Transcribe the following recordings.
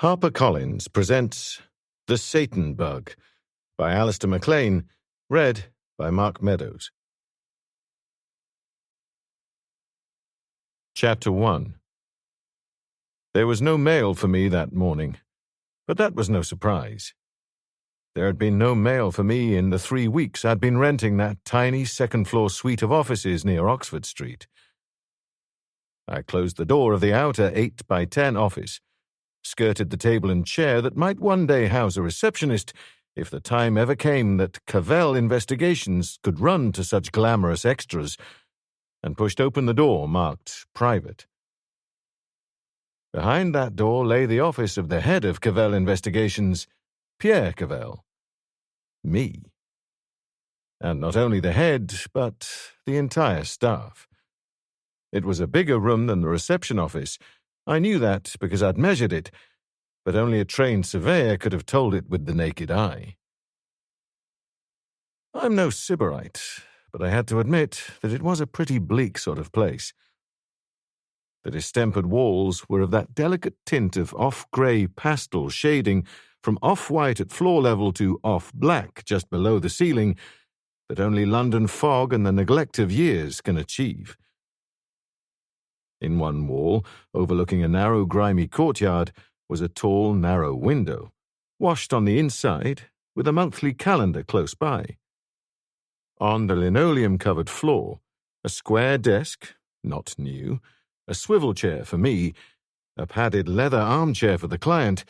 HarperCollins presents The Satan Bug by Alistair MacLean, read by Mark Meadows. Chapter 1. There was no mail for me that morning, but that was no surprise. There had been no mail for me in the 3 weeks I'd been renting that tiny second-floor suite of offices near Oxford Street. I closed the door of the outer 8x10 office, skirted the table and chair that might one day house a receptionist if the time ever came that Cavell investigations could run to such glamorous extras, and pushed open the door marked Private. Behind that door lay the office of the head of Cavell investigations, Pierre Cavell. Me. And not only the head, but the entire staff. It was a bigger room than the reception office. I knew that because I'd measured it, but only a trained surveyor could have told it with the naked eye. I'm no Sybarite, but I had to admit that it was a pretty bleak sort of place. The distempered walls were of that delicate tint of off-grey pastel shading from off-white at floor level to off-black just below the ceiling that only London fog and the neglect of years can achieve. In one wall, overlooking a narrow, grimy courtyard, was a tall, narrow window, washed on the inside, with a monthly calendar close by. On the linoleum-covered floor, a square desk, not new, a swivel chair for me, a padded leather armchair for the client,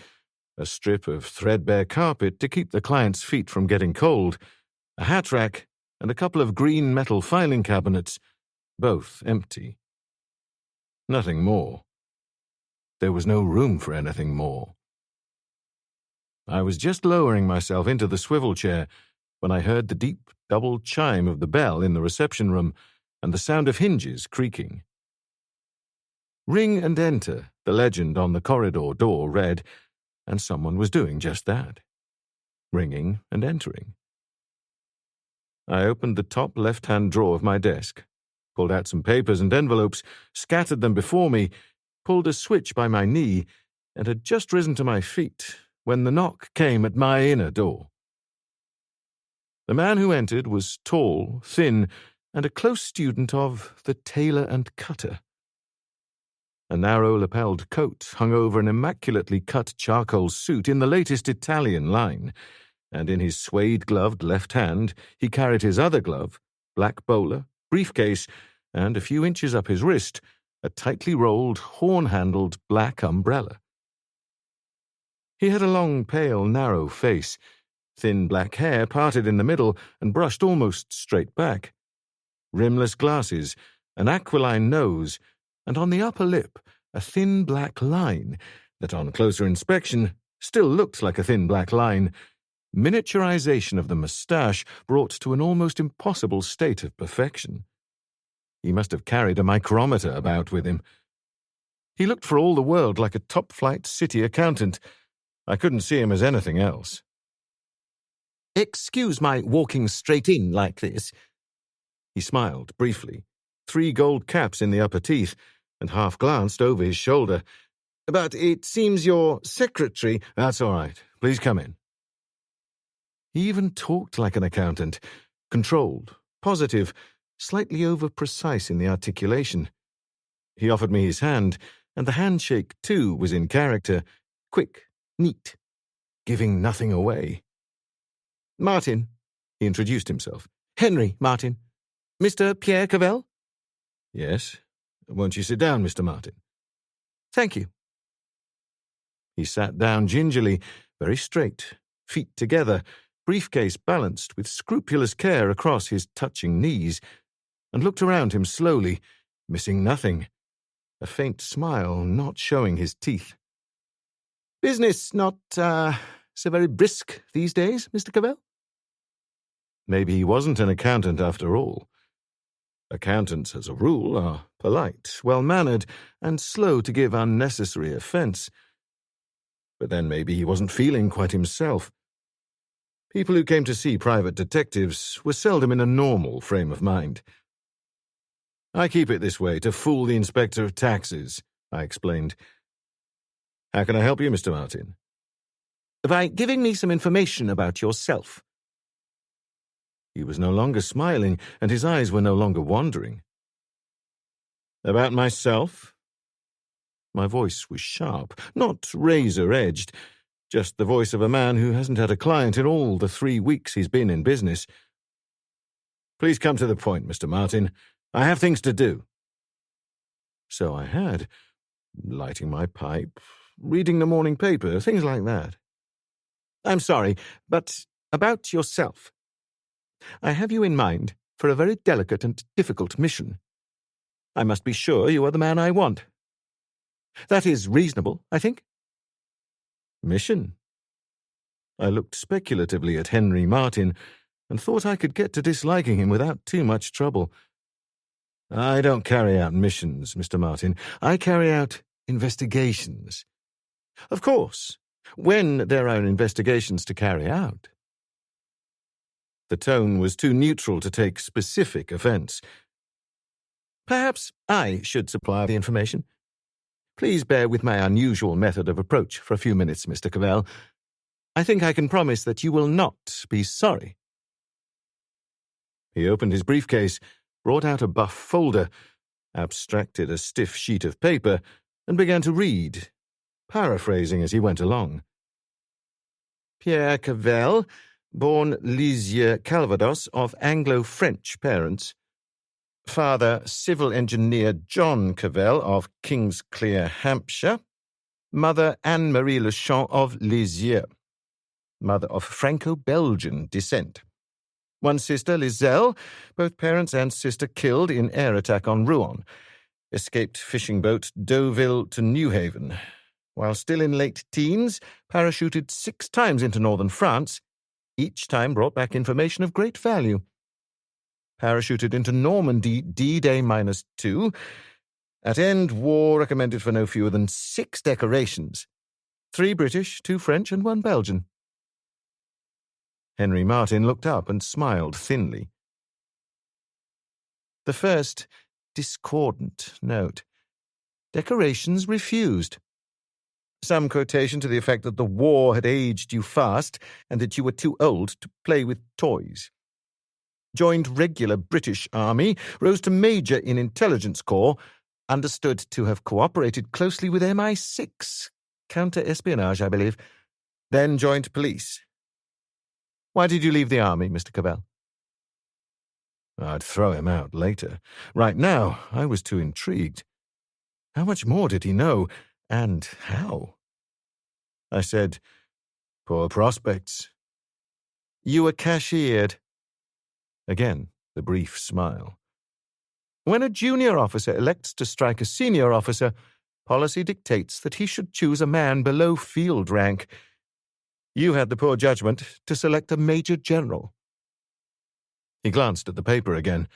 a strip of threadbare carpet to keep the client's feet from getting cold, a hat rack, and a couple of green metal filing cabinets, both empty. Nothing more. There was no room for anything more. I was just lowering myself into the swivel chair when I heard the deep double chime of the bell in the reception room and the sound of hinges creaking. Ring and enter, the legend on the corridor door read, and someone was doing just that. Ringing and entering. I opened the top left-hand drawer of my desk, pulled out some papers and envelopes, scattered them before me, pulled a switch by my knee, and had just risen to my feet when the knock came at my inner door. The man who entered was tall, thin, and a close student of the tailor and cutter. A narrow-lapelled coat hung over an immaculately cut charcoal suit in the latest Italian line, and in his suede-gloved left hand he carried his other glove, black bowler, briefcase, and a few inches up his wrist, a tightly rolled, horn-handled black umbrella. He had a long, pale, narrow face, thin black hair parted in the middle and brushed almost straight back, rimless glasses, an aquiline nose, and on the upper lip a thin black line that on closer inspection still looked like a thin black line, miniaturization of the moustache brought to an almost impossible state of perfection. He must have carried a micrometer about with him. He looked for all the world like a top-flight city accountant. I couldn't see him as anything else. "Excuse my walking straight in like this." He smiled briefly, 3 gold caps in the upper teeth, and half-glanced over his shoulder. "But it seems your secretary—" "That's all right. Please come in." He even talked like an accountant, controlled, positive, slightly over-precise in the articulation. He offered me his hand, and the handshake, too, was in character, quick, neat, giving nothing away. "Martin," he introduced himself. "Henry Martin. Mr. Pierre Cavell?" "Yes. Won't you sit down, Mr. Martin?" "Thank you." He sat down gingerly, very straight, feet together, briefcase balanced with scrupulous care across his touching knees, and looked around him slowly, missing nothing, a faint smile not showing his teeth. "Business not, so very brisk these days, Mr. Cavell?" Maybe he wasn't an accountant after all. Accountants, as a rule, are polite, well-mannered, and slow to give unnecessary offence. But then maybe he wasn't feeling quite himself. People who came to see private detectives were seldom in a normal frame of mind. "I keep it this way to fool the inspector of taxes," I explained. How can I help you, Mr. Mortyn? By giving me some information about yourself. He was no longer smiling, and his eyes were no longer wandering. About myself? My voice was sharp, not razor-edged, just the voice of a man who hasn't had a client in all the 3 weeks he's been in business. Please come to the point, Mr. Mortyn. I have things to do. So I had. Lighting my pipe, reading the morning paper, things like that. I'm sorry, but about yourself. I have you in mind for a very delicate and difficult mission. I must be sure you are the man I want. That is reasonable, I think. Mission? I looked speculatively at Henry Mortyn and thought I could get to disliking him without too much trouble. I don't carry out missions, Mr. Mortyn. I carry out investigations. Of course, when there are investigations to carry out. The tone was too neutral to take specific offense. Perhaps I should supply the information. Please bear with my unusual method of approach for a few minutes, Mr. Cavell. I think I can promise that you will not be sorry. He opened his briefcase, brought out a buff folder, abstracted a stiff sheet of paper, and began to read, paraphrasing as he went along. Pierre Cavell, born Lisieux, Calvados, of Anglo-French parents. Father, civil engineer John Cavell of Kingsclear, Hampshire. Mother, Anne-Marie Lechamp of Lisieux. Mother of Franco-Belgian descent. One sister, Lizelle, both parents and sister killed in air attack on Rouen. Escaped fishing boat Deauville to Newhaven. While still in late teens, parachuted 6 times into northern France. Each time brought back information of great value. Parachuted into Normandy D-Day -2. At end, war recommended for no fewer than 6 decorations. 3 British, 2 French, and 1 Belgian. Henry Mortyn looked up and smiled thinly. The first discordant note. Decorations refused. Some quotation to the effect that the war had aged you fast and that you were too old to play with toys. Joined regular British Army, rose to Major in Intelligence Corps, understood to have cooperated closely with MI6, counter-espionage, I believe, then joined police. Why did you leave the army, Mr. Cavell? I'd throw him out later. Right now, I was too intrigued. How much more did he know, and how? I said, poor prospects. You were cashiered. Again, the brief smile. When a junior officer elects to strike a senior officer, policy dictates that he should choose a man below field rank. You had the poor judgment to select a major general. He glanced at the paper again.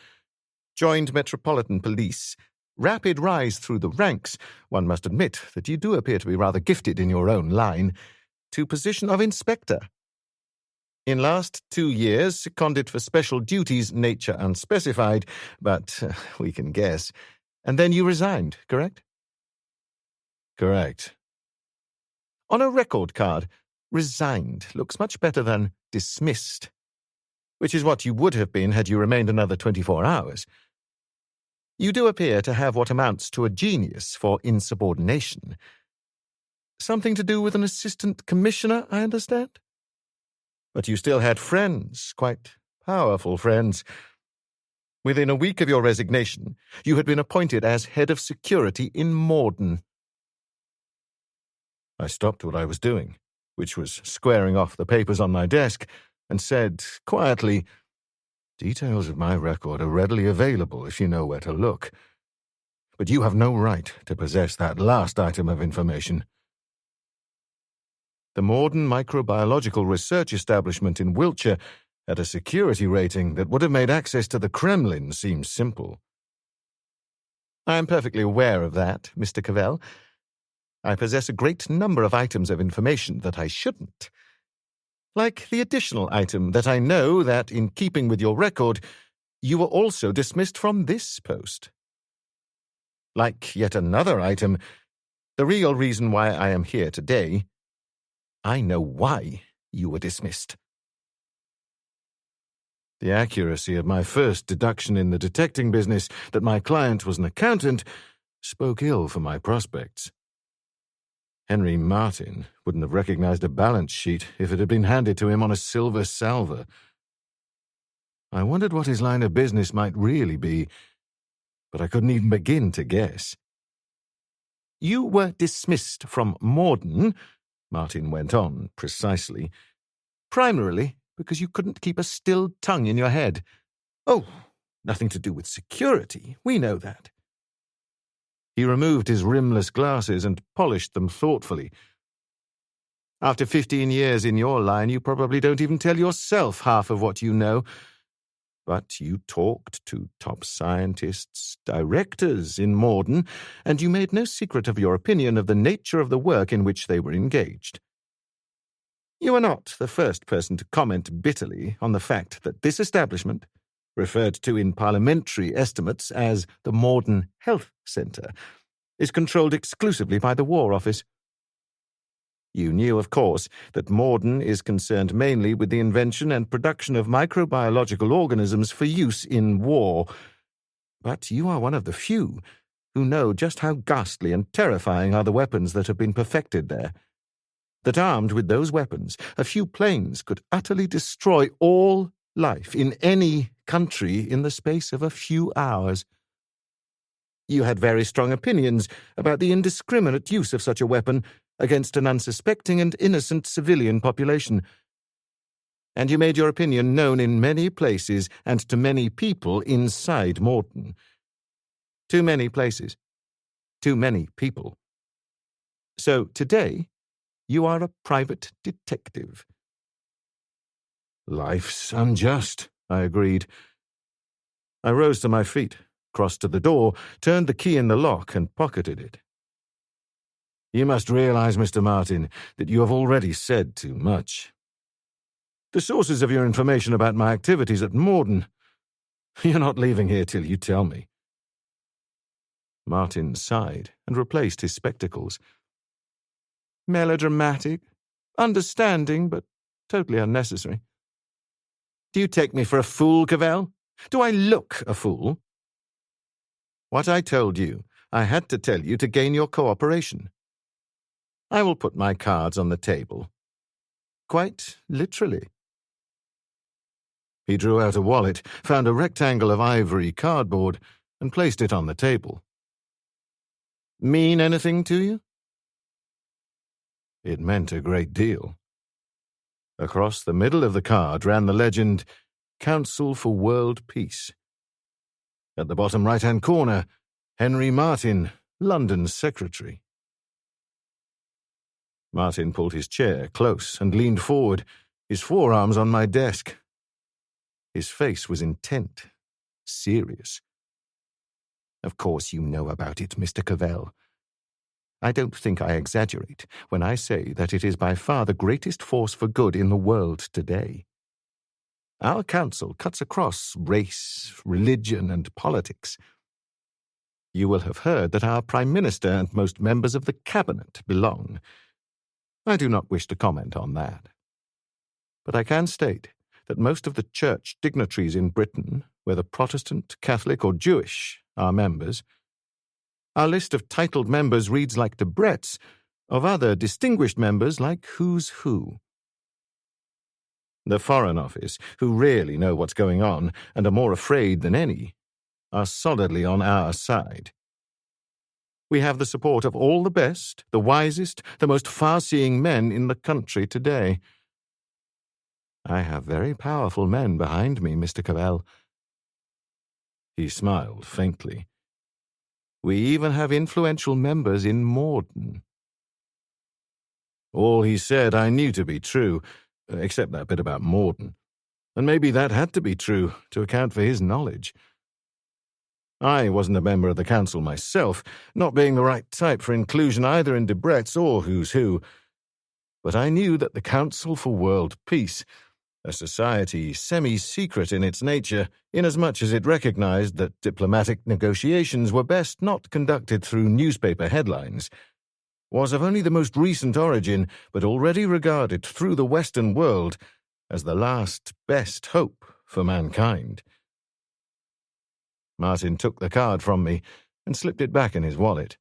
Joined Metropolitan Police. Rapid rise through the ranks. One must admit that you do appear to be rather gifted in your own line. To position of inspector. In last 2 years, seconded for special duties, nature unspecified, but we can guess. And then you resigned, correct? Correct. On a record card, resigned looks much better than dismissed, which is what you would have been had you remained another 24 hours. You do appear to have what amounts to a genius for insubordination. Something to do with an assistant commissioner, I understand? But you still had friends, quite powerful friends. Within a week of your resignation, you had been appointed as head of security in Mortyn. I stopped what I was doing, which was squaring off the papers on my desk, and said quietly, details of my record are readily available if you know where to look. But you have no right to possess that last item of information. The Mortyn Microbiological Research Establishment in Wiltshire had a security rating that would have made access to the Kremlin seem simple. I am perfectly aware of that, Mr. Cavell. I possess a great number of items of information that I shouldn't. Like the additional item that I know that, in keeping with your record, you were also dismissed from this post. Like yet another item The real reason why I am here today, I know why you were dismissed." The accuracy of my first deduction in the detecting business, that my client was an accountant, spoke ill for my prospects. Henry Mortyn wouldn't have recognized a balance sheet if it had been handed to him on a silver salver. I wondered what his line of business might really be, but I couldn't even begin to guess. "You were dismissed from Mortyn," Mortyn went on precisely, "primarily because you couldn't keep a still tongue in your head. Oh, nothing to do with security, we know that." He removed his rimless glasses and polished them thoughtfully. "After 15 years in your line, you probably don't even tell yourself half of what you know. But you talked to top scientists, directors in Mortyn, and you made no secret of your opinion of the nature of the work in which they were engaged. You are not the first person to comment bitterly on the fact that this establishment, referred to in parliamentary estimates as the Mortyn Health Centre, is controlled exclusively by the War Office. You knew, of course, that Mortyn is concerned mainly with the invention and production of microbiological organisms for use in war. But you are one of the few who know just how ghastly and terrifying are the weapons that have been perfected there. That armed with those weapons, a few planes could utterly destroy all life in any country in the space of a few hours. You had very strong opinions about the indiscriminate use of such a weapon against an unsuspecting and innocent civilian population. And you made your opinion known in many places and to many people inside Mortyn. Too many places. Too many people. So today, you are a private detective." "Life's unjust," I agreed. I rose to my feet, crossed to the door, turned the key in the lock, and pocketed it. "You must realize, Mr. Mortyn, that you have already said too much. The sources of your information about my activities at Mortyn, you're not leaving here till you tell me." Mortyn sighed and replaced his spectacles. "Melodramatic, understanding, but totally unnecessary. Do you take me for a fool, Cavell? Do I look a fool? What I told you, I had to tell you to gain your cooperation. I will put my cards on the table. Quite literally." He drew out a wallet, found a rectangle of ivory cardboard, and placed it on the table. "Mean anything to you?" It meant a great deal. Across the middle of the card ran the legend, "Council for World Peace." At the bottom right-hand corner, Henry Mortyn, London Secretary. Mortyn pulled his chair close and leaned forward, his forearms on my desk. His face was intent, serious. "Of course you know about it, Mr. Cavell. I don't think I exaggerate when I say that it is by far the greatest force for good in the world today. Our council cuts across race, religion, and politics. You will have heard that our Prime Minister and most members of the Cabinet belong. I do not wish to comment on that. But I can state that most of the church dignitaries in Britain, whether Protestant, Catholic, or Jewish, are members. Our list of titled members reads like Debrett's, of other distinguished members like Who's Who. The Foreign Office, who really know what's going on and are more afraid than any, are solidly on our side. We have the support of all the best, the wisest, the most far-seeing men in the country today. I have very powerful men behind me, Mr. Cavell." He smiled faintly. "We even have influential members in Mortyn." All he said I knew to be true, except that bit about Mortyn. And maybe that had to be true to account for his knowledge. I wasn't a member of the council myself, not being the right type for inclusion either in Debrett's or Who's Who. But I knew that the Council for World Peace, a society semi-secret in its nature, inasmuch as it recognized that diplomatic negotiations were best not conducted through newspaper headlines, was of only the most recent origin, but already regarded through the Western world as the last best hope for mankind. Mortyn took the card from me and slipped it back in his wallet.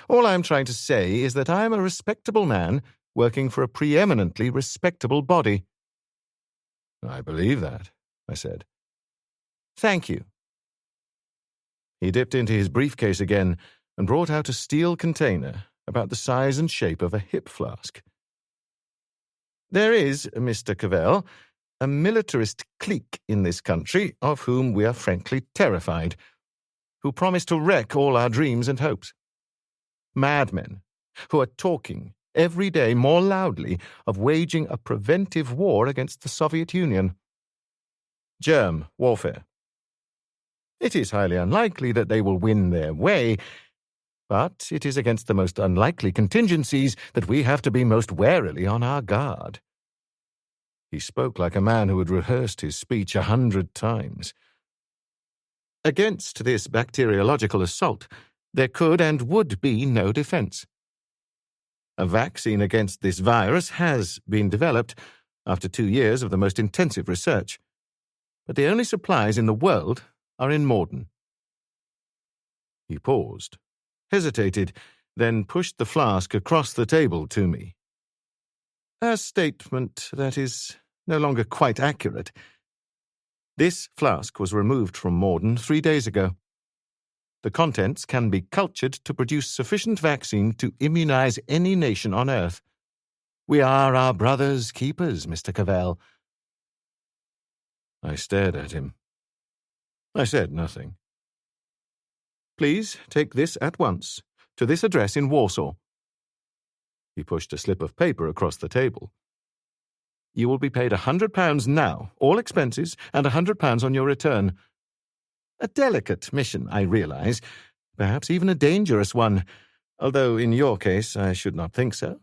All I am trying to say is that I am a respectable man working for a preeminently respectable body. I believe that, I said. Thank you. He dipped into his briefcase again and brought out a steel container about the size and shape of a hip flask. There is, Mr. Cavell, a militarist clique in this country of whom we are frankly terrified, who promise to wreck all our dreams and hopes. Madmen who are talking every day more loudly of waging a preventive war against the Soviet Union. Germ warfare. It is highly unlikely that they will win their way, but it is against the most unlikely contingencies that we have to be most warily on our guard. He spoke like a man who had rehearsed his speech 100 times. Against this bacteriological assault, there could and would be no defense. A vaccine against this virus has been developed after 2 years of the most intensive research, but the only supplies in the world are in Mortyn. He paused, hesitated, then pushed the flask across the table to me. A statement that is no longer quite accurate. This flask was removed from Mortyn 3 days ago. The contents can be cultured to produce sufficient vaccine to immunize any nation on Earth. We are our brother's keepers, Mr. Cavell. I stared at him. I said nothing. Please take this at once, to this address in Warsaw. He pushed a slip of paper across the table. You will be paid £100 now, all expenses, and £100 on your return. A delicate mission, I realize, perhaps even a dangerous one, although in your case I should not think so.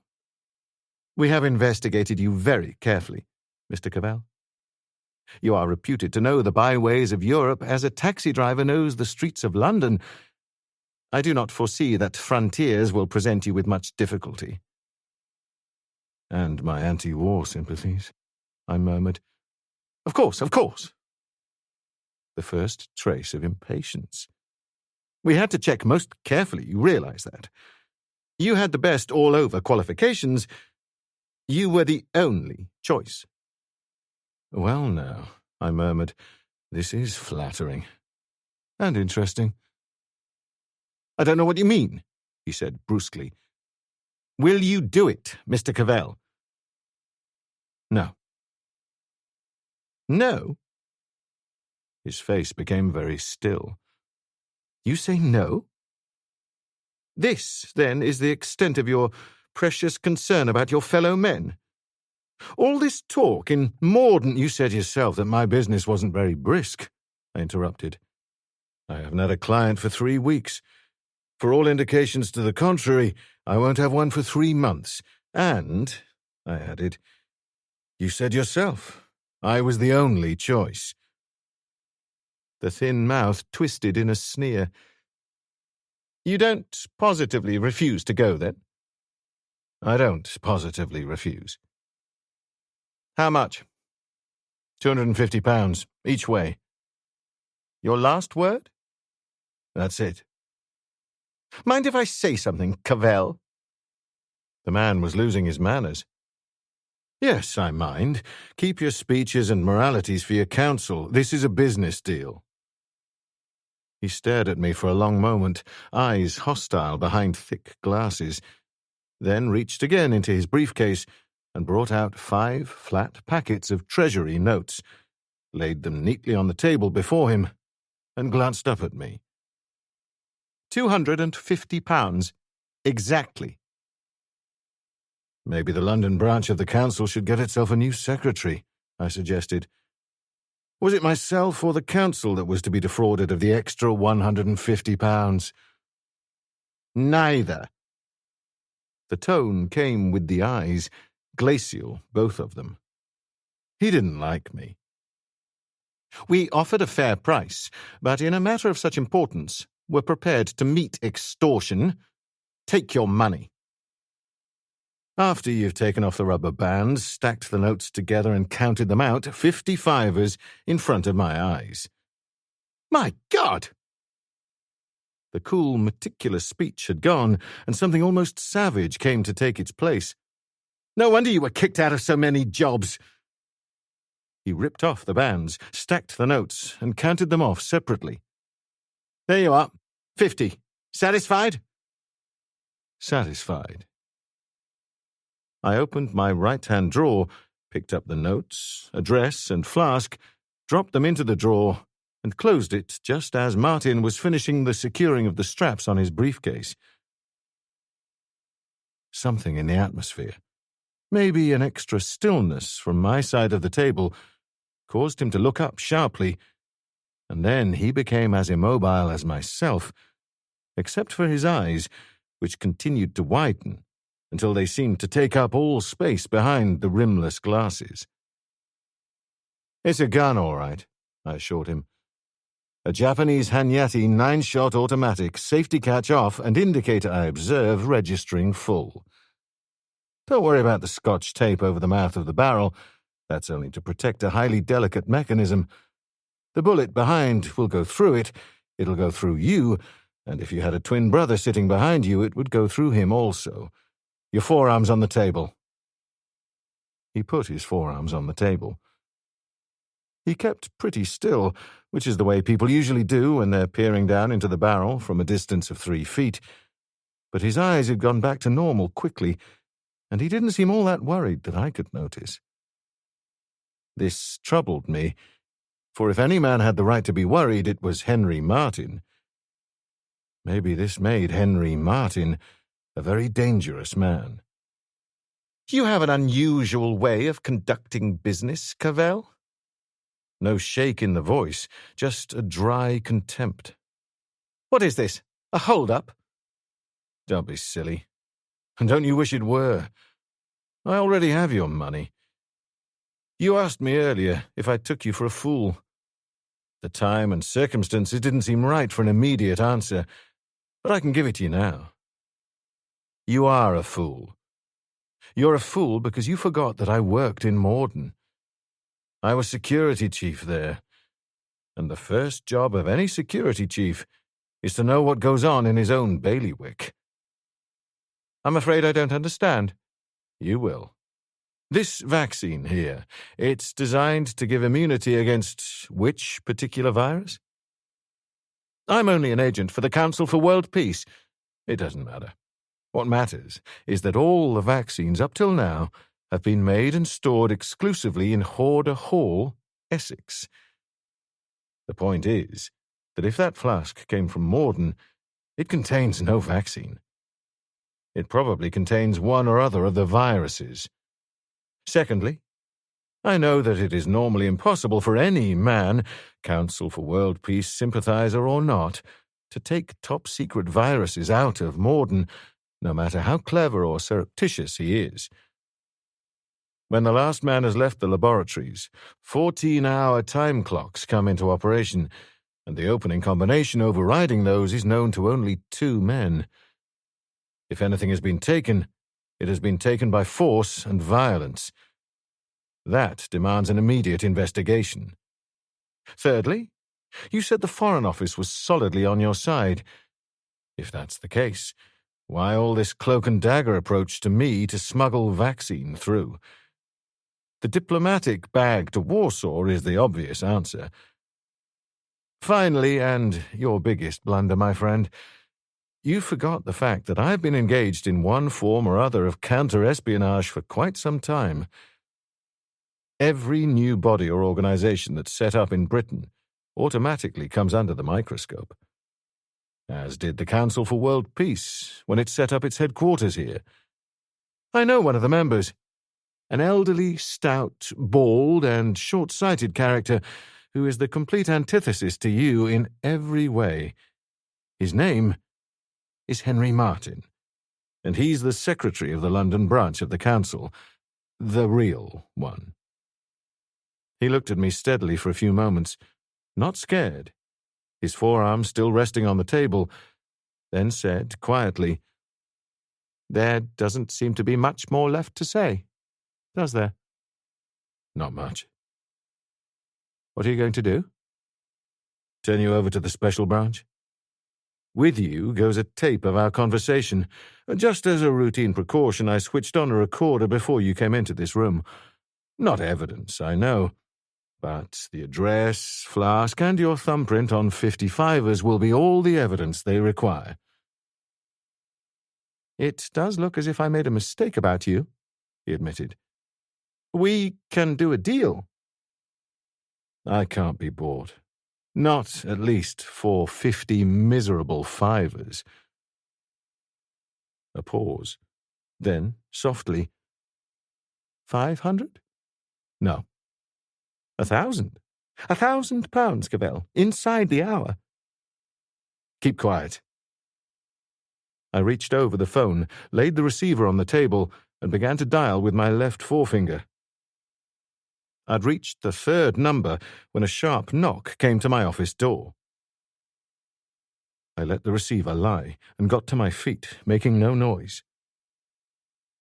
We have investigated you very carefully, Mr. Cavell. You are reputed to know the byways of Europe as a taxi driver knows the streets of London. I do not foresee that frontiers will present you with much difficulty. And my anti-war sympathies, I murmured. Of course, of course. The first trace of impatience. We had to check most carefully, you realize that. You had the best all-over qualifications. You were the only choice. Well, now, I murmured, this is flattering. And interesting. I don't know what you mean, he said brusquely. Will you do it, Mr. Cavell? No. No? His face became very still. You say no? This, then, is the extent of your precious concern about your fellow men? All this talk in Mortyn, you said yourself that my business wasn't very brisk, I interrupted. I haven't had a client for 3 weeks. For all indications to the contrary, I won't have one for 3 months. And, I added, you said yourself, I was the only choice. The thin mouth twisted in a sneer. You don't positively refuse to go, then? I don't positively refuse. How much? £250, each way. Your last word? That's it. Mind if I say something, Cavell? The man was losing his manners. Yes, I mind. Keep your speeches and moralities for your counsel. This is a business deal. He stared at me for a long moment, eyes hostile behind thick glasses, then reached again into his briefcase and brought out 5 flat packets of Treasury notes, laid them neatly on the table before him, and glanced up at me. £250, exactly. Maybe the London branch of the council should get itself a new secretary, I suggested. Was it myself or the council that was to be defrauded of the extra £150? Neither. The tone came with the eyes, glacial, both of them. He didn't like me. We offered a fair price, but in a matter of such importance, were prepared to meet extortion, Take your money." After you've taken off the rubber bands, stacked the notes together and counted them out, 55ers in front of my eyes. My God! The cool, meticulous speech had gone, and something almost savage came to take its place. "No wonder you were kicked out of so many jobs." He ripped off the bands, stacked the notes, and counted them off separately. "There you are. 50. Satisfied?" Satisfied. I opened my right-hand drawer, picked up the notes, address, and flask, dropped them into the drawer, and closed it just as Mortyn was finishing the securing of the straps on his briefcase. Something in the atmosphere, maybe an extra stillness from my side of the table, caused him to look up sharply, and then he became as immobile as myself, except for his eyes, which continued to widen until they seemed to take up all space behind the rimless glasses. "It's a gun, all right," I assured him. "A Japanese Hanyati 9-shot automatic, safety catch off, and indicator I observe registering full. Don't worry about the scotch tape over the mouth of the barrel. That's only to protect a highly delicate mechanism. The bullet behind will go through it, it'll go through you, and if you had a twin brother sitting behind you, it would go through him also. Your forearms on the table." He put his forearms on the table. He kept pretty still, which is the way people usually do when they're peering down into the barrel from a distance of 3 feet, but his eyes had gone back to normal quickly, and he didn't seem all that worried that I could notice. This troubled me, for if any man had the right to be worried, it was Henry Mortyn. Maybe this made Henry Mortyn a very dangerous man. "You have an unusual way of conducting business, Cavell?" No shake in the voice, just a dry contempt. "What is this? A hold-up?" "Don't be silly. And don't you wish it were? I already have your money. You asked me earlier if I took you for a fool. The time and circumstances didn't seem right for an immediate answer, but I can give it to you now. You are a fool. You're a fool because you forgot that I worked in Mortyn. I was security chief there, and the first job of any security chief is to know what goes on in his own bailiwick." "I'm afraid I don't understand." "You will. This vaccine here, it's designed to give immunity against which particular virus?" "I'm only an agent for the Council for World Peace. It doesn't matter. What matters is that all the vaccines up till now have been made and stored exclusively in Horder Hall, Essex. The point is that if that flask came from Mortyn, it contains no vaccine. It probably contains one or other of the viruses. Secondly, I know that it is normally impossible for any man, Council for World Peace sympathizer or not, to take top-secret viruses out of Mortyn, no matter how clever or surreptitious he is. When the last man has left the laboratories, 14-hour time clocks come into operation, and the opening combination overriding those is known to only 2 men. If anything has been taken, it has been taken by force and violence. That demands an immediate investigation. Thirdly, you said the Foreign Office was solidly on your side. If that's the case, why all this cloak-and-dagger approach to me to smuggle vaccine through? The diplomatic bag to Warsaw is the obvious answer. Finally, and your biggest blunder, my friend, you forgot the fact that I've been engaged in one form or other of counter-espionage for quite some time. Every new body or organization that's set up in Britain automatically comes under the microscope, as did the Council for World Peace when it set up its headquarters here. I know one of the members, an elderly, stout, bald, and short-sighted character who is the complete antithesis to you in every way. His name is Henry Mortyn, and he's the secretary of the London branch of the Council, the real one. He looked at me steadily for a few moments, not scared, his forearm still resting on the table, then said quietly, There doesn't seem to be much more left to say, does there? Not much. What are you going to do? Turn you over to the special branch? With you goes a tape of our conversation. Just as a routine precaution, I switched on a recorder before you came into this room. Not evidence, I know, but the address, flask, and your thumbprint on 55ers will be all the evidence they require. It does look as if I made a mistake about you, he admitted. We can do a deal. I can't be bought. Not, at least, for 50 miserable fivers. A pause. Then, softly, 500? No. 1,000. £1,000, Cavell, inside the hour. Keep quiet. I reached over the phone, laid the receiver on the table, and began to dial with my left forefinger. I'd reached the third number when a sharp knock came to my office door. I let the receiver lie and got to my feet, making no noise.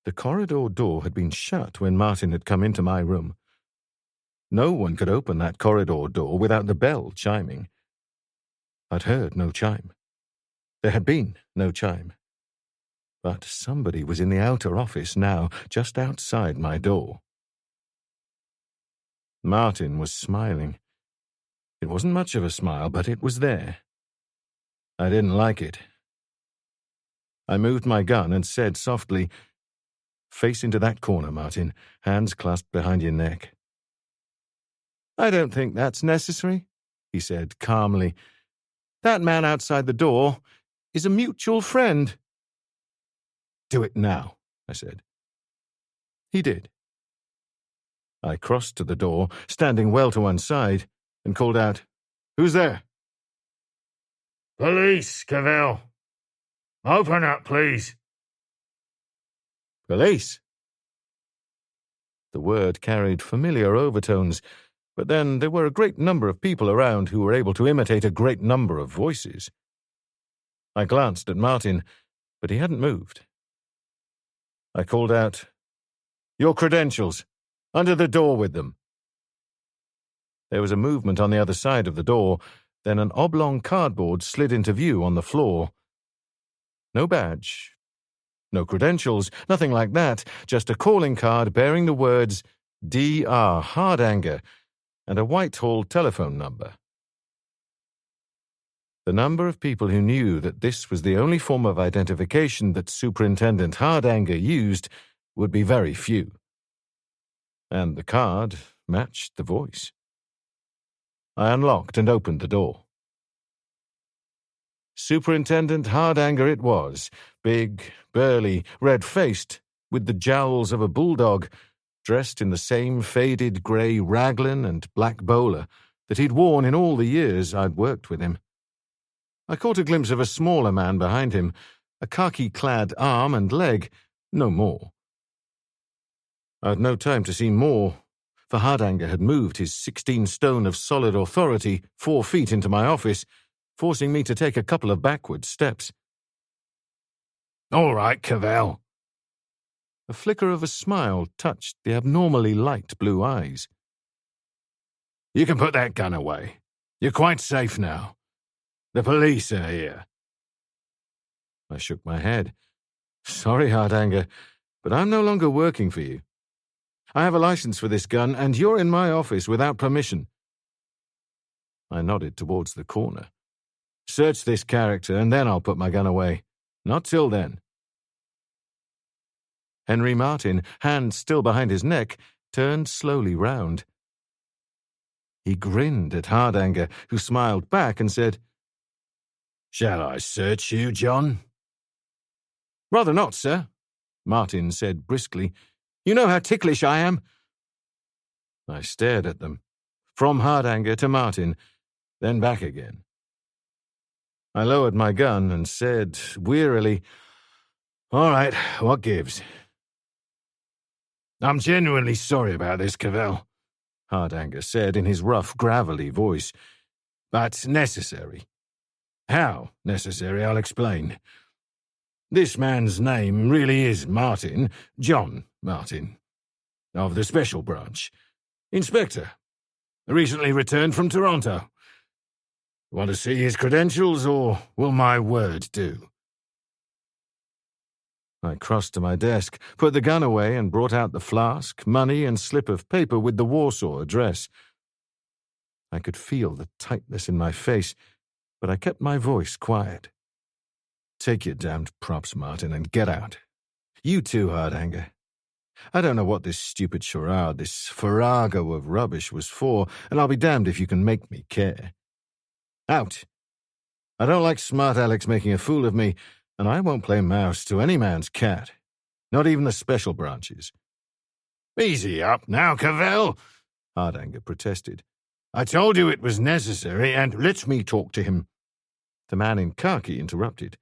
The corridor door had been shut when Mortyn had come into my room. No one could open that corridor door without the bell chiming. I'd heard no chime. There had been no chime. But somebody was in the outer office now, just outside my door. Mortyn was smiling. It wasn't much of a smile, but it was there. I didn't like it. I moved my gun and said softly, "Face into that corner, Mortyn, hands clasped behind your neck." "I don't think that's necessary," he said calmly. "That man outside the door is a mutual friend." "Do it now," I said. He did. I crossed to the door, standing well to one side, and called out, "Who's there?" "Police, Cavell. Open up, please." "Police?" The word carried familiar overtones, but then there were a great number of people around who were able to imitate a great number of voices. I glanced at Mortyn, but he hadn't moved. I called out, "Your credentials. Under the door with them." There was a movement on the other side of the door, then an oblong cardboard slid into view on the floor. No badge, no credentials, nothing like that, just a calling card bearing the words D.R. Hardanger and a Whitehall telephone number. The number of people who knew that this was the only form of identification that Superintendent Hardanger used would be very few. And the card matched the voice. I unlocked and opened the door. Superintendent Hardanger it was, big, burly, red-faced, with the jowls of a bulldog, dressed in the same faded grey raglan and black bowler that he'd worn in all the years I'd worked with him. I caught a glimpse of a smaller man behind him, a khaki-clad arm and leg, no more. I'd no time to see more, for Hardanger had moved his 16 stone of solid authority 4 feet into my office, forcing me to take a couple of backward steps. "All right, Cavell." A flicker of a smile touched the abnormally light blue eyes. "You can put that gun away. You're quite safe now. The police are here." I shook my head. "Sorry, Hardanger, but I'm no longer working for you. I have a license for this gun, and you're in my office without permission." I nodded towards the corner. "Search this character, and then I'll put my gun away. Not till then." Henry Mortyn, hand still behind his neck, turned slowly round. He grinned at Hardanger, who smiled back and said, "Shall I search you, John?" "Rather not, sir," Mortyn said briskly. "You know how ticklish I am." I stared at them, from Hardanger to Mortyn, then back again. I lowered my gun and said wearily, "All right, what gives?" "I'm genuinely sorry about this, Cavell," Hardanger said in his rough, gravelly voice, "but necessary. How necessary, I'll explain. This man's name really is Mortyn, John Mortyn, of the Special Branch. Inspector. Recently returned from Toronto. Want to see his credentials, or will my word do?" I crossed to my desk, put the gun away, and brought out the flask, money, and slip of paper with the Warsaw address. I could feel the tightness in my face, but I kept my voice quiet. "Take your damned props, Mortyn, and get out. You too, Hardanger. I don't know what this stupid charade, this farrago of rubbish was for, and I'll be damned if you can make me care. Out! I don't like smart Alex making a fool of me, and I won't play mouse to any man's cat, not even the Special Branches." "Easy up now, Cavell," Hardanger protested. "I told you it was necessary, and let me talk to him." The man in khaki interrupted.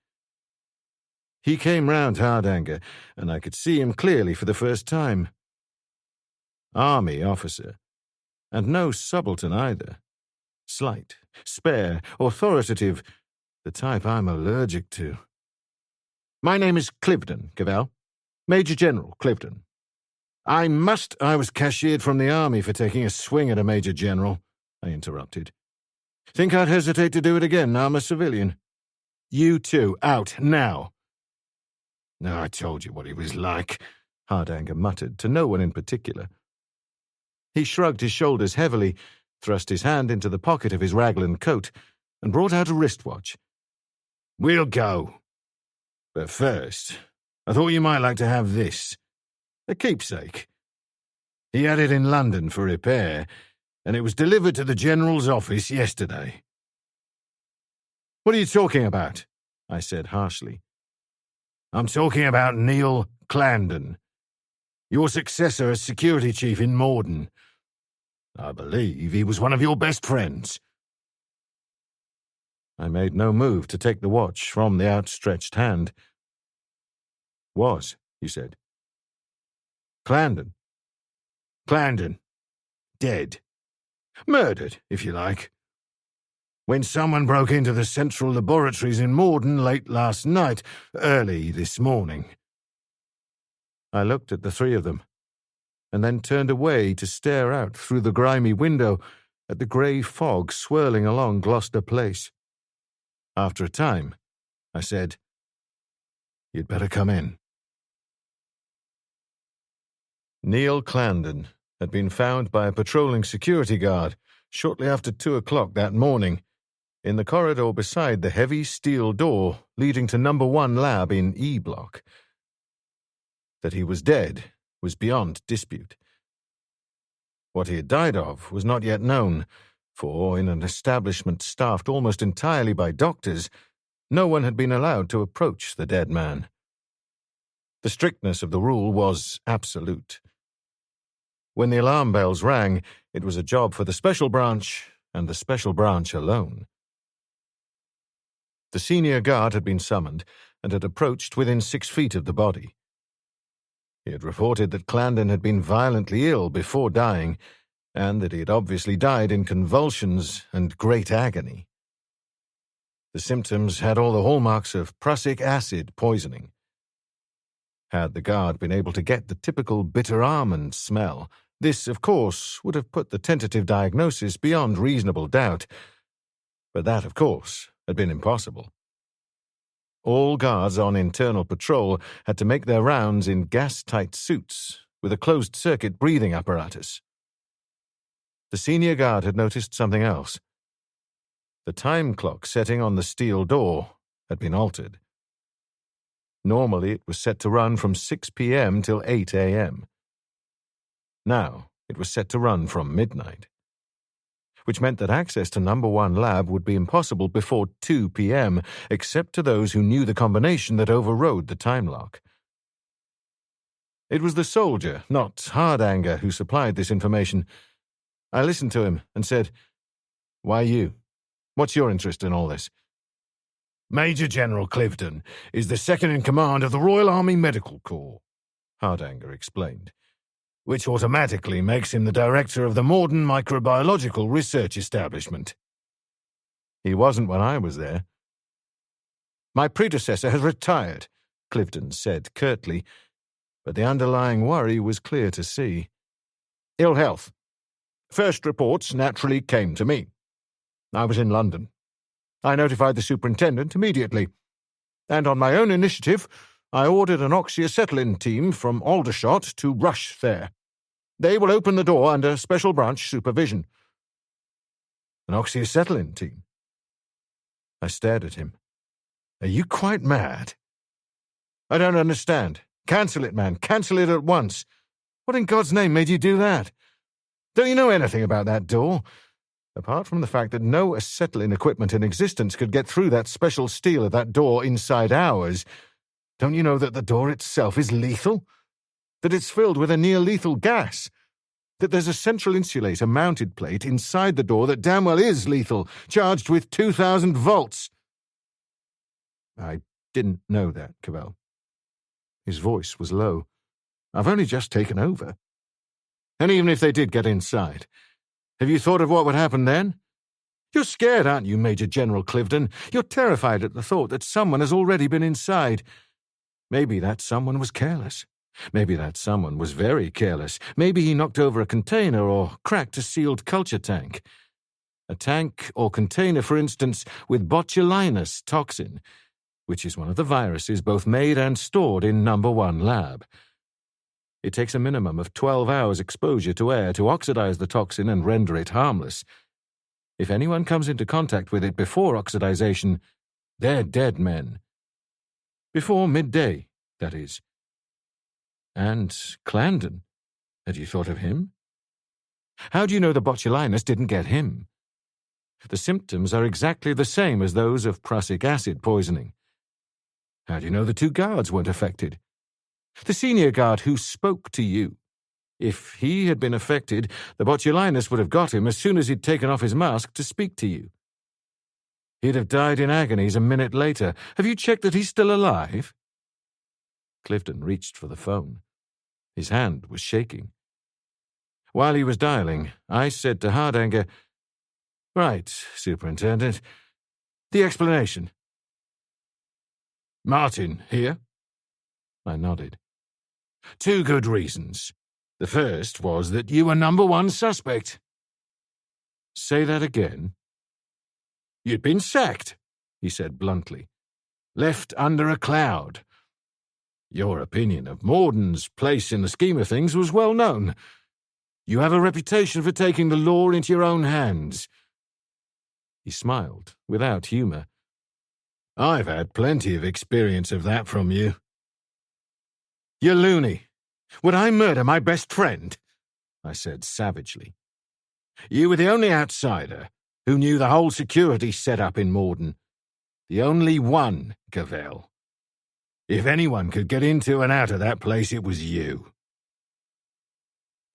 He came round Hardanger, and I could see him clearly for the first time. Army officer, and no subaltern either. Slight, spare, authoritative, the type I'm allergic to. "My name is Cliveden, Cavell. Major General Cliveden. I was cashiered from the army for taking a swing at a Major General," I interrupted. "Think I'd hesitate to do it again now I'm a civilian? You too, out, now." "I told you what he was like," Hardanger muttered, to no one in particular. He shrugged his shoulders heavily, thrust his hand into the pocket of his raglan coat, and brought out a wristwatch. "We'll go. But first, I thought you might like to have this. A keepsake. He had it in London for repair, and it was delivered to the General's office yesterday." "What are you talking about?" I said harshly. "I'm talking about Neil Clandon, your successor as security chief in Mortyn. I believe he was one of your best friends." I made no move to take the watch from the outstretched hand. "Was," he said. "Clandon?" "Clandon. Dead. Murdered, if you like. When someone broke into the central laboratories in Mortyn late last night, early this morning." I looked at the three of them, and then turned away to stare out through the grimy window at the grey fog swirling along Gloucester Place. After a time, I said, "You'd better come in." Neil Clandon had been found by a patrolling security guard shortly after 2 o'clock that morning, in the corridor beside the heavy steel door leading to No. 1 lab in E Block. That he was dead was beyond dispute. What he had died of was not yet known, for in an establishment staffed almost entirely by doctors, no one had been allowed to approach the dead man. The strictness of the rule was absolute. When the alarm bells rang, it was a job for the Special Branch, and the Special Branch alone. The senior guard had been summoned, and had approached within 6 feet of the body. He had reported that Clandon had been violently ill before dying, and that he had obviously died in convulsions and great agony. The symptoms had all the hallmarks of prussic acid poisoning. Had the guard been able to get the typical bitter almond smell, this, of course, would have put the tentative diagnosis beyond reasonable doubt. But that, of course, had been impossible. All guards on internal patrol had to make their rounds in gas-tight suits with a closed-circuit breathing apparatus. The senior guard had noticed something else. The time clock setting on the steel door had been altered. Normally it was set to run from 6 p.m. till 8 a.m. Now it was set to run from midnight, which meant that access to No. 1 lab would be impossible before 2 p.m., except to those who knew the combination that overrode the time lock. It was the soldier, not Hardanger, who supplied this information. I listened to him and said, "Why you? What's your interest in all this?" "Major General Cliveden is the second-in-command of the Royal Army Medical Corps," Hardanger explained, "which automatically makes him the director of the Mortyn Microbiological Research Establishment." "He wasn't when I was there." "My predecessor has retired," Clifton said curtly, but the underlying worry was clear to see. "Ill health. First reports naturally came to me. I was in London. I notified the superintendent immediately, and on my own initiative, I ordered an oxyacetylene team from Aldershot to rush there. They will open the door under special branch supervision." "An oxyacetylene team?" I stared at him. "Are you quite mad?" "I don't understand. Cancel it, man. Cancel it at once. What in God's name made you do that? Don't you know anything about that door? Apart from the fact that no acetylene equipment in existence could get through that special steel of that door inside hours, don't you know that the door itself is lethal? That it's filled with a near-lethal gas? That there's a central insulator mounted plate inside the door that damn well is lethal, charged with 2,000 volts?" "I didn't know that, Cavell." His voice was low. "I've only just taken over. And even if they did get inside, have you thought of what would happen then? You're scared, aren't you, Major General Clifton? You're terrified at the thought that someone has already been inside. Maybe that someone was careless. Maybe that someone was very careless. Maybe he knocked over a container or cracked a sealed culture tank. A tank or container, for instance, with botulinus toxin, which is one of the viruses both made and stored in No. 1 lab. It takes a minimum of 12 hours exposure to air to oxidize the toxin and render it harmless. If anyone comes into contact with it before oxidization, they're dead men. Before midday, that is. And Clandon, had you thought of him? How do you know the botulinus didn't get him? The symptoms are exactly the same as those of prussic acid poisoning. How do you know the 2 guards weren't affected? The senior guard who spoke to you. If he had been affected, the botulinus would have got him as soon as he'd taken off his mask to speak to you. He'd have died in agonies a minute later. Have you checked that he's still alive?" Clifton reached for the phone. His hand was shaking. While he was dialing, I said to Hardanger, "Right, Superintendent. The explanation." "Mortyn here?" I nodded. "2 good reasons. The first was that you were No. 1 suspect." "Say that again." "You'd been sacked," he said bluntly. "Left under a cloud. Your opinion of Mortyn's place in the scheme of things was well known. You have a reputation for taking the law into your own hands." He smiled, without humour. "I've had plenty of experience of that from you." "You're loony. Would I murder my best friend?" I said savagely. "You were the only outsider who knew the whole security set-up in Mortyn. The only one, Cavell. If anyone could get into and out of that place, it was you."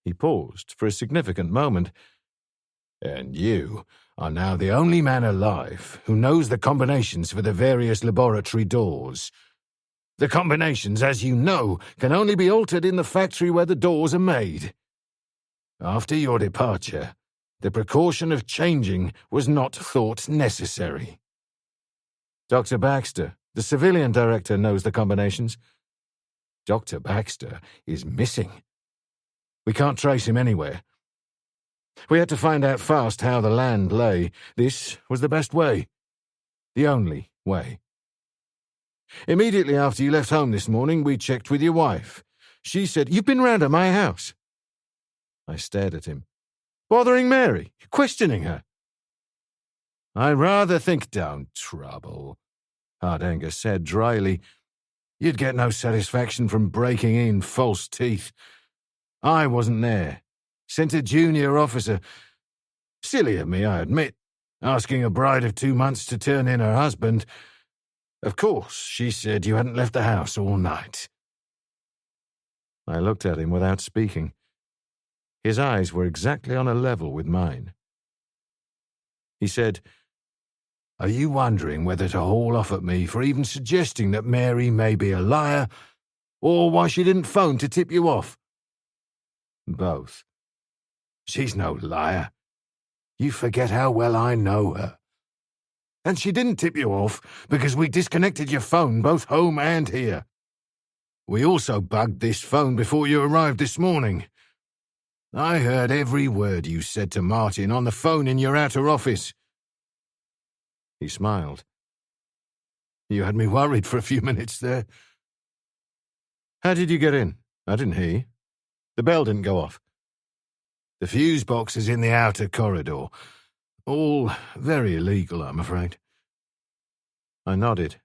He paused for a significant moment. "And you are now the only man alive who knows the combinations for the various laboratory doors. The combinations, as you know, can only be altered in the factory where the doors are made. After your departure, the precaution of changing was not thought necessary. Dr. Baxter, the civilian director, knows the combinations. Dr. Baxter is missing. We can't trace him anywhere. We had to find out fast how the land lay. This was the best way. The only way. Immediately after you left home this morning, we checked with your wife. She said, 'You've been round at my house.' I stared at him. 'Bothering Mary? Questioning her?' 'I rather think don't trouble,' Hardanger said dryly. 'You'd get no satisfaction from breaking in false teeth. I wasn't there. Sent a junior officer. Silly of me, I admit, asking a bride of 2 months to turn in her husband. Of course, she said you hadn't left the house all night.' I looked at him without speaking. His eyes were exactly on a level with mine. He said, 'Are you wondering whether to haul off at me for even suggesting that Mary may be a liar, or why she didn't phone to tip you off?' 'Both.' 'She's no liar. You forget how well I know her. And she didn't tip you off because we disconnected your phone both home and here. We also bugged this phone before you arrived this morning. I heard every word you said to Mortyn on the phone in your outer office." He smiled. "You had me worried for a few minutes there." "How did you get in? I didn't hear you. The bell didn't go off." "The fuse box is in the outer corridor. All very illegal, I'm afraid." I nodded.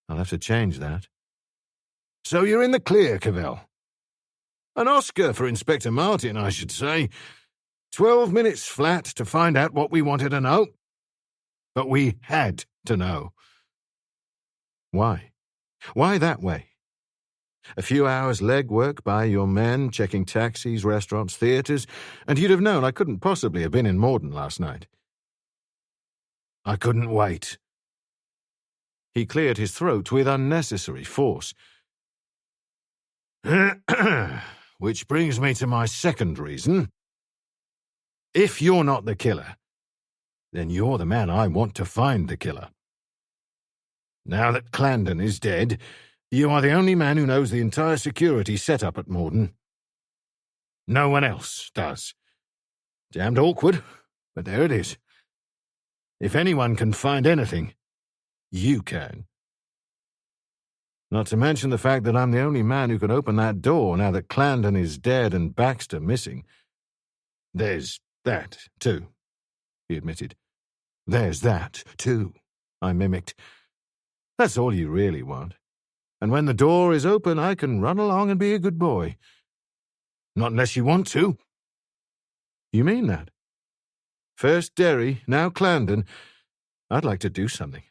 "I'll have to change that." "So you're in the clear, Cavell. An Oscar for Inspector Mortyn, I should say. 12 minutes flat to find out what we wanted to know. But we had to know." "Why? Why that way? A few hours legwork by your men, checking taxis, restaurants, theatres, and you'd have known I couldn't possibly have been in Mortyn last night." "I couldn't wait." He cleared his throat with unnecessary force. "Which brings me to my second reason. If you're not the killer, then you're the man I want to find the killer. Now that Clarendon is dead, you are the only man who knows the entire security setup at Mortyn. No one else does. Damned awkward, but there it is. If anyone can find anything, you can. Not to mention the fact that I'm the only man who can open that door now that Clarendon is dead and Baxter missing." "There's that, too," he admitted. "There's that, too," I mimicked. "That's all you really want. And when the door is open, I can run along and be a good boy." "Not unless you want to." "You mean that? First Derry, now Clarendon. I'd like to do something."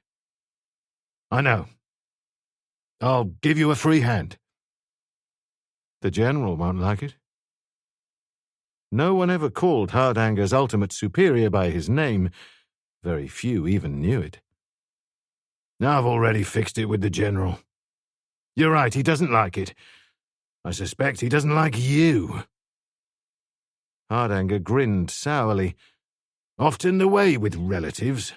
"I know. I'll give you a free hand." "The General won't like it." No one ever called Hardanger's ultimate superior by his name. Very few even knew it. "I've already fixed it with the General. You're right, he doesn't like it. I suspect he doesn't like you." Hardanger grinned sourly. "Often the way with relatives."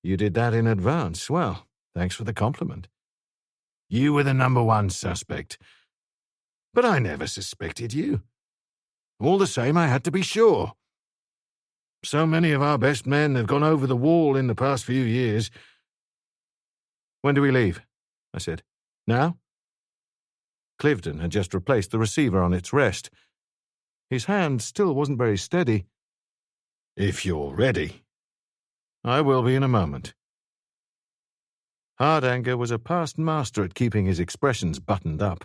"You did that in advance. Well, thanks for the compliment." "You were the #1 suspect. But I never suspected you. All the same, I had to be sure. So many of our best men have gone over the wall in the past few years." "When do we leave?" I said. "Now?" Cliveden had just replaced the receiver on its rest. His hand still wasn't very steady. "If you're ready." "I will be in a moment." Hardanger was a past master at keeping his expressions buttoned up,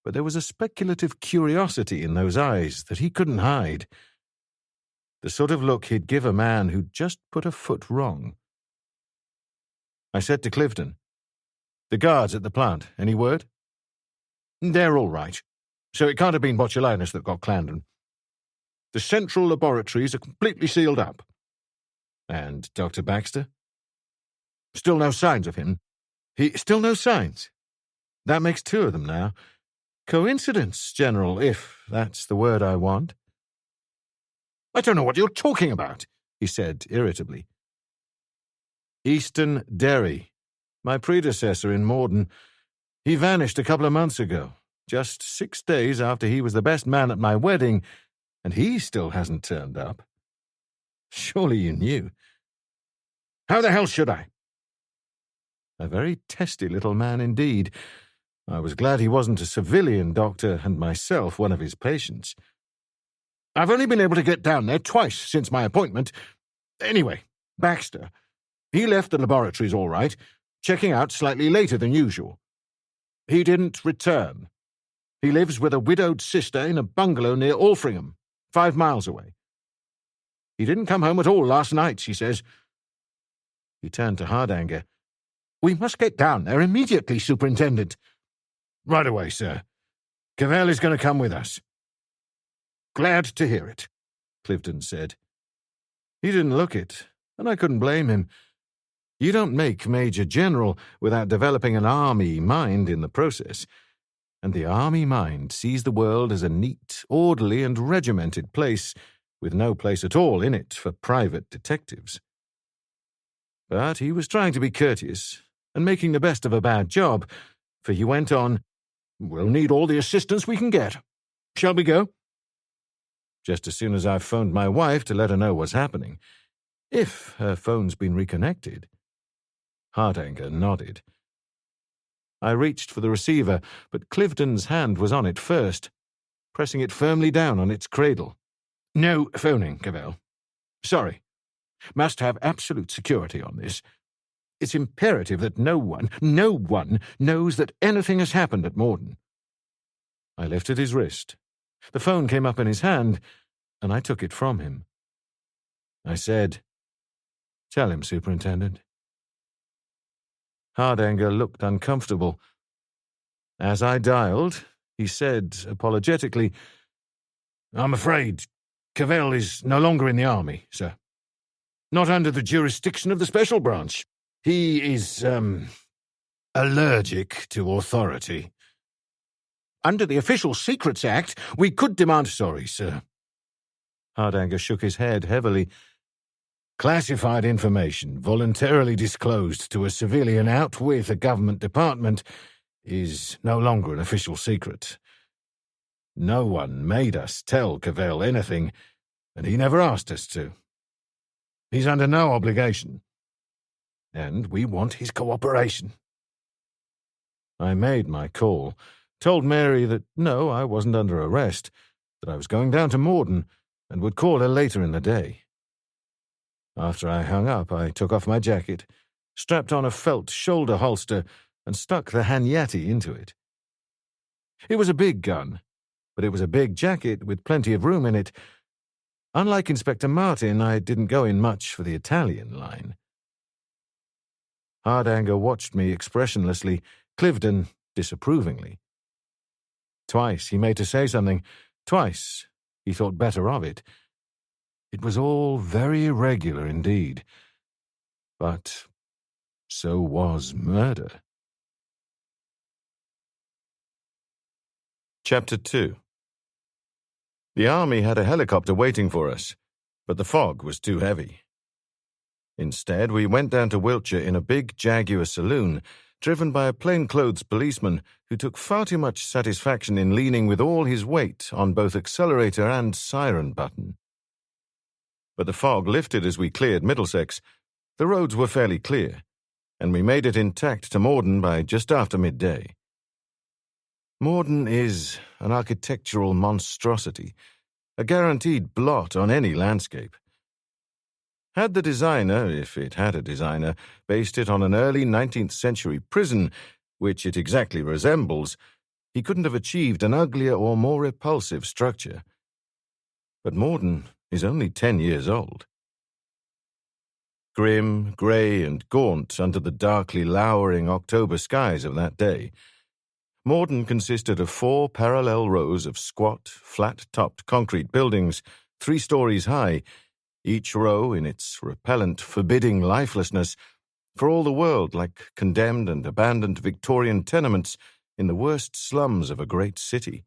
but there was a speculative curiosity in those eyes that he couldn't hide. The sort of look he'd give a man who'd just put a foot wrong. I said to Cliveden, "The guards at the plant, any word?" "They're all right. So it can't have been botulinus that got Clarendon. The central laboratories are completely sealed up." "And Dr. Baxter?" "Still no signs of him." Still no signs? That makes 2 of them now. Coincidence, General, if that's the word I want." "I don't know what you're talking about," he said irritably. "Eastern Derry. My predecessor in Mortyn. He vanished a couple of months ago, just 6 days after he was the best man at my wedding, and he still hasn't turned up. Surely you knew." "How the hell should I?" A very testy little man indeed. I was glad he wasn't a civilian doctor and myself one of his patients. "I've only been able to get down there twice since my appointment. Anyway, Baxter. He left the laboratories all right, checking out slightly later than usual. He didn't return. He lives with a widowed sister in a bungalow near Alfringham, 5 miles away. He didn't come home at all last night, she says." He turned to Hardanger. "We must get down there immediately, Superintendent." "Right away, sir. Cavell is going to come with us." "Glad to hear it," Cliveden said. He didn't look it, and I couldn't blame him. You don't make Major General without developing an army mind in the process, and the army mind sees the world as a neat, orderly, and regimented place, with no place at all in it for private detectives. But he was trying to be courteous, and making the best of a bad job, for he went on, "We'll need all the assistance we can get. Shall we go?" Just as soon as I've phoned my wife to let her know what's happening. If her phone's been reconnected. Hardanger nodded. I reached for the receiver, but Clivden's hand was on it first, pressing it firmly down on its cradle. "No phoning, Cavell. Sorry. Must have absolute security on this. It's imperative that no one knows that anything has happened at Mortyn." I lifted his wrist. The phone came up in his hand, and I took it from him. I said, "Tell him, Superintendent." Hardanger looked uncomfortable. As I dialed, he said apologetically, "I'm afraid Cavell is no longer in the army, sir. Not under the jurisdiction of the Special Branch. He is, allergic to authority. Under the Official Secrets Act, we could demand—" "Sorry, sir." Hardanger shook his head heavily. "Classified information voluntarily disclosed to a civilian out with a government department is no longer an official secret. No one made us tell Cavell anything, and he never asked us to. He's under no obligation, and we want his cooperation." I made my call, told Mary that no, I wasn't under arrest, that I was going down to Mortyn and would call her later in the day. After I hung up, I took off my jacket, strapped on a felt shoulder holster, and stuck the Hanyati into it. It was a big gun, but it was a big jacket with plenty of room in it. Unlike Inspector Mortyn, I didn't go in much for the Italian line. Hardanger watched me expressionlessly, Clivden disapprovingly. Twice he made to say something. Twice he thought better of it. It was all very irregular indeed. But so was murder. Chapter 2. The army had a helicopter waiting for us, but the fog was too heavy. Instead, we went down to Wiltshire in a big Jaguar saloon, driven by a plainclothes policeman who took far too much satisfaction in leaning with all his weight on both accelerator and siren button. But the fog lifted as we cleared Middlesex. The roads were fairly clear, and we made it intact to Mortyn by just after midday. Mortyn is an architectural monstrosity, a guaranteed blot on any landscape. Had the designer, if it had a designer, based it on an early 19th century prison, which it exactly resembles, he couldn't have achieved an uglier or more repulsive structure. But Mortyn is only 10 years old. Grim, grey and gaunt under the darkly lowering October skies of that day, Mortyn consisted of 4 parallel rows of squat, flat-topped concrete buildings, 3 stories high, each row in its repellent, forbidding lifelessness, for all the world like condemned and abandoned Victorian tenements in the worst slums of a great city,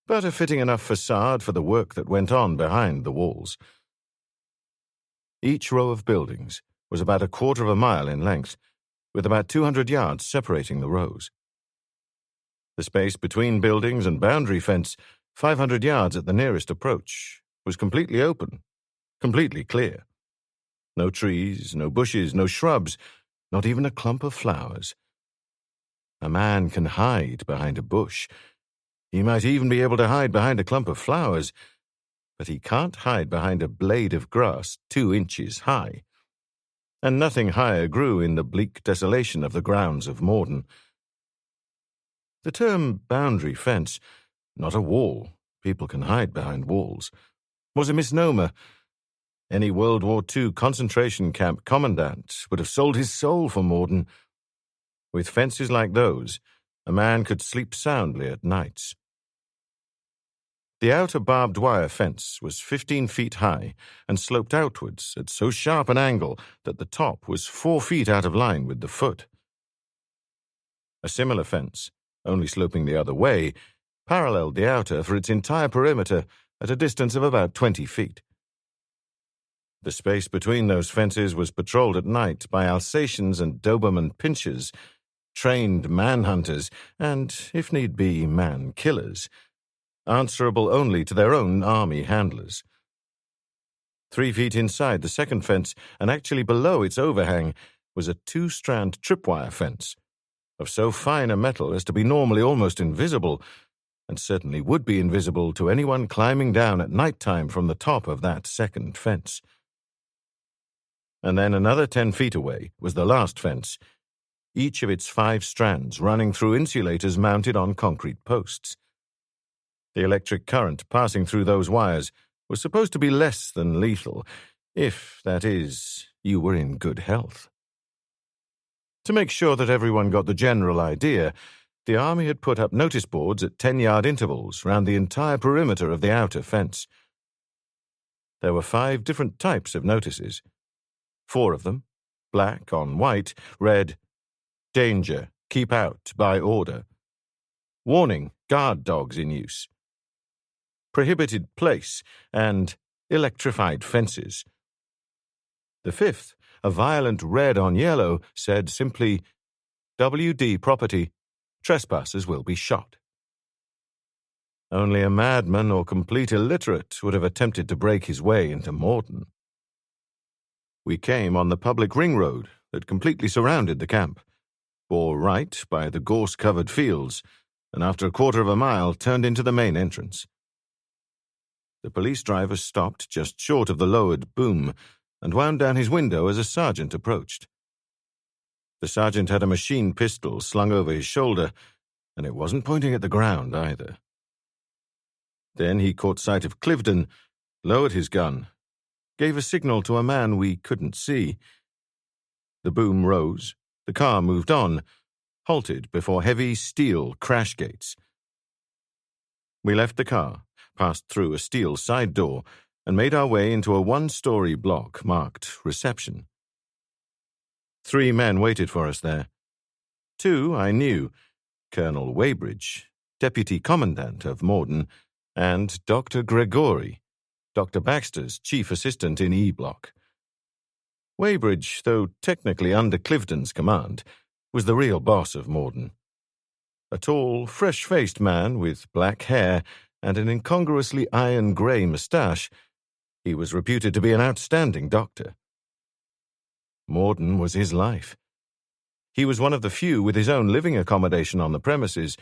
but a fitting enough facade for the work that went on behind the walls. Each row of buildings was about 1/4 of a mile in length, with about 200 yards separating the rows. The space between buildings and boundary fence, 500 yards at the nearest approach, was completely open, completely clear. No trees, no bushes, no shrubs, not even a clump of flowers. A man can hide behind a bush. He might even be able to hide behind a clump of flowers, but he can't hide behind a blade of grass 2 inches high. And nothing higher grew in the bleak desolation of the grounds of Mortyn. The term boundary fence, not a wall, people can hide behind walls, was a misnomer. Any World War II concentration camp commandant would have sold his soul for Mortyn. With fences like those, a man could sleep soundly at nights. The outer barbed wire fence was 15 feet high and sloped outwards at so sharp an angle that the top was 4 feet out of line with the foot. A similar fence, only sloping the other way, paralleled the outer for its entire perimeter at a distance of about 20 feet. The space between those fences was patrolled at night by Alsatians and Doberman pinschers, trained manhunters and, if need be, man-killers, answerable only to their own army handlers. 3 feet inside the second fence, and actually below its overhang, was a 2-strand tripwire fence, of so fine a metal as to be normally almost invisible, and certainly would be invisible to anyone climbing down at night time from the top of that second fence. And then another 10 feet away was the last fence, each of its 5 strands running through insulators mounted on concrete posts. The electric current passing through those wires was supposed to be less than lethal, if, that is, you were in good health. To make sure that everyone got the general idea, the army had put up notice boards at 10-yard intervals round the entire perimeter of the outer fence. There were 5 different types of notices. 4 of them, black on white, read, "Danger, keep out, by order." "Warning, guard dogs in use." "Prohibited place," and "electrified fences." The 5th, a violent red on yellow, said simply, "WD property. Trespassers will be shot." Only a madman or complete illiterate would have attempted to break his way into Mortyn. We came on the public ring road that completely surrounded the camp, bore right by the gorse-covered fields, and after a quarter of a mile turned into the main entrance. The police driver stopped just short of the lowered boom and wound down his window as a sergeant approached. The sergeant had a machine pistol slung over his shoulder, and it wasn't pointing at the ground either. Then he caught sight of Cliveden, lowered his gun, gave a signal to a man we couldn't see. The boom rose, the car moved on, halted before heavy steel crash gates. We left the car, passed through a steel side door, and made our way into a 1-story block marked Reception. 3 men waited for us there. 2 I knew, Colonel Weybridge, Deputy Commandant of Mortyn, and Dr. Gregory, Dr. Baxter's chief assistant in E Block. Weybridge, though technically under Cliveden's command, was the real boss of Mortyn. A tall, fresh-faced man with black hair and an incongruously iron-grey moustache, he was reputed to be an outstanding doctor. Mortyn was his life. He was one of the few with his own living accommodation on the premises,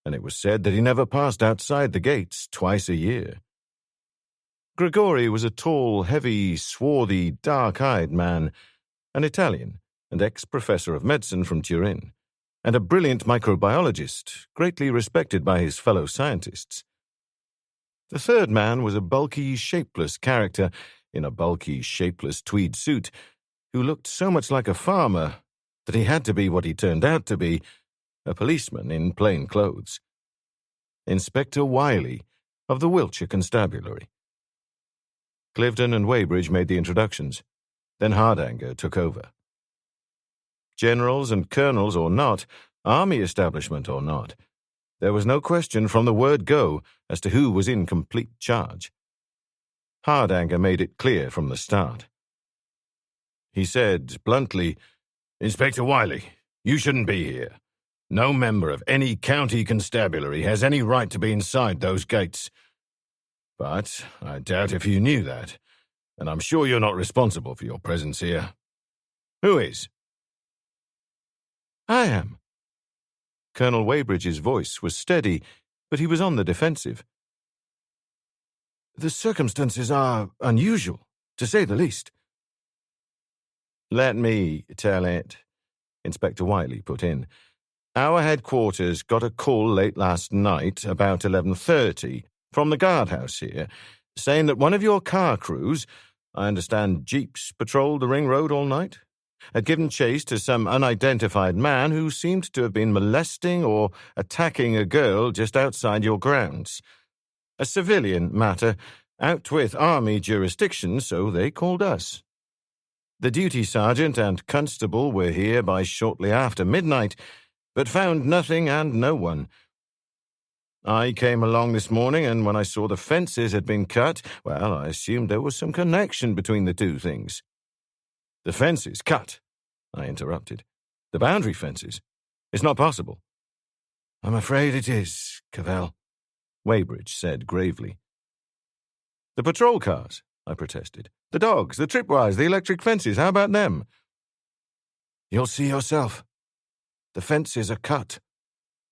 and it was said that he never passed outside the gates twice a year. Gregory was a tall, heavy, swarthy, dark-eyed man, an Italian and ex-professor of medicine from Turin, and a brilliant microbiologist, greatly respected by his fellow scientists. The third man was a bulky, shapeless character in a bulky, shapeless tweed suit, who looked so much like a farmer that he had to be what he turned out to be, a policeman in plain clothes. Inspector Wiley, of the Wiltshire Constabulary. Cliveden and Weybridge made the introductions. Then Hardanger took over. Generals and colonels or not, army establishment or not, there was no question from the word go as to who was in complete charge. Hardanger made it clear from the start. He said bluntly, "Inspector Wiley, you shouldn't be here. No member of any county constabulary has any right to be inside those gates. But I doubt if you knew that, and I'm sure you're not responsible for your presence here. Who is?" "I am." Colonel Weybridge's voice was steady, but he was on the defensive. "The circumstances are unusual, to say the least." "Let me tell it," Inspector Wiley put in. "Our headquarters got a call late last night, about 11:30, from the guardhouse here, saying that one of your car crews, I understand jeeps patrolled the ring road all night, had given chase to some unidentified man who seemed to have been molesting or attacking a girl just outside your grounds. A civilian matter, out with army jurisdiction, so they called us. The duty sergeant and constable were here by shortly after midnight, but found nothing and no one. I came along this morning, and when I saw the fences had been cut, well, I assumed there was some connection between the two things." "The fences cut?" I interrupted. "The boundary fences?" It's not possible. I'm afraid it is, Cavell, Weybridge said gravely. The patrol cars, I protested. The dogs, the tripwires, the electric fences, how about them? You'll see yourself. The fences are cut,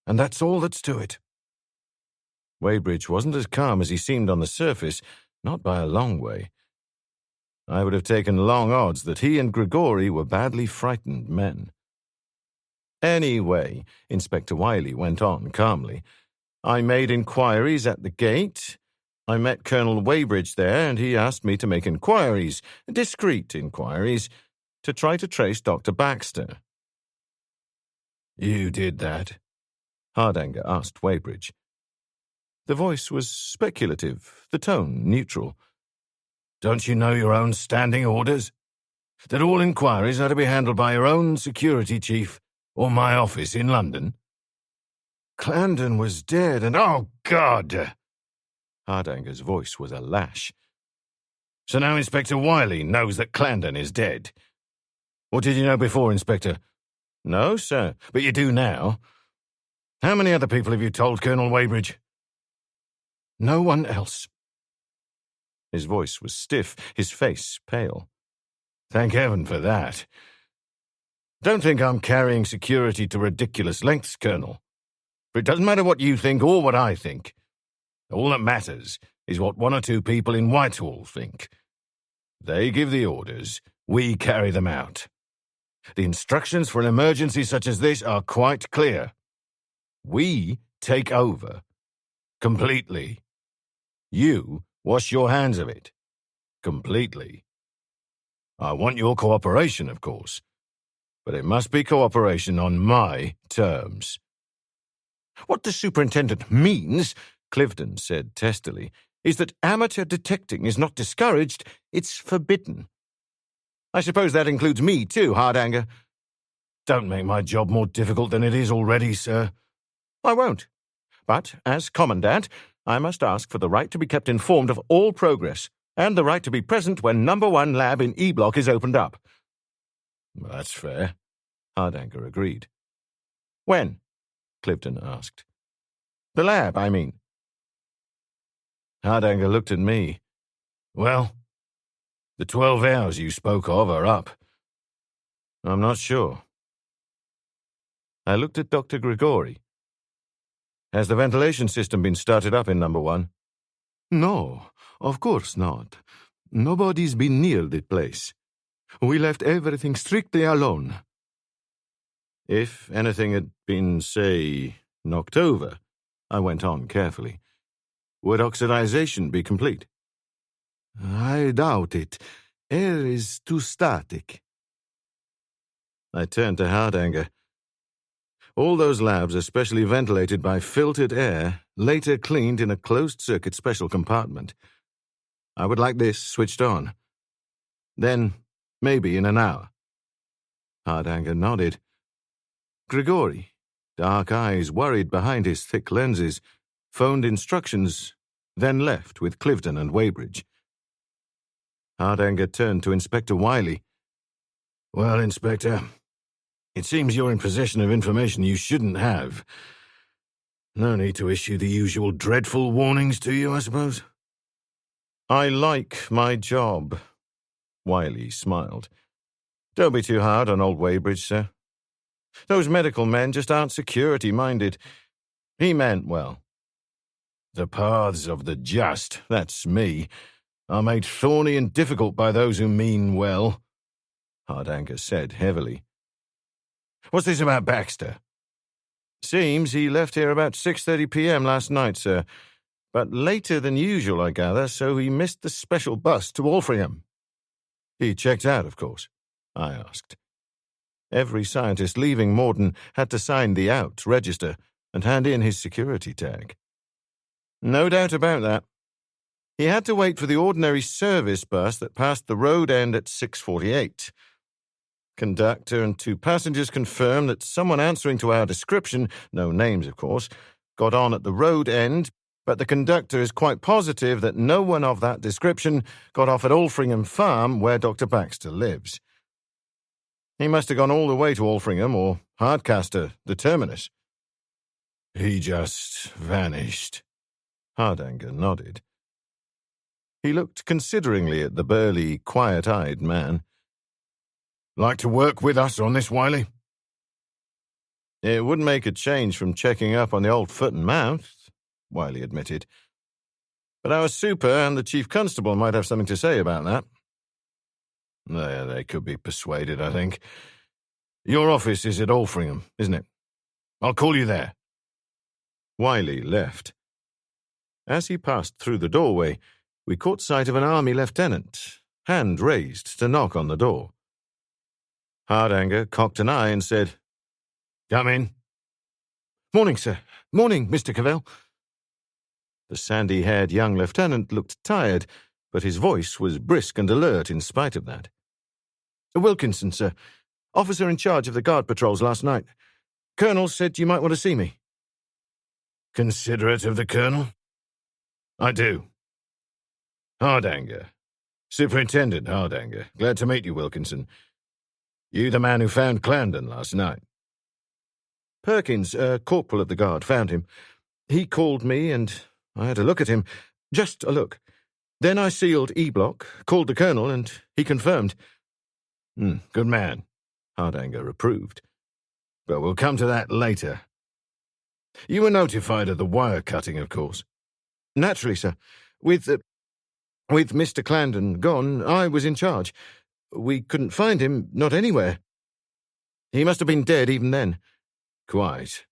and that's all that's to it. Weybridge wasn't as calm as he seemed on the surface, not by a long way. I would have taken long odds that he and Grigori were badly frightened men. Anyway, Inspector Wiley went on calmly, I made inquiries at the gate. I met Colonel Weybridge there, and he asked me to make inquiries, discreet inquiries, to try to trace Dr. Baxter. You did that? Hardanger asked Weybridge. The voice was speculative, the tone neutral. Don't you know your own standing orders? That all inquiries are to be handled by your own security chief or my office in London? Clarendon was dead and, oh, God! Hardanger's voice was a lash. So now Inspector Wiley knows that Clarendon is dead. Or did you know before, Inspector? No, sir. But you do now. How many other people have you told, Colonel Weybridge? No one else. His voice was stiff, his face pale. Thank heaven for that. Don't think I'm carrying security to ridiculous lengths, Colonel. But it doesn't matter what you think or what I think. All that matters is what one or two people in Whitehall think. They give the orders, we carry them out. The instructions for an emergency such as this are quite clear. We take over. Completely. You wash your hands of it. Completely. I want your cooperation, of course. But it must be cooperation on my terms. What the superintendent means, Cliveden said testily, is that amateur detecting is not discouraged, it's forbidden. I suppose that includes me too, Hardanger. Don't make my job more difficult than it is already, sir. I won't. But, as Commandant, I must ask for the right to be kept informed of all progress, and the right to be present when No. 1 lab in E Block is opened up. Well, that's fair, Hardanger agreed. When? Cliveden asked. The lab, I mean. Hardanger looked at me. Well, the 12 hours you spoke of are up. I'm not sure. I looked at Dr. Grigori. Has the ventilation system been started up in No. 1? No, of course not. Nobody's been near the place. We left everything strictly alone. If anything had been, say, knocked over, I went on carefully, would oxidization be complete? I doubt it. Air is too static. I turned to Hardanger. All those labs are specially ventilated by filtered air, later cleaned in a closed-circuit special compartment. I would like this switched on. Then, maybe in an hour. Hardanger nodded. Grigori, dark eyes worried behind his thick lenses, phoned instructions, then left with Cliveden and Weybridge. Hardanger turned to Inspector Wiley. Well, Inspector, it seems you're in possession of information you shouldn't have. No need to issue the usual dreadful warnings to you, I suppose. I like my job. Wiley smiled. Don't be too hard on old Weybridge, sir. Those medical men just aren't security-minded. He meant well. The paths of the just, that's me, are made thorny and difficult by those who mean well, Hardanger said heavily. What's this about Baxter? Seems he left here about 6:30 p.m. last night, sir. But later than usual, I gather, so he missed the special bus to Walfringham. He checked out, of course, I asked. Every scientist leaving Mortyn had to sign the out register and hand in his security tag. No doubt about that. He had to wait for the ordinary service bus that passed the road end at 6:48. Conductor and 2 passengers confirmed that someone answering to our description, no names of course, got on at the road end, but the conductor is quite positive that no one of that description got off at Alfringham Farm where Dr. Baxter lives. He must have gone all the way to Alfringham or Hardcaster, the terminus. He just vanished. Hardanger nodded. He looked consideringly at the burly, quiet-eyed man. Like to work with us on this, Wiley? It wouldn't make a change from checking up on the old foot and mouth, Wiley admitted. But our super and the chief constable might have something to say about that. They could be persuaded, I think. Your office is at Alfringham, isn't it? I'll call you there. Wiley left. As he passed through the doorway, we caught sight of an army lieutenant, hand raised to knock on the door. Hardanger cocked an eye and said, "Come in." "Morning, sir. Morning, Mr. Cavell." The sandy-haired young lieutenant looked tired, but his voice was brisk and alert in spite of that. "Wilkinson, sir. Officer in charge of the guard patrols last night. Colonel said you might want to see me." "Considerate of the Colonel?" "I do." "Hardanger. Superintendent Hardanger. Glad to meet you, Wilkinson. You the man who found Clarendon last night?" "Perkins, corporal of the guard, found him. He called me and I had a look at him. Just a look. Then I sealed E-block, called the colonel, and he confirmed." Good man," Hardanger approved. "But we'll come to that later. You were notified of the wire cutting, of course." "Naturally, sir. With Mr. Clarendon gone, I was in charge. We couldn't find him, not anywhere. He must have been dead even then." "Quite.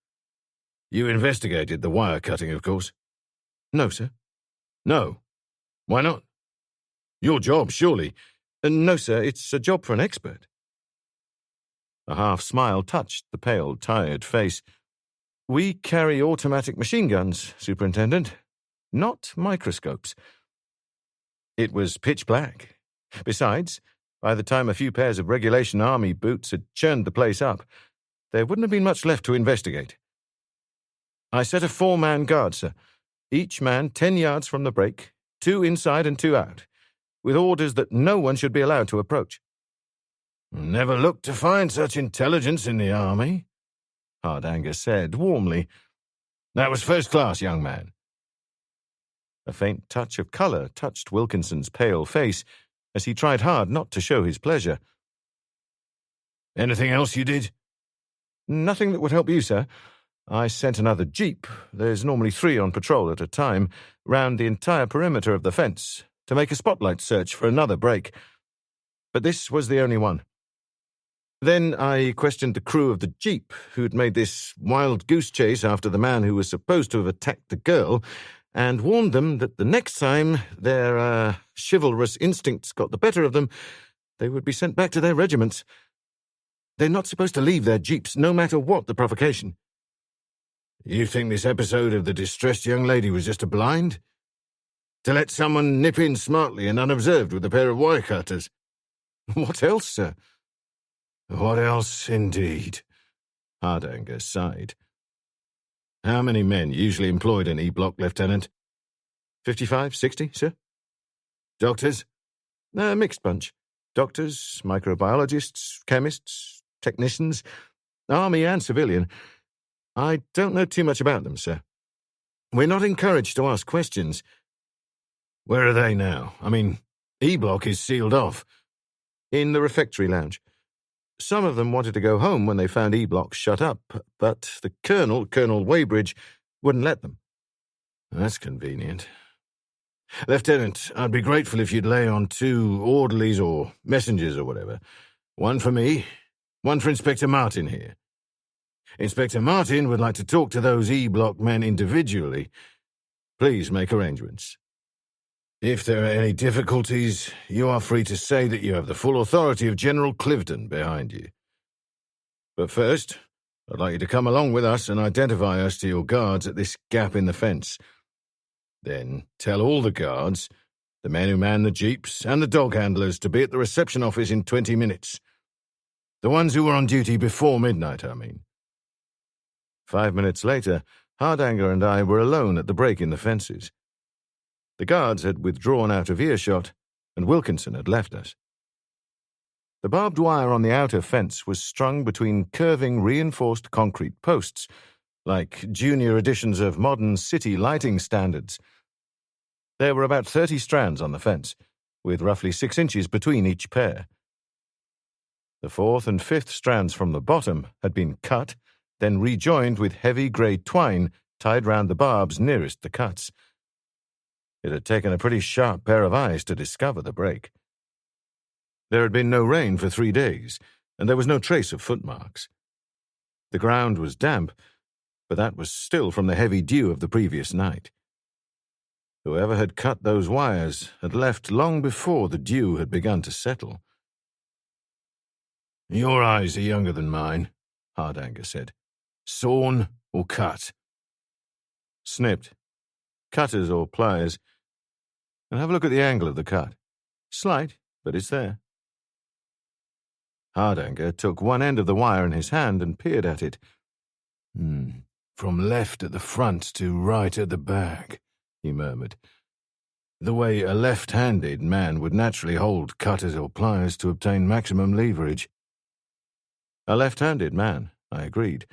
You investigated the wire cutting, of course?" "No, sir." "No? Why not? Your job, surely." "No, sir, it's a job for an expert." A half-smile touched the pale, tired face. "We carry automatic machine guns, Superintendent, not microscopes." It was pitch black. Besides, by the time a few pairs of regulation army boots had churned the place up, there wouldn't have been much left to investigate. "I set a 4-man guard, sir. Each man 10 yards from the break, 2 inside and 2 out, with orders that no one should be allowed to approach." "Never looked to find such intelligence in the army," Hardanger said warmly. "That was first class, young man." A faint touch of colour touched Wilkinson's pale face as he tried hard not to show his pleasure. "Anything else you did?" "Nothing that would help you, sir. I sent another jeep, there's normally 3 on patrol at a time, round the entire perimeter of the fence to make a spotlight search for another break. But this was the only one. Then I questioned the crew of the jeep who'd made this wild goose chase after the man who was supposed to have attacked the girl, and warned them that the next time their chivalrous instincts got the better of them, they would be sent back to their regiments. They're not supposed to leave their jeeps, no matter what the provocation." "You think this episode of the distressed young lady was just a blind? To let someone nip in smartly and unobserved with a pair of wire cutters?" "What else, sir?" "What else, indeed?" Hardanger sighed. "How many men usually employed in E-block, Lieutenant?" 55, 60, sir." "Doctors?" "A mixed bunch. Doctors, microbiologists, chemists, technicians, army and civilian. I don't know too much about them, sir. We're not encouraged to ask questions." "Where are they now? I mean, E-block is sealed off." "In the refectory lounge. Some of them wanted to go home when they found E-block shut up, but the Colonel Weybridge, wouldn't let them." "That's convenient. Lieutenant, I'd be grateful if you'd lay on 2 orderlies or messengers or whatever. 1 for me, 1 for Inspector Mortyn here. Inspector Mortyn would like to talk to those E-block men individually. Please make arrangements. If there are any difficulties, you are free to say that you have the full authority of General Cliveden behind you. But first, I'd like you to come along with us and identify us to your guards at this gap in the fence. Then tell all the guards, the men who man the jeeps, and the dog handlers to be at the reception office in 20 minutes. The ones who were on duty before midnight, I mean." 5 minutes later, Hardanger and I were alone at the break in the fences. The guards had withdrawn out of earshot, and Wilkinson had left us. The barbed wire on the outer fence was strung between curving reinforced concrete posts, like junior editions of modern city lighting standards. There were about 30 strands on the fence, with roughly 6 inches between each pair. The fourth and fifth strands from the bottom had been cut, then rejoined with heavy grey twine tied round the barbs nearest the cuts. It had taken a pretty sharp pair of eyes to discover the break. There had been no rain for 3 days, and there was no trace of footmarks. The ground was damp, but that was still from the heavy dew of the previous night. Whoever had cut those wires had left long before the dew had begun to settle. "Your eyes are younger than mine," Hardanger said. "Sawn or cut?" "Snipped. Cutters or pliers. And have a look at the angle of the cut. Slight, but it's there." Hardanger took one end of the wire in his hand and peered at it. From left at the front to right at the back," he murmured. "The way a left-handed man would naturally hold cutters or pliers to obtain maximum leverage." A left-handed man, I agreed.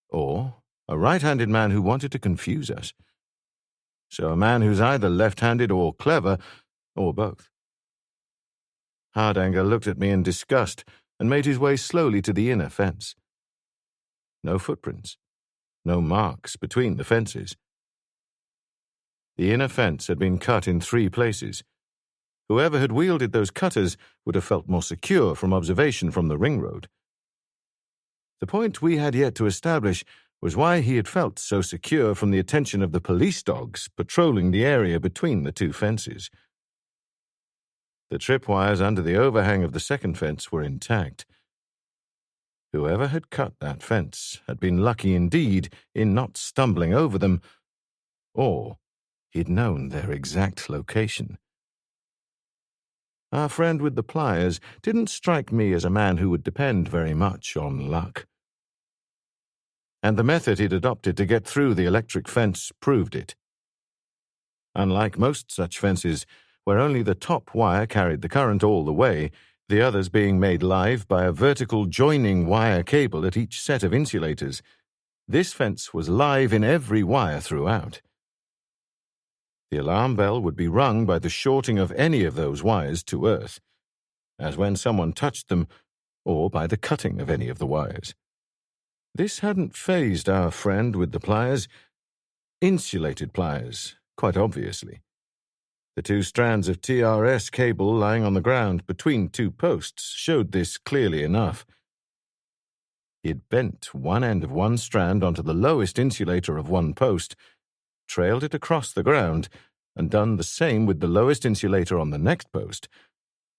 Or a right-handed man who wanted to confuse us. So a man who's either left-handed or clever, or both. Hardanger looked at me in disgust and made his way slowly to the inner fence. No footprints. No marks between the fences. The inner fence had been cut in 3 places. Whoever had wielded those cutters would have felt more secure from observation from the ring road. The point we had yet to establish was why he had felt so secure from the attention of the police dogs patrolling the area between the 2 fences. The tripwires under the overhang of the second fence were intact. Whoever had cut that fence had been lucky indeed in not stumbling over them, or he'd known their exact location. Our friend with the pliers didn't strike me as a man who would depend very much on luck. And the method he'd adopted to get through the electric fence proved it. Unlike most such fences, where only the top wire carried the current all the way, the others being made live by a vertical joining wire cable at each set of insulators, this fence was live in every wire throughout. The alarm bell would be rung by the shorting of any of those wires to earth, as when someone touched them, or by the cutting of any of the wires. This hadn't fazed our friend with the pliers. Insulated pliers, quite obviously. The 2 strands of TRS cable lying on the ground between 2 posts showed this clearly enough. He had bent one end of one strand onto the lowest insulator of one post, trailed it across the ground, and done the same with the lowest insulator on the next post,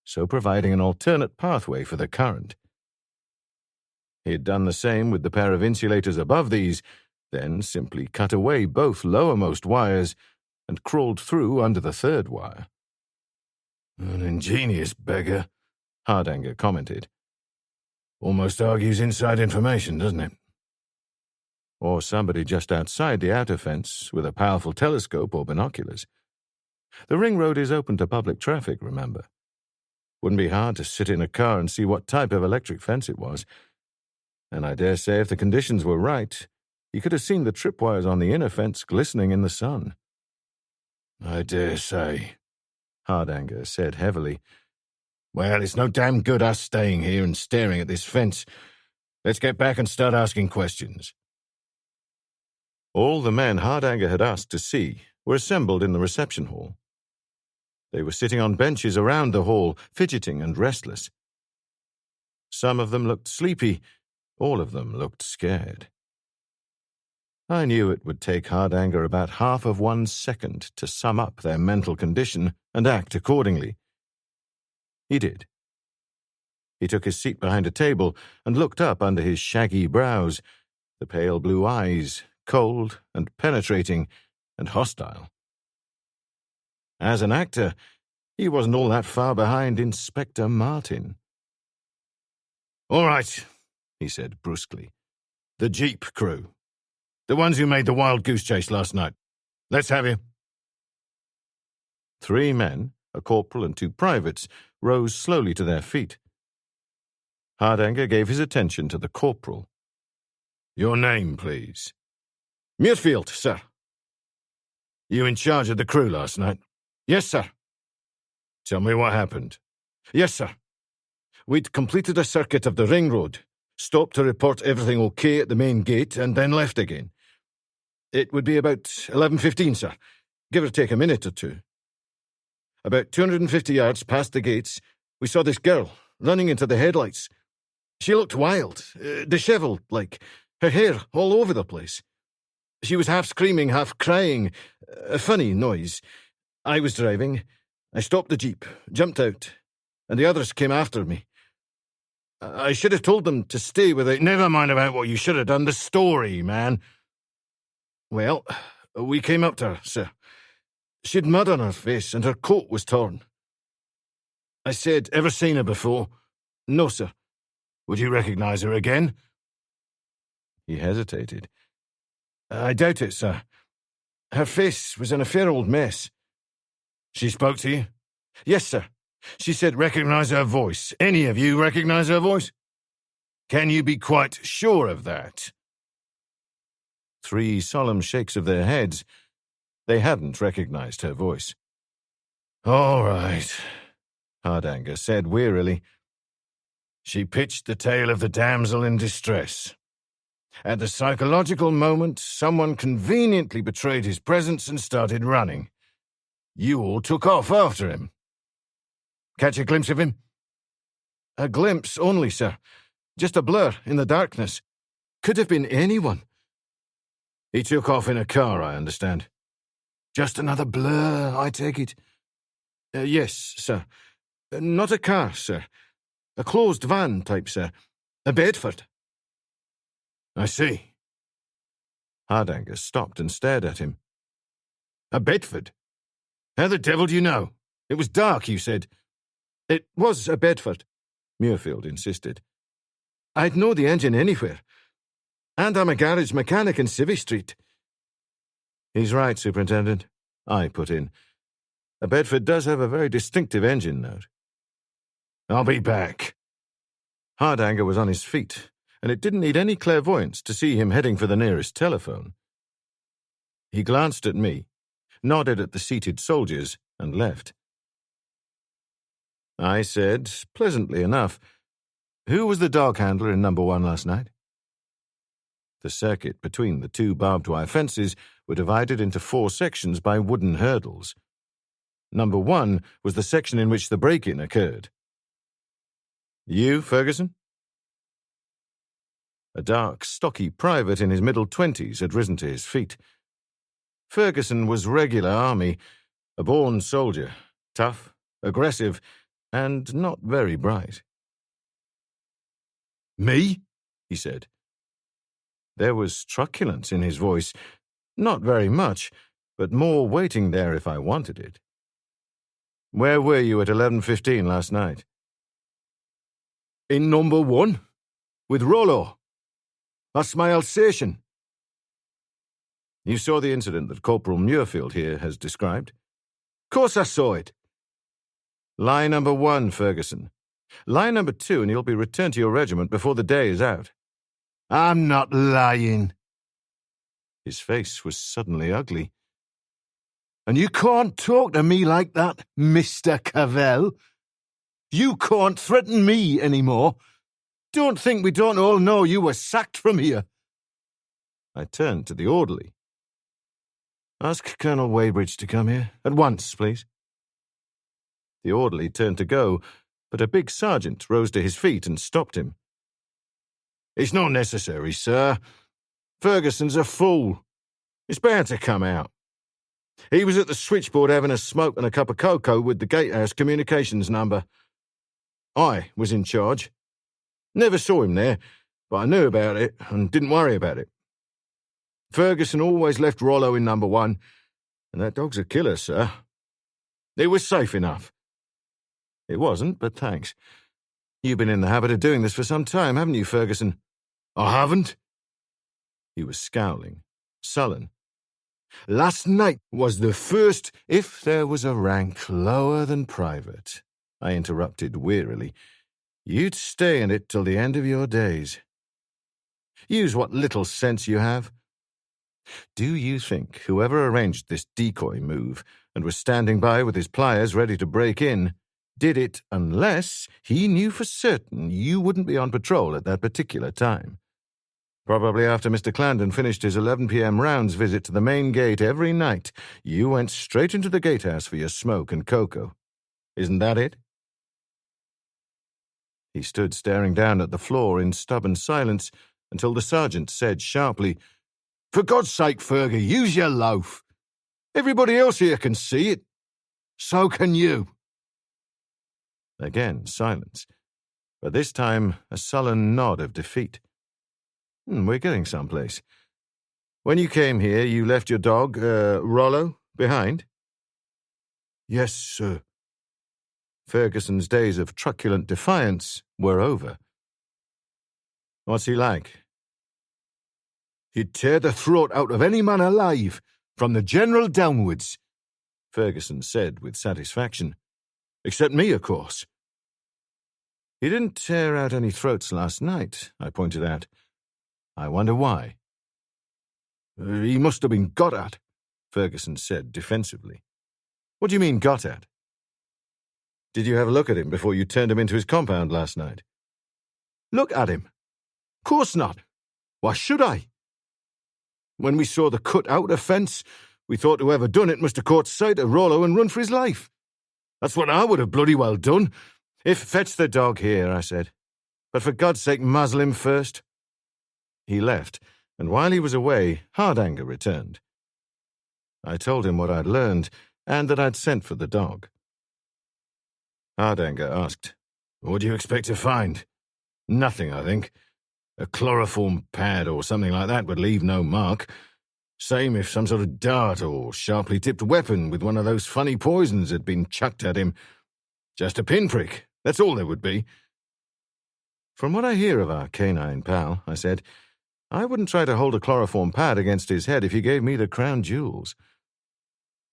so providing an alternate pathway for the current. He had done the same with the pair of insulators above these, then simply cut away both lowermost wires and crawled through under the 3rd wire. "An ingenious beggar," Hardanger commented. "Almost argues inside information, doesn't it?" Or somebody just outside the outer fence with a powerful telescope or binoculars. The ring road is open to public traffic, remember. Wouldn't be hard to sit in a car and see what type of electric fence it was. And I dare say if the conditions were right, he could have seen the tripwires on the inner fence glistening in the sun. "I dare say," Hardanger said heavily. "Well, it's no damn good us staying here and staring at this fence. Let's get back and start asking questions." All the men Hardanger had asked to see were assembled in the reception hall. They were sitting on benches around the hall, fidgeting and restless. Some of them looked sleepy, all of them looked scared. I knew it would take Hardanger about half of 1 second to sum up their mental condition and act accordingly. He did. He took his seat behind a table and looked up under his shaggy brows, the pale blue eyes, cold and penetrating and hostile. As an actor, he wasn't all that far behind Inspector Mortyn. "All right," he said brusquely. "The Jeep crew. The ones who made the wild goose chase last night. Let's have you." 3 men, a corporal and 2 privates, rose slowly to their feet. Hardanger gave his attention to the corporal. Your name, please. Muirfield, sir. You in charge of the crew last night? Yes, sir. Tell me what happened. Yes, sir. We'd completed a circuit of the ring road, stopped to report everything okay at the main gate, and then left again. It would be about 11:15, sir, give or take a minute or two. About 250 yards past the gates, we saw this girl running into the headlights. She looked wild, dishevelled, like, her hair all over the place. She was half screaming, half crying, a funny noise. I was driving. I stopped the jeep, jumped out, and the others came after me. I should have told them to stay without... Never mind about what you should have done. The story, man. Well, we came up to her, sir. She'd mud on her face, and her coat was torn. I said, Ever seen her before? No, sir. Would you recognise her again? He hesitated. I doubt it, sir. Her face was in a fair old mess. She spoke to you? Yes, sir. She said, Recognise her voice. Any of you recognise her voice? Can you be quite sure of that? 3 solemn shakes of their heads. They hadn't recognised her voice. All right, Hardanger said wearily. She pitched the tale of the damsel in distress. At the psychological moment, someone conveniently betrayed his presence and started running. You all took off after him. Catch a glimpse of him? A glimpse only, sir. Just a blur in the darkness. Could have been anyone. He took off in a car, I understand. Just another blur, I take it? Yes, sir. Not a car, sir. A closed van type, sir. A Bedford. I see. Hardanger stopped and stared at him. A Bedford? How the devil do you know? It was dark, you said. It was a Bedford, Muirfield insisted. I'd know the engine anywhere. And I'm a garage mechanic in Civvy Street. He's right, Superintendent, I put in. A Bedford does have a very distinctive engine note. I'll be back. Hardanger was on his feet, and it didn't need any clairvoyance to see him heading for the nearest telephone. He glanced at me, nodded at the seated soldiers, and left. I said, pleasantly enough, "Who was the dog handler in number 1 last night?" The circuit between the 2 barbed wire fences were divided into 4 sections by wooden hurdles. Number 1 was the section in which the break-in occurred. You, Ferguson? A dark, stocky private in his middle 20s had risen to his feet. Ferguson was regular army, a born soldier, tough, aggressive, and not very bright. Me? He said. There was truculence in his voice. Not very much, but more waiting there if I wanted it. Where were you at 11:15 last night? In number 1, with Rollo. That's my Alsatian. You saw the incident that Corporal Muirfield here has described? Course I saw it. Lie number 1, Ferguson. Lie number 2, and you'll be returned to your regiment before the day is out. I'm not lying. His face was suddenly ugly. And you can't talk to me like that, Mr. Cavell. You can't threaten me anymore. Don't think we don't all know you were sacked from here. I turned to the orderly. Ask Colonel Weybridge to come here. At once, please. The orderly turned to go, but a big sergeant rose to his feet and stopped him. It's not necessary, sir. Ferguson's a fool. It's bound to come out. He was at the switchboard having a smoke and a cup of cocoa with the gatehouse communications number. I was in charge. Never saw him there, but I knew about it and didn't worry about it. Ferguson always left Rollo in number 1, and that dog's a killer, sir. It was safe enough. It wasn't, but thanks. You've been in the habit of doing this for some time, haven't you, Ferguson? I haven't. He was scowling, sullen. Last night was the first... If there was a rank lower than private, I interrupted wearily, You'd stay in it till the end of your days. Use what little sense you have. Do you think whoever arranged this decoy move and was standing by with his pliers ready to break in did it unless he knew for certain you wouldn't be on patrol at that particular time? Probably after Mr. Clandon finished his 11 p.m. rounds visit to the main gate every night, you went straight into the gatehouse for your smoke and cocoa. Isn't that it? He stood staring down at the floor in stubborn silence until the sergeant said sharply, "For God's sake, Fergie, use your loaf. Everybody else here can see it. So can you." Again, silence, but this time a sullen nod of defeat. We're getting someplace. When you came here, you left your dog, Rollo, behind? Yes, sir. Ferguson's days of truculent defiance were over. What's he like? He'd tear the throat out of any man alive, from the general downwards, Ferguson said with satisfaction. Except me, of course. He didn't tear out any throats last night, I pointed out. I wonder why. He must have been got at, Ferguson said defensively. What do you mean, got at? Did you have a look at him before you turned him into his compound last night? Look at him? Course not. Why should I? When we saw the cut-out offence, we thought whoever done it must have caught sight of Rollo and run for his life. That's what I would have bloody well done. Fetch the dog here, I said. But for God's sake, muzzle him first. He left, and while he was away, Hardanger returned. I told him what I'd learned, and that I'd sent for the dog. Hardanger asked, "What do you expect to find?" "Nothing, I think. A chloroform pad or something like that would leave no mark. Same if some sort of dart or sharply tipped weapon with one of those funny poisons had been chucked at him. Just a pinprick, that's all there would be." "From what I hear of our canine pal," I said, "I wouldn't try to hold a chloroform pad against his head if you gave me the crown jewels.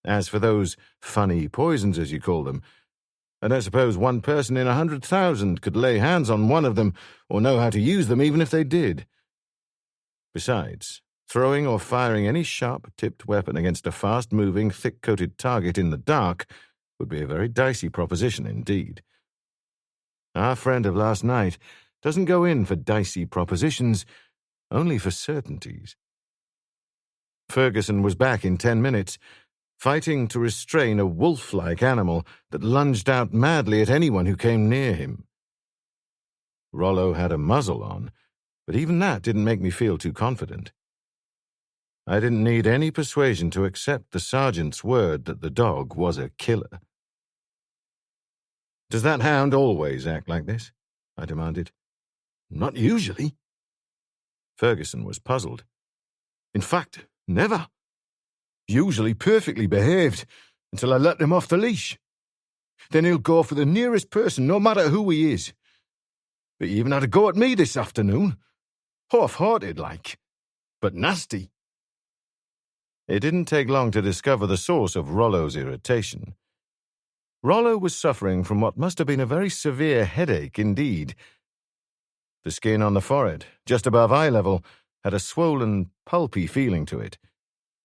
As for those funny poisons, as you call them, I don't suppose one person in 100,000 could lay hands on one of them or know how to use them even if they did. Besides, throwing or firing any sharp-tipped weapon against a fast-moving, thick-coated target in the dark would be a very dicey proposition indeed. Our friend of last night doesn't go in for dicey propositions, only for certainties." Ferguson was back in 10 minutes, fighting to restrain a wolf-like animal that lunged out madly at anyone who came near him. Rollo had a muzzle on, but even that didn't make me feel too confident. I didn't need any persuasion to accept the sergeant's word that the dog was a killer. "Does that hound always act like this?" I demanded. "Not usually." Ferguson was puzzled. "In fact, never. Usually perfectly behaved until I let him off the leash. Then he'll go for the nearest person, no matter who he is. But he even had a go at me this afternoon. Half-hearted like, but nasty." It didn't take long to discover the source of Rollo's irritation. Rollo was suffering from what must have been a very severe headache indeed. The skin on the forehead, just above eye level, had a swollen, pulpy feeling to it,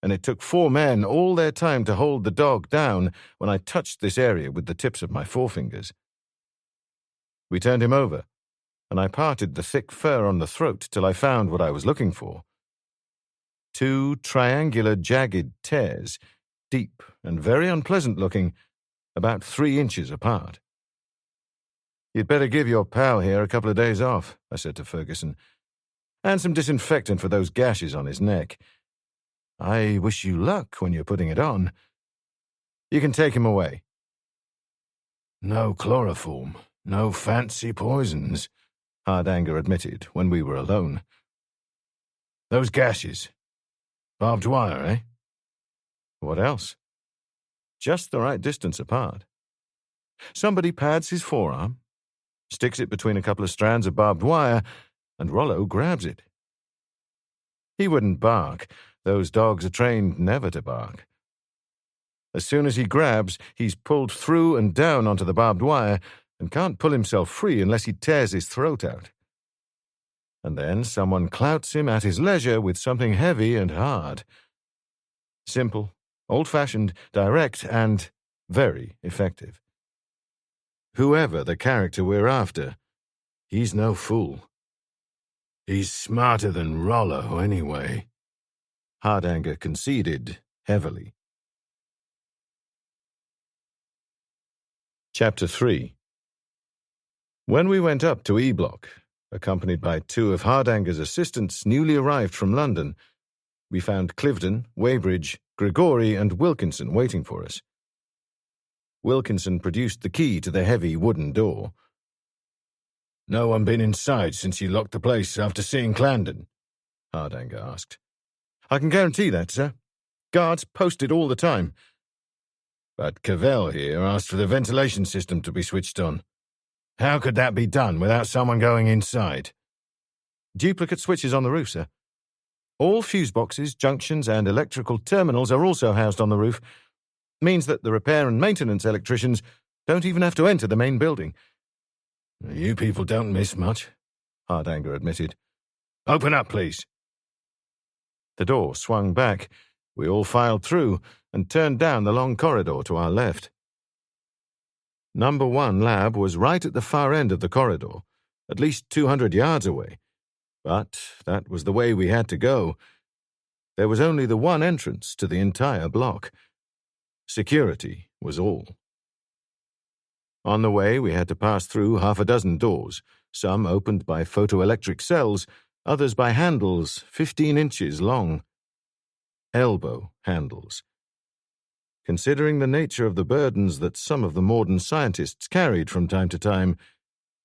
and it took 4 men all their time to hold the dog down when I touched this area with the tips of my forefingers. We turned him over, and I parted the thick fur on the throat till I found what I was looking for. 2 triangular jagged tears, deep and very unpleasant-looking, about 3 inches apart. "You'd better give your pal here a couple of days off," I said to Ferguson, "and some disinfectant for those gashes on his neck. I wish you luck when you're putting it on. You can take him away." "No chloroform, no fancy poisons," Hardanger admitted when we were alone. "Those gashes. Barbed wire, eh?" "What else? Just the right distance apart. Somebody pads his forearm, sticks it between a couple of strands of barbed wire, and Rollo grabs it. He wouldn't bark. Those dogs are trained never to bark. As soon as he grabs, he's pulled through and down onto the barbed wire, and can't pull himself free unless he tears his throat out. And then someone clouts him at his leisure with something heavy and hard. Simple, old-fashioned, direct, and very effective. Whoever the character we're after, he's no fool. He's smarter than Rollo, anyway, Hardanger conceded heavily. Chapter 3. When we went up to E-Block, accompanied by two of Hardanger's assistants newly arrived from London, we found Cliveden, Weybridge, Grigori, and Wilkinson waiting for us. Wilkinson produced the key to the heavy wooden door. "No one been inside since you locked the place after seeing Clarendon?" Hardanger asked. I can guarantee that, sir. Guards posted all the time. But Cavell here asked for the ventilation system to be switched on. How could that be done without someone going inside? Duplicate switches on the roof, sir. All fuse boxes, junctions, and electrical terminals are also housed on the roof. Means that the repair and maintenance electricians don't even have to enter the main building. You people don't miss much, Hardanger admitted. Open up, please. The door swung back. We all filed through and turned down the long corridor to our left. Number 1 lab was right at the far end of the corridor, at least 200 yards away. But that was the way we had to go. There was only the one entrance to the entire block. Security was all. On the way, we had to pass through half a dozen doors, some opened by photoelectric cells, others by handles 15 inches long. Elbow handles. Considering the nature of the burdens that some of the modern scientists carried from time to time,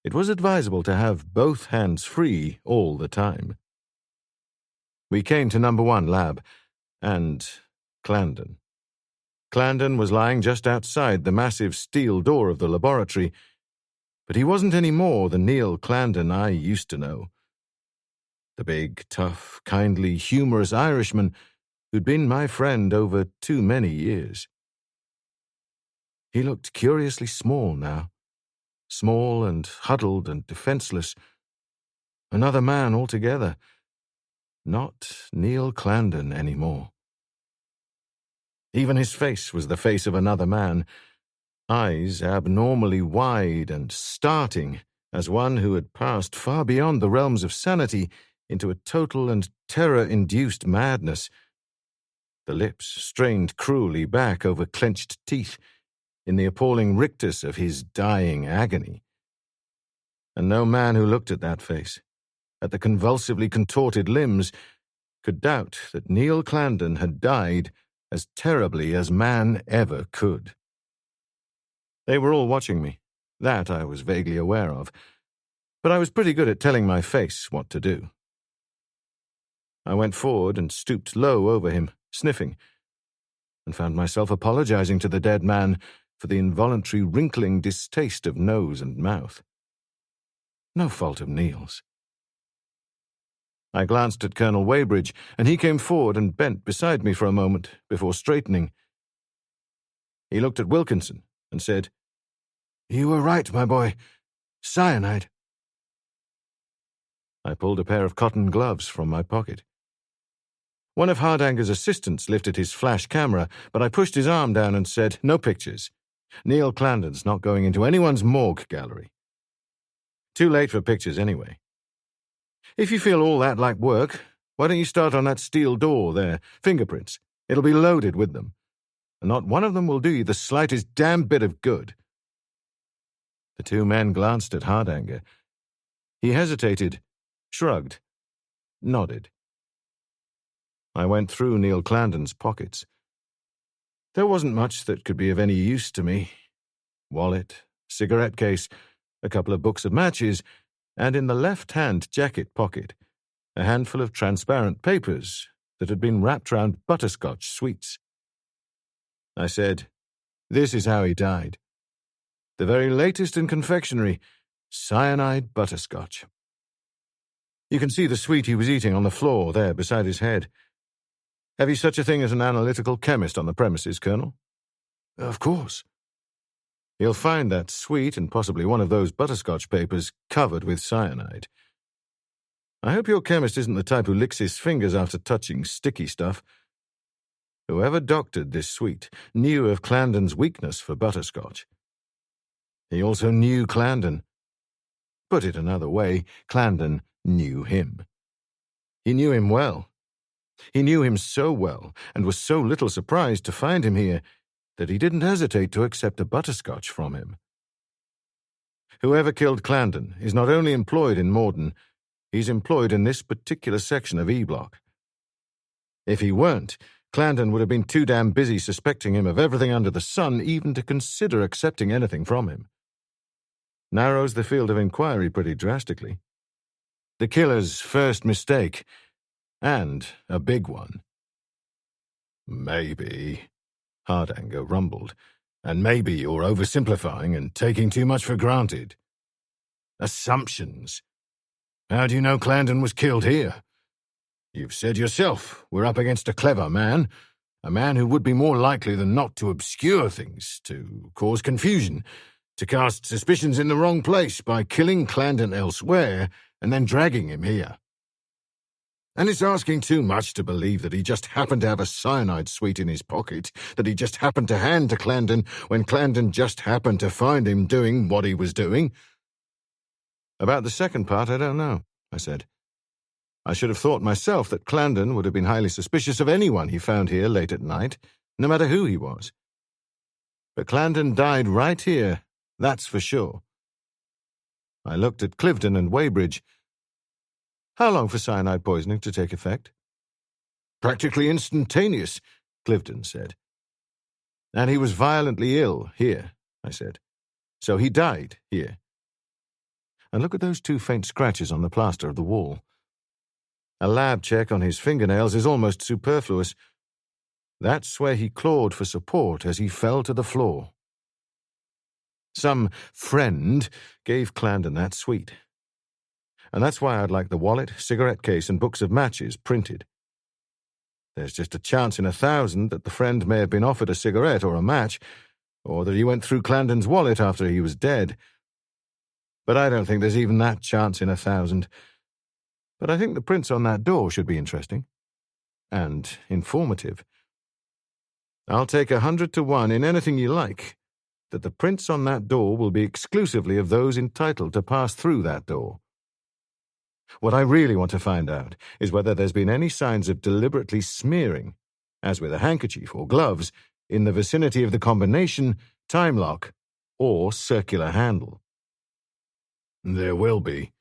it was advisable to have both hands free all the time. We came to number 1 lab, and Clarendon. Clarendon was lying just outside the massive steel door of the laboratory, but he wasn't any more the Neil Clarendon I used to know. The big, tough, kindly, humorous Irishman who'd been my friend over too many years. He looked curiously small now. Small and huddled and defenseless. Another man altogether. Not Neil Clarendon anymore. Even his face was the face of another man, eyes abnormally wide and starting, as one who had passed far beyond the realms of sanity into a total and terror-induced madness. The lips strained cruelly back over clenched teeth, in the appalling rictus of his dying agony. And no man who looked at that face, at the convulsively contorted limbs, could doubt that Neil Clarendon had died as terribly as man ever could. They were all watching me. That I was vaguely aware of. But I was pretty good at telling my face what to do. I went forward and stooped low over him, sniffing, and found myself apologizing to the dead man for the involuntary wrinkling distaste of nose and mouth. No fault of Neil's. I glanced at Colonel Weybridge, and he came forward and bent beside me for a moment before straightening. He looked at Wilkinson and said, "You were right, my boy. Cyanide." I pulled a pair of cotton gloves from my pocket. One of Hardanger's assistants lifted his flash camera, but I pushed his arm down and said, "No pictures. Neil Clarendon's not going into anyone's morgue gallery. Too late for pictures anyway. If you feel all that like work, why don't you start on that steel door there, fingerprints? It'll be loaded with them. And not one of them will do you the slightest damn bit of good." The two men glanced at Hardanger. He hesitated, shrugged, nodded. I went through Neil Clarendon's pockets. There wasn't much that could be of any use to me. Wallet, cigarette case, a couple of books of matches, and in the left-hand jacket pocket, a handful of transparent papers that had been wrapped round butterscotch sweets. I said, "This is how he died. The very latest in confectionery, cyanide butterscotch. You can see the sweet he was eating on the floor there beside his head. Have you such a thing as an analytical chemist on the premises, Colonel?" "Of course." He'll find that suite and possibly one of those butterscotch papers covered with cyanide. I hope your chemist isn't the type who licks his fingers after touching sticky stuff. Whoever doctored this suite knew of Clandon's weakness for butterscotch. He also knew Clandon. Put it another way, Clandon knew him. He knew him well. He knew him so well, and was so little surprised to find him here, that he didn't hesitate to accept a butterscotch from him. Whoever killed Clandon is not only employed in Mortyn, he's employed in this particular section of E-Block. If he weren't, Clandon would have been too damn busy suspecting him of everything under the sun even to consider accepting anything from him. Narrows the field of inquiry pretty drastically. The killer's first mistake, and a big one. Maybe, Hardanger rumbled, and maybe you're oversimplifying and taking too much for granted. Assumptions. How do you know Clandon was killed here? You've said yourself we're up against a clever man, a man who would be more likely than not to obscure things, to cause confusion, to cast suspicions in the wrong place by killing Clandon elsewhere and then dragging him here. And it's asking too much to believe that he just happened to have a cyanide suite in his pocket, that he just happened to hand to Clandon when Clandon just happened to find him doing what he was doing. About the second part, I don't know, I said. I should have thought myself that Clandon would have been highly suspicious of anyone he found here late at night, no matter who he was. But Clandon died right here, that's for sure. I looked at Cliveden and Weybridge. How long for cyanide poisoning to take effect? Practically instantaneous, Cliveden said. And he was violently ill here, I said. So he died here. And look at those 2 faint scratches on the plaster of the wall. A lab check on his fingernails is almost superfluous. That's where he clawed for support as he fell to the floor. Some friend gave Clandon that suite. And that's why I'd like the wallet, cigarette case, and books of matches printed. There's just a chance in 1,000 that the friend may have been offered a cigarette or a match, or that he went through Clandon's wallet after he was dead. But I don't think there's even that chance in 1,000. But I think the prints on that door should be interesting. And informative. I'll take 100 to 1 in anything you like, that the prints on that door will be exclusively of those entitled to pass through that door. What I really want to find out is whether there's been any signs of deliberately smearing, as with a handkerchief or gloves, in the vicinity of the combination, time lock, or circular handle. There will be.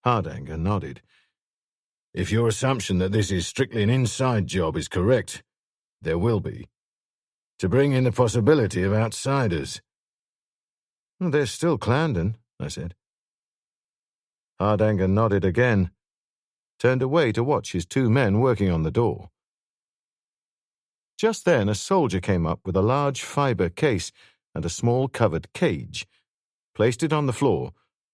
Hardanger nodded. If your assumption that this is strictly an inside job is correct, there will be. To bring in the possibility of outsiders. There's still Clandon, I said. Hardanger nodded again, turned away to watch his 2 men working on the door. Just then a soldier came up with a large fibre case and a small covered cage, placed it on the floor,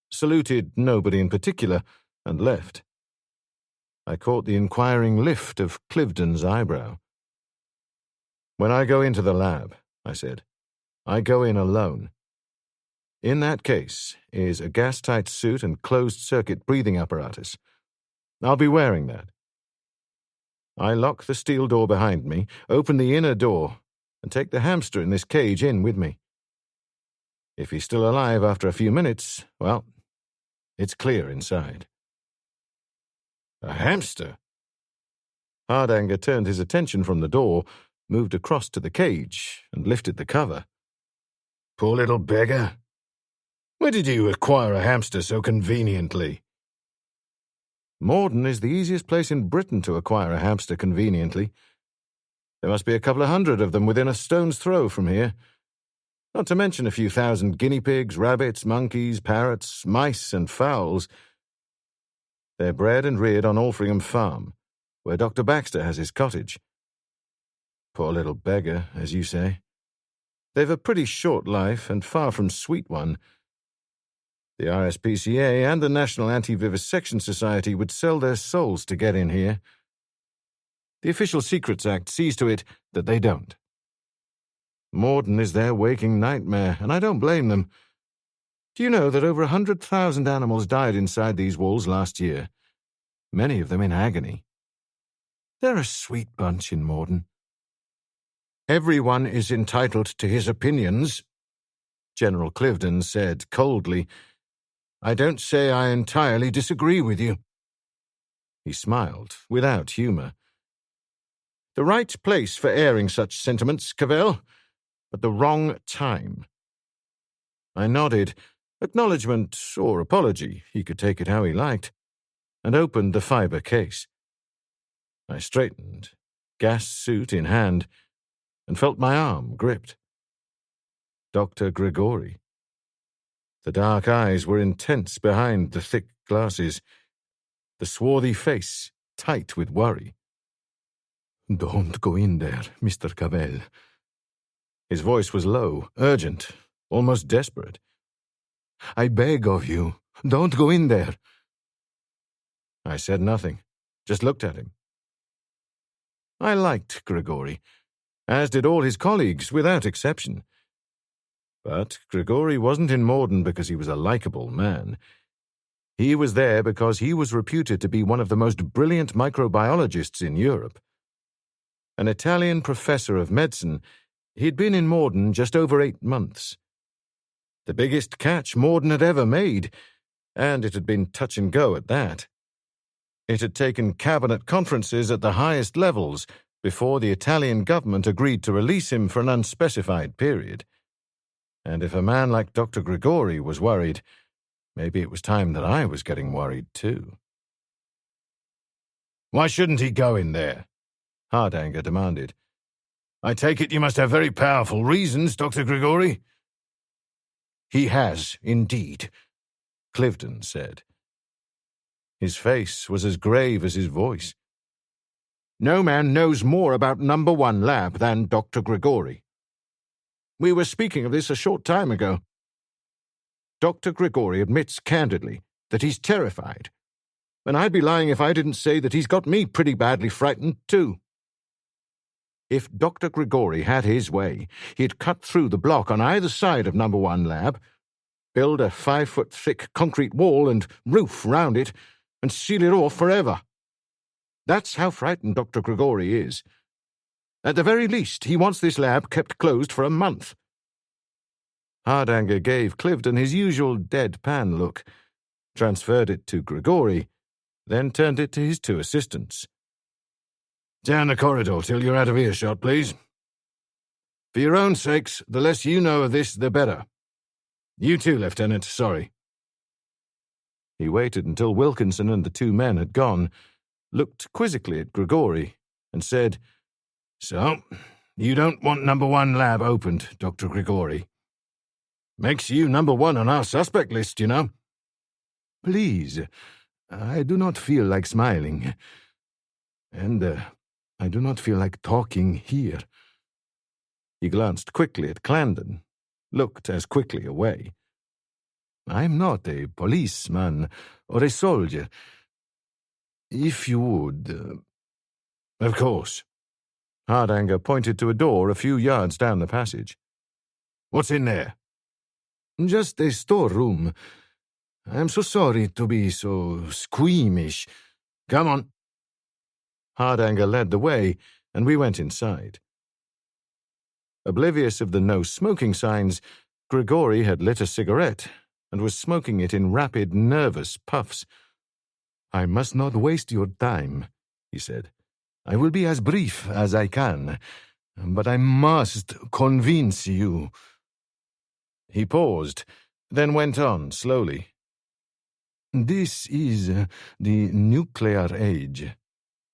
saluted nobody in particular, and left. I caught the inquiring lift of Cliveden's eyebrow. When I go into the lab, I said, I go in alone. In that case is a gas-tight suit and closed-circuit breathing apparatus. I'll be wearing that. I lock the steel door behind me, open the inner door, and take the hamster in this cage in with me. If he's still alive after a few minutes, well, it's clear inside. A hamster? Hardanger turned his attention from the door, moved across to the cage, and lifted the cover. Poor little beggar. Where did you acquire a hamster so conveniently? Mortyn is the easiest place in Britain to acquire a hamster conveniently. There must be a couple of hundred of them within a stone's throw from here. Not to mention a few thousand guinea pigs, rabbits, monkeys, parrots, mice, and fowls. They're bred and reared on Alfringham Farm, where Dr. Baxter has his cottage. Poor little beggar, as you say. They've a pretty short life and far from sweet one. The RSPCA and the National Anti-Vivisection Society would sell their souls to get in here. The Official Secrets Act sees to it that they don't. Mortyn is their waking nightmare, and I don't blame them. Do you know that over 100,000 animals died inside these walls last year? Many of them in agony. They're a sweet bunch in Mortyn. Everyone is entitled to his opinions, General Cliveden said coldly. I don't say I entirely disagree with you. He smiled, without humour. The right place for airing such sentiments, Cavell, but the wrong time. I nodded, acknowledgement or apology, he could take it how he liked, and opened the fibre case. I straightened, gas suit in hand, and felt my arm gripped. Dr. Grigori. The dark eyes were intense behind the thick glasses, the swarthy face tight with worry. Don't go in there, Mr. Cavell. His voice was low, urgent, almost desperate. I beg of you, don't go in there. I said nothing, just looked at him. I liked Grigori, as did all his colleagues, without exception. But Grigori wasn't in Mortyn because he was a likable man. He was there because he was reputed to be one of the most brilliant microbiologists in Europe. An Italian professor of medicine, he'd been in Mortyn just over 8 months. The biggest catch Mortyn had ever made, and it had been touch and go at that. It had taken cabinet conferences at the highest levels before the Italian government agreed to release him for an unspecified period. And if a man like Dr. Grigori was worried, maybe it was time that I was getting worried too. Why shouldn't he go in there? Hardanger demanded. I take it you must have very powerful reasons, Dr. Grigori. He has, indeed, Cliveden said. His face was as grave as his voice. No man knows more about number 1 lab than Dr. Grigori. We were speaking of this a short time ago. Dr. Grigori admits candidly that he's terrified, and I'd be lying if I didn't say that he's got me pretty badly frightened too. If Dr. Grigori had his way, he'd cut through the block on either side of number 1 lab, build a 5-foot-thick concrete wall and roof round it, and seal it off forever. That's how frightened Dr. Grigori is. At the very least, he wants this lab kept closed for a month. Hardanger gave Cliveden his usual deadpan look, transferred it to Grigori, then turned it to his 2 assistants. Down the corridor till you're out of earshot, please. For your own sakes, the less you know of this, the better. You too, Lieutenant, sorry. He waited until Wilkinson and the 2 men had gone, looked quizzically at Grigori, and said, So, you don't want number 1 lab opened, Dr. Grigori. Makes you number 1 on our suspect list, you know. Please, I do not feel like smiling. And I do not feel like talking here. He glanced quickly at Clandon, looked as quickly away. I'm not a policeman or a soldier. If you would... Of course. Hardanger pointed to a door a few yards down the passage. What's in there? Just a storeroom. I'm so sorry to be so squeamish. Come on. Hardanger led the way, and we went inside. Oblivious of the no-smoking signs, Grigori had lit a cigarette and was smoking it in rapid, nervous puffs. I must not waste your time, he said. I will be as brief as I can, but I must convince you. He paused, then went on slowly. This is the nuclear age.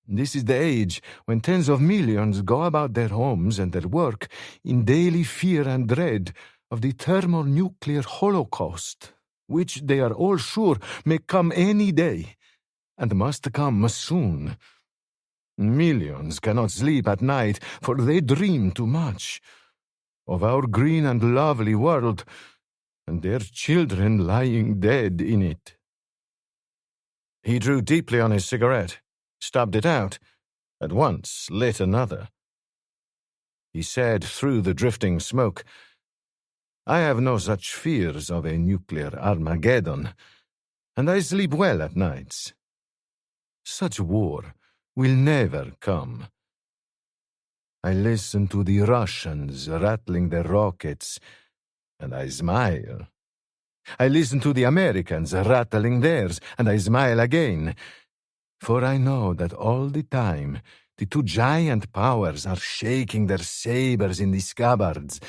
This is the age when tens of millions go about their homes and their work in daily fear and dread of the thermonuclear holocaust, which they are all sure may come any day, and must come soon. Millions cannot sleep at night, for they dream too much of our green and lovely world, and their children lying dead in it. He drew deeply on his cigarette, stubbed it out, at once lit another. He said through the drifting smoke, "I have no such fears of a nuclear Armageddon, and I sleep well at nights. Such war will never come. I listen to the Russians rattling their rockets, and I smile. I listen to the Americans rattling theirs, and I smile again. For I know that all the time the two giant powers are shaking their sabers in the scabbards,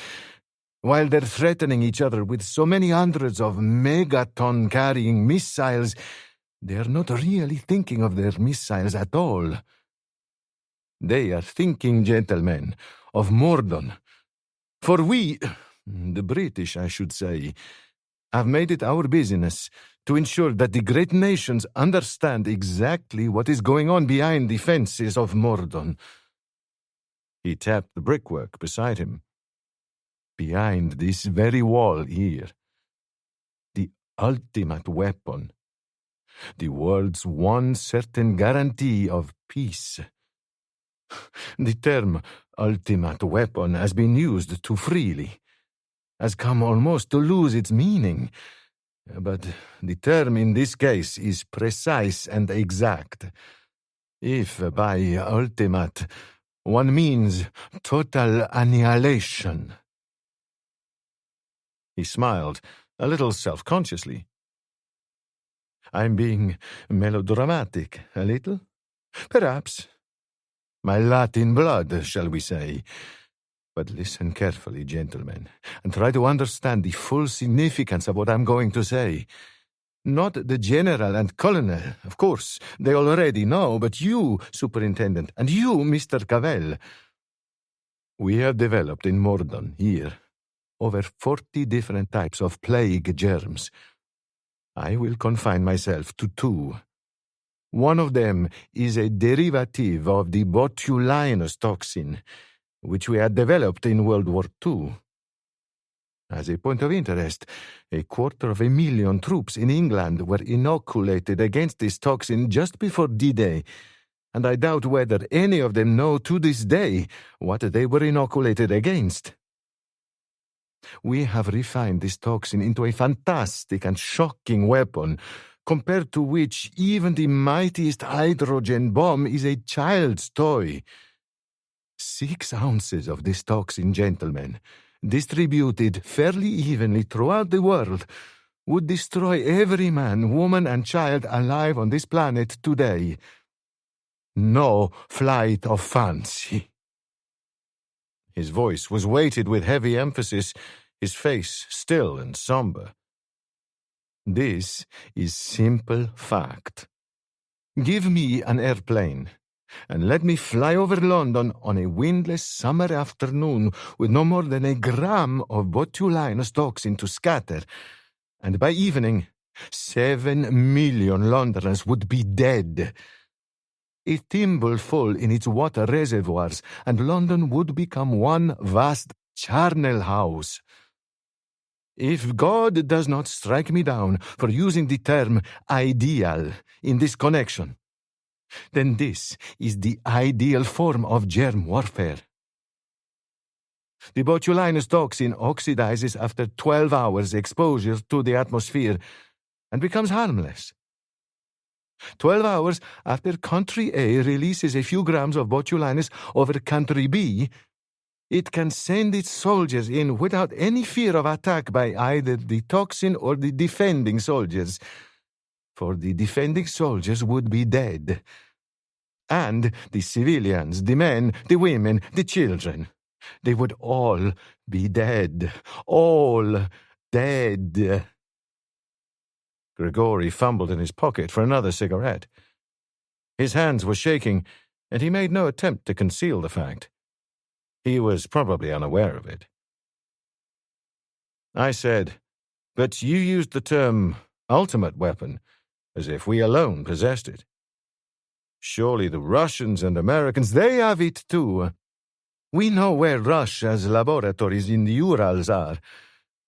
while they're threatening each other with so many hundreds of megaton-carrying missiles, they are not really thinking of their missiles at all. They are thinking, gentlemen, of Mortyn. For we, the British, I should say, have made it our business to ensure that the great nations understand exactly what is going on behind the fences of Mortyn." He tapped the brickwork beside him. "Behind this very wall here. The ultimate weapon. The world's one certain guarantee of peace. The term ultimate weapon has been used too freely, has come almost to lose its meaning. But the term in this case is precise and exact. If by ultimate one means total annihilation." He smiled, a little self-consciously. "I'm being melodramatic, a little? Perhaps. My Latin blood, shall we say. But listen carefully, gentlemen, and try to understand the full significance of what I'm going to say. Not the general and colonel, of course, they already know, but you, Superintendent, and you, Mr. Cavell. We have developed in Mortyn, here, over 40 different types of plague germs. I will confine myself to 2. One of them is a derivative of the botulinus toxin, which we had developed in World War II. As a point of interest, 250,000 troops in England were inoculated against this toxin just before D-Day, and I doubt whether any of them know to this day what they were inoculated against. We have refined this toxin into a fantastic and shocking weapon, compared to which even the mightiest hydrogen bomb is a child's toy. 6 ounces of this toxin, gentlemen, distributed fairly evenly throughout the world, would destroy every man, woman, and child alive on this planet today. No flight of fancy." His voice was weighted with heavy emphasis, his face still and somber. "This is simple fact. Give me an airplane, and let me fly over London on a windless summer afternoon with no more than a gram of botulinus toxin to scatter, and by evening, 7 million Londoners would be dead. A thimbleful in its water reservoirs, and London would become one vast charnel house. If God does not strike me down for using the term ideal in this connection, then this is the ideal form of germ warfare. The botulinus toxin oxidizes after 12 hours exposure to the atmosphere and becomes harmless. 12 hours after country A releases a few grams of botulinus over country B, it can send its soldiers in without any fear of attack by either the toxin or the defending soldiers, for the defending soldiers would be dead. And the civilians, the men, the women, the children, they would all be dead. All dead." Grigori fumbled in his pocket for another cigarette. His hands were shaking, and he made no attempt to conceal the fact. He was probably unaware of it. I said, "But you used the term ultimate weapon, as if we alone possessed it. Surely the Russians and Americans, they have it too. We know where Russia's laboratories in the Urals are.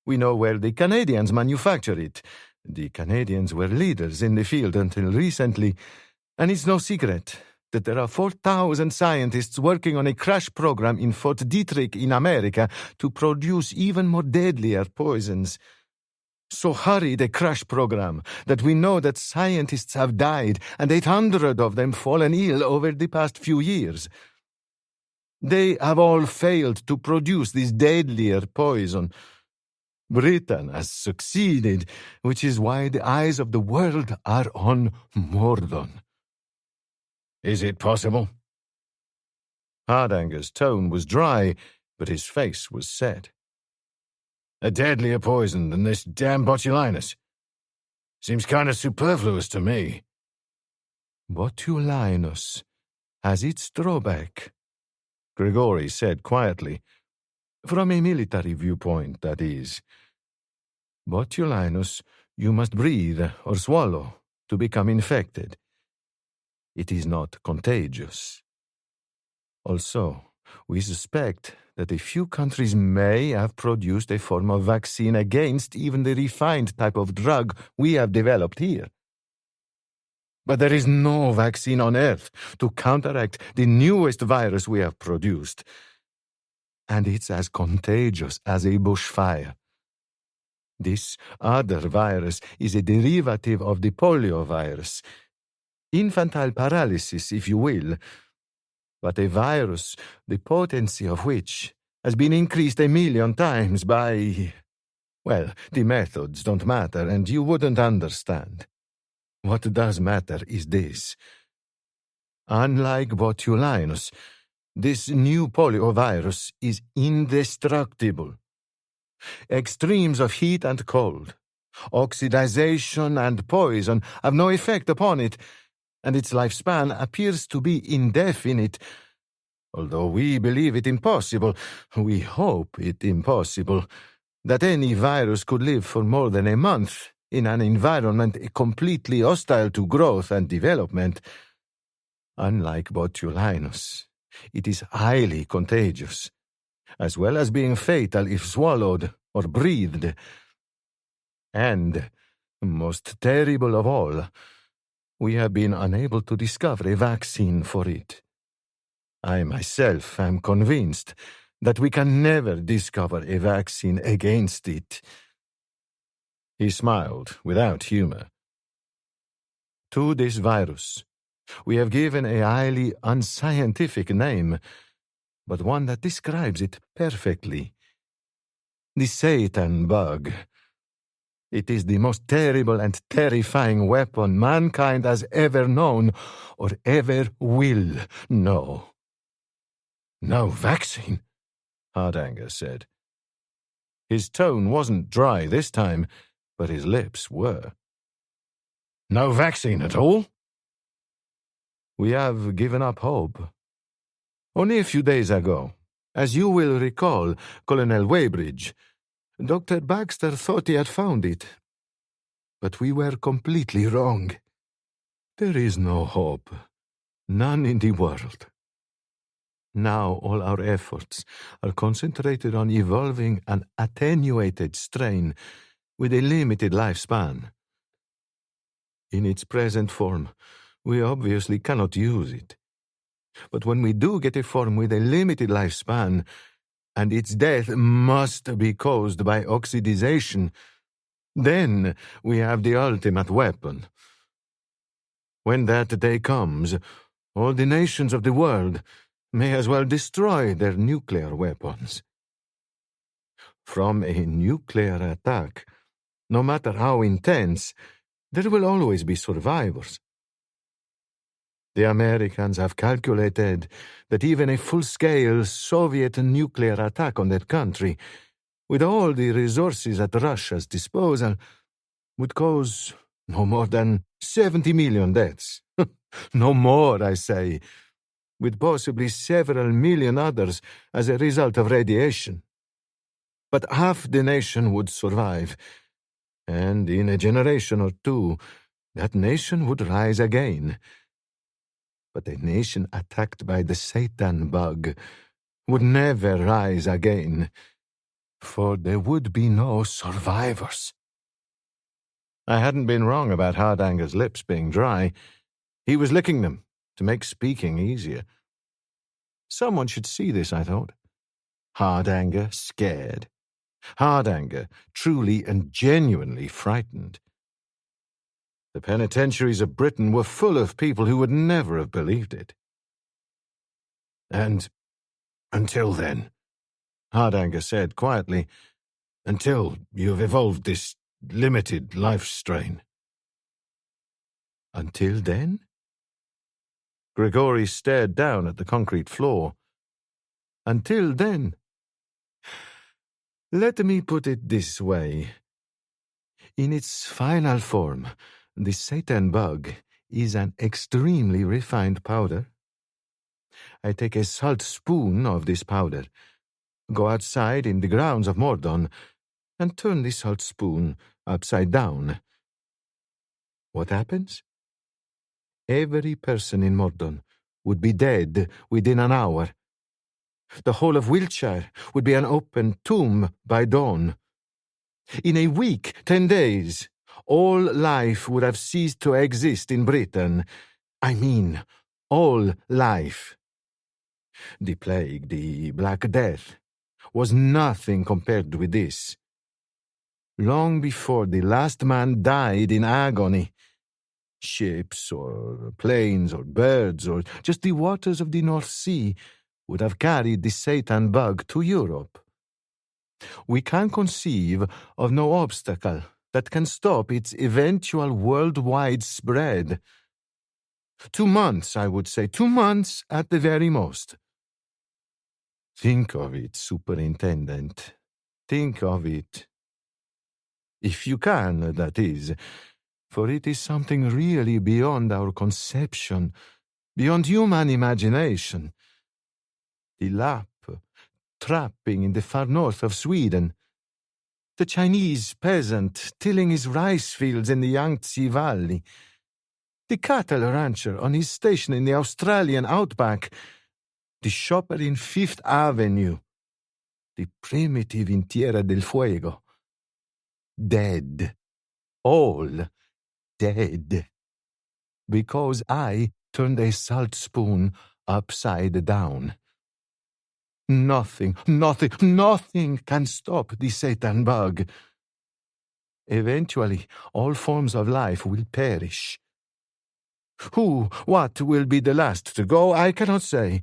We know where the Canadians manufacture it. The Canadians were leaders in the field until recently, and it's no secret. that there are 4,000 scientists working on a crash program in Fort Detrick in America to produce even more deadlier poisons. So hurry the crash program that we know that scientists have died and 800 of them fallen ill over the past few years. They have all failed to produce this deadlier poison. Britain has succeeded, which is why the eyes of the world are on Mortyn. Is it possible? Hardanger's tone was dry, but his face was set. A deadlier poison than this damn botulinus. Seems kind of superfluous to me. Botulinus has its drawback, Grigori said quietly. From a military viewpoint, that is. Botulinus you must breathe or swallow to become infected. It is not contagious. Also, we suspect that a few countries may have produced a form of vaccine against even the refined type of drug we have developed here. But there is no vaccine on Earth to counteract the newest virus we have produced. And it's as contagious as a bushfire. This other virus is a derivative of the poliovirus. Infantile paralysis, if you will, but a virus, the potency of which has been increased 1,000,000 times by... Well, the methods don't matter, and you wouldn't understand. What does matter is this. Unlike botulinus, this new poliovirus is indestructible. Extremes of heat and cold, oxidization and poison have no effect upon it, and its lifespan appears to be indefinite. Although we believe it impossible, we hope it impossible, that any virus could live for more than a month in an environment completely hostile to growth and development. Unlike botulinus, it is highly contagious, as well as being fatal if swallowed or breathed. And, most terrible of all, we have been unable to discover a vaccine for it. I myself am convinced that we can never discover a vaccine against it. He smiled without humor. To this virus, we have given a highly unscientific name, but one that describes it perfectly. The Satan bug. It is the most terrible and terrifying weapon mankind has ever known or ever will know. No vaccine, Hardanger said. His tone wasn't dry this time, but his lips were. No vaccine at all? We have given up hope. Only a few days ago, as you will recall, Colonel Weybridge, Dr. Baxter thought he had found it. But we were completely wrong. There is no hope. None in the world. Now all our efforts are concentrated on evolving an attenuated strain with a limited lifespan. In its present form, we obviously cannot use it. But when we do get a form with a limited lifespan, and its death must be caused by oxidization, then we have the ultimate weapon. When that day comes, all the nations of the world may as well destroy their nuclear weapons. From a nuclear attack, no matter how intense, there will always be survivors. The Americans have calculated that even a full-scale Soviet nuclear attack on that country, with all the resources at Russia's disposal, would cause no more than 70 million deaths. No more, I say, with possibly several million others as a result of radiation. But half the nation would survive, and in a generation or two, that nation would rise again. But a nation attacked by the Satan bug would never rise again, for there would be no survivors. I hadn't been wrong about Hardanger's lips being dry. He was licking them, to make speaking easier. Someone should see this, I thought. Hardanger scared. Hardanger truly and genuinely frightened. The penitentiaries of Britain were full of people who would never have believed it. And until then, Hardanger said quietly, until you've evolved this limited life strain. Until then? Grigori stared down at the concrete floor. Until then? Let me put it this way. In its final form, the Satan bug is an extremely refined powder. I take a salt spoon of this powder, go outside in the grounds of Mortyn, and turn the salt spoon upside down. What happens? Every person in Mortyn would be dead within an hour. The whole of Wiltshire would be an open tomb by dawn. In a week, 10 days, all life would have ceased to exist in Britain. I mean, all life. The plague, the Black Death, was nothing compared with this. Long before the last man died in agony, ships or planes or birds or just the waters of the North Sea would have carried the Satan bug to Europe. We can conceive of no obstacle that can stop its eventual worldwide spread. 2 months, I would say, 2 months at the very most. Think of it, Superintendent. Think of it. If you can, that is, for it is something really beyond our conception, beyond human imagination. The Lapp, trapping in the far north of Sweden. The Chinese peasant tilling his rice fields in the Yangtze Valley. The cattle rancher on his station in the Australian outback. The shopper in Fifth Avenue. The primitive in Tierra del Fuego. Dead. All dead. Because I turned a salt spoon upside down. Nothing can stop the Satan bug. Eventually, all forms of life will perish. What will be the last to go, I cannot say.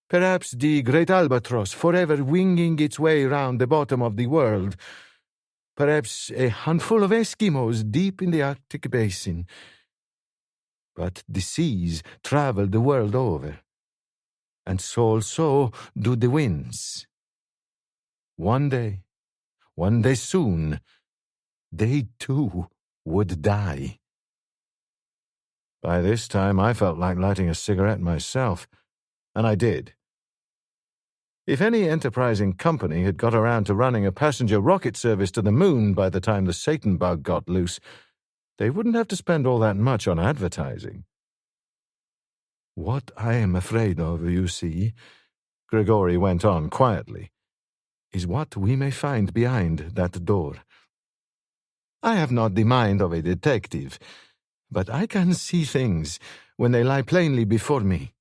Perhaps the great albatross forever winging its way round the bottom of the world. Perhaps a handful of Eskimos deep in the Arctic basin. But the seas travel the world over. And so also do the winds. One day soon, they too would die. By this time, I felt like lighting a cigarette myself, and I did. If any enterprising company had got around to running a passenger rocket service to the moon by the time the Satan bug got loose, they wouldn't have to spend all that much on advertising. What I am afraid of, you see, Grigori went on quietly, is what we may find behind that door. I have not the mind of a detective, but I can see things when they lie plainly before me.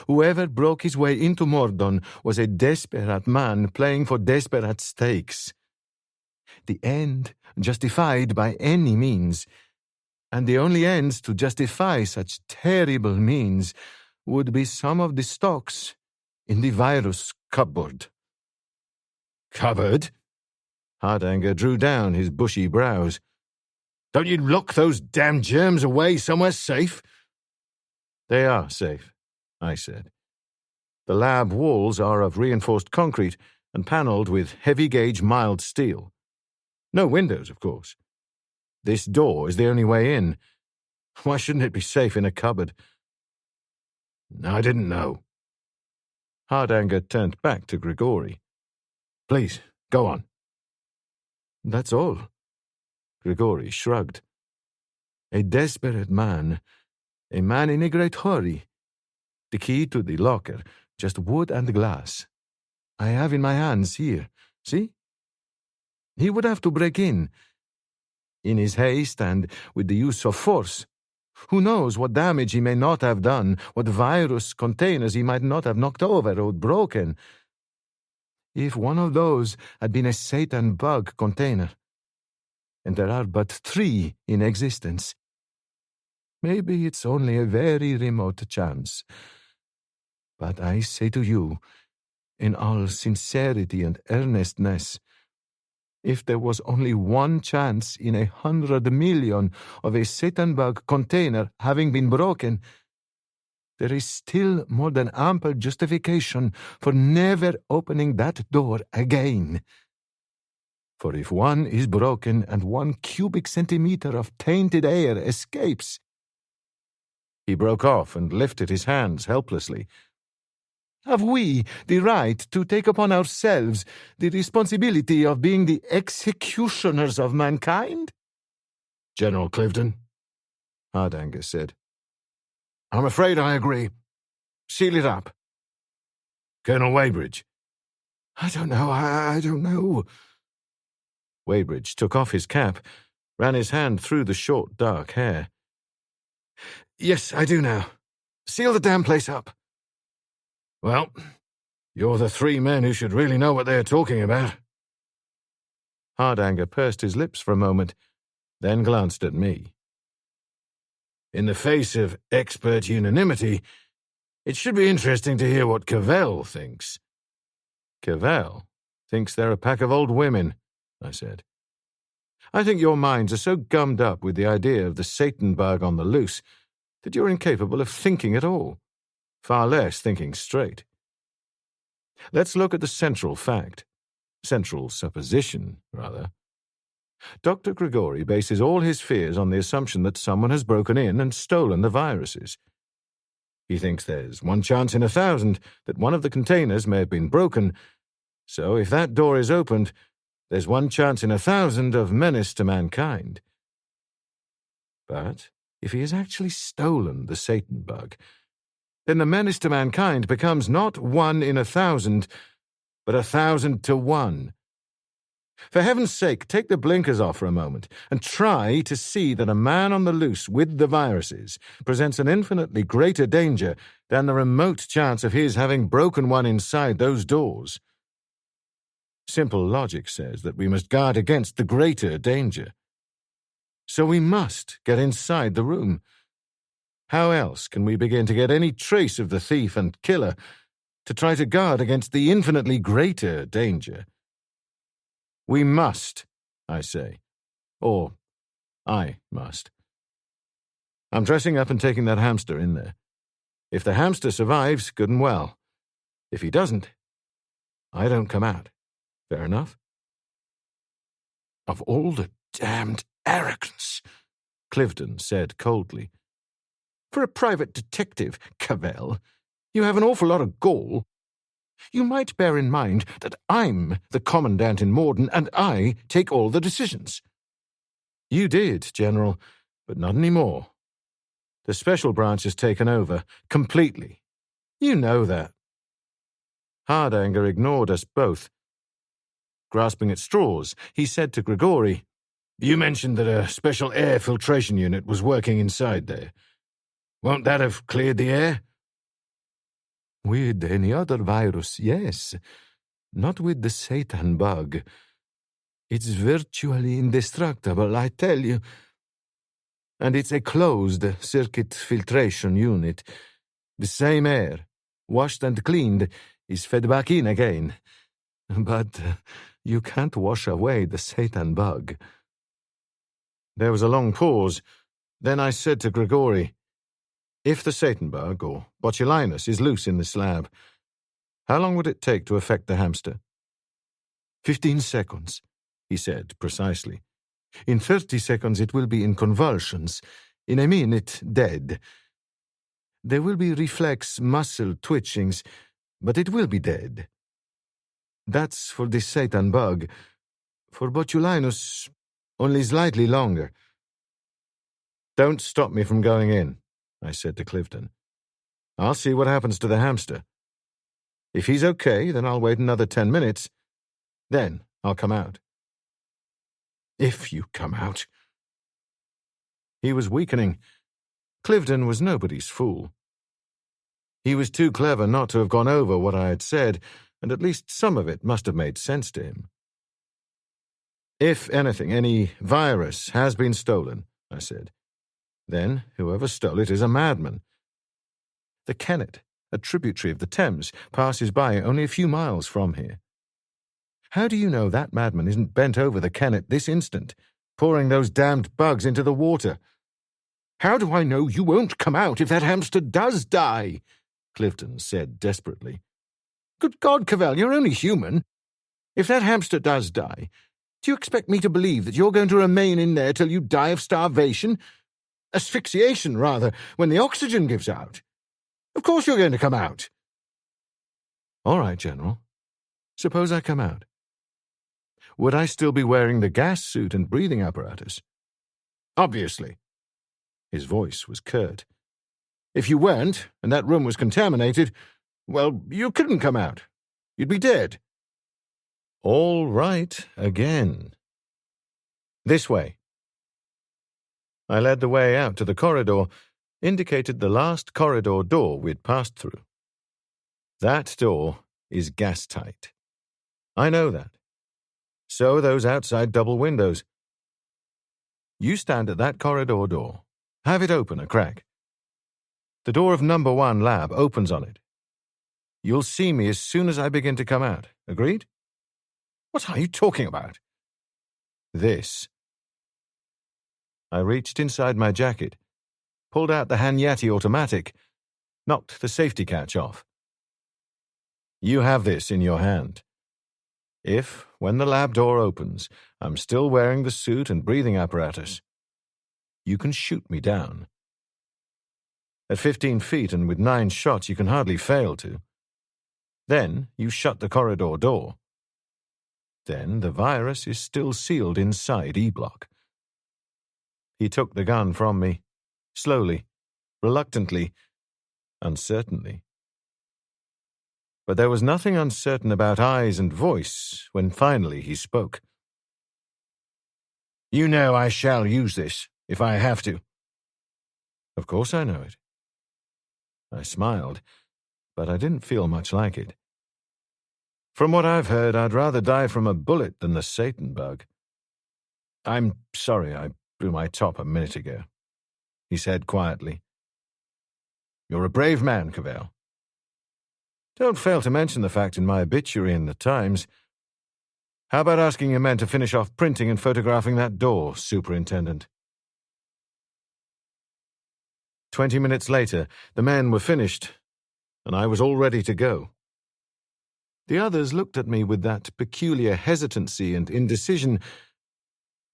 Whoever broke his way into Mortyn was a desperate man playing for desperate stakes. The end justified by any means, and the only ends to justify such terrible means would be some of the stocks in the virus cupboard. Cupboard? Hardanger drew down his bushy brows. Don't you lock those damn germs away somewhere safe? They are safe, I said. The lab walls are of reinforced concrete and panelled with heavy-gauge mild steel. No windows, of course. This door is the only way in. Why shouldn't it be safe in a cupboard? I didn't know. Hardanger turned back to Grigori. Please, go on. That's all. Grigori shrugged. A desperate man. A man in a great hurry. The key to the locker, just wood and glass. I have in my hands here. See? He would have to break in his haste and with the use of force. Who knows what damage he may not have done, what virus containers he might not have knocked over or broken. If one of those had been a Satan bug container, and there are but 3 in existence, maybe it's only a very remote chance. But I say to you, in all sincerity and earnestness, if there was only one chance in 100 million of a Satan bug container having been broken, there is still more than ample justification for never opening that door again. For if one is broken and 1 cubic centimeter of tainted air escapes— He broke off and lifted his hands helplessly. Have we the right to take upon ourselves the responsibility of being the executioners of mankind? General Clifton, Hardanger said. I'm afraid I agree. Seal it up. Colonel Weybridge. I don't know. Weybridge took off his cap, ran his hand through the short, dark hair. Yes, I do now. Seal the damn place up. Well, you're the 3 men who should really know what they're talking about. Hardanger pursed his lips for a moment, then glanced at me. In the face of expert unanimity, it should be interesting to hear what Cavell thinks. Cavell thinks they're a pack of old women, I said. I think your minds are so gummed up with the idea of the Satan bug on the loose that you're incapable of thinking at all, far less thinking straight. Let's look at the central supposition, rather. Dr. Grigori bases all his fears on the assumption that someone has broken in and stolen the viruses. He thinks there's 1 chance in 1,000 that one of the containers may have been broken, so if that door is opened, there's 1 chance in 1,000 of menace to mankind. But if he has actually stolen the Satan bug, then the menace to mankind becomes not 1 in 1,000, but 1,000 to 1. For heaven's sake, take the blinkers off for a moment and try to see that a man on the loose with the viruses presents an infinitely greater danger than the remote chance of his having broken one inside those doors. Simple logic says that we must guard against the greater danger. So we must get inside the room. How else can we begin to get any trace of the thief and killer to try to guard against the infinitely greater danger? We must, I say. Or I must. I'm dressing up and taking that hamster in there. If the hamster survives, good and well. If he doesn't, I don't come out. Fair enough? Of all the damned arrogance, Clifton said coldly. For a private detective, Cavell, you have an awful lot of gall. You might bear in mind that I'm the commandant in Mortyn and I take all the decisions. You did, General, but not anymore. The special branch has taken over, completely. You know that. Hardanger ignored us both. Grasping at straws, he said to Grigori, You mentioned that a special air filtration unit was working inside there. Won't that have cleared the air? With any other virus, yes. Not with the Satan bug. It's virtually indestructible, I tell you. And it's a closed-circuit filtration unit. The same air, washed and cleaned, is fed back in again. But you can't wash away the Satan bug. There was a long pause. Then I said to Grigori, if the Satan bug, or botulinus, is loose in this lab, how long would it take to affect the hamster? 15 seconds, he said precisely. In 30 seconds it will be in convulsions. In a minute, dead. There will be reflex muscle twitchings, but it will be dead. That's for the Satan bug. For botulinus, only slightly longer. Don't stop me from going in, I said to Clifton. I'll see what happens to the hamster. If he's okay, then I'll wait another 10 minutes. Then I'll come out. If you come out. He was weakening. Cliveden was nobody's fool. He was too clever not to have gone over what I had said, and at least some of it must have made sense to him. "If anything, any virus has been stolen," I said, "then whoever stole it is a madman. The Kennet, a tributary of the Thames, passes by only a few miles from here. How do you know that madman isn't bent over the Kennet this instant, pouring those damned bugs into the water?" "How do I know you won't come out if that hamster does die?" Cliveden said desperately. "Good God, Cavell, you're only human. If that hamster does die, do you expect me to believe that you're going to remain in there till you die of starvation? Asphyxiation, rather, when the oxygen gives out. Of course you're going to come out." "All right, General. Suppose I come out. Would I still be wearing the gas suit and breathing apparatus?" "Obviously." His voice was curt. "If you weren't, and that room was contaminated, well, you couldn't come out. You'd be dead." "All right, again. This way." I led the way out to the corridor, indicated the last corridor door we'd passed through. That door is gas-tight. I know that. So are those outside double windows. You stand at that corridor door. Have it open a crack. The door of number 1 lab opens on it. You'll see me as soon as I begin to come out. Agreed? "What are you talking about?" This. I reached inside my jacket, pulled out the Hanyati automatic, knocked the safety catch off. You have this in your hand. If, when the lab door opens, I'm still wearing the suit and breathing apparatus, you can shoot me down. At 15 feet and with 9 shots, you can hardly fail to. Then you shut the corridor door. Then the virus is still sealed inside E-block. He took the gun from me, slowly, reluctantly, uncertainly. But there was nothing uncertain about eyes and voice when finally he spoke. "You know I shall use this, if I have to." Of course I know it. I smiled, but I didn't feel much like it. From what I've heard, I'd rather die from a bullet than the Satan bug. "I'm sorry I blew my top a minute ago," he said quietly. "You're a brave man, Cavell." Don't fail to mention the fact in my obituary in the Times. How about asking your men to finish off printing and photographing that door, Superintendent? 20 minutes later, the men were finished, and I was all ready to go. The others looked at me with that peculiar hesitancy and indecision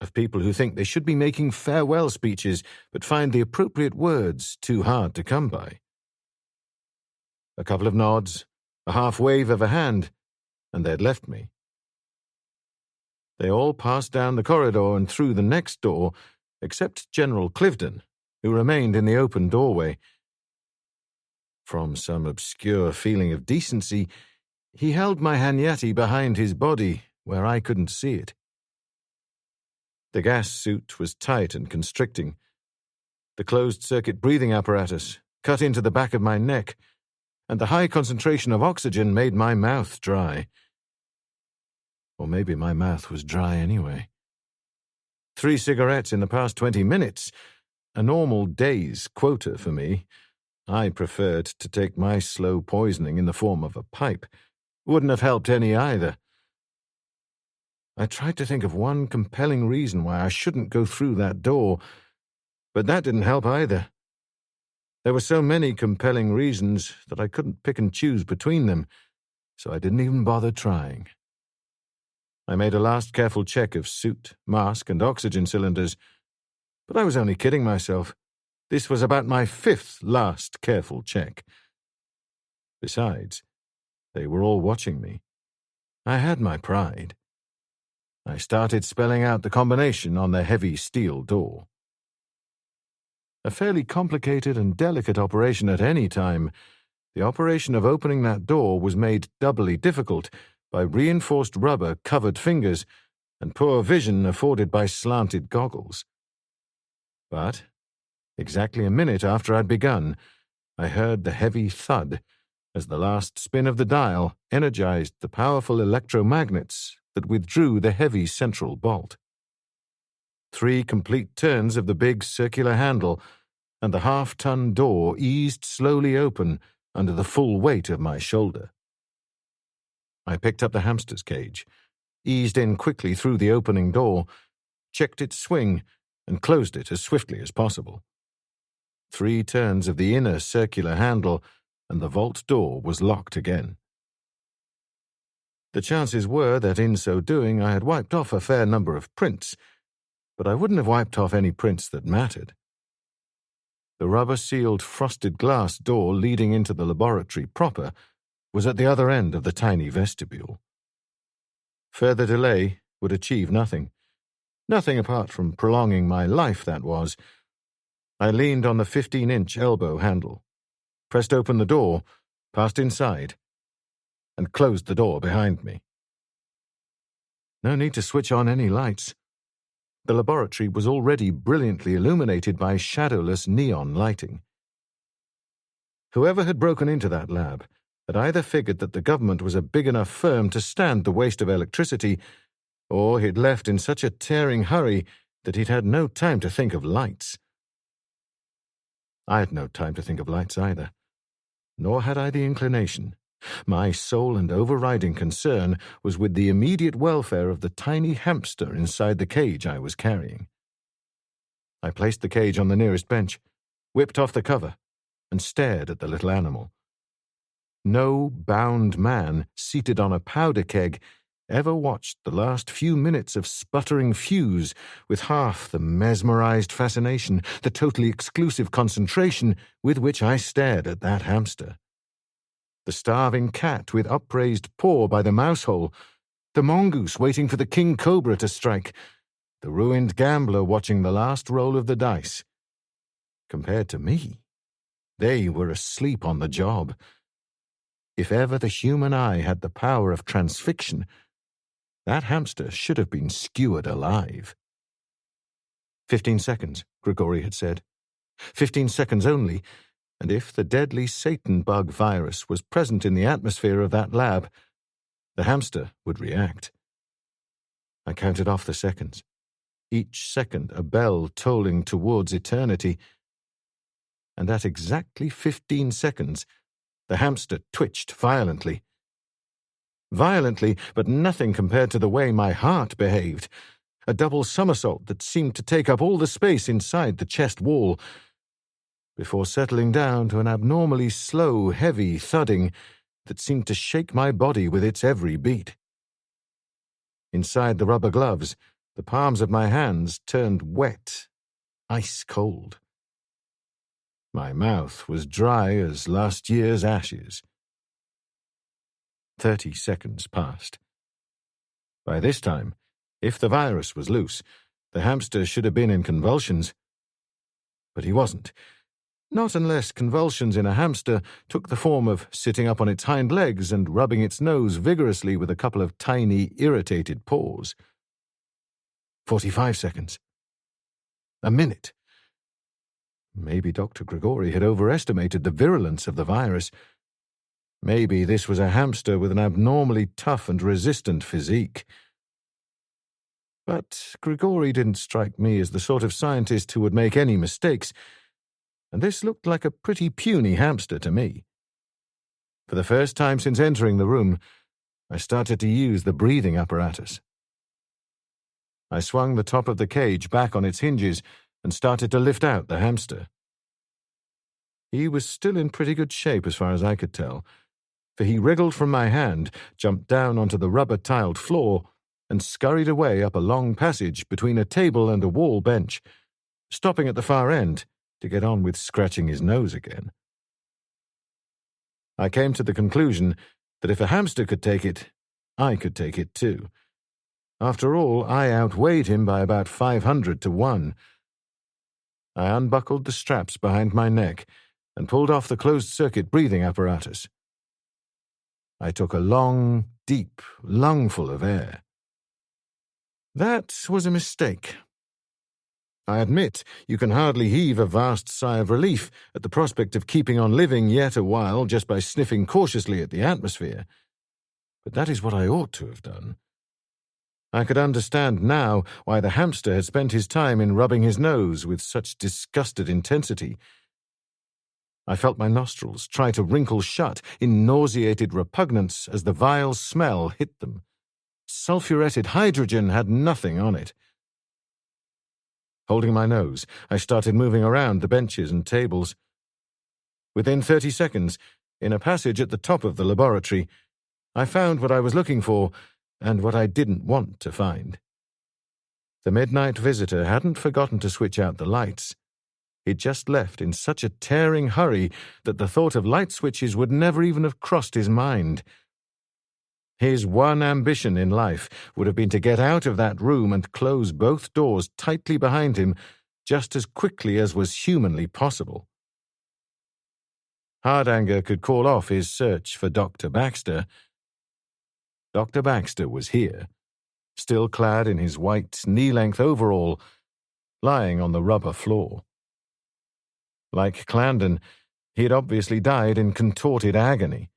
of people who think they should be making farewell speeches but find the appropriate words too hard to come by. A couple of nods, a half wave of a hand, and they'd left me. They all passed down the corridor and through the next door, except General Cliveden, who remained in the open doorway. From some obscure feeling of decency, he held my Hanyati behind his body where I couldn't see it. The gas suit was tight and constricting. The closed-circuit breathing apparatus cut into the back of my neck, and the high concentration of oxygen made my mouth dry. Or maybe my mouth was dry anyway. 3 cigarettes in the past 20 minutes, a normal day's quota for me. I preferred to take my slow poisoning in the form of a pipe. Wouldn't have helped any either. I tried to think of one compelling reason why I shouldn't go through that door, but that didn't help either. There were so many compelling reasons that I couldn't pick and choose between them, so I didn't even bother trying. I made a last careful check of suit, mask, and oxygen cylinders, but I was only kidding myself. This was about my 5th last careful check. Besides, they were all watching me. I had my pride. I started spelling out the combination on the heavy steel door. A fairly complicated and delicate operation at any time, the operation of opening that door was made doubly difficult by reinforced rubber covered fingers and poor vision afforded by slanted goggles. But Exactly a minute after I'd begun, I heard the heavy thud as the last spin of the dial energized the powerful electromagnets that withdrew the heavy central bolt. 3 complete turns of the big circular handle, and the half-ton door eased slowly open under the full weight of my shoulder. I picked up the hamster's cage, eased in quickly through the opening door, checked its swing, and closed it as swiftly as possible. 3 turns of the inner circular handle, and the vault door was locked again. The chances were that in so doing I had wiped off a fair number of prints, but I wouldn't have wiped off any prints that mattered. The rubber-sealed frosted glass door leading into the laboratory proper was at the other end of the tiny vestibule. Further delay would achieve nothing. Nothing apart from prolonging my life, that was. I leaned on the 15-inch elbow handle, pressed open the door, passed inside, and closed the door behind me. No need to switch on any lights. The laboratory was already brilliantly illuminated by shadowless neon lighting. Whoever had broken into that lab had either figured that the government was a big enough firm to stand the waste of electricity, or he'd left in such a tearing hurry that he'd had no time to think of lights. I had no time to think of lights either, nor had I the inclination. My sole and overriding concern was with the immediate welfare of the tiny hamster inside the cage I was carrying. I placed the cage on the nearest bench, whipped off the cover, and stared at the little animal. No bound man seated on a powder keg ever watched the last few minutes of sputtering fuse with half the mesmerized fascination, the totally exclusive concentration with which I stared at that hamster. The starving cat with upraised paw by the mousehole, the mongoose waiting for the king cobra to strike, the ruined gambler watching the last roll of the dice. Compared to me, they were asleep on the job. If ever the human eye had the power of transfixion, that hamster should have been skewered alive. 15 seconds, Grigori had said. 15 seconds only, and if the deadly Satan bug virus was present in the atmosphere of that lab, the hamster would react. I counted off the seconds, each second a bell tolling towards eternity, and at exactly 15 seconds, the hamster twitched violently. Violently, but nothing compared to the way my heart behaved. A double somersault that seemed to take up all the space inside the chest wall, before settling down to an abnormally slow, heavy thudding that seemed to shake my body with its every beat. Inside the rubber gloves, the palms of my hands turned wet, ice cold. My mouth was dry as last year's ashes. 30 seconds passed. By this time, if the virus was loose, the hamster should have been in convulsions. But he wasn't. Not unless convulsions in a hamster took the form of sitting up on its hind legs and rubbing its nose vigorously with a couple of tiny, irritated paws. 45 seconds. A minute. Maybe Dr. Grigori had overestimated the virulence of the virus. Maybe this was a hamster with an abnormally tough and resistant physique. But Grigori didn't strike me as the sort of scientist who would make any mistakes, and this looked like a pretty puny hamster to me. For the first time since entering the room, I started to use the breathing apparatus. I swung the top of the cage back on its hinges and started to lift out the hamster. He was still in pretty good shape as far as I could tell, for he wriggled from my hand, jumped down onto the rubber-tiled floor, and scurried away up a long passage between a table and a wall bench, stopping at the far end to get on with scratching his nose again. I came to the conclusion that if a hamster could take it, I could take it too. After all, I outweighed him by about 500 to 1. I unbuckled the straps behind my neck and pulled off the closed-circuit breathing apparatus. I took a long, deep lungful of air. That was a mistake. I admit you can hardly heave a vast sigh of relief at the prospect of keeping on living yet a while just by sniffing cautiously at the atmosphere. But that is what I ought to have done. I could understand now why the hamster had spent his time in rubbing his nose with such disgusted intensity. I felt my nostrils try to wrinkle shut in nauseated repugnance as the vile smell hit them. Sulphuretted hydrogen had nothing on it. Holding my nose, I started moving around the benches and tables. Within 30 seconds, in a passage at the top of the laboratory, I found what I was looking for and what I didn't want to find. The midnight visitor hadn't forgotten to switch out the lights. He'd just left in such a tearing hurry that the thought of light switches would never even have crossed his mind. His one ambition in life would have been to get out of that room and close both doors tightly behind him just as quickly as was humanly possible. Hardanger could call off his search for Dr. Baxter. Dr. Baxter was here, still clad in his white knee-length overall, lying on the rubber floor. Like Clarendon, he had obviously died in contorted agony.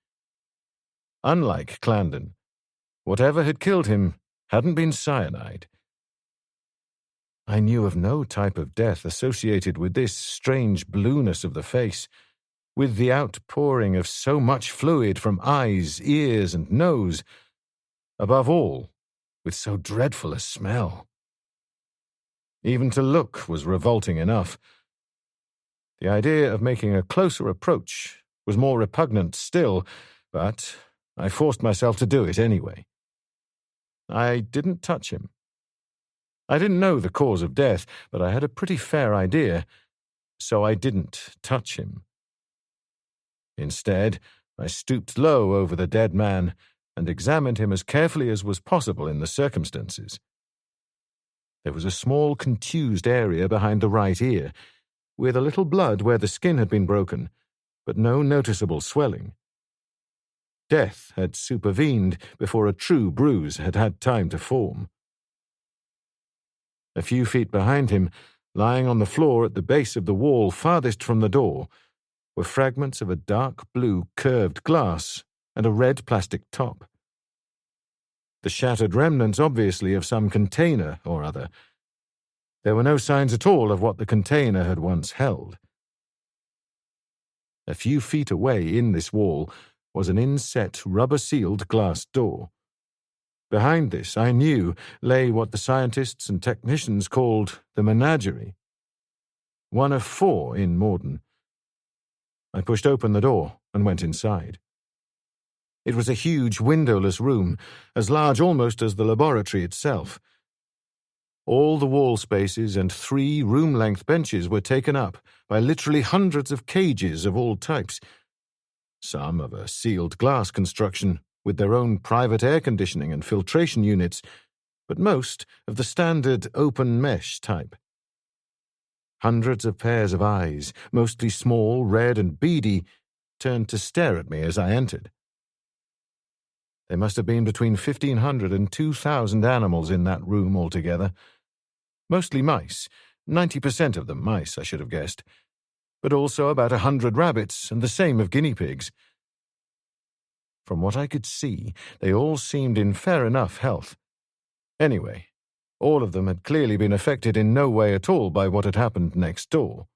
Unlike Clarendon, whatever had killed him hadn't been cyanide. I knew of no type of death associated with this strange blueness of the face, with the outpouring of so much fluid from eyes, ears, and nose, above all, with so dreadful a smell. Even to look was revolting enough. The idea of making a closer approach was more repugnant still, but I forced myself to do it anyway. I didn't touch him. I didn't know the cause of death, but I had a pretty fair idea, so I didn't touch him. Instead, I stooped low over the dead man and examined him as carefully as was possible in the circumstances. There was a small contused area behind the right ear, with a little blood where the skin had been broken, but no noticeable swelling. Death had supervened before a true bruise had had time to form. A few feet behind him, lying on the floor at the base of the wall farthest from the door, were fragments of a dark blue curved glass and a red plastic top. The shattered remnants, obviously, of some container or other. There were no signs at all of what the container had once held. A few feet away in this wall was an inset, rubber-sealed glass door. Behind this, I knew, lay what the scientists and technicians called the menagerie. One of 4 in Mortyn. I pushed open the door and went inside. It was a huge, windowless room, as large almost as the laboratory itself. All the wall spaces and 3 room-length benches were taken up by literally hundreds of cages of all types, some of a sealed glass construction with their own private air conditioning and filtration units, but most of the standard open mesh type. Hundreds of pairs of eyes, mostly small, red, and beady, turned to stare at me as I entered. There must have been between 1,500 and 2,000 animals in that room altogether. Mostly mice, 90% of them mice, I should have guessed, but also about 100 rabbits and the same of guinea pigs. From what I could see, they all seemed in fair enough health. Anyway, all of them had clearly been affected in no way at all by what had happened next door.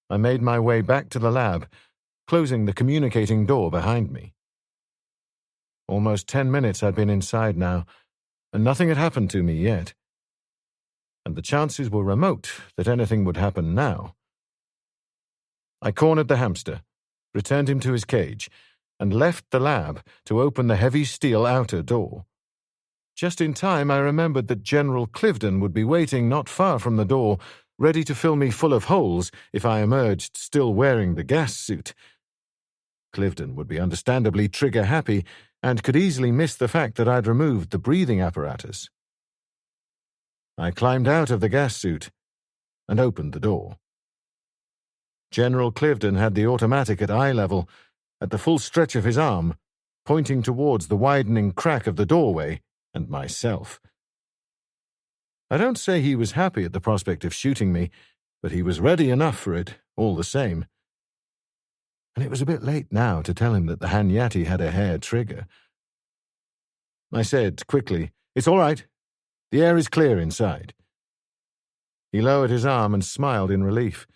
I made my way back to the lab, closing the communicating door behind me. Almost 10 minutes I'd been inside now, and nothing had happened to me yet. And the chances were remote that anything would happen now. I cornered the hamster, returned him to his cage, and left the lab to open the heavy steel outer door. Just in time, I remembered that General Cliveden would be waiting not far from the door, ready to fill me full of holes if I emerged still wearing the gas suit. Cliveden would be understandably trigger-happy and could easily miss the fact that I'd removed the breathing apparatus. I climbed out of the gas suit and opened the door. General Cliveden had the automatic at eye level, at the full stretch of his arm, pointing towards the widening crack of the doorway and myself. I don't say he was happy at the prospect of shooting me, but he was ready enough for it, all the same. And it was a bit late now to tell him that the Hanyati had a hair trigger. I said quickly, "It's all right. The air is clear inside." He lowered his arm and smiled in relief.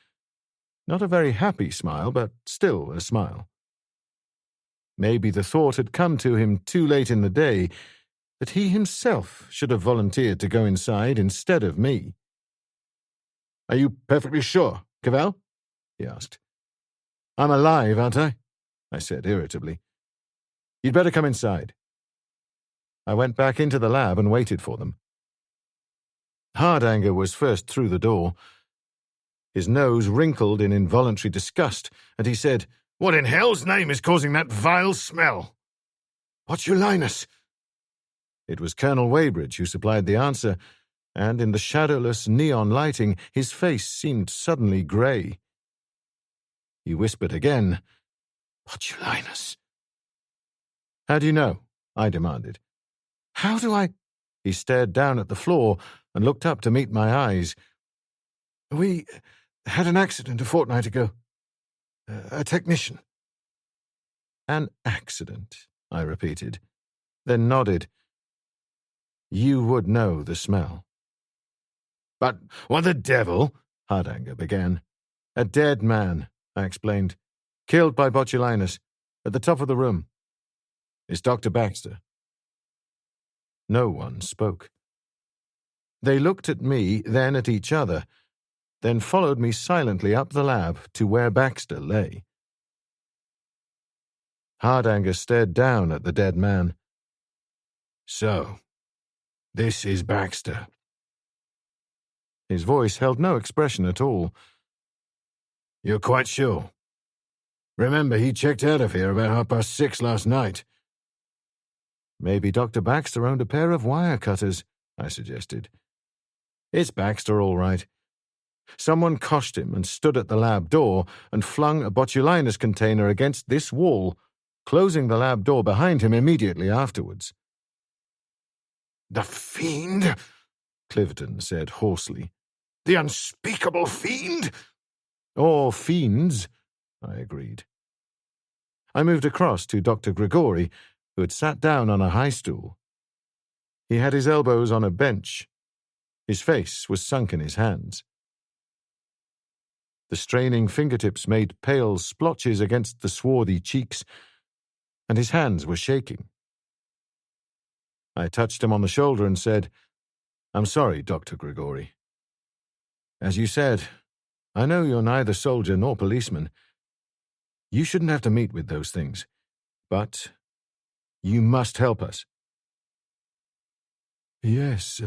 Not a very happy smile, but still a smile. Maybe the thought had come to him too late in the day that he himself should have volunteered to go inside instead of me. "Are you perfectly sure, Cavell?" he asked. "I'm alive, aren't I?" I said irritably. "You'd better come inside." I went back into the lab and waited for them. Hardanger was first through the door. His nose wrinkled in involuntary disgust, and he said, "What in hell's name is causing that vile smell?" "What's your Linus?" It was Colonel Weybridge who supplied the answer, and in the shadowless neon lighting, his face seemed suddenly grey. He whispered again, "What's your Linus?" "How do you know?" I demanded. "How do I—" He stared down at the floor and looked up to meet my eyes. "We had an accident a fortnight ago. A technician." "An accident," I repeated, then nodded. "You would know the smell." "But what the devil—" Hardanger began. "A dead man," I explained. "Killed by botulinus, at the top of the room. It's Dr. Baxter." No one spoke. They looked at me, then at each other, then followed me silently up the lab to where Baxter lay. Hardanger stared down at the dead man. "So, this is Baxter." His voice held no expression at all. "You're quite sure? Remember, he checked out of here about 6:30 last night." "Maybe Dr. Baxter owned a pair of wire cutters," I suggested. "It's Baxter, all right. Someone coshed him and stood at the lab door and flung a botulinus container against this wall, closing the lab door behind him immediately afterwards." "The fiend!" Cliveden said hoarsely. "The unspeakable fiend!" "Or fiends," I agreed. I moved across to Dr. Grigori, who had sat down on a high stool. He had his elbows on a bench. His face was sunk in his hands. The straining fingertips made pale splotches against the swarthy cheeks, and his hands were shaking. I touched him on the shoulder and said, "I'm sorry, Dr. Grigori. As you said, I know you're neither soldier nor policeman. You shouldn't have to meet with those things. But you must help us." "Yes,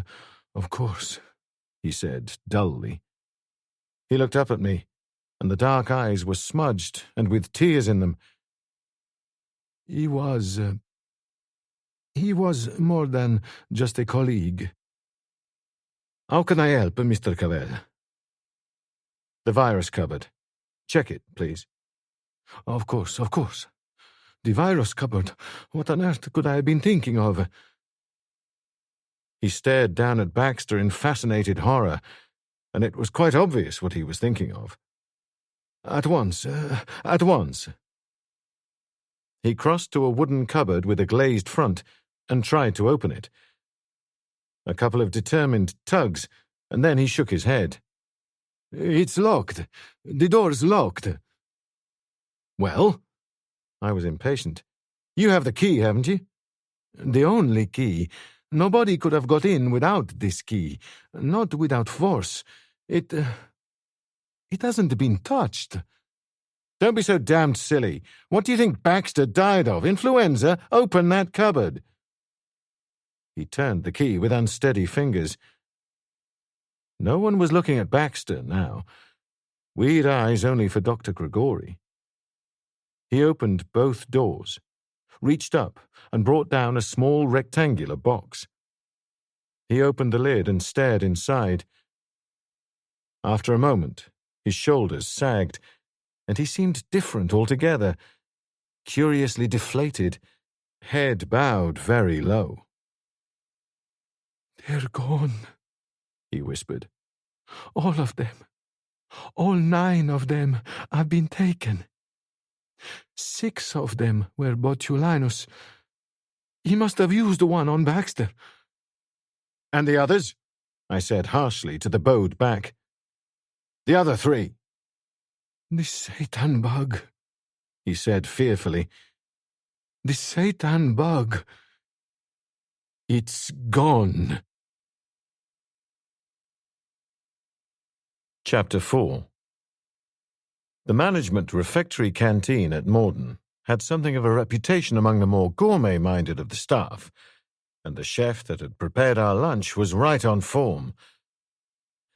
of course," he said dully. He looked up at me, and the dark eyes were smudged and with tears in them. He was more than just a colleague." "How can I help, Mr. Cavell?" "The virus cupboard. Check it, please." Of course. The virus cupboard. What on earth could I have been thinking of?" He stared down at Baxter in fascinated horror, and it was quite obvious what he was thinking of. At once. He crossed to a wooden cupboard with a glazed front and tried to open it. A couple of determined tugs, and then he shook his head. "It's locked. The door's locked." "Well?" I was impatient. "You have the key, haven't you?" "The only key. Nobody could have got in without this key. Not without force. It hasn't been touched." "Don't be so damned silly. What do you think Baxter died of? Influenza? Open that cupboard." He turned the key with unsteady fingers. No one was looking at Baxter now. Weird eyes only for Dr. Grigori. He opened both doors, reached up, and brought down a small rectangular box. He opened the lid and stared inside. After a moment, his shoulders sagged, and he seemed different altogether, curiously deflated, head bowed very low. "They're gone," he whispered. All of them. All 9 of them have been taken. 6 of them were botulinus. He must have used one on Baxter. And the others? I said harshly to the bowed back. The other 3. The Satan bug, he said fearfully. The Satan bug. It's gone. Chapter 4. The management refectory canteen at Mortyn had something of a reputation among the more gourmet-minded of the staff, and the chef that had prepared our lunch was right on form.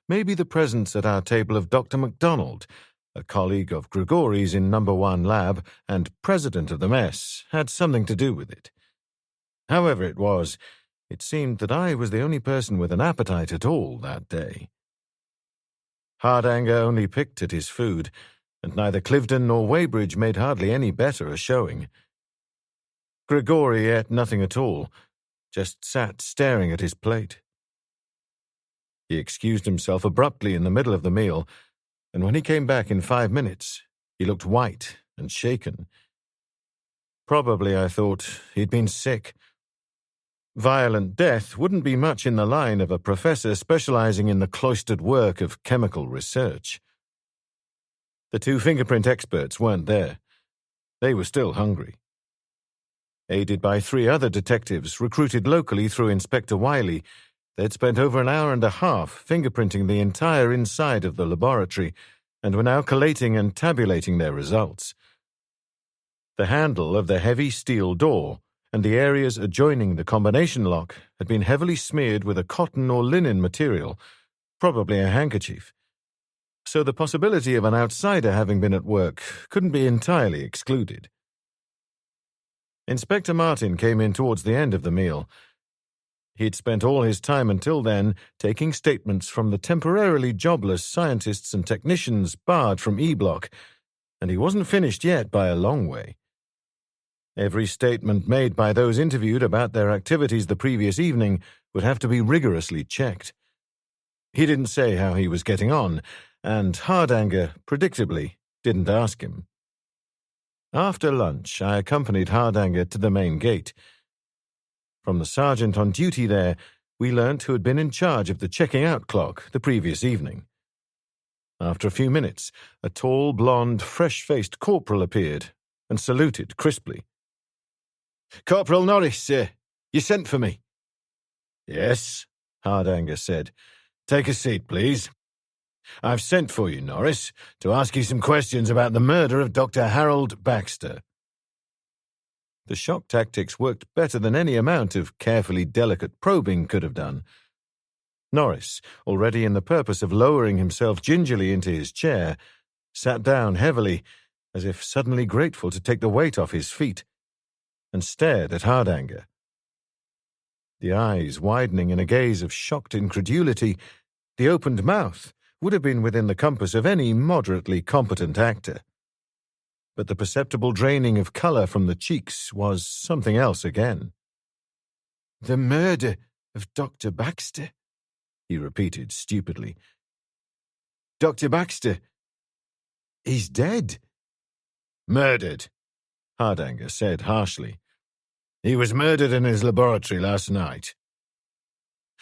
Maybe the presence at our table of Dr. MacDonald, a colleague of Grigori's in No. 1 lab and president of the mess, had something to do with it. However it was, it seemed that I was the only person with an appetite at all that day. Hardanger only picked at his food, and neither Cliveden nor Weybridge made hardly any better a showing. Grigori ate nothing at all, just sat staring at his plate. He excused himself abruptly in the middle of the meal, and when he came back in 5 minutes, he looked white and shaken. Probably, I thought, he'd been sick. Violent death wouldn't be much in the line of a professor specializing in the cloistered work of chemical research. The 2 fingerprint experts weren't there. They were still hungry. Aided by 3 other detectives recruited locally through Inspector Wiley, they'd spent over an hour and a half fingerprinting the entire inside of the laboratory and were now collating and tabulating their results. The handle of the heavy steel door and the areas adjoining the combination lock had been heavily smeared with a cotton or linen material, probably a handkerchief. So the possibility of an outsider having been at work couldn't be entirely excluded. Inspector Mortyn came in towards the end of the meal. He'd spent all his time until then taking statements from the temporarily jobless scientists and technicians barred from E-Block, and he wasn't finished yet by a long way. Every statement made by those interviewed about their activities the previous evening would have to be rigorously checked. He didn't say how he was getting on, and Hardanger, predictably, didn't ask him. After lunch, I accompanied Hardanger to the main gate. From the sergeant on duty there, we learnt who had been in charge of the checking-out clock the previous evening. After a few minutes, a tall, blonde, fresh-faced corporal appeared and saluted crisply. "Corporal Norris, sir. You sent for me." "Yes," Hardanger said. "Take a seat, please. I've sent for you, Norris, to ask you some questions about the murder of Dr. Harold Baxter." The shock tactics worked better than any amount of carefully delicate probing could have done. Norris, already in the purpose of lowering himself gingerly into his chair, sat down heavily, as if suddenly grateful to take the weight off his feet, and stared at Hardanger. The eyes widening in a gaze of shocked incredulity, the opened mouth would have been within the compass of any moderately competent actor. But the perceptible draining of colour from the cheeks was something else again. "The murder of Dr. Baxter," he repeated stupidly. "Dr. Baxter, he's dead." "Murdered," Hardanger said harshly. "He was murdered in his laboratory last night.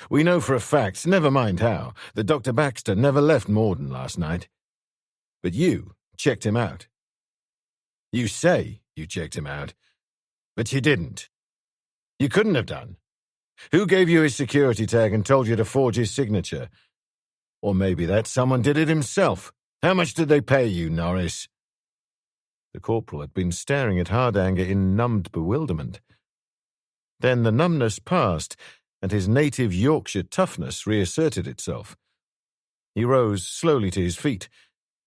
We know for a fact, never mind how, that Dr. Baxter never left Mortyn last night. But you checked him out. You say you checked him out, but you didn't. You couldn't have done. Who gave you his security tag and told you to forge his signature? Or maybe that someone did it himself. How much did they pay you, Norris?" The corporal had been staring at Hardanger in numbed bewilderment. Then the numbness passed, and his native Yorkshire toughness reasserted itself. He rose slowly to his feet,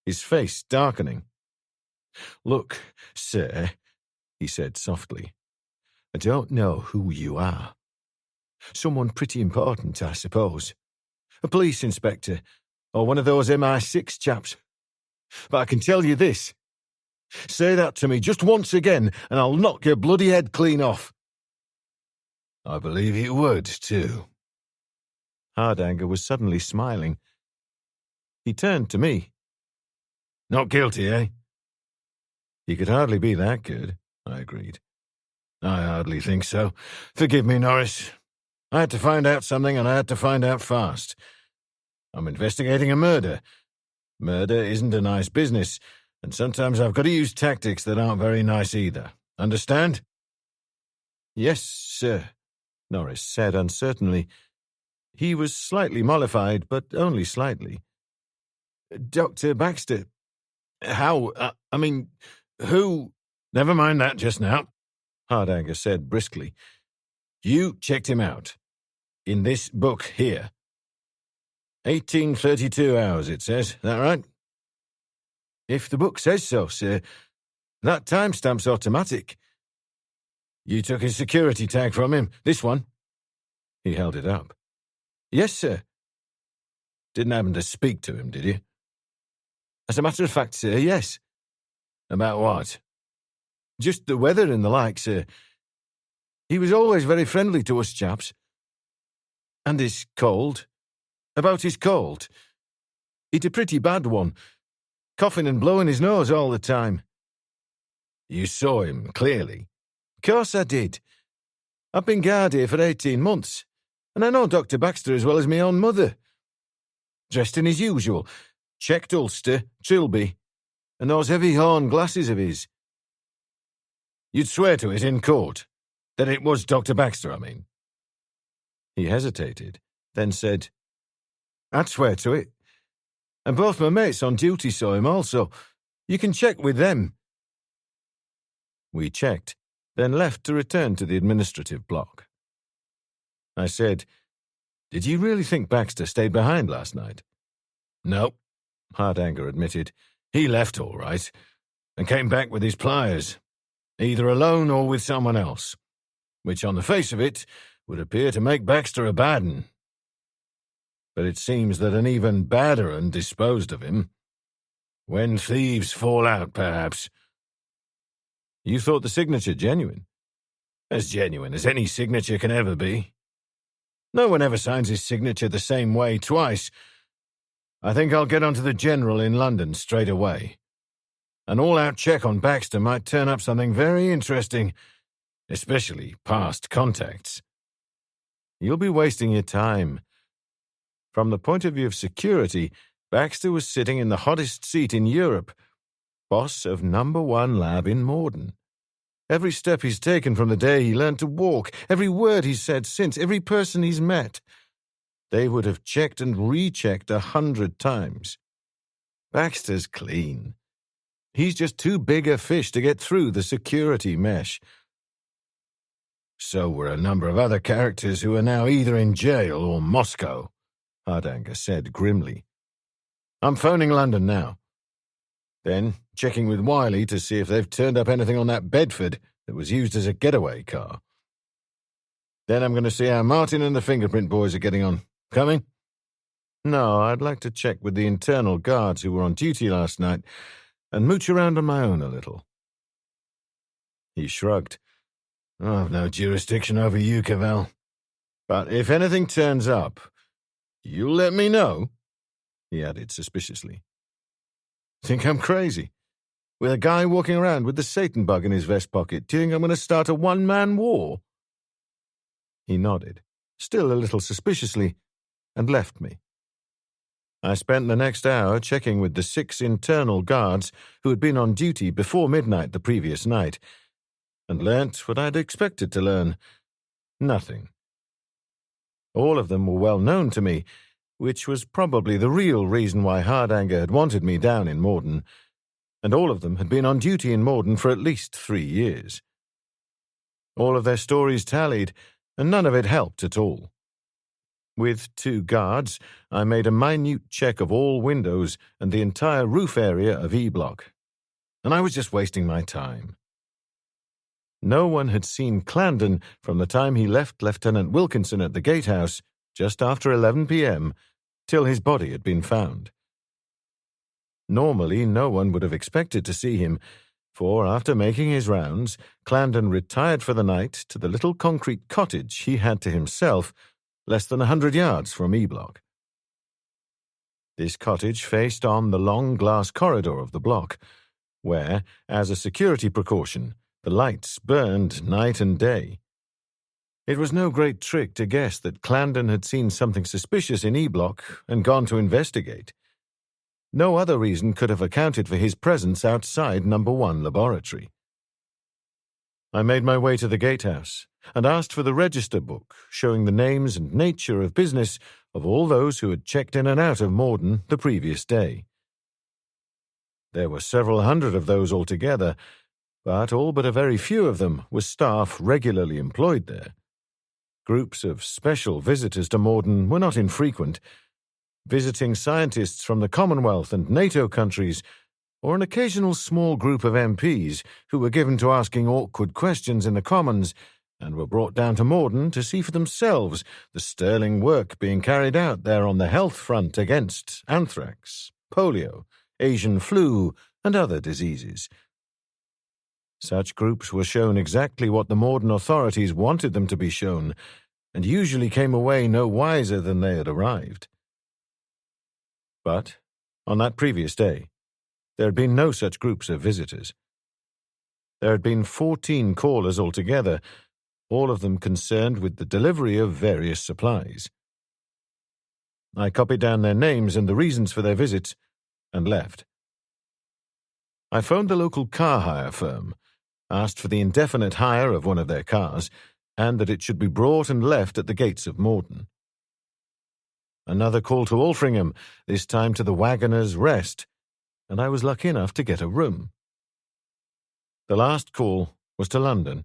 his face darkening. "Look, sir," he said softly, "I don't know who you are. Someone pretty important, I suppose. A police inspector, or one of those MI6 chaps. But I can tell you this. Say that to me just once again, and I'll knock your bloody head clean off." "I believe you would, too." Hardanger was suddenly smiling. He turned to me. Not guilty, eh? He could hardly be that good, I agreed. I hardly think so. Forgive me, Norris. I had to find out something, and I had to find out fast. I'm investigating a murder. Murder isn't a nice business, and sometimes I've got to use tactics that aren't very nice either. Understand? Yes, sir, Norris said uncertainly. He was slightly mollified, but only slightly. Dr. Baxter, how? Who? Never mind that just now, Hardanger said briskly. You checked him out. In this book here. 1832 hours, it says. Is that right? If the book says so, sir. That timestamp's automatic. You took his security tag from him. This one. He held it up. Yes, sir. Didn't happen to speak to him, did you? As a matter of fact, sir, yes. About what? Just the weather and the like, sir. He was always very friendly to us chaps. And his cold. About his cold. He'd a pretty bad one. Coughing and blowing his nose all the time. You saw him, clearly. Of course I did. I've been guard here for 18 months, and I know Dr. Baxter as well as my own mother. Dressed in his usual, checked ulster, trilby, and those heavy horn glasses of his. You'd swear to it in court? That it was Dr. Baxter, I mean? He hesitated, then said, I'd swear to it. And both my mates on duty saw him also. You can check with them. We checked, then left to return to the administrative block. I said, Did you really think Baxter stayed behind last night? No, Hardanger admitted. He left all right, and came back with his pliers, either alone or with someone else, which on the face of it would appear to make Baxter a bad 'un. But it seems that an even badder 'un disposed of him. When thieves fall out, perhaps. You thought the signature genuine? As genuine as any signature can ever be. No one ever signs his signature the same way twice. I think I'll get onto the General in London straight away. An all-out check on Baxter might turn up something very interesting, especially past contacts. You'll be wasting your time. From the point of view of security, Baxter was sitting in the hottest seat in Europe, boss of #1 lab in Mortyn. Every step he's taken from the day he learned to walk, every word he's said since, every person he's met, they would have checked and rechecked 100 times. Baxter's clean. He's just too big a fish to get through the security mesh. So were a number of other characters who are now either in jail or Moscow, Hardanger said grimly. I'm phoning London now. Then checking with Wiley to see if they've turned up anything on that Bedford that was used as a getaway car. Then I'm going to see how Mortyn and the fingerprint boys are getting on. Coming? No, I'd like to check with the internal guards who were on duty last night and mooch around on my own a little. He shrugged. I've no jurisdiction over you, Cavell. But if anything turns up, you'll let me know, he added suspiciously. Think I'm crazy? With a guy walking around with the Satan bug in his vest pocket, do you think I'm going to start a one-man war? He nodded, still a little suspiciously, and left me. I spent the next hour checking with the 6 internal guards who had been on duty before midnight the previous night, and learnt what I'd expected to learn. Nothing. All of them were well known to me, which was probably the real reason why Hardanger had wanted me down in Mortyn, and all of them had been on duty in Mortyn for at least 3 years. All of their stories tallied, and none of it helped at all. With 2 guards, I made a minute check of all windows and the entire roof area of E Block, and I was just wasting my time. No one had seen Clandon from the time he left Lieutenant Wilkinson at the gatehouse just after 11 p.m. till his body had been found. Normally, no one would have expected to see him, for after making his rounds, Clandon retired for the night to the little concrete cottage he had to himself less than 100 yards from E-block. This cottage faced on the long glass corridor of the block, where, as a security precaution, the lights burned night and day. It was no great trick to guess that Clarendon had seen something suspicious in E-block and gone to investigate. No other reason could have accounted for his presence outside number 1 laboratory. I made my way to the gatehouse and asked for the register book showing the names and nature of business of all those who had checked in and out of Mortyn the previous day. There were several hundred of those altogether, but all but a very few of them were staff regularly employed there. Groups of special visitors to Mortyn were not infrequent, visiting scientists from the Commonwealth and NATO countries, or an occasional small group of MPs who were given to asking awkward questions in the Commons and were brought down to Mortyn to see for themselves the sterling work being carried out there on the health front against anthrax, polio, Asian flu, and other diseases. Such groups were shown exactly what the Mortyn authorities wanted them to be shown, and usually came away no wiser than they had arrived. But, on that previous day, there had been no such groups of visitors. There had been 14 callers altogether, all of them concerned with the delivery of various supplies. I copied down their names and the reasons for their visits, and left. I phoned the local car hire firm, asked for the indefinite hire of one of their cars, and that it should be brought and left at the gates of Mortyn. Another call to Altrincham, this time to the Wagoner's Rest, and I was lucky enough to get a room. The last call was to London,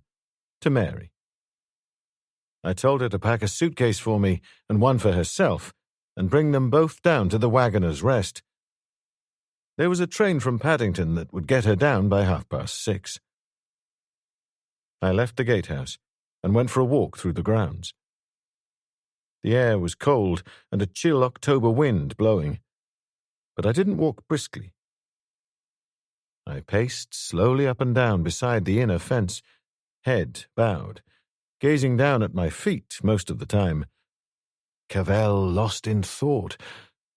to Mary. I told her to pack a suitcase for me and one for herself, and bring them both down to the Wagoner's Rest. There was a train from Paddington that would get her down by 6:30. I left the gatehouse and went for a walk through the grounds. The air was cold and a chill October wind blowing, but I didn't walk briskly. I paced slowly up and down beside the inner fence, head bowed, gazing down at my feet most of the time. Cavell lost in thought,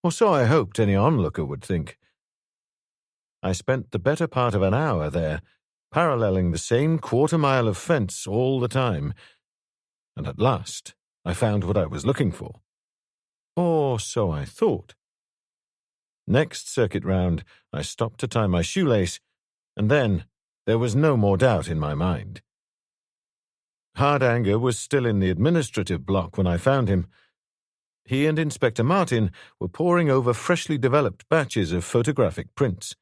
or so I hoped any onlooker would think. I spent the better part of an hour there, paralleling the same quarter-mile of fence all the time, and at last I found what I was looking for. Or so I thought. Next circuit round, I stopped to tie my shoelace, and then there was no more doubt in my mind. Hardanger was still in the administrative block when I found him. He and Inspector Mortyn were poring over freshly developed batches of photographic prints.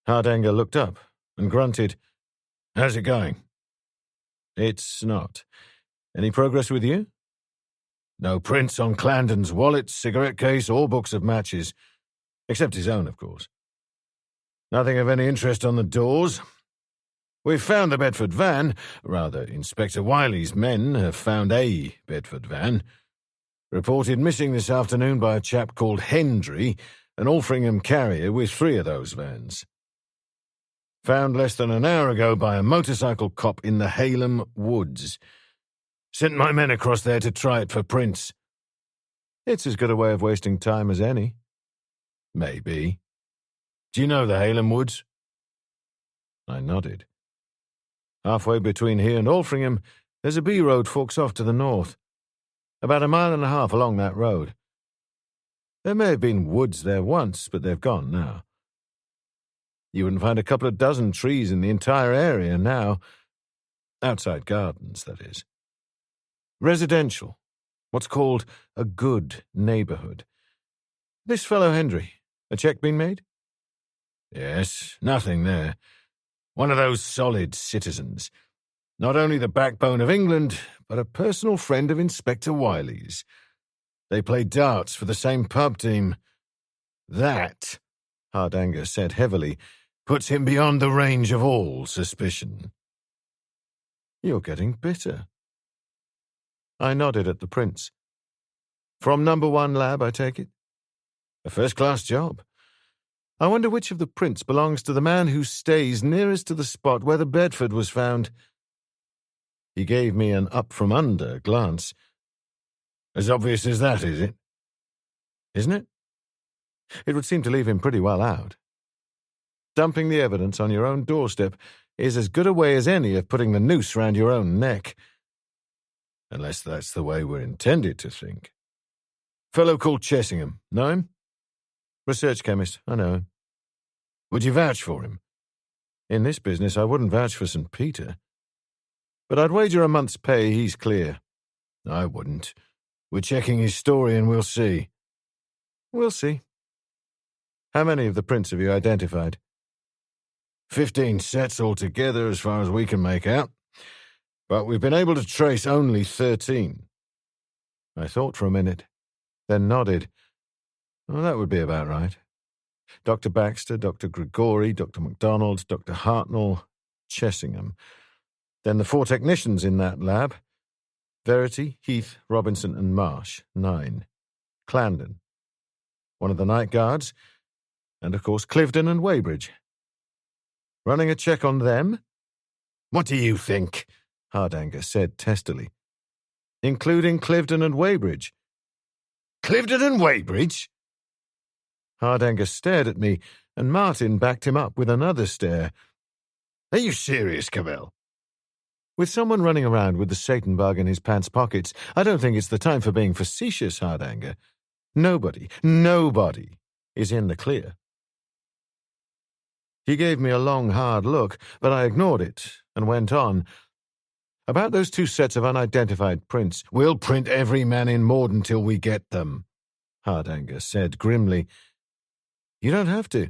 Hardanger looked up and grunted, "How's it going?" "It's not. Any progress with you?" "No prints on Clarendon's wallet, cigarette case, or books of matches. Except his own, of course. Nothing of any interest on the doors. We've found the Bedford van. Rather, Inspector Wiley's men have found a Bedford van. Reported missing this afternoon by a chap called Hendry, an Altrincham carrier with 3 of those vans. Found less than an hour ago by a motorcycle cop in the Halem Woods. Sent my men across there to try it for prints." "It's as good a way of wasting time as any." "Maybe. Do you know the Halem Woods?" I nodded. "Halfway between here and Altrincham, there's a B-road forks off to the north. About 1.5 miles along that road. There may have been woods there once, but they've gone now. You wouldn't find a couple of dozen trees in the entire area now. Outside gardens, that is. Residential. What's called a good neighborhood. This fellow Hendry, a check been made?" "Yes, nothing there. One of those solid citizens. Not only the backbone of England, but a personal friend of Inspector Wiley's. They play darts for the same pub team. That," Hardanger said heavily, "puts him beyond the range of all suspicion." "You're getting bitter." I nodded at the prints. "From number 1 lab, I take it?" "A first-class job. I wonder which of the prints belongs to the man who stays nearest to the spot where the Bedford was found." He gave me an up-from-under glance. As obvious as that, is it? Isn't it? It would seem to leave him pretty well out. Dumping the evidence on your own doorstep is as good a way as any of putting the noose round your own neck. Unless that's the way we're intended to think. Fellow called Chessingham, know him? Research chemist, I know him. Would you vouch for him? In this business, I wouldn't vouch for St. Peter. But I'd wager a month's pay he's clear. I wouldn't. We're checking his story and we'll see. We'll see. How many of the prints have you identified? 15 sets altogether, as far as we can make out. But we've been able to trace only 13. I thought for a minute, then nodded. Well, that would be about right. Dr. Baxter, Dr. Grigori, Dr. MacDonald, Dr. Hartnell, Chessingham. Then the 4 technicians in that lab. Verity, Heath, Robinson and Marsh, 9. Clandon. One of the night guards. And, of course, Cliveden and Weybridge. Running a check on them? What do you think? Hardanger said testily. Including Cliveden and Weybridge. Cliveden and Weybridge? Hardanger stared at me, and Mortyn backed him up with another stare. Are you serious, Cavell? With someone running around with the Satan bug in his pants pockets, I don't think it's the time for being facetious, Hardanger. Nobody is in the clear. He gave me a long, hard look, but I ignored it and went on. About those 2 sets of unidentified prints. We'll print every man in Mortyn till we get them, Hardanger said grimly. You don't have to.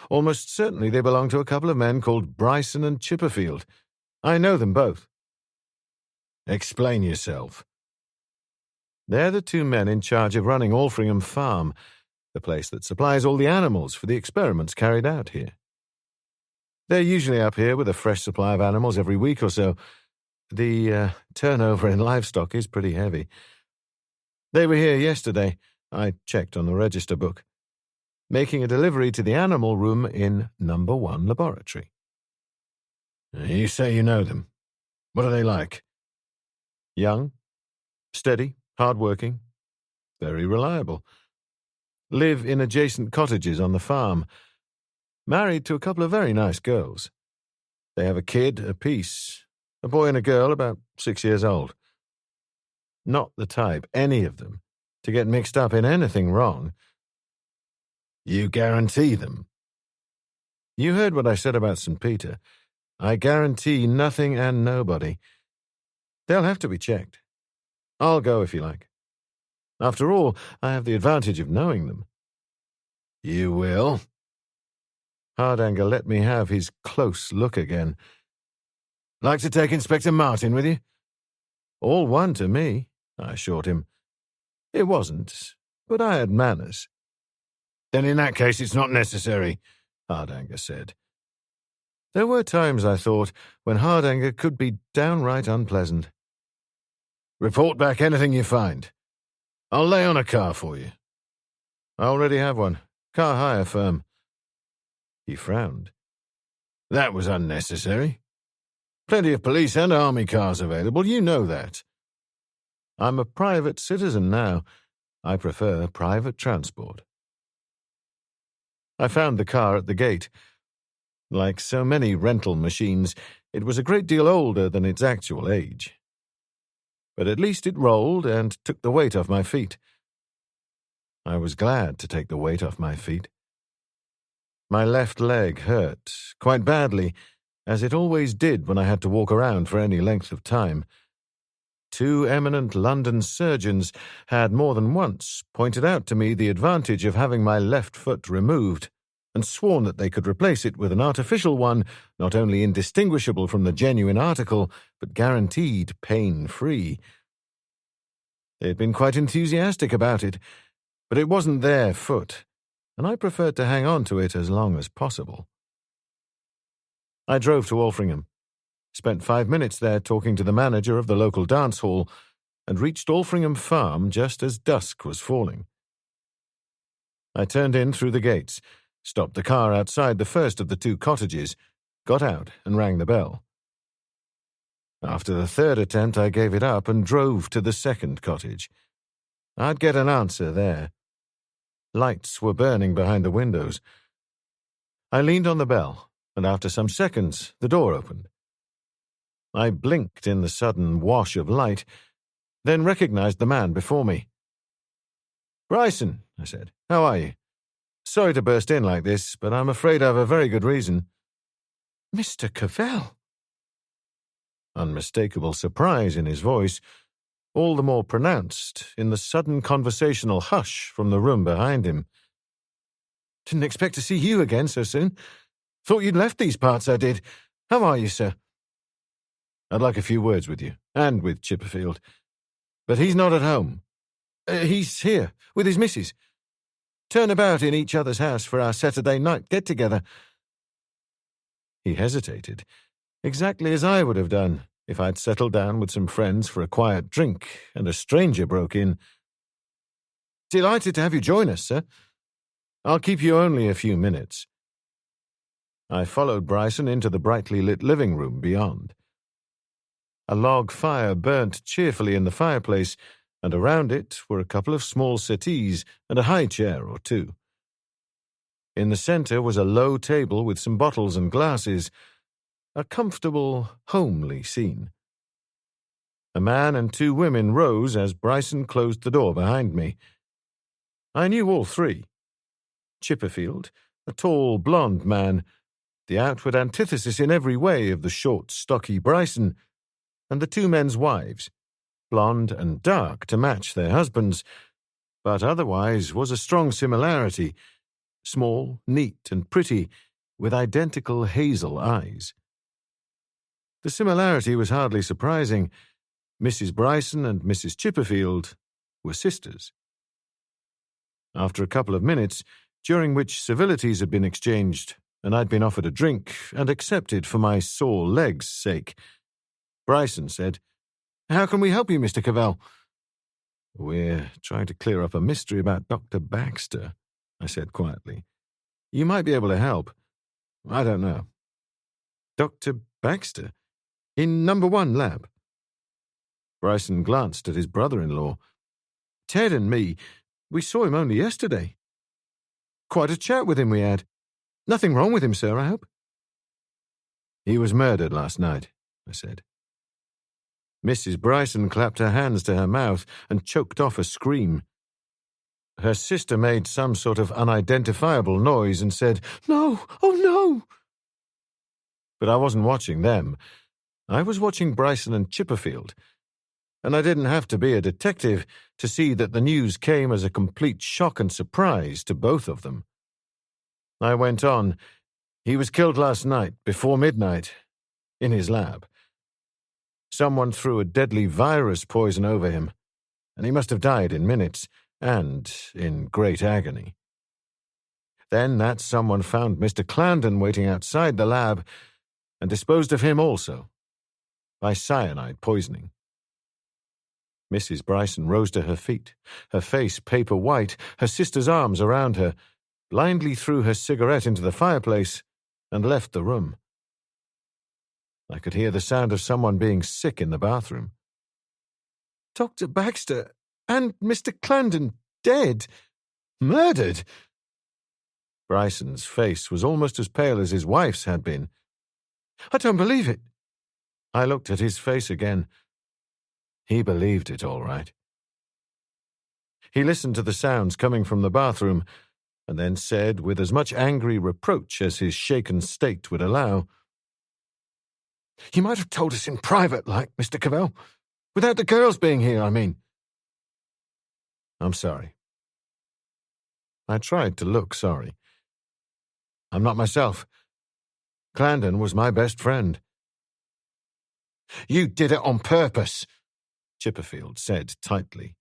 Almost certainly they belong to a couple of men called Bryson and Chipperfield. I know them both. Explain yourself. They're the 2 men in charge of running Alfringham Farm, the place that supplies all the animals for the experiments carried out here. They're usually up here with a fresh supply of animals every week or so. The turnover in livestock is pretty heavy. They were here yesterday. I checked on the register book. Making a delivery to the animal room in number 1 laboratory. You say you know them. What are they like? Young, steady, hard-working, very reliable. Live in adjacent cottages on the farm. Married to a couple of very nice girls. They have a kid apiece, a boy and a girl about 6 years old. Not the type, any of them, to get mixed up in anything wrong. You guarantee them? You heard what I said about St. Peter. I guarantee nothing and nobody. They'll have to be checked. I'll go if you like. After all, I have the advantage of knowing them. You will? Hardanger let me have his close look again. Like to take Inspector Mortyn with you? All one to me, I assured him. It wasn't, but I had manners. Then in that case it's not necessary, Hardanger said. There were times, I thought, when Hardanger could be downright unpleasant. Report back anything you find. I'll lay on a car for you. I already have one. Car hire firm. He frowned. That was unnecessary. Plenty of police and army cars available, you know that. I'm a private citizen now. I prefer private transport. I found the car at the gate. Like so many rental machines, it was a great deal older than its actual age. But at least it rolled and took the weight off my feet. I was glad to take the weight off my feet. My left leg hurt, quite badly, as it always did when I had to walk around for any length of time. 2 eminent London surgeons had more than once pointed out to me the advantage of having my left foot removed, and sworn that they could replace it with an artificial one, not only indistinguishable from the genuine article, but guaranteed pain-free. They had been quite enthusiastic about it, but it wasn't their foot, and I preferred to hang on to it as long as possible. I drove to Alfringham, spent 5 minutes there talking to the manager of the local dance hall, and reached Alfringham Farm just as dusk was falling. I turned in through the gates, stopped the car outside the first of the 2 cottages, got out and rang the bell. After the 3rd attempt, I gave it up and drove to the 2nd cottage, I'd get an answer there. Lights were burning behind the windows. I leaned on the bell, and after some seconds, the door opened. I blinked in the sudden wash of light, then recognized the man before me. "Bryson," I said, "how are you? Sorry to burst in like this, but I'm afraid I've a very good reason." "Mr. Cavell." Unmistakable surprise in his voice, all the more pronounced in the sudden conversational hush from the room behind him. "Didn't expect to see you again so soon. Thought you'd left these parts, I did. How are you, sir?" "I'd like a few words with you, and with Chipperfield. But he's not at home." He's here, with his missus. Turn about in each other's house for our Saturday night get-together." He hesitated, exactly as I would have done if I'd settled down with some friends for a quiet drink and a stranger broke in. "Delighted to have you join us, sir." "I'll keep you only a few minutes." I followed Bryson into the brightly lit living room beyond. A log fire burnt cheerfully in the fireplace, and around it were a couple of small settees and a high chair or two. In the center was a low table with some bottles and glasses, a comfortable, homely scene. A man and two women rose as Bryson closed the door behind me. I knew all three. Chipperfield, a tall, blond man, the outward antithesis in every way of the short, stocky Bryson, and the two men's wives, blonde and dark to match their husbands, but otherwise was a strong similarity, small, neat, and pretty, with identical hazel eyes. The similarity was hardly surprising. Mrs. Bryson and Mrs. Chipperfield were sisters. After a couple of minutes, during which civilities had been exchanged, and I'd been offered a drink and accepted for my sore legs' sake, Bryson said, "How can we help you, Mr. Cavell?" "We're trying to clear up a mystery about Dr. Baxter," I said quietly. "You might be able to help. I don't know." "Dr. Baxter? In number 1 lab?" Bryson glanced at his brother-in-law. "Ted and me, we saw him only yesterday. Quite a chat with him we had. Nothing wrong with him, sir, I hope?" "He was murdered last night," I said. Mrs. Bryson clapped her hands to her mouth and choked off a scream. Her sister made some sort of unidentifiable noise and said, "No, oh no!" But I wasn't watching them. I was watching Bryson and Chipperfield, and I didn't have to be a detective to see that the news came as a complete shock and surprise to both of them. I went on. "He was killed last night, before midnight, in his lab. Someone threw a deadly virus poison over him, and he must have died in minutes, and in great agony. Then that someone found Mr. Clarendon waiting outside the lab and disposed of him also, by cyanide poisoning." Mrs. Bryson rose to her feet, her face paper white, her sister's arms around her, blindly threw her cigarette into the fireplace, and left the room. I could hear the sound of someone being sick in the bathroom. "Dr. Baxter and Mr. Clarendon dead? Murdered?" Bryson's face was almost as pale as his wife's had been. "I don't believe it." I looked at his face again. He believed it all right. He listened to the sounds coming from the bathroom, and then said, with as much angry reproach as his shaken state would allow, "You might have told us in private, like, Mr. Cavell. Without the girls being here, I mean." "I'm sorry." I tried to look sorry. "I'm not myself. Clarendon was my best friend." "You did it on purpose," Chipperfield said tightly.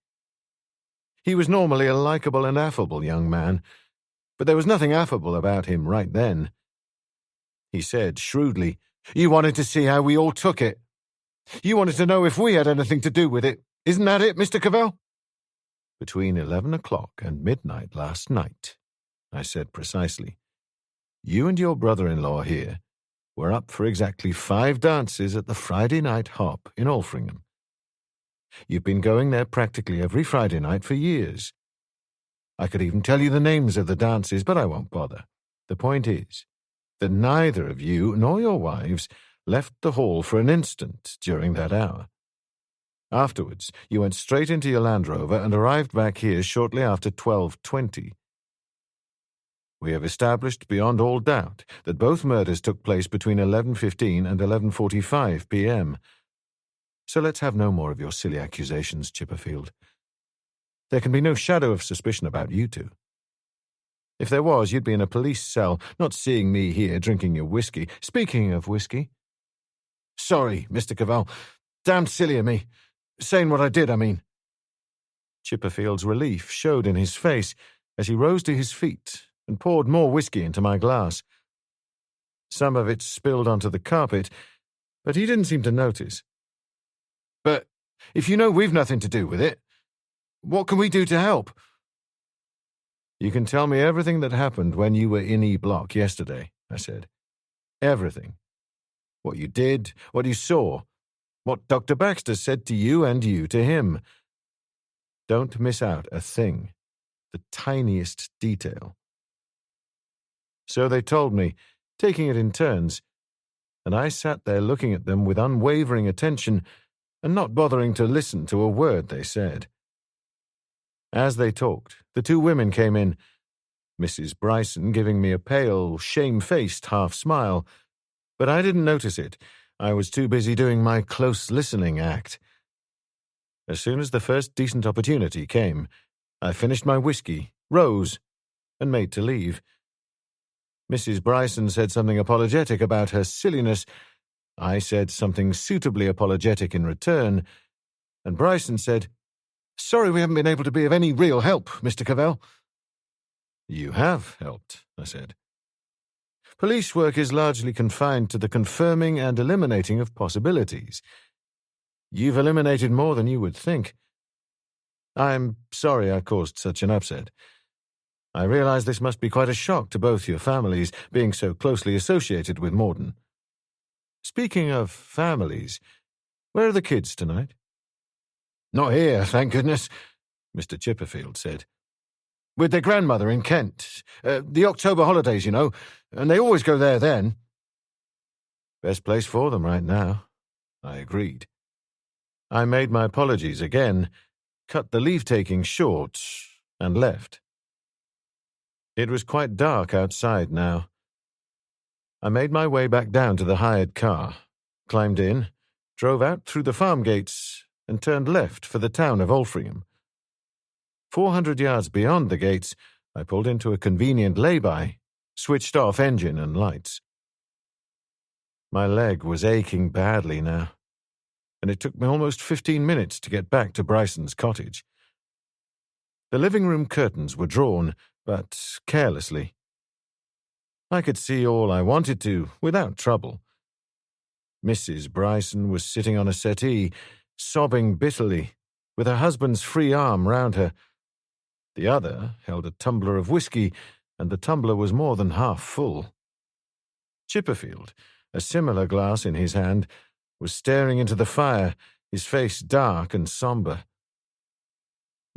He was normally a likable and affable young man, but there was nothing affable about him right then. He said shrewdly, "You wanted to see how we all took it. You wanted to know if we had anything to do with it. Isn't that it, Mr. Cavell?" "Between 11 o'clock and midnight last night," I said precisely, "you and your brother-in-law here were up for exactly 5 dances at the Friday night hop in Alfringham. You've been going there practically every Friday night for years. I could even tell you the names of the dances, but I won't bother. The point is that neither of you nor your wives left the hall for an instant during that hour. Afterwards, you went straight into your Land Rover and arrived back here shortly after 12:20. We have established beyond all doubt that both murders took place between 11:15 and 11:45 p.m. So let's have no more of your silly accusations, Chipperfield. There can be no shadow of suspicion about you two. If there was, you'd be in a police cell, not seeing me here drinking your whiskey. Speaking of whiskey... Sorry, Mr. Cavell. Damned silly of me. Saying what I did, I mean. Chipperfield's relief showed in his face as he rose to his feet and poured more whiskey into my glass. Some of it spilled onto the carpet, but he didn't seem to notice. But if you know we've nothing to do with it, what can we do to help? You can tell me everything that happened when you were in E Block yesterday, I said. Everything. What you did, what you saw, what Dr. Baxter said to you and you to him. Don't miss out a thing, the tiniest detail. So they told me, taking it in turns, and I sat there looking at them with unwavering attention and not bothering to listen to a word they said. As they talked, the two women came in, Mrs. Bryson giving me a pale, shame-faced half-smile, but I didn't notice it. I was too busy doing my close listening act. As soon as the first decent opportunity came, I finished my whiskey, rose, and made to leave. Mrs. Bryson said something apologetic about her silliness. I said something suitably apologetic in return, and Bryson said, "Sorry we haven't been able to be of any real help, Mr. Cavell." "You have helped," I said. "Police work is largely confined to the confirming and eliminating of possibilities. You've eliminated more than you would think. I'm sorry I caused such an upset. I realize this must be quite a shock to both your families, being so closely associated with Mortyn. Speaking of families, where are the kids tonight?" "Not here, thank goodness," Mr. Chipperfield said. "With their grandmother in Kent. The October holidays, you know, and they always go there then." "Best place for them right now," I agreed. I made my apologies again, cut the leave-taking short, and left. It was quite dark outside now. I made my way back down to the hired car, climbed in, drove out through the farm gates, and turned left for the town of Altrincham. 400 yards beyond the gates, I pulled into a convenient lay-by, switched off engine and lights. My leg was aching badly now, and it took me almost 15 minutes to get back to Bryson's cottage. The living room curtains were drawn, but carelessly. I could see all I wanted to without trouble. Mrs. Bryson was sitting on a settee, sobbing bitterly, with her husband's free arm round her. The other held a tumbler of whiskey, and the tumbler was more than half full. Chipperfield, a similar glass in his hand, was staring into the fire, his face dark and sombre.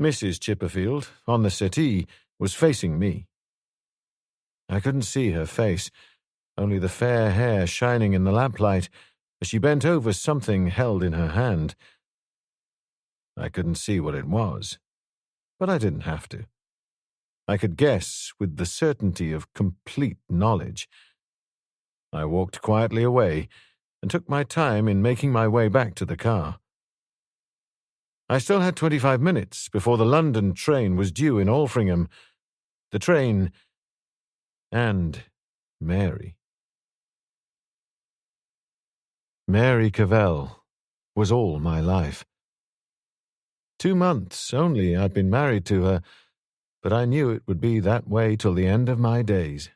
Mrs. Chipperfield, on the settee, was facing me. I couldn't see her face, only the fair hair shining in the lamplight as she bent over something held in her hand. I couldn't see what it was, but I didn't have to. I could guess with the certainty of complete knowledge. I walked quietly away and took my time in making my way back to the car. I still had 25 minutes before the London train was due in Altrincham. The train and Mary. Mary Cavell was all my life. 2 months only I'd been married to her, but I knew it would be that way till the end of my days.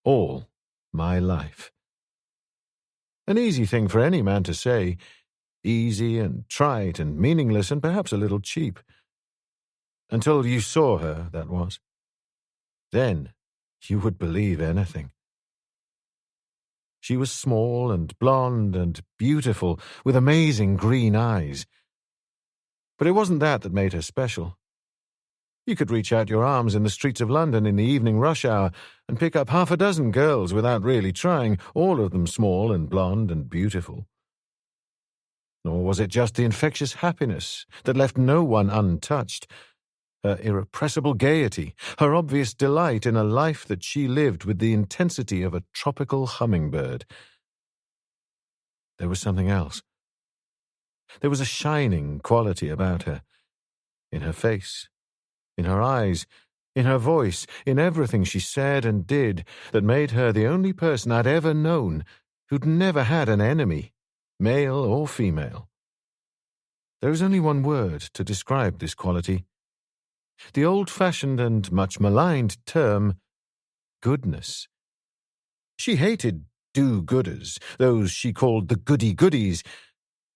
All my life. An easy thing for any man to say, easy and trite and meaningless and perhaps a little cheap. Until you saw her, that was. Then you would believe anything. She was small and blonde and beautiful, with amazing green eyes, But it wasn't that made her special. You could reach out your arms in the streets of London in the evening rush hour and pick up half a dozen girls without really trying, all of them small and blonde and beautiful. Nor was it just the infectious happiness that left no one untouched. Her irrepressible gaiety, her obvious delight in a life that she lived with the intensity of a tropical hummingbird. There was something else. There was a shining quality about her, in her face, in her eyes, in her voice, in everything she said and did, that made her the only person I'd ever known who'd never had an enemy, male or female. There is only one word to describe this quality. The old-fashioned and much maligned term, goodness. She hated do-gooders, those she called the goody-goodies,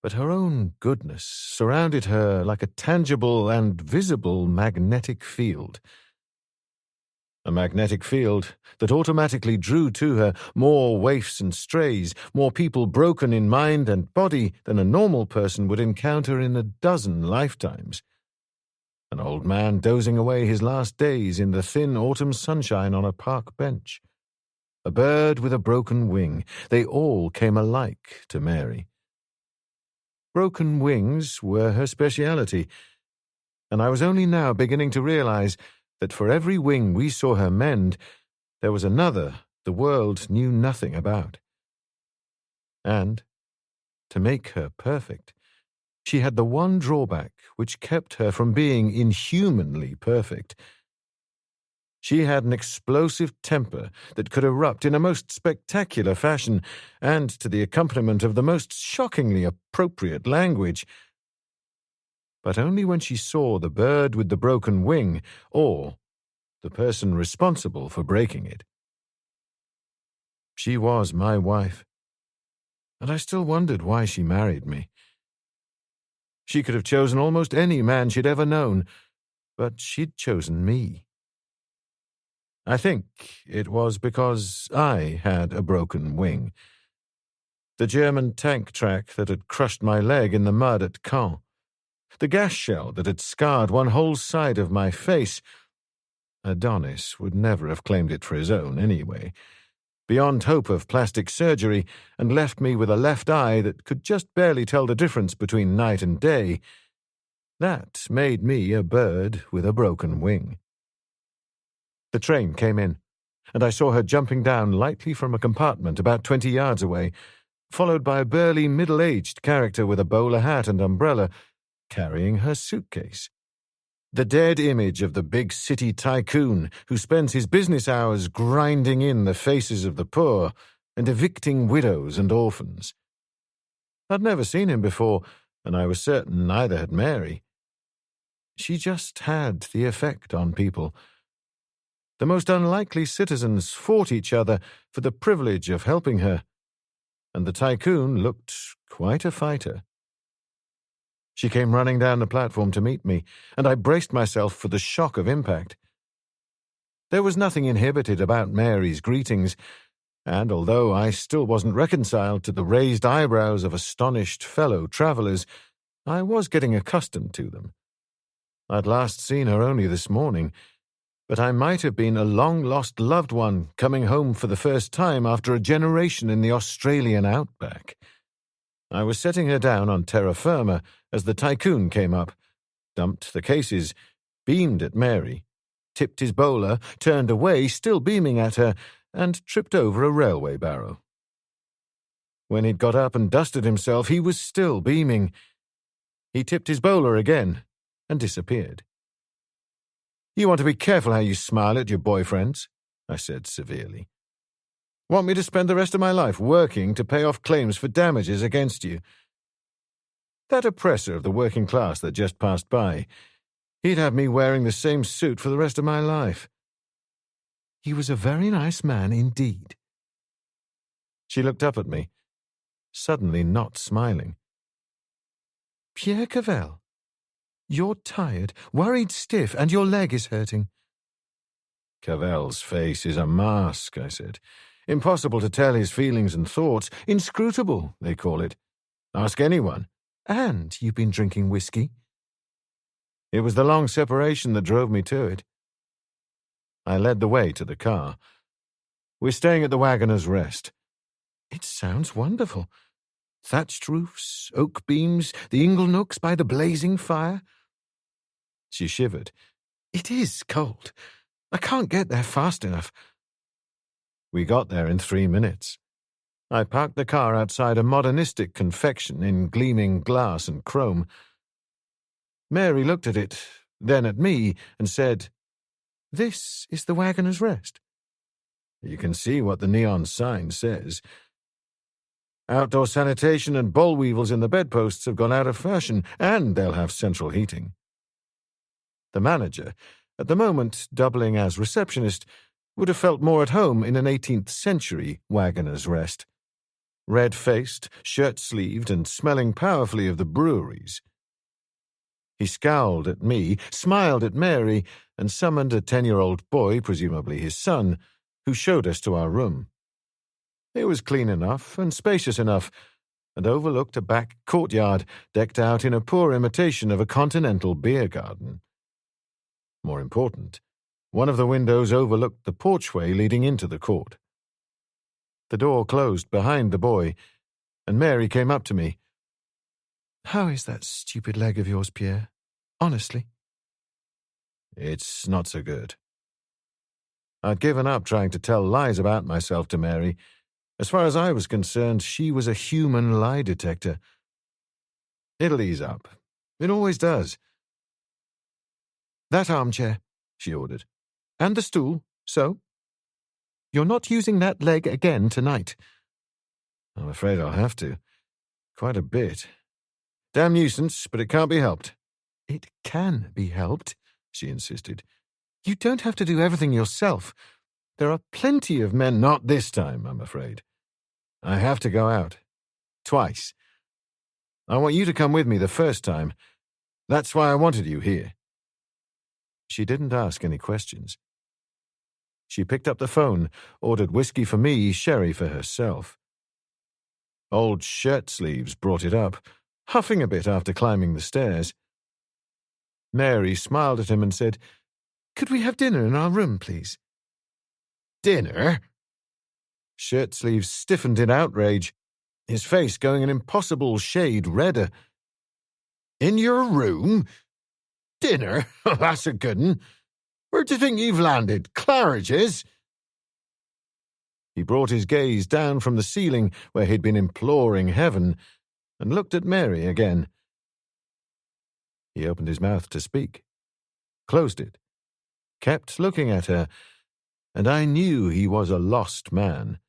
but her own goodness surrounded her like a tangible and visible magnetic field. A magnetic field that automatically drew to her more waifs and strays, more people broken in mind and body than a normal person would encounter in a dozen lifetimes. An old man dozing away his last days in the thin autumn sunshine on a park bench. A bird with a broken wing. They all came alike to Mary. Broken wings were her speciality, and I was only now beginning to realize that for every wing we saw her mend, there was another the world knew nothing about. And, to make her perfect, she had the one drawback which kept her from being inhumanly perfect. She had an explosive temper that could erupt in a most spectacular fashion, and to the accompaniment of the most shockingly appropriate language. But only when she saw the bird with the broken wing, or the person responsible for breaking it. She was my wife, and I still wondered why she married me. She could have chosen almost any man she'd ever known, but she'd chosen me. I think it was because I had a broken wing. The German tank track that had crushed my leg in the mud at Caen. The gas shell that had scarred one whole side of my face. Adonis would never have claimed it for his own, anyway. Beyond hope of plastic surgery, and left me with a left eye that could just barely tell the difference between night and day. That made me a bird with a broken wing. The train came in, and I saw her jumping down lightly from a compartment about 20 yards away, followed by a burly middle-aged character with a bowler hat and umbrella, carrying her suitcase. The dead image of the big city tycoon who spends his business hours grinding in the faces of the poor and evicting widows and orphans. I'd never seen him before, and I was certain neither had Mary. She just had the effect on people. The most unlikely citizens fought each other for the privilege of helping her, and the tycoon looked quite a fighter. She came running down the platform to meet me, and I braced myself for the shock of impact. There was nothing inhibited about Mary's greetings, and although I still wasn't reconciled to the raised eyebrows of astonished fellow travellers, I was getting accustomed to them. I'd last seen her only this morning, but I might have been a long-lost loved one coming home for the first time after a generation in the Australian outback. I was setting her down on terra firma as the tycoon came up, dumped the cases, beamed at Mary, tipped his bowler, turned away, still beaming at her, and tripped over a railway barrow. When he'd got up and dusted himself, he was still beaming. He tipped his bowler again and disappeared. "You want to be careful how you smile at your boyfriends," I said severely. "Want me to spend the rest of my life working to pay off claims for damages against you? That oppressor of the working class that just passed by, he'd have me wearing the same suit for the rest of my life." "He was a very nice man indeed." She looked up at me, suddenly not smiling. "Pierre Cavell, you're tired, worried stiff, and your leg is hurting." "Cavell's face is a mask," I said. "Impossible to tell his feelings and thoughts. Inscrutable, they call it. Ask anyone." "And you've been drinking whiskey?" It was the long separation that drove me to it. I led the way to the car. We're staying at the Wagoner's Rest. It sounds wonderful. Thatched roofs, oak beams, the ingle nooks by the blazing fire. She shivered. It is cold. I can't get there fast enough. We got there in 3 minutes. I parked the car outside a modernistic confection in gleaming glass and chrome. Mary looked at it, then at me, and said, "This is the Wagoner's Rest." You can see what the neon sign says. Outdoor sanitation and boll weevils in the bedposts have gone out of fashion, and they'll have central heating. The manager, at the moment doubling as receptionist, would have felt more at home in an 18th century Wagoner's Rest. Red-faced, shirt-sleeved, and smelling powerfully of the breweries. He scowled at me, smiled at Mary, and summoned a 10-year-old boy, presumably his son, who showed us to our room. It was clean enough and spacious enough, and overlooked a back courtyard decked out in a poor imitation of a continental beer garden. More important, one of the windows overlooked the porchway leading into the court. The door closed behind the boy, and Mary came up to me. "How is that stupid leg of yours, Pierre? Honestly?" "It's not so good." I'd given up trying to tell lies about myself to Mary. As far as I was concerned, she was a human lie detector. "It'll ease up. It always does." "That armchair," she ordered. "And the stool, so? You're not using that leg again tonight." "I'm afraid I'll have to. Quite a bit. Damn nuisance, but it can't be helped." "It can be helped," she insisted. "You don't have to do everything yourself. There are plenty of men—" "Not this time, I'm afraid. I have to go out. Twice. I want you to come with me the first time. That's why I wanted you here." She didn't ask any questions. She picked up the phone, ordered whiskey for me, sherry for herself. Old shirt sleeves brought it up, huffing a bit after climbing the stairs. Mary smiled at him and said, "Could we have dinner in our room, please?" "Dinner?" Shirt sleeves stiffened in outrage, his face going an impossible shade redder. "In your room? Dinner? That's a good 'un. Where do you think you've landed? Claridge's?" He brought his gaze down from the ceiling where he'd been imploring heaven and looked at Mary again. He opened his mouth to speak, closed it, kept looking at her, and I knew he was a lost man.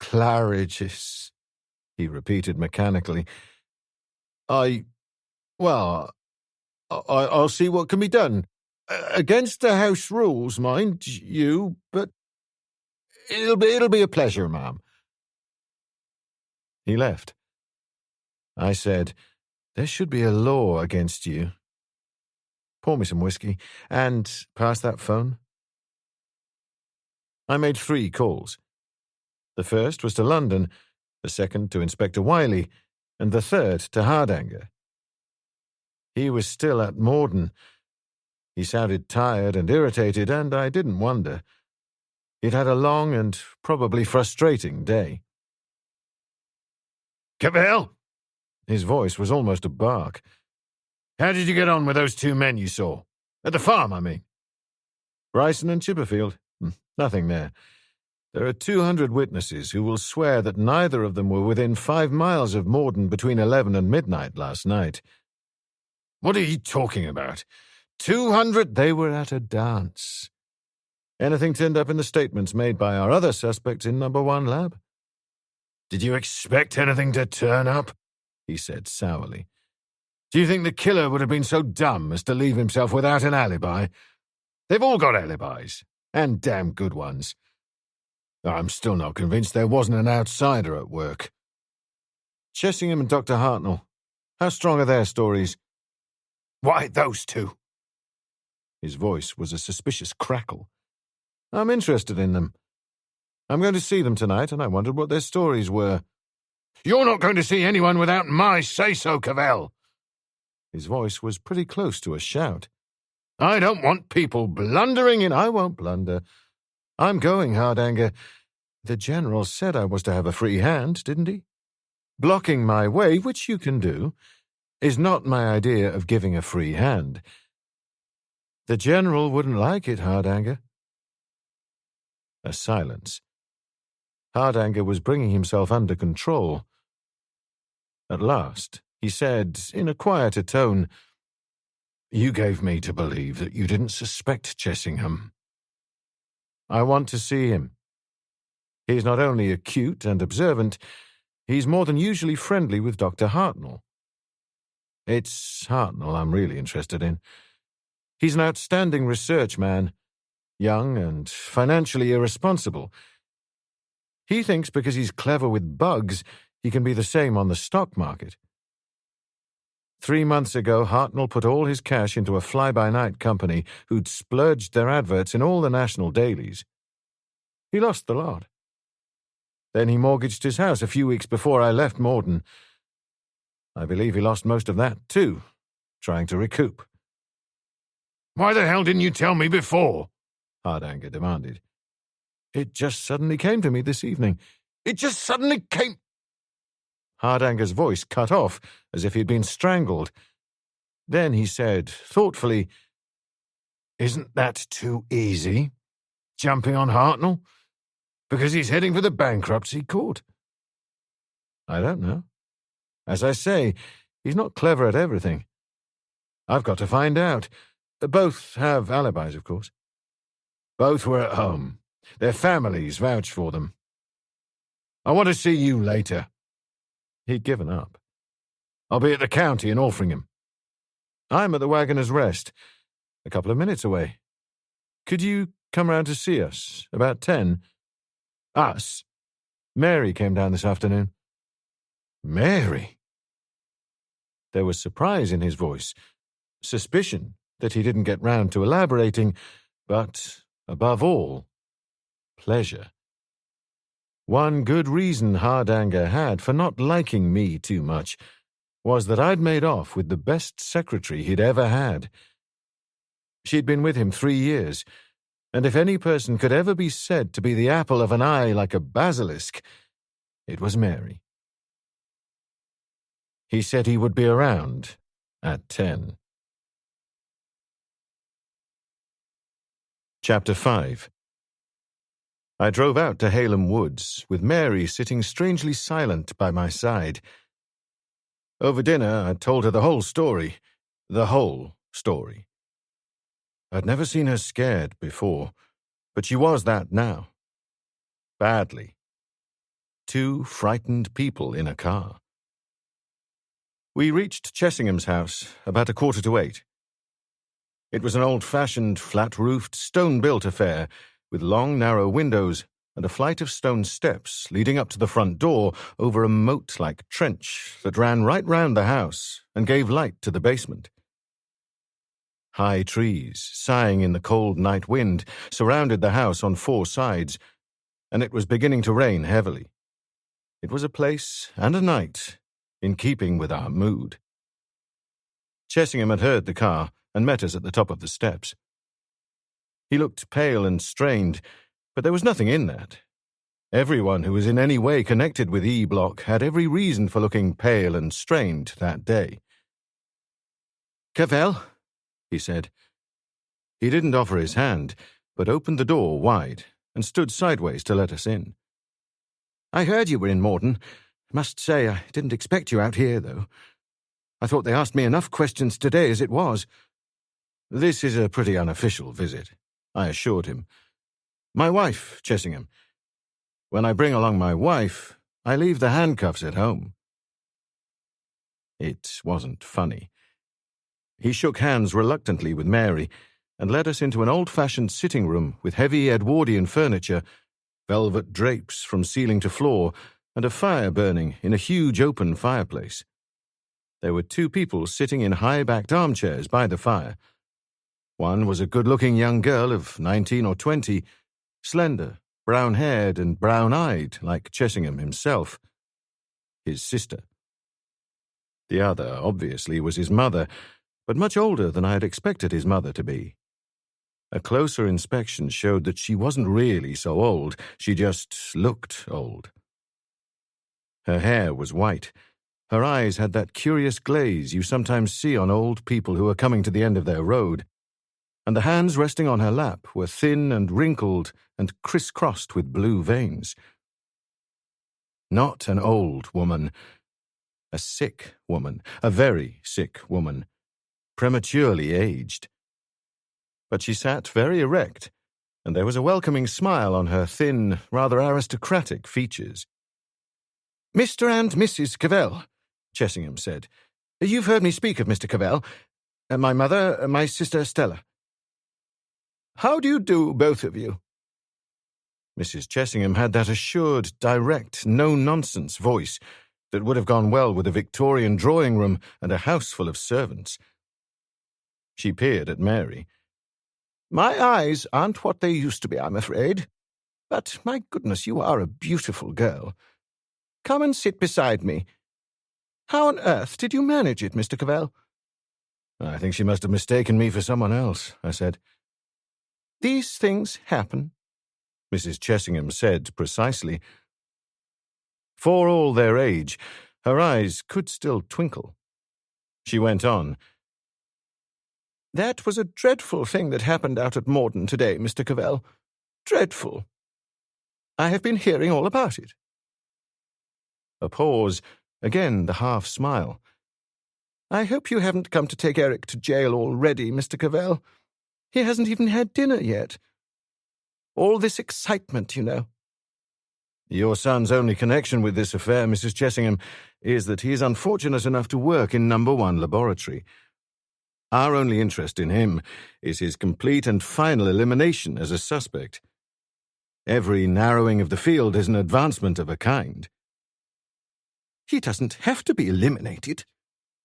"Claridge's," he repeated mechanically. Well, I'll see what can be done. Against the house rules, mind you, but it'll be a pleasure, ma'am." He left. I said, "There should be a law against you. Pour me some whiskey, and pass that phone." I made 3 calls. The first was to London, the second to Inspector Wiley, and the third to Hardanger. He was still at Mortyn. He sounded tired and irritated, and I didn't wonder. He'd had a long and probably frustrating day. "Cavell?" His voice was almost a bark. "How did you get on with those 2 men you saw? At the farm, I mean." "Bryson and Chipperfield. Nothing there. There are 200 witnesses who will swear that neither of them were within 5 miles of Mortyn between 11 and midnight last night." "What are you talking about? 200? They were at a dance. Anything turned up in the statements made by our other suspects in number 1 lab?" "Did you expect anything to turn up?" he said sourly. "Do you think the killer would have been so dumb as to leave himself without an alibi? They've all got alibis, and damn good ones. I'm still not convinced there wasn't an outsider at work." "Chessingham and Dr. Hartnell. How strong are their stories?" "Why, those 2. His voice was a suspicious crackle. "I'm interested in them. I'm going to see them tonight, and I wondered what their stories were." "You're not going to see anyone without my say-so, Cavell." His voice was pretty close to a shout. "I don't want people blundering in." "I won't blunder. I'm going, Hardanger. The General said I was to have a free hand, didn't he? Blocking my way, which you can do, is not my idea of giving a free hand. The General wouldn't like it, Hardanger." A silence. Hardanger was bringing himself under control. At last, he said, in a quieter tone, "You gave me to believe that you didn't suspect Chessingham. I want to see him. He's not only acute and observant, he's more than usually friendly with Dr. Hartnell. It's Hartnell I'm really interested in. He's an outstanding research man, young and financially irresponsible. He thinks because he's clever with bugs, he can be the same on the stock market. 3 months ago, Hartnell put all his cash into a fly-by-night company who'd splurged their adverts in all the national dailies. He lost the lot. Then he mortgaged his house a few weeks before I left Mortyn. I believe he lost most of that, too, trying to recoup." "Why the hell didn't you tell me before?" Hardanger demanded. "It just suddenly came to me this evening." "It just suddenly came—" Hardanger's voice cut off, as if he'd been strangled. Then he said, thoughtfully, "Isn't that too easy? Jumping on Hartnell? Because he's heading for the bankruptcy court?" "I don't know. As I say, he's not clever at everything. I've got to find out. Both have alibis, of course." "Both were at home. Their families vouched for them. I want to see you later." He'd given up. "I'll be at the county in Altrincham." "I'm at the Waggoner's Rest, a couple of minutes away. Could you come round to see us, about 10? "Us?" Mary came down this afternoon." "Mary?" There was surprise in his voice, suspicion that he didn't get round to elaborating, but, above all, pleasure. One good reason Hardanger had for not liking me too much was that I'd made off with the best secretary he'd ever had. She'd been with him 3 years, and if any person could ever be said to be the apple of an eye like a basilisk, it was Mary. He said he would be around at 10. Chapter 5. I drove out to Halem Woods, with Mary sitting strangely silent by my side. Over dinner, I told her the whole story. The whole story. I'd never seen her scared before, but she was that now. Badly. 2 frightened people in a car. We reached Chessingham's house about 7:45. It was an old-fashioned, flat-roofed, stone-built affair, with long, narrow windows and a flight of stone steps leading up to the front door over a moat-like trench that ran right round the house and gave light to the basement. High trees, sighing in the cold night wind, surrounded the house on 4 sides, and it was beginning to rain heavily. It was a place and a night in keeping with our mood. Chessingham had heard the car and met us at the top of the steps. He looked pale and strained, but there was nothing in that. Everyone who was in any way connected with E Block had every reason for looking pale and strained that day. "Cavell," he said. He didn't offer his hand, but opened the door wide and stood sideways to let us in. "I heard you were in Mortyn. Must say, I didn't expect you out here, though. I thought they asked me enough questions today as it was." "This is a pretty unofficial visit," I assured him. "My wife, Chessingham. When I bring along my wife, I leave the handcuffs at home." It wasn't funny. He shook hands reluctantly with Mary and led us into an old-fashioned sitting room with heavy Edwardian furniture, velvet drapes from ceiling to floor, and a fire burning in a huge open fireplace. There were 2 people sitting in high-backed armchairs by the fire. One was a good-looking young girl of 19 or 20, slender, brown-haired and brown-eyed like Chessingham himself. His sister. The other, obviously, was his mother, but much older than I had expected his mother to be. A closer inspection showed that she wasn't really so old, she just looked old. Her hair was white. Her eyes had that curious glaze you sometimes see on old people who are coming to the end of their road, and the hands resting on her lap were thin and wrinkled and crisscrossed with blue veins. Not an old woman. A sick woman, a very sick woman, prematurely aged. But she sat very erect, and there was a welcoming smile on her thin, rather aristocratic features. "Mr. and Mrs. Cavell," Chessingham said. "You've heard me speak of Mr. Cavell. My mother, my sister Stella." "How do you do, both of you?" Mrs. Chessingham had that assured, direct, no-nonsense voice that would have gone well with a Victorian drawing-room and a house full of servants. She peered at Mary. "My eyes aren't what they used to be, I'm afraid. But, my goodness, you are a beautiful girl. Come and sit beside me. How on earth did you manage it, Mr. Cavell?" "I think she must have mistaken me for someone else," I said. "These things happen," Mrs. Chessingham said precisely. For all their age, her eyes could still twinkle. She went on. "That was a dreadful thing that happened out at Mortyn today, Mr. Cavell. Dreadful. I have been hearing all about it." A pause, again the half-smile. "I hope you haven't come to take Eric to jail already, Mr. Cavell. He hasn't even had dinner yet. All this excitement, you know." "Your son's only connection with this affair, Mrs. Chessingham, is that he is unfortunate enough to work in No. 1 laboratory. Our only interest in him is his complete and final elimination as a suspect. Every narrowing of the field is an advancement of a kind." "He doesn't have to be eliminated,"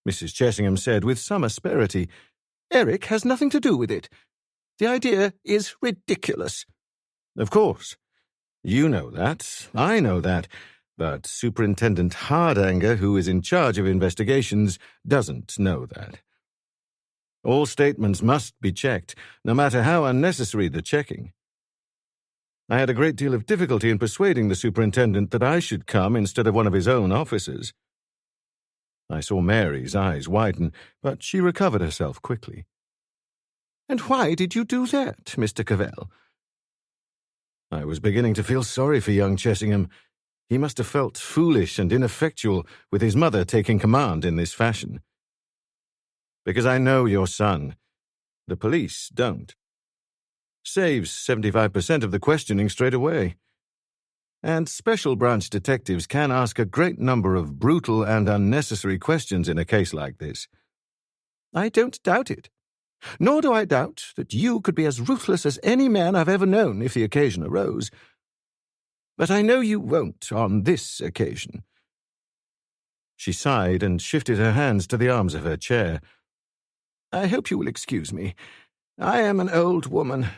Mrs. Chessingham said with some asperity. "Eric has nothing to do with it. The idea is ridiculous." "Of course. You know that, I know that, but Superintendent Hardanger, who is in charge of investigations, doesn't know that. All statements must be checked, no matter how unnecessary the checking. I had a great deal of difficulty in persuading the superintendent that I should come instead of one of his own officers." I saw Mary's eyes widen, but she recovered herself quickly. "And why did you do that, Mr. Cavell?" I was beginning to feel sorry for young Chessingham. He must have felt foolish and ineffectual with his mother taking command in this fashion. "Because I know your son. The police don't. Saves 75% of the questioning straight away. And special branch detectives can ask a great number of brutal and unnecessary questions in a case like this." "I don't doubt it. Nor do I doubt that you could be as ruthless as any man I've ever known if the occasion arose. But I know you won't on this occasion." She sighed and shifted her hands to the arms of her chair. "I hope you will excuse me. I am an old woman,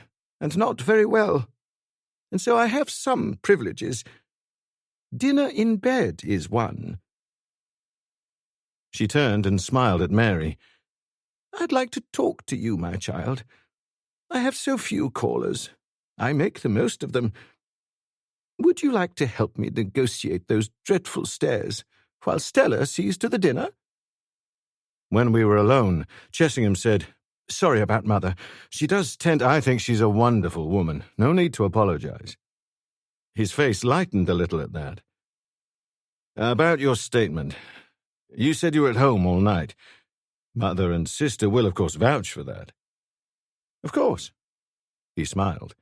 and not very well, and so I have some privileges. Dinner in bed is one." She turned and smiled at Mary. "I'd like to talk to you, my child. I have so few callers. I make the most of them. Would you like to help me negotiate those dreadful stairs while Stella sees to the dinner?" When we were alone, Chessingham said, "Sorry about Mother. She does tend. I think she's a wonderful woman. No need to apologize." His face lightened a little at that. "About your statement. You said you were at home all night. Mother and sister will, of course, vouch for that." "Of course." He smiled.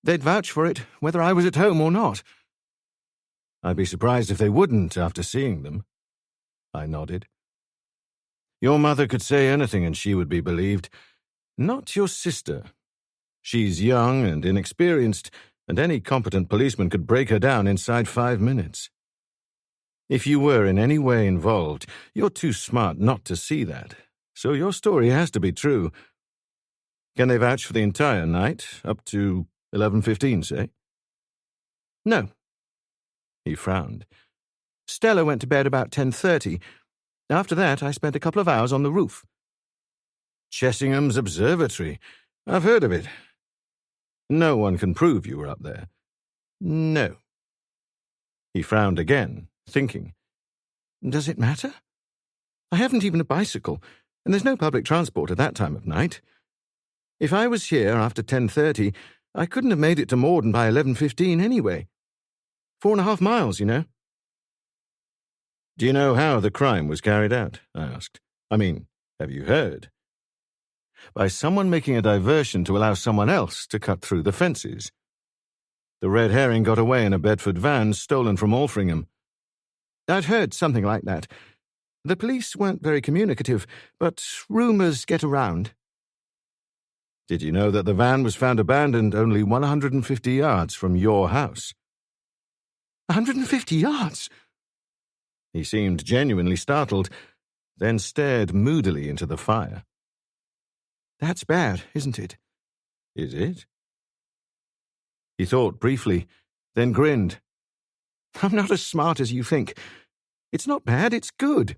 "They'd vouch for it, whether I was at home or not." "I'd be surprised if they wouldn't after seeing them." I nodded. "Your mother could say anything and she would be believed. Not your sister. She's young and inexperienced, and any competent policeman could break her down inside 5 minutes. If you were in any way involved, you're too smart not to see that, so your story has to be true. Can they vouch for the entire night, up to 11:15, say?" "No." He frowned. "Stella went to bed about 10:30. After that, I spent a couple of hours on the roof. Chessingham's Observatory. I've heard of it. No one can prove you were up there. No. He frowned again, thinking. Does it matter? I haven't even a bicycle, and there's no public transport at that time of night. If I was here after 10:30, I couldn't have made it to Mortyn by 11:15 anyway. 4.5 miles, you know. Do you know how the crime was carried out? I asked. I mean, have you heard? By someone making a diversion to allow someone else to cut through the fences. The red herring got away in a Bedford van stolen from Alfringham. I'd heard something like that. The police weren't very communicative, but rumours get around. Did you know that the van was found abandoned only 150 yards from your house? 150 yards? He seemed genuinely startled, then stared moodily into the fire. That's bad, isn't it? Is it? He thought briefly, then grinned. I'm not as smart as you think. It's not bad, it's good.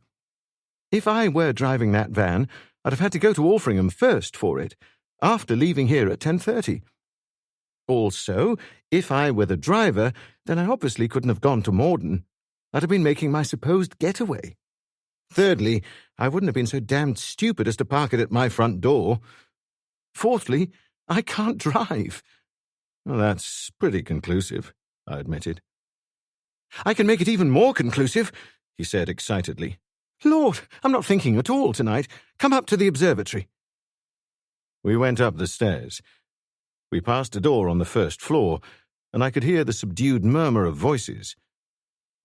If I were driving that van, I'd have had to go to Alfringham first for it, after leaving here at 10:30. Also, if I were the driver, then I obviously couldn't have gone to Mortyn. I'd have been making my supposed getaway. Thirdly, I wouldn't have been so damned stupid as to park it at my front door. Fourthly, I can't drive. Well, that's pretty conclusive, I admitted. I can make it even more conclusive, he said excitedly. Lord, I'm not thinking at all tonight. Come up to the observatory. We went up the stairs. We passed a door on the first floor, and I could hear the subdued murmur of voices.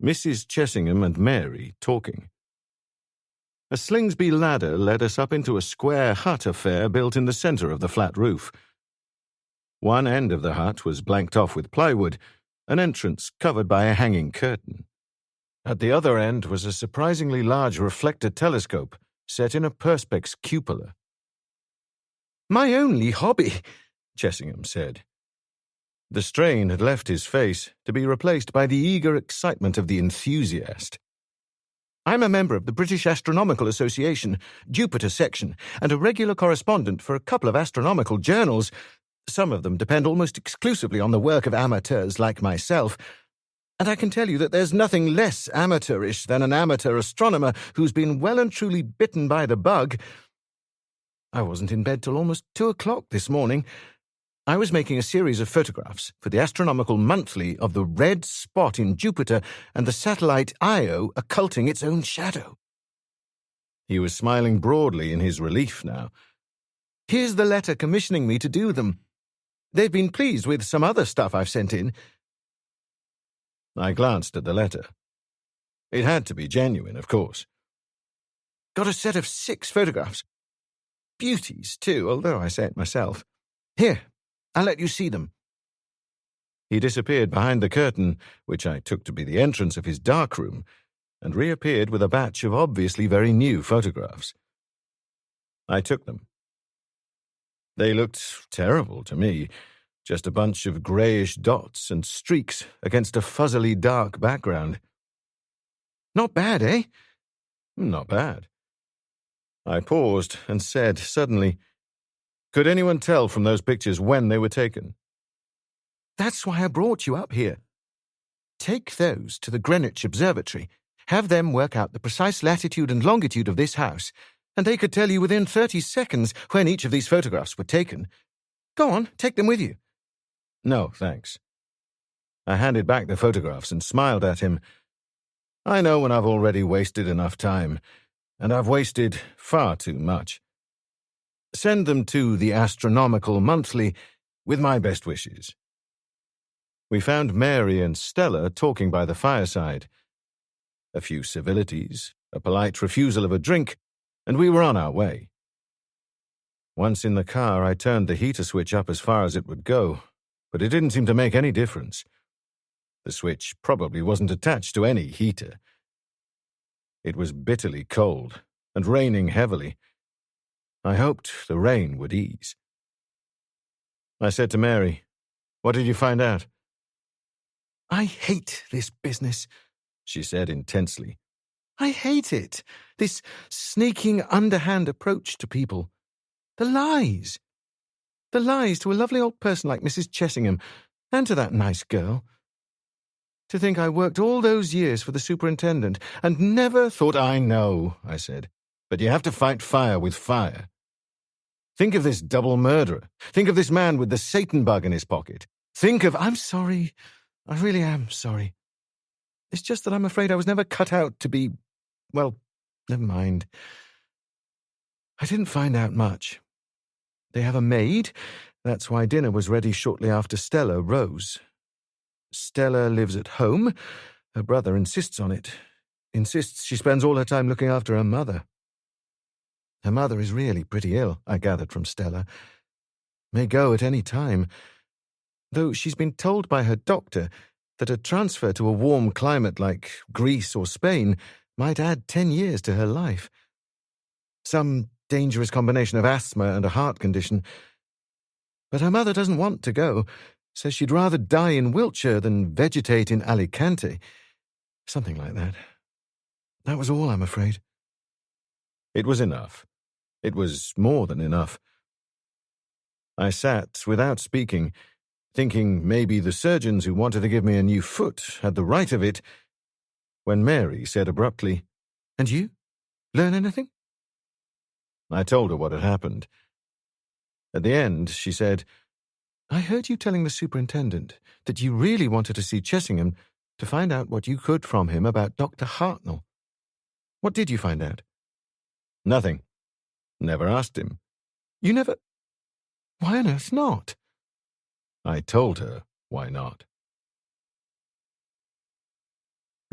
Mrs. Chessingham and Mary talking. A Slingsby ladder led us up into a square hut affair built in the centre of the flat roof. One end of the hut was blanked off with plywood, an entrance covered by a hanging curtain. At the other end was a surprisingly large reflector telescope set in a perspex cupola. My only hobby, Chessingham said. The strain had left his face to be replaced by the eager excitement of the enthusiast. I'm a member of the British Astronomical Association, Jupiter section, and a regular correspondent for a couple of astronomical journals. Some of them depend almost exclusively on the work of amateurs like myself. And I can tell you that there's nothing less amateurish than an amateur astronomer who's been well and truly bitten by the bug. I wasn't in bed till almost 2 o'clock this morning. I was making a series of photographs for the Astronomical Monthly of the red spot in Jupiter and the satellite Io occulting its own shadow. He was smiling broadly in his relief now. Here's the letter commissioning me to do them. They've been pleased with some other stuff I've sent in. I glanced at the letter. It had to be genuine, of course. Got a set of 6 photographs. Beauties, too, although I say it myself. Here, I'll let you see them. He disappeared behind the curtain, which I took to be the entrance of his darkroom, and reappeared with a batch of obviously very new photographs. I took them. They looked terrible to me, just a bunch of greyish dots and streaks against a fuzzily dark background. Not bad, eh? Not bad. I paused and said suddenly, could anyone tell from those pictures when they were taken? That's why I brought you up here. Take those to the Greenwich Observatory, have them work out the precise latitude and longitude of this house, and they could tell you within 30 seconds when each of these photographs were taken. Go on, take them with you. No, thanks. I handed back the photographs and smiled at him. I know when I've already wasted enough time, and I've wasted far too much. Send them to the Astronomical Monthly with my best wishes. We found Mary and Stella talking by the fireside. A few civilities, a polite refusal of a drink, and we were on our way. Once in the car, I turned the heater switch up as far as it would go, but it didn't seem to make any difference. The switch probably wasn't attached to any heater. It was bitterly cold and raining heavily. I hoped the rain would ease. I said to Mary, "What did you find out?" I hate this business, she said intensely. I hate it. This sneaking, underhand approach to people. The lies. The lies to a lovely old person like Mrs. Chessingham, and to that nice girl. To think I worked all those years for the superintendent, and never thought— "I know," I said, "but you have to fight fire with fire. Think of this double murderer. Think of this man with the Satan bug in his pocket. Think of—" I'm sorry. I really am sorry. It's just that I'm afraid I was never cut out to be— well, never mind. I didn't find out much. They have a maid. That's why dinner was ready shortly after Stella rose. Stella lives at home. Her brother insists on it. Insists she spends all her time looking after her mother. Her mother is really pretty ill, I gathered from Stella. May go at any time. Though she's been told by her doctor that a transfer to a warm climate like Greece or Spain might add 10 years to her life. Some dangerous combination of asthma and a heart condition. But her mother doesn't want to go, says she'd rather die in Wiltshire than vegetate in Alicante. Something like that. That was all, I'm afraid. It was enough. It was more than enough. I sat without speaking, thinking maybe the surgeons who wanted to give me a new foot had the right of it, when Mary said abruptly, "And you? Learn anything?" I told her what had happened. At the end, she said, "I heard you telling the superintendent that you really wanted to see Chessingham to find out what you could from him about Dr. Hartnell. What did you find out?" "Nothing. Never asked him." "You never— Why on earth not?" I told her why not.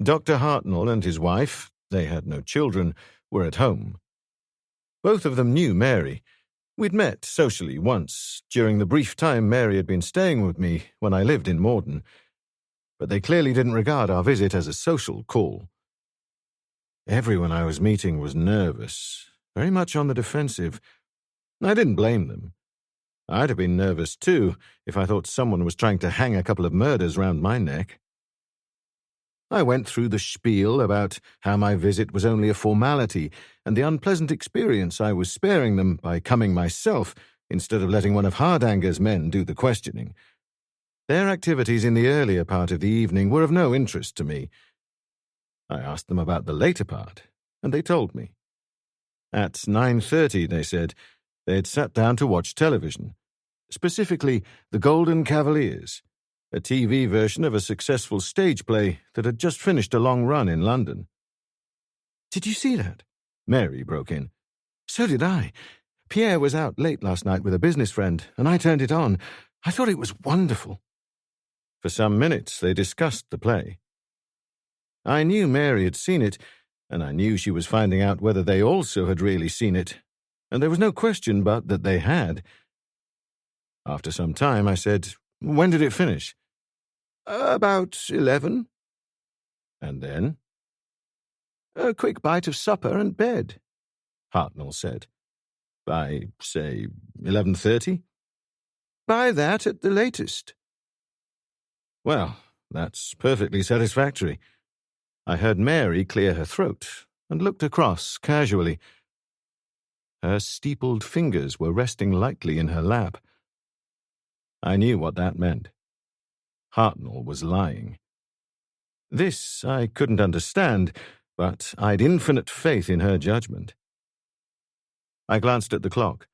Dr. Hartnell and his wife, they had no children, were at home. Both of them knew Mary. We'd met socially once, during the brief time Mary had been staying with me when I lived in Mortyn, but they clearly didn't regard our visit as a social call. Everyone I was meeting was nervous, very much on the defensive. I didn't blame them. I'd have been nervous too if I thought someone was trying to hang a couple of murders round my neck. I went through the spiel about how my visit was only a formality and the unpleasant experience I was sparing them by coming myself instead of letting one of Hardanger's men do the questioning. Their activities in the earlier part of the evening were of no interest to me. I asked them about the later part, and they told me. At 9:30, they said, they had sat down to watch television, specifically The Golden Cavaliers, a TV version of a successful stage play that had just finished a long run in London. "Did you see that?" Mary broke in. "So did I. Pierre was out late last night with a business friend, and I turned it on. I thought it was wonderful." For some minutes they discussed the play. I knew Mary had seen it, and I knew she was finding out whether they also had really seen it, and there was no question but that they had. After some time I said, "When did it finish?" "About 11. "And then?" "A quick bite of supper and bed," Hartnell said. "By, say, 11:30? "By that at the latest." "Well, that's perfectly satisfactory." I heard Mary clear her throat and looked across casually. Her steepled fingers were resting lightly in her lap. I knew what that meant. Hartnell was lying. This I couldn't understand, but I'd infinite faith in her judgment. I glanced at the clock.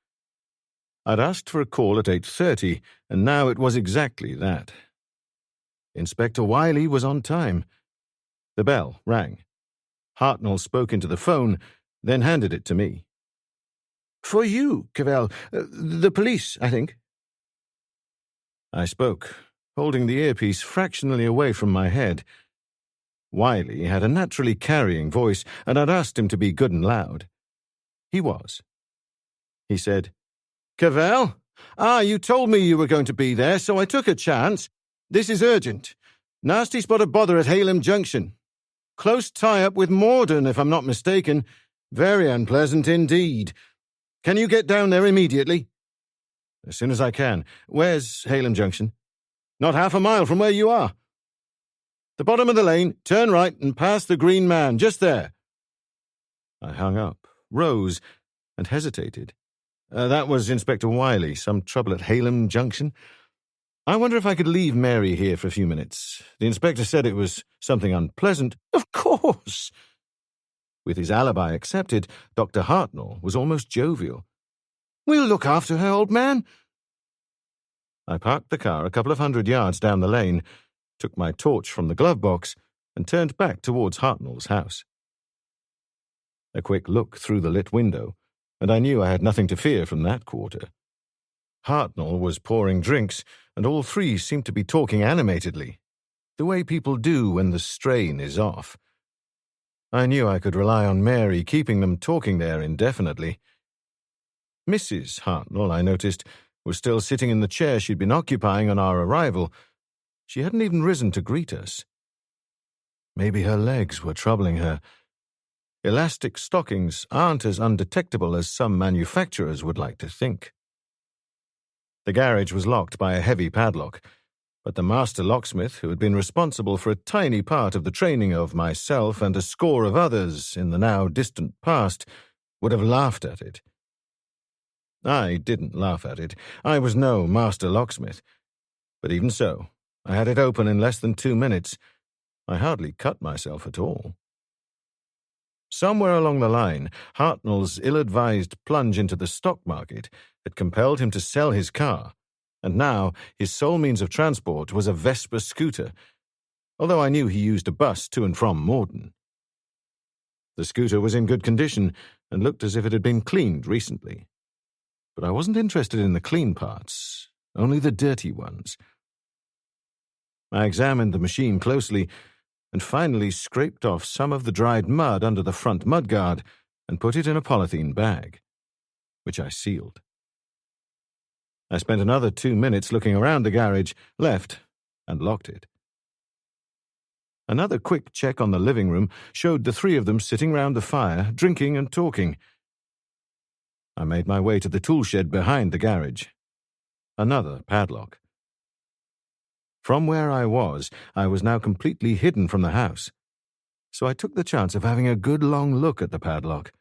I'd asked for a call at 8:30, and now it was exactly that. Inspector Wiley was on time. The bell rang. Hartnell spoke into the phone, then handed it to me. "For you, Cavell. The police, I think." I spoke, holding the earpiece fractionally away from my head. Wiley had a naturally carrying voice, and I'd asked him to be good and loud. He was. He said, "Cavell? You told me you were going to be there, so I took a chance. This is urgent. Nasty spot of bother at Halem Junction. Close tie-up with Mortyn, if I'm not mistaken. Very unpleasant indeed. Can you get down there immediately?" "As soon as I can. Where's Halem Junction?" "Not half a mile from where you are. The bottom of the lane, turn right and pass the Green Man, just there." I hung up, rose, and hesitated. That was Inspector Wiley. Some trouble at Halem Junction? I wonder if I could leave Mary here for a few minutes. The inspector said it was something unpleasant. Of course! With his alibi accepted, Dr. Hartnell was almost jovial. We'll look after her, old man. I parked the car a couple of 100 yards down the lane, took my torch from the glove box, and turned back towards Hartnell's house. A quick look through the lit window, and I knew I had nothing to fear from that quarter. Hartnell was pouring drinks, and all three seemed to be talking animatedly, the way people do when the strain is off. I knew I could rely on Mary keeping them talking there indefinitely. Mrs. Hartnell, I noticed, was still sitting in the chair she'd been occupying on our arrival. She hadn't even risen to greet us. Maybe her legs were troubling her. Elastic stockings aren't as undetectable as some manufacturers would like to think. The garage was locked by a heavy padlock, but the master locksmith, who had been responsible for a tiny part of the training of myself and a score of others in the now distant past, would have laughed at it. I didn't laugh at it. I was no master locksmith. But even so, I had it open in less than 2 minutes. I hardly cut myself at all. Somewhere along the line, Hartnell's ill-advised plunge into the stock market had compelled him to sell his car, and now his sole means of transport was a Vespa scooter, although I knew he used a bus to and from Mortyn. The scooter was in good condition and looked as if it had been cleaned recently. But I wasn't interested in the clean parts, only the dirty ones. I examined the machine closely and finally scraped off some of the dried mud under the front mudguard and put it in a polythene bag, which I sealed. I spent another 2 minutes looking around the garage, left, and locked it. Another quick check on the living room showed the three of them sitting round the fire, drinking and talking. I made my way to the tool shed behind the garage. Another padlock. From where I was now completely hidden from the house, so I took the chance of having a good long look at the padlock.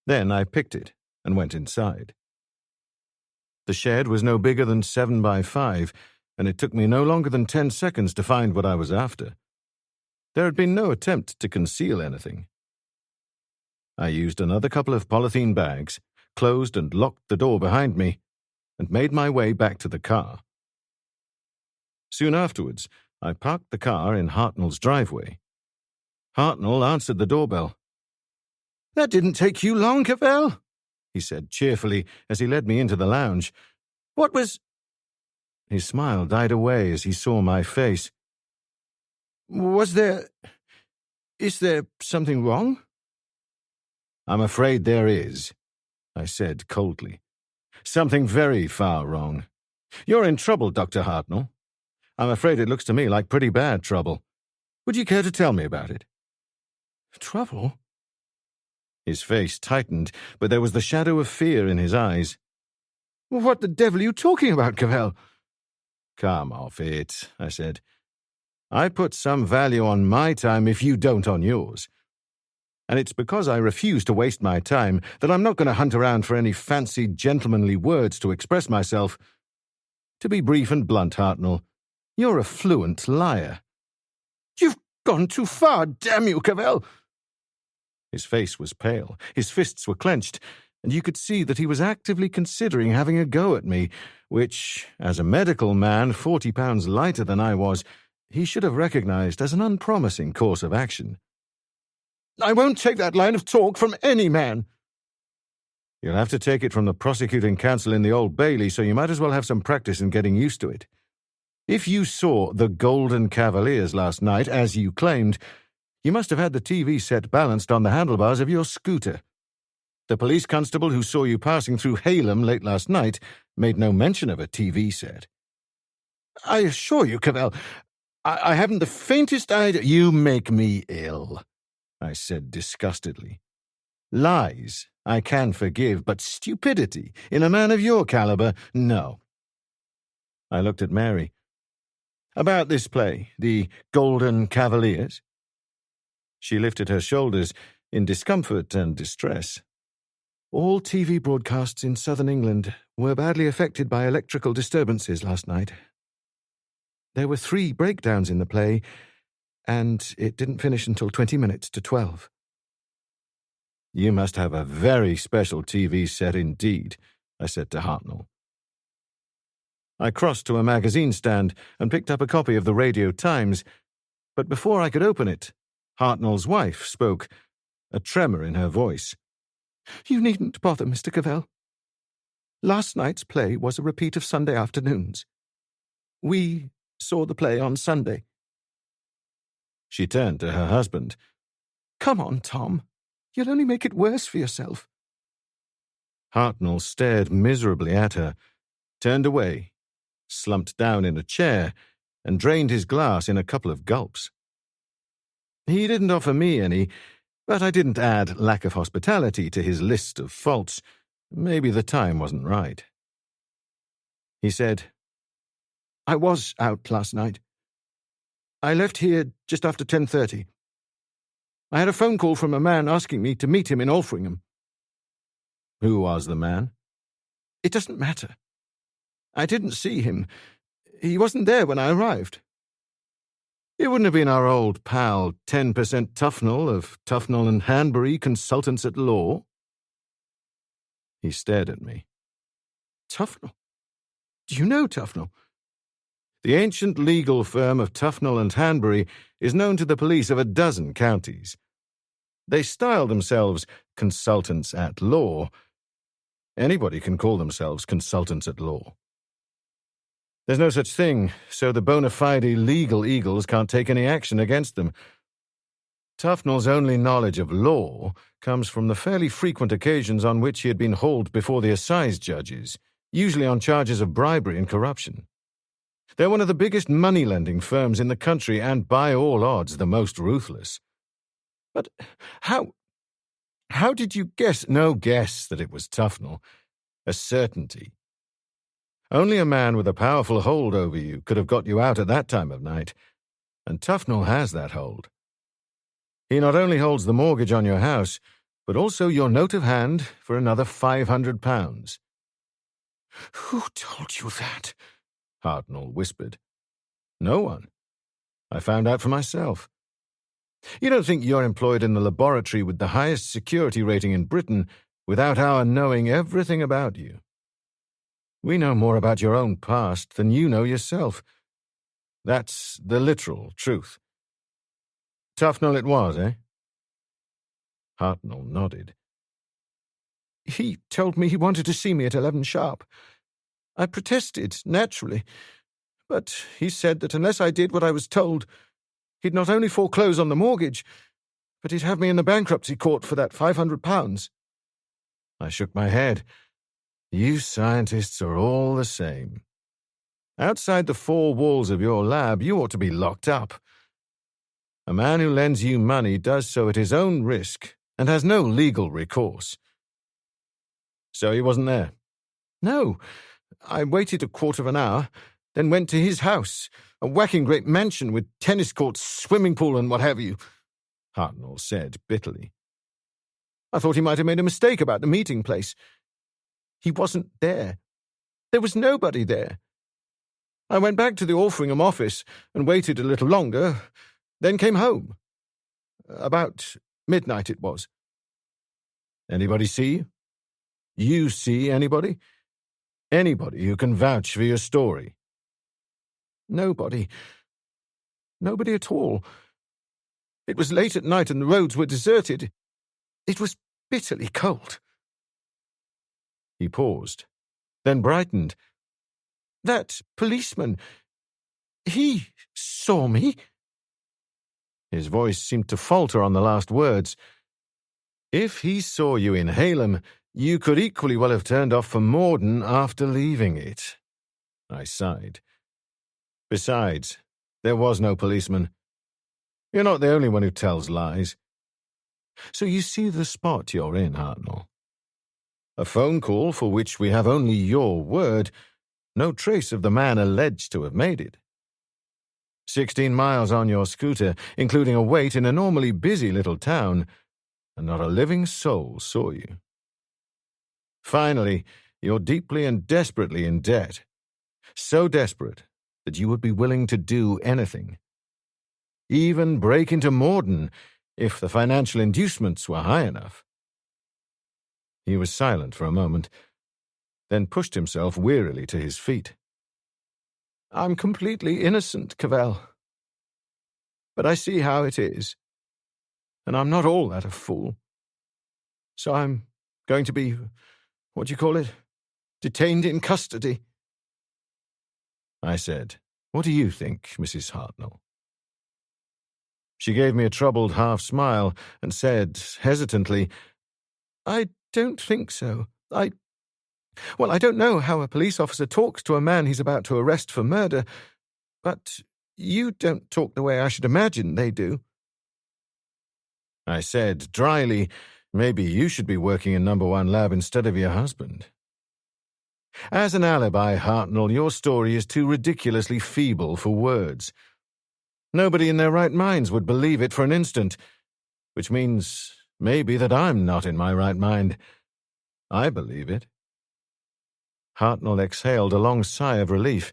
Then I picked it and went inside. The shed was no bigger than 7 by 5, and it took me no longer than 10 seconds to find what I was after. There had been no attempt to conceal anything. I used another couple of polythene bags, closed and locked the door behind me, and made my way back to the car. Soon afterwards, I parked the car in Hartnell's driveway. Hartnell answered the doorbell. "That didn't take you long, Cavell," he said cheerfully as he led me into the lounge. "What was—" His smile died away as he saw my face. "Is there something wrong?" "I'm afraid there is," I said coldly. "Something very far wrong. You're in trouble, Dr. Hartnell. I'm afraid it looks to me like pretty bad trouble. Would you care to tell me about it?" "Trouble?" His face tightened, but there was the shadow of fear in his eyes. "What the devil are you talking about, Cavell?" "Come off it," I said. "I put some value on my time if you don't on yours. And it's because I refuse to waste my time that I'm not going to hunt around for any fancy gentlemanly words to express myself. To be brief and blunt, Hartnell, you're a fluent liar." "You've gone too far, damn you, Cavell!" His face was pale, his fists were clenched, and you could see that he was actively considering having a go at me, which, as a medical man 40 pounds lighter than I was, he should have recognized as an unpromising course of action. "I won't take that line of talk from any man." "You'll have to take it from the prosecuting counsel in the Old Bailey, so you might as well have some practice in getting used to it. If you saw the Golden Cavaliers last night, as you claimed, you must have had the TV set balanced on the handlebars of your scooter. The police constable who saw you passing through Halem late last night made no mention of a TV set." "I assure you, Cavell, I haven't the faintest idea—" "You make me ill," I said disgustedly. "Lies I can forgive, but stupidity in a man of your caliber, no." I looked at Mary. "About this play, the Golden Cavaliers?" She lifted her shoulders, in discomfort and distress. All TV broadcasts in southern England were badly affected by electrical disturbances last night. There were 3 breakdowns in the play, and it didn't finish until 20 minutes to 12. You must have a very special TV set indeed, I said to Hartnell. I crossed to a magazine stand and picked up a copy of the Radio Times, but before I could open it, Hartnell's wife spoke, a tremor in her voice. "You needn't bother, Mr. Cavell. Last night's play was a repeat of Sunday afternoon's. We saw the play on Sunday." She turned to her husband. "Come on, Tom. You'll only make it worse for yourself." Hartnell stared miserably at her, turned away, slumped down in a chair, and drained his glass in a couple of gulps. He didn't offer me any, but I didn't add lack of hospitality to his list of faults. Maybe the time wasn't right. He said, "I was out last night. I left here just after 10:30. I had a phone call from a man asking me to meet him in Altrincham." "Who was the man?" "It doesn't matter. I didn't see him. He wasn't there when I arrived." "It wouldn't have been our old pal, 10% Tufnell of Tufnell and Hanbury, consultants at law?" He stared at me. "Tufnell? Do you know Tufnell?" "The ancient legal firm of Tufnell and Hanbury is known to the police of a dozen counties. They style themselves consultants at law. Anybody can call themselves consultants at law. There's no such thing, so the bona fide legal eagles can't take any action against them. Tufnell's only knowledge of law comes from the fairly frequent occasions on which he had been hauled before the assize judges, usually on charges of bribery and corruption. They're one of the biggest money-lending firms in the country and, by all odds, the most ruthless." "But how did you guess?" "No guess that it was Tufnell. A certainty. Only a man with a powerful hold over you could have got you out at that time of night, and Tufnell has that hold. He not only holds the mortgage on your house, but also your note of hand for another £500. "Who told you that?" Hartnell whispered. "No one. I found out for myself. You don't think you're employed in the laboratory with the highest security rating in Britain without our knowing everything about you. We know more about your own past than you know yourself. That's the literal truth. Tufnell it was, eh?" Hartnell nodded. "He told me he wanted to see me at 11 sharp. I protested, naturally, but he said that unless I did what I was told, he'd not only foreclose on the mortgage, but he'd have me in the bankruptcy court for that £500. I shook my head. You scientists are all the same. Outside the 4 walls of your lab, you ought to be locked up. A man who lends you money does so at his own risk and has no legal recourse." "So he wasn't there?" "No. I waited a quarter of an hour, then went to his house, a whacking great mansion with tennis courts, swimming pool, and what have you," Hartnell said bitterly. "I thought he might have made a mistake about the meeting place. He wasn't there. There was nobody there. I went back to the Altrincham office and waited a little longer, then came home. About midnight it was." "Anybody see you? You see anybody? Anybody who can vouch for your story?" "Nobody. Nobody at all. It was late at night and the roads were deserted. It was bitterly cold." He paused, then brightened. "That policeman, he saw me." His voice seemed to falter on the last words. "If he saw you in Halem, you could equally well have turned off for Mortyn after leaving it." I sighed. "Besides, there was no policeman. You're not the only one who tells lies. So you see the spot you're in, Hartnell. A phone call for which we have only your word, no trace of the man alleged to have made it. 16 miles on your scooter, including a wait in a normally busy little town. and not a living soul saw you. Finally, you're deeply and desperately in debt. So desperate that you would be willing to do anything. Even break into Mortyn if the financial inducements were high enough. He was silent for a moment, then pushed himself wearily to his feet. I'm completely innocent, Cavell. But I see how it is, and I'm not all that a fool. So I'm going to be, what do you call it, detained in custody. I said, "What do you think, Mrs. Hartnell?" She gave me a troubled half-smile and said, hesitantly, I don't think so. I don't know how a police officer talks to a man he's about to arrest for murder, but you don't talk the way I should imagine they do. I said, dryly, maybe you should be working in number 1 lab instead of your husband. As an alibi, Hartnell, your story is too ridiculously feeble for words. Nobody in their right minds would believe it for an instant, which means maybe that I'm not in my right mind. I believe it. Hartnell exhaled a long sigh of relief,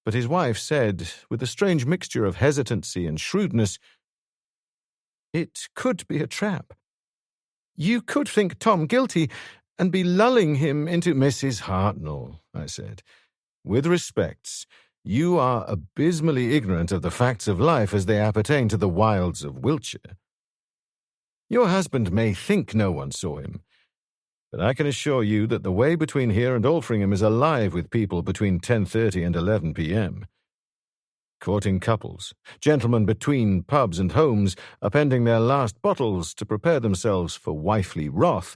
but his wife said, with a strange mixture of hesitancy and shrewdness, It could be a trap. You could think Tom guilty and be lulling him into... Mrs. Hartnell, I said, with respects, you are abysmally ignorant of the facts of life as they appertain to the wilds of Wiltshire. Your husband may think no one saw him, but I can assure you that the way between here and Altrincham is alive with people between 10:30 and 11 p.m. Courting couples, gentlemen between pubs and homes, appending their last bottles to prepare themselves for wifely wrath,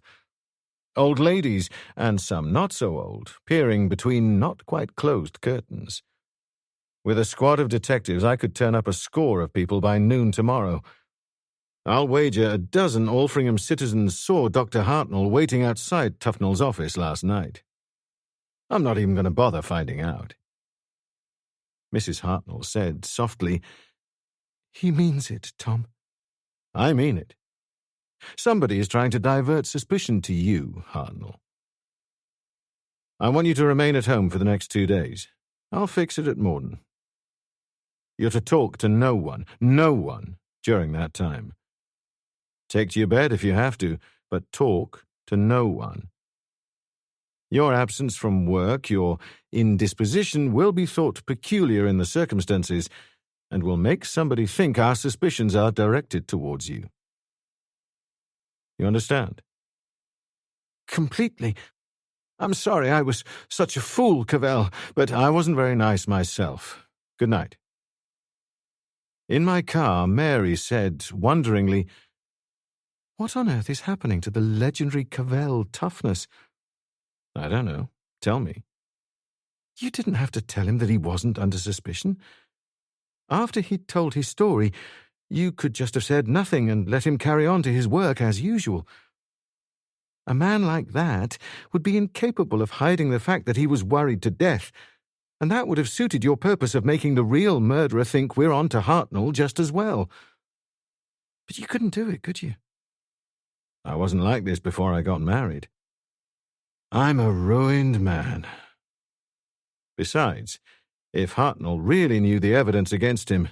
old ladies, and some not so old, peering between not quite closed curtains. With a squad of detectives, I could turn up a score of people by noon tomorrow. I'll wager a dozen Altrincham citizens saw Dr. Hartnell waiting outside Tufnell's office last night. I'm not even going to bother finding out. Mrs. Hartnell said softly, He means it, Tom. I mean it. Somebody is trying to divert suspicion to you, Hartnell. I want you to remain at home for the next 2 days. I'll fix it at Mortyn. You're to talk to no one, during that time. Take to your bed if you have to, but talk to no one. Your absence from work, your indisposition, will be thought peculiar in the circumstances and will make somebody think our suspicions are directed towards you. You understand? Completely. I'm sorry I was such a fool, Cavell, but I wasn't very nice myself. Good night. In my car, Mary said, wonderingly, What on earth is happening to the legendary Cavell toughness? I don't know. Tell me. You didn't have to tell him that he wasn't under suspicion. After he'd told his story, you could just have said nothing and let him carry on to his work as usual. A man like that would be incapable of hiding the fact that he was worried to death, and that would have suited your purpose of making the real murderer think we're on to Hartnell just as well. But you couldn't do it, could you? I wasn't like this before I got married. I'm a ruined man. Besides, if Hartnell really knew the evidence against him,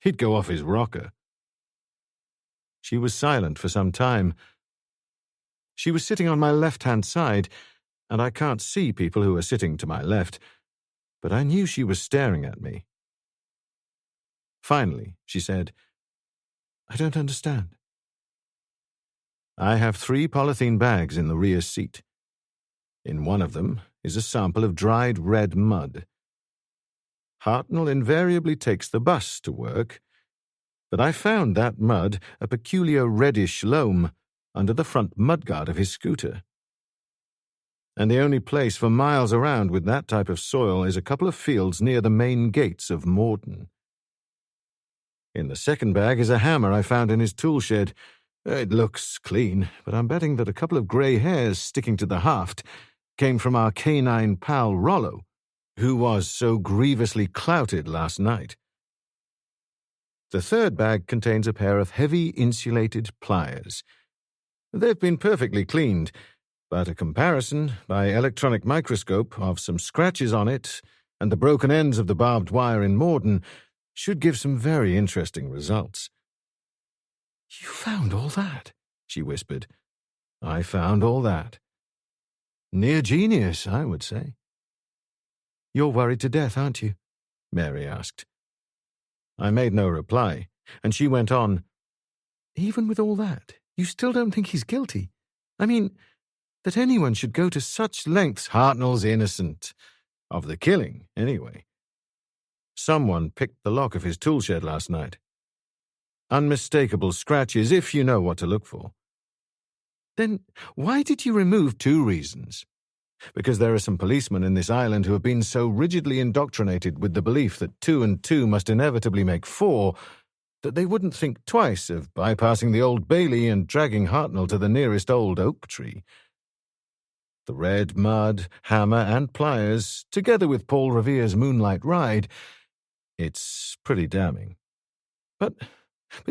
he'd go off his rocker. She was silent for some time. She was sitting on my left-hand side, and I can't see people who are sitting to my left, but I knew she was staring at me. Finally, she said, I don't understand. I have 3 polythene bags in the rear seat. In one of them is a sample of dried red mud. Hartnell invariably takes the bus to work, but I found that mud a peculiar reddish loam under the front mudguard of his scooter. And the only place for miles around with that type of soil is a couple of fields near the main gates of Mortyn. In the second bag is a hammer I found in his tool shed. It looks clean, but I'm betting that a couple of grey hairs sticking to the haft came from our canine pal Rollo, who was so grievously clouted last night. The third bag contains a pair of heavy insulated pliers, They've been perfectly cleaned, but a comparison by electronic microscope of some scratches on it and the broken ends of the barbed wire in Mortyn should give some very interesting results." "You found all that?" she whispered. "I found all that. Near genius, I would say." "You're worried to death, aren't you?" Mary asked. I made no reply, and she went on, "Even with all that, you still don't think he's guilty? I mean, that anyone should go to such lengths—" "Hartnell's innocent. Of the killing, anyway. Someone picked the lock of his tool shed last night. Unmistakable scratches, if you know what to look for." "Then why did you remove—" "2 reasons. Because there are some policemen in this island who have been so rigidly indoctrinated with the belief that 2 and 2 must inevitably make 4 that they wouldn't think twice of bypassing the Old Bailey and dragging Hartnell to the nearest old oak tree. The red mud, hammer, and pliers, together with Paul Revere's moonlight ride, it's pretty damning." But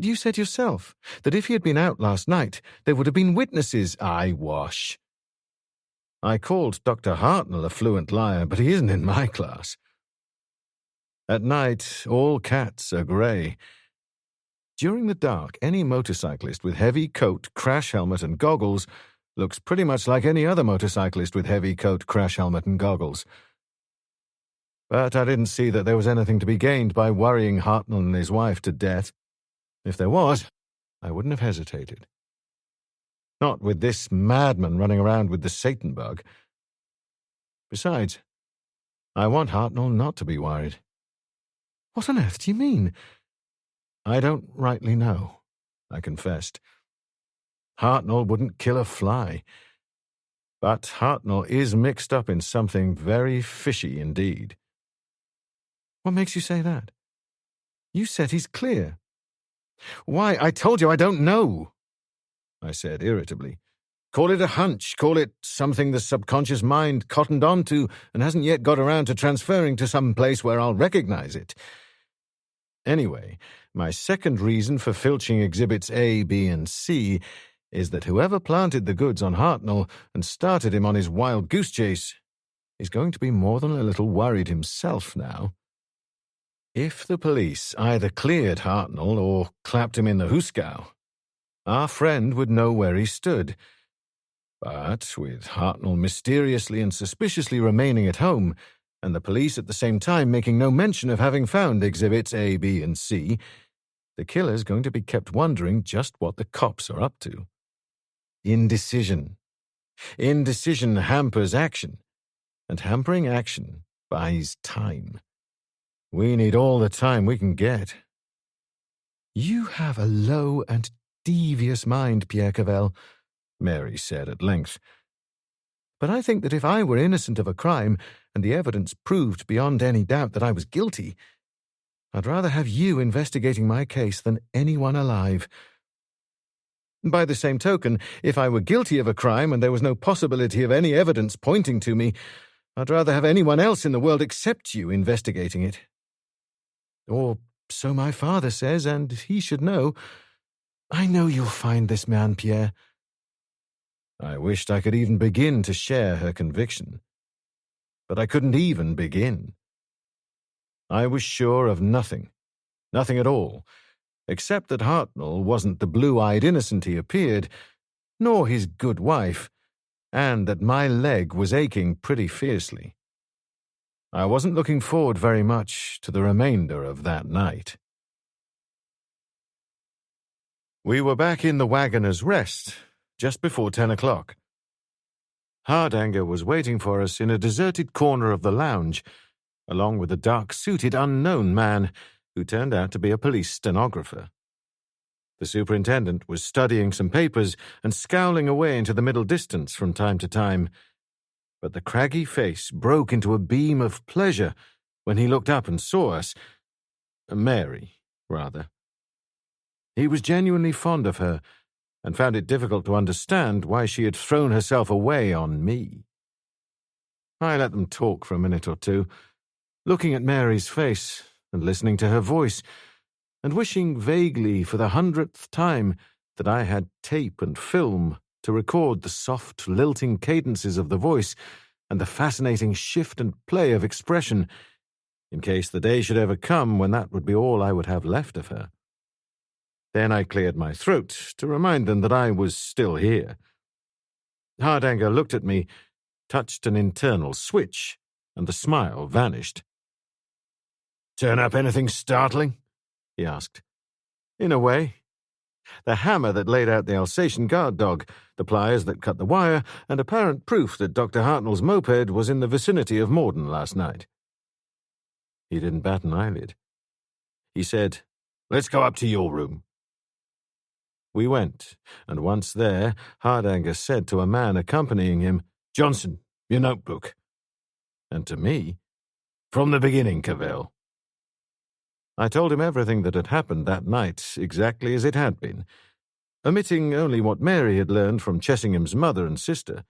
you said yourself that if he had been out last night, there would have been witnesses." "Eyewash. I called Dr. Hartnell a fluent liar, but he isn't in my class. At night, all cats are grey. During the dark, any motorcyclist with heavy coat, crash helmet, and goggles looks pretty much like any other motorcyclist with heavy coat, crash helmet, and goggles. But I didn't see that there was anything to be gained by worrying Hartnell and his wife to death. If there was, I wouldn't have hesitated. Not with this madman running around with the Satan bug. Besides, I want Hartnell not to be worried." "What on earth do you mean?" "I don't rightly know," I confessed. "Hartnell wouldn't kill a fly. But Hartnell is mixed up in something very fishy indeed." "What makes you say that? You said he's clear." "Why, I told you I don't know," I said irritably. "Call it a hunch, call it something the subconscious mind cottoned onto and hasn't yet got around to transferring to some place where I'll recognize it. Anyway, my second reason for filching Exhibits A, B, and C is that whoever planted the goods on Hartnell and started him on his wild goose chase is going to be more than a little worried himself now. If the police either cleared Hartnell or clapped him in the hoosegow, our friend would know where he stood. But with Hartnell mysteriously and suspiciously remaining at home, and the police at the same time making no mention of having found Exhibits A, B, and C, the killer's going to be kept wondering just what the cops are up to. Indecision. Indecision hampers action, and hampering action buys time. We need all the time we can get." "You have a low and devious mind, Pierre Cavell," Mary said at length. "But I think that if I were innocent of a crime and the evidence proved beyond any doubt that I was guilty, I'd rather have you investigating my case than anyone alive. By the same token, if I were guilty of a crime and there was no possibility of any evidence pointing to me, I'd rather have anyone else in the world except you investigating it. Or so my father says, and he should know. I know you'll find this man, Pierre." I wished I could even begin to share her conviction. But I couldn't even begin. I was sure of nothing at all, except that Hartnell wasn't the blue-eyed innocent he appeared, nor his good wife, and that my leg was aching pretty fiercely. I wasn't looking forward very much to the remainder of that night. We were back in the Wagoner's Rest just before 10 o'clock. Hardanger was waiting for us in a deserted corner of the lounge, along with a dark-suited unknown man who turned out to be a police stenographer. The superintendent was studying some papers and scowling away into the middle distance from time to time, but the craggy face broke into a beam of pleasure when he looked up and saw us. Mary, rather. He was genuinely fond of her and found it difficult to understand why she had thrown herself away on me. I let them talk for a minute or two, looking at Mary's face and listening to her voice, and wishing vaguely for the 100th time that I had tape and film to record the soft, lilting cadences of the voice and the fascinating shift and play of expression, in case the day should ever come when that would be all I would have left of her. Then I cleared my throat to remind them that I was still here. Hardanger looked at me, touched an internal switch, and the smile vanished. "Turn up anything startling?" he asked. In a way. The hammer that laid out the Alsatian guard dog, the pliers that cut the wire, and apparent proof that Dr. Hartnell's moped was in the vicinity of Mortyn last night. He didn't bat an eyelid. He said, "Let's go up to your room." We went, and once there, Hardanger said to a man accompanying him, "Johnson, your notebook." And to me, "From the beginning, Cavell." I told him everything that had happened that night, exactly as it had been, omitting only what Mary had learned from Chessingham's mother and sister.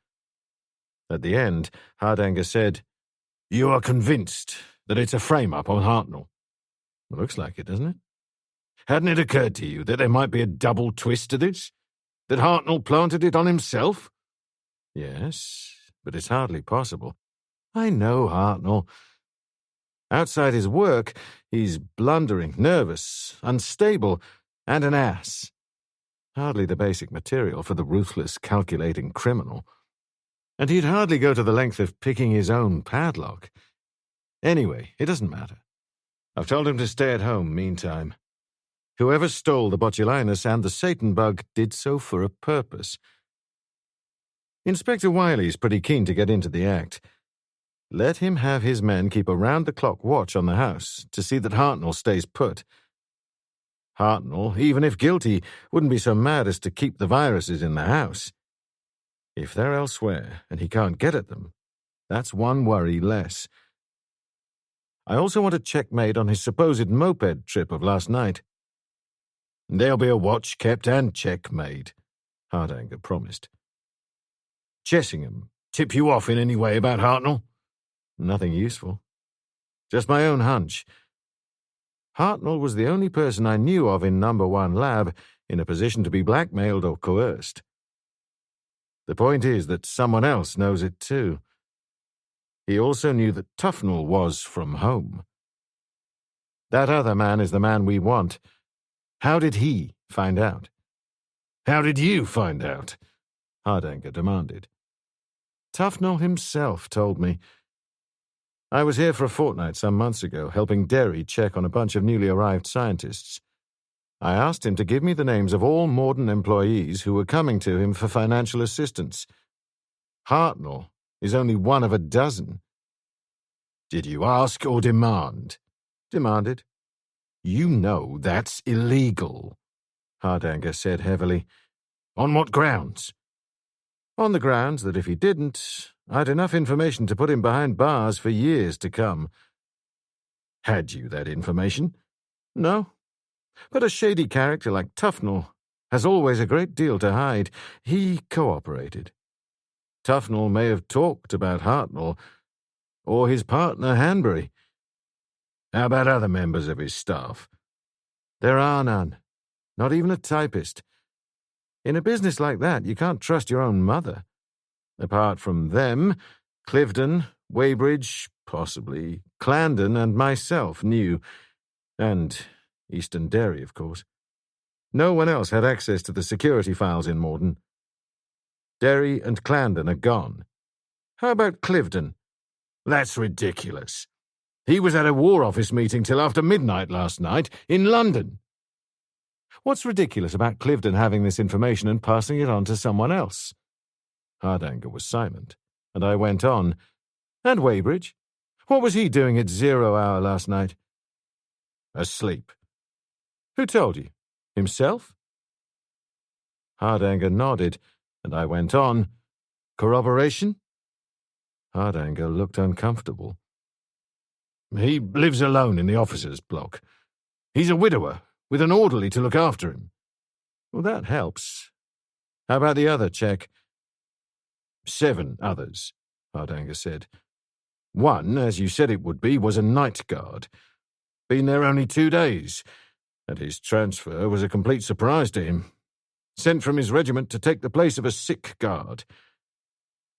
At the end, Hardanger said, "You are convinced that it's a frame-up on Hartnell?" Looks like it, doesn't it? "Hadn't it occurred to you that there might be a double twist to this? That Hartnell planted it on himself?" Yes, but it's hardly possible. I know Hartnell. Outside his work, he's blundering, nervous, unstable, and an ass. Hardly the basic material for the ruthless, calculating criminal. And he'd hardly go to the length of picking his own padlock. Anyway, it doesn't matter. I've told him to stay at home meantime. Whoever stole the botulinus and the Satan bug did so for a purpose. Inspector Wiley's pretty keen to get into the act. Let him have his men keep a round-the-clock watch on the house to see that Hartnell stays put. Hartnell, even if guilty, wouldn't be so mad as to keep the viruses in the house. If they're elsewhere and he can't get at them, that's one worry less. I also want a checkmate on his supposed moped trip of last night. "There'll be a watch kept and checkmate," Hardanger promised. "Chessingham tip you off in any way about Hartnell?" Nothing useful. Just my own hunch. Hartnell was the only person I knew of in No. 1 Lab in a position to be blackmailed or coerced. The point is that someone else knows it too. He also knew that Tufnell was from home. That other man is the man we want. How did he find out? "How did you find out?" Hardanger demanded. Tufnell himself told me. I was here for a fortnight some months ago, helping Derry check on a bunch of newly arrived scientists. I asked him to give me the names of all Mortyn employees who were coming to him for financial assistance. Hartnell is only one of a dozen. "Did you ask or demand?" Demanded. "You know that's illegal," Hardanger said heavily. "On what grounds?" On the grounds that if he didn't, I'd enough information to put him behind bars for years to come. "Had you that information?" No. But a shady character like Tufnell has always a great deal to hide. He cooperated. Tufnell may have talked about Hartnell, or his partner Hanbury. "How about other members of his staff?" There are none. Not even a typist. In a business like that, you can't trust your own mother. Apart from them, Cliveden, Weybridge, possibly Clarendon, and myself knew. And Eastern Derry, of course. No one else had access to the security files in Mortyn. Derry and Clarendon are gone. How about Cliveden? "That's ridiculous. He was at a War Office meeting till after midnight last night in London." What's ridiculous about Cliveden having this information and passing it on to someone else? Hardanger was silent, and I went on. And Weybridge? What was he doing at 0 hour last night? "Asleep." Who told you? Himself? Hardanger nodded, and I went on. Corroboration? Hardanger looked uncomfortable. "He lives alone in the officers' block. He's a widower, with an orderly to look after him." Well, that helps. How about the other check? 7 others, Hardanger said. "One, as you said it would be, was a night guard. Been there only 2 days, and his transfer was a complete surprise to him. sent from his regiment to take the place of a sick guard.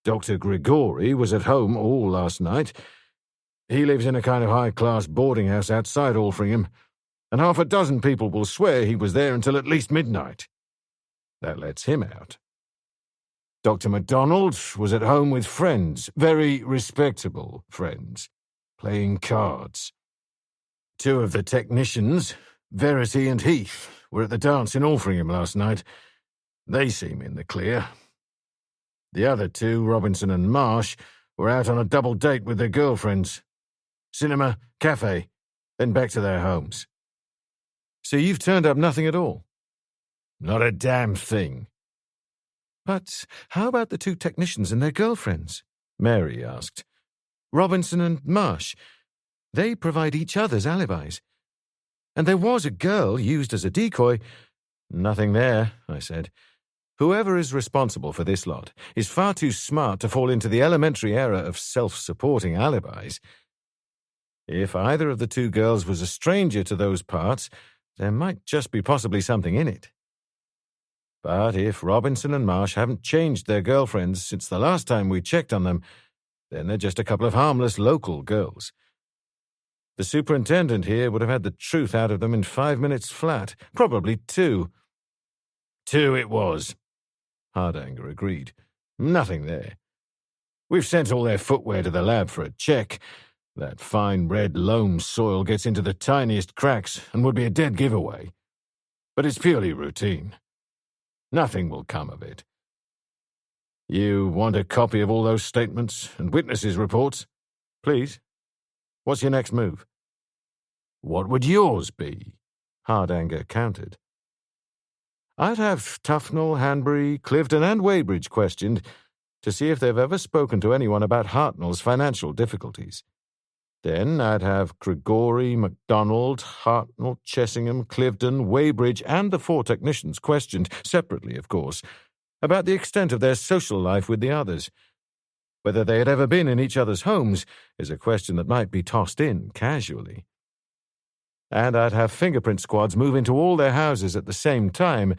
Dr. Grigori was at home all last night. He lives in a kind of high-class boarding house outside Altrincham, and half a dozen people will swear he was there until at least midnight. That lets him out. Dr. MacDonald was at home with friends, very respectable friends, playing cards. Two of the technicians, Verity and Heath, were at the dance in Altrincham last night. They seem in the clear. The other two, Robinson and Marsh, were out on a double date with their girlfriends. Cinema, cafe, then back to their homes. So you've turned up nothing at all? Not a damn thing. But how about the two technicians and their girlfriends? Mary asked. Robinson and Marsh. They provide each other's alibis. And there was a girl used as a decoy. Nothing there, I said. Whoever is responsible for this lot is far too smart to fall into the elementary error of self-supporting alibis. If either of the two girls was a stranger to those parts, there might just be possibly something in it. But if Robinson and Marsh haven't changed their girlfriends since the last time we checked on them, then they're just a couple of harmless local girls. The superintendent here would have had the truth out of them in 5 minutes flat, probably 2. 2 it was, Hardanger agreed. Nothing there. We've sent all their footwear to the lab for a check. That fine red loam soil gets into the tiniest cracks and would be a dead giveaway. But it's purely routine. Nothing will come of it. You want a copy of all those statements and witnesses' reports? Please. What's your next move? What would yours be? Hardanger countered. I'd have Tufnell, Hanbury, Cliveden and Weybridge questioned to see if they've ever spoken to anyone about Hartnell's financial difficulties. Then I'd have Grigori, MacDonald, Hartnell, Chessingham, Cliveden, Weybridge and the 4 technicians questioned, separately of course, about the extent of their social life with the others. Whether they had ever been in each other's homes is a question that might be tossed in casually. And I'd have fingerprint squads move into all their houses at the same time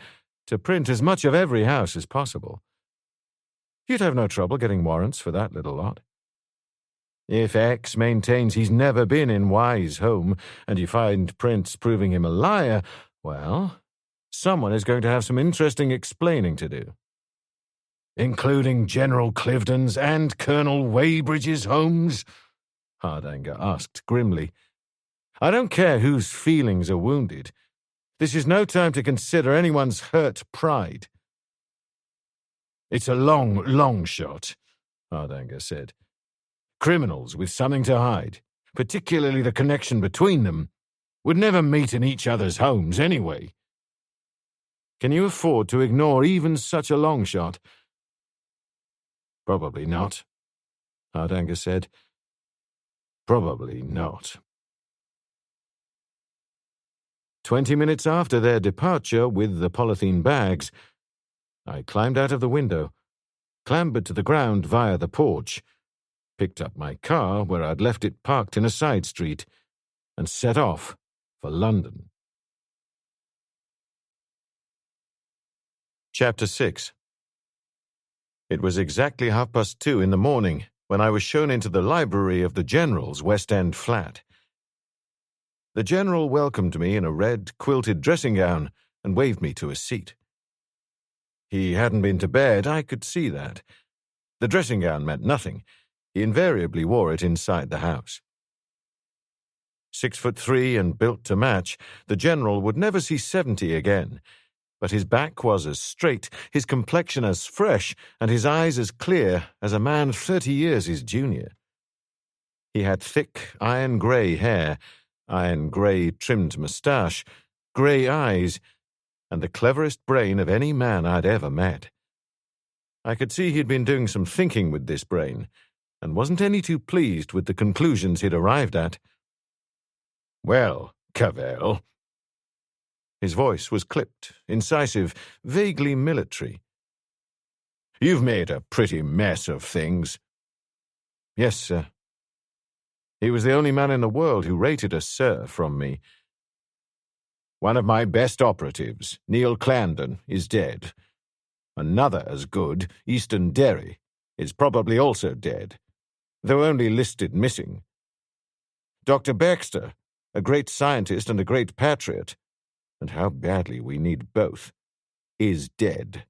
to print as much of every house as possible. You'd have no trouble getting warrants for that little lot. If X maintains he's never been in Y's home and you find prints proving him a liar, well, someone is going to have some interesting explaining to do. Including General Cliveden's and Colonel Weybridge's homes? Hardanger asked grimly. I don't care whose feelings are wounded. This is no time to consider anyone's hurt pride. It's a long shot, Hardanger said. Criminals with something to hide, particularly the connection between them, would never meet in each other's homes anyway. Can you afford to ignore even such a long shot? Probably not, Hardanger said. Probably not. 20 minutes after their departure with the polythene bags, I climbed out of the window, clambered to the ground via the porch, picked up my car where I'd left it parked in a side street, and set off for London. Chapter 6. It was exactly 2:30 in the morning when I was shown into the library of the General's West End flat. The General welcomed me in a red, quilted dressing gown and waved me to a seat. He hadn't been to bed, I could see that. The dressing gown meant nothing. He invariably wore it inside the house. 6'3" and built to match, the General would never see 70 again, but his back was as straight, his complexion as fresh, and his eyes as clear as a man 30 years his junior. He had thick, iron-grey hair, iron-grey trimmed moustache, grey eyes, and the cleverest brain of any man I'd ever met. I could see he'd been doing some thinking with this brain, and wasn't any too pleased with the conclusions he'd arrived at. Well, Cavell. His voice was clipped, incisive, vaguely military. You've made a pretty mess of things. Yes, sir. He was the only man in the world who rated a sir from me. One of my best operatives, Neil Clarendon, is dead. Another as good, Easton Derry, is probably also dead, though only listed missing. Dr. Baxter, a great scientist and a great patriot, and how badly we need both, is dead.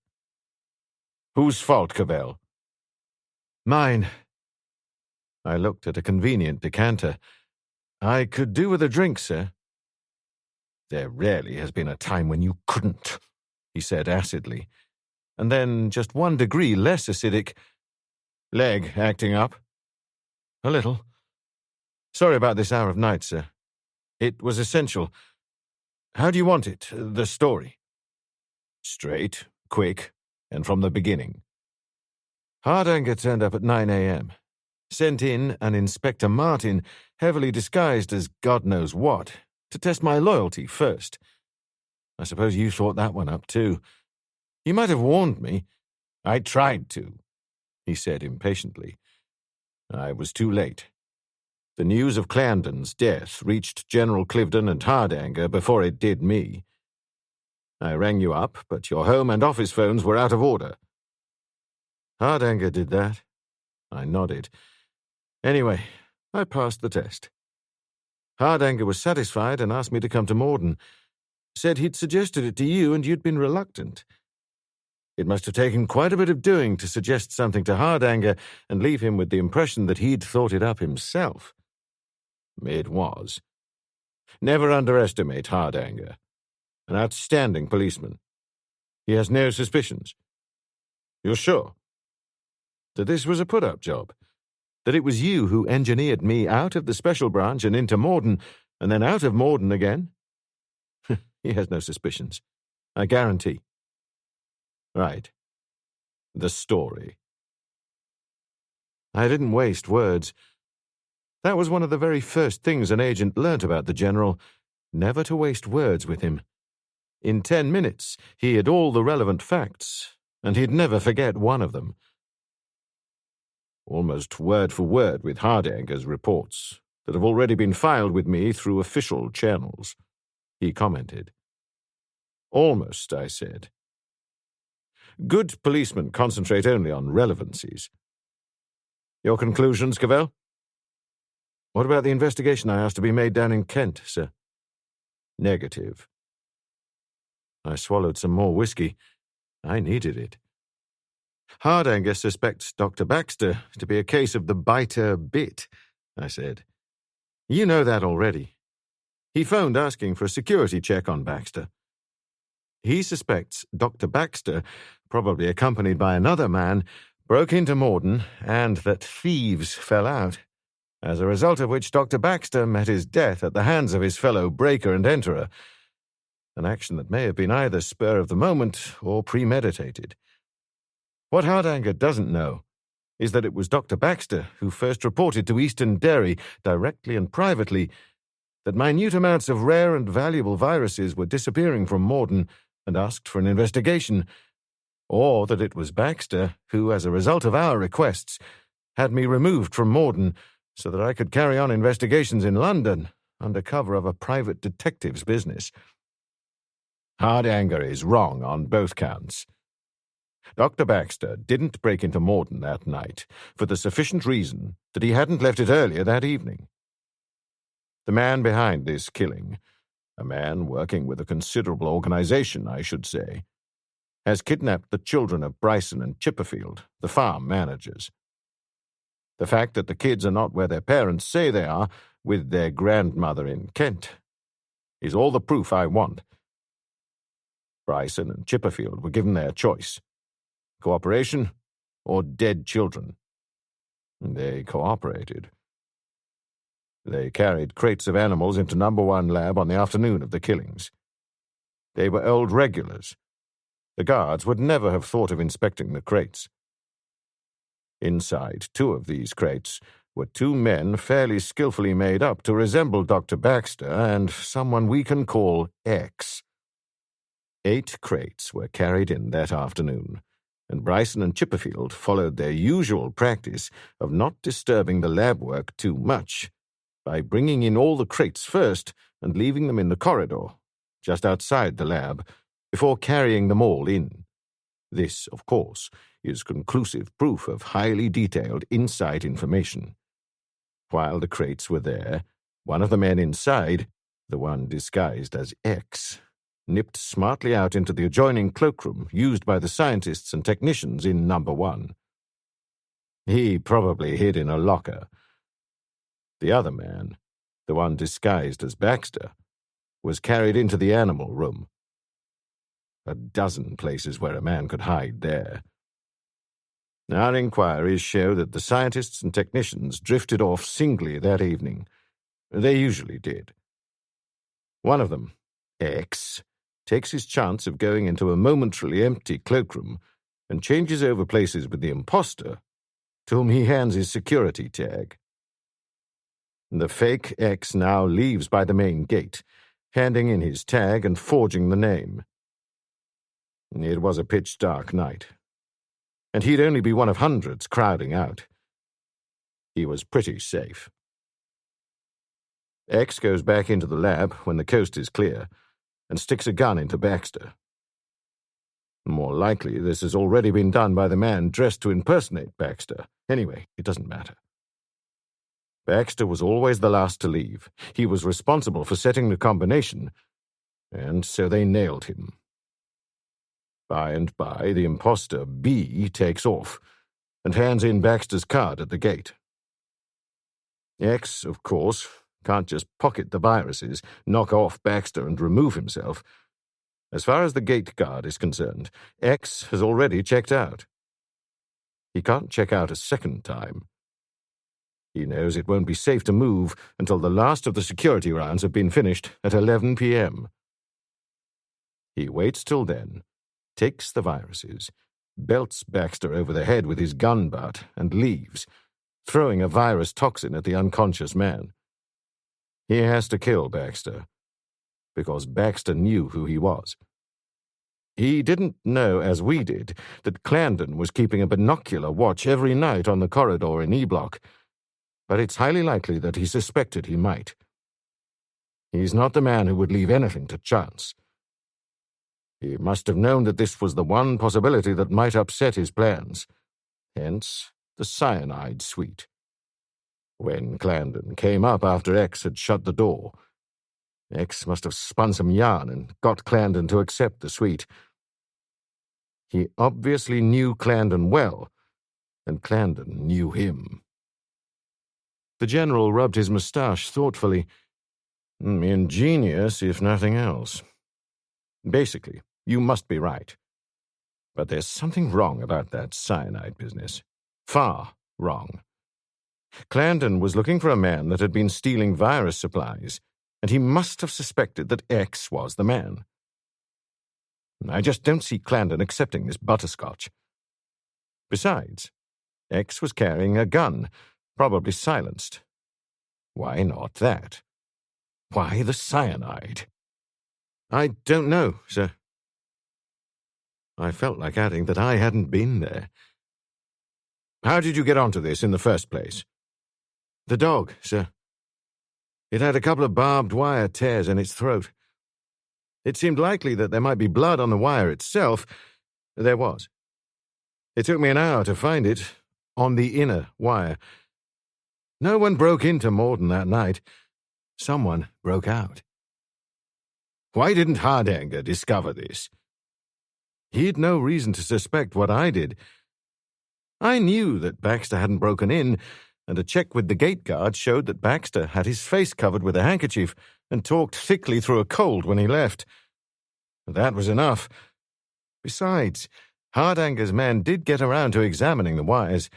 Whose fault, Cavell? Mine. I looked at a convenient decanter. I could do with a drink, sir. There rarely has been a time when you couldn't, he said acidly, and then just 1 degree less acidic. Leg acting up? A little. Sorry about this hour of night, sir. It was essential. How do you want it, the story? Straight, quick, and from the beginning. Hardanger turned up at 9 a.m. Sent in an Inspector Mortyn, heavily disguised as God knows what, to test my loyalty first. I suppose you thought that one up, too. You might have warned me. I tried to, he said impatiently. I was too late. The news of Clarendon's death reached General Cliveden and Hardanger before it did me. I rang you up, but your home and office phones were out of order. Hardanger did that. I nodded. Anyway, I passed the test. Hardanger was satisfied and asked me to come to Mortyn. Said he'd suggested it to you and you'd been reluctant. It must have taken quite a bit of doing to suggest something to Hardanger and leave him with the impression that he'd thought it up himself. It was. Never underestimate Hardanger. An outstanding policeman. He has no suspicions. You're sure? That this was a put-up job? That it was you who engineered me out of the special branch and into Mortyn, and then out of Mortyn again? He has no suspicions. I guarantee. Right. The story. I didn't waste words. That was one of the very first things an agent learnt about the General, never to waste words with him. In 10 minutes, he had all the relevant facts, and he'd never forget one of them. Almost word for word with Hardanger's reports that have already been filed with me through official channels, he commented. Almost, I said. Good policemen concentrate only on relevancies. Your conclusions, Cavell? What about the investigation I asked to be made down in Kent, sir? Negative. I swallowed some more whiskey. I needed it. Hardanger suspects Dr. Baxter to be a case of the biter bit, I said. You know that already. He phoned asking for a security check on Baxter. He suspects Dr. Baxter, probably accompanied by another man, broke into Mortyn and that thieves fell out, as a result of which Dr. Baxter met his death at the hands of his fellow breaker and enterer, an action that may have been either spur of the moment or premeditated. What Hardanger doesn't know is that it was Dr. Baxter who first reported to Easton Derry, directly and privately, that minute amounts of rare and valuable viruses were disappearing from Mortyn and asked for an investigation, or that it was Baxter who, as a result of our requests, had me removed from Mortyn so that I could carry on investigations in London under cover of a private detective's business. Hardanger is wrong on both counts. Dr. Baxter didn't break into Mortyn that night for the sufficient reason that he hadn't left it earlier that evening. The man behind this killing, a man working with a considerable organization, I should say, has kidnapped the children of Bryson and Chipperfield, the farm managers. The fact that the kids are not where their parents say they are, with their grandmother in Kent, is all the proof I want. Bryson and Chipperfield were given their choice: cooperation or dead children. They cooperated. They carried crates of animals into No. 1 lab on the afternoon of the killings. They were old regulars. The guards would never have thought of inspecting the crates. Inside 2 of these crates were 2 men fairly skillfully made up to resemble Dr. Baxter and someone we can call X. 8 crates were carried in that afternoon, and Bryson and Chipperfield followed their usual practice of not disturbing the lab work too much by bringing in all the crates first and leaving them in the corridor, just outside the lab, before carrying them all in. This, of course, is conclusive proof of highly detailed inside information. While the crates were there, one of the men inside, the one disguised as X, nipped smartly out into the adjoining cloakroom used by the scientists and technicians in Number 1. He probably hid in a locker. The other man, the one disguised as Baxter, was carried into the animal room. A dozen places where a man could hide there. Our inquiries show that the scientists and technicians drifted off singly that evening. They usually did. One of them, X, takes his chance of going into a momentarily empty cloakroom and changes over places with the imposter, to whom he hands his security tag. The fake X now leaves by the main gate, handing in his tag and forging the name. It was a pitch-dark night, and he'd only be one of hundreds crowding out. He was pretty safe. X goes back into the lab when the coast is clear and sticks a gun into Baxter. More likely, this has already been done by the man dressed to impersonate Baxter. Anyway, it doesn't matter. Baxter was always the last to leave. He was responsible for setting the combination, and so they nailed him. By and by, the imposter, B, takes off and hands in Baxter's card at the gate. X, of course, can't just pocket the viruses, knock off Baxter and remove himself. As far as the gate guard is concerned, X has already checked out. He can't check out a second time. He knows it won't be safe to move until the last of the security rounds have been finished at 11 p.m. He waits till then, takes the viruses, belts Baxter over the head with his gun butt, and leaves, throwing a virus toxin at the unconscious man. He has to kill Baxter, because Baxter knew who he was. He didn't know, as we did, that Clarendon was keeping a binocular watch every night on the corridor in E-Block, but it's highly likely that he suspected he might. He's not the man who would leave anything to chance. He must have known that this was the one possibility that might upset his plans. Hence, the cyanide suite. When Clarendon came up after X had shut the door, X must have spun some yarn and got Clarendon to accept the suite. He obviously knew Clarendon well, and Clarendon knew him. The General rubbed his moustache thoughtfully. Ingenious, if nothing else. Basically, you must be right. But there's something wrong about that cyanide business. Far wrong. Clarendon was looking for a man that had been stealing virus supplies, and he must have suspected that X was the man. I just don't see Clarendon accepting this butterscotch. Besides, X was carrying a gun, probably silenced. Why not that? Why the cyanide? I don't know, sir. I felt like adding that I hadn't been there. How did you get onto this in the first place? The dog, sir. It had a couple of barbed wire tears in its throat. It seemed likely that there might be blood on the wire itself. There was. It took me an hour to find it, on the inner wire. No one broke into Mortyn that night. Someone broke out. Why didn't Hardanger discover this? He'd no reason to suspect what I did. I knew that Baxter hadn't broken in, and a check with the gate guard showed that Baxter had his face covered with a handkerchief and talked thickly through a cold when he left. That was enough. Besides, Hardanger's men did get around to examining the wires.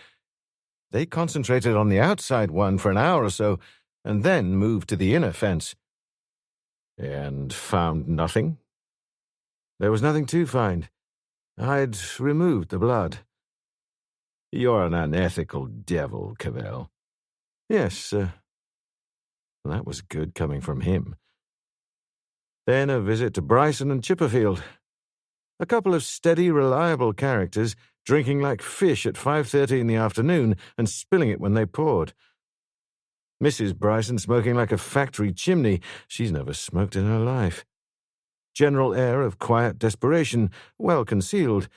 They concentrated on the outside one for an hour or so, and then moved to the inner fence. And found nothing? There was nothing to find. I'd removed the blood. You're an unethical devil, Cavell. Yes, sir. That was good coming from him. Then a visit to Bryson and Chipperfield. A couple of steady, reliable characters drinking like fish at 5:30 in the afternoon and spilling it when they poured. Mrs. Bryson smoking like a factory chimney. She's never smoked in her life. general air of quiet desperation, well concealed,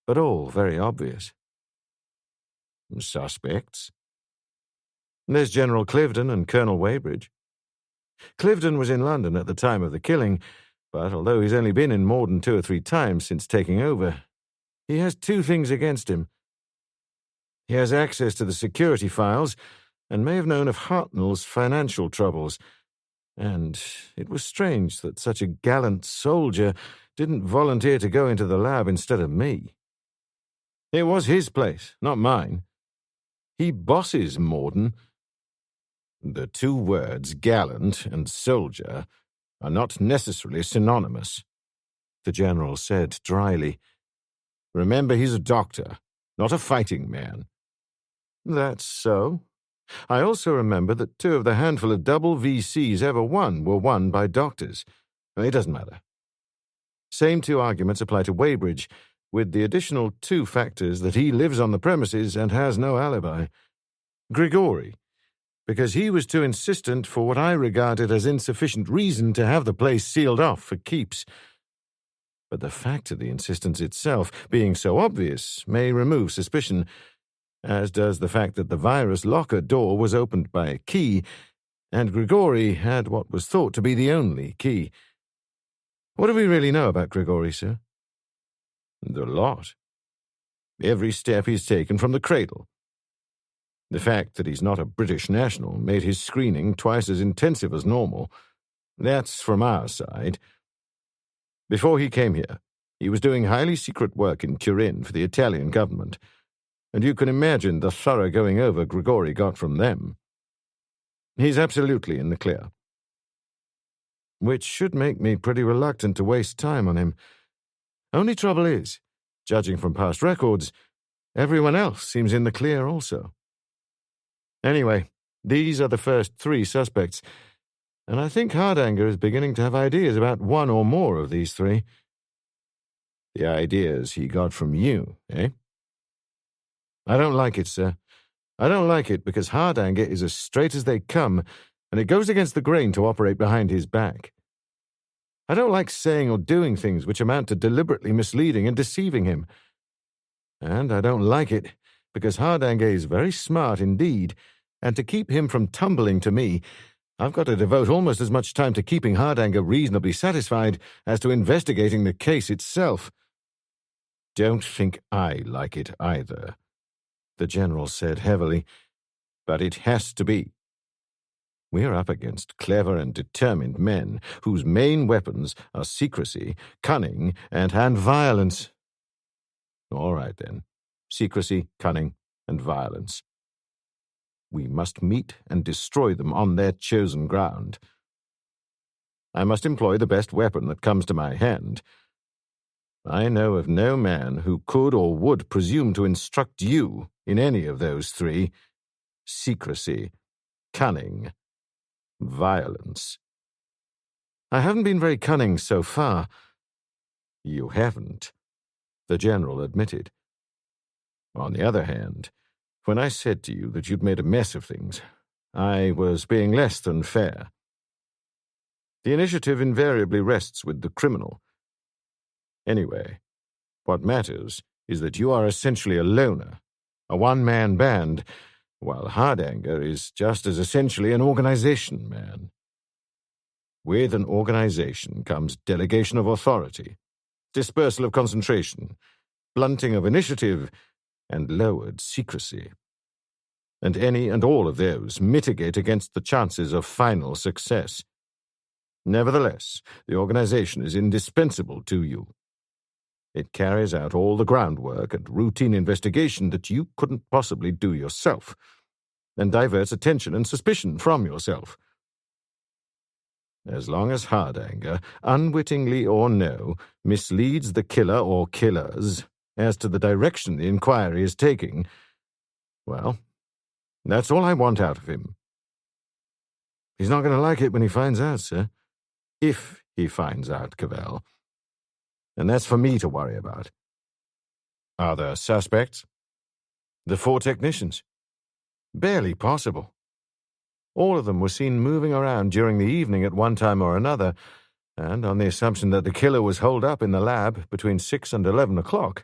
but all very obvious. Suspects? There's General Cliveden and Colonel Weybridge. Cliveden was in London at the time of the killing, but although he's only been in Mortyn 2 or 3 times since taking over, he has 2 things against him. He has access to the security files and may have known of Hartnell's financial troubles, and it was strange that such a gallant soldier didn't volunteer to go into the lab instead of me. It was his place, not mine. He bosses Mortyn. The 2 words, gallant and soldier, are not necessarily synonymous, the General said dryly. Remember, he's a doctor, not a fighting man. That's so. I also remember that 2 of the handful of double VCs ever won were won by doctors. It doesn't matter. Same 2 arguments apply to Weybridge, with the additional 2 factors that he lives on the premises and has no alibi. Grigori, because he was too insistent for what I regarded as insufficient reason to have the place sealed off for keeps. But the fact of the insistence itself, being so obvious, may remove suspicion, as does the fact that the virus locker door was opened by a key, and Grigori had what was thought to be the only key. What do we really know about Grigori, sir? The lot. Every step he's taken from the cradle. The fact that he's not a British national made his screening twice as intensive as normal. That's from our side. Before he came here, he was doing highly secret work in Turin for the Italian government, and you can imagine the thorough going over Grigori got from them. He's absolutely in the clear. Which should make me pretty reluctant to waste time on him. Only trouble is, judging from past records, everyone else seems in the clear also. Anyway, these are the first 3 suspects, and I think Hardanger is beginning to have ideas about 1 or more of these 3. The ideas he got from you, eh? I don't like it, sir. I don't like it because Hardanger is as straight as they come, and it goes against the grain to operate behind his back. I don't like saying or doing things which amount to deliberately misleading and deceiving him. And I don't like it because Hardanger is very smart indeed, and to keep him from tumbling to me, I've got to devote almost as much time to keeping Hardanger reasonably satisfied as to investigating the case itself. Don't think I like it either, the General said heavily, but it has to be. We're up against clever and determined men whose main weapons are secrecy, cunning, and violence. All right, then. Secrecy, cunning, and violence. We must meet and destroy them on their chosen ground. I must employ the best weapon that comes to my hand. I know of no man who could or would presume to instruct you in any of those 3. Secrecy, cunning, violence. I haven't been very cunning so far. You haven't, the General admitted. On the other hand, when I said to you that you'd made a mess of things, I was being less than fair. The initiative invariably rests with the criminal. Anyway, what matters is that you are essentially a loner, a one-man band, while Hardanger is just as essentially an organization man. With an organization comes delegation of authority, dispersal of concentration, blunting of initiative, and lowered secrecy. And any and all of those mitigate against the chances of final success. Nevertheless, the organization is indispensable to you. It carries out all the groundwork and routine investigation that you couldn't possibly do yourself, and diverts attention and suspicion from yourself. As long as Hardanger, unwittingly or no, misleads the killer or killers as to the direction the inquiry is taking, well, that's all I want out of him. He's not going to like it when he finds out, sir. If he finds out, Cavell. And that's for me to worry about. Are there suspects? The 4 technicians. Barely possible. All of them were seen moving around during the evening at one time or another, And on the assumption that the killer was holed up in the lab between 6 and 11 o'clock,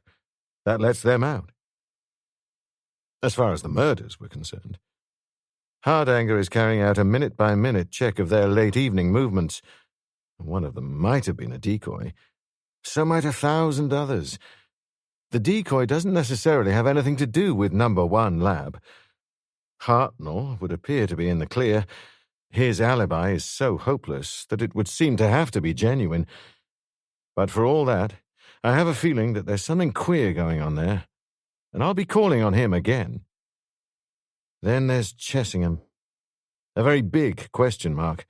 that lets them out. As far as the murders were concerned, Hardanger is carrying out a minute-by-minute check of their late evening movements. One of them might have been a decoy. So might 1,000 others. The decoy doesn't necessarily have anything to do with number 1 lab. Hartnell would appear to be in the clear. His alibi is so hopeless that it would seem to have to be genuine. But for all that, I have a feeling that there's something queer going on there, and I'll be calling on him again. Then there's Chessingham. A very big question mark.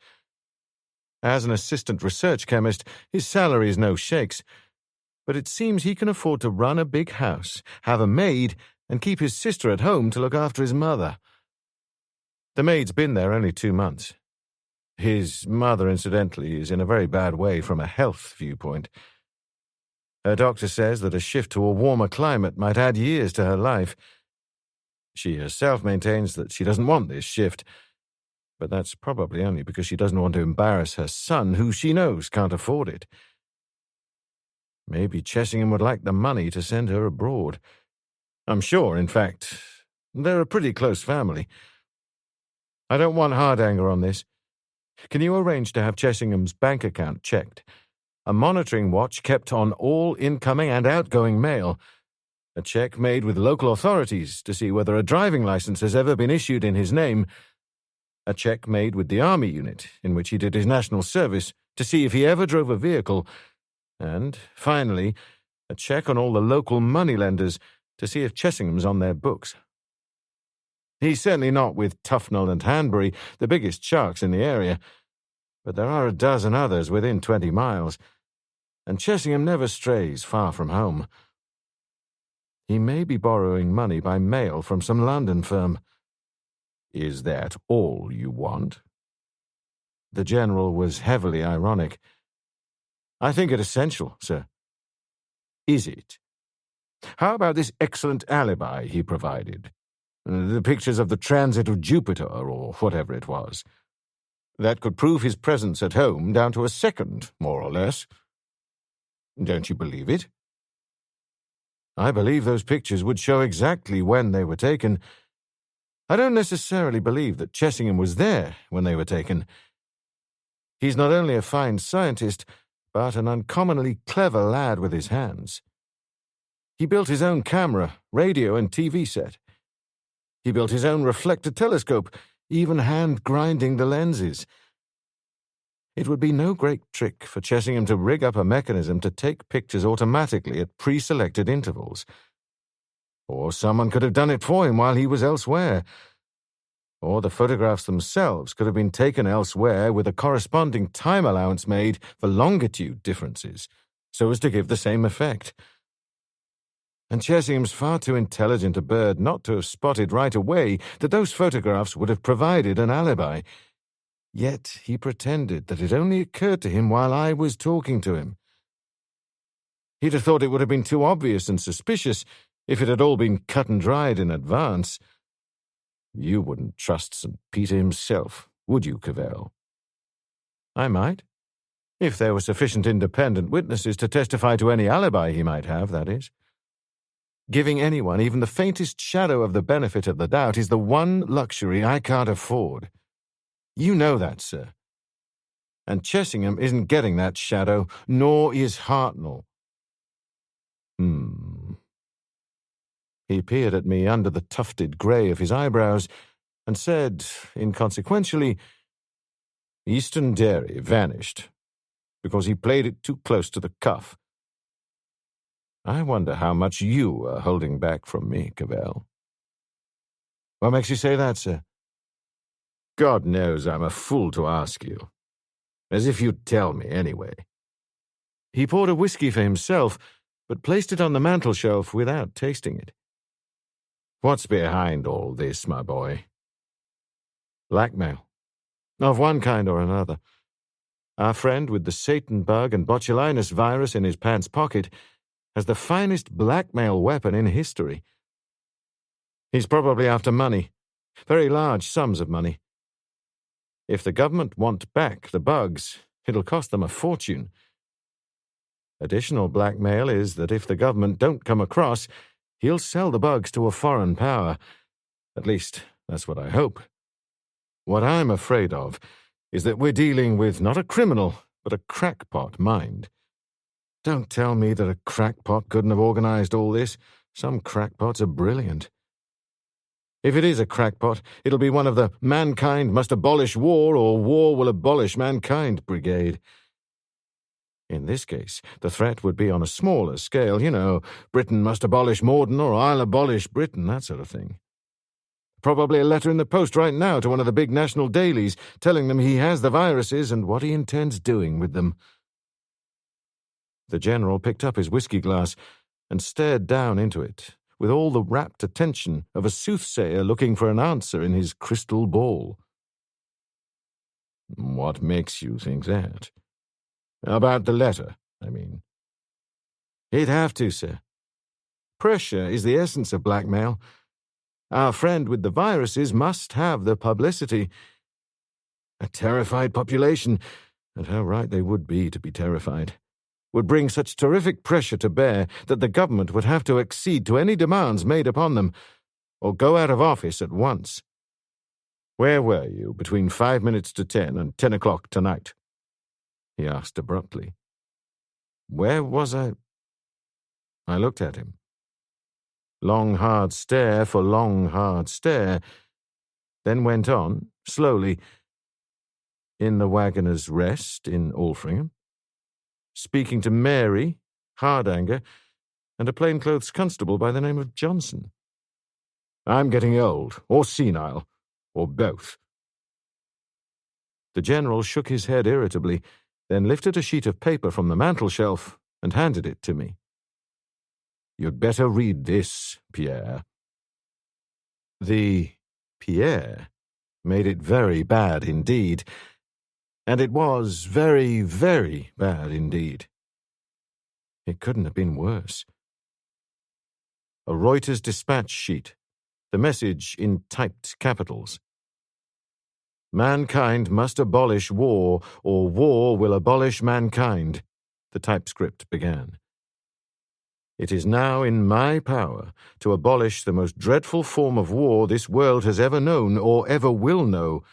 As an assistant research chemist, his salary is no shakes, but it seems he can afford to run a big house, have a maid, and keep his sister at home to look after his mother. The maid's been there only 2 months. His mother, incidentally, is in a very bad way from a health viewpoint. Her doctor says that a shift to a warmer climate might add years to her life. She herself maintains that she doesn't want this shift, but that's probably only because she doesn't want to embarrass her son, who she knows can't afford it. Maybe Chessingham would like the money to send her abroad. I'm sure, in fact, they're a pretty close family. I don't want Hardanger on this. Can you arrange to have Chessingham's bank account checked? A monitoring watch kept on all incoming and outgoing mail. A check made with local authorities to see whether a driving license has ever been issued in his name. A check made with the army unit in which he did his national service to see if he ever drove a vehicle. And, finally, a check on all the local moneylenders to see if Chessingham's on their books. He's certainly not with Tufnell and Hanbury, the biggest sharks in the area, but there are a dozen others within 20 miles, and Chessingham never strays far from home. He may be borrowing money by mail from some London firm. Is that all you want? The General was heavily ironic. I think it essential, sir. Is it? How about this excellent alibi he provided? The pictures of the transit of Jupiter, or whatever it was. That could prove his presence at home down to a second, more or less. Don't you believe it? I believe those pictures would show exactly when they were taken. I don't necessarily believe that Chessingham was there when they were taken. He's not only a fine scientist, but an uncommonly clever lad with his hands. He built his own camera, radio, and TV set. He built his own reflector telescope, even hand-grinding the lenses. It would be no great trick for Chessingham to rig up a mechanism to take pictures automatically at pre-selected intervals. Or someone could have done it for him while he was elsewhere. Or the photographs themselves could have been taken elsewhere with a corresponding time allowance made for longitude differences, so as to give the same effect. And Chessingham's far too intelligent a bird not to have spotted right away that those photographs would have provided an alibi. Yet he pretended that it only occurred to him while I was talking to him. He'd have thought it would have been too obvious and suspicious if it had all been cut and dried in advance. You wouldn't trust St. Peter himself, would you, Cavell? I might. If there were sufficient independent witnesses to testify to any alibi he might have, that is. Giving anyone even the faintest shadow of the benefit of the doubt is the one luxury I can't afford. You know that, sir. And Chessingham isn't getting that shadow, nor is Hartnell. He peered at me under the tufted grey of his eyebrows and said, inconsequentially, Eastern Dairy vanished because he played it too close to the cuff. I wonder how much you are holding back from me, Cavell. What makes you say that, sir? God knows I'm a fool to ask you. As if you'd tell me, anyway. He poured a whiskey for himself, but placed it on the mantelshelf without tasting it. What's behind all this, my boy? Blackmail. Of one kind or another. Our friend with the Satan bug and botulinus virus in his pants pocket has the finest blackmail weapon in history. He's probably after money, very large sums of money. If the government want back the bugs, It'll cost them a fortune. Additional blackmail is that if the government don't come across, he'll sell the bugs to a foreign power. At least, that's what I hope. What I'm afraid of is that we're dealing with not a criminal, but a crackpot mind. Don't tell me that a crackpot couldn't have organized all this. Some crackpots are brilliant. If it is a crackpot, it'll be one of the mankind must abolish war or war will abolish mankind brigade. In this case, the threat would be on a smaller scale, Britain must abolish Mortyn or I'll abolish Britain, that sort of thing. Probably a letter in the post right now to one of the big national dailies telling them he has the viruses and what he intends doing with them. The General picked up his whiskey glass and stared down into it, with all the rapt attention of a soothsayer looking for an answer in his crystal ball. What makes you think that? About the letter, I mean. He'd have to, sir. Pressure is the essence of blackmail. Our friend with the viruses must have the publicity. A terrified population, and how right they would be to be terrified, would bring such terrific pressure to bear that the government would have to accede to any demands made upon them, or go out of office at once. Where were you between 5 minutes to 10 and 10 o'clock tonight? He asked abruptly. Where was I? I looked at him. Long, hard stare for long, hard stare, then went on, slowly. In the Waggoner's Rest in Alfringham, speaking to Mary, Hardanger, and a plainclothes constable by the name of Johnson. I'm getting old, or senile, or both. The General shook his head irritably, then lifted a sheet of paper from the mantel-shelf and handed it to me. You'd better read this, Pierre. The Pierre made it very bad indeed, and it was very, very bad indeed. It couldn't have been worse. A Reuters dispatch sheet, the message in typed capitals. Mankind must abolish war, or war will abolish mankind, the typescript began. It is now in my power to abolish the most dreadful form of war this world has ever known or ever will know,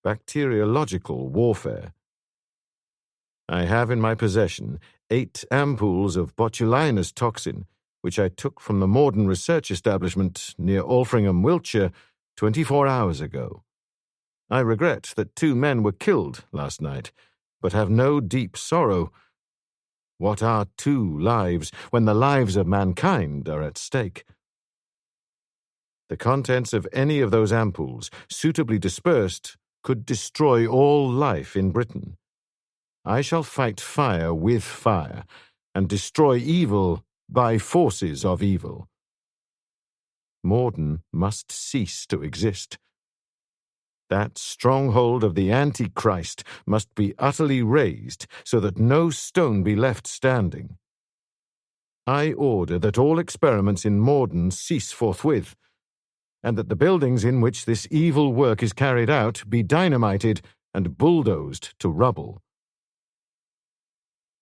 bacteriological warfare. I have in my possession 8 ampoules of botulinus toxin, which I took from the Mortyn Research Establishment near Alfringham, Wiltshire, 24 hours ago. I regret that 2 men were killed last night, but have no deep sorrow. What are 2 lives when the lives of mankind are at stake? The contents of any of those ampoules, suitably dispersed, could destroy all life in Britain. I shall fight fire with fire, and destroy evil by forces of evil. Mortyn must cease to exist. That stronghold of the Antichrist must be utterly razed so that no stone be left standing. I order that all experiments in Mortyn cease forthwith, and that the buildings in which this evil work is carried out be dynamited and bulldozed to rubble.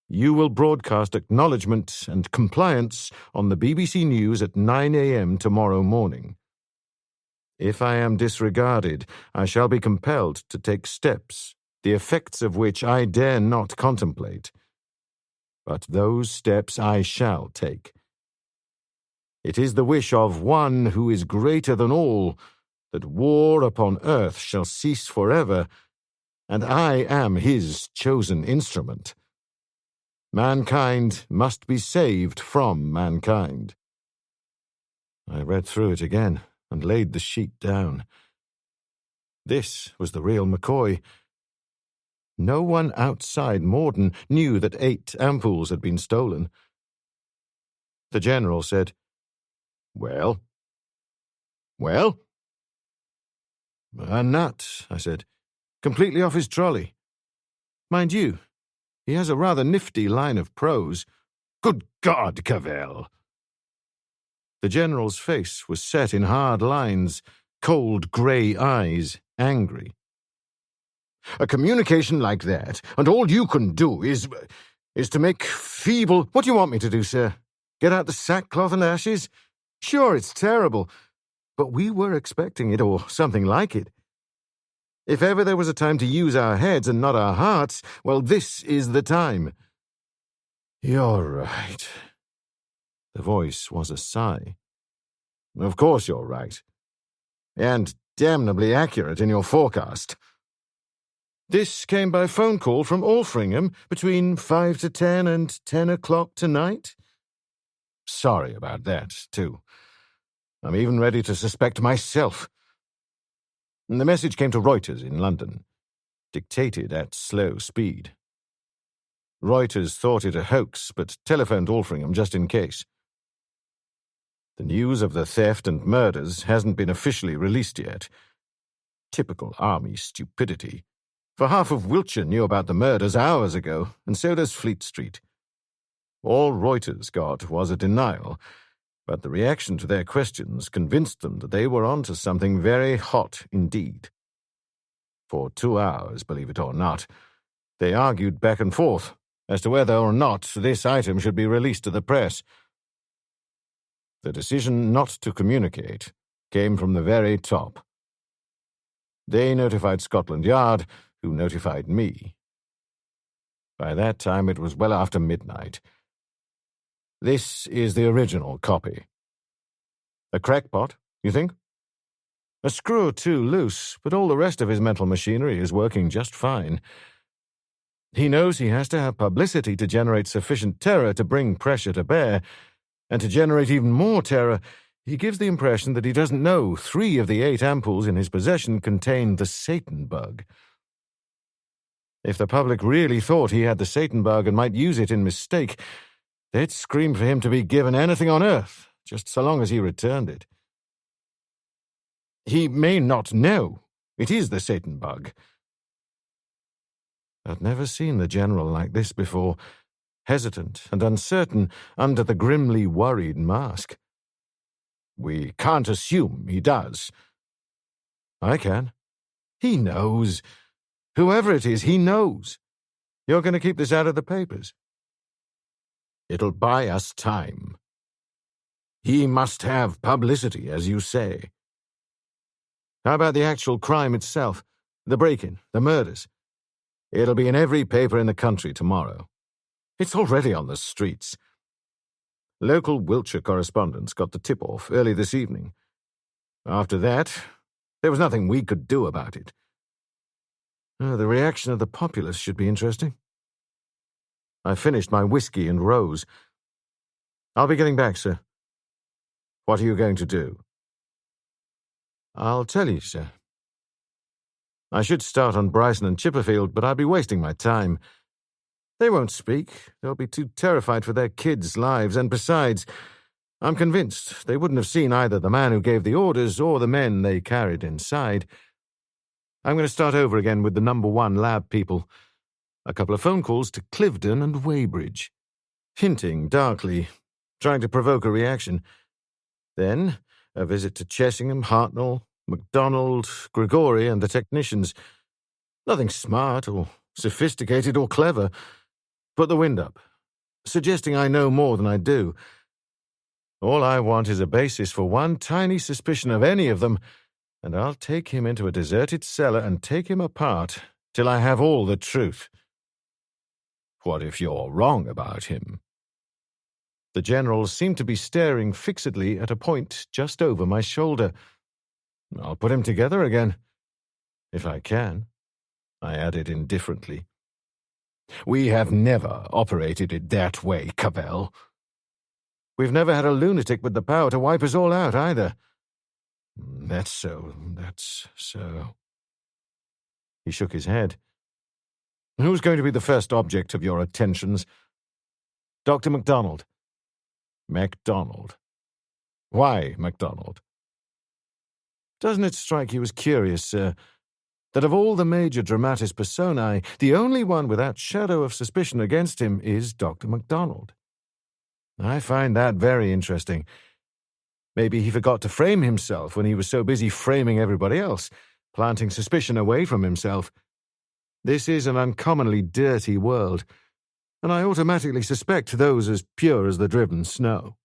You will broadcast acknowledgement and compliance on the BBC News at 9 a.m. tomorrow morning. If I am disregarded, I shall be compelled to take steps, the effects of which I dare not contemplate. But those steps I shall take. It is the wish of one who is greater than all that war upon earth shall cease forever, and I am his chosen instrument. Mankind must be saved from mankind. I read through it again and laid the sheet down. This was the real McCoy. No one outside Mortyn knew that 8 ampoules had been stolen. The General said, Well? Well? A nut, I said, completely off his trolley. Mind you, he has a rather nifty line of prose. Good God, Cavell! The General's face was set in hard lines, cold grey eyes, angry. A communication like that, and all you can do is to make feeble... What do you want me to do, sir? Get out the sackcloth and ashes? Sure, it's terrible, but we were expecting it, or something like it. If ever there was a time to use our heads and not our hearts, well, this is the time. You're right. The voice was a sigh. Of course you're right. And damnably accurate in your forecast. This came by phone call from Alfringham between 5 to 10 and 10 o'clock tonight. Sorry about that, too. I'm even ready to suspect myself. The message came to Reuters in London, dictated at slow speed. Reuters thought it a hoax, but telephoned Alfringham just in case. The news of the theft and murders hasn't been officially released yet. Typical army stupidity. For half of Wiltshire knew about the murders hours ago, and so does Fleet Street. All Reuters got was a denial, but the reaction to their questions convinced them that they were onto something very hot indeed. For 2 hours, believe it or not, they argued back and forth as to whether or not this item should be released to the press. The decision not to communicate came from the very top. They notified Scotland Yard, who notified me. By that time it was well after midnight. This is the original copy. A crackpot, you think? A screw or two loose, but all the rest of his mental machinery is working just fine. He knows he has to have publicity to generate sufficient terror to bring pressure to bear, and to generate even more terror, he gives the impression that he doesn't know 3 of the 8 ampoules in his possession contain the Satan bug. If the public really thought he had the Satan bug and might use it in mistake, they'd scream for him to be given anything on earth, just so long as he returned it. He may not know it is the Satan bug. I'd never seen the General like this before, hesitant and uncertain under the grimly worried mask. We can't assume he does. I can. He knows. Whoever it is, he knows. You're going to keep this out of the papers. It'll buy us time. He must have publicity, as you say. How about the actual crime itself? The break-in, the murders? It'll be in every paper in the country tomorrow. It's already on the streets. Local Wiltshire correspondents got the tip-off early this evening. After that, there was nothing we could do about it. The reaction of the populace should be interesting. I finished my whiskey and rose. I'll be getting back, sir. What are you going to do? I'll tell you, sir. I should start on Bryson and Chipperfield, but I'll be wasting my time. They won't speak. They'll be too terrified for their kids' lives, and besides, I'm convinced they wouldn't have seen either the man who gave the orders or the men they carried inside. I'm going to start over again with the number 1 lab people. A couple of phone calls to Cliveden and Weybridge. Hinting darkly, trying to provoke a reaction. Then a visit to Chessingham, Hartnell, MacDonald, Grigori, and the technicians. Nothing smart or sophisticated or clever. Put the wind up, suggesting I know more than I do. All I want is a basis for one tiny suspicion of any of them, and I'll take him into a deserted cellar and take him apart till I have all the truth. What if you're wrong about him? The General seemed to be staring fixedly at a point just over my shoulder. I'll put him together again. If I can, I added indifferently. We have never operated it that way, Cavell. We've never had a lunatic with the power to wipe us all out, either. That's so. He shook his head. Who's going to be the first object of your attentions? Dr. MacDonald. MacDonald. Why MacDonald? Doesn't it strike you as curious, sir, that of all the major dramatis personae, the only one without shadow of suspicion against him is Dr. MacDonald? I find that very interesting. Maybe he forgot to frame himself when he was so busy framing everybody else, planting suspicion away from himself. This is an uncommonly dirty world, and I automatically suspect those as pure as the driven snow."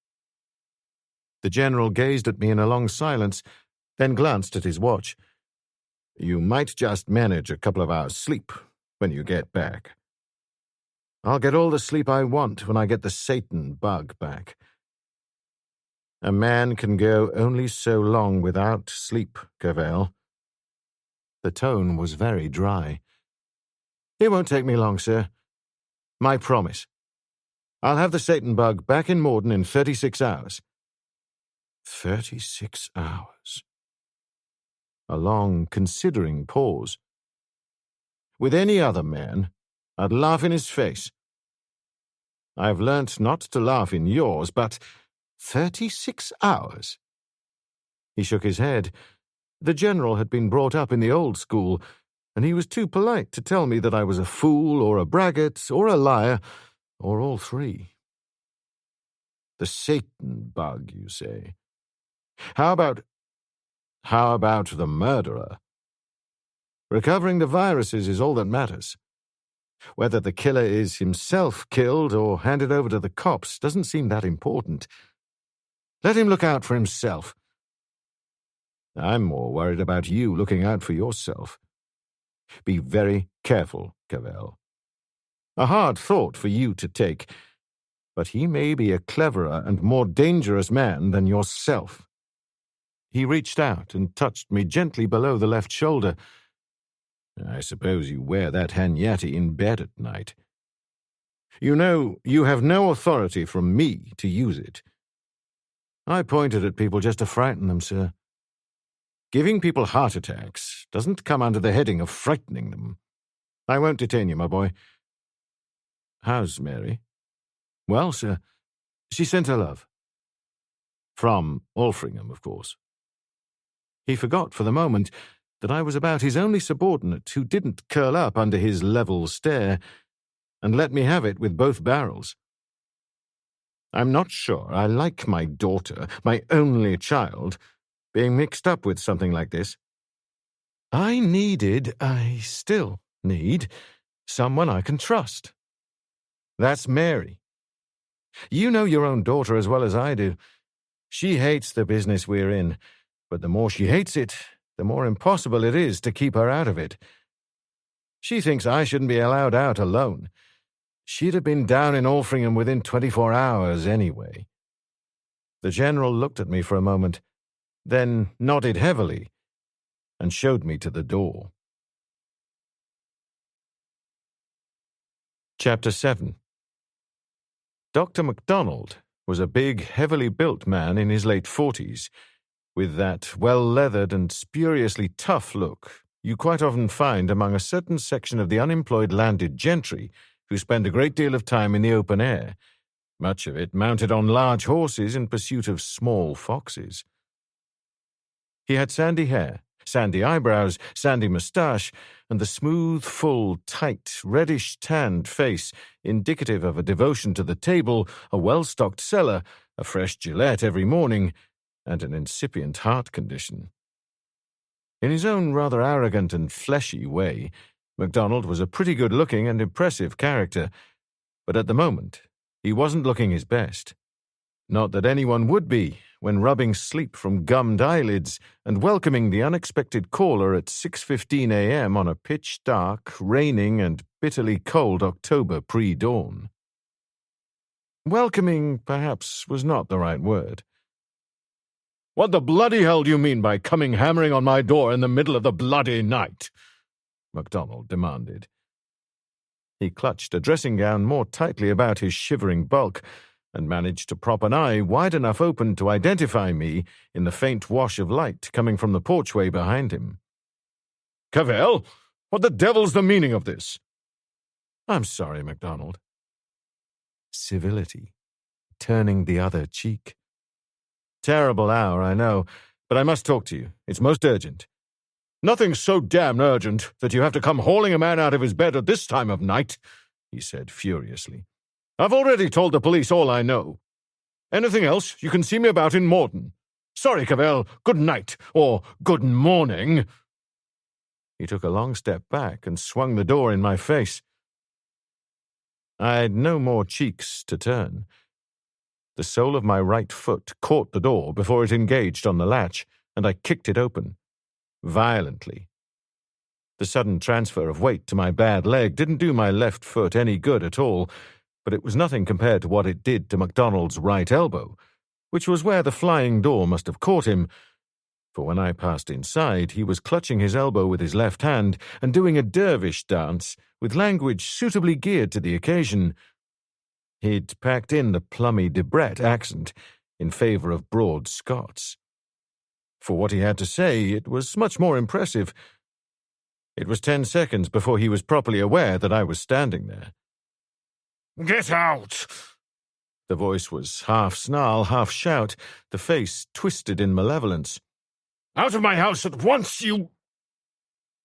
The General gazed at me in a long silence, then glanced at his watch. "You might just manage a couple of hours' sleep when you get back." "I'll get all the sleep I want when I get the Satan bug back." "A man can go only so long without sleep, Cavell." The tone was very dry. "It won't take me long, sir. My promise. I'll have the Satan bug back in Mortyn in 36 hours. 36 hours. A long, considering pause. "With any other man, I'd laugh in his face. I've learnt not to laugh in yours, but 36 hours?" He shook his head. The General had been brought up in the old school, and he was too polite to tell me that I was a fool or a braggart or a liar, or all three. "The Satan bug, you say? How about the murderer? Recovering the viruses is all that matters. Whether the killer is himself killed or handed over to the cops doesn't seem that important. Let him look out for himself. I'm more worried about you looking out for yourself. Be very careful, Cavell. A hard thought for you to take, but he may be a cleverer and more dangerous man than yourself." He reached out and touched me gently below the left shoulder. "I suppose you wear that Hanyati in bed at night. You know, you have no authority from me to use it. I pointed at people just to frighten them, sir. Giving people heart attacks doesn't come under the heading of frightening them. I won't detain you, my boy. How's Mary?" "Well, sir, she sent her love." "From Alfringham, of course." He forgot for the moment that I was about his only subordinate who didn't curl up under his level stare, and let me have it with both barrels. "I'm not sure I like my daughter, my only child, being mixed up with something like this. I still need, someone I can trust. That's Mary. You know your own daughter as well as I do. She hates the business we're in, but the more she hates it, the more impossible it is to keep her out of it. She thinks I shouldn't be allowed out alone. She'd have been down in Alfringham within 24 hours anyway." The General looked at me for a moment, then nodded heavily and showed me to the door. Chapter 7. Dr. MacDonald was a big, heavily built man in his late 40s, with that well-leathered and spuriously tough look you quite often find among a certain section of the unemployed landed gentry who spend a great deal of time in the open air, much of it mounted on large horses in pursuit of small foxes. He had sandy hair, sandy eyebrows, sandy moustache, and the smooth, full, tight, reddish-tanned face indicative of a devotion to the table, a well-stocked cellar, a fresh Gillette every morning, and an incipient heart condition. In his own rather arrogant and fleshy way, MacDonald was a pretty good-looking and impressive character, but at the moment he wasn't looking his best. Not that anyone would be when rubbing sleep from gummed eyelids and welcoming the unexpected caller at 6:15 a.m. on a pitch-dark, raining and bitterly cold October pre-dawn. Welcoming, perhaps, was not the right word. "What the bloody hell do you mean by coming hammering on my door in the middle of the bloody night?" MacDonald demanded. He clutched a dressing gown more tightly about his shivering bulk and managed to prop an eye wide enough open to identify me in the faint wash of light coming from the porchway behind him. "Cavell, what the devil's the meaning of this?" "I'm sorry, MacDonald." Civility. Turning the other cheek. "Terrible hour, I know, but I must talk to you. It's most urgent." "Nothing's so damn urgent that you have to come hauling a man out of his bed at this time of night," he said furiously. "I've already told the police all I know. Anything else, you can see me about in Mortyn. Sorry, Cavell, good night, or good morning." He took a long step back and swung the door in my face. I'd no more cheeks to turn. The sole of my right foot caught the door before it engaged on the latch, and I kicked it open, violently. The sudden transfer of weight to my bad leg didn't do my left foot any good at all, but it was nothing compared to what it did to MacDonald's right elbow, which was where the flying door must have caught him, for when I passed inside, he was clutching his elbow with his left hand and doing a dervish dance with language suitably geared to the occasion. He'd packed in the plummy Debrett accent in favour of broad Scots. For what he had to say, it was much more impressive. It was 10 seconds before he was properly aware that I was standing there. "Get out!" The voice was half snarl, half shout, the face twisted in malevolence. "Out of my house at once, you—"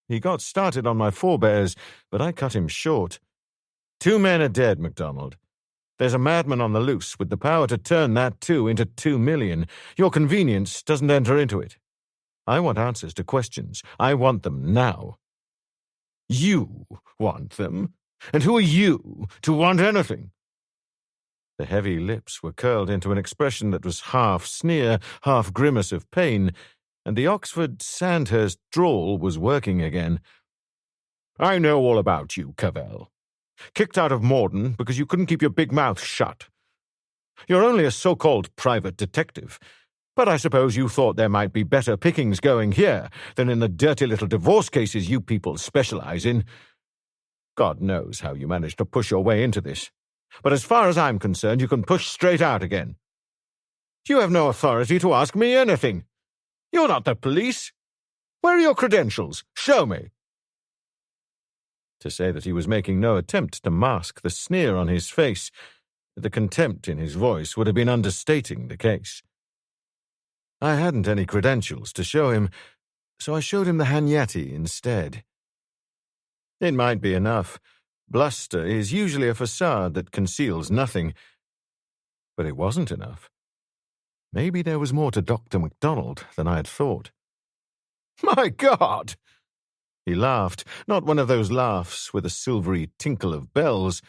He got started on my forebears, but I cut him short. 2 men are dead, MacDonald. There's a madman on the loose with the power to turn that 2 into 2 million. Your convenience doesn't enter into it. I want answers to questions. I want them now. You want them? And who are you to want anything? The heavy lips were curled into an expression that was half sneer, half grimace of pain, and the Oxford Sandhurst drawl was working again. "I know all about you, Cavell. Kicked out of Mortyn because you couldn't keep your big mouth shut. You're only a so-called private detective, but I suppose you thought there might be better pickings going here than in the dirty little divorce cases you people specialize in. God knows how you managed to push your way into this, but as far as I'm concerned, you can push straight out again. You have no authority to ask me anything. You're not the police. Where are your credentials? Show me." To say that he was making no attempt to mask the sneer on his face, the contempt in his voice, would have been understating the case. I hadn't any credentials to show him, so I showed him the Hanyati instead. It might be enough. Bluster is usually a facade that conceals nothing. But it wasn't enough. Maybe there was more to Dr. MacDonald than I had thought. "My God!" He laughed, not one of those laughs with a silvery tinkle of bells,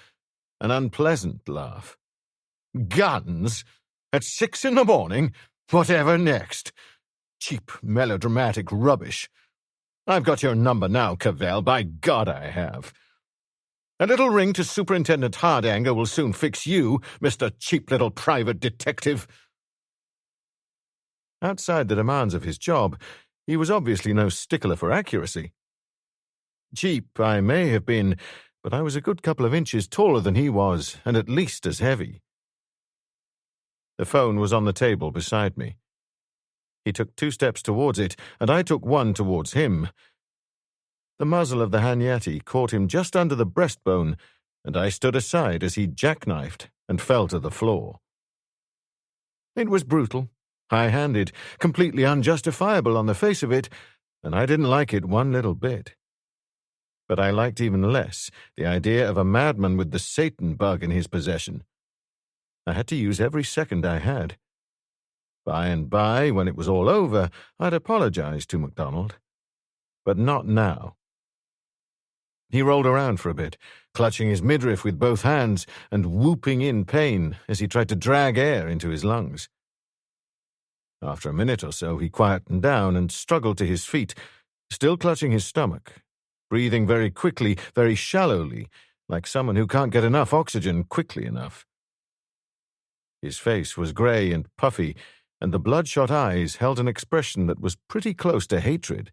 an unpleasant laugh. "Guns? At 6 in the morning? Whatever next? Cheap, melodramatic rubbish. I've got your number now, Cavell, by God I have. A little ring to Superintendent Hardanger will soon fix you, Mr. Cheap Little Private Detective." Outside the demands of his job, he was obviously no stickler for accuracy. Cheap I may have been, but I was a good couple of inches taller than he was, and at least as heavy. The phone was on the table beside me. He took 2 steps towards it, and I took 1 towards him. The muzzle of the Hanyati caught him just under the breastbone, and I stood aside as he jackknifed and fell to the floor. It was brutal, high-handed, completely unjustifiable on the face of it, and I didn't like it one little bit. But I liked even less the idea of a madman with the Satan bug in his possession. I had to use every second I had. By and by, when it was all over, I'd apologize to MacDonald. But not now. He rolled around for a bit, clutching his midriff with both hands and whooping in pain as he tried to drag air into his lungs. After a minute or so, he quietened down and struggled to his feet, still clutching his stomach, breathing very quickly, very shallowly, like someone who can't get enough oxygen quickly enough. His face was grey and puffy, and the bloodshot eyes held an expression that was pretty close to hatred.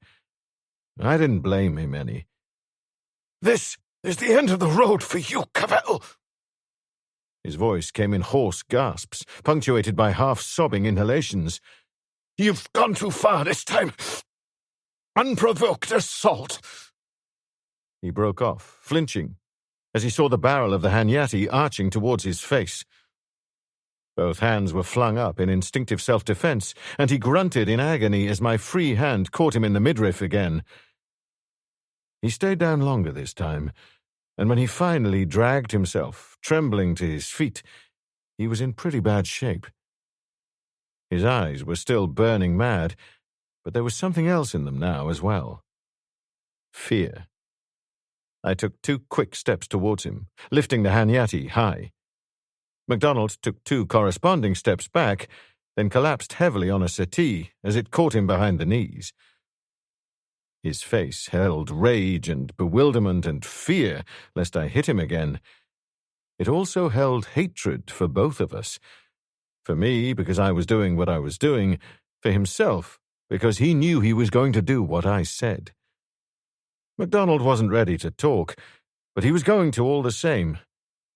I didn't blame him any. "This is the end of the road for you, Cavell." His voice came in hoarse gasps, punctuated by half-sobbing inhalations. "You've gone too far this time. Unprovoked assault." He broke off, flinching, as he saw the barrel of the Hanyati arching towards his face. Both hands were flung up in instinctive self-defense, and he grunted in agony as my free hand caught him in the midriff again. He stayed down longer this time, and when he finally dragged himself, trembling to his feet, he was in pretty bad shape. His eyes were still burning mad, but there was something else in them now as well. Fear. I took 2 quick steps towards him, lifting the hanyati high. MacDonald took 2 corresponding steps back, then collapsed heavily on a settee as it caught him behind the knees. His face held rage and bewilderment and fear lest I hit him again. It also held hatred for both of us. For me, because I was doing what I was doing. For himself, because he knew he was going to do what I said. MacDonald wasn't ready to talk, but he was going to all the same,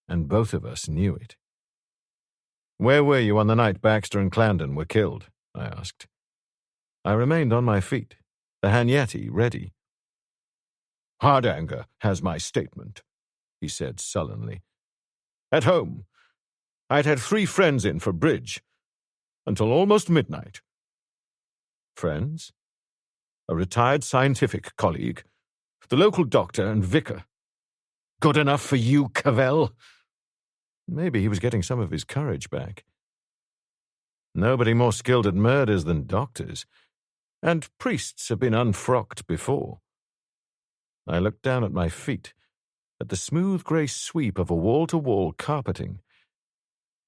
and both of us knew it. "Where were you on the night Baxter and Clarendon were killed?" I asked. I remained on my feet, the hanyati ready. "Hardanger has my statement," he said sullenly. "At home. I'd had 3 friends in for bridge, until almost midnight." "Friends?" "A retired scientific colleague, the local doctor and vicar." "Good enough for you, Cavell?" Maybe he was getting some of his courage back. Nobody more skilled at murders than doctors, and priests have been unfrocked before. I looked down at my feet, at the smooth grey sweep of a wall-to-wall carpeting.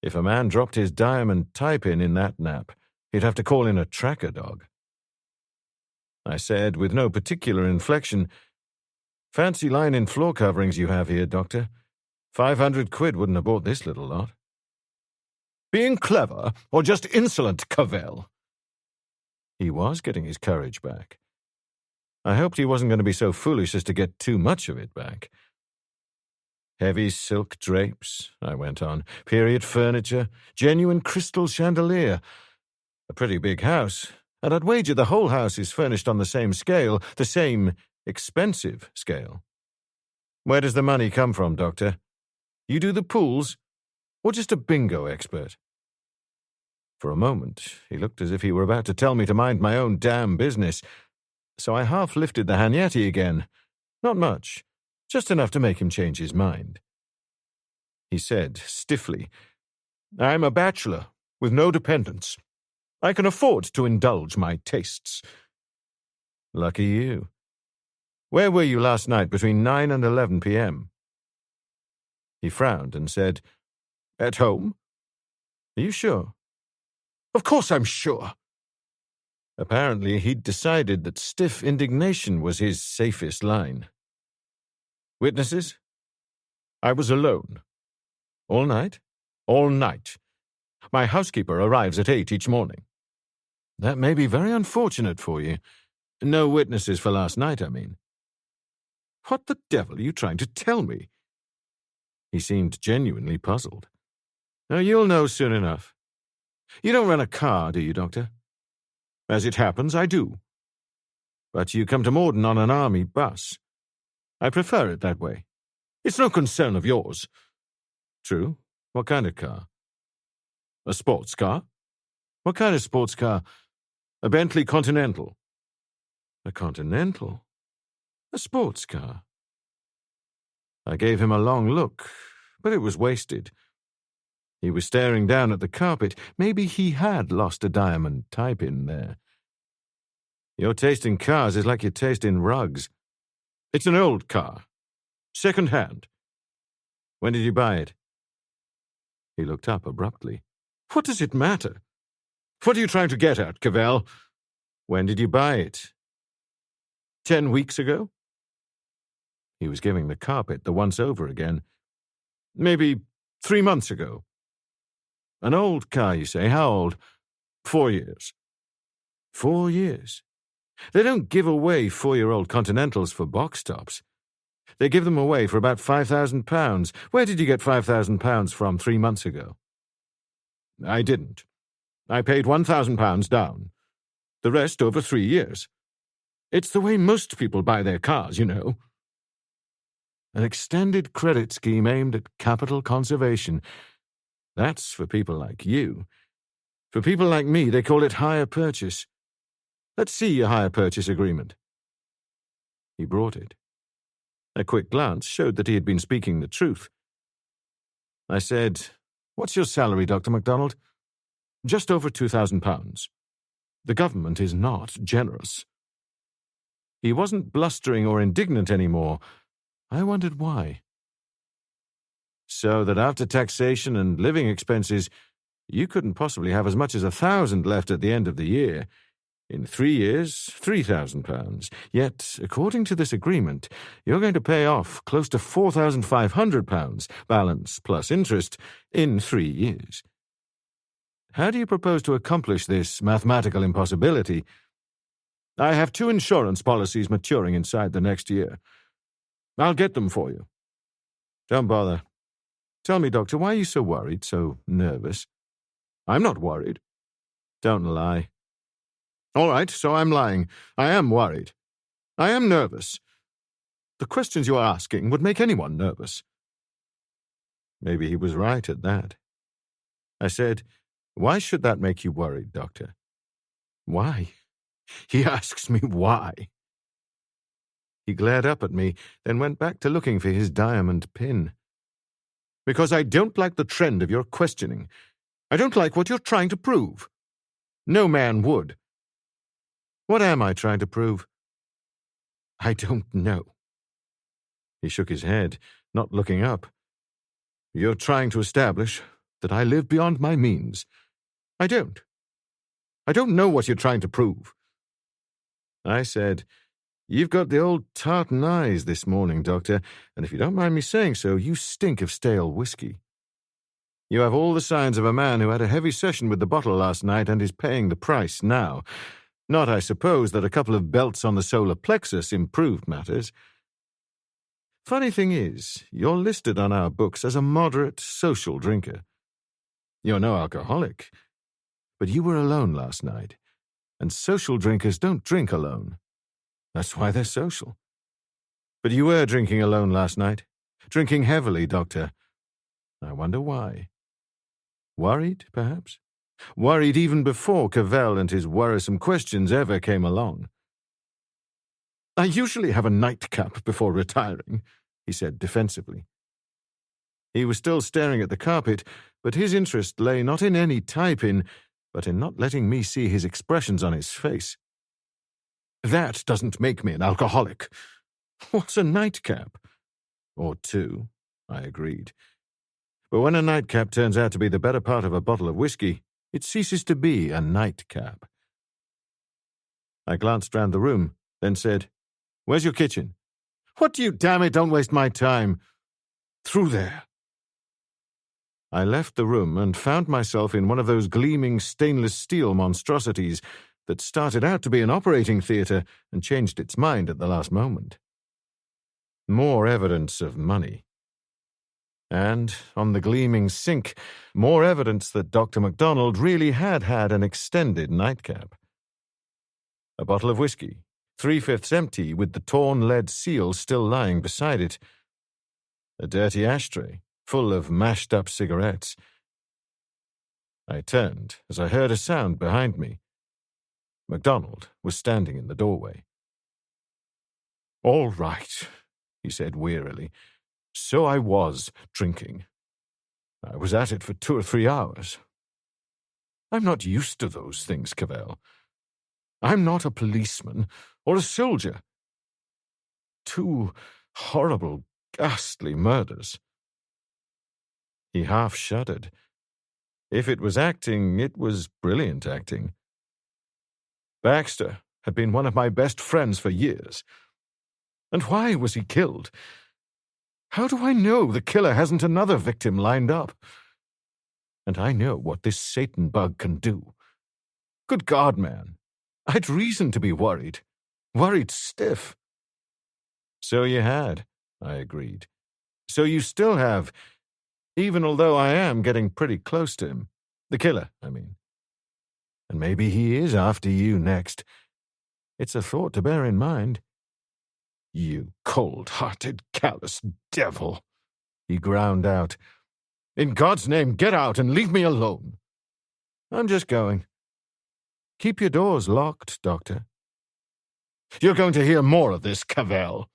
If a man dropped his diamond tie-pin in that nap, he'd have to call in a tracker dog. I said, with no particular inflection, "Fancy line in floor coverings you have here, Doctor. 500 quid wouldn't have bought this little lot." "Being clever or just insolent, Cavell?" He was getting his courage back. I hoped he wasn't going to be so foolish as to get too much of it back. "Heavy silk drapes," I went on, "period furniture, genuine crystal chandelier. A pretty big house, and I'd wager the whole house is furnished on the same scale, the same expensive scale. Where does the money come from, Doctor? You do the pools, or just a bingo expert?" For a moment, he looked as if he were about to tell me to mind my own damn business, so I half lifted the hanyati again. Not much, just enough to make him change his mind. He said stiffly, "I'm a bachelor, with no dependents. I can afford to indulge my tastes." "Lucky you. Where were you last night between 9 and 11 p.m.? He frowned and said, "At home." "Are you sure?" "Of course I'm sure." Apparently he'd decided that stiff indignation was his safest line. "Witnesses?" "I was alone." "All night?" "All night. My housekeeper arrives at 8 each morning." "That may be very unfortunate for you. No witnesses for last night, I mean." "What the devil are you trying to tell me?" He seemed genuinely puzzled. "Oh, you'll know soon enough. You don't run a car, do you, Doctor?" "As it happens, I do." "But you come to Mortyn on an army bus. I prefer it that way." "It's no concern of yours." "True. What kind of car?" "A sports car." "What kind of sports car?" "A Bentley Continental." "A Continental? A sports car?" I gave him a long look, but it was wasted. He was staring down at the carpet. Maybe he had lost a diamond tie-pin there. "Your taste in cars is like your taste in rugs." "It's an old car. Second-hand." "When did you buy it?" He looked up abruptly. "What does it matter? What are you trying to get at, Cavell?" "When did you buy it?" 10 weeks ago." He was giving the carpet the once-over again. "Maybe 3 months ago." "An old car, you say? How old?" 4 years. 4 years? They don't give away 4-year-old Continentals for box tops. They give them away for about £5,000. Where did you get £5,000 from 3 months ago?" "I didn't. I paid £1,000 down. The rest over 3 years. It's the way most people buy their cars, you know." An extended credit scheme aimed at capital conservation. That's for people like you. For people like me, they call it hire purchase. Let's see your hire purchase agreement. He brought it. A quick glance showed that he had been speaking the truth. I said, "What's your salary, Dr. MacDonald?" "Just over £2,000. The government is not generous." He wasn't blustering or indignant anymore. I wondered why. So that after taxation and living expenses, you couldn't possibly have as much as £1,000 left at the end of the year. In 3 years, £3,000. Yet, according to this agreement, you're going to pay off close to £4,500, balance plus interest, in 3 years. How do you propose to accomplish this mathematical impossibility? I have 2 insurance policies maturing inside the next year. I'll get them for you. Don't bother. Tell me, Doctor, why are you so worried, so nervous? I'm not worried. Don't lie. All right, so I'm lying. I am worried. I am nervous. The questions you are asking would make anyone nervous. Maybe he was right at that. I said, why should that make you worried, Doctor? Why? He asks me why. He glared up at me, then went back to looking for his diamond pin. Because I don't like the trend of your questioning. I don't like what you're trying to prove. No man would. What am I trying to prove? I don't know. He shook his head, not looking up. You're trying to establish that I live beyond my means. I don't. I don't know what you're trying to prove. I said, you've got the old tartan eyes this morning, Doctor, and if you don't mind me saying so, you stink of stale whiskey. You have all the signs of a man who had a heavy session with the bottle last night and is paying the price now. Not, I suppose, that a couple of belts on the solar plexus improved matters. Funny thing is, you're listed on our books as a moderate social drinker. You're no alcoholic, but you were alone last night, and social drinkers don't drink alone. That's why they're social. But you were drinking alone last night, drinking heavily, Doctor. I wonder why. Worried, perhaps? Worried even before Cavell and his worrisome questions ever came along. I usually have a nightcap before retiring, he said defensively. He was still staring at the carpet, but his interest lay not in any tie-pin, but in not letting me see his expressions on his face. That doesn't make me an alcoholic. What's a nightcap? Or 2, I agreed. But when a nightcap turns out to be the better part of a bottle of whiskey, it ceases to be a nightcap. I glanced round the room, then said, Where's your kitchen? What do you, damn it, don't waste my time. Through there. I left the room and found myself in one of those gleaming stainless steel monstrosities that started out to be an operating theatre and changed its mind at the last moment. More evidence of money. And, on the gleaming sink, more evidence that Dr. MacDonald really had an extended nightcap. A bottle of whiskey, 3/5 empty, with the torn lead seal still lying beside it. A dirty ashtray, full of mashed-up cigarettes. I turned as I heard a sound behind me. MacDonald was standing in the doorway. All right, he said wearily. So I was drinking. I was at it for 2 or 3 hours. I'm not used to those things, Cavell. I'm not a policeman or a soldier. 2 horrible, ghastly murders. He half shuddered. If it was acting, it was brilliant acting. Baxter had been one of my best friends for years. And why was he killed? How do I know the killer hasn't another victim lined up? And I know what this Satan bug can do. Good God, man. I'd reason to be worried. Worried stiff. So you had, I agreed. So you still have, even although I am getting pretty close to him. The killer, I mean. And maybe he is after you next. It's a thought to bear in mind. You cold-hearted, callous devil, he ground out. In God's name, get out and leave me alone. I'm just going. Keep your doors locked, Doctor. You're going to hear more of this, Cavell.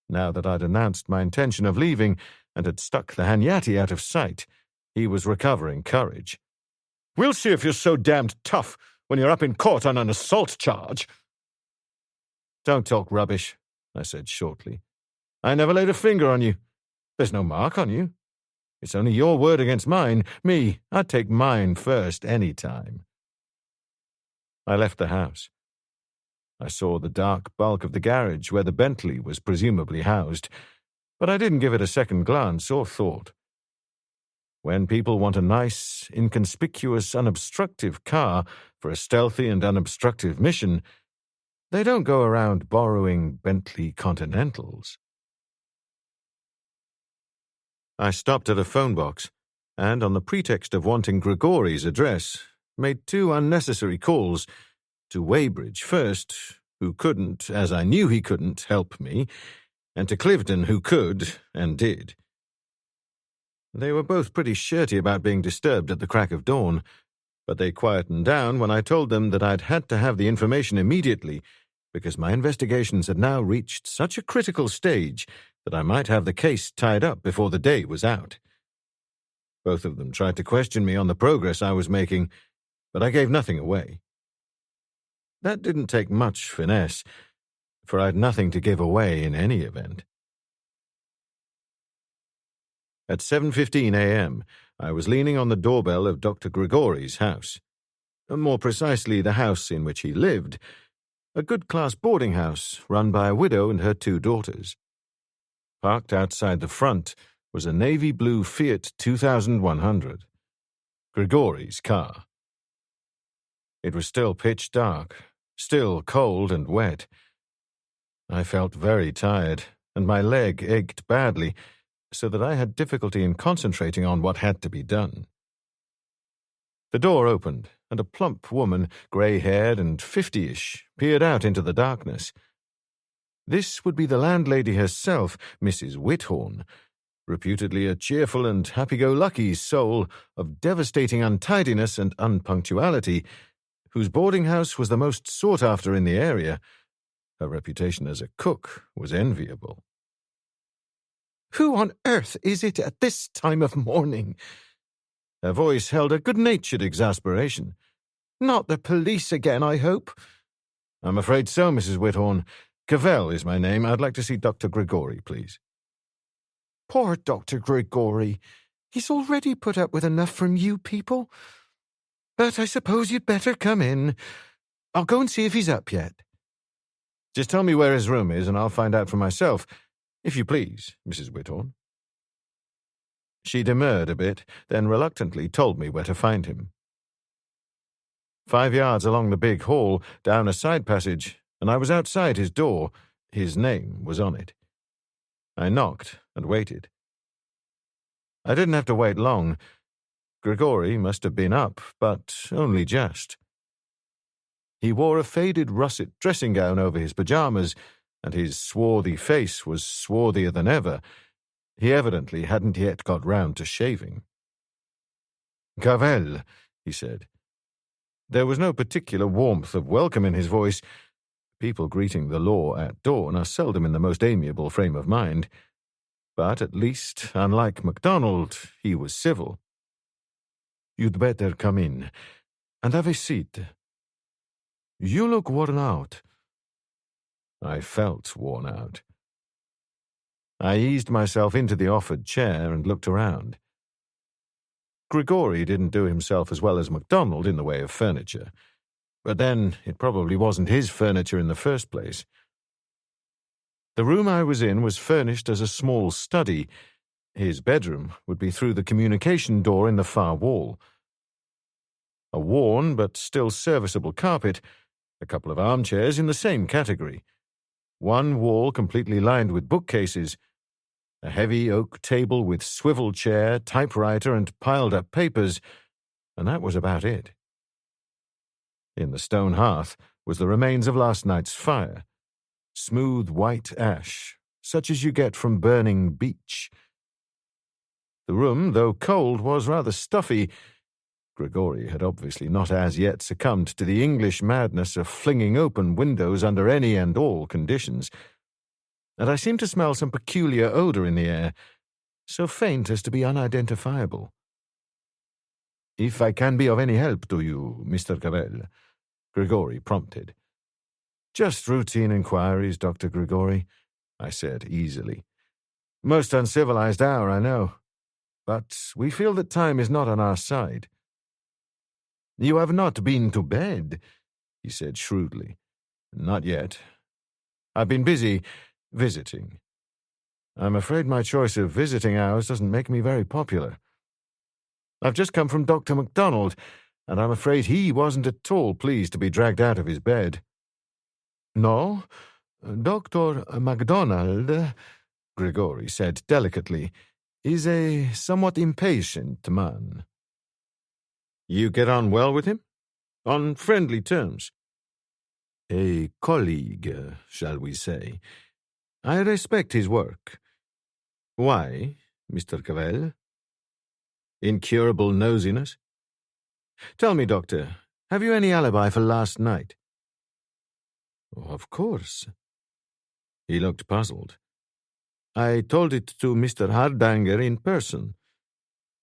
Now that I'd announced my intention of leaving and had stuck the Hanyati out of sight, he was recovering courage. We'll see if you're so damned tough when you're up in court on an assault charge. Don't talk rubbish, I said shortly. I never laid a finger on you. There's no mark on you. It's only your word against mine. Me, I'd take mine first any time. I left the house. I saw the dark bulk of the garage where the Bentley was presumably housed, but I didn't give it a second glance or thought. When people want a nice, inconspicuous, unobstructive car for a stealthy and unobstructive mission, they don't go around borrowing Bentley Continentals. I stopped at a phone box, and on the pretext of wanting Grigori's address, made 2 unnecessary calls, to Weybridge first, who couldn't, as I knew he couldn't, help me, and to Cliveden, who could, and did. They were both pretty shirty about being disturbed at the crack of dawn, but they quietened down when I told them that I'd had to have the information immediately, because my investigations had now reached such a critical stage that I might have the case tied up before the day was out. Both of them tried to question me on the progress I was making, but I gave nothing away. That didn't take much finesse, for I'd nothing to give away in any event. At 7:15 a.m., I was leaning on the doorbell of Dr. Grigori's house. More precisely, the house in which he lived, a good-class boarding house run by a widow and her 2 daughters. Parked outside the front was a navy blue Fiat 2100, Grigori's car. It was still pitch dark, still cold and wet. I felt very tired, and my leg ached badly, so that I had difficulty in concentrating on what had to be done. The door opened, and a plump woman, grey-haired and 50-ish, peered out into the darkness. This would be the landlady herself, Mrs. Whithorn, reputedly a cheerful and happy-go-lucky soul of devastating untidiness and unpunctuality, whose boarding house was the most sought-after in the area. Her reputation as a cook was enviable. "Who on earth is it at this time of morning?" Her voice held a good-natured exasperation. "Not the police again, I hope?" "I'm afraid so, Mrs. Whithorn. Cavell is my name. I'd like to see Dr. Grigori, please." "Poor Dr. Grigori. He's already put up with enough from you people. But I suppose you'd better come in. I'll go and see if he's up yet." "Just tell me where his room is, and I'll find out for myself, if you please, Mrs. Whithorn." She demurred a bit, then reluctantly told me where to find him. 5 yards along the big hall, down a side passage, and I was outside his door. His name was on it. I knocked and waited. I didn't have to wait long. Grigori must have been up, but only just. He wore a faded russet dressing gown over his pajamas, and his swarthy face was swarthier than ever. He evidently hadn't yet got round to shaving. "Cavell," he said. There was no particular warmth of welcome in his voice. People greeting the law at dawn are seldom in the most amiable frame of mind. But at least, unlike MacDonald, he was civil. "You'd better come in, and have a seat. You look worn out." I felt worn out. I eased myself into the offered chair and looked around. Grigori didn't do himself as well as MacDonald in the way of furniture, but then it probably wasn't his furniture in the first place. The room I was in was furnished as a small study. His bedroom would be through the communication door in the far wall. A worn but still serviceable carpet, a couple of armchairs in the same category, one wall completely lined with bookcases, a heavy oak table with swivel chair, typewriter, and piled-up papers, and that was about it. In the stone hearth was the remains of last night's fire, smooth white ash, such as you get from burning beech. The room, though cold, was rather stuffy. Grigori had obviously not as yet succumbed to the English madness of flinging open windows under any and all conditions, and I seemed to smell some peculiar odour in the air, so faint as to be unidentifiable. "If I can be of any help to you, Mr. Cavell," Grigori prompted. Just routine inquiries, Dr. Grigori, I said easily. Most uncivilized hour, I know, but we feel that time is not on our side. You have not been to bed, he said shrewdly. Not yet. I've been busy visiting. I'm afraid my choice of visiting hours doesn't make me very popular. I've just come from Dr. MacDonald, and I'm afraid he wasn't at all pleased to be dragged out of his bed. No, Dr. MacDonald, Grigori said delicately, is a somewhat impatient man. You get on well with him? On friendly terms? A colleague, shall we say. I respect his work. Why, Mr. Cavell? Incurable nosiness? Tell me, Doctor, have you any alibi for last night? Of course. He looked puzzled. I told it to Mr. Hardanger in person.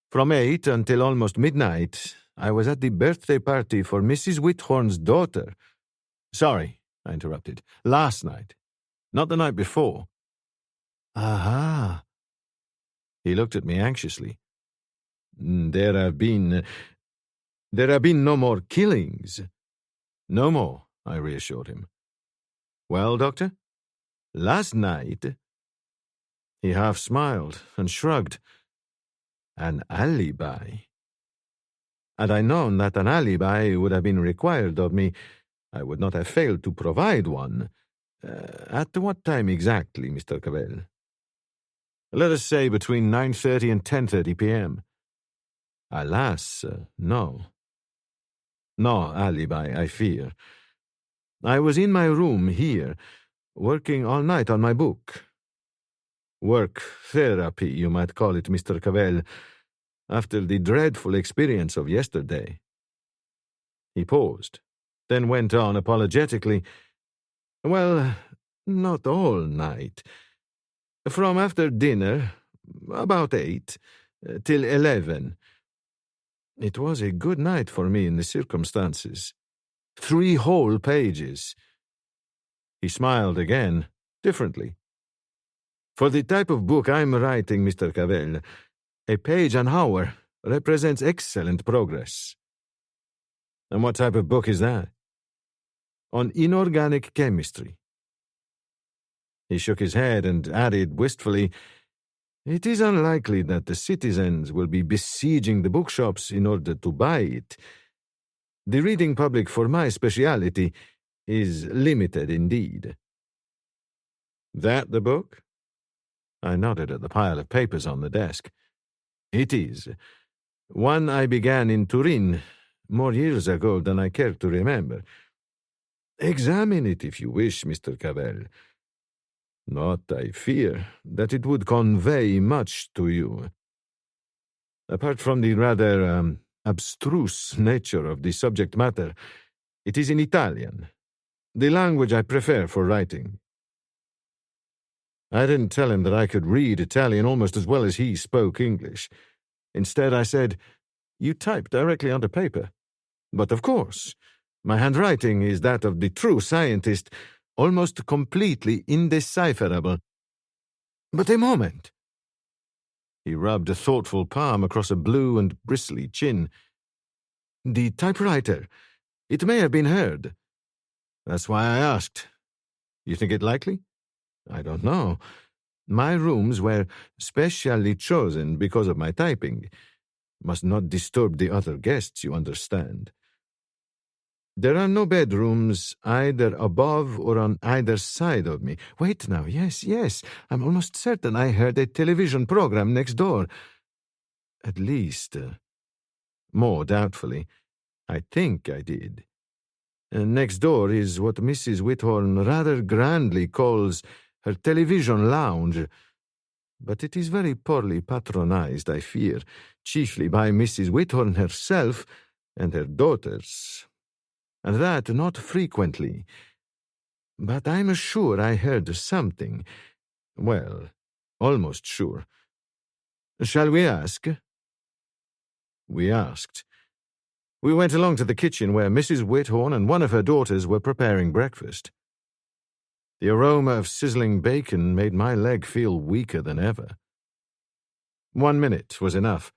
From 8 until almost midnight, I was at the birthday party for Mrs. Whithorn's daughter. Sorry, I interrupted. Last night, not the night before. Aha. He looked at me anxiously. There have been no more killings. No more, I reassured him. Well, Doctor? Last night... He half smiled and shrugged. An alibi. Had I known that an alibi would have been required of me, I would not have failed to provide one. At what time exactly, Mr. Cavell? Let us say between 9:30 and 10:30 p.m. Alas, no. No alibi, I fear. I was in my room here, working all night on my book. Work therapy, you might call it, Mr. Cavell, after the dreadful experience of yesterday. He paused, then went on apologetically. Well, not all night. From after dinner, about 8, till 11. It was a good night for me in the circumstances. 3 whole pages. He smiled again, differently. For the type of book I'm writing, Mr. Cavell, a page an hour represents excellent progress. And what type of book is that? On inorganic chemistry. He shook his head and added wistfully, It is unlikely that the citizens will be besieging the bookshops in order to buy it. The reading public for my speciality is limited indeed. That the book? I nodded at the pile of papers on the desk. It is. One I began in Turin, more years ago than I care to remember. Examine it if you wish, Mr. Cavell. Not, I fear, that it would convey much to you. Apart from the rather abstruse nature of the subject matter, it is in Italian, the language I prefer for writing. I didn't tell him that I could read Italian almost as well as he spoke English. Instead, I said, You type directly onto paper. But of course, my handwriting is that of the true scientist, almost completely indecipherable. But a moment. He rubbed a thoughtful palm across a blue and bristly chin. The typewriter. It may have been heard. That's why I asked. You think it likely? I don't know. My rooms were specially chosen because of my typing. Must not disturb the other guests, you understand. There are no bedrooms either above or on either side of me. Wait now, yes, I'm almost certain I heard a television program next door. At least, more doubtfully, I think I did. Next door is what Mrs. Whithorn rather grandly calls her television lounge, but it is very poorly patronized, I fear, chiefly by Mrs. Whithorn herself and her daughters, and that not frequently. But I'm sure I heard something. Well, almost sure. Shall we ask? We asked. We went along to the kitchen where Mrs. Whithorn and one of her daughters were preparing breakfast. The aroma of sizzling bacon made my leg feel weaker than ever. 1 minute was enough.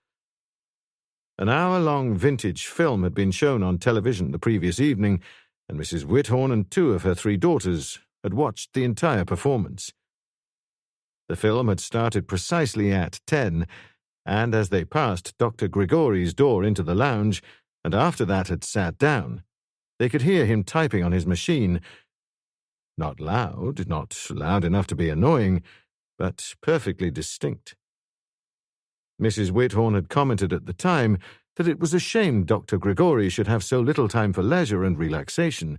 An hour-long vintage film had been shown on television the previous evening, and Mrs. Whithorn and 2 of her 3 daughters had watched the entire performance. The film had started precisely at 10, and as they passed Dr. Grigori's door into the lounge, and after that had sat down, they could hear him typing on his machine. Not loud enough to be annoying, but perfectly distinct. Mrs. Whithorn had commented at the time that it was a shame Dr. Grigori should have so little time for leisure and relaxation,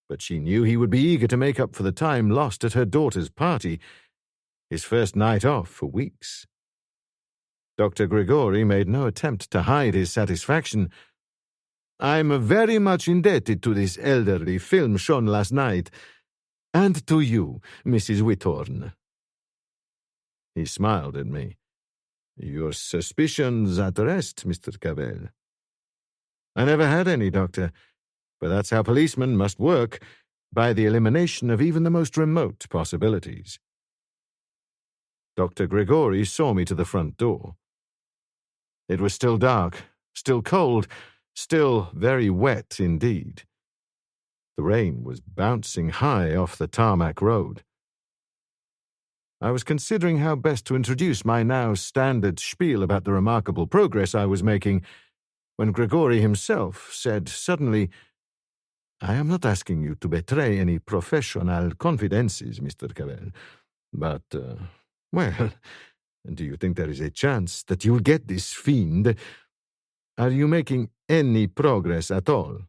but she knew he would be eager to make up for the time lost at her daughter's party, his first night off for weeks. Dr. Grigori made no attempt to hide his satisfaction. "I'm very much indebted to this elderly film shown last night, and to you, Mrs. Whithorn." He smiled at me. "Your suspicions at rest, Mr. Cavell." "I never had any, Doctor, but that's how policemen must work, by the elimination of even the most remote possibilities." Dr. Grigori saw me to the front door. It was still dark, still cold, still very wet indeed. The rain was bouncing high off the tarmac road. I was considering how best to introduce my now standard spiel about the remarkable progress I was making, when Grigori himself said suddenly, "I am not asking you to betray any professional confidences, Mr. Cavell, but, well, do you think there is a chance that you'll get this fiend? Are you making any progress at all?"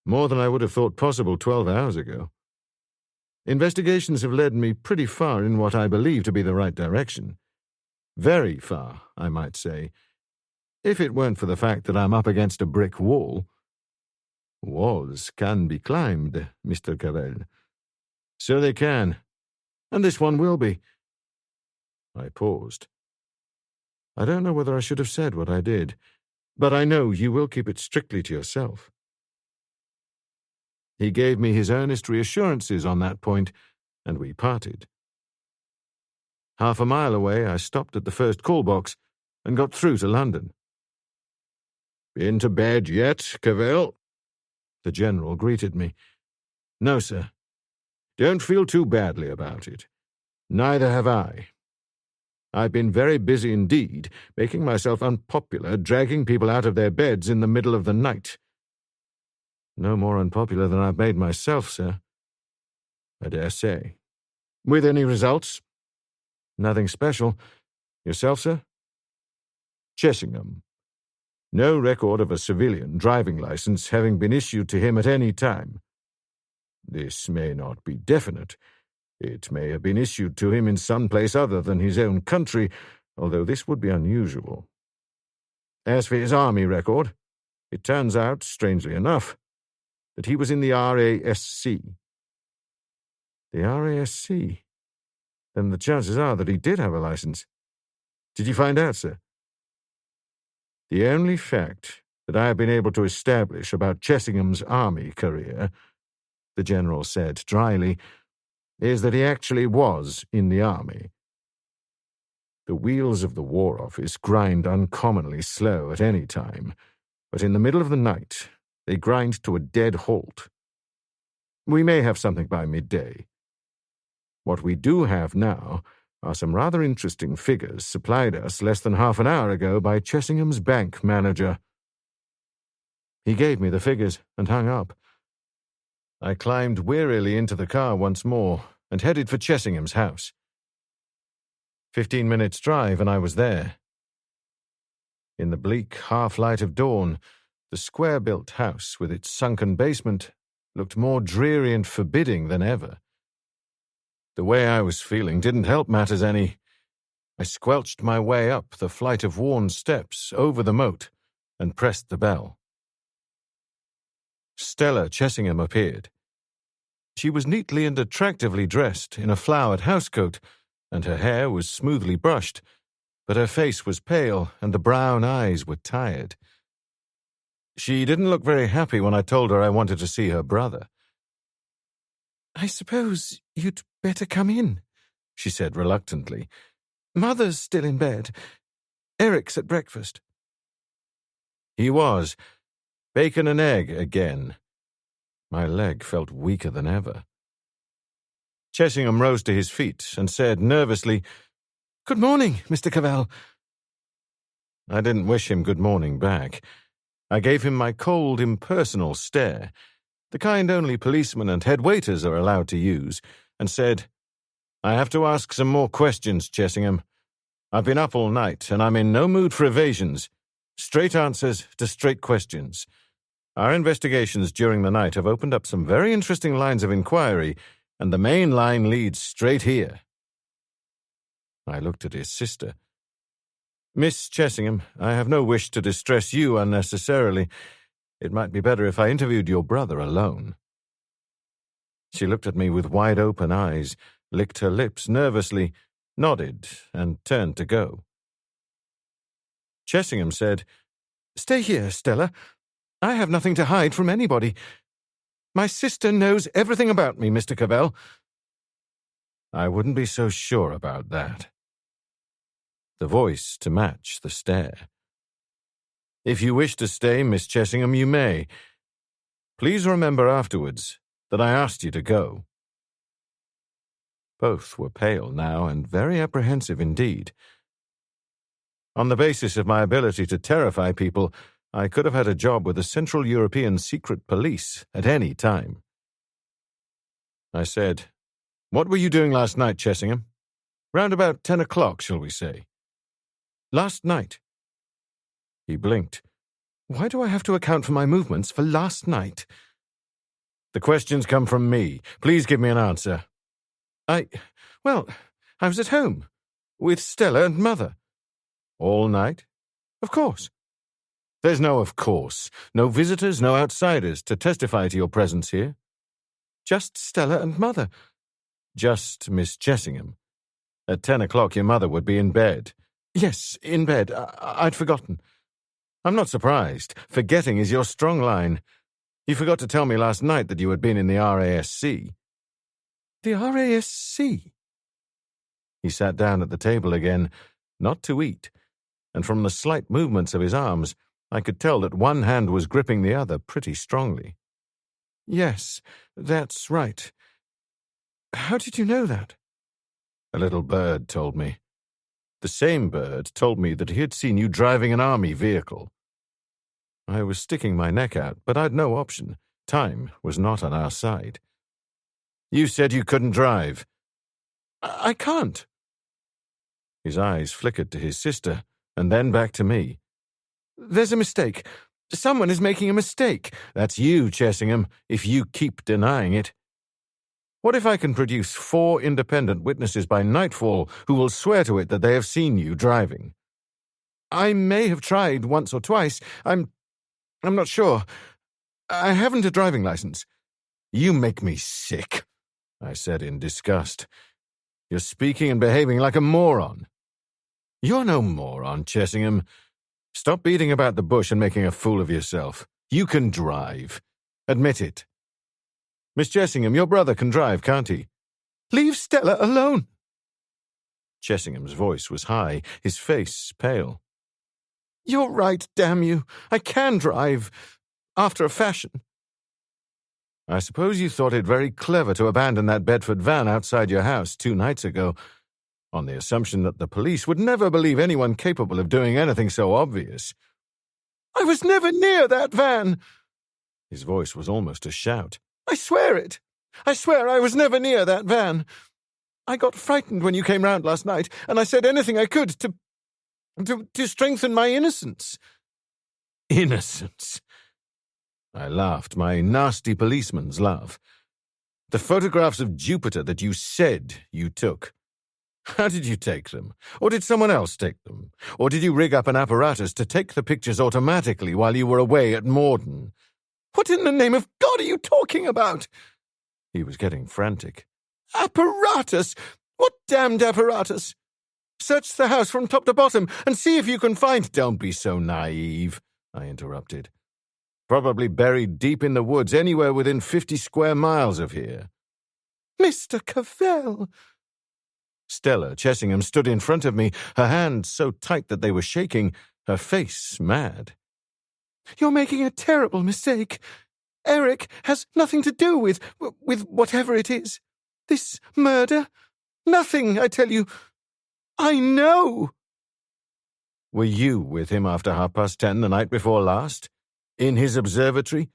"More than I would have thought possible 12 hours ago. Investigations have led me pretty far in what I believe to be the right direction. Very far, I might say, if it weren't for the fact that I'm up against a brick wall." "Walls can be climbed, Mr. Cavell." "So they can, and this one will be." I paused. "I don't know whether I should have said what I did, but I know you will keep it strictly to yourself." He gave me his earnest reassurances on that point, and we parted. Half a mile away, I stopped at the first call box and got through to London. "Been to bed yet, Cavell?" The General greeted me. "No, sir." "Don't feel too badly about it. Neither have I. I've been very busy indeed, making myself unpopular, dragging people out of their beds in the middle of the night." "No more unpopular than I've made myself, sir." "I dare say. With any results?" "Nothing special. Yourself, sir?" "Chessingham. No record of a civilian driving license having been issued to him at any time. This may not be definite. It may have been issued to him in some place other than his own country, although this would be unusual. As for his army record, it turns out, strangely enough, that he was in the RASC. The RASC? Then the chances are that he did have a license. Did you find out, sir?" "The only fact that I have been able to establish about Chessingham's army career," the General said dryly, "is that he actually was in the army. The wheels of the War Office grind uncommonly slow at any time, but in the middle of the night they grind to a dead halt. We may have something by midday. What we do have now are some rather interesting figures supplied us less than half an hour ago by Chessingham's bank manager." He gave me the figures and hung up. I climbed wearily into the car once more and headed for Chessingham's house. 15 minutes' drive and I was there. In the bleak half-light of dawn, the square-built house with its sunken basement looked more dreary and forbidding than ever. The way I was feeling didn't help matters any. I squelched my way up the flight of worn steps over the moat and pressed the bell. Stella Chessingham appeared. She was neatly and attractively dressed in a flowered housecoat, and her hair was smoothly brushed, but her face was pale and the brown eyes were tired. She didn't look very happy when I told her I wanted to see her brother. I suppose you'd better come in, she said reluctantly. Mother's still in bed. Eric's at breakfast. He was. Bacon and egg again. My leg felt weaker than ever. Chessingham rose to his feet and said nervously, "Good morning, Mr. Cavell." I didn't wish him good morning back. I gave him my cold, impersonal stare, the kind only policemen and head waiters are allowed to use, and said, "I have to ask some more questions, Chessingham. I've been up all night, and I'm in no mood for evasions. Straight answers to straight questions. Our investigations during the night have opened up some very interesting lines of inquiry, and the main line leads straight here." I looked at his sister. "Miss Chessingham, I have no wish to distress you unnecessarily. It might be better if I interviewed your brother alone." She looked at me with wide-open eyes, licked her lips nervously, nodded, and turned to go. Chessingham said, "Stay here, Stella. I have nothing to hide from anybody. My sister knows everything about me, Mr. Cavell." I wouldn't be so sure about that. The voice to match the stare. "If you wish to stay, Miss Chessingham, you may. Please remember afterwards that I asked you to go." Both were pale now and very apprehensive indeed. On the basis of my ability to terrify people, I could have had a job with the Central European Secret Police at any time. I said, "What were you doing last night, Chessingham? Round about 10 o'clock, shall we say?" "Last night." He blinked. "Why do I have to account for my movements for last night?" "The questions come from me. Please give me an answer." Well, I was at home, with Stella and Mother." "All night?" "Of course." "There's no of course. No visitors, no outsiders to testify to your presence here?" "Just Stella and Mother." "Just Miss Chessingham. At 10 o'clock your mother would be in bed." "Yes, in bed. I'd forgotten." "I'm not surprised. Forgetting is your strong line. You forgot to tell me last night that you had been in the RASC." "The RASC?" He sat down at the table again, not to eat, and from the slight movements of his arms, I could tell that one hand was gripping the other pretty strongly. "Yes, that's right. How did you know that?" "A little bird told me. The same bird told me that he had seen you driving an army vehicle." I was sticking my neck out, but I'd no option. Time was not on our side. "You said you couldn't drive." I can't." His eyes flickered to his sister, and then back to me. "There's a mistake. Someone is making a mistake." "That's you, Chessingham, if you keep denying it. What if I can produce 4 independent witnesses by nightfall who will swear to it that they have seen you driving?" "I may have tried once or twice. I'm not sure. I haven't a driving license." "You make me sick," I said in disgust. "You're speaking and behaving like a moron." "You're no moron, Chessingham. Stop beating about the bush and making a fool of yourself. You can drive. Admit it. Miss Chessingham, your brother can drive, can't he?" "Leave Stella alone." Chessingham's voice was high, his face pale. "You're right, damn you. I can drive. After a fashion." "I suppose you thought it very clever to abandon that Bedford van outside your house 2 nights ago, on the assumption that the police would never believe anyone capable of doing anything so obvious." "I was never near that van." His voice was almost a shout. "I swear it. I swear I was never near that van. I got frightened when you came round last night, and I said anything I could to strengthen my innocence." "Innocence?" I laughed, my nasty policeman's laugh. "The photographs of Jupiter that you said you took. How did you take them? Or did someone else take them? Or did you rig up an apparatus to take the pictures automatically while you were away at Mortyn?" "What in the name of God are you talking about?" He was getting frantic. "Apparatus? What damned apparatus? Search the house from top to bottom and see if you can find—" "Don't be so naive," I interrupted. "Probably buried deep in the woods anywhere within 50 square miles of here." Mr. Cavell! Stella Chessingham stood in front of me, her hands so tight that they were shaking, her face mad. You're making a terrible mistake. Eric has nothing to do with whatever it is. This murder? Nothing, I tell you. I know. Were you with him after 10:30 the night before last? In his observatory?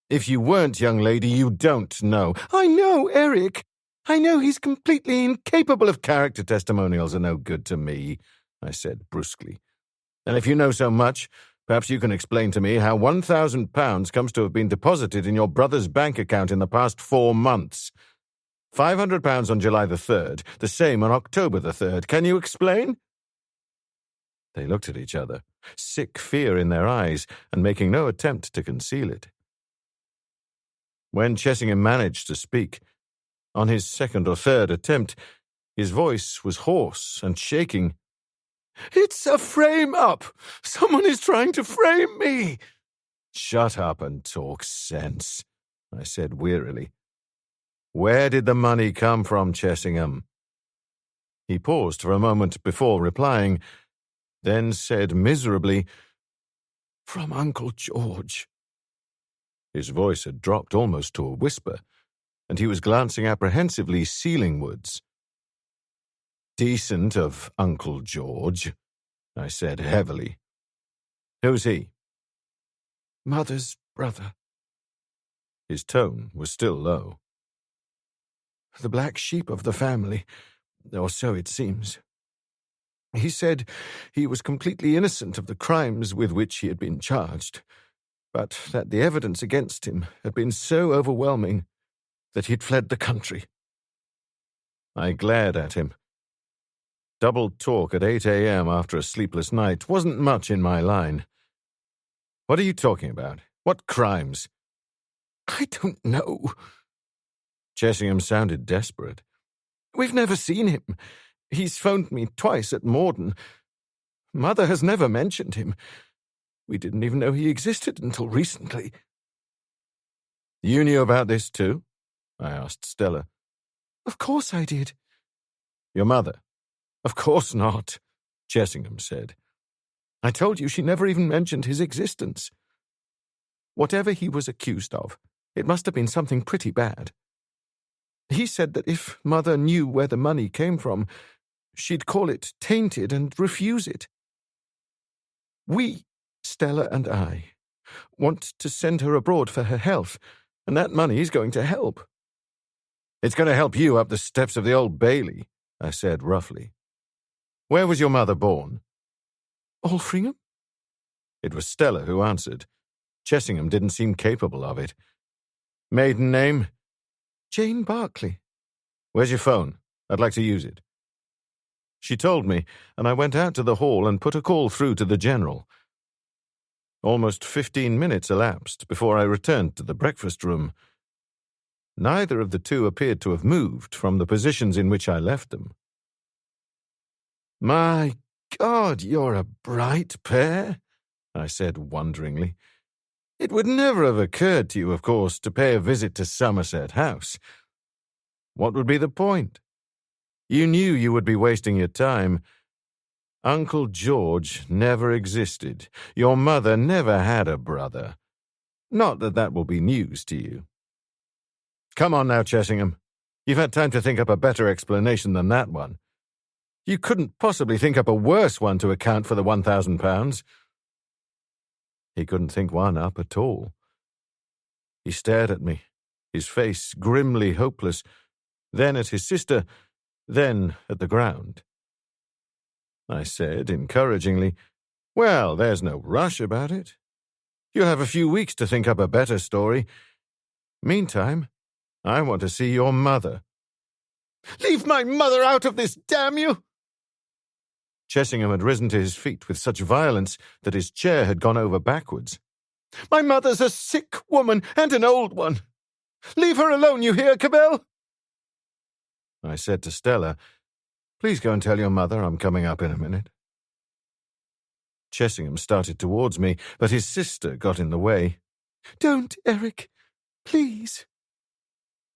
If you weren't, young lady, you don't know. I know, Eric. I know he's completely incapable of... Character testimonials are no good to me, I said brusquely. And if you know so much, perhaps you can explain to me how £1,000 comes to have been deposited in your brother's bank account in the past 4 months. £500 on July the 3rd, the same on October the 3rd. Can you explain? They looked at each other, sick fear in their eyes, and making no attempt to conceal it. When Chessingham managed to speak, on his second or third attempt, his voice was hoarse and shaking. It's a frame-up! Someone is trying to frame me! Shut up and talk sense, I said wearily. Where did the money come from, Chessingham? He paused for a moment before replying, then said miserably, From Uncle George. His voice had dropped almost to a whisper, and he was glancing apprehensively ceilingwards. Decent of Uncle George, I said heavily. Who's he? Mother's brother. His tone was still low. The black sheep of the family, or so it seems. He said he was completely innocent of the crimes with which he had been charged, but that the evidence against him had been so overwhelming that he'd fled the country. I glared at him. Double talk at 8 a.m. after a sleepless night wasn't much in my line. What are you talking about? What crimes? I don't know. Chessingham sounded desperate. We've never seen him. He's phoned me twice at Mortyn. Mother has never mentioned him. We didn't even know he existed until recently. You knew about this too? I asked Stella. Of course I did. Your mother? Of course not, Chessingham said. I told you she never even mentioned his existence. Whatever he was accused of, it must have been something pretty bad. He said that if Mother knew where the money came from, she'd call it tainted and refuse it. We, Stella and I, want to send her abroad for her health, and that money is going to help. It's going to help you up the steps of the Old Bailey, I said roughly. Where was your mother born? Altrincham? It was Stella who answered. Chessingham didn't seem capable of it. Maiden name? Jane Barclay. Where's your phone? I'd like to use it. She told me, and I went out to the hall and put a call through to the General. Almost 15 minutes elapsed before I returned to the breakfast room. Neither of the two appeared to have moved from the positions in which I left them. My God, you're a bright pair, I said wonderingly. It would never have occurred to you, of course, to pay a visit to Somerset House. What would be the point? You knew you would be wasting your time. Uncle George never existed. Your mother never had a brother. Not that that will be news to you. Come on now, Chessingham. You've had time to think up a better explanation than that one. You couldn't possibly think up a worse one to account for the £1,000. He couldn't think one up at all. He stared at me, his face grimly hopeless, then at his sister, then at the ground. I said encouragingly, Well, there's no rush about it. You'll have a few weeks to think up a better story. Meantime, I want to see your mother. Leave my mother out of this, damn you! Chessingham had risen to his feet with such violence that his chair had gone over backwards. My mother's a sick woman, and an old one. Leave her alone, you hear, Cavell? I said to Stella, Please go and tell your mother I'm coming up in a minute. Chessingham started towards me, but his sister got in the way. Don't, Eric. Please.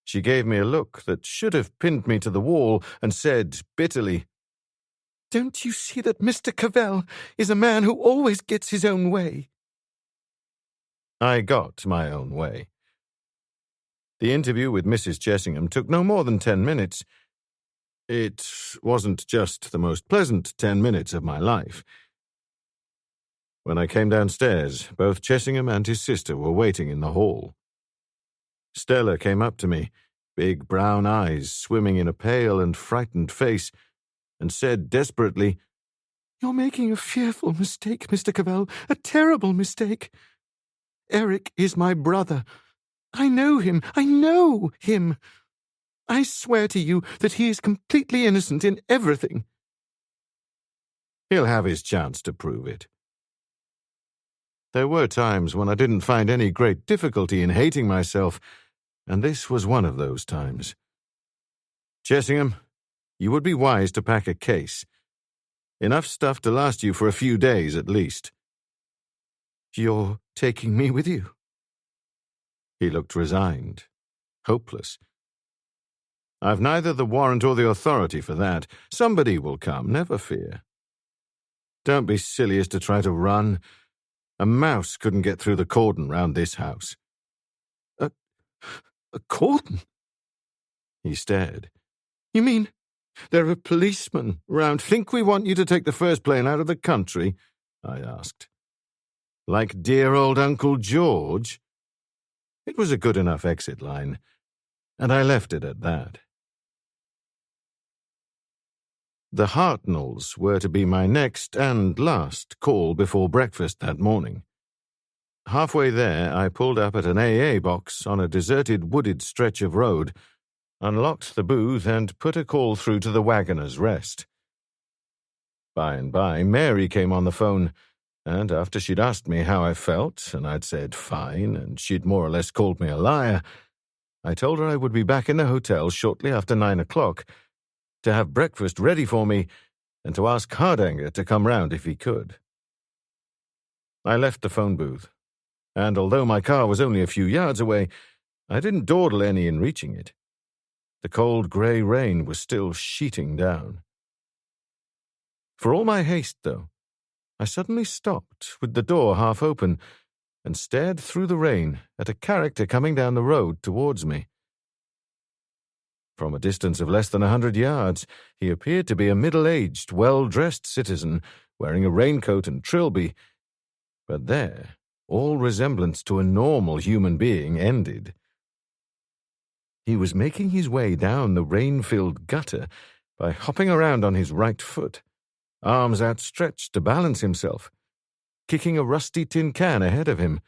She gave me a look that should have pinned me to the wall and said bitterly, "Don't you see that Mr. Cavell is a man who always gets his own way?" I got my own way. The interview with Mrs. Jessingham took no more than 10 minutes. It wasn't just the most pleasant 10 minutes of my life. When I came downstairs, both Jessingham and his sister were waiting in the hall. Stella came up to me, big brown eyes swimming in a pale and frightened face, and said desperately, "You're making a fearful mistake, Mr. Cavell, a terrible mistake. Eric is my brother. I know him. I know him. I swear to you that he is completely innocent in everything." "He'll have his chance to prove it." There were times when I didn't find any great difficulty in hating myself, and this was one of those times. Jessingham, you would be wise to pack a case. Enough stuff to last you for a few days at least. "You're taking me with you?" He looked resigned, hopeless. "I've neither the warrant or the authority for that. Somebody will come, never fear. Don't be silly as to try to run. A mouse couldn't get through the cordon round this house." A cordon?" He stared. "You mean there are policemen round?" "Think we want you to take the first plane out of the country?" I asked. "Like dear old Uncle George?" It was a good enough exit line, and I left it at that. The Hartnells were to be my next and last call before breakfast that morning. Halfway there, I pulled up at an AA box on a deserted wooded stretch of road, unlocked the booth, and put a call through to the Wagoner's Rest. By and by, Mary came on the phone, and after she'd asked me how I felt, and I'd said fine, and she'd more or less called me a liar, I told her I would be back in the hotel shortly after 9 o'clock, to have breakfast ready for me, and to ask Hardanger to come round if he could. I left the phone booth, and although my car was only a few yards away, I didn't dawdle any in reaching it. The cold grey rain was still sheeting down. For all my haste, though, I suddenly stopped with the door half open and stared through the rain at a character coming down the road towards me. From a distance of less than 100 yards, he appeared to be a middle-aged, well-dressed citizen wearing a raincoat and trilby, but there, all resemblance to a normal human being ended. He was making his way down the rain-filled gutter by hopping around on his right foot, arms outstretched to balance himself, kicking a rusty tin can ahead of him.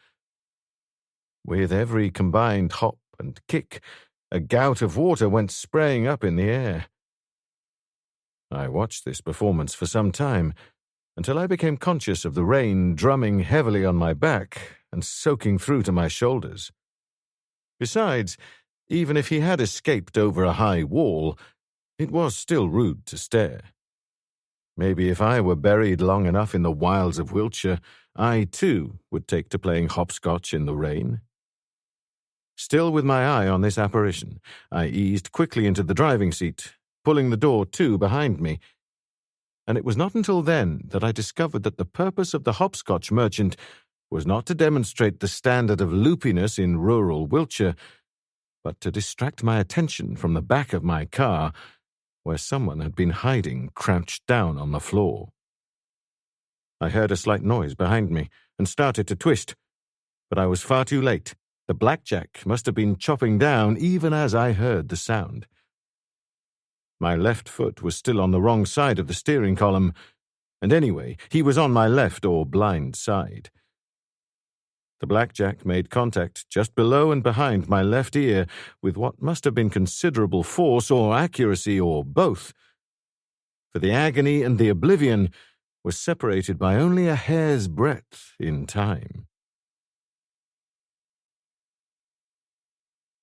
With every combined hop and kick, a gout of water went spraying up in the air. I watched this performance for some time, until I became conscious of the rain drumming heavily on my back and soaking through to my shoulders. Besides, even if he had escaped over a high wall, it was still rude to stare. Maybe if I were buried long enough in the wilds of Wiltshire, I, too, would take to playing hopscotch in the rain. Still with my eye on this apparition, I eased quickly into the driving seat, pulling the door to behind me, and it was not until then that I discovered that the purpose of the hopscotch merchant was not to demonstrate the standard of loopiness in rural Wiltshire, but to distract my attention from the back of my car, where someone had been hiding crouched down on the floor. I heard a slight noise behind me and started to twist, but I was far too late. The blackjack must have been chopping down even as I heard the sound. My left foot was still on the wrong side of the steering column, and anyway, he was on my left or blind side. The blackjack made contact just below and behind my left ear with what must have been considerable force or accuracy or both, for the agony and the oblivion were separated by only a hair's breadth in time.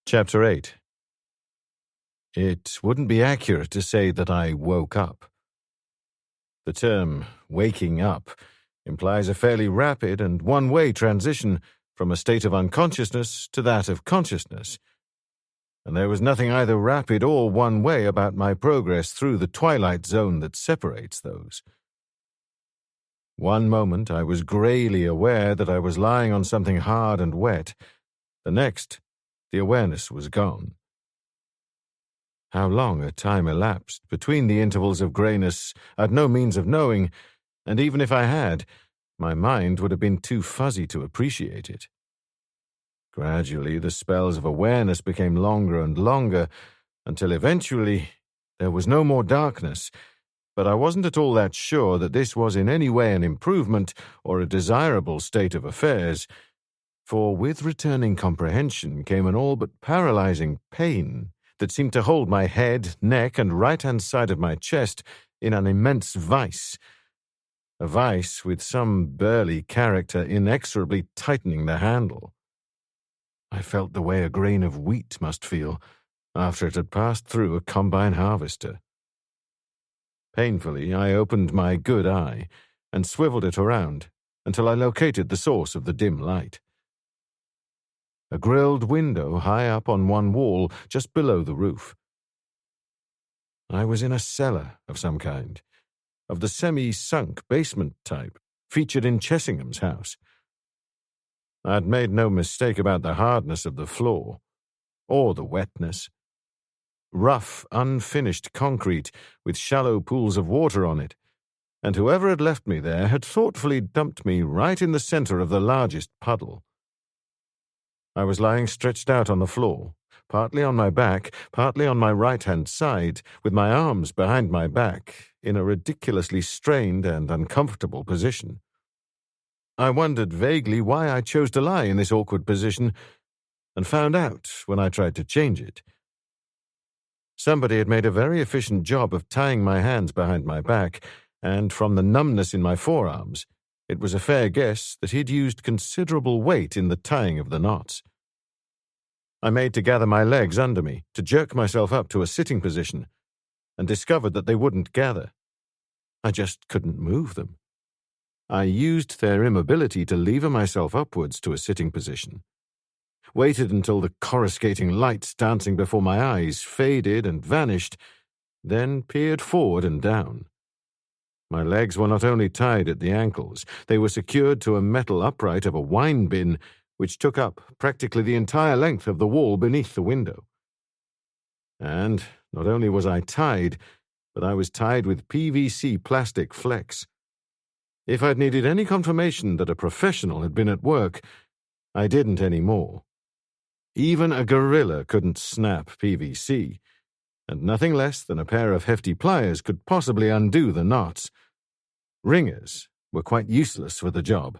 Chapter 8. It wouldn't be accurate to say that I woke up. The term waking up implies a fairly rapid and one-way transition from a state of unconsciousness to that of consciousness. and there was nothing either rapid or one-way about my progress through the twilight zone that separates those. One moment I was greyly aware that I was lying on something hard and wet. The next, the awareness was gone. How long a time elapsed between the intervals of greyness I'd no means of knowing, and even if I had, my mind would have been too fuzzy to appreciate it. Gradually, the spells of awareness became longer and longer, until eventually there was no more darkness, but I wasn't at all that sure that this was in any way an improvement or a desirable state of affairs, for with returning comprehension came an all but paralyzing pain that seemed to hold my head, neck, and right-hand side of my chest in an immense vice, a vice with some burly character inexorably tightening the handle. I felt the way a grain of wheat must feel after it had passed through a combine harvester. Painfully, I opened my good eye and swiveled it around until I located the source of the dim light. A grilled window high up on one wall just below the roof. I was in a cellar of some kind, of the semi-sunk basement type featured in Chessingham's house. I'd made no mistake about the hardness of the floor, or the wetness. Rough, unfinished concrete with shallow pools of water on it, and whoever had left me there had thoughtfully dumped me right in the center of the largest puddle. I was lying stretched out on the floor, partly on my back, partly on my right-hand side, with my arms behind my back, in a ridiculously strained and uncomfortable position. I wondered vaguely why I chose to lie in this awkward position, and found out when I tried to change it. Somebody had made a very efficient job of tying my hands behind my back, and from the numbness in my forearms, it was a fair guess that he'd used considerable weight in the tying of the knots. I made to gather my legs under me, to jerk myself up to a sitting position, and discovered that they wouldn't gather. I just couldn't move them. I used their immobility to lever myself upwards to a sitting position, waited until the coruscating lights dancing before my eyes faded and vanished, then peered forward and down. My legs were not only tied at the ankles, they were secured to a metal upright of a wine bin, which took up practically the entire length of the wall beneath the window. And not only was I tied, but I was tied with PVC plastic flex. If I'd needed any confirmation that a professional had been at work, I didn't anymore. Even a gorilla couldn't snap PVC, and nothing less than a pair of hefty pliers could possibly undo the knots. Ringers were quite useless for the job.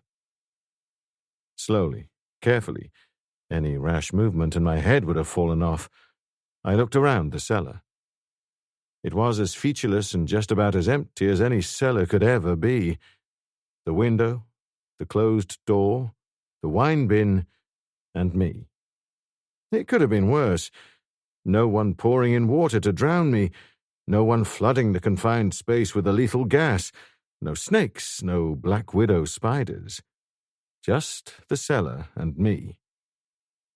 Slowly, carefully, any rash movement and my head would have fallen off, I looked around the cellar. It was as featureless and just about as empty as any cellar could ever be. The window, the closed door, the wine bin, and me. It could have been worse. No one pouring in water to drown me, no one flooding the confined space with a lethal gas, no snakes, no black widow spiders. Just the cellar and me.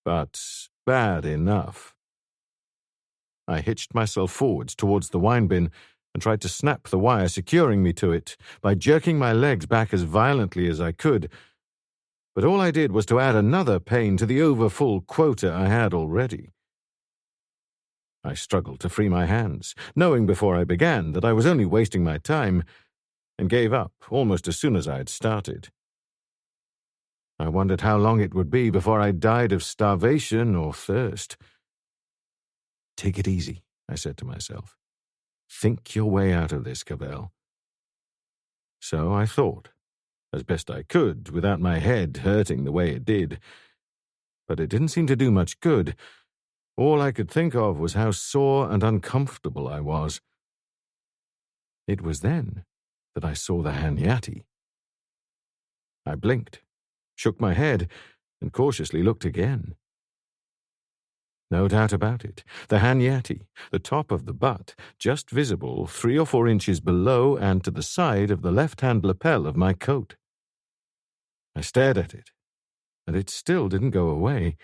But bad enough. I hitched myself forwards towards the wine bin and tried to snap the wire securing me to it by jerking my legs back as violently as I could, but all I did was to add another pain to the overfull quota I had already. I struggled to free my hands, knowing before I began that I was only wasting my time, and gave up almost as soon as I had started. I wondered how long it would be before I died of starvation or thirst. Take it easy, I said to myself. Think your way out of this, Cavell. So I thought, as best I could, without my head hurting the way it did. But it didn't seem to do much good. All I could think of was how sore and uncomfortable I was. It was then that I saw the Hanyati. I blinked, shook my head, and cautiously looked again. No doubt about it, the Hanyati, the top of the butt, just visible 3 or 4 inches below and to the side of the left-hand lapel of my coat. I stared at it, and it still didn't go away.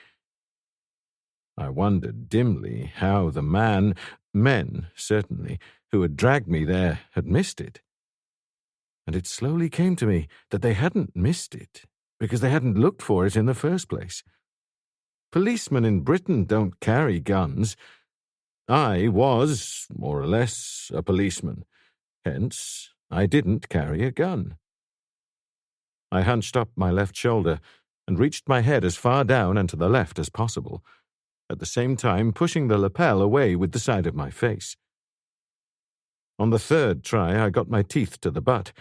I wondered dimly how the men certainly, who had dragged me there had missed it. And it slowly came to me that they hadn't missed it because they hadn't looked for it in the first place. Policemen in Britain don't carry guns. I was, more or less, a policeman. Hence, I didn't carry a gun. I hunched up my left shoulder and reached my head as far down and to the left as possible, at the same time pushing the lapel away with the side of my face. On the third try, I got my teeth to the butt,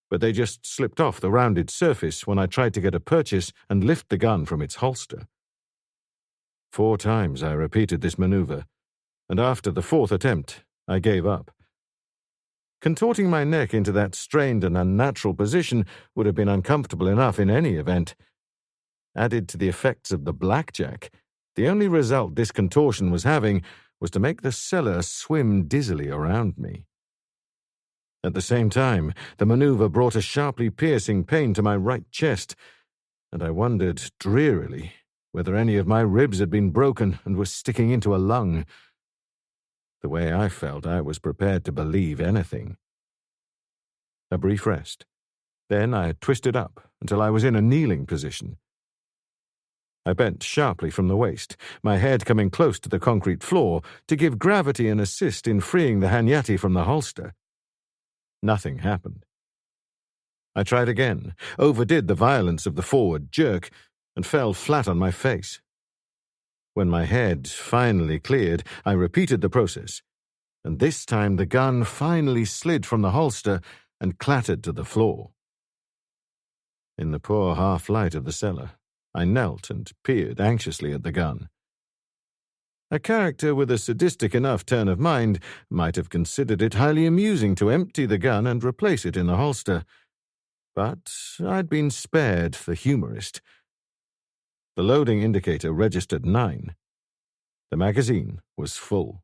but they just slipped off the rounded surface when I tried to get a purchase and lift the gun from its holster. 4 times I repeated this maneuver, and after the 4th attempt, I gave up. Contorting my neck into that strained and unnatural position would have been uncomfortable enough in any event. Added to the effects of the blackjack, the only result this contortion was having was to make the cellar swim dizzily around me. At the same time, the maneuver brought a sharply piercing pain to my right chest, and I wondered drearily whether any of my ribs had been broken and were sticking into a lung. The way I felt, I was prepared to believe anything. A brief rest. Then I twisted up until I was in a kneeling position. I bent sharply from the waist, my head coming close to the concrete floor to give gravity an assist in freeing the hanyati from the holster. Nothing happened. I tried again, overdid the violence of the forward jerk, and fell flat on my face. When my head finally cleared, I repeated the process, and this time the gun finally slid from the holster and clattered to the floor. In the poor half-light of the cellar, I knelt and peered anxiously at the gun. A character with a sadistic enough turn of mind might have considered it highly amusing to empty the gun and replace it in the holster, but I'd been spared the humorist. The loading indicator registered 9. The magazine was full.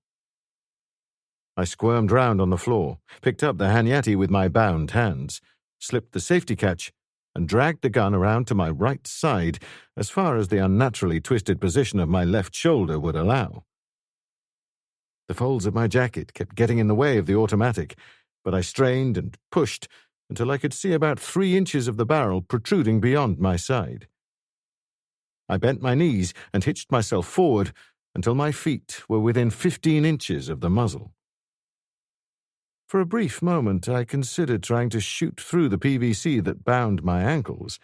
I squirmed round on the floor, picked up the hanyati with my bound hands, slipped the safety catch, and dragged the gun around to my right side as far as the unnaturally twisted position of my left shoulder would allow. The folds of my jacket kept getting in the way of the automatic, but I strained and pushed until I could see about 3 inches of the barrel protruding beyond my side. I bent my knees and hitched myself forward until my feet were within 15 inches of the muzzle. For a brief moment, I considered trying to shoot through the PVC that bound my ankles,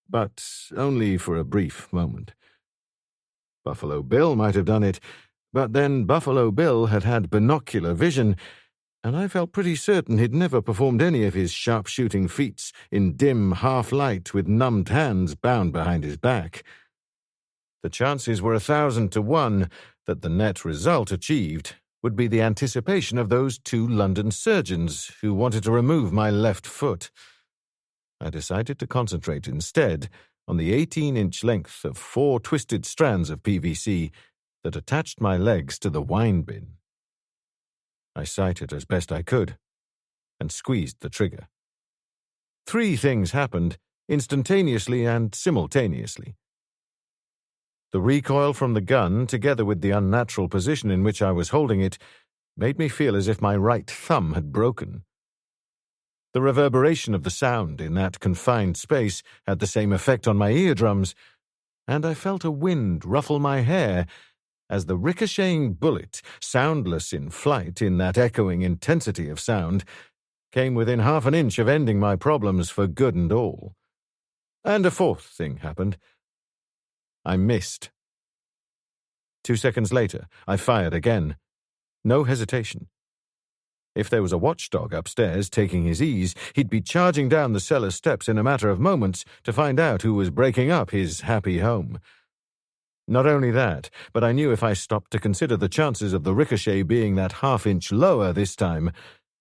but only for a brief moment. Buffalo Bill might have done it, but then Buffalo Bill had had binocular vision, and I felt pretty certain he'd never performed any of his sharpshooting feats in dim half-light with numbed hands bound behind his back. The chances were 1,000 to 1 that the net result achieved would be the anticipation of those 2 London surgeons who wanted to remove my left foot. I decided to concentrate instead on the 18-inch length of 4 twisted strands of PVC that attached my legs to the wine bin. I sighted as best I could and squeezed the trigger. 3 things happened instantaneously and simultaneously. The recoil from the gun, together with the unnatural position in which I was holding it, made me feel as if my right thumb had broken. The reverberation of the sound in that confined space had the same effect on my eardrums, and I felt a wind ruffle my hair as the ricocheting bullet, soundless in flight in that echoing intensity of sound, came within half an inch of ending my problems for good and all. And a 4th thing happened. I missed. 2 seconds later, I fired again. No hesitation. If there was a watchdog upstairs taking his ease, he'd be charging down the cellar steps in a matter of moments to find out who was breaking up his happy home. Not only that, but I knew if I stopped to consider the chances of the ricochet being that half-inch lower this time,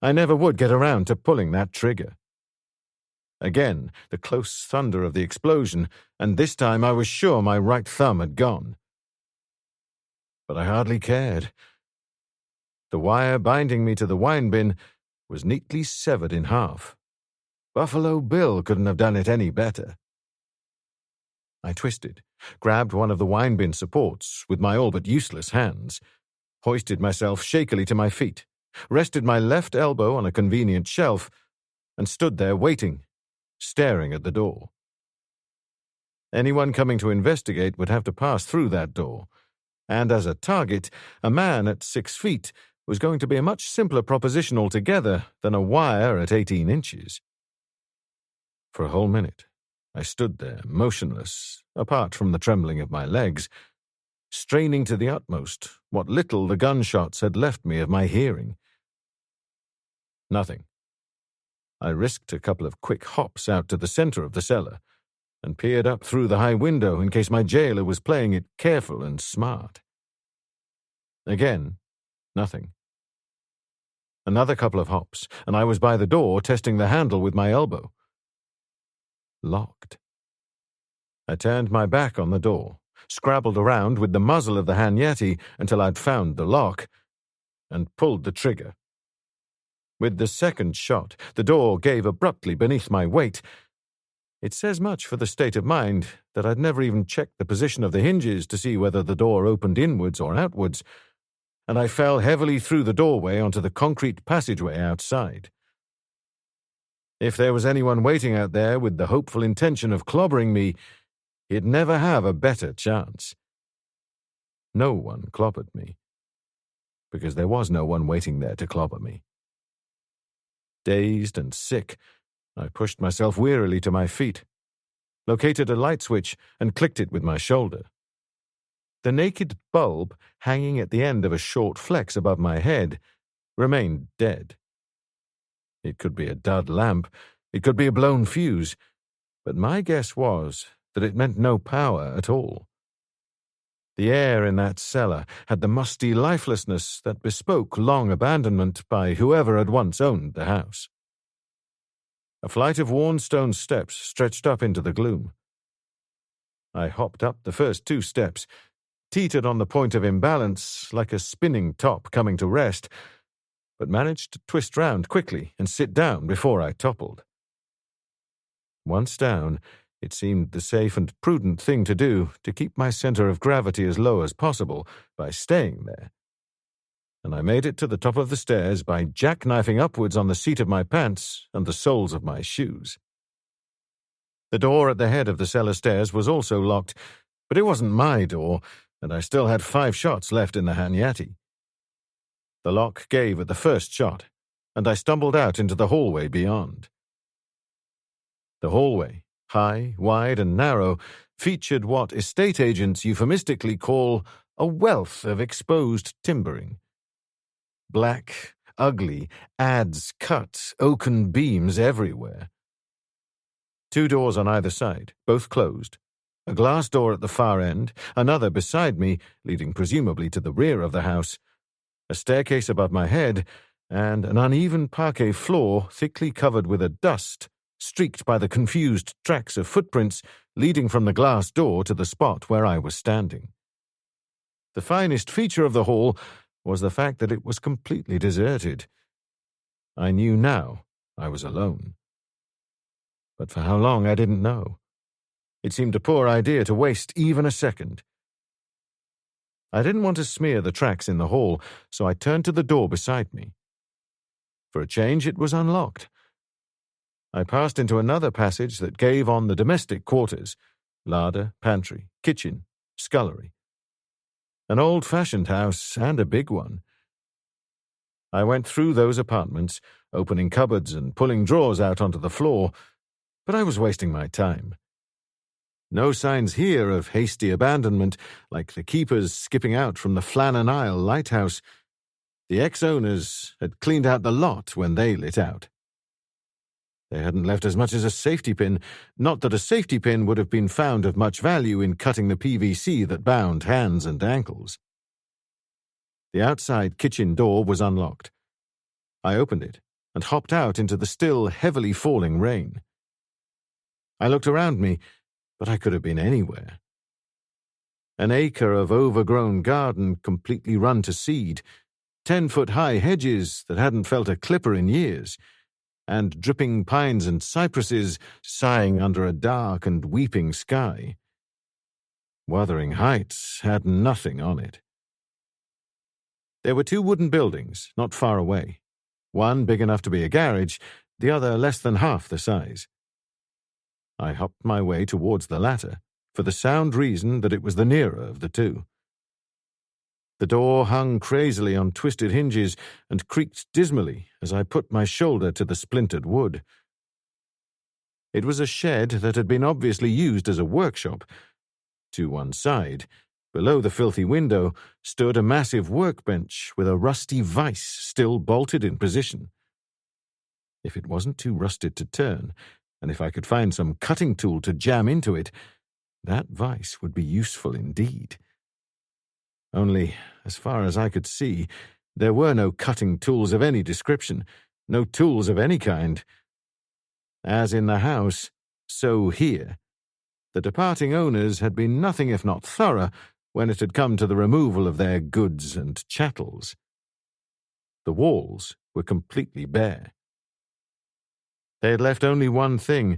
I never would get around to pulling that trigger. Again, the close thunder of the explosion, and this time I was sure my right thumb had gone. But I hardly cared. The wire binding me to the wine bin was neatly severed in half. Buffalo Bill couldn't have done it any better. I twisted, grabbed one of the wine bin supports with my all but useless hands, hoisted myself shakily to my feet, rested my left elbow on a convenient shelf, and stood there waiting, staring at the door. Anyone coming to investigate would have to pass through that door, and as a target, a man at 6 feet was going to be a much simpler proposition altogether than a wire at 18 inches. For a whole minute, I stood there, motionless, apart from the trembling of my legs, straining to the utmost what little the gunshots had left me of my hearing. Nothing. I risked a couple of quick hops out to the center of the cellar and peered up through the high window in case my jailer was playing it careful and smart. Again, nothing. Another couple of hops, and I was by the door testing the handle with my elbow. Locked. I turned my back on the door, scrabbled around with the muzzle of the Hanyeti until I'd found the lock, and pulled the trigger. With the second shot, the door gave abruptly beneath my weight. It says much for the state of mind that I'd never even checked the position of the hinges to see whether the door opened inwards or outwards, and I fell heavily through the doorway onto the concrete passageway outside. If there was anyone waiting out there with the hopeful intention of clobbering me, he'd never have a better chance. No one clobbered me, because there was no one waiting there to clobber me. Dazed and sick, I pushed myself wearily to my feet, located a light switch, and clicked it with my shoulder. The naked bulb, hanging at the end of a short flex above my head, remained dead. It could be a dud lamp, it could be a blown fuse, but my guess was that it meant no power at all. The air in that cellar had the musty lifelessness that bespoke long abandonment by whoever had once owned the house. A flight of worn stone steps stretched up into the gloom. I hopped up the first 2 steps, teetered on the point of imbalance like a spinning top coming to rest, but managed to twist round quickly and sit down before I toppled. Once down, it seemed the safe and prudent thing to do to keep my center of gravity as low as possible by staying there. And I made it to the top of the stairs by jackknifing upwards on the seat of my pants and the soles of my shoes. The door at the head of the cellar stairs was also locked, but it wasn't my door, and I still had 5 shots left in the Hanyeti. The lock gave at the first shot, and I stumbled out into the hallway beyond. The hallway, high, wide, and narrow, featured what estate agents euphemistically call a wealth of exposed timbering. Black, ugly, adze-cut oaken beams everywhere. 2 doors on either side, both closed. A glass door at the far end, another beside me, leading presumably to the rear of the house, a staircase above my head, and an uneven parquet floor thickly covered with a dust, streaked by the confused tracks of footprints leading from the glass door to the spot where I was standing. The finest feature of the hall was the fact that it was completely deserted. I knew now I was alone. But for how long I didn't know. It seemed a poor idea to waste even a second. I didn't want to smear the tracks in the hall, so I turned to the door beside me. For a change, it was unlocked. I passed into another passage that gave on the domestic quarters, larder, pantry, kitchen, scullery. An old-fashioned house, and a big one. I went through those apartments, opening cupboards and pulling drawers out onto the floor, but I was wasting my time. No signs here of hasty abandonment, like the keepers skipping out from the Flannan Isle lighthouse. The ex-owners had cleaned out the lot when they lit out. They hadn't left as much as a safety pin, not that a safety pin would have been found of much value in cutting the PVC that bound hands and ankles. The outside kitchen door was unlocked. I opened it and hopped out into the still heavily falling rain. I looked around me, but I could have been anywhere. An acre of overgrown garden completely run to seed, 10-foot-high hedges that hadn't felt a clipper in years, and dripping pines and cypresses sighing under a dark and weeping sky. Wuthering Heights had nothing on it. There were 2 wooden buildings not far away, one big enough to be a garage, the other less than half the size. I hopped my way towards the latter, for the sound reason that it was the nearer of the 2. The door hung crazily on twisted hinges and creaked dismally as I put my shoulder to the splintered wood. It was a shed that had been obviously used as a workshop. To one side, below the filthy window, stood a massive workbench with a rusty vise still bolted in position. If it wasn't too rusted to turn, and if I could find some cutting tool to jam into it, that vise would be useful indeed. Only, as far as I could see, there were no cutting tools of any description, no tools of any kind. As in the house, so here. The departing owners had been nothing if not thorough when it had come to the removal of their goods and chattels. The walls were completely bare. They had left only one thing,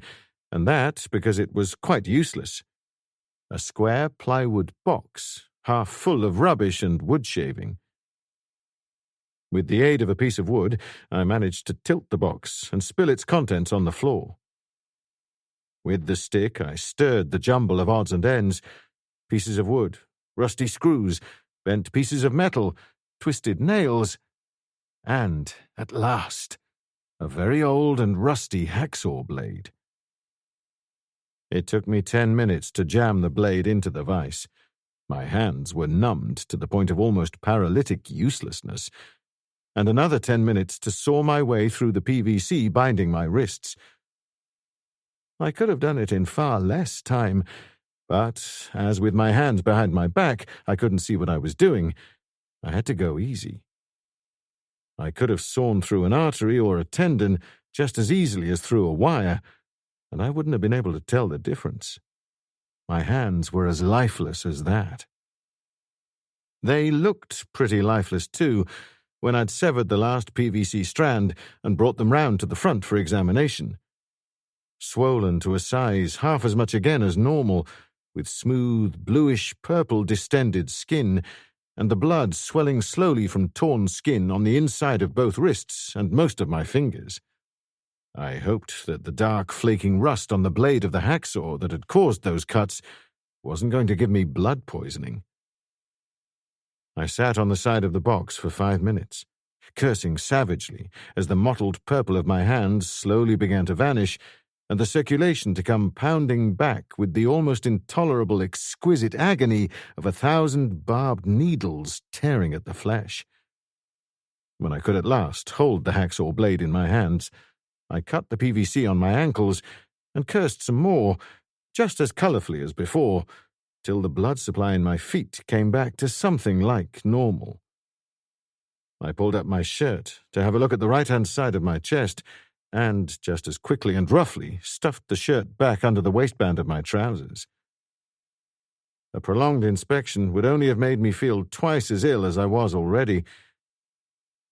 and that because it was quite useless. A square plywood box, half full of rubbish and wood shaving. With the aid of a piece of wood, I managed to tilt the box and spill its contents on the floor. With the stick, I stirred the jumble of odds and ends, pieces of wood, rusty screws, bent pieces of metal, twisted nails, and, at last, a very old and rusty hacksaw blade. It took me 10 minutes to jam the blade into the vise. My hands were numbed to the point of almost paralytic uselessness, and another 10 minutes to saw my way through the PVC binding my wrists. I could have done it in far less time, but, as with my hands behind my back, I couldn't see what I was doing. I had to go easy. I could have sawn through an artery or a tendon just as easily as through a wire, and I wouldn't have been able to tell the difference. My hands were as lifeless as that. They looked pretty lifeless too, when I'd severed the last PVC strand and brought them round to the front for examination. Swollen to a size half as much again as normal, with smooth, bluish-purple distended skin, and the blood swelling slowly from torn skin on the inside of both wrists and most of my fingers. I hoped that the dark, flaking rust on the blade of the hacksaw that had caused those cuts wasn't going to give me blood poisoning. I sat on the side of the box for 5 minutes, cursing savagely as the mottled purple of my hands slowly began to vanish and the circulation to come pounding back with the almost intolerable exquisite agony of 1,000 barbed needles tearing at the flesh. When I could at last hold the hacksaw blade in my hands, I cut the PVC on my ankles and cursed some more, just as colourfully as before, till the blood supply in my feet came back to something like normal. I pulled up my shirt to have a look at the right-hand side of my chest and, just as quickly and roughly, stuffed the shirt back under the waistband of my trousers. A prolonged inspection would only have made me feel twice as ill as I was already.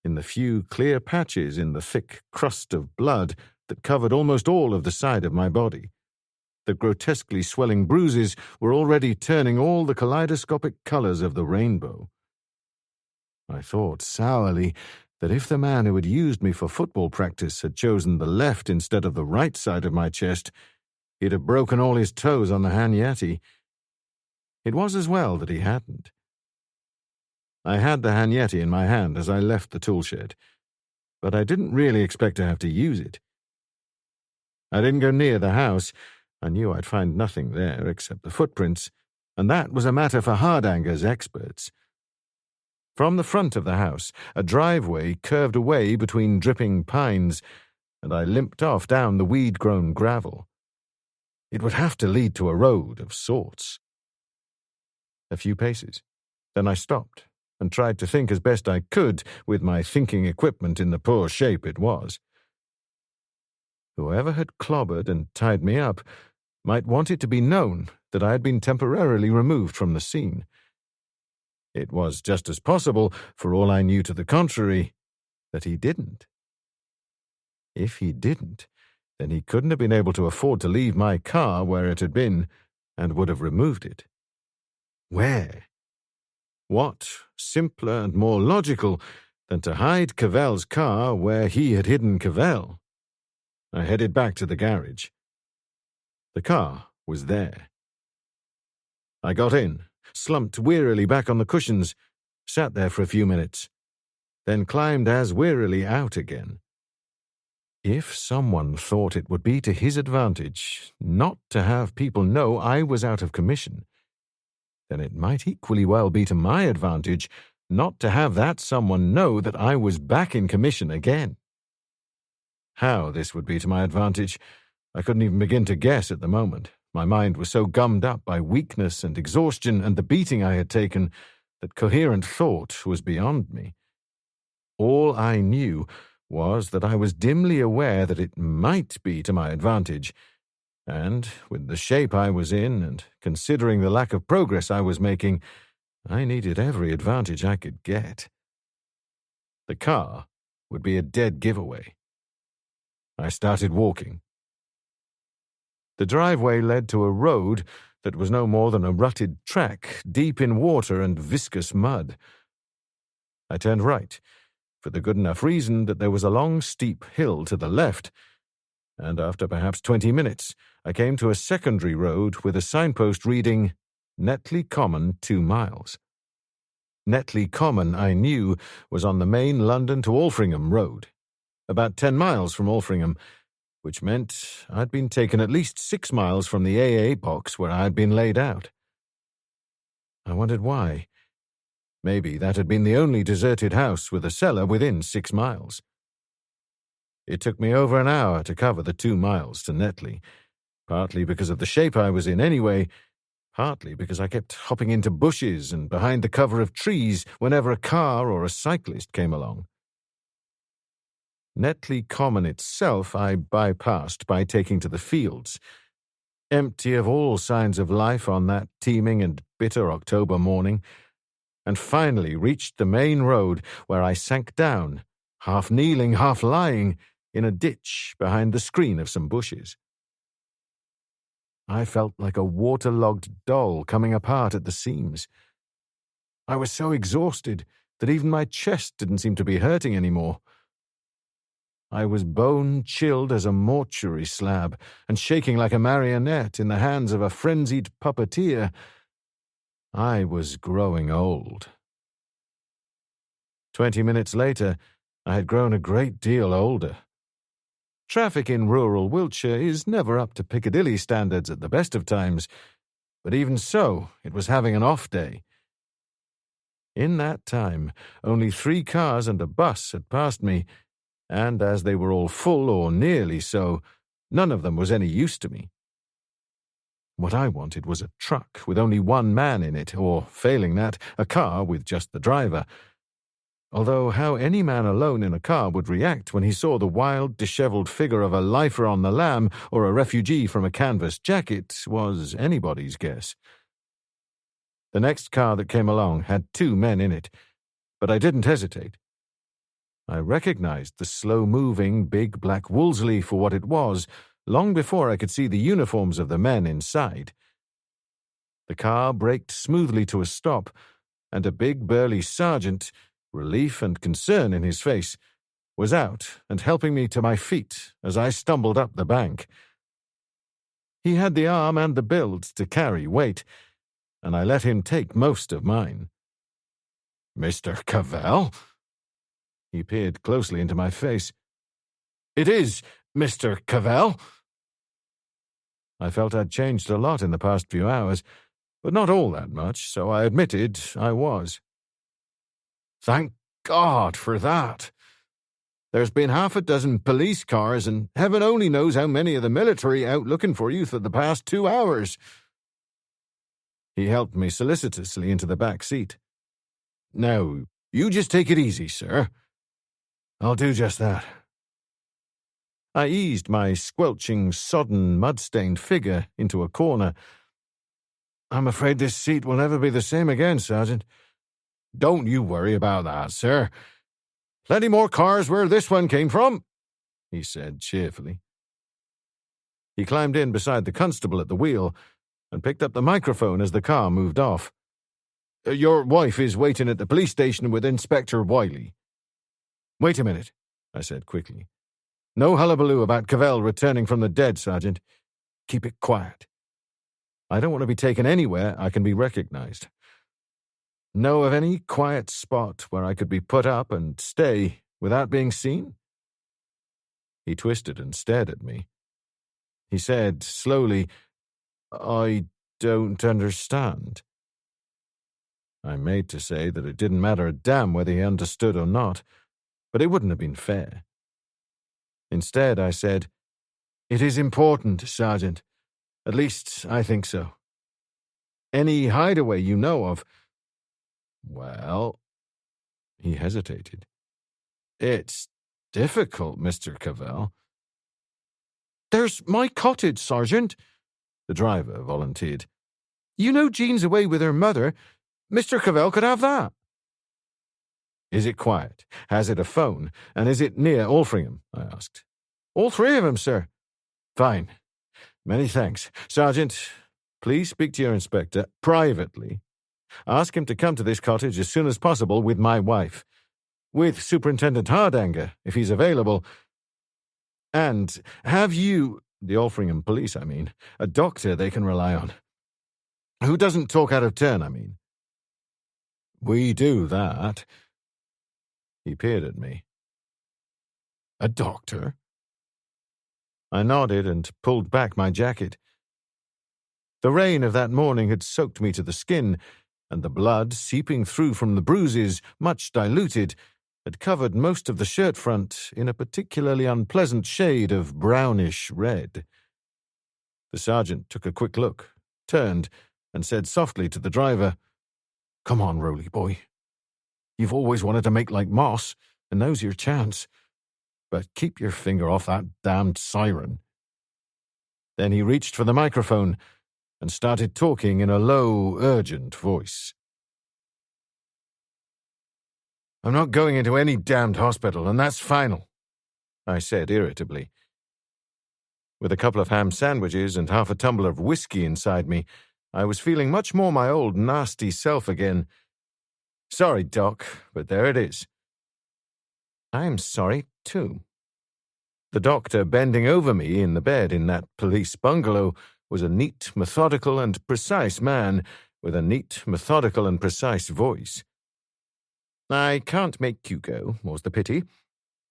In the few clear patches in the thick crust of blood that covered almost all of the side of my body, the grotesquely swelling bruises were already turning all the kaleidoscopic colours of the rainbow. I thought sourly that if the man who had used me for football practice had chosen the left instead of the right side of my chest, he'd have broken all his toes on the Hanyati. It was as well that he hadn't. I had the Hanyeti in my hand as I left the toolshed, but I didn't really expect to have to use it. I didn't go near the house. I knew I'd find nothing there except the footprints, and that was a matter for Hardanger's experts. From the front of the house, a driveway curved away between dripping pines, and I limped off down the weed-grown gravel. It would have to lead to a road of sorts. A few paces. Then I stopped and tried to think as best I could with my thinking equipment in the poor shape it was. Whoever had clobbered and tied me up might want it to be known that I had been temporarily removed from the scene. It was just as possible, for all I knew to the contrary, that he didn't. If he didn't, then he couldn't have been able to afford to leave my car where it had been, and would have removed it. Where? What simpler and more logical than to hide Cavell's car where he had hidden Cavell? I headed back to the garage. The car was there. I got in, slumped wearily back on the cushions, sat there for a few minutes, then climbed as wearily out again. If someone thought it would be to his advantage not to have people know I was out of commission, then it might equally well be to my advantage not to have that someone know that I was back in commission again. How this would be to my advantage, I couldn't even begin to guess at the moment. My mind was so gummed up by weakness and exhaustion and the beating I had taken that coherent thought was beyond me. All I knew was that I was dimly aware that it might be to my advantage, and, with the shape I was in, and considering the lack of progress I was making, I needed every advantage I could get. The car would be a dead giveaway. I started walking. The driveway led to a road that was no more than a rutted track, deep in water and viscous mud. I turned right, for the good enough reason that there was a long, steep hill to the left, and after perhaps 20 minutes, I came to a secondary road with a signpost reading, Netley Common 2 miles. Netley Common, I knew, was on the main London to Alfringham road, about 10 miles from Alfringham, which meant I'd been taken at least 6 miles from the AA box where I'd been laid out. I wondered why. Maybe that had been the only deserted house with a cellar within 6 miles. It took me over an hour to cover the 2 miles to Netley, partly because of the shape I was in anyway, partly because I kept hopping into bushes and behind the cover of trees whenever a car or a cyclist came along. Netley Common itself I bypassed by taking to the fields, empty of all signs of life on that teeming and bitter October morning, and finally reached the main road where I sank down, half kneeling, half lying, in a ditch behind the screen of some bushes. I felt like a waterlogged doll coming apart at the seams. I was so exhausted that even my chest didn't seem to be hurting anymore. I was bone-chilled as a mortuary slab and shaking like a marionette in the hands of a frenzied puppeteer. I was growing old. 20 minutes later, I had grown a great deal older. Traffic in rural Wiltshire is never up to Piccadilly standards at the best of times, but even so, it was having an off day. In that time, only 3 cars and a bus had passed me, and as they were all full or nearly so, none of them was any use to me. What I wanted was a truck with only 1 man in it, or, failing that, a car with just the driver. Although how any man alone in a car would react when he saw the wild, dishevelled figure of a lifer on the lam or a refugee from a canvas jacket was anybody's guess. The next car that came along had 2 men in it, but I didn't hesitate. I recognized the slow-moving, big black Wolseley for what it was, long before I could see the uniforms of the men inside. The car braked smoothly to a stop, and a big burly sergeant, relief and concern in his face, was out and helping me to my feet as I stumbled up the bank. He had the arm and the build to carry weight, and I let him take most of mine. "Mr. Cavell?" He peered closely into my face. "It is Mr. Cavell." I felt I'd changed a lot in the past few hours, but not all that much, so I admitted I was. "Thank God for that. There's been 6 police cars, and heaven only knows how many of the military out looking for you for the past 2 hours. He helped me solicitously into the back seat. "Now, you just take it easy, sir." "I'll do just that." I eased my squelching, sodden, mud-stained figure into a corner. "I'm afraid this seat will never be the same again, Sergeant." "Don't you worry about that, sir. Plenty more cars where this one came from," he said cheerfully. He climbed in beside the constable at the wheel and picked up the microphone as the car moved off. Your wife is waiting at the police station with Inspector Wiley." "Wait a minute," I said quickly. "No hullabaloo about Cavell returning from the dead, Sergeant. Keep it quiet. I don't want to be taken anywhere I can be recognized. Know of any quiet spot where I could be put up and stay without being seen?" He twisted and stared at me. He said slowly, "I don't understand." I made to say that it didn't matter a damn whether he understood or not, but it wouldn't have been fair. Instead, I said, "It is important, Sergeant. At least, I think so. Any hideaway you know of—" "Well," he hesitated. "It's difficult, Mr. Cavell." "There's my cottage, Sergeant," the driver volunteered. "You know Jean's away with her mother. Mr. Cavell could have that." "Is it quiet? Has it a phone? And is it near Altrincham?" I asked. "All three of them, sir." "Fine. Many thanks. Sergeant, please speak to your inspector privately. Ask him to come to this cottage as soon as possible with my wife. With Superintendent Hardanger, if he's available. And have you, the Altrincham police, I mean, a doctor they can rely on. Who doesn't talk out of turn, I mean." "We do that." He peered at me. "A doctor?" I nodded and pulled back my jacket. The rain of that morning had soaked me to the skin, and the blood, seeping through from the bruises, much diluted, had covered most of the shirt front in a particularly unpleasant shade of brownish red. The sergeant took a quick look, turned, and said softly to the driver, "Come on, Roly boy. You've always wanted to make like Moss, and now's your chance. But keep your finger off that damned siren." Then he reached for the microphone and started talking in a low, urgent voice. "I'm not going into any damned hospital, and that's final," I said irritably. With a couple of ham sandwiches and half a tumbler of whiskey inside me, I was feeling much more my old nasty self again. "Sorry, Doc, but there it is." "I'm sorry, too." The doctor bending over me in the bed in that police bungalow was a neat, methodical, and precise man with a neat, methodical, and precise voice. "I can't make you go, more's the pity.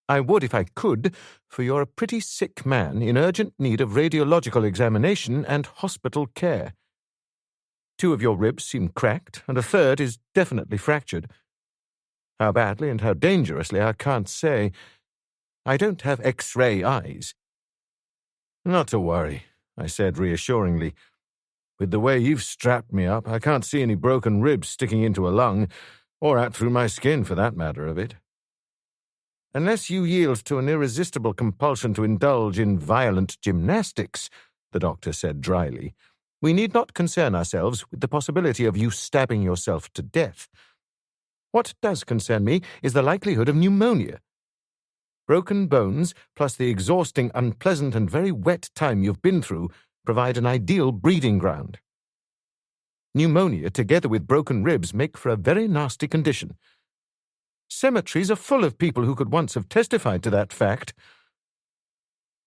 I would if I could, for you're a pretty sick man in urgent need of radiological examination and hospital care. 2 of your ribs seem cracked, and a third is definitely fractured. How badly and how dangerously I can't say. I don't have X-ray eyes." "Not to worry," I said reassuringly. "With the way you've strapped me up, I can't see any broken ribs sticking into a lung, or out through my skin for that matter of it." "Unless you yield to an irresistible compulsion to indulge in violent gymnastics," the doctor said dryly, "we need not concern ourselves with the possibility of you stabbing yourself to death. What does concern me is the likelihood of pneumonia. Broken bones, plus the exhausting, unpleasant, and very wet time you've been through, provide an ideal breeding ground. Pneumonia, together with broken ribs, make for a very nasty condition. Cemeteries are full of people who could once have testified to that fact."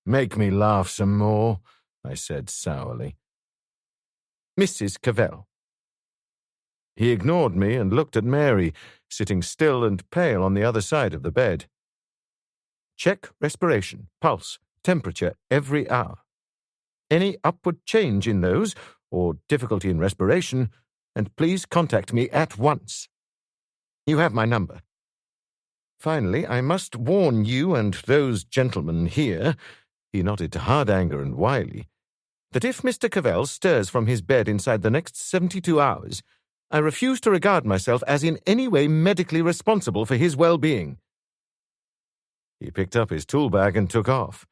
"Make me laugh some more," I said sourly. "Mrs. Cavell." He ignored me and looked at Mary, sitting still and pale on the other side of the bed. "Check respiration, pulse, temperature every hour. Any upward change in those, or difficulty in respiration, and please contact me at once. You have my number. Finally, I must warn you and those gentlemen here," he nodded to Hardanger and Wiley, "that if Mr. Cavell stirs from his bed inside the next 72 hours, I refuse to regard myself as in any way medically responsible for his well-being." He picked up his tool bag and took off.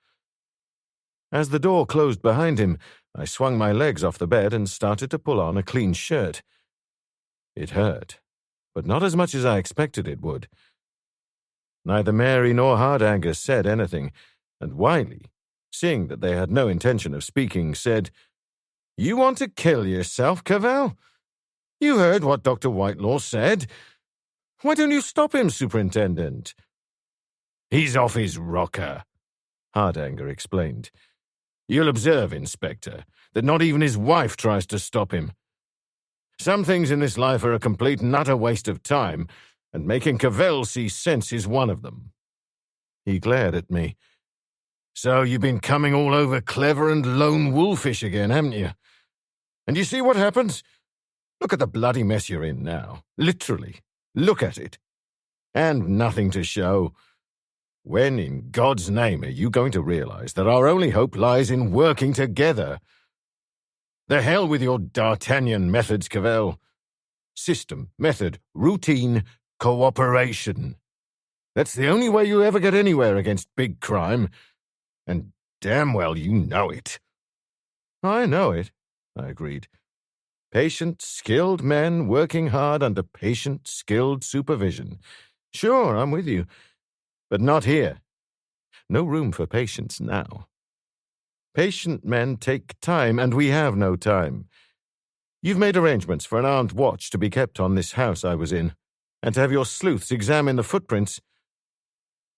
As the door closed behind him, I swung my legs off the bed and started to pull on a clean shirt. It hurt, but not as much as I expected it would. Neither Mary nor Hardanger said anything, and Wiley, seeing that they had no intention of speaking, said, "You want to kill yourself, Cavell? You heard what Dr. Whitelaw said. Why don't you stop him, Superintendent? He's off his rocker, Hardanger explained. You'll observe, Inspector, that not even his wife tries to stop him. Some things in this life are a complete and utter waste of time, and making Cavell see sense is one of them. He glared at me. So you've been coming all over clever and lone wolfish again, haven't you? And you see what happens? Look at the bloody mess you're in now. Literally. Look at it. And nothing to show. When, in God's name, are you going to realize that our only hope lies in working together? The hell with your D'Artagnan methods, Cavell. System, method, routine, cooperation. That's the only way you ever get anywhere against big crime. And damn well you know it. I know it, I agreed. Patient, skilled men working hard under patient, skilled supervision. Sure, I'm with you. But not here. No room for patience now. Patient men take time, and we have no time. You've made arrangements for an armed watch to be kept on this house I was in, and to have your sleuths examine the footprints.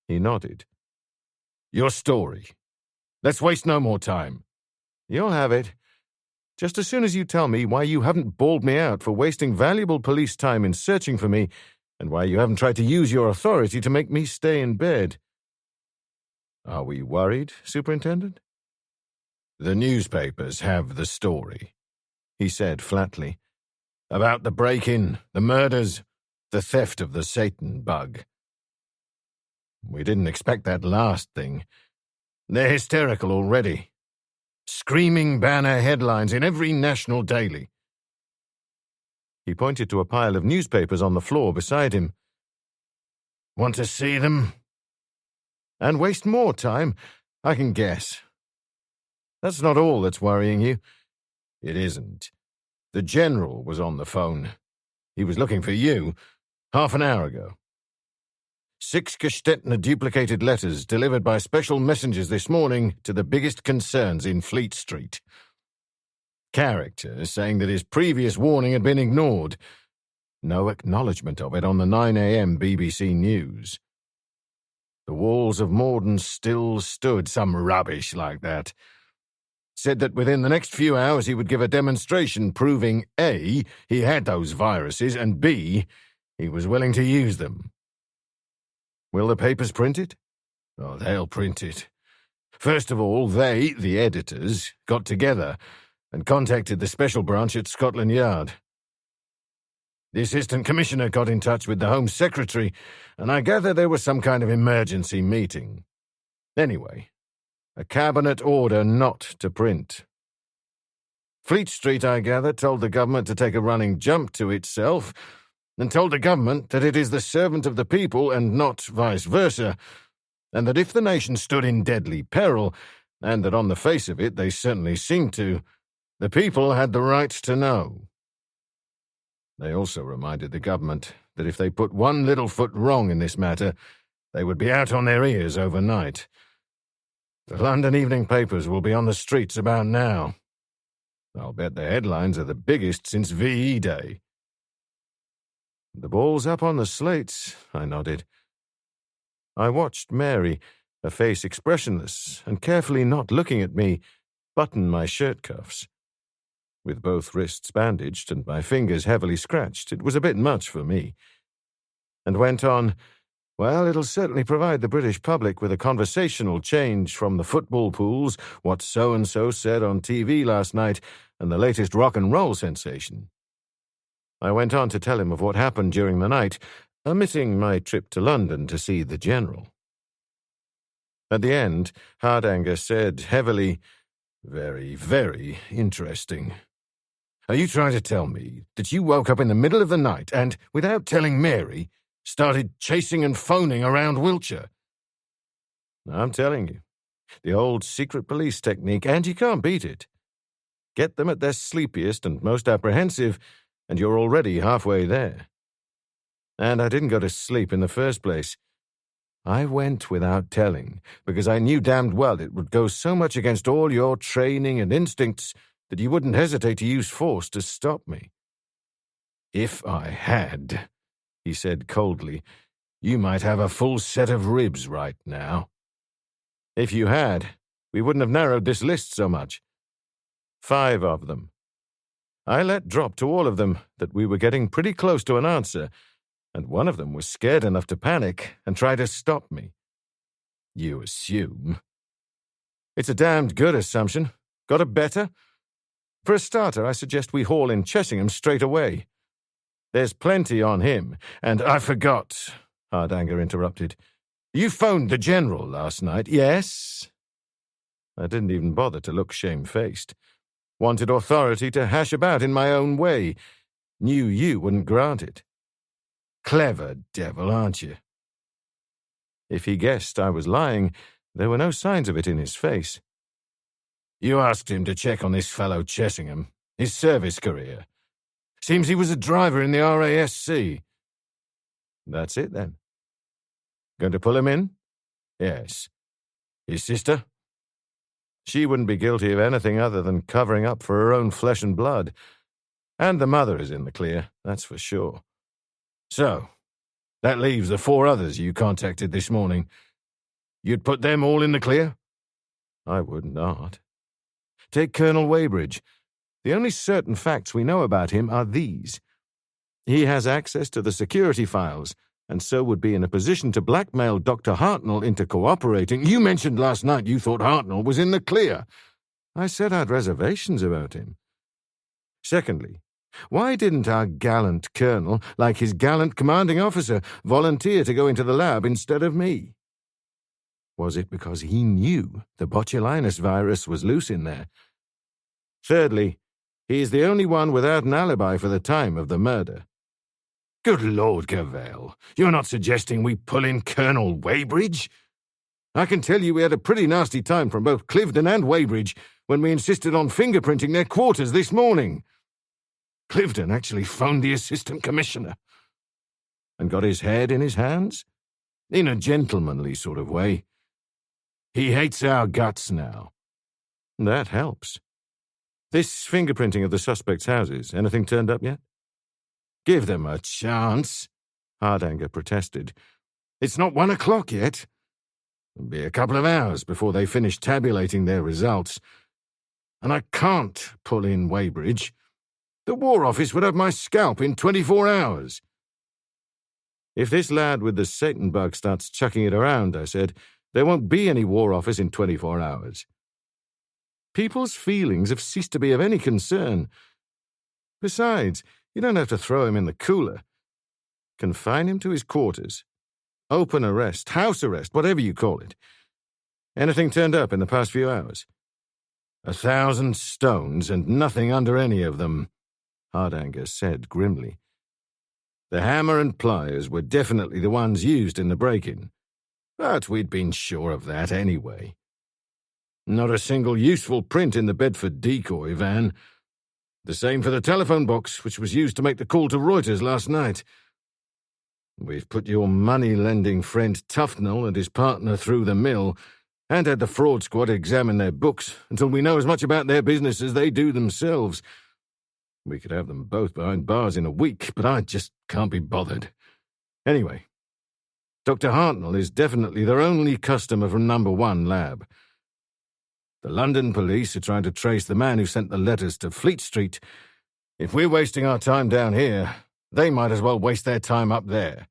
He nodded. Your story. Let's waste no more time. You'll have it. Just as soon as you tell me why you haven't bawled me out for wasting valuable police time in searching for me, and why you haven't tried to use your authority to make me stay in bed. Are we worried, Superintendent? The newspapers have the story, he said flatly. About the break-in, the murders, the theft of the Satan bug. We didn't expect that last thing. They're hysterical already. Screaming banner headlines in every national daily. He pointed to a pile of newspapers on the floor beside him. Want to see them? And waste more time? I can guess. That's not all that's worrying you. It isn't. The General was on the phone. He was looking for you half an hour ago. 6 Gestetner duplicated letters delivered by special messengers this morning to the biggest concerns in Fleet Street. Character saying that his previous warning had been ignored. No acknowledgement of it on the 9 a.m. BBC News. The walls of Mortyn still stood, some rubbish like that. Said that within the next few hours he would give a demonstration proving A, he had those viruses, and B, he was willing to use them. Will the papers print it? Oh, they'll print it. First of all, they, the editors, got together and contacted the special branch at Scotland Yard. The Assistant Commissioner got in touch with the Home Secretary, and I gather there was some kind of emergency meeting. Anyway, a cabinet order not to print. Fleet Street, I gather, told the government to take a running jump to itself, and told the government that it is the servant of the people and not vice versa, and that if the nation stood in deadly peril, and that on the face of it they certainly seemed to, the people had the right to know. They also reminded the government that if they put one little foot wrong in this matter, they would be out on their ears overnight. The London evening papers will be on the streets about now. I'll bet the headlines are the biggest since VE Day. The ball's up on the slates, I nodded. I watched Mary, her face expressionless and carefully not looking at me, button my shirt cuffs. With both wrists bandaged and my fingers heavily scratched, it was a bit much for me. And went on, well, it'll certainly provide the British public with a conversational change from the football pools, what so-and-so said on TV last night, and the latest rock and roll sensation. I went on to tell him of what happened during the night, omitting my trip to London to see the General. At the end, Hardanger said heavily, "Very, very interesting. Are you trying to tell me that you woke up in the middle of the night and, without telling Mary, started chasing and phoning around Wiltshire?" "I'm telling you. The old secret police technique, and you can't beat it. Get them at their sleepiest and most apprehensive, and you're already halfway there. And I didn't go to sleep in the first place. I went without telling, because I knew damned well it would go so much against all your training and instincts that you wouldn't hesitate to use force to stop me. If I had, he said coldly, you might have a full set of ribs right now. If you had, we wouldn't have narrowed this list so much. 5 of them. I let drop to all of them that we were getting pretty close to an answer, and one of them was scared enough to panic and try to stop me. You assume? It's a damned good assumption. Got a better? For a starter, I suggest we haul in Chessingham straight away. There's plenty on him, and I forgot, Hardanger interrupted. You phoned the General last night, yes? I didn't even bother to look shamefaced. Wanted authority to hash about in my own way. Knew you wouldn't grant it. Clever devil, aren't you? If he guessed I was lying, there were no signs of it in his face. You asked him to check on this fellow Chessingham, his service career. Seems he was a driver in the RASC. That's it, then. Going to pull him in? Yes. His sister? She wouldn't be guilty of anything other than covering up for her own flesh and blood. And the mother is in the clear, that's for sure. So, that leaves the 4 others you contacted this morning. You'd put them all in the clear? I would not. Take Colonel Weybridge. The only certain facts we know about him are these. He has access to the security files, and so would be in a position to blackmail Dr. Hartnell into cooperating. You mentioned last night you thought Hartnell was in the clear. I said I'd reservations about him. Secondly, why didn't our gallant colonel, like his gallant commanding officer, volunteer to go into the lab instead of me? Was it because he knew the botulinus virus was loose in there? Thirdly, he is the only one without an alibi for the time of the murder. Good Lord, Cavell, you're not suggesting we pull in Colonel Weybridge? I can tell you we had a pretty nasty time from both Cliveden and Weybridge when we insisted on fingerprinting their quarters this morning. Cliveden actually phoned the assistant commissioner. And got his head in his hands? In a gentlemanly sort of way. He hates our guts now. That helps. This fingerprinting of the suspects' houses, anything turned up yet? Give them a chance, Hardanger protested. It's not 1 o'clock yet. It'll be a couple of hours before they finish tabulating their results. And I can't pull in Weybridge. The War Office would have my scalp in 24 hours. If this lad with the Satan bug starts chucking it around, I said, there won't be any War Office in 24 hours. People's feelings have ceased to be of any concern. Besides, you don't have to throw him in the cooler. Confine him to his quarters. Open arrest, house arrest, whatever you call it. Anything turned up in the past few hours? 1,000 stones and nothing under any of them, Hardanger said grimly. The hammer and pliers were definitely the ones used in the break-in, but we'd been sure of that anyway. Not a single useful print in the Bedford decoy van. The same for the telephone box, which was used to make the call to Reuters last night. We've put your money-lending friend Tufnell and his partner through the mill, and had the fraud squad examine their books until we know as much about their business as they do themselves. We could have them both behind bars in a week, but I just can't be bothered. Anyway, Dr. Hartnell is definitely their only customer from No. 1 lab. The London police are trying to trace the man who sent the letters to Fleet Street. If we're wasting our time down here, they might as well waste their time up there.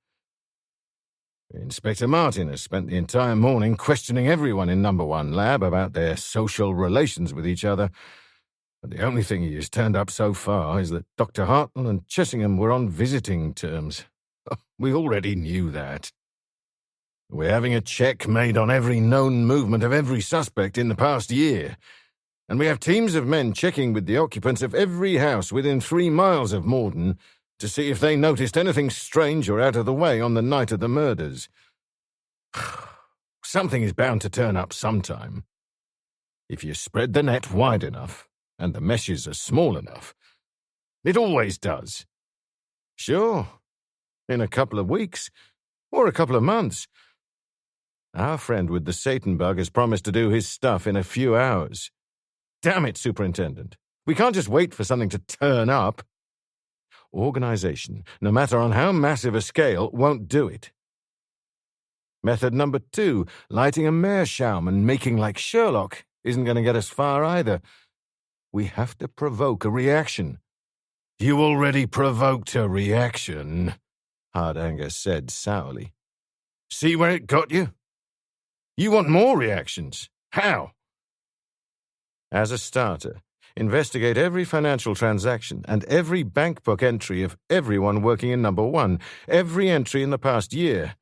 Inspector Mortyn has spent the entire morning questioning everyone in No. 1 lab about their social relations with each other, but the only thing he has turned up so far is that Dr. Hartnell and Chessingham were on visiting terms. We already knew that. We're having a check made on every known movement of every suspect in the past year, and we have teams of men checking with the occupants of every house within 3 miles of Mortyn to see if they noticed anything strange or out of the way on the night of the murders. Something is bound to turn up sometime. If you spread the net wide enough, and the meshes are small enough, it always does. Sure, in a couple of weeks, or a couple of months. Our friend with the Satan bug has promised to do his stuff in a few hours. Damn it, Superintendent. We can't just wait for something to turn up. Organization, no matter on how massive a scale, won't do it. Method number 2, lighting a meerschaum and making like Sherlock, isn't going to get us far either. We have to provoke a reaction. You already provoked a reaction, Hardanger said sourly. See where it got you? You want more reactions. How? As a starter, investigate every financial transaction and every bank book entry of everyone working in number 1, every entry in the past year.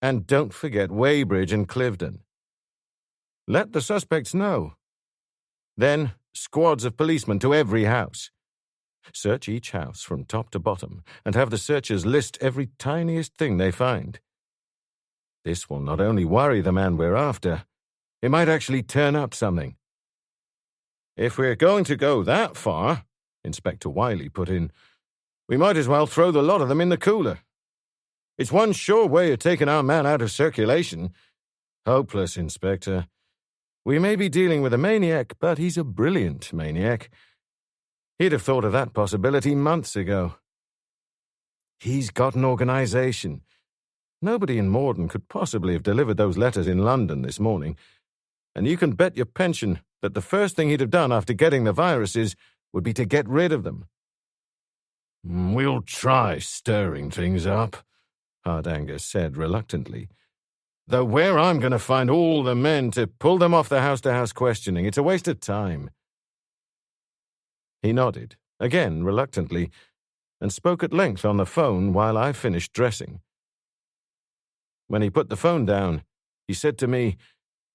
And don't forget Weybridge and Cliveden. Let the suspects know. Then, squads of policemen to every house. Search each house from top to bottom and have the searchers list every tiniest thing they find. This will not only worry the man we're after, it might actually turn up something. If we're going to go that far, Inspector Wiley put in, we might as well throw the lot of them in the cooler. It's one sure way of taking our man out of circulation. Hopeless, Inspector. We may be dealing with a maniac, but he's a brilliant maniac. He'd have thought of that possibility months ago. He's got an organization. Nobody in Mortyn could possibly have delivered those letters in London this morning, and you can bet your pension that the first thing he'd have done after getting the viruses would be to get rid of them. We'll try stirring things up, Hardanger said reluctantly. Though where I'm going to find all the men to pull them off the house-to-house questioning, it's a waste of time. He nodded, again reluctantly, and spoke at length on the phone while I finished dressing. When he put the phone down, he said to me,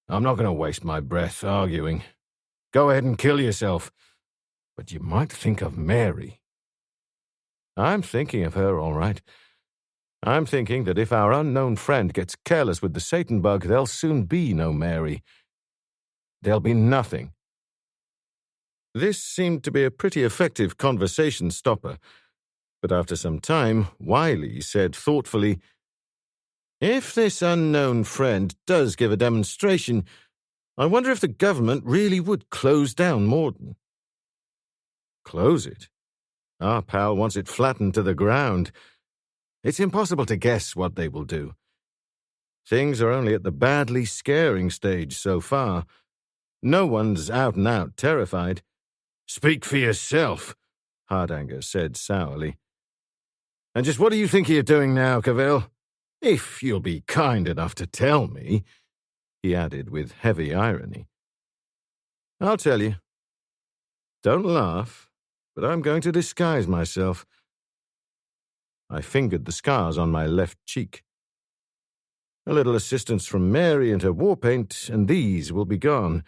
I'm not going to waste my breath arguing. Go ahead and kill yourself. But you might think of Mary. I'm thinking of her, all right. I'm thinking that if our unknown friend gets careless with the Satan bug, there'll soon be no Mary. There'll be nothing. This seemed to be a pretty effective conversation stopper, but after some time, Wiley said thoughtfully, if this unknown friend does give a demonstration, I wonder if the government really would close down Mortyn. Close it? Our pal wants it flattened to the ground. It's impossible to guess what they will do. Things are only at the badly scaring stage so far. No one's out and out terrified. Speak for yourself, Hardanger said sourly. And just what do you think you're doing now, Cavell? If you'll be kind enough to tell me, he added with heavy irony. I'll tell you. Don't laugh, but I'm going to disguise myself. I fingered the scars on my left cheek. A little assistance from Mary and her war paint, and these will be gone.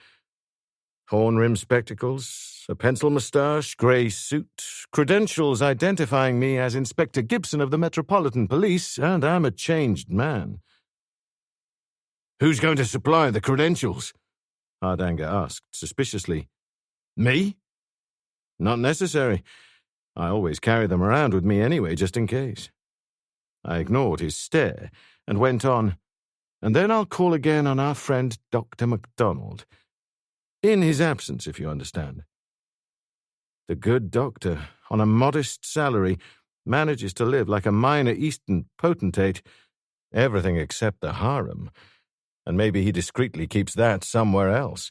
Horn-rimmed spectacles, a pencil moustache, grey suit, credentials identifying me as Inspector Gibson of the Metropolitan Police, and I'm a changed man. Who's going to supply the credentials? Hardanger asked suspiciously. Me? Not necessary. I always carry them around with me anyway, just in case. I ignored his stare and went on, and then I'll call again on our friend Dr. MacDonald. In his absence, if you understand. The good doctor, on a modest salary, manages to live like a minor Eastern potentate, everything except the harem, and maybe he discreetly keeps that somewhere else.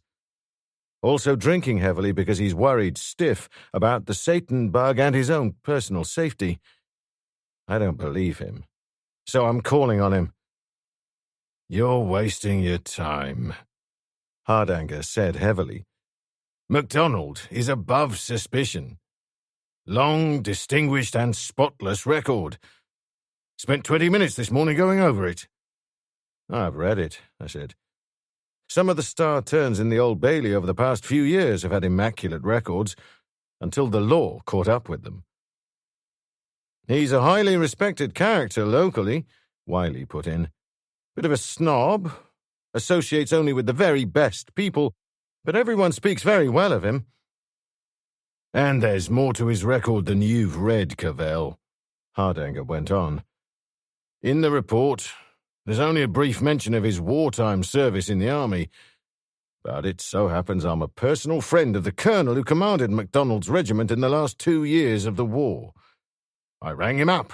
Also drinking heavily because he's worried stiff about the Satan bug and his own personal safety. I don't believe him, so I'm calling on him. You're wasting your time, Hardanger said heavily. MacDonald is above suspicion. Long, distinguished, and spotless record. Spent 20 minutes this morning going over it. I've read it, I said. Some of the star turns in the Old Bailey over the past few years have had immaculate records, until the law caught up with them. He's a highly respected character locally, Wiley put in. Bit of a snob, associates only with the very best people, but everyone speaks very well of him. And there's more to his record than you've read, Cavell, Hardanger went on. In the report, there's only a brief mention of his wartime service in the army, but it so happens I'm a personal friend of the colonel who commanded MacDonald's regiment in the last 2 years of the war. I rang him up.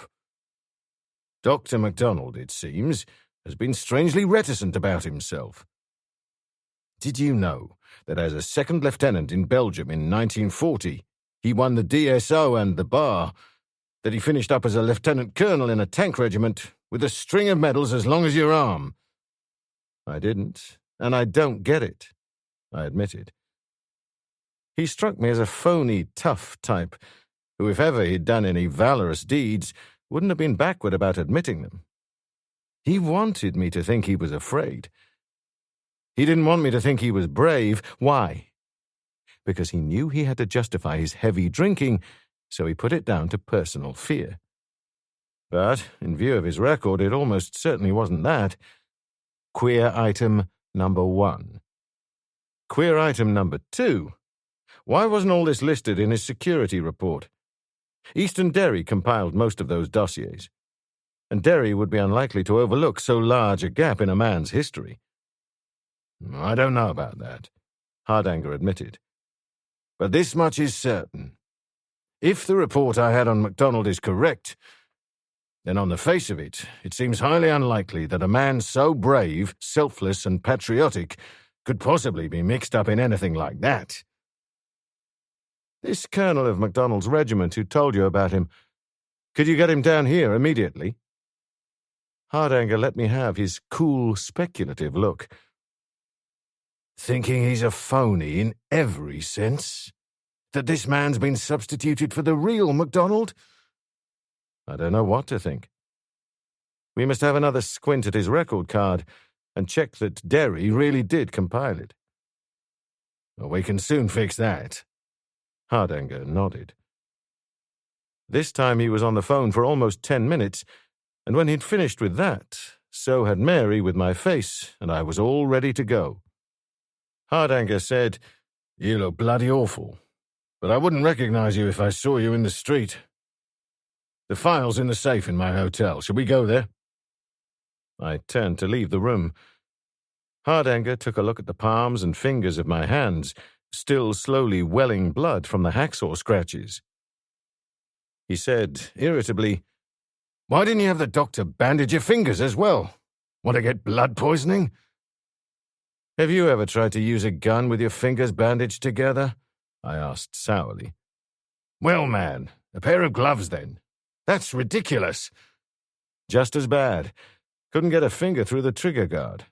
Dr. MacDonald, it seems, has been strangely reticent about himself. Did you know that as a second lieutenant in Belgium in 1940, he won the DSO and the bar, that he finished up as a lieutenant colonel in a tank regiment with a string of medals as long as your arm? I didn't, and I don't get it, I admitted. He struck me as a phony, tough type, who, if ever he'd done any valorous deeds, wouldn't have been backward about admitting them. He wanted me to think he was afraid. He didn't want me to think he was brave. Why? Because he knew he had to justify his heavy drinking, so he put it down to personal fear. But, in view of his record, it almost certainly wasn't that. Queer item number 1. Queer item number 2. Why wasn't all this listed in his security report? Eastern Derry compiled most of those dossiers, and Derry would be unlikely to overlook so large a gap in a man's history. I don't know about that, Hardanger admitted. But this much is certain. If the report I had on MacDonald is correct, then on the face of it, it seems highly unlikely that a man so brave, selfless, and patriotic could possibly be mixed up in anything like that. This colonel of MacDonald's regiment who told you about him, could you get him down here immediately? Hardanger let me have his cool, speculative look. Thinking he's a phony in every sense? That this man's been substituted for the real MacDonald? I don't know what to think. We must have another squint at his record card and check that Derry really did compile it. Well, we can soon fix that. Hardanger nodded. This time he was on the phone for almost 10 minutes, and when he'd finished with that, so had Mary with my face, and I was all ready to go. Hardanger said, "You look bloody awful, but I wouldn't recognize you if I saw you in the street. The file's in the safe in my hotel. Shall we go there?" I turned to leave the room. Hardanger took a look at the palms and fingers of my hands, still slowly welling blood from the hacksaw scratches. He said, irritably, "Why didn't you have the doctor bandage your fingers as well? Want to get blood poisoning?" "Have you ever tried to use a gun with your fingers bandaged together?" I asked sourly. "Well, man, a pair of gloves then. That's ridiculous." "Just as bad. Couldn't get a finger through the trigger guard."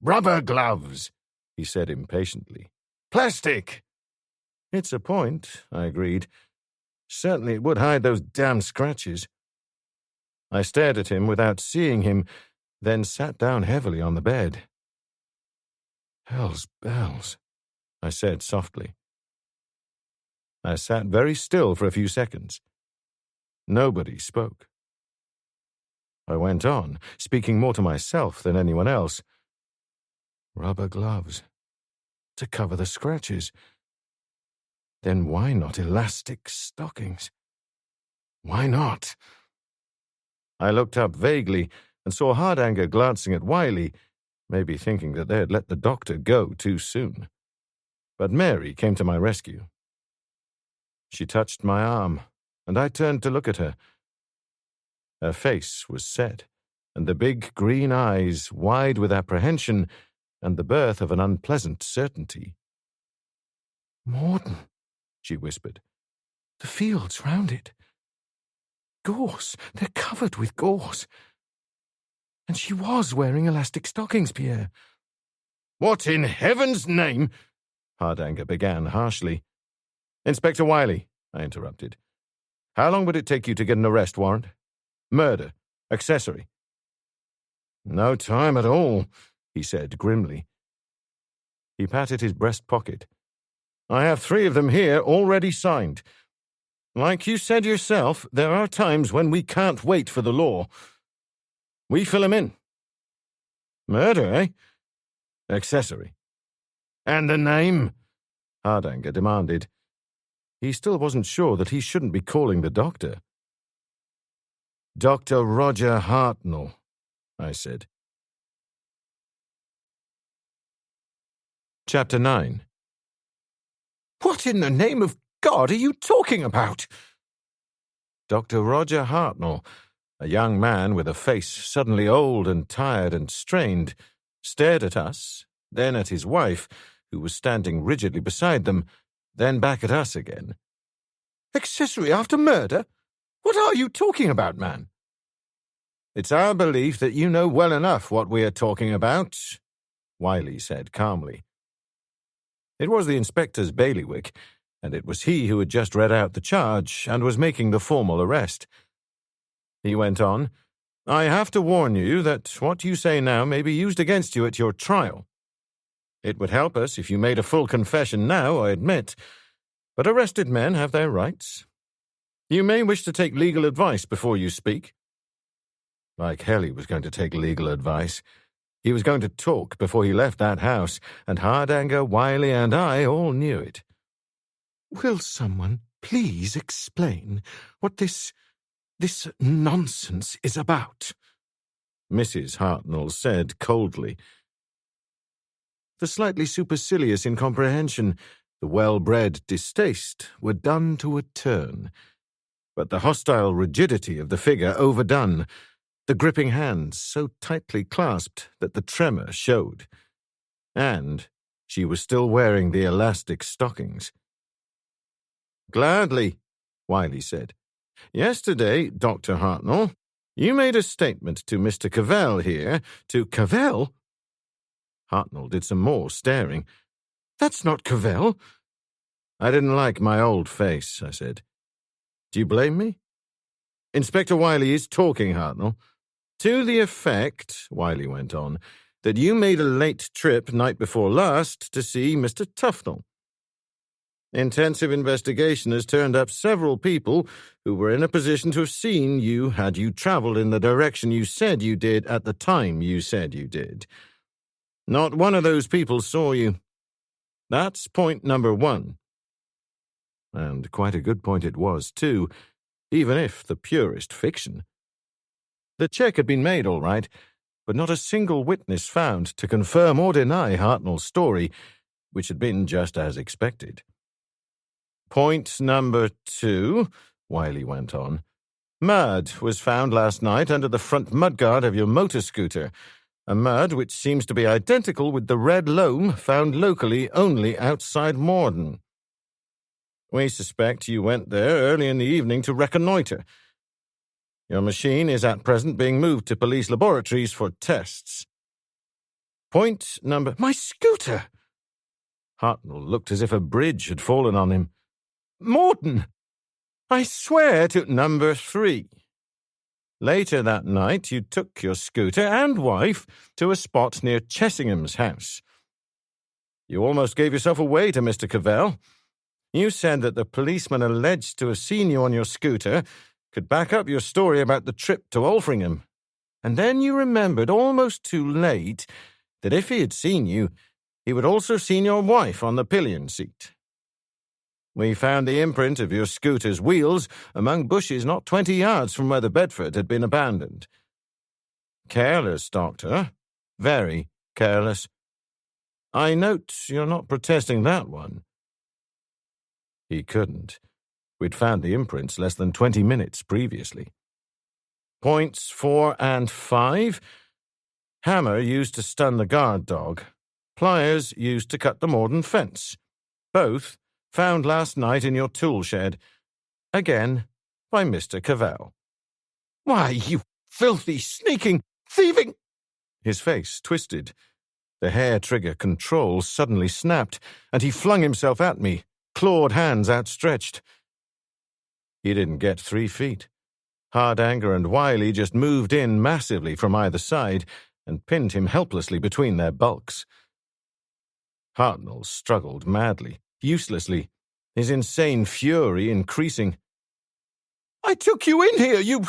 "Rubber gloves," he said impatiently. "Plastic." "It's a point," I agreed. "Certainly it would hide those damn scratches." I stared at him without seeing him, then sat down heavily on the bed. "Hell's bells," I said softly. I sat very still for a few seconds. Nobody spoke. I went on, speaking more to myself than anyone else. Rubber gloves. To cover the scratches. Then why not elastic stockings? Why not? I looked up vaguely and saw Hardanger glancing at Wiley, maybe thinking that they had let the doctor go too soon. But Mary came to my rescue. She touched my arm, and I turned to look at her. Her face was set, and the big green eyes wide with apprehension and the birth of an unpleasant certainty. "Mortyn," she whispered. "The fields round it. Gauze. They're covered with gauze. And she was wearing elastic stockings, Pierre." "What in heaven's name?" Hardanger began harshly. "Inspector Wiley," I interrupted. "How long would it take you to get an arrest warrant? Murder. Accessory." "No time at all," he said grimly. He patted his breast pocket. "I have 3 of them here already signed. Like you said yourself, there are times when we can't wait for the law. We fill him in." "Murder, eh?" "Accessory." "And the name?" Hardanger demanded. He still wasn't sure that he shouldn't be calling the doctor. "Dr. Roger Hartnell," I said. Chapter 9. "What in the name of God are you talking about?" Dr. Roger Hartnell, a young man with a face suddenly old and tired and strained, stared at us, then at his wife, who was standing rigidly beside them, then back at us again. Accessory after murder? What are you talking about, man? It's our belief that you know well enough what we are talking about, Wiley said calmly. It was the inspector's bailiwick, and it was he who had just read out the charge and was making the formal arrest. He went on, I have to warn you that what you say now may be used against you at your trial. It would help us if you made a full confession now, I admit, but arrested men have their rights. You may wish to take legal advice before you speak. Like hell he was going to take legal advice. He was going to talk before he left that house, and Hardanger, Wiley, and I all knew it. Will someone please explain what this nonsense is about? Mrs. Hartnell said coldly. The slightly supercilious incomprehension, the well-bred distaste, were done to a turn. But the hostile rigidity of the figure overdone, the gripping hands so tightly clasped that the tremor showed. And she was still wearing the elastic stockings. Gladly, Wiley said. Yesterday, Dr. Hartnell, you made a statement to Mr. Cavell here, to Cavell? Hartnell did some more staring. That's not Cavell. I didn't like my old face, I said. Do you blame me? Inspector Wiley is talking, Hartnell. To the effect, Wiley went on, that you made a late trip night before last to see Mr. Tufnell. Intensive investigation has turned up several people who were in a position to have seen you had you travelled in the direction you said you did at the time you said you did. Not one of those people saw you. That's point number one. And quite a good point it was, too, even if the purest fiction. The check had been made, all right, but not a single witness found to confirm or deny Hartnell's story, which had been just as expected. Point number two, Wiley went on. Mud was found last night under the front mudguard of your motor scooter, a mud which seems to be identical with the red loam found locally only outside Mortyn. We suspect you went there early in the evening to reconnoitre. Your machine is at present being moved to police laboratories for tests. Point number... My scooter! Hartnell looked as if a bridge had fallen on him. Mortyn! I swear to number 3. Later that night, you took your scooter and wife to a spot near Chessingham's house. You almost gave yourself away to Mr. Cavell. You said that the policeman alleged to have seen you on your scooter could back up your story about the trip to Altrincham. And then you remembered almost too late that if he had seen you, he would also have seen your wife on the pillion seat. We found the imprint of your scooter's wheels among bushes not 20 yards from where the Bedford had been abandoned. Careless, Doctor. Very careless. I note you're not protesting that one. He couldn't. We'd found the imprints less than 20 minutes previously. Points 4 and 5. Hammer used to stun the guard dog. Pliers used to cut the Mortyn fence. Both found last night in your tool shed. Again, by Mr. Cavell. Why, you filthy, sneaking, thieving... His face twisted. The hair trigger control suddenly snapped, and he flung himself at me, clawed hands outstretched. He didn't get 3 feet. Hardanger and Wiley just moved in massively from either side and pinned him helplessly between their bulks. Hartnell struggled madly, uselessly, his insane fury increasing. I took you in here, you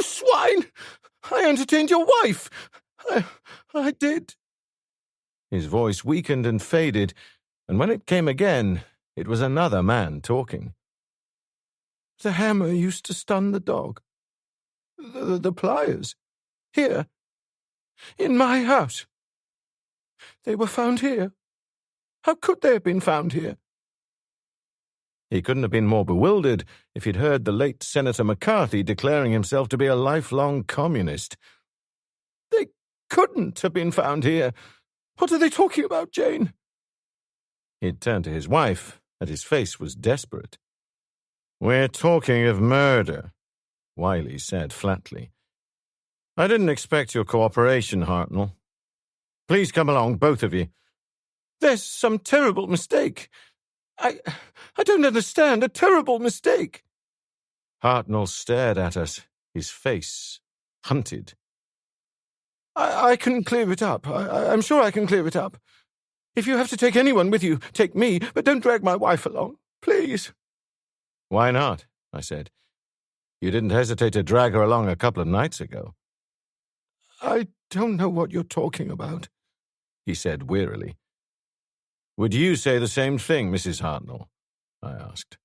swine! I entertained your wife! I did. His voice weakened and faded, and when it came again, it was another man talking. The hammer used to stun the dog. The pliers. Here. In my house. They were found here. How could they have been found here? He couldn't have been more bewildered if he'd heard the late Senator McCarthy declaring himself to be a lifelong communist. They couldn't have been found here. What are they talking about, Jane? He'd turned to his wife, and his face was desperate. "We're talking of murder," Wiley said flatly. "I didn't expect your cooperation, Hartnell. Please come along, both of you." "There's some terrible mistake. I don't understand. A terrible mistake." Hartnell stared at us, his face hunted. I can clear it up. I'm sure I can clear it up. If you have to take anyone with you, take me, but don't drag my wife along. Please." "Why not?" I said. "You didn't hesitate to drag her along a couple of nights ago." "I don't know what you're talking about," he said wearily. "Would you say the same thing, Mrs. Hartnell?" I asked.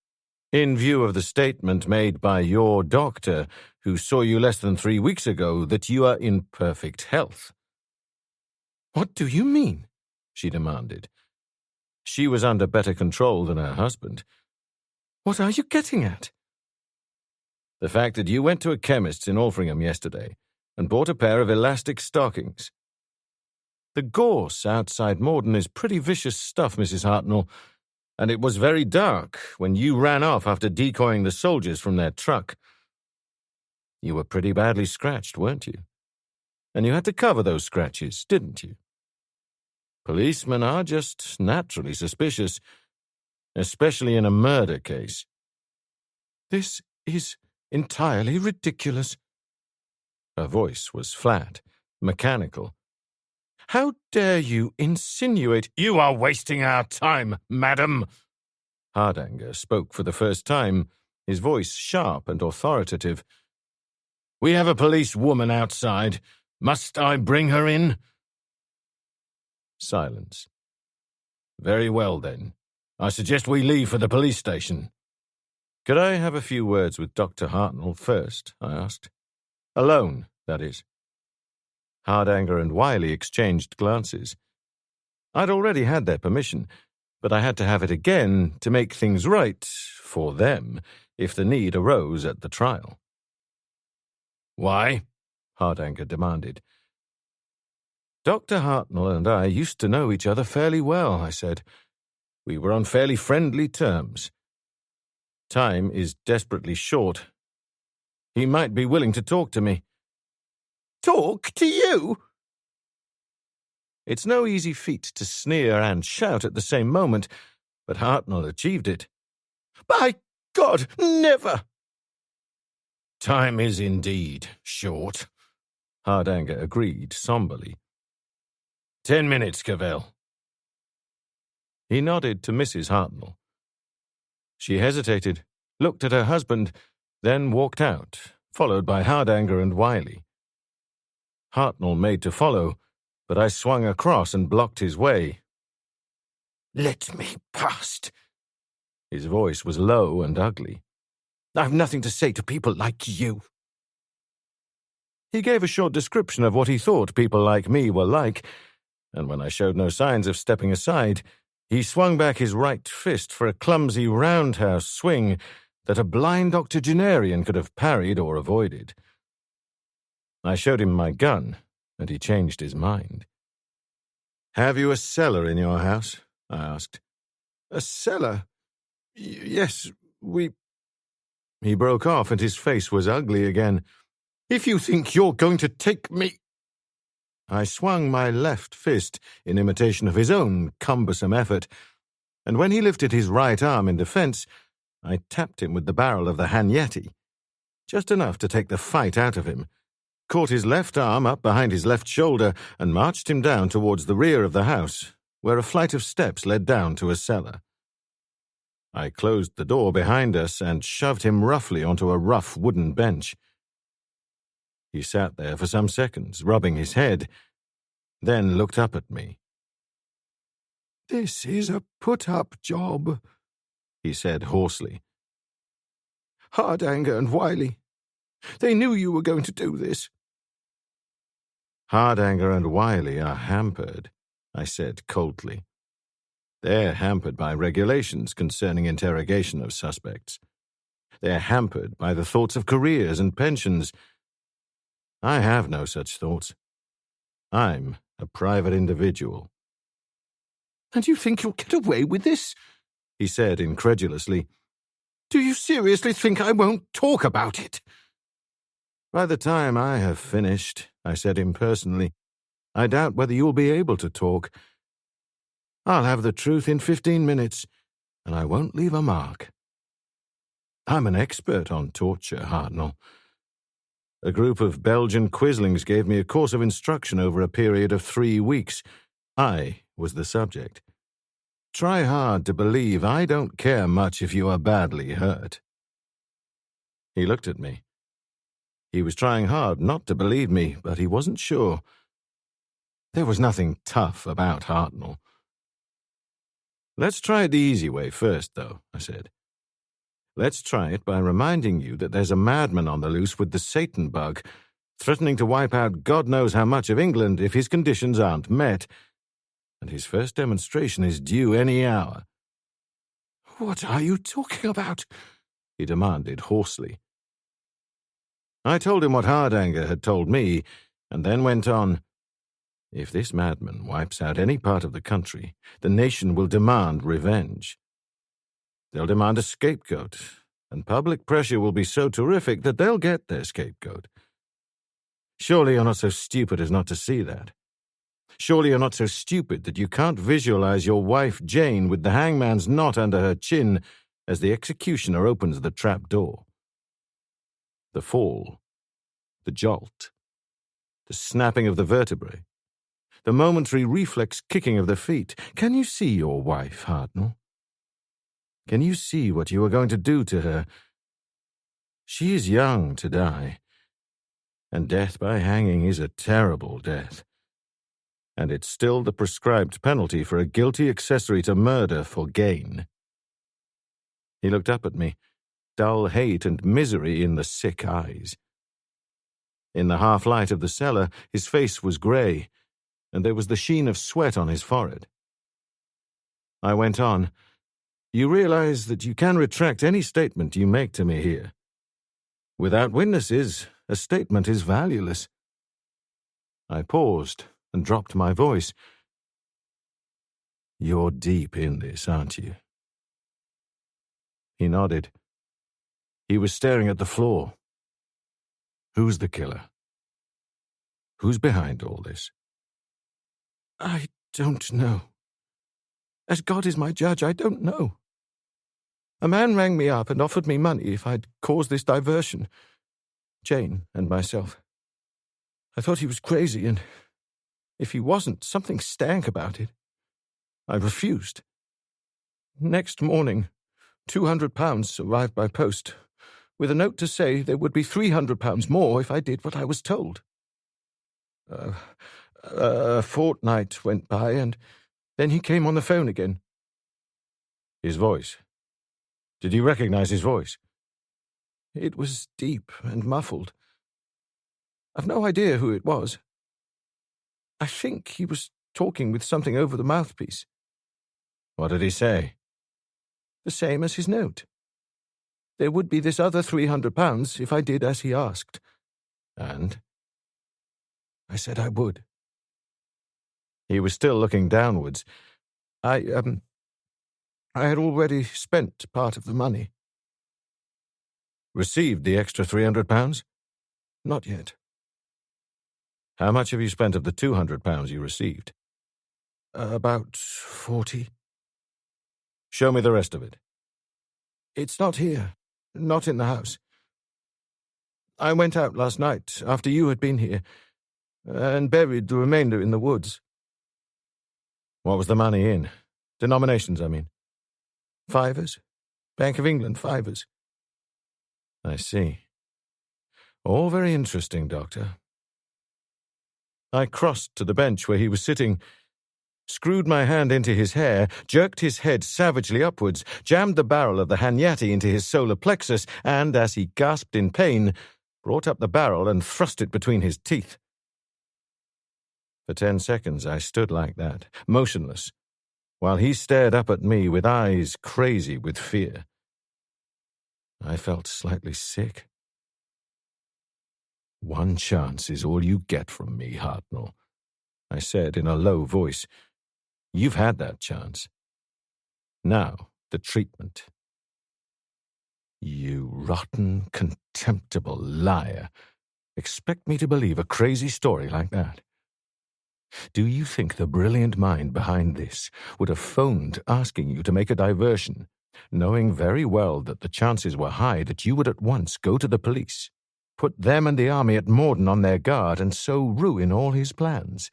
"In view of the statement made by your doctor, who saw you less than 3 weeks ago, that you are in perfect health." "What do you mean?" she demanded. She was under better control than her husband. "What are you getting at?" "The fact that you went to a chemist's in Altrincham yesterday and bought a pair of elastic stockings. The gorse outside Mortyn is pretty vicious stuff, Mrs. Hartnell, and it was very dark when you ran off after decoying the soldiers from their truck. You were pretty badly scratched, weren't you? And you had to cover those scratches, didn't you? Policemen are just naturally suspicious, especially in a murder case." "This is entirely ridiculous." Her voice was flat, mechanical. "How dare you insinuate—" "You are wasting our time, madam." Hardanger spoke for the first time, his voice sharp and authoritative. "We have a police woman outside. Must I bring her in?" Silence. "Very well, then. I suggest we leave for the police station." "Could I have a few words with Dr. Hartnell first?" I asked. "Alone, that is." Hardanger and Wiley exchanged glances. I'd already had their permission, but I had to have it again to make things right, for them, if the need arose at the trial. "Why?" Hardanger demanded. "Dr. Hartnell and I used to know each other fairly well," I said. "We were on fairly friendly terms. Time is desperately short. He might be willing to talk to me." "Talk to you?" It's no easy feat to sneer and shout at the same moment, but Hartnell achieved it. "By God, never!" "Time is indeed short," Hardanger agreed somberly. 10 minutes, Cavell." He nodded to Mrs. Hartnell. She hesitated, looked at her husband, then walked out, followed by Hardanger and Wiley. Hartnell made to follow, but I swung across and blocked his way. "Let me past." His voice was low and ugly. "I've nothing to say to people like you." He gave a short description of what he thought people like me were like, and when I showed no signs of stepping aside, he swung back his right fist for a clumsy roundhouse swing that a blind octogenarian could have parried or avoided. I showed him my gun, and he changed his mind. "Have you a cellar in your house?" I asked. "A cellar? Yes, we—" He broke off, and his face was ugly again. "If you think you're going to take me—" I swung my left fist in imitation of his own cumbersome effort, and when he lifted his right arm in defense, I tapped him with the barrel of the Hagnetti, just enough to take the fight out of him, caught his left arm up behind his left shoulder, and marched him down towards the rear of the house, where a flight of steps led down to a cellar. I closed the door behind us and shoved him roughly onto a rough wooden bench. He sat there for some seconds, rubbing his head, then looked up at me. "This is a put-up job," he said hoarsely. "Hardanger and Wiley, they knew you were going to do this." "Hardanger and Wiley are hampered," I said coldly. They're hampered by regulations concerning interrogation of suspects. They're hampered by the thoughts of careers and pensions. I have no such thoughts. I'm a private individual. And you think you'll get away with this? He said incredulously. Do you seriously think I won't talk about it? By the time I have finished, I said impersonally, I doubt whether you'll be able to talk. I'll have the truth in 15 minutes, and I won't leave a mark. I'm an expert on torture, Hartnell. A group of Belgian quislings gave me a course of instruction over a period of 3 weeks. I was the subject. Try hard to believe I don't care much if you are badly hurt. He looked at me. He was trying hard not to believe me, but he wasn't sure. There was nothing tough about Hartnell. Let's try it the easy way first, though, I said. Let's try it by reminding you that there's a madman on the loose with the Satan bug, threatening to wipe out God knows how much of England if his conditions aren't met, and his first demonstration is due any hour. What are you talking about? He demanded hoarsely. I told him what Hardanger had told me, and then went on. If this madman wipes out any part of the country, the nation will demand revenge. They'll demand a scapegoat, and public pressure will be so terrific that they'll get their scapegoat. Surely you're not so stupid as not to see that. Surely you're not so stupid that you can't visualize your wife Jane with the hangman's knot under her chin as the executioner opens the trap door. The fall, the jolt, the snapping of the vertebrae, the momentary reflex kicking of the feet. Can you see your wife, Hartnell? Can you see what you are going to do to her? She is young to die, and death by hanging is a terrible death. And it's still the prescribed penalty for a guilty accessory to murder for gain. He looked up at me, dull hate and misery in the sick eyes. In the half-light of the cellar, his face was grey, and there was the sheen of sweat on his forehead. I went on. You realize that you can retract any statement you make to me here. Without witnesses, a statement is valueless. I paused and dropped my voice. You're deep in this, aren't you? He nodded. He was staring at the floor. Who's the killer? Who's behind all this? I don't know. As God is my judge, I don't know. A man rang me up and offered me money if I'd cause this diversion. Jane and myself. I thought he was crazy, and if he wasn't, something stank about it. I refused. Next morning, £200 arrived by post, with a note to say there would be £300 more if I did what I was told. A fortnight went by, and then he came on the phone again. His voice. Did you recognize his voice? It was deep and muffled. I've no idea who it was. I think he was talking with something over the mouthpiece. What did he say? The same as his note. There would be this other £300 if I did as he asked. And? I said I would. He was still looking downwards. I had already spent part of the money. Received the extra £300? Not yet. How much have you spent of the £200 you received? About 40. Show me the rest of it. It's not here. Not in the house. I went out last night after you had been here and buried the remainder in the woods. What was the money in? Denominations, I mean. Fivers. Bank of England fivers. I see. All very interesting, Doctor. I crossed to the bench where he was sitting, screwed my hand into his hair, jerked his head savagely upwards, jammed the barrel of the Hanyati into his solar plexus, and, as he gasped in pain, brought up the barrel and thrust it between his teeth. For 10 seconds I stood like that, motionless, while he stared up at me with eyes crazy with fear. I felt slightly sick. "One chance is all you get from me, Hartnell," I said in a low voice. "You've had that chance. Now, the treatment." "You rotten, contemptible liar. Expect me to believe a crazy story like that? Do you think the brilliant mind behind this would have phoned asking you to make a diversion, knowing very well that the chances were high that you would at once go to the police, put them and the army at Mortyn on their guard, and so ruin all his plans?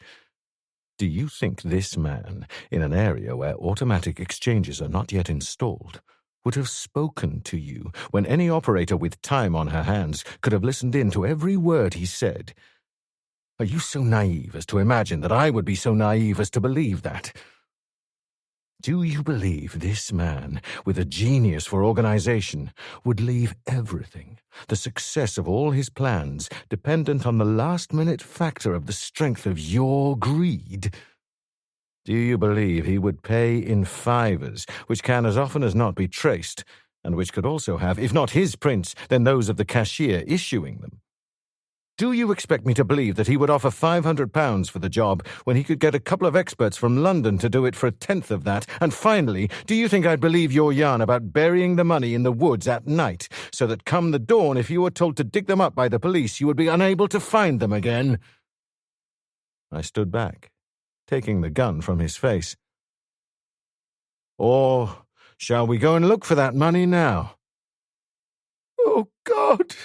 Do you think this man, in an area where automatic exchanges are not yet installed, would have spoken to you when any operator with time on her hands could have listened in to every word he said? Are you so naive as to imagine that I would be so naive as to believe that? Do you believe this man, with a genius for organization, would leave everything, the success of all his plans, dependent on the last-minute factor of the strength of your greed? Do you believe he would pay in fivers, which can as often as not be traced, and which could also have, if not his prints, then those of the cashier issuing them? Do you expect me to believe that he would offer £500 for the job when he could get a couple of experts from London to do it for a tenth of that? And finally, do you think I'd believe your yarn about burying the money in the woods at night, so that come the dawn, if you were told to dig them up by the police, you would be unable to find them again?" I stood back, taking the gun from his face. "Or shall we go and look for that money now?" "Oh, God,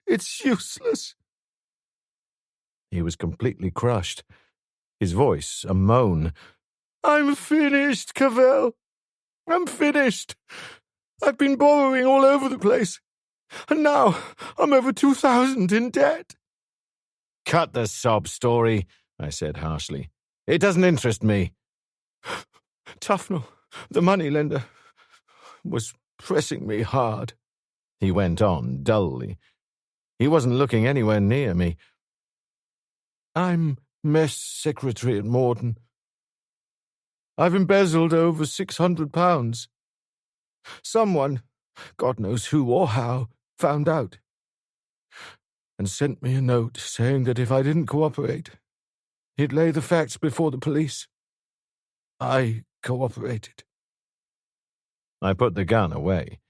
it's useless." He was completely crushed, his voice a moan. "I'm finished, Cavell. I'm finished. I've been borrowing all over the place, and now I'm over 2,000 in debt." "Cut the sob story," I said harshly. "It doesn't interest me." "Tufnell, the moneylender, was pressing me hard," he went on dully. He wasn't looking anywhere near me. "I'm mess secretary at Mortyn. I've embezzled over £600. Someone, God knows who or how, found out and sent me a note saying that if I didn't cooperate, he'd lay the facts before the police. I cooperated." I put the gun away.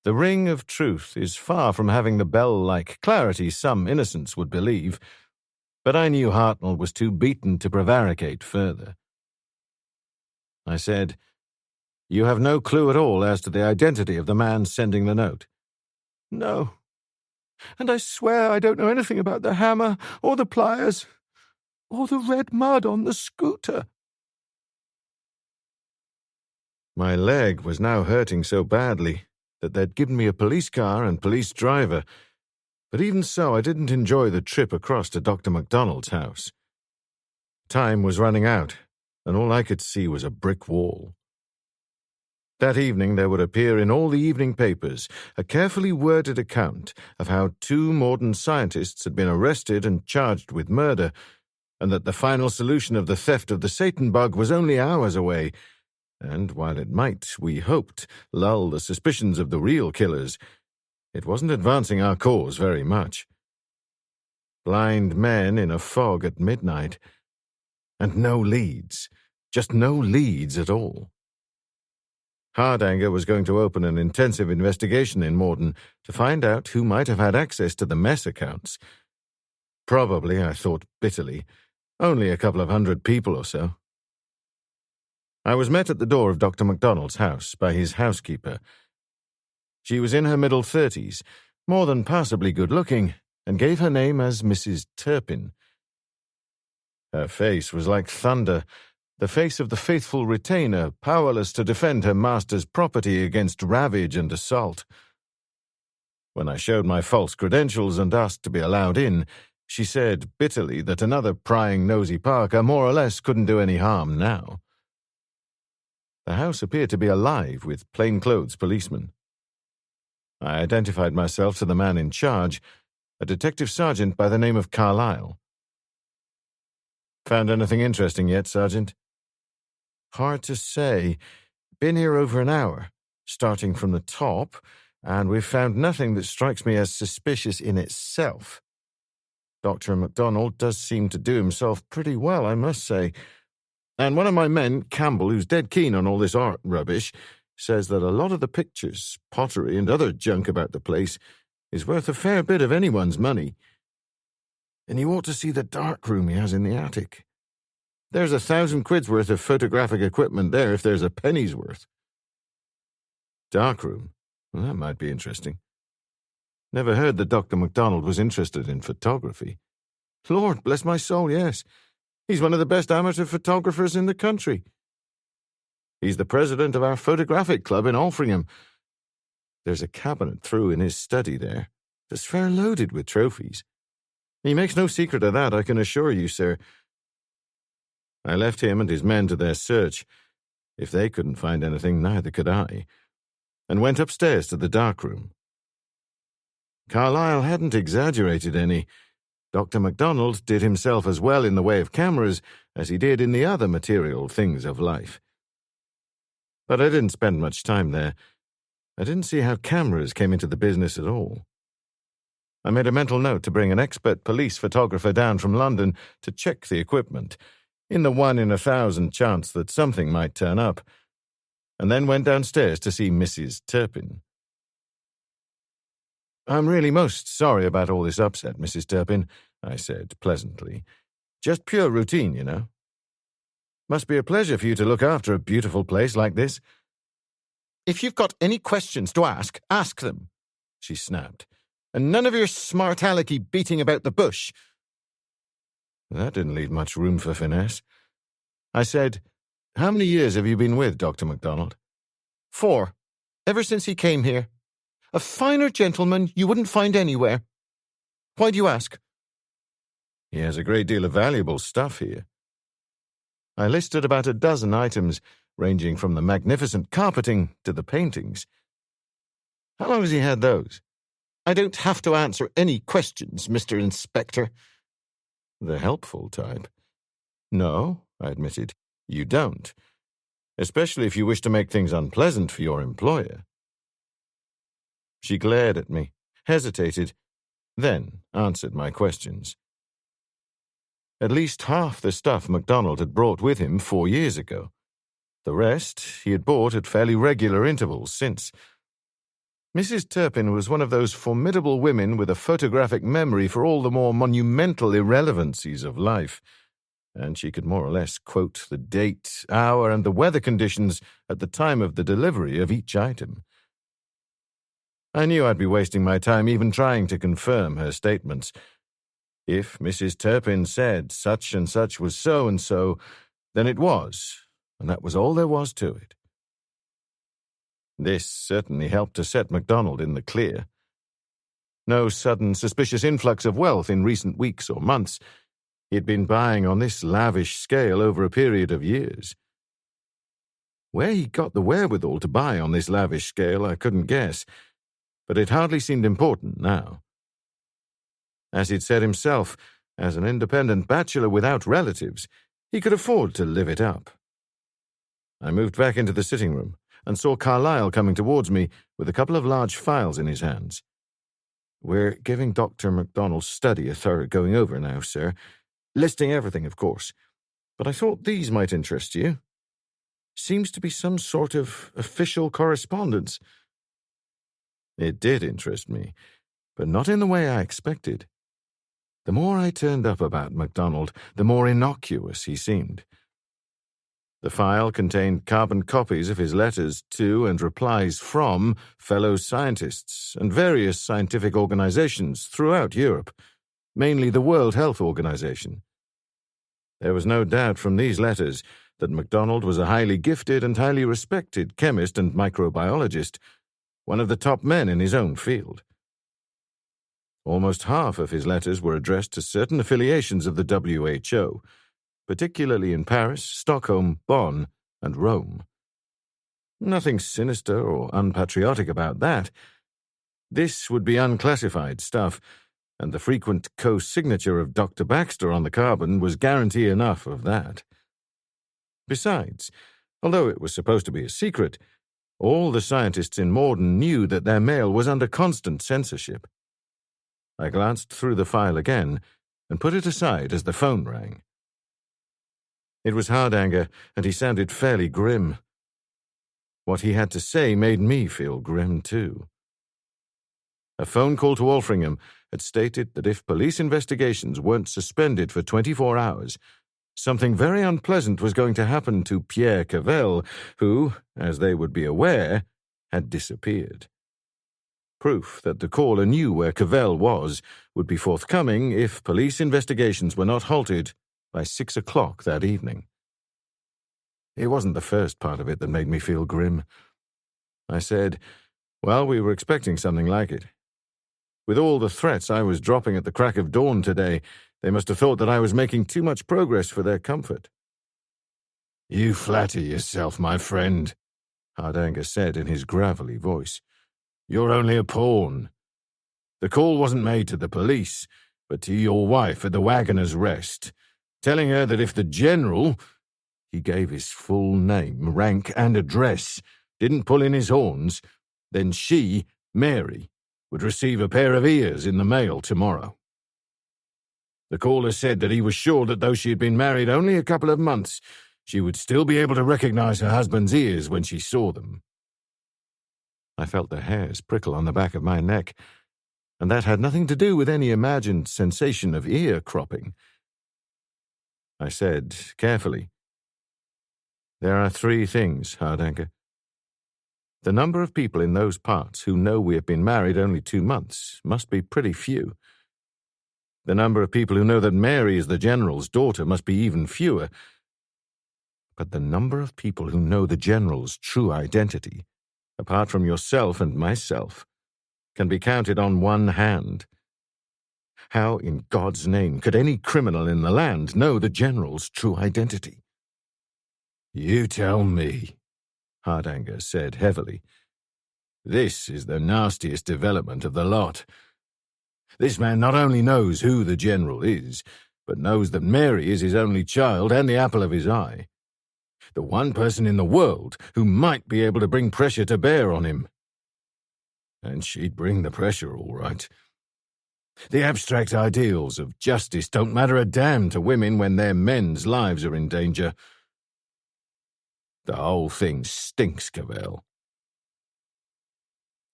The ring of truth is far from having the bell-like clarity some innocents would believe, but I knew Hartnell was too beaten to prevaricate further. I said, "You have no clue at all as to the identity of the man sending the note?" "No. And I swear I don't know anything about the hammer, or the pliers, or the red mud on the scooter." My leg was now hurting so badly that they'd given me a police car and police driver, but even so I didn't enjoy the trip across to Dr. MacDonald's house. Time was running out, and all I could see was a brick wall. That evening there would appear in all the evening papers a carefully worded account of how 2 Mortyn scientists had been arrested and charged with murder, and that the final solution of the theft of the Satan bug was only hours away, and while it might, we hoped, lull the suspicions of the real killers, it wasn't advancing our cause very much. Blind men in a fog at midnight. And no leads. Just no leads at all. Hardanger was going to open an intensive investigation in Mortyn to find out who might have had access to the mess accounts. Probably, I thought bitterly, only a couple of hundred people or so. I was met at the door of Dr. MacDonald's house by his housekeeper. She was in her middle 30s, more than passably good-looking, and gave her name as Mrs. Turpin. Her face was like thunder, the face of the faithful retainer, powerless to defend her master's property against ravage and assault. When I showed my false credentials and asked to be allowed in, she said bitterly that another prying nosy Parker more or less couldn't do any harm now. The house appeared to be alive with plainclothes policemen. I identified myself to the man in charge, a detective sergeant by the name of Carlyle. "Found anything interesting yet, Sergeant?" Hard to say. Been here over an hour, starting from the top, and we've found nothing that strikes me as suspicious in itself. Dr. MacDonald does seem to do himself pretty well, I must say. And one of my men, Campbell, who's dead keen on all this art rubbish, says that a lot of the pictures, pottery, and other junk about the place is worth a fair bit of anyone's money. And you ought to see the dark room he has in the attic. There's 1,000 quid's worth of photographic equipment there if there's a penny's worth. Dark room? Well, that might be interesting. Never heard that Dr. MacDonald was interested in photography. Lord bless my soul, yes. He's one of the best amateur photographers in the country. He's the president of our photographic club in Altrincham. There's a cabinet through in his study there that's fair loaded with trophies. He makes no secret of that, I can assure you, sir. I left him and his men to their search. If they couldn't find anything, neither could I, and went upstairs to the dark room. Carlyle hadn't exaggerated any. Dr. MacDonald did himself as well in the way of cameras as he did in the other material things of life. But I didn't spend much time there. I didn't see how cameras came into the business at all. I made a mental note to bring an expert police photographer down from London to check the equipment, in the 1 in 1,000 chance that something might turn up, and then went downstairs to see Mrs. Turpin. "I'm really most sorry about all this upset, Mrs. Turpin," I said pleasantly. "Just pure routine, you know. Must be a pleasure for you to look after a beautiful place like this." "If you've got any questions to ask them," she snapped. "And none of your smart-alecky beating about the bush." That didn't leave much room for finesse. I said, "How many years have you been with Dr. MacDonald?" 4. Ever since he came here. A finer gentleman you wouldn't find anywhere. Why do you ask?" "He has a great deal of valuable stuff here." I listed about a dozen items, ranging from the magnificent carpeting to the paintings. "How long has he had those?" "I don't have to answer any questions, Mr. Inspector." The helpful type. "No," I admitted, "you don't. Especially if you wish to make things unpleasant for your employer." She glared at me, hesitated, then answered my questions. At least half the stuff MacDonald had brought with him 4 years ago. The rest he had bought at fairly regular intervals since. Mrs. Turpin was one of those formidable women with a photographic memory for all the more monumental irrelevancies of life, and she could more or less quote the date, hour, and the weather conditions at the time of the delivery of each item. I knew I'd be wasting my time even trying to confirm her statements. If Mrs. Turpin said such and such was so and so, then it was, and that was all there was to it. This certainly helped to set MacDonald in the clear. No sudden suspicious influx of wealth in recent weeks or months. He'd been buying on this lavish scale over a period of years. Where he got the wherewithal to buy on this lavish scale, I couldn't guess, but it hardly seemed important now. As he'd said himself, as an independent bachelor without relatives, he could afford to live it up. I moved back into the sitting room and saw Carlyle coming towards me with a couple of large files in his hands. "We're giving Dr. MacDonald's study a thorough going over now, sir. Listing everything, of course. But I thought these might interest you. Seems to be some sort of official correspondence." It did interest me, but not in the way I expected. The more I turned up about MacDonald, the more innocuous he seemed. The file contained carbon copies of his letters to and replies from fellow scientists and various scientific organizations throughout Europe, mainly the World Health Organization. There was no doubt from these letters that MacDonald was a highly gifted and highly respected chemist and microbiologist, one of the top men in his own field. Almost half of his letters were addressed to certain affiliations of the WHO, particularly in Paris, Stockholm, Bonn, and Rome. Nothing sinister or unpatriotic about that. This would be unclassified stuff, and the frequent co-signature of Dr. Baxter on the carbon was guarantee enough of that. Besides, Although it was supposed to be a secret, all the scientists in Mortyn knew that their mail was under constant censorship. I glanced through the file again and put it aside as the phone rang. It was Hardanger, and he sounded fairly grim. What he had to say made me feel grim, too. A phone call to Altrincham had stated that if police investigations weren't suspended for 24 hours, something very unpleasant was going to happen to Pierre Cavell, who, as they would be aware, had disappeared. Proof that the caller knew where Cavell was would be forthcoming if police investigations were not halted by 6 o'clock that evening. It wasn't the first part of it that made me feel grim. I said, well, we were expecting something like it. With all the threats I was dropping at the crack of dawn today, they must have thought that I was making too much progress for their comfort. You flatter yourself, my friend, Hardanger said in his gravelly voice. You're only a pawn. The call wasn't made to the police, but to your wife at the Wagoner's Rest, telling her that if the General, he gave his full name, rank, and address, didn't pull in his horns, then she, Mary, would receive a pair of ears in the mail tomorrow. The caller said that he was sure that though she had been married only a couple of months, she would still be able to recognize her husband's ears when she saw them. I felt the hairs prickle on the back of my neck, and that had nothing to do with any imagined sensation of ear cropping. I said, carefully, there are 3 things, Hardanger. The number of people in those parts who know we have been married only 2 months must be pretty few. The number of people who know that Mary is the General's daughter must be even fewer. But the number of people who know the General's true identity, apart from yourself and myself, can be counted on one hand. How in God's name could any criminal in the land know the General's true identity? You tell me, Hardanger said heavily. This is the nastiest development of the lot. This man not only knows who the General is, but knows that Mary is his only child and the apple of his eye. The one person in the world who might be able to bring pressure to bear on him. And she'd bring the pressure, all right. The abstract ideals of justice don't matter a damn to women when their men's lives are in danger. The whole thing stinks, Cavell.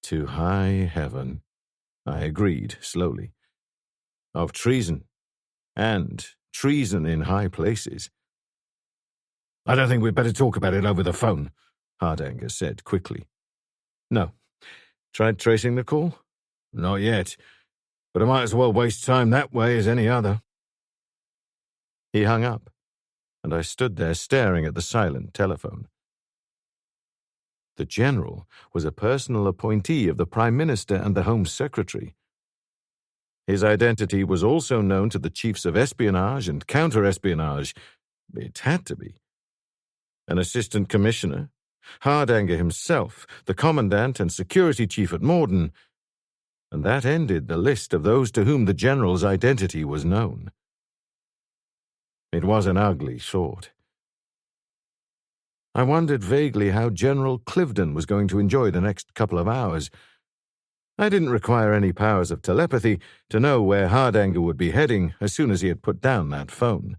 To high heaven, I agreed slowly. Of treason, and treason in high places. I don't think we'd better talk about it over the phone, Hardanger said quickly. No. Tried tracing the call? Not yet, but I might as well waste time that way as any other. He hung up, and I stood there staring at the silent telephone. The General was a personal appointee of the Prime Minister and the Home Secretary. His identity was also known to the chiefs of espionage and counter-espionage. It had to be. An assistant commissioner, Hardanger himself, the commandant and security chief at Mortyn, and that ended the list of those to whom the General's identity was known. It was an ugly thought. I wondered vaguely how General Cliveden was going to enjoy the next couple of hours. I didn't require any powers of telepathy to know where Hardanger would be heading as soon as he had put down that phone.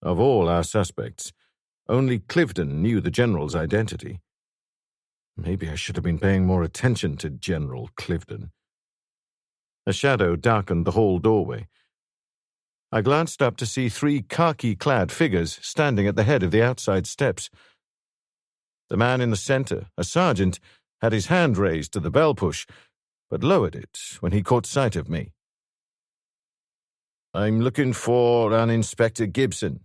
Of all our suspects, only Cliveden knew the General's identity. Maybe I should have been paying more attention to General Cliveden. A shadow darkened the hall doorway. I glanced up to see 3 khaki-clad figures standing at the head of the outside steps. The man in the center, a sergeant, had his hand raised to the bell push, but lowered it when he caught sight of me. I'm looking for an Inspector Gibson,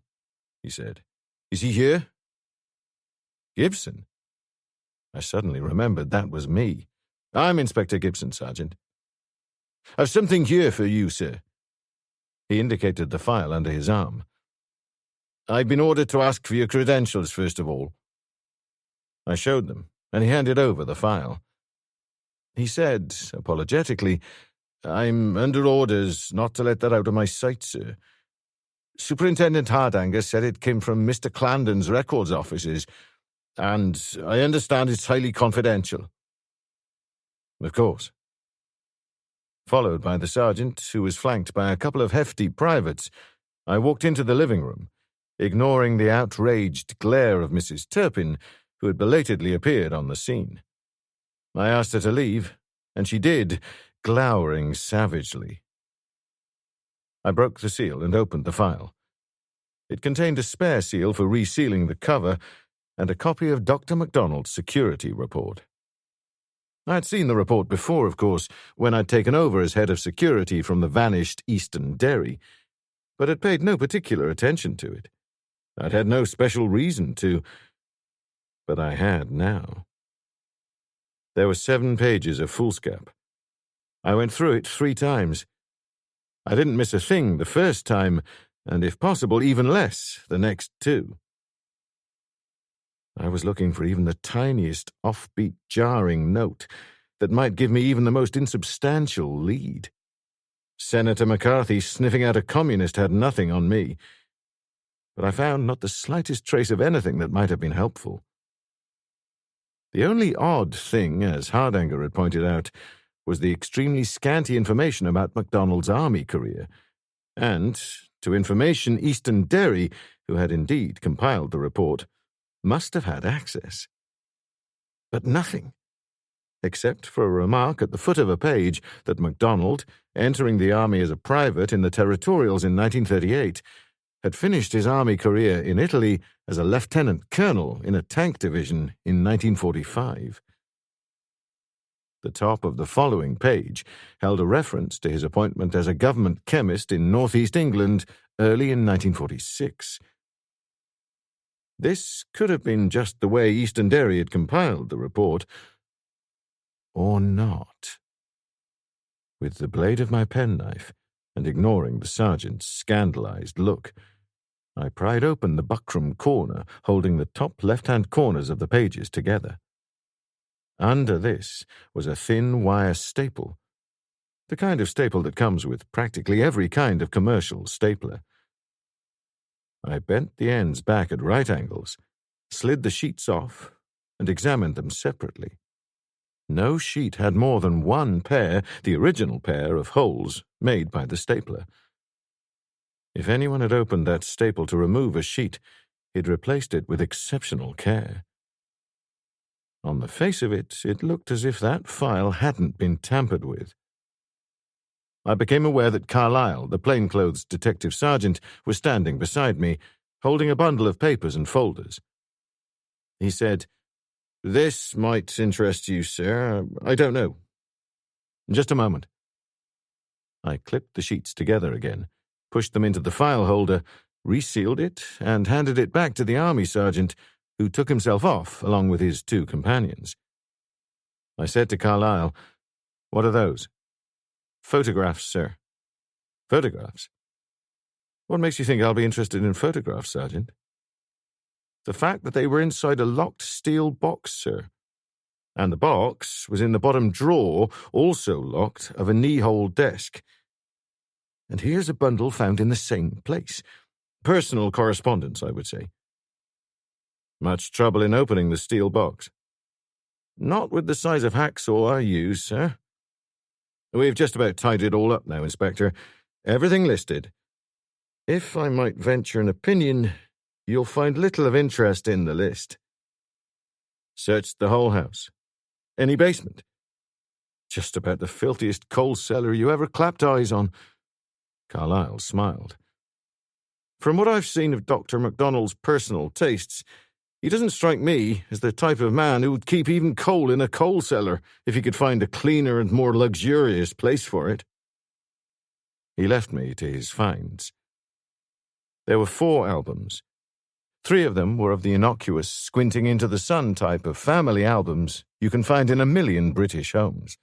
he said. Is he here? Gibson? I suddenly remembered that was me. I'm Inspector Gibson, Sergeant. I've something here for you, sir. He indicated the file under his arm. I've been ordered to ask for your credentials, first of all. I showed them, and he handed over the file. He said, apologetically, I'm under orders not to let that out of my sight, sir. Superintendent Hardanger said it came from Mr. Clandon's records offices, and I understand it's highly confidential. Of course. Followed by the sergeant, who was flanked by a couple of hefty privates, I walked into the living room, ignoring the outraged glare of Mrs. Turpin, who had belatedly appeared on the scene. I asked her to leave, and she did, glowering savagely. I broke the seal and opened the file. It contained a spare seal for resealing the cover and a copy of Dr. MacDonald's security report. I had seen the report before, of course, when I'd taken over as head of security from the vanished Eastern Dairy, but had paid no particular attention to it. I'd had no special reason to, but I had now. There were 7 pages of foolscap. I went through it 3 times. I didn't miss a thing the first time, and if possible, even less the next 2. I was looking for even the tiniest offbeat, jarring note that might give me even the most insubstantial lead. Senator McCarthy sniffing out a communist had nothing on me, but I found not the slightest trace of anything that might have been helpful. The only odd thing, as Hardanger had pointed out, was the extremely scanty information about MacDonald's army career, and, to information, Eastern Dairy, who had indeed compiled the report, must have had access. But nothing, except for a remark at the foot of a page that MacDonald, entering the army as a private in the Territorials in 1938, had finished his army career in Italy as a lieutenant colonel in a tank division in 1945. The top of the following page held a reference to his appointment as a government chemist in northeast England early in 1946. This could have been just the way Eastern Dairy had compiled the report, or not. With the blade of my penknife, and ignoring the sergeant's scandalized look, I pried open the buckram corner holding the top left-hand corners of the pages together. Under this was a thin wire staple, the kind of staple that comes with practically every kind of commercial stapler. I bent the ends back at right angles, slid the sheets off, and examined them separately. No sheet had more than 1 pair, the original pair, of holes made by the stapler. If anyone had opened that staple to remove a sheet, he'd replaced it with exceptional care. On the face of it, it looked as if that file hadn't been tampered with. I became aware that Carlyle, the plainclothes detective sergeant, was standing beside me, holding a bundle of papers and folders. He said, "This might interest you, sir. I don't know." "Just a moment." I clipped the sheets together again, pushed them into the file holder, resealed it, and handed it back to the army sergeant, who took himself off along with his 2 companions. I said to Carlyle, "What are those?" "Photographs, sir." "Photographs? What makes you think I'll be interested in photographs, Sergeant?" "The fact that they were inside a locked steel box, sir. And the box was in the bottom drawer, also locked, of a knee-hole desk. And here's a bundle found in the same place. Personal correspondence, I would say." "Much trouble in opening the steel box?" "Not with the size of hacksaw I use, sir." "We've just about tied it all up now, Inspector. Everything listed. If I might venture an opinion, you'll find little of interest in the list." "Searched the whole house? Any basement?" "Just about the filthiest coal cellar you ever clapped eyes on." Carlyle smiled. "From what I've seen of Dr. MacDonald's personal tastes, he doesn't strike me as the type of man who would keep even coal in a coal cellar if he could find a cleaner and more luxurious place for it." He left me to his finds. There were 4 albums. 3 of them were of the innocuous, squinting into the sun type of family albums you can find in a million British homes.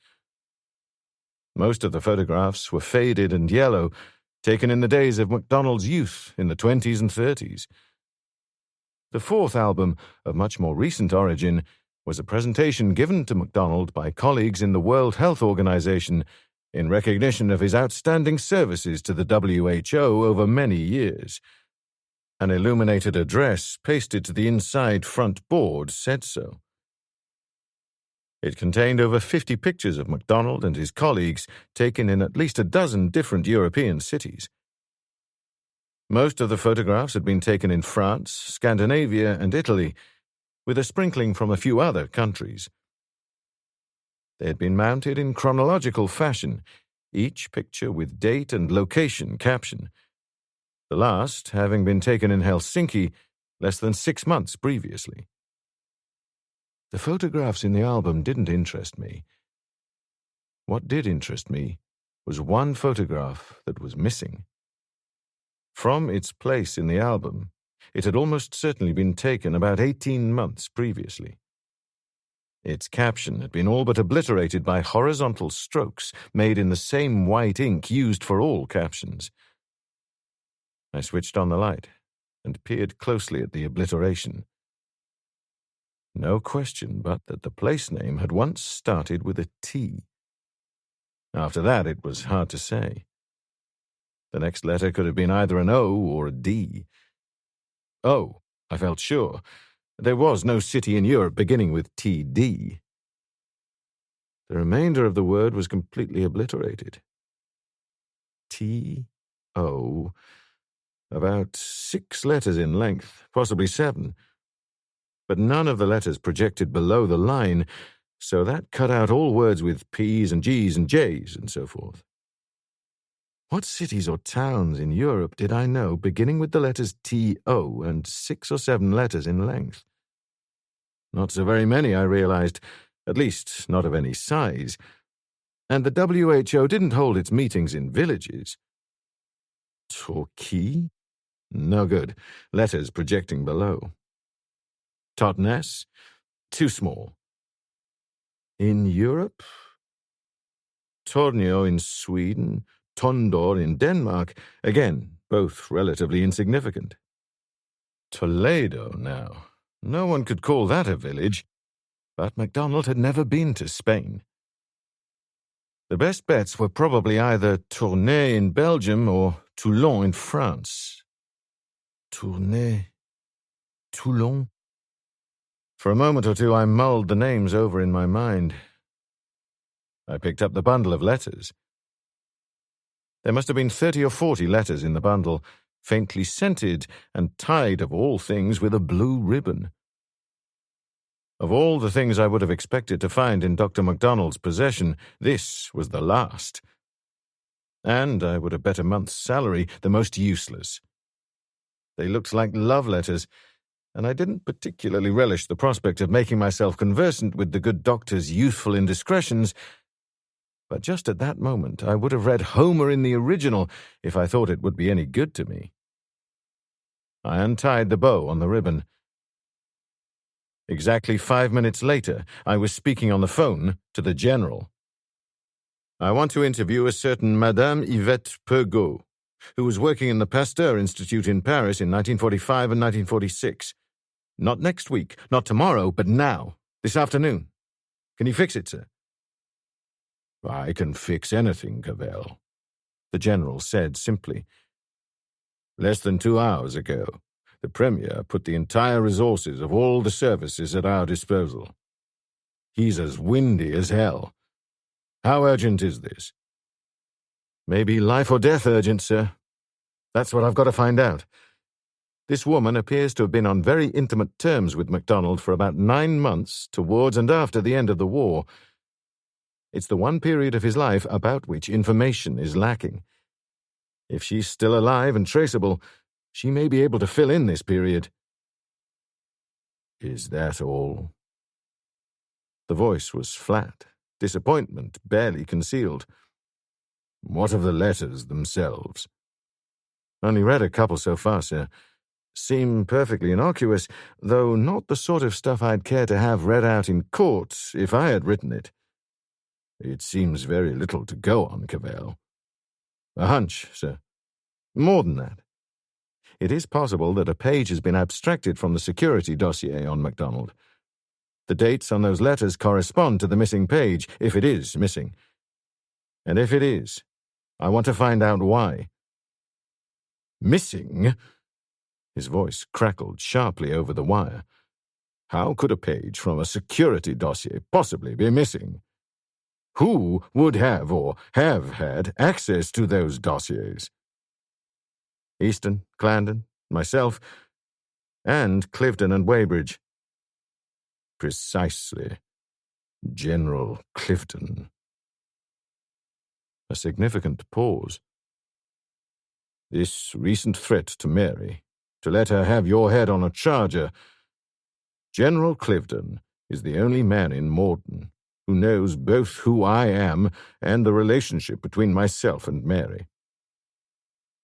Most of the photographs were faded and yellow, taken in the days of MacDonald's youth in the 20s and 30s. The 4th album, of much more recent origin, was a presentation given to MacDonald by colleagues in the World Health Organization in recognition of his outstanding services to the WHO over many years. An illuminated address pasted to the inside front board said so. It contained over 50 pictures of MacDonald and his colleagues taken in at least a dozen different European cities. Most of the photographs had been taken in France, Scandinavia, and Italy, with a sprinkling from a few other countries. They had been mounted in chronological fashion, each picture with date and location caption, the last having been taken in Helsinki less than 6 months previously. The photographs in the album didn't interest me. What did interest me was one photograph that was missing. From its place in the album, it had almost certainly been taken about 18 months previously. Its caption had been all but obliterated by horizontal strokes made in the same white ink used for all captions. I switched on the light and peered closely at the obliteration. No question but that the place name had once started with a T. After that, it was hard to say. The next letter could have been either an O or a D. O, I felt sure. There was no city in Europe beginning with TD. The remainder of the word was completely obliterated. T-O, about 6 letters in length, possibly 7. But none of the letters projected below the line, so that cut out all words with P's and G's and J's and so forth. What cities or towns in Europe did I know beginning with the letters T-O and 6 or 7 letters in length? Not so very many, I realized, at least not of any size. And the WHO didn't hold its meetings in villages. Torquay? No good. Letters projecting below. Totnes? Too small. In Europe? Tornio in Sweden, Tondor in Denmark, again, both relatively insignificant. Toledo, now. No one could call that a village, but MacDonald had never been to Spain. The best bets were probably either Tournai in Belgium or Toulon in France. Tournai, Toulon. For a moment or two I mulled the names over in my mind. I picked up the bundle of letters. There must have been 30 or 40 letters in the bundle, faintly scented and tied of all things with a blue ribbon. Of all the things I would have expected to find in Dr. MacDonald's possession, this was the last. And, I would have bet a month's salary, the most useless. They looked like love letters, and I didn't particularly relish the prospect of making myself conversant with the good doctor's youthful indiscretions, but just at that moment I would have read Homer in the original if I thought it would be any good to me. I untied the bow on the ribbon. Exactly 5 minutes later, I was speaking on the phone to the General. I want to interview a certain Madame Yvette Pergaud, who was working in the Pasteur Institute in Paris in 1945 and 1946. Not next week, not tomorrow, but now, this afternoon. Can you fix it, sir? I can fix anything, Cavell, the General said simply. Less than 2 hours ago, the Premier put the entire resources of all the services at our disposal. He's as windy as hell. How urgent is this? Maybe life or death urgent, sir. That's what I've got to find out. This woman appears to have been on very intimate terms with MacDonald for about 9 months towards and after the end of the war. It's the one period of his life about which information is lacking. If she's still alive and traceable, she may be able to fill in this period. Is that all? The voice was flat, disappointment barely concealed. What of the letters themselves? Only read a couple so far, sir. Seem perfectly innocuous, though not the sort of stuff I'd care to have read out in court if I had written it. It seems very little to go on, Cavell. A hunch, sir. More than that. It is possible that a page has been abstracted from the security dossier on MacDonald. The dates on those letters correspond to the missing page, if it is missing. And if it is, I want to find out why. Missing? His voice crackled sharply over the wire. How could a page from a security dossier possibly be missing? Who would have or have had access to those dossiers? Easton, Clarendon, myself, and Cliveden and Weybridge. Precisely. General Cliveden. A significant pause. This recent threat to Mary, to let her have your head on a charger. General Cliveden is the only man in Mortyn who knows both who I am and the relationship between myself and Mary.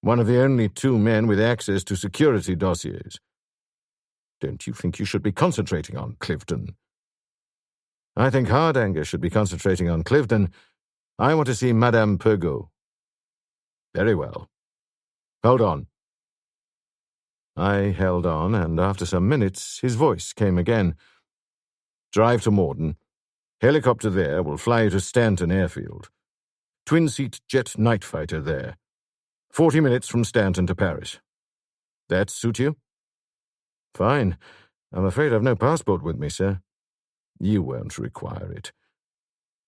One of the only two men with access to security dossiers. Don't you think you should be concentrating on Cliveden? I think Hardanger should be concentrating on Cliveden. I want to see Madame Pergot. Very well. Hold on. I held on, and after some minutes, his voice came again. Drive to Mortyn. Helicopter there will fly you to Stanton Airfield. Twin-seat jet night fighter there. 40 minutes from Stanton to Paris. That suit you? Fine. I'm afraid I've no passport with me, sir. You won't require it.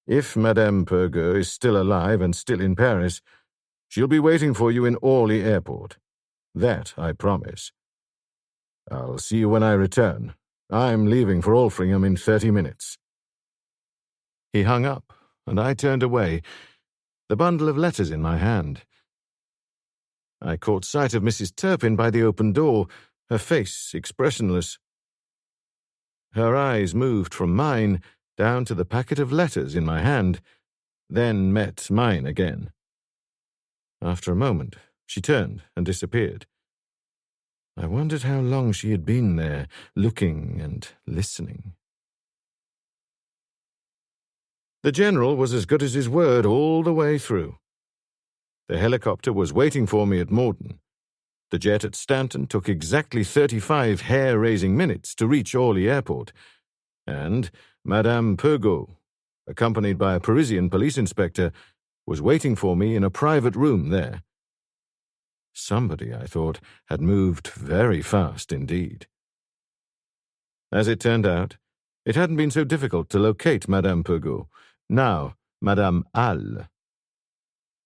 If Madame Pergot is still alive and still in Paris, she'll be waiting for you in Orly Airport. That I promise. I'll see you when I return. I'm leaving for Altrincham in 30 minutes. He hung up, and I turned away, the bundle of letters in my hand. I caught sight of Mrs. Turpin by the open door, her face expressionless. Her eyes moved from mine down to the packet of letters in my hand, then met mine again. After a moment, she turned and disappeared. I wondered how long she had been there, looking and listening. The General was as good as his word all the way through. The helicopter was waiting for me at Mortyn. The jet at Stanton took exactly 35 hair-raising minutes to reach Orly Airport, and Madame Pergot, accompanied by a Parisian police inspector, was waiting for me in a private room there. Somebody, I thought, had moved very fast indeed. As it turned out, it hadn't been so difficult to locate Madame Pergot, now Madame Halle.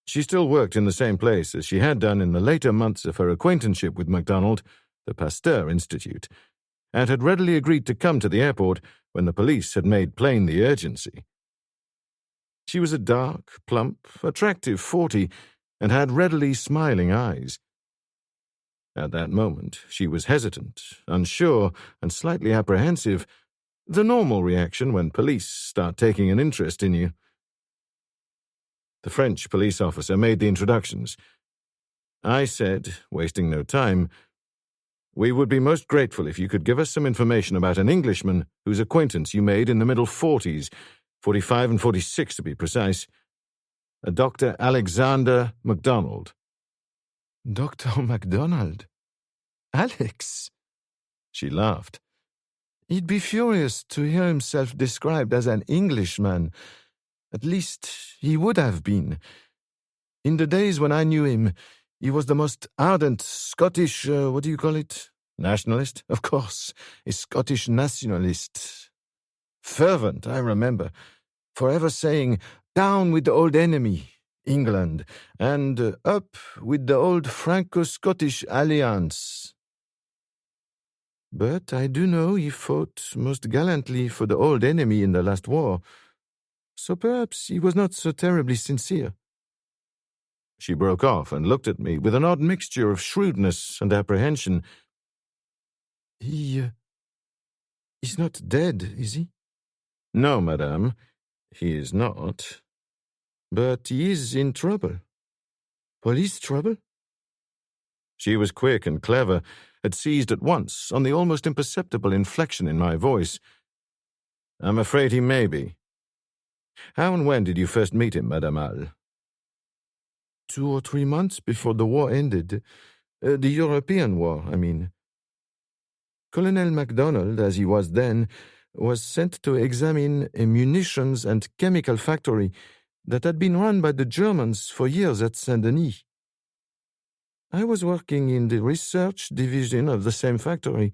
She still worked in the same place as she had done in the later months of her acquaintanceship with MacDonald, the Pasteur Institute, and had readily agreed to come to the airport when the police had made plain the urgency. She was a dark, plump, attractive 40, and had readily smiling eyes. At that moment, she was hesitant, unsure, and slightly apprehensive, the normal reaction when police start taking an interest in you. The French police officer made the introductions. I said, wasting no time, "We would be most grateful if you could give us some information about an Englishman whose acquaintance you made in the middle 40s, 45 and 46 to be precise, a Dr. Alexander MacDonald." Dr. MacDonald? Alex? She laughed. He'd be furious to hear himself described as an Englishman. At least, he would have been. In the days when I knew him, he was the most ardent Scottish, Nationalist? Of course, a Scottish nationalist. Fervent, I remember. Forever saying, "Down with the old enemy, England, and up with the old Franco-Scottish alliance." But I do know he fought most gallantly for the old enemy in the last war, so perhaps he was not so terribly sincere. She broke off and looked at me with an odd mixture of shrewdness and apprehension. He's not dead, is he? No, madame, he is not. But he is in trouble. Police trouble? She was quick and clever, had seized at once on the almost imperceptible inflection in my voice. I'm afraid he may be. How and when did you first meet him, Madame Halle? 2 or 3 months before the war ended. The European war, I mean. Colonel MacDonald, as he was then, was sent to examine a munitions and chemical factory that had been run by the Germans for years at Saint-Denis. I was working in the research division of the same factory,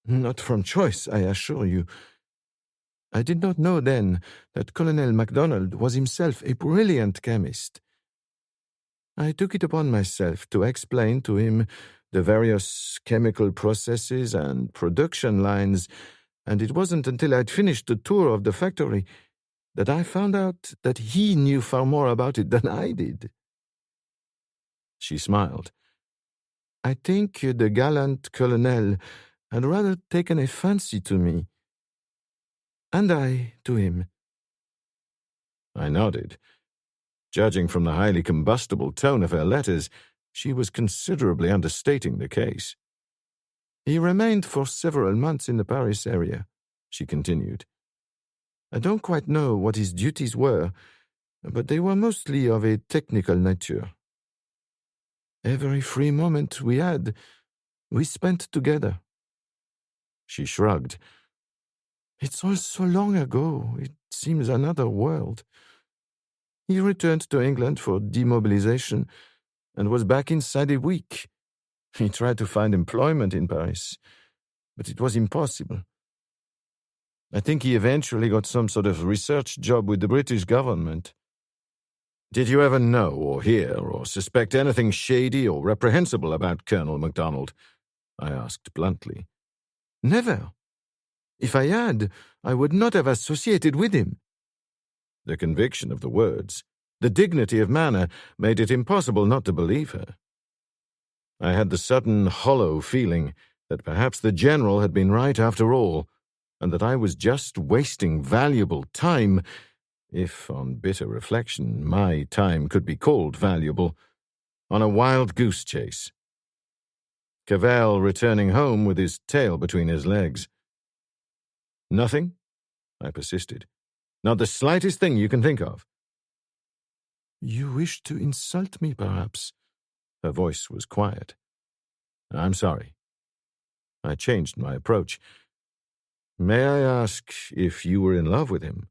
not from choice, I assure you. I did not know then that Colonel MacDonald was himself a brilliant chemist. I took it upon myself to explain to him the various chemical processes and production lines, and it wasn't until I'd finished the tour of the factory that I found out that he knew far more about it than I did. She smiled. I think the gallant colonel had rather taken a fancy to me, and I to him. I nodded. Judging from the highly combustible tone of her letters, she was considerably understating the case. He remained for several months in the Paris area, she continued. I don't quite know what his duties were, but they were mostly of a technical nature. Every free moment we had, we spent together. She shrugged. It's all so long ago, it seems another world. He returned to England for demobilization and was back inside a week. He tried to find employment in Paris, but it was impossible. I think he eventually got some sort of research job with the British government. Did you ever know or hear or suspect anything shady or reprehensible about Colonel MacDonald? I asked bluntly. Never. If I had, I would not have associated with him. The conviction of the words, the dignity of manner, made it impossible not to believe her. I had the sudden hollow feeling that perhaps the General had been right after all, and that I was just wasting valuable time, if on bitter reflection my time could be called valuable, on a wild goose chase. Cavell returning home with his tail between his legs. Nothing? I persisted. Not the slightest thing you can think of. You wish to insult me, perhaps? Her voice was quiet. I'm sorry. I changed my approach. May I ask if you were in love with him?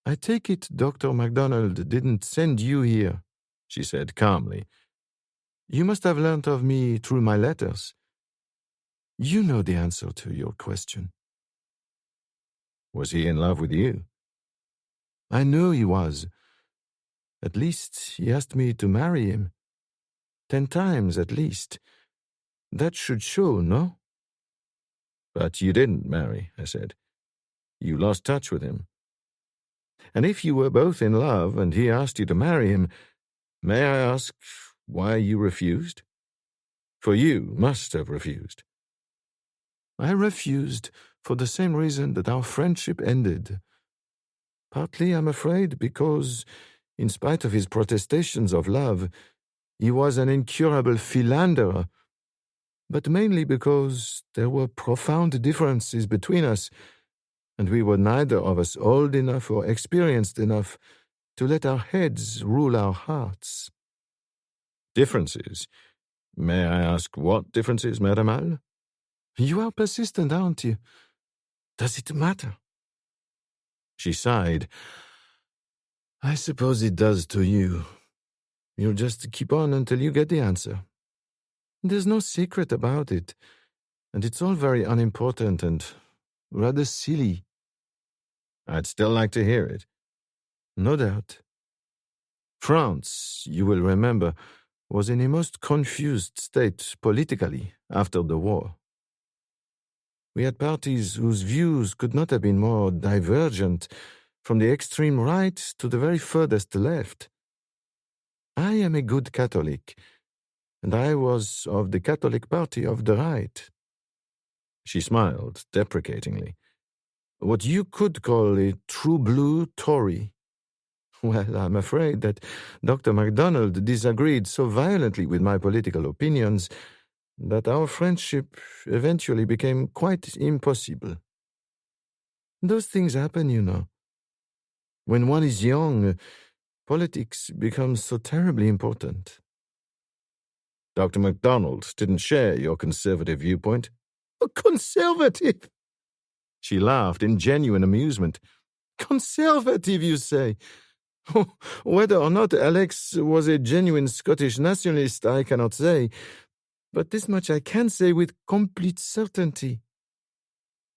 I take it Dr. MacDonald didn't send you here, she said calmly. You must have learnt of me through my letters. You know the answer to your question. Was he in love with you? I know he was. At least he asked me to marry him. 10 times at least. That should show, no? But you didn't marry, I said. You lost touch with him. And if you were both in love and he asked you to marry him, may I ask why you refused? For you must have refused. I refused for the same reason that our friendship ended. Partly, I'm afraid, because, in spite of his protestations of love, he was an incurable philanderer, but mainly because there were profound differences between us, and we were neither of us old enough or experienced enough to let our heads rule our hearts. Differences? May I ask what differences, Madame? You are persistent, aren't you? Does it matter? She sighed. I suppose it does to you. You'll just keep on until you get the answer. There's no secret about it, and it's all very unimportant and rather silly. I'd still like to hear it. No doubt. France, you will remember, was in a most confused state politically after the war. We had parties whose views could not have been more divergent, from the extreme right to the very furthest left. I am a good Catholic, and I was of the Catholic party of the right. She smiled deprecatingly. What you could call a true blue Tory. Well, I'm afraid that Dr. MacDonald disagreed so violently with my political opinions that our friendship eventually became quite impossible. Those things happen, you know. When one is young, politics becomes so terribly important. Dr. MacDonald didn't share your conservative viewpoint. A conservative? She laughed in genuine amusement. Conservative, you say? Whether or not Alex was a genuine Scottish nationalist, I cannot say, but this much I can say with complete certainty.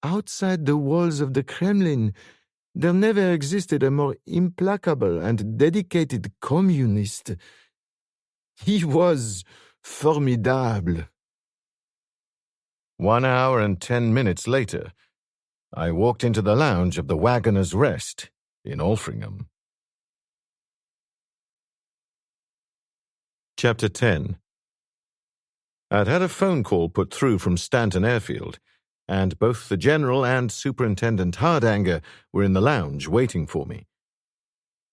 Outside the walls of the Kremlin, there never existed a more implacable and dedicated communist. He was formidable. 1 hour and 10 minutes later, I walked into the lounge of the Waggoner's Rest in Altrincham. Chapter 10. I'd had a phone call put through from Stanton Airfield, and both the General and Superintendent Hardanger were in the lounge waiting for me.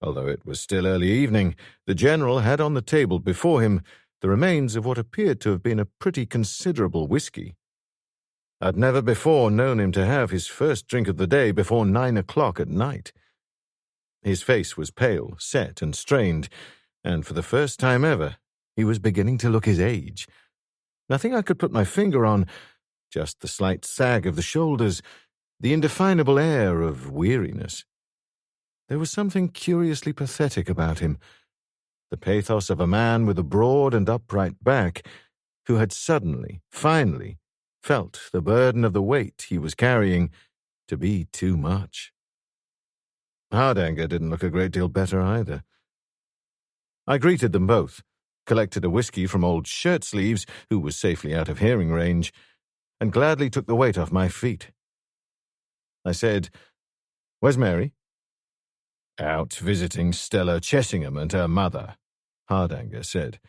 Although it was still early evening, the General had on the table before him the remains of what appeared to have been a pretty considerable whisky. I'd never before known him to have his first drink of the day before 9 o'clock at night. His face was pale, set, and strained, and for the first time ever, he was beginning to look his age. Nothing I could put my finger on, just the slight sag of the shoulders, the indefinable air of weariness. There was something curiously pathetic about him, the pathos of a man with a broad and upright back who had suddenly, finally, felt the burden of the weight he was carrying to be too much. Hardanger didn't look a great deal better either. I greeted them both, collected a whisky from old Shirtsleeves, who was safely out of hearing range, and gladly took the weight off my feet. I said, "Where's Mary?" "Out visiting Stella Chessingham and her mother," Hardanger said.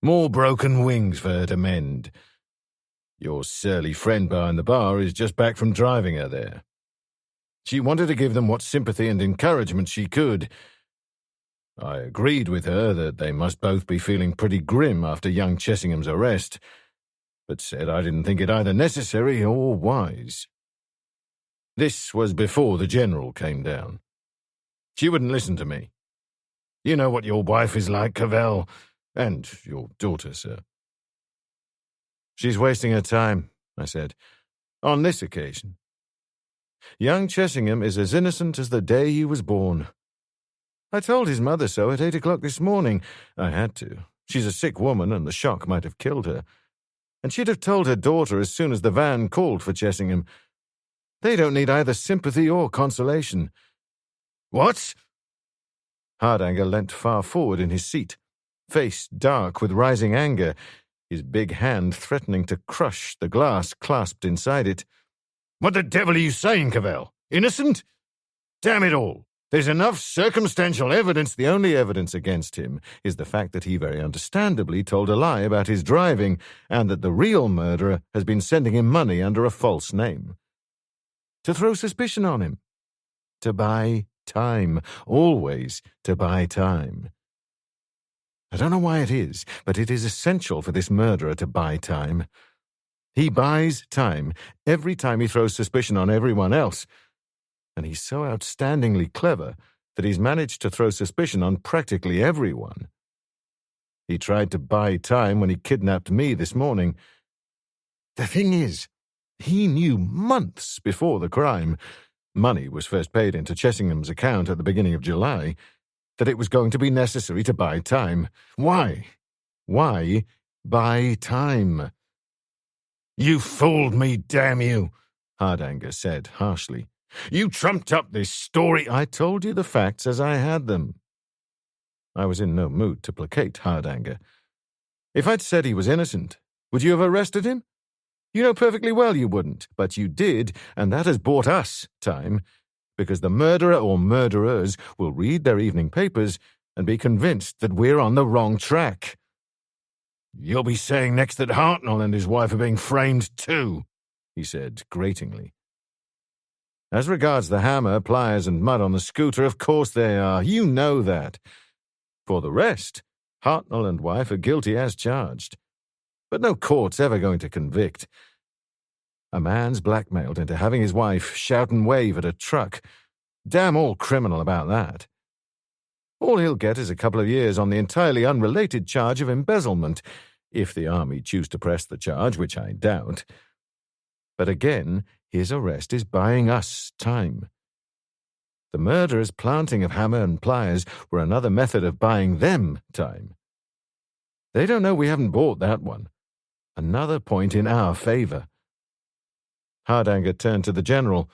"More broken wings for her to mend. Your surly friend behind the bar is just back from driving her there. She wanted to give them what sympathy and encouragement she could. I agreed with her that they must both be feeling pretty grim after young Chessingham's arrest, but said I didn't think it either necessary or wise." This was before the General came down. She wouldn't listen to me. You know what your wife is like, Cavell, and your daughter, sir. "She's wasting her time," I said, "on this occasion. Young Chessingham is as innocent as the day he was born. I told his mother so at 8 o'clock this morning. I had to. She's a sick woman, and the shock might have killed her. And she'd have told her daughter as soon as the van called for Chessingham. They don't need either sympathy or consolation." "What?" Hardanger leant far forward in his seat, face dark with rising anger, his big hand threatening to crush the glass clasped inside it. "What the devil are you saying, Cavell? Innocent? Damn it all! There's enough circumstantial evidence." "The only evidence against him is the fact that he very understandably told a lie about his driving, and that the real murderer has been sending him money under a false name. To throw suspicion on him. To buy time. Always to buy time. I don't know why it is, but it is essential for this murderer to buy time. He buys time every time he throws suspicion on everyone else, and he's so outstandingly clever that he's managed to throw suspicion on practically everyone. He tried to buy time when he kidnapped me this morning. The thing is, he knew months before the crime — money was first paid into Chessingham's account at the beginning of July — that it was going to be necessary to buy time. Why? Why buy time? "You fooled me, damn you," Hardanger said harshly. "You trumped up this story." "I told you the facts as I had them." I was in no mood to placate Hardanger. "If I'd said he was innocent, would you have arrested him? You know perfectly well you wouldn't, but you did, and that has bought us time, because the murderer or murderers will read their evening papers and be convinced that we're on the wrong track." "You'll be saying next that Hartnell and his wife are being framed too," he said gratingly. "As regards the hammer, pliers, and mud on the scooter, of course they are. You know that. For the rest, Hartnell and wife are guilty as charged. But no court's ever going to convict. A man's blackmailed into having his wife shout and wave at a truck. Damn all criminal about that. All he'll get is a couple of years on the entirely unrelated charge of embezzlement, if the army choose to press the charge, which I doubt. But again, his arrest is buying us time. The murderer's planting of hammer and pliers were another method of buying them time. They don't know we haven't bought that one. Another point in our favour. Hardanger turned to the General.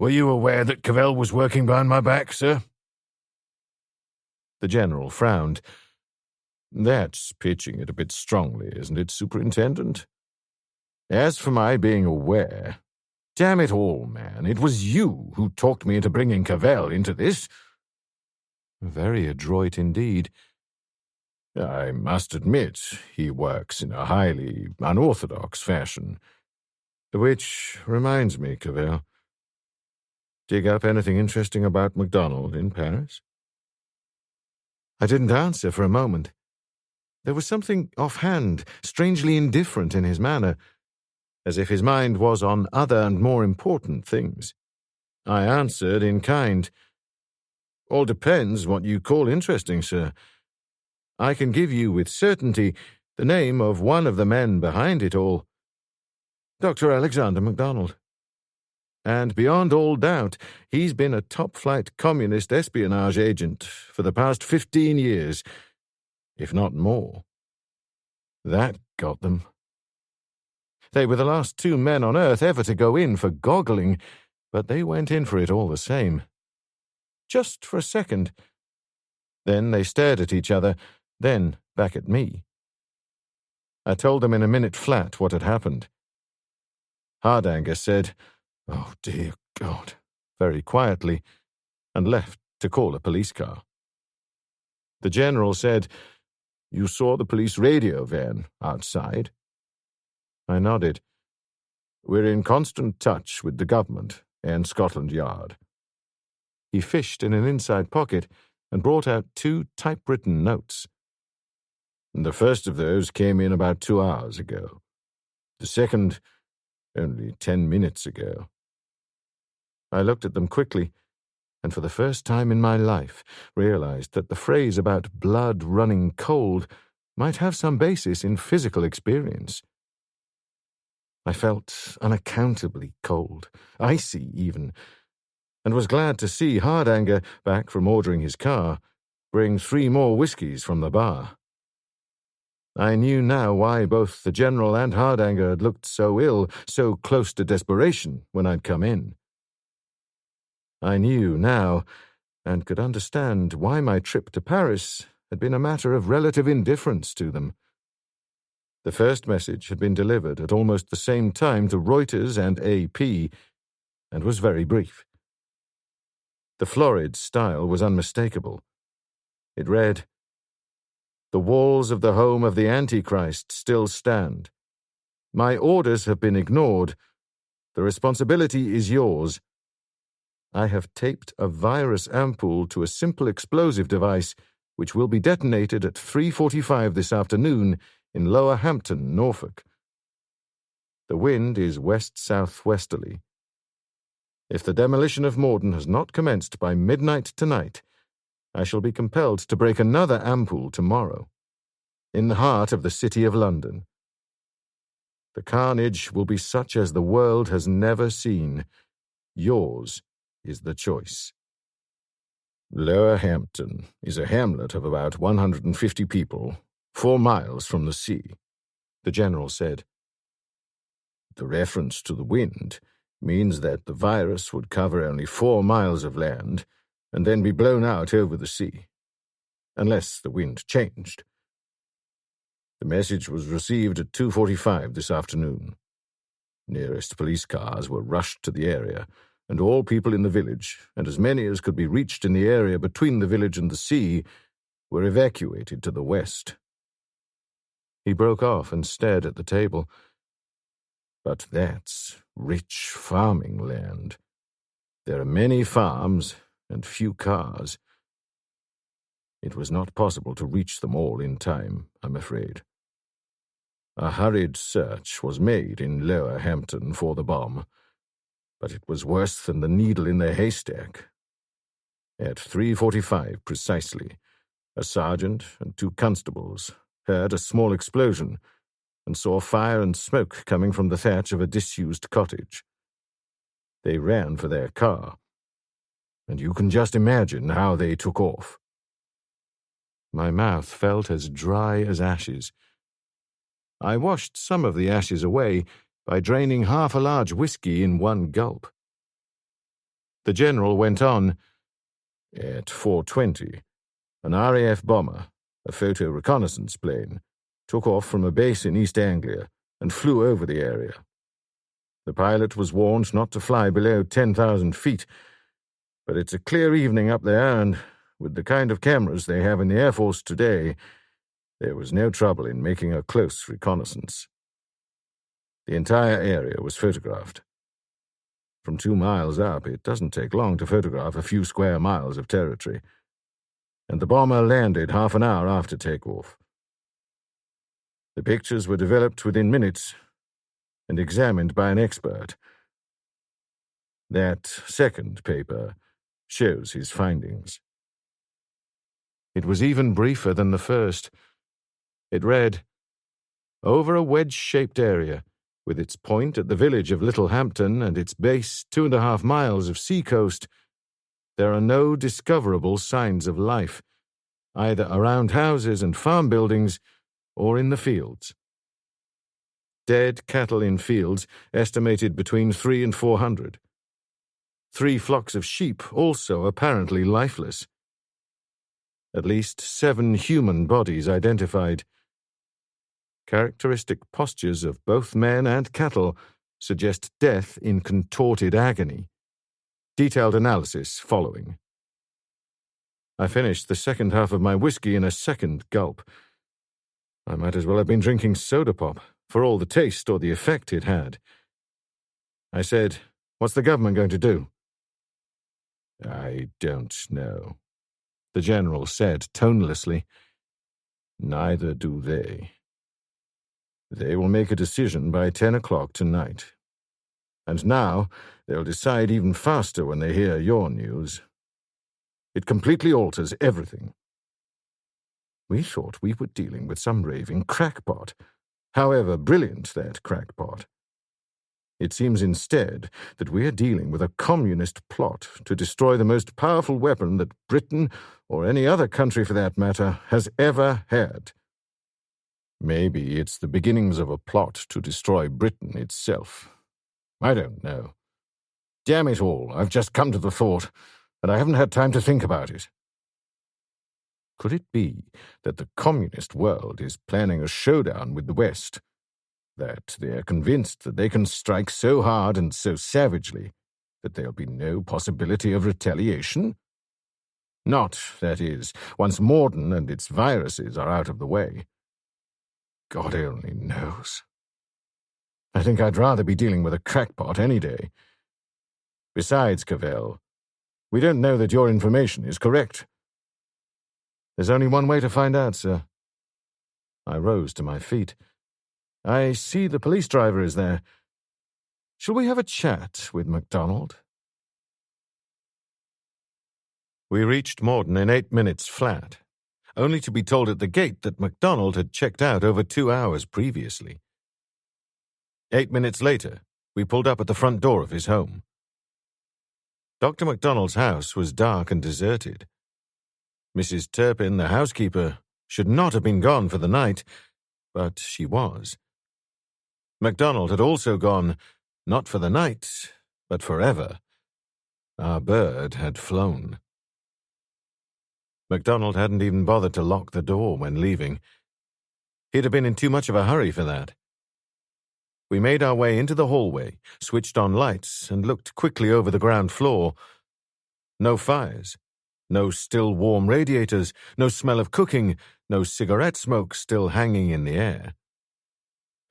Were you aware that Cavell was working behind my back, sir? The General frowned. That's pitching it a bit strongly, isn't it, Superintendent? As for my being aware, damn it all, man, it was you who talked me into bringing Cavell into this. Very adroit indeed. I must admit, he works in a highly unorthodox fashion. Which reminds me, Cavell, dig up anything interesting about MacDonald in Paris? I didn't answer for a moment. There was something offhand, strangely indifferent in his manner, as if his mind was on other and more important things. I answered in kind. All depends what you call interesting, sir. I can give you with certainty the name of one of the men behind it all. Dr. Alexander MacDonald. And beyond all doubt, he's been a top-flight communist espionage agent for the past 15 years, if not more. That got them. They were the last two men on earth ever to go in for goggling, but they went in for it all the same. Just for a second. Then they stared at each other, then back at me. I told them in a minute flat what had happened. Hardanger said, "Oh, dear God," very quietly, and left to call a police car. The General said, "You saw the police radio van outside?" I nodded. "We're in constant touch with the government and Scotland Yard." He fished in an inside pocket and brought out 2 typewritten notes. "The first of those came in about 2 hours ago. The second, only 10 minutes ago." I looked at them quickly, and for the first time in my life realized that the phrase about blood running cold might have some basis in physical experience. I felt unaccountably cold, icy even, and was glad to see Hardanger, back from ordering his car, bring 3 more whiskies from the bar. I knew now why both the General and Hardanger had looked so ill, so close to desperation when I'd come in. I knew now, and could understand why my trip to Paris had been a matter of relative indifference to them. The first message had been delivered at almost the same time to Reuters and AP, and was very brief. The florid style was unmistakable. It read, "The walls of the home of the Antichrist still stand. My orders have been ignored. The responsibility is yours. I have taped a virus ampoule to a simple explosive device which will be detonated at 3:45 this afternoon in Lower Hampton, Norfolk. The wind is west-southwesterly. If the demolition of Mortyn has not commenced by midnight tonight, I shall be compelled to break another ampoule tomorrow, in the heart of the City of London. The carnage will be such as the world has never seen. Yours is the choice." Lower Hampton is a hamlet of about 150 people, 4 miles from the sea, the General said. The reference to the wind means that the virus would cover only 4 miles of land and then be blown out over the sea, unless the wind changed. The message was received at 2:45 this afternoon. Nearest police cars were rushed to the area, and all people in the village, and as many as could be reached in the area between the village and the sea, were evacuated to the west. He broke off and stared at the table. But that's rich farming land. There are many farms and few cars. It was not possible to reach them all in time, I'm afraid. A hurried search was made in Lower Hampton for the bomb, but it was worse than the needle in the haystack. At 3:45 precisely, a sergeant and 2 constables heard a small explosion and saw fire and smoke coming from the thatch of a disused cottage. They ran for their car. and you can just imagine how they took off. My mouth felt as dry as ashes. I washed some of the ashes away by draining half a large whiskey in one gulp. The general went on, At 4:20, an RAF bomber, a photo reconnaissance plane, took off from a base in East Anglia and flew over the area. The pilot was warned not to fly below 10,000 feet, but it's a clear evening up there, and with the kind of cameras they have in the Air Force today, there was no trouble in making a close reconnaissance. The entire area was photographed. From 2 miles up, it doesn't take long to photograph a few square miles of territory, and the bomber landed half an hour after takeoff. The pictures were developed within minutes and examined by an expert. That second paper shows his findings. It was even briefer than the first. It read, "Over a wedge-shaped area, with its point at the village of Littlehampton and its base 2.5 miles of seacoast, there are no discoverable signs of life, either around houses and farm buildings or in the fields. Dead cattle in fields estimated between 300 and 400. 3 flocks of sheep also apparently lifeless. At least 7 human bodies identified. Characteristic postures of both men and cattle suggest death in contorted agony. Detailed analysis following." I finished the second half of my whiskey in a second gulp. I might as well have been drinking soda pop, for all the taste or the effect it had. I said, "What's the government going to do?" "I don't know," the general said tonelessly. "Neither do they. They will make a decision by 10 o'clock tonight. And now they'll decide even faster when they hear your news. It completely alters everything. We thought we were dealing with some raving crackpot, however brilliant that crackpot. It seems instead that we are dealing with a communist plot to destroy the most powerful weapon that Britain, or any other country for that matter, has ever had. Maybe it's the beginnings of a plot to destroy Britain itself. I don't know. Damn it all, I've just come to the thought, and I haven't had time to think about it. Could it be that the communist world is planning a showdown with the West? That they are convinced that they can strike so hard and so savagely that there'll be no possibility of retaliation? Not, that is, once Mortyn and its viruses are out of the way. God only knows. I think I'd rather be dealing with a crackpot any day. Besides, Cavell, we don't know that your information is correct. There's only one way to find out, sir. I rose to my feet. I see the police driver is there. Shall we have a chat with MacDonald? We reached Mortyn in 8 minutes flat, only to be told at the gate that MacDonald had checked out over 2 hours previously. 8 minutes later, we pulled up at the front door of his home. Dr. MacDonald's house was dark and deserted. Mrs. Turpin, the housekeeper, should not have been gone for the night, but she was. MacDonald had also gone, not for the night, but forever. Our bird had flown. MacDonald hadn't even bothered to lock the door when leaving. He'd have been in too much of a hurry for that. We made our way into the hallway, switched on lights, and looked quickly over the ground floor. No fires, no still warm radiators, no smell of cooking, no cigarette smoke still hanging in the air.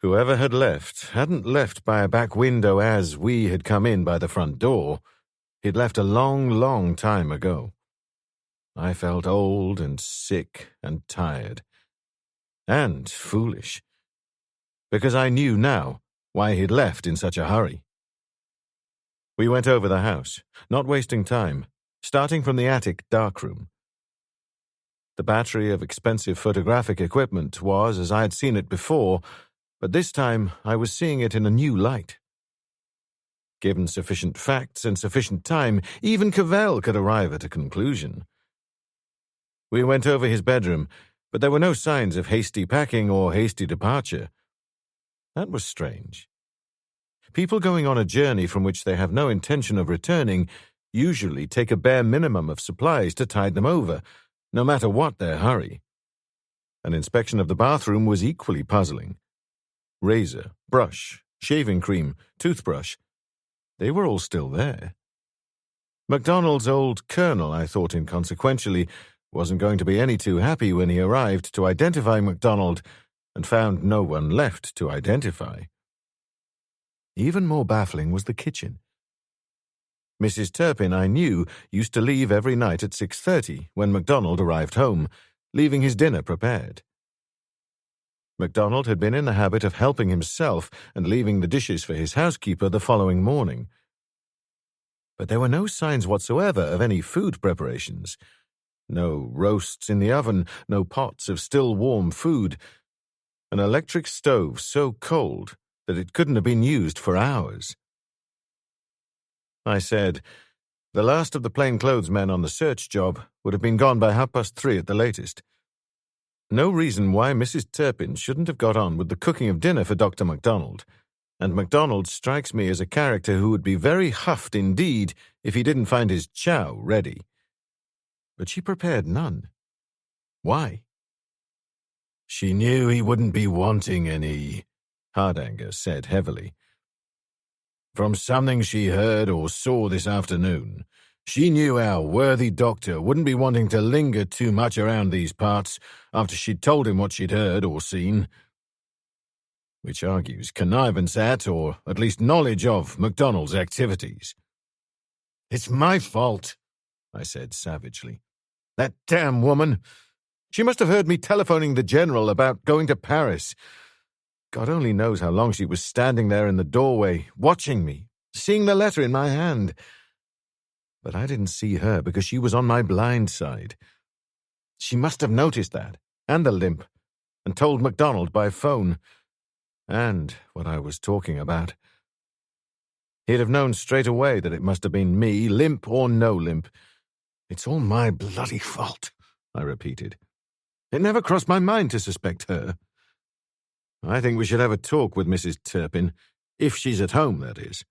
Whoever had left hadn't left by a back window as we had come in by the front door. He'd left a long, long time ago. I felt old and sick and tired. And foolish. Because I knew now why he'd left in such a hurry. We went over the house, not wasting time, starting from the attic darkroom. The battery of expensive photographic equipment was as I had seen it before, but this time I was seeing it in a new light. Given sufficient facts and sufficient time, even Cavell could arrive at a conclusion. We went over his bedroom, but there were no signs of hasty packing or hasty departure. That was strange. People going on a journey from which they have no intention of returning usually take a bare minimum of supplies to tide them over, no matter what their hurry. An inspection of the bathroom was equally puzzling. Razor, brush, shaving cream, toothbrush. They were all still there. MacDonald's old colonel, I thought inconsequentially, wasn't going to be any too happy when he arrived to identify MacDonald and found no one left to identify. Even more baffling was the kitchen. Mrs. Turpin, I knew, used to leave every night at 6:30 when MacDonald arrived home, leaving his dinner prepared. MacDonald had been in the habit of helping himself and leaving the dishes for his housekeeper the following morning. But there were no signs whatsoever of any food preparations. No roasts in the oven, no pots of still warm food. An electric stove so cold that it couldn't have been used for hours. I said, the last of the plainclothesmen on the search job would have been gone by 3:30 at the latest. No reason why Mrs. Turpin shouldn't have got on with the cooking of dinner for Dr. MacDonald, and MacDonald strikes me as a character who would be very huffed indeed if he didn't find his chow ready. But she prepared none. Why? She knew he wouldn't be wanting any, Hardanger said heavily. From something she heard or saw this afternoon, she knew our worthy doctor wouldn't be wanting to linger too much around these parts after she'd told him what she'd heard or seen. Which argues connivance at, or at least knowledge of, MacDonald's activities. It's my fault, I said savagely. That damn woman. She must have heard me telephoning the general about going to Paris. God only knows how long she was standing there in the doorway, watching me, seeing the letter in my hand. But I didn't see her because she was on my blind side. She must have noticed that, and the limp, and told MacDonald by phone, and what I was talking about. He'd have known straight away that it must have been me, limp or no limp. It's all my bloody fault, I repeated. It never crossed my mind to suspect her. I think we should have a talk with Mrs. Turpin, if she's at home, that is.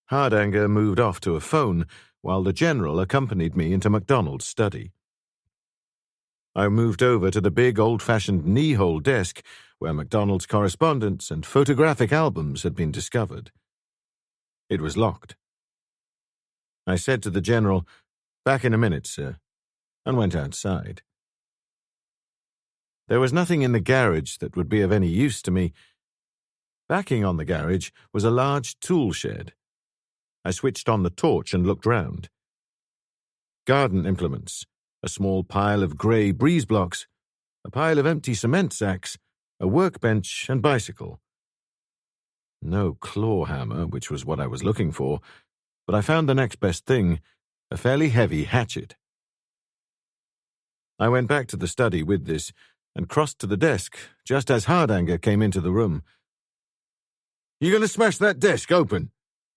Hardanger moved off to a phone, while the general accompanied me into MacDonald's study. I moved over to the big old-fashioned knee-hole desk where MacDonald's correspondence and photographic albums had been discovered. It was locked. I said to the general, "Back in a minute, sir," and went outside. There was nothing in the garage that would be of any use to me. Backing on the garage was a large tool shed. I switched on the torch and looked round. Garden implements, a small pile of grey breeze blocks, a pile of empty cement sacks, a workbench and bicycle. No claw hammer, which was what I was looking for, but I found the next best thing, a fairly heavy hatchet. I went back to the study with this and crossed to the desk just as Hardanger came into the room. "You going to smash that desk open?"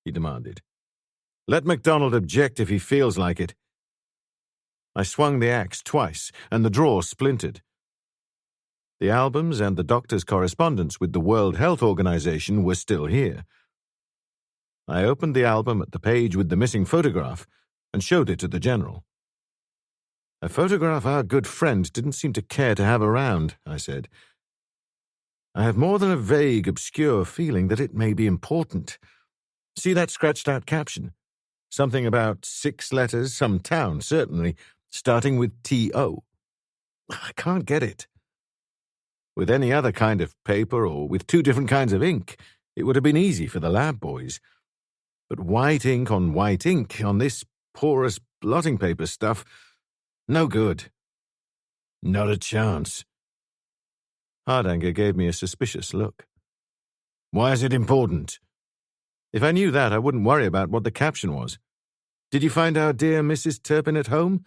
he demanded. "Let MacDonald object if he feels like it." I swung the axe twice, and the drawer splintered. The albums and the doctor's correspondence with the World Health Organization were still here. I opened the album at the page with the missing photograph and showed it to the general. "A photograph our good friend didn't seem to care to have around," I said. "I have more than a vague, obscure feeling that it may be important. See that scratched-out caption? Something about 6 letters, some town, certainly, starting with T.O. I can't get it. With any other kind of paper or with 2 different kinds of ink, it would have been easy for the lab boys. But white ink on this porous blotting paper stuff, no good." Not a chance. Hardanger gave me a suspicious look. Why is it important? If I knew that, I wouldn't worry about what the caption was. Did you find our dear Mrs. Turpin at home?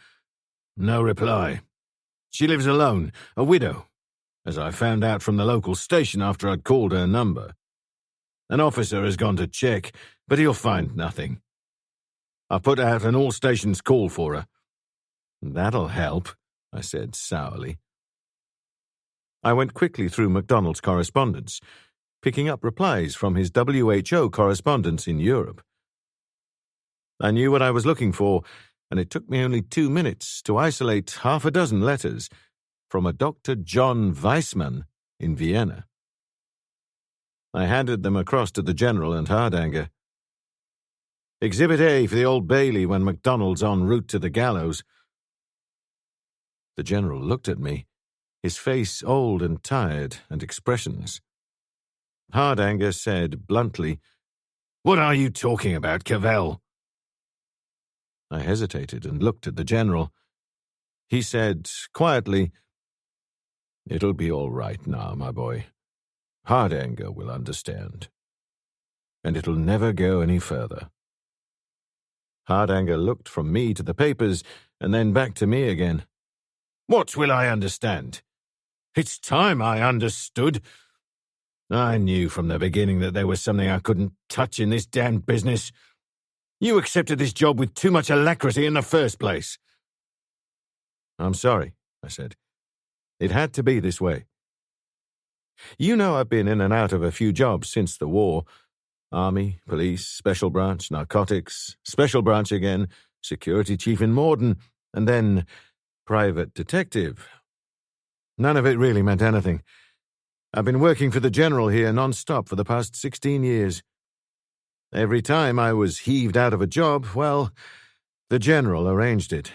No reply. She lives alone, a widow, as I found out from the local station after I'd called her number. An officer has gone to check, but he'll find nothing. I put out an all-stations call for her." "That'll help," I said sourly. I went quickly through MacDonald's correspondence, picking up replies from his WHO correspondence in Europe. I knew what I was looking for, and it took me only 2 minutes to isolate half a dozen letters from a Dr. John Weissmann in Vienna. I handed them across to the General and Hardanger. "Exhibit A for the Old Bailey when MacDonald's en route to the gallows." The General looked at me, his face old and tired and expressionless. Hardanger said bluntly, "What are you talking about, Cavell?" I hesitated and looked at the General. He said quietly, "It'll be all right now, my boy. Hardanger will understand. And it'll never go any further." Hardanger looked from me to the papers and then back to me again. "What will I understand? It's time I understood. I knew from the beginning that there was something I couldn't touch in this damned business. You accepted this job with too much alacrity in the first place." "I'm sorry," I said. "It had to be this way. You know I've been in and out of a few jobs since the war. Army, police, special branch, narcotics, special branch again, security chief in Mortyn, and then private detective. None of it really meant anything. I've been working for the General here non-stop for the past 16 years. Every time I was heaved out of a job, well, the General arranged it."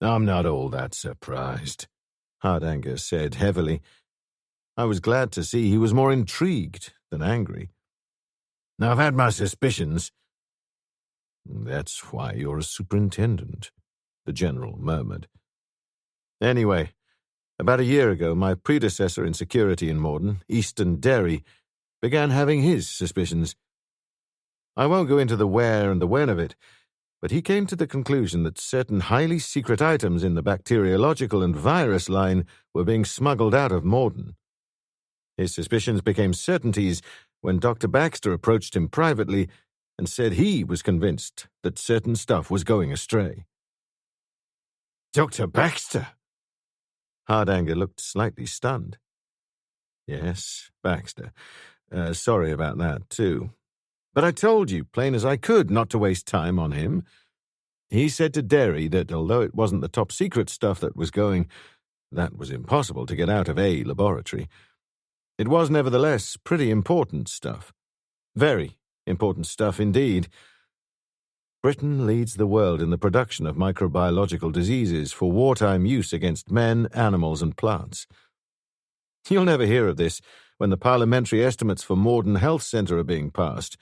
"I'm not all that surprised," Hardanger said heavily. I was glad to see he was more intrigued than angry. "I've had my suspicions." "That's why you're a superintendent," the General murmured. "Anyway, about a year ago, my predecessor in security in Mortyn, Easton Derry, began having his suspicions. I won't go into the where and the when of it, but he came to the conclusion that certain highly secret items in the bacteriological and virus line were being smuggled out of Mortyn. His suspicions became certainties when Dr. Baxter approached him privately and said he was convinced that certain stuff was going astray." "Dr. Baxter?" Hardanger looked slightly stunned. "Yes, Baxter. Sorry about that, too. But I told you, plain as I could, not to waste time on him. He said to Derry that although it wasn't the top-secret stuff that was going, that was impossible to get out of a laboratory. It was nevertheless pretty important stuff. Very important stuff indeed. Britain leads the world in the production of microbiological diseases for wartime use against men, animals, and plants. You'll never hear of this when the parliamentary estimates for Mortyn Health Centre are being passed,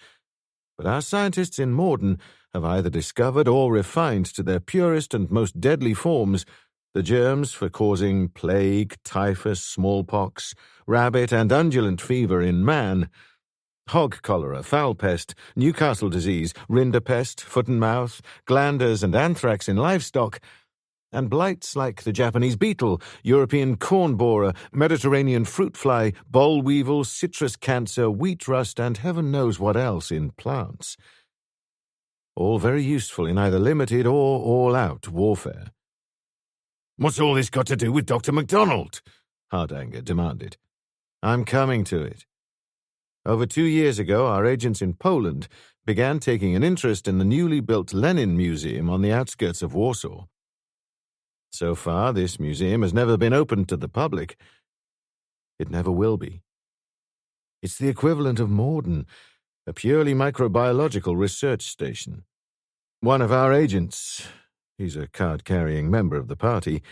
but our scientists in Mortyn have either discovered or refined to their purest and most deadly forms the germs for causing plague, typhus, smallpox, rabbit and undulant fever in man, hog cholera, fowl pest, Newcastle disease, rinderpest, foot and mouth, glanders and anthrax in livestock, and blights like the Japanese beetle, European corn borer, Mediterranean fruit fly, boll weevil, citrus cancer, wheat rust, and heaven knows what else in plants. All very useful in either limited or all-out warfare. "What's all this got to do with Dr. MacDonald?" Hardanger demanded. "I'm coming to it. Over 2 years ago, our agents in Poland began taking an interest in the newly built Lenin Museum on the outskirts of Warsaw. So far, this museum has never been opened to the public. It never will be. It's the equivalent of Mortyn, a purely microbiological research station. One of our agents, he's a card-carrying member of the party,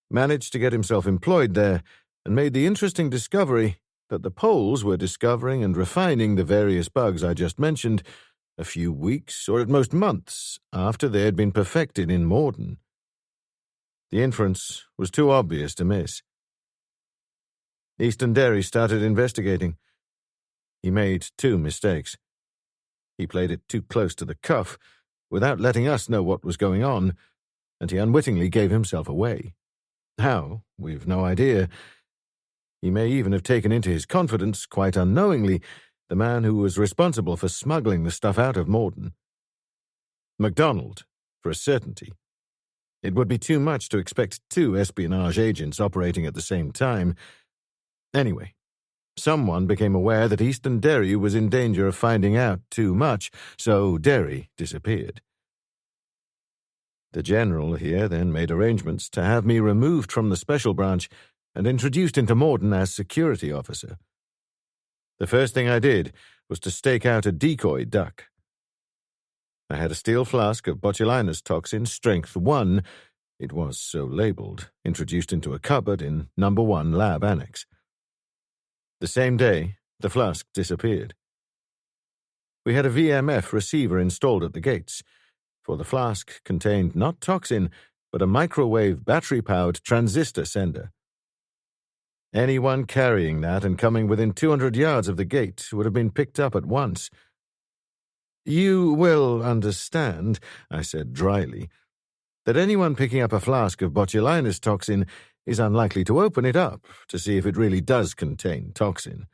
managed to get himself employed there and made the interesting discovery that the Poles were discovering and refining the various bugs I just mentioned a few weeks or at most months after they had been perfected in Mortyn. The inference was too obvious to miss. Easton Derry started investigating. He made 2 mistakes. He played it too close to the cuff, without letting us know what was going on, and he unwittingly gave himself away. How? We've no idea. He may even have taken into his confidence, quite unknowingly, the man who was responsible for smuggling the stuff out of Mortyn. MacDonald, for a certainty. It would be too much to expect two espionage agents operating at the same time. Anyway, someone became aware that Eastern Derry was in danger of finding out too much, so Derry disappeared. The general here then made arrangements to have me removed from the special branch and introduced into Mortyn as security officer. The first thing I did was to stake out a decoy duck. I had a steel flask of botulinus toxin, strength 1, it was so labelled, introduced into a cupboard in No. 1 lab annex. The same day, the flask disappeared. We had a VMF receiver installed at the gates, for the flask contained not toxin, but a microwave battery-powered transistor sender. Anyone carrying that and coming within 200 yards of the gate would have been picked up at once. "You will understand," I said dryly, "that anyone picking up a flask of botulinus toxin is unlikely to open it up to see if it really does contain toxin."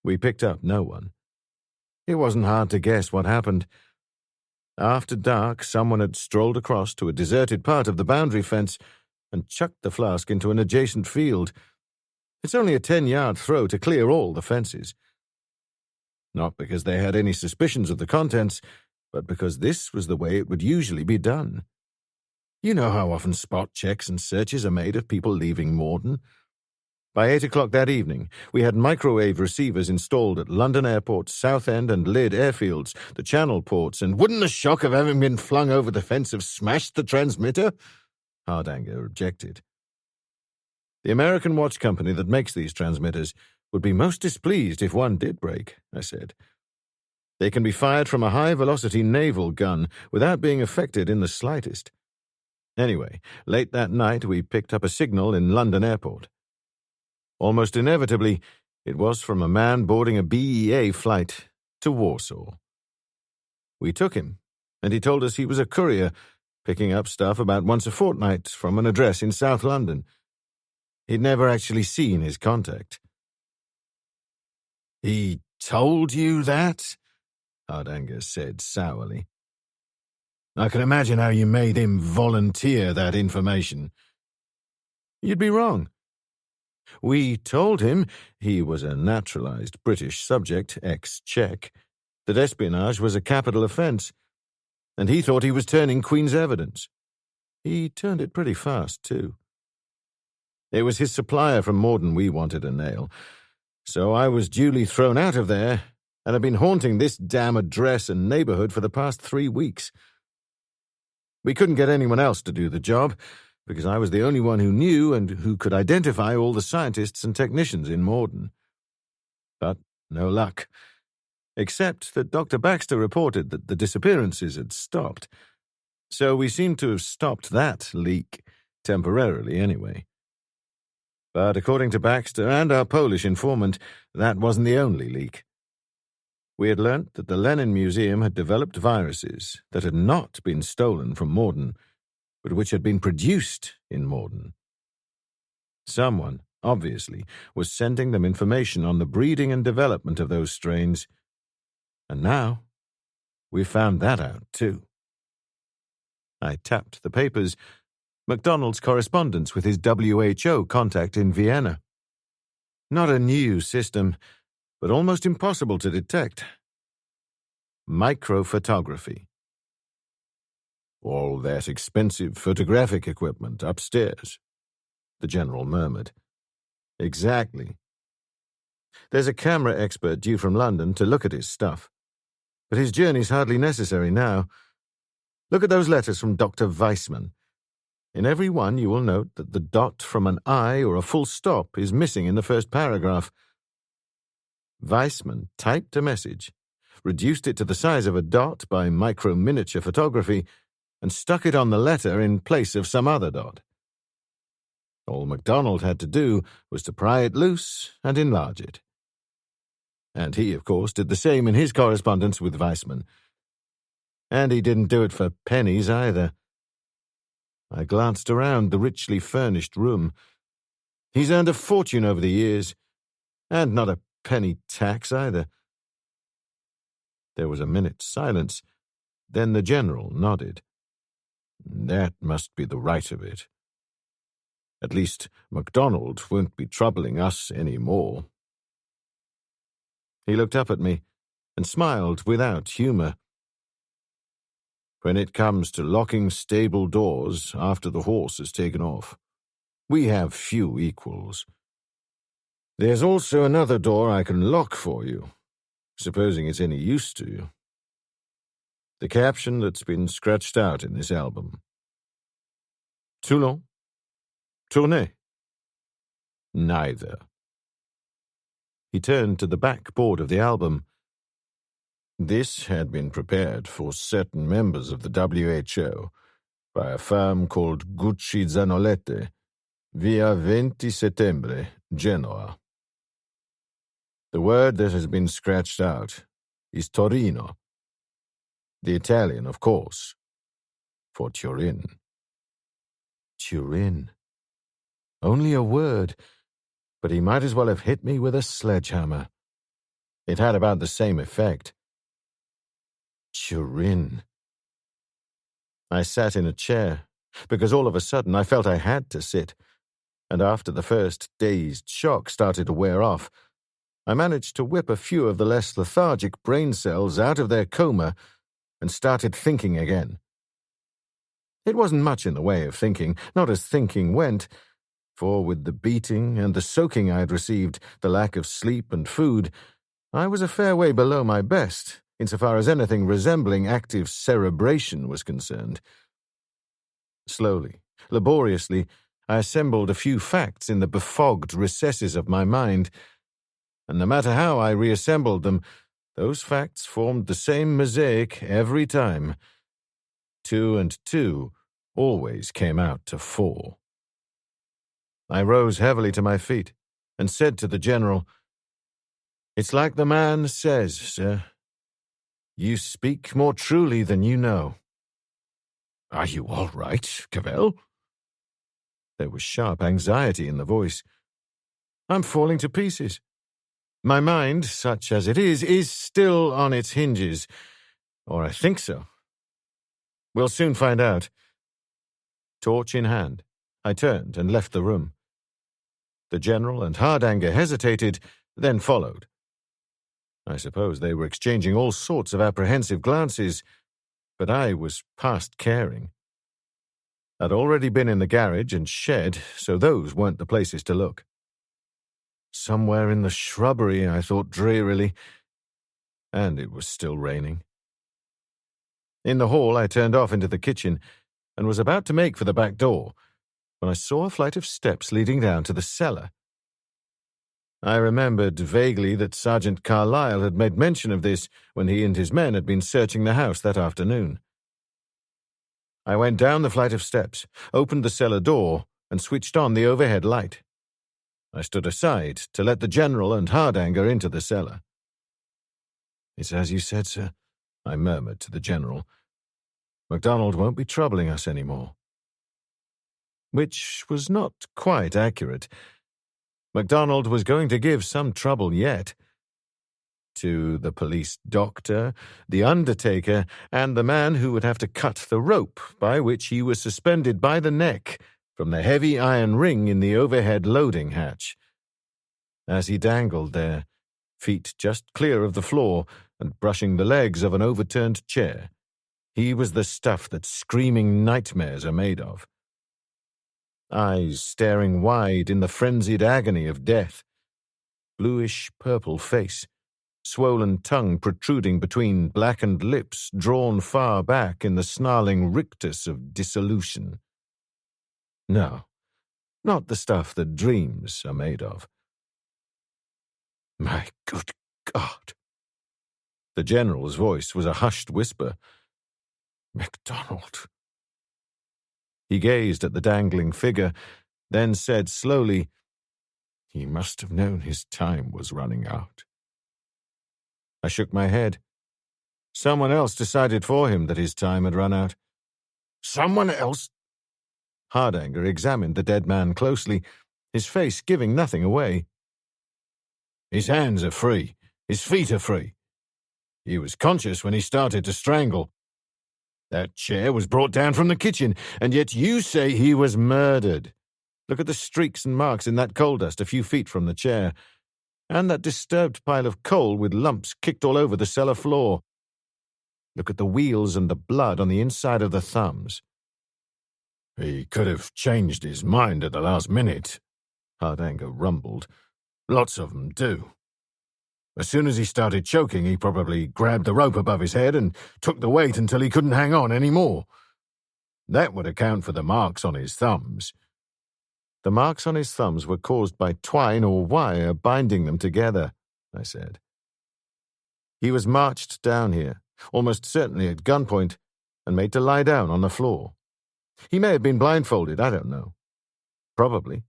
We picked up no one. It wasn't hard to guess what happened. After dark, someone had strolled across to a deserted part of the boundary fence and chucked the flask into an adjacent field. It's only a 10-yard throw to clear all the fences. Not because they had any suspicions of the contents, but because this was the way it would usually be done. You know how often spot checks and searches are made of people leaving Mortyn. By 8 o'clock that evening, we had microwave receivers installed at London Airport, Southend and Lydd airfields, the Channel ports, and wouldn't the shock of having been flung over the fence have smashed the transmitter? Hardanger objected. The American watch company that makes these transmitters would be most displeased if one did break, I said. They can be fired from a high-velocity naval gun without being affected in the slightest. Anyway, late that night we picked up a signal in London Airport. Almost inevitably, it was from a man boarding a BEA flight to Warsaw. We took him, and he told us he was a courier, picking up stuff about once a fortnight from an address in South London. He'd never actually seen his contact. "He told you that?" Hardanger said sourly. "I can imagine how you made him volunteer that information." "You'd be wrong. We told him," he was a naturalized British subject, ex-Czech, "that espionage was a capital offence, and he thought he was turning Queen's evidence. He turned it pretty fast, too. It was his supplier from Mortyn we wanted to nail, so I was duly thrown out of there and have been haunting this damn address and neighbourhood for the past 3 weeks. We couldn't get anyone else to do the job, because I was the only one who knew and who could identify all the scientists and technicians in Mortyn. But no luck, except that Dr. Baxter reported that the disappearances had stopped, so we seem to have stopped that leak, temporarily anyway. But according to Baxter and our Polish informant, that wasn't the only leak. We had learnt that the Lenin Museum had developed viruses that had not been stolen from Mortyn, but which had been produced in Mortyn. Someone, obviously, was sending them information on the breeding and development of those strains. And now, we found that out too. I tapped the papers. MacDonald's correspondence with his WHO contact in Vienna. Not a new system, but almost impossible to detect. Microphotography. "All that expensive photographic equipment upstairs," the general murmured. "Exactly. There's a camera expert due from London to look at his stuff, but his journey's hardly necessary now. Look at those letters from Dr. Weissman. In every one you will note that the dot from an I or a full stop is missing in the first paragraph. Weissman typed a message, reduced it to the size of a dot by micro-miniature photography, and stuck it on the letter in place of some other dot. All MacDonald had to do was to pry it loose and enlarge it. And he, of course, did the same in his correspondence with Weissman. And he didn't do it for pennies either. I glanced around the richly furnished room. He's earned a fortune over the years, and not a penny tax either. There was a minute's silence. Then the General nodded. That must be the right of it. At least MacDonald won't be troubling us any more. He looked up at me and smiled without humour. When it comes to locking stable doors after the horse has taken off, we have few equals. There's also another door I can lock for you, supposing it's any use to you. The caption that's been scratched out in this album. Toulon? Tournai? Neither. He turned to the backboard of the album. This had been prepared for certain members of the WHO by a firm called Gucci Zanolette, via 20 Settembre, Genoa. The word that has been scratched out is Torino. The Italian, of course, for Turin. Turin. Only a word, but he might as well have hit me with a sledgehammer. It had about the same effect. Turin. I sat in a chair, because all of a sudden I felt I had to sit, and after the first dazed shock started to wear off, I managed to whip a few of the less lethargic brain cells out of their coma and started thinking again. It wasn't much in the way of thinking, not as thinking went, for with the beating and the soaking I had received, the lack of sleep and food, I was a fair way below my best, insofar as anything resembling active cerebration was concerned. Slowly, laboriously, I assembled a few facts in the befogged recesses of my mind, and no matter how I reassembled them, those facts formed the same mosaic every time. 2 and 2 always came out to 4. I rose heavily to my feet and said to the General, "It's like the man says, sir. You speak more truly than you know." "Are you all right, Cavell?" There was sharp anxiety in the voice. "I'm falling to pieces. My mind, such as it is still on its hinges, or I think so. We'll soon find out." Torch in hand, I turned and left the room. The General and Hardanger hesitated, then followed. I suppose they were exchanging all sorts of apprehensive glances, but I was past caring. I'd already been in the garage and shed, so those weren't the places to look. Somewhere in the shrubbery, I thought drearily, and it was still raining. In the hall, I turned off into the kitchen and was about to make for the back door when I saw a flight of steps leading down to the cellar. I remembered vaguely that Sergeant Carlyle had made mention of this when he and his men had been searching the house that afternoon. I went down the flight of steps, opened the cellar door, and switched on the overhead light. I stood aside to let the General and Hardanger into the cellar. "It's as you said, sir," I murmured to the General. "MacDonald won't be troubling us any more." Which was not quite accurate. MacDonald was going to give some trouble yet. To the police doctor, the undertaker, and the man who would have to cut the rope by which he was suspended by the neck from the heavy iron ring in the overhead loading hatch. As he dangled there, feet just clear of the floor and brushing the legs of an overturned chair, he was the stuff that screaming nightmares are made of. Eyes staring wide in the frenzied agony of death, bluish-purple face, swollen tongue protruding between blackened lips drawn far back in the snarling rictus of dissolution. No, not the stuff that dreams are made of. My good God! The General's voice was a hushed whisper. MacDonald. He gazed at the dangling figure, then said slowly, "He must have known his time was running out." I shook my head. Someone else decided for him that his time had run out. "Someone else?" Hardanger examined the dead man closely, his face giving nothing away. His hands are free. His feet are free. He was conscious when he started to strangle. That chair was brought down from the kitchen, and yet you say he was murdered. Look at the streaks and marks in that coal dust a few feet from the chair, and that disturbed pile of coal with lumps kicked all over the cellar floor. Look at the wheels and the blood on the inside of the thumbs. He could have changed his mind at the last minute, Hardanger rumbled. Lots of them do. As soon as he started choking, he probably grabbed the rope above his head and took the weight until he couldn't hang on any more. That would account for the marks on his thumbs. The marks on his thumbs were caused by twine or wire binding them together, I said. He was marched down here, almost certainly at gunpoint, and made to lie down on the floor. He may have been blindfolded, I don't know. Probably.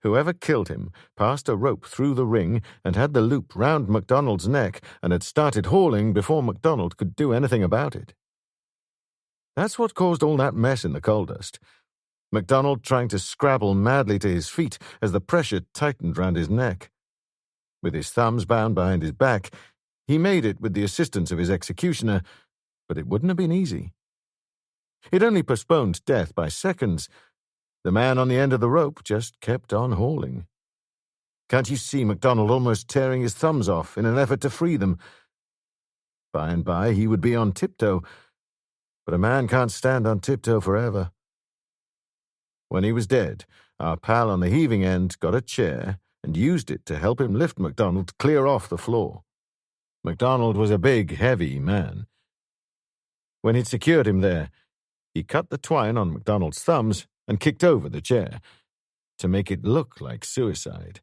Whoever killed him passed a rope through the ring and had the loop round MacDonald's neck and had started hauling before MacDonald could do anything about it. That's what caused all that mess in the coal dust. MacDonald trying to scrabble madly to his feet as the pressure tightened round his neck. With his thumbs bound behind his back, he made it with the assistance of his executioner, but it wouldn't have been easy. It only postponed death by seconds. The man on the end of the rope just kept on hauling. Can't you see MacDonald almost tearing his thumbs off in an effort to free them? By and by he would be on tiptoe, but a man can't stand on tiptoe forever. When he was dead, our pal on the heaving end got a chair and used it to help him lift MacDonald clear off the floor. MacDonald was a big, heavy man. When he'd secured him there, he cut the twine on MacDonald's thumbs and kicked over the chair to make it look like suicide.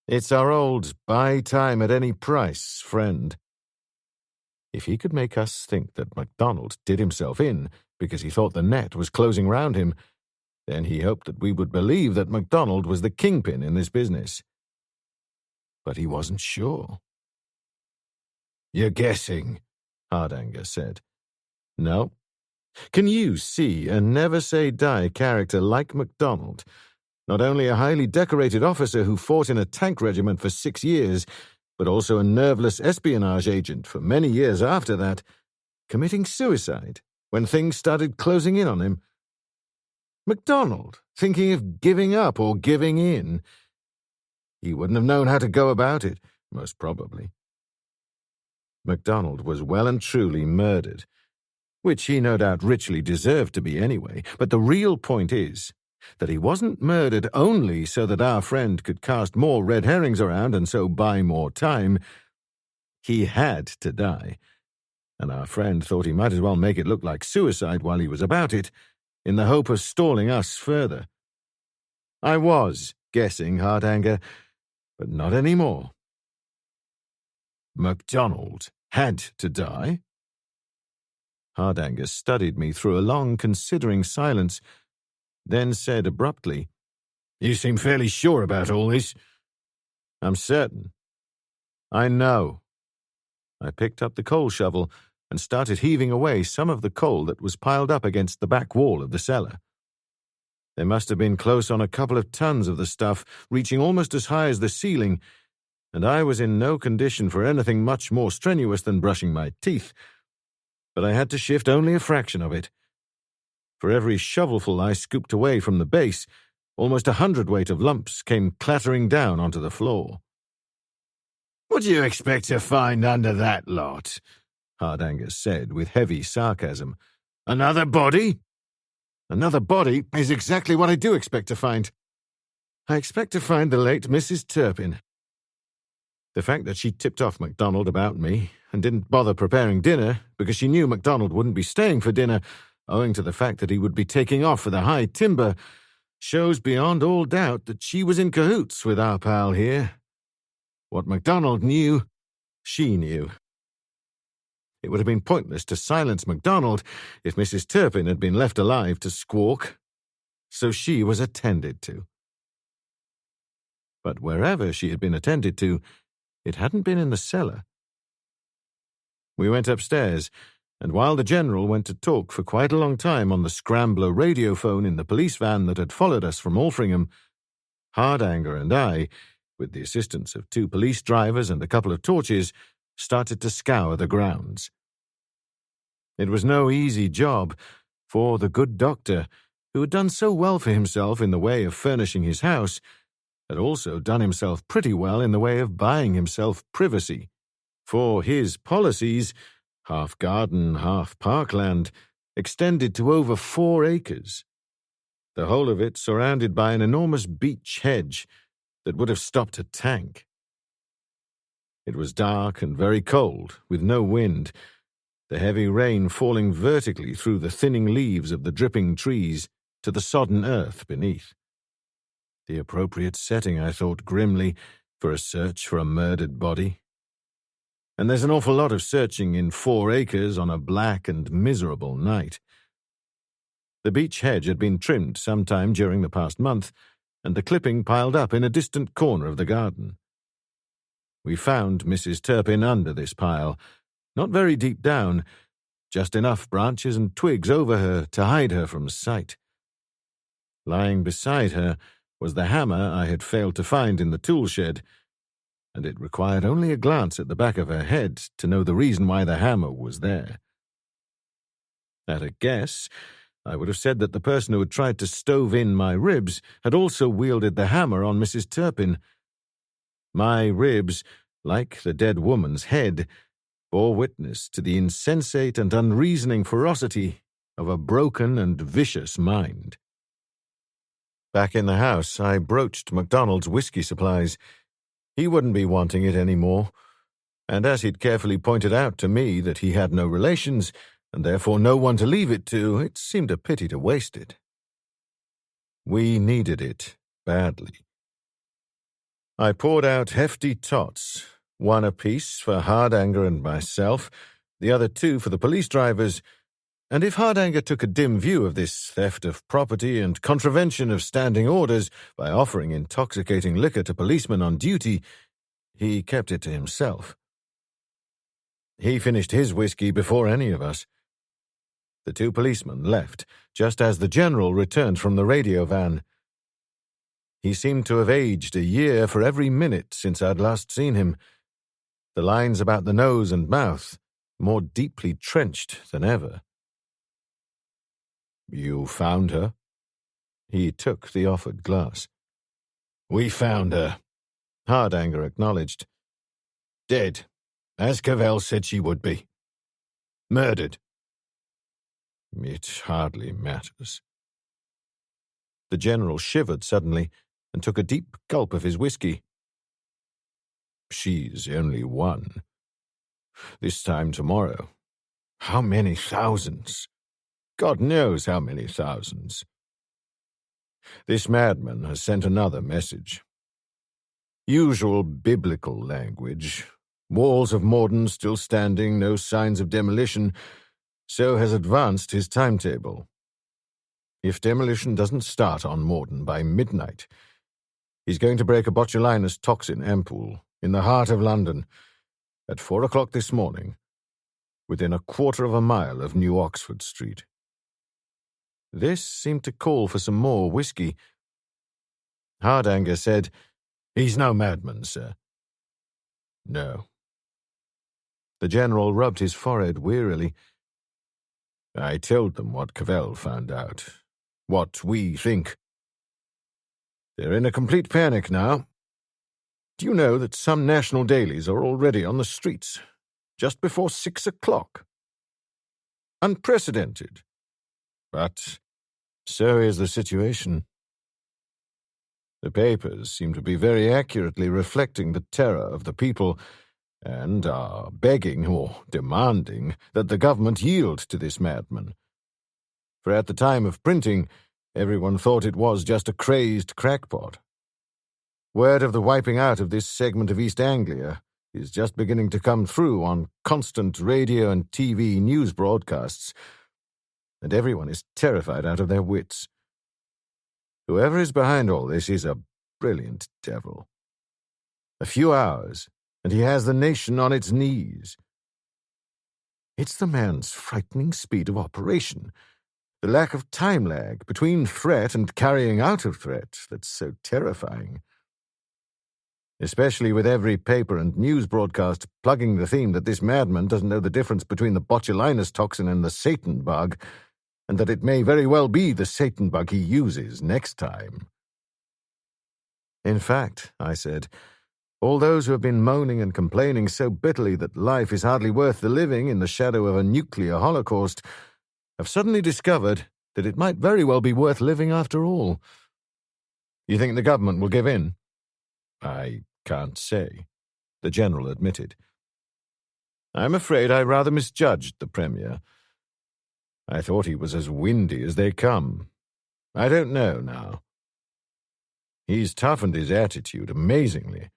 It's our old buy time at any price friend. If he could make us think that MacDonald did himself in because he thought the net was closing round him, then he hoped that we would believe that MacDonald was the kingpin in this business. But he wasn't sure. You're guessing, Hardanger said. No. Can you see a never-say-die character like MacDonald, not only a highly decorated officer who fought in a tank regiment for 6 years, but also a nerveless espionage agent for many years after that, committing suicide when things started closing in on him? MacDonald, thinking of giving up or giving in. He wouldn't have known how to go about it, most probably. MacDonald was well and truly murdered, which he no doubt richly deserved to be anyway, but the real point is that he wasn't murdered only so that our friend could cast more red herrings around and so buy more time. He had to die, and our friend thought he might as well make it look like suicide while he was about it, in the hope of stalling us further. I was guessing, Hardanger, but not any more. MacDonald had to die? Hardanger studied me through a long, considering silence, then said abruptly, You seem fairly sure about all this. I'm certain. I know. I picked up the coal shovel and started heaving away some of the coal that was piled up against the back wall of the cellar. There must have been close on a couple of tons of the stuff, reaching almost as high as the ceiling, and I was in no condition for anything much more strenuous than brushing my teeth. But I had to shift only a fraction of it. For every shovelful I scooped away from the base, almost 100 weight of lumps came clattering down onto the floor. What do you expect to find under that lot? Hardanger said with heavy sarcasm. Another body? Another body is exactly what I do expect to find. I expect to find the late Mrs. Turpin. The fact that she tipped off MacDonald about me and didn't bother preparing dinner because she knew MacDonald wouldn't be staying for dinner, owing to the fact that he would be taking off for the high timber, shows beyond all doubt that she was in cahoots with our pal here. What MacDonald knew, she knew. It would have been pointless to silence MacDonald if Mrs. Turpin had been left alive to squawk, so she was attended to. But wherever she had been attended to, it hadn't been in the cellar. We went upstairs, and while the General went to talk for quite a long time on the scrambler radiophone in the police van that had followed us from Altrincham, Hardanger and I, with the assistance of 2 police drivers and a couple of torches, started to scour the grounds. It was no easy job, for the good doctor, who had done so well for himself in the way of furnishing his house, had also done himself pretty well in the way of buying himself privacy, for his policies, half garden, half parkland, extended to over 4 acres, the whole of it surrounded by an enormous beech hedge that would have stopped a tank. It was dark and very cold, with no wind, the heavy rain falling vertically through the thinning leaves of the dripping trees to the sodden earth beneath. The appropriate setting, I thought grimly, for a search for a murdered body. And there's an awful lot of searching in 4 acres on a black and miserable night. The beech hedge had been trimmed sometime during the past month, and the clipping piled up in a distant corner of the garden. We found Mrs. Turpin under this pile, not very deep down, just enough branches and twigs over her to hide her from sight. Lying beside her was the hammer I had failed to find in the tool shed, and it required only a glance at the back of her head to know the reason why the hammer was there. At a guess, I would have said that the person who had tried to stove in my ribs had also wielded the hammer on Mrs. Turpin. My ribs, like the dead woman's head, bore witness to the insensate and unreasoning ferocity of a broken and vicious mind. Back in the house, I broached MacDonald's whiskey supplies. He wouldn't be wanting it any more, and as he'd carefully pointed out to me that he had no relations, and therefore no one to leave it to, it seemed a pity to waste it. We needed it badly. I poured out hefty tots, 1 apiece for Hardanger and myself, the other 2 for the police drivers, and if Hardanger took a dim view of this theft of property and contravention of standing orders by offering intoxicating liquor to policemen on duty, he kept it to himself. He finished his whiskey before any of us. The 2 policemen left just as the General returned from the radio van. He seemed to have aged a year for every minute since I'd last seen him, the lines about the nose and mouth more deeply trenched than ever. "You found her?" He took the offered glass. "We found her," Hardanger acknowledged. "Dead, as Cavell said she would be. Murdered." "It hardly matters." The General shivered suddenly and took a deep gulp of his whiskey. "She's only one. This time tomorrow. How many thousands? God knows how many thousands. This madman has sent another message. Usual biblical language. Walls of Mortyn still standing, no signs of demolition. So has advanced his timetable. If demolition doesn't start on Mortyn by midnight, he's going to break a botulinus toxin ampoule in the heart of London at 4 o'clock this morning, within a 1/4 of a mile of New Oxford Street. This seemed to call for some more whiskey. Hardanger said, "He's no madman, sir." "No." The General rubbed his forehead wearily. "I told them what Cavell found out. What we think. They're in a complete panic now. Do you know that some national dailies are already on the streets, just before 6 o'clock? Unprecedented. But so is the situation. The papers seem to be very accurately reflecting the terror of the people and are begging or demanding that the government yield to this madman. For at the time of printing, everyone thought it was just a crazed crackpot. Word of the wiping out of this segment of East Anglia is just beginning to come through on constant radio and TV news broadcasts, and everyone is terrified out of their wits. Whoever is behind all this is a brilliant devil. A few hours, and he has the nation on its knees. It's the man's frightening speed of operation, the lack of time lag between threat and carrying out of threat that's so terrifying. especially with every paper and news broadcast plugging the theme that this madman doesn't know the difference between the botulinus toxin and the Satan bug, and that it may very well be the Satan bug he uses next time. In fact, I said, all those who have been moaning and complaining so bitterly that life is hardly worth the living in the shadow of a nuclear holocaust have suddenly discovered that it might very well be worth living after all. You think the government will give in? I can't say, the General admitted. I'm afraid I rather misjudged the Premier. I thought he was as windy as they come. I don't know now. He's toughened his attitude amazingly.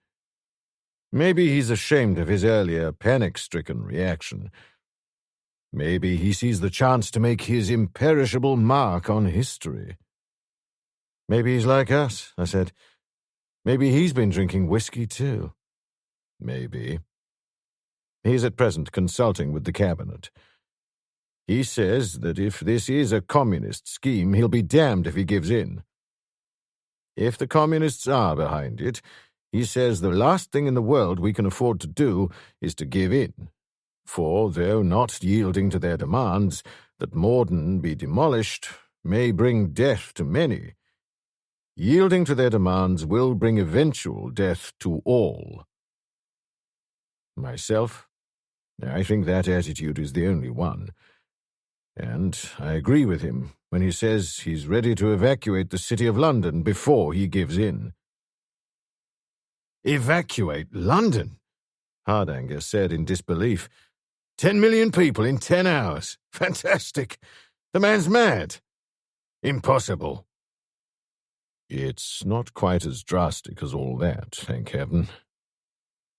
Maybe he's ashamed of his earlier panic-stricken reaction. Maybe he sees the chance to make his imperishable mark on history. Maybe he's like us, I said. Maybe he's been drinking whiskey too. Maybe. He's at present consulting with the cabinet. He says that if this is a communist scheme, he'll be damned if he gives in. If the communists are behind it, he says the last thing in the world we can afford to do is to give in. For, though not yielding to their demands that Mortyn be demolished may bring death to many, yielding to their demands will bring eventual death to all. Myself, I think that attitude is the only one. And I agree with him when he says he's ready to evacuate the City of London before he gives in. Evacuate London? Hardanger said in disbelief. 10 million people in 10 hours. Fantastic. The man's mad. Impossible. It's not quite as drastic as all that, thank heaven.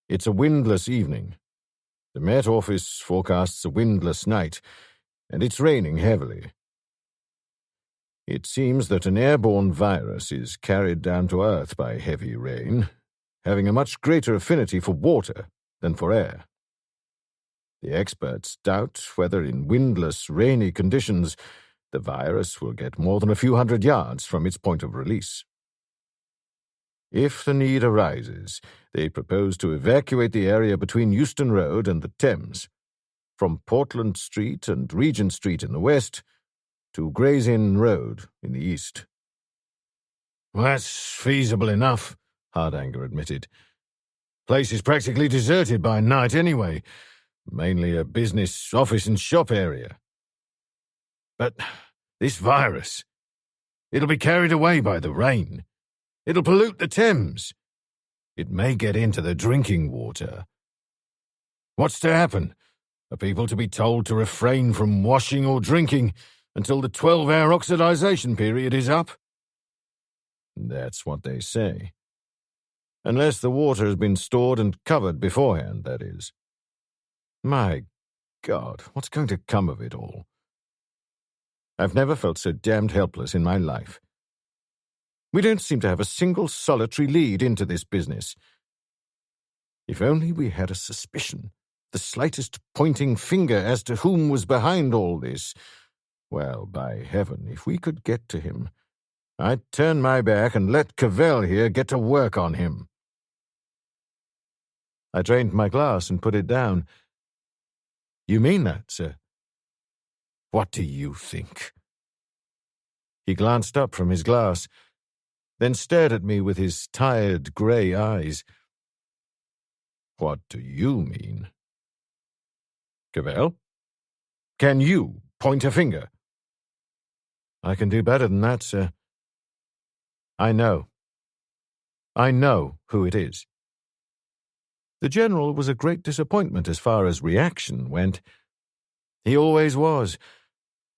It's a windless evening. The Met Office forecasts a windless night, and it's raining heavily. It seems that an airborne virus is carried down to Earth by heavy rain, having a much greater affinity for water than for air. The experts doubt whether in windless, rainy conditions the virus will get more than a few hundred yards from its point of release. If the need arises, they propose to evacuate the area between Euston Road and the Thames, from Portland Street and Regent Street in the west to Gray's Inn Road in the east. Well, that's feasible enough, Hardanger admitted. Place is practically deserted by night anyway, mainly a business, office and shop area. But this virus, it'll be carried away by the rain. It'll pollute the Thames. It may get into the drinking water. What's to happen? Are people to be told to refrain from washing or drinking until the 12-hour oxidization period is up? That's what they say. Unless the water has been stored and covered beforehand, that is. My God, what's going to come of it all? I've never felt so damned helpless in my life. We don't seem to have a single solitary lead into this business. If only we had a suspicion, the slightest pointing finger as to whom was behind all this. Well, by heaven, if we could get to him, I'd turn my back and let Cavell here get to work on him. I drained my glass and put it down. You mean that, sir? What do you think? He glanced up from his glass, then stared at me with his tired grey eyes. What do you mean? Cavell? Can you point a finger? I can do better than that, sir. I know. I know who it is. The General was a great disappointment as far as reaction went. He always was.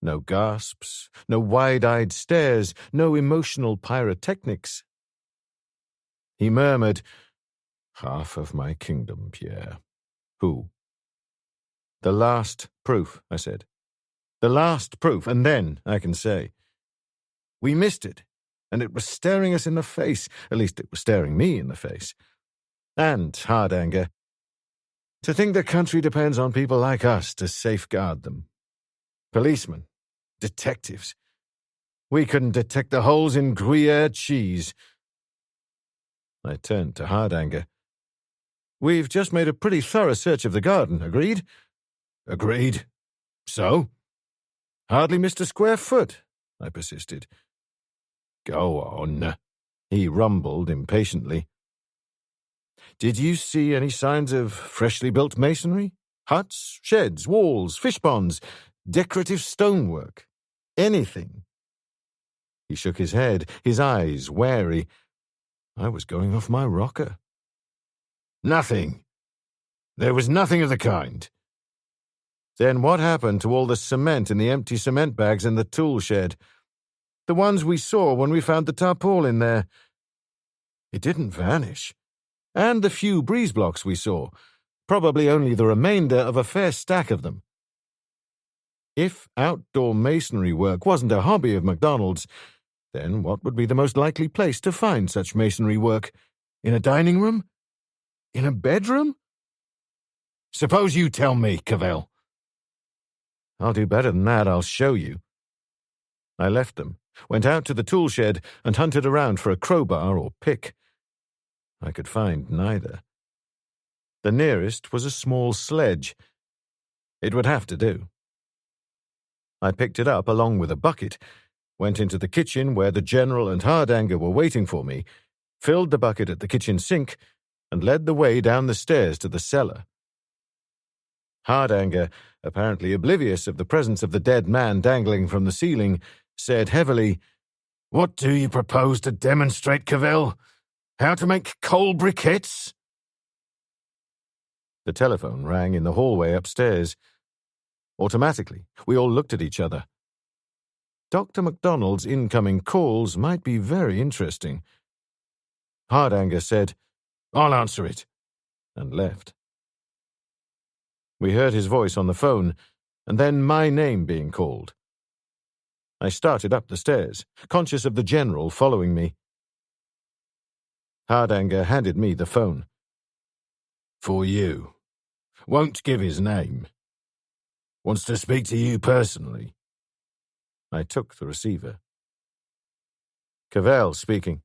No gasps, no wide-eyed stares, no emotional pyrotechnics. He murmured, "Half of my kingdom, Pierre." Who? The last proof, I said. The last proof, and then I can say. We missed it, and it was staring us in the face. At least it was staring me in the face. And, Hardanger, to think the country depends on people like us to safeguard them. Policemen, detectives. We couldn't detect the holes in Gruyere cheese. I turned to Hardanger. We've just made a pretty thorough search of the garden, agreed? Agreed. So? Hardly missed a square foot, I persisted. Go on, he rumbled impatiently. Did you see any signs of freshly built masonry? Huts, sheds, walls, fish ponds, decorative stonework? Anything? He shook his head, his eyes wary. I was going off my rocker. Nothing. There was nothing of the kind. Then what happened to all the cement in the empty cement bags in the tool shed? The ones we saw when we found the tarpaulin there. It didn't vanish. And the few breeze blocks we saw. Probably only the remainder of a fair stack of them. If outdoor masonry work wasn't a hobby of MacDonald's, then what would be the most likely place to find such masonry work? In a dining room? In a bedroom? Suppose you tell me, Cavell. I'll do better than that, I'll show you. I left them, went out to the tool shed, and hunted around for a crowbar or pick. I could find neither. The nearest was a small sledge. It would have to do. I picked it up along with a bucket, went into the kitchen where the General and Hardanger were waiting for me, filled the bucket at the kitchen sink, and led the way down the stairs to the cellar. Hardanger, apparently oblivious of the presence of the dead man dangling from the ceiling, said heavily, "What do you propose to demonstrate, Cavell? How to make coal briquettes?" The telephone rang in the hallway upstairs. Automatically, we all looked at each other. Dr. MacDonald's incoming calls might be very interesting. Hardanger said, "I'll answer it," and left. We heard his voice on the phone, and then my name being called. I started up the stairs, conscious of the General following me. Hardanger handed me the phone. "For you. Won't give his name. Wants to speak to you personally." I took the receiver. Cavell speaking.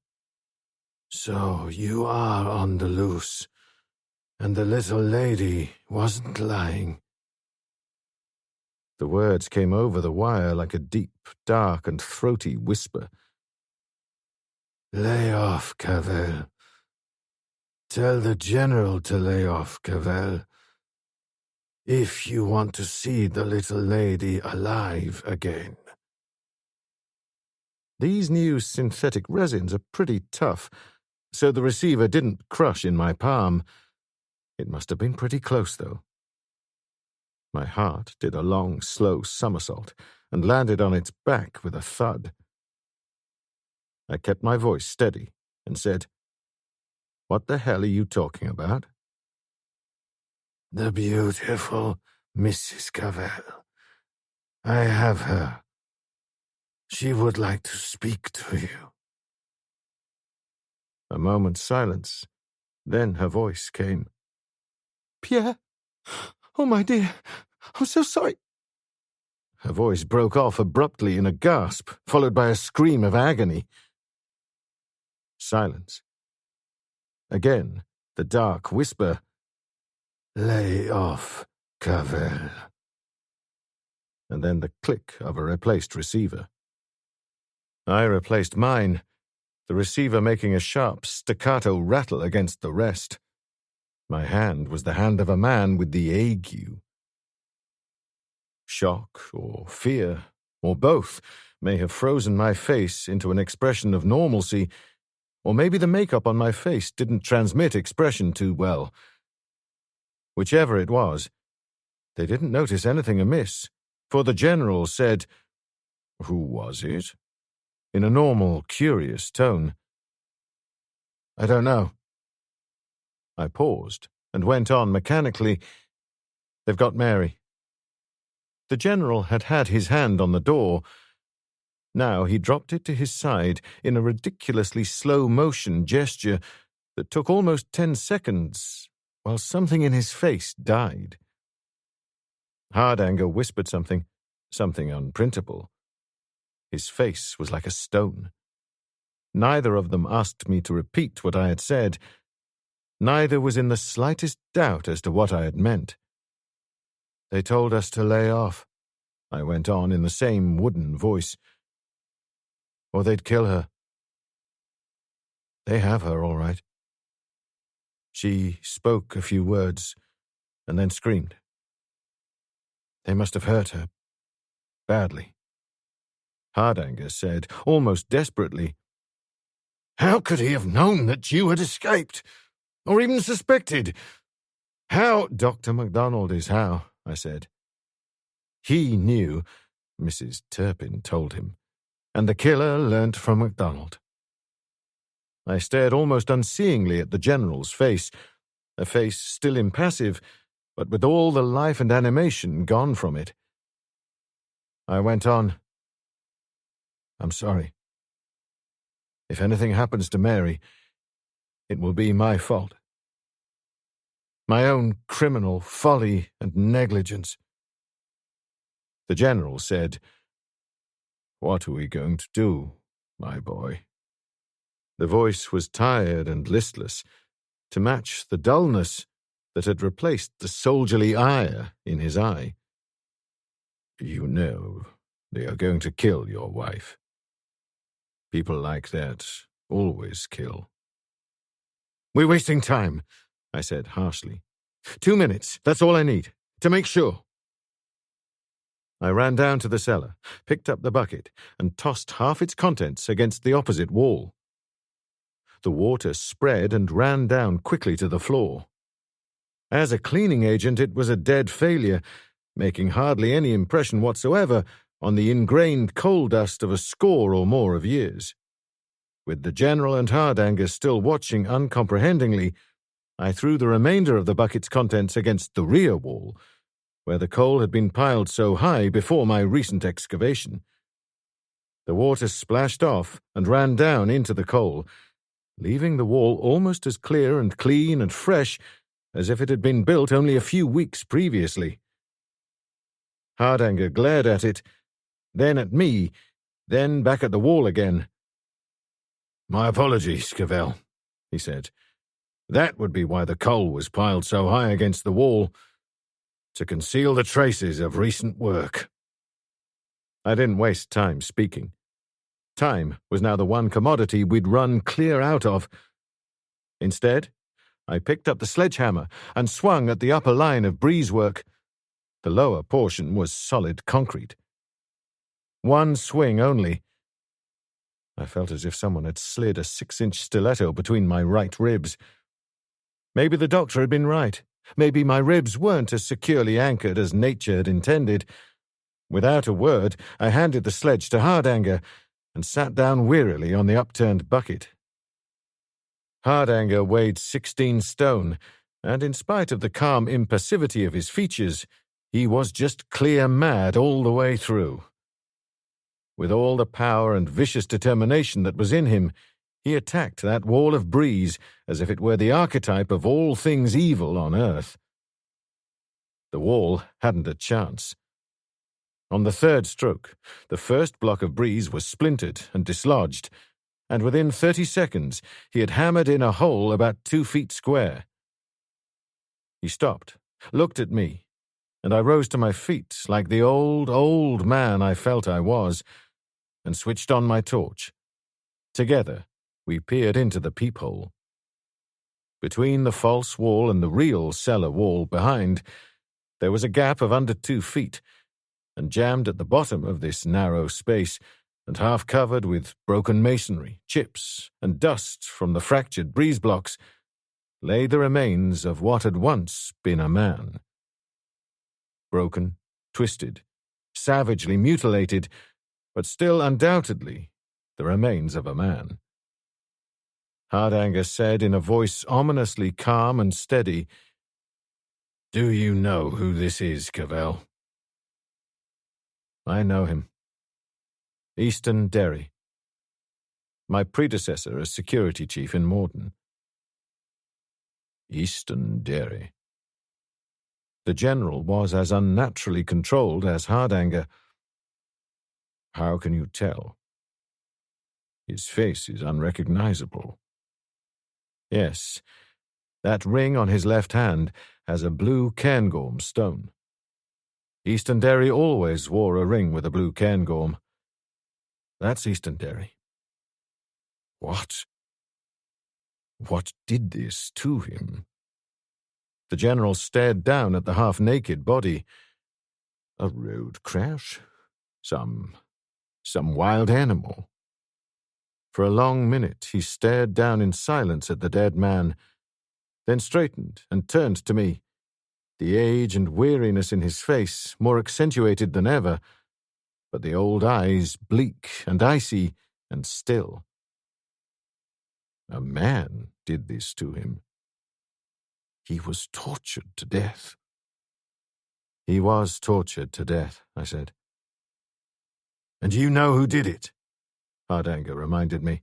"So you are on the loose, and the little lady wasn't lying." The words came over the wire like a deep, dark, and throaty whisper. "Lay off, Cavell. Tell the General to lay off, Cavell. If you want to see the little lady alive again." These new synthetic resins are pretty tough, so the receiver didn't crush in my palm. It must have been pretty close, though. My heart did a long, slow somersault and landed on its back with a thud. I kept my voice steady and said, "What the hell are you talking about?" "The beautiful Mrs. Cavell. I have her. She would like to speak to you." A moment's silence. Then her voice came. "Pierre? Oh, my dear, I'm so sorry." Her voice broke off abruptly in a gasp, followed by a scream of agony. Silence. Again, the dark whisper. "Lay off, Cavell." And then the click of a replaced receiver. I replaced mine, the receiver making a sharp staccato rattle against the rest. My hand was the hand of a man with the ague. Shock or fear, or both, may have frozen my face into an expression of normalcy, or maybe the makeup on my face didn't transmit expression too well. Whichever it was, they didn't notice anything amiss, for the General said, "Who was it?" in a normal, curious tone. "I don't know." I paused and went on mechanically, "They've got Mary." The General had had his hand on the door. Now he dropped it to his side in a ridiculously slow-motion gesture that took almost 10 seconds, while something in his face died. Hardanger whispered something unprintable. His face was like a stone. Neither of them asked me to repeat what I had said. Neither was in the slightest doubt as to what I had meant. "They told us to lay off," I went on in the same wooden voice, "or they'd kill her. They have her, all right." She spoke a few words and then screamed. They must have hurt her badly. Hardanger said, almost desperately, "How could he have known that you had escaped? Or even suspected? How—" "Dr. MacDonald is how," I said. "He knew," Mrs. Turpin told him, "and the killer learnt from MacDonald." I stared almost unseeingly at the General's face, a face still impassive, but with all the life and animation gone from it. I went on, "I'm sorry. If anything happens to Mary, it will be my fault. My own criminal folly and negligence." The General said, "What are we going to do, my boy?" The voice was tired and listless, to match the dullness that had replaced the soldierly ire in his eye. "You know they are going to kill your wife. People like that always kill." "We're wasting time," I said harshly. 2 minutes, that's all I need, to make sure." I ran down to the cellar, picked up the bucket, and tossed half its contents against the opposite wall. The water spread and ran down quickly to the floor. As a cleaning agent, it was a dead failure, making hardly any impression whatsoever on the ingrained coal dust of a score or more of years. With the General and Hardanger still watching uncomprehendingly, I threw the remainder of the bucket's contents against the rear wall, where the coal had been piled so high before my recent excavation. The water splashed off and ran down into the coal, leaving the wall almost as clear and clean and fresh as if it had been built only a few weeks previously. Hardanger glared at it, then at me, then back at the wall again. "My apologies, Cavell," he said. "That would be why the coal was piled so high against the wall, to conceal the traces of recent work." I didn't waste time speaking. Time was now the one commodity we'd run clear out of. Instead, I picked up the sledgehammer and swung at the upper line of breezework. The lower portion was solid concrete. One swing only. I felt as if someone had slid a 6-inch stiletto between my right ribs. Maybe the doctor had been right. Maybe my ribs weren't as securely anchored as nature had intended. Without a word, I handed the sledge to Hardanger and sat down wearily on the upturned bucket. Hardanger weighed 16 stone, and in spite of the calm impassivity of his features, he was just clear mad all the way through. With all the power and vicious determination that was in him, he attacked that wall of breeze as if it were the archetype of all things evil on earth. The wall hadn't a chance. On the third stroke, the first block of breeze was splintered and dislodged, and within 30 seconds he had hammered in a hole about 2 feet square. He stopped, looked at me, and I rose to my feet like the old man I felt I was, and switched on my torch. Together, we peered into the peephole. Between the false wall and the real cellar wall behind, there was a gap of under 2 feet, and jammed at the bottom of this narrow space, and half covered with broken masonry, chips, and dust from the fractured breeze blocks, lay the remains of what had once been a man. Broken, twisted, savagely mutilated, but still undoubtedly the remains of a man. Hardanger said in a voice ominously calm and steady, "Do you know who this is, Cavell?" "I know him. Easton Derry. My predecessor as security chief in Mortyn." Easton Derry. The General was as unnaturally controlled as Hardanger. "How can you tell?" "His face is unrecognizable." "Yes, That ring on his left hand has a blue cairngorm stone. Eastonderry always wore a ring with a blue cairngorm. That's Eastonderry. What? What did this to him? The general stared down at the half-naked body. A road crash? Some wild animal? For a long minute he stared down in silence at the dead man, then straightened and turned to me, the age and weariness in his face more accentuated than ever, but the old eyes bleak and icy and still. A man did this to him. He was tortured to death. He was tortured to death, I said. And you know who did it? Hardanger reminded me.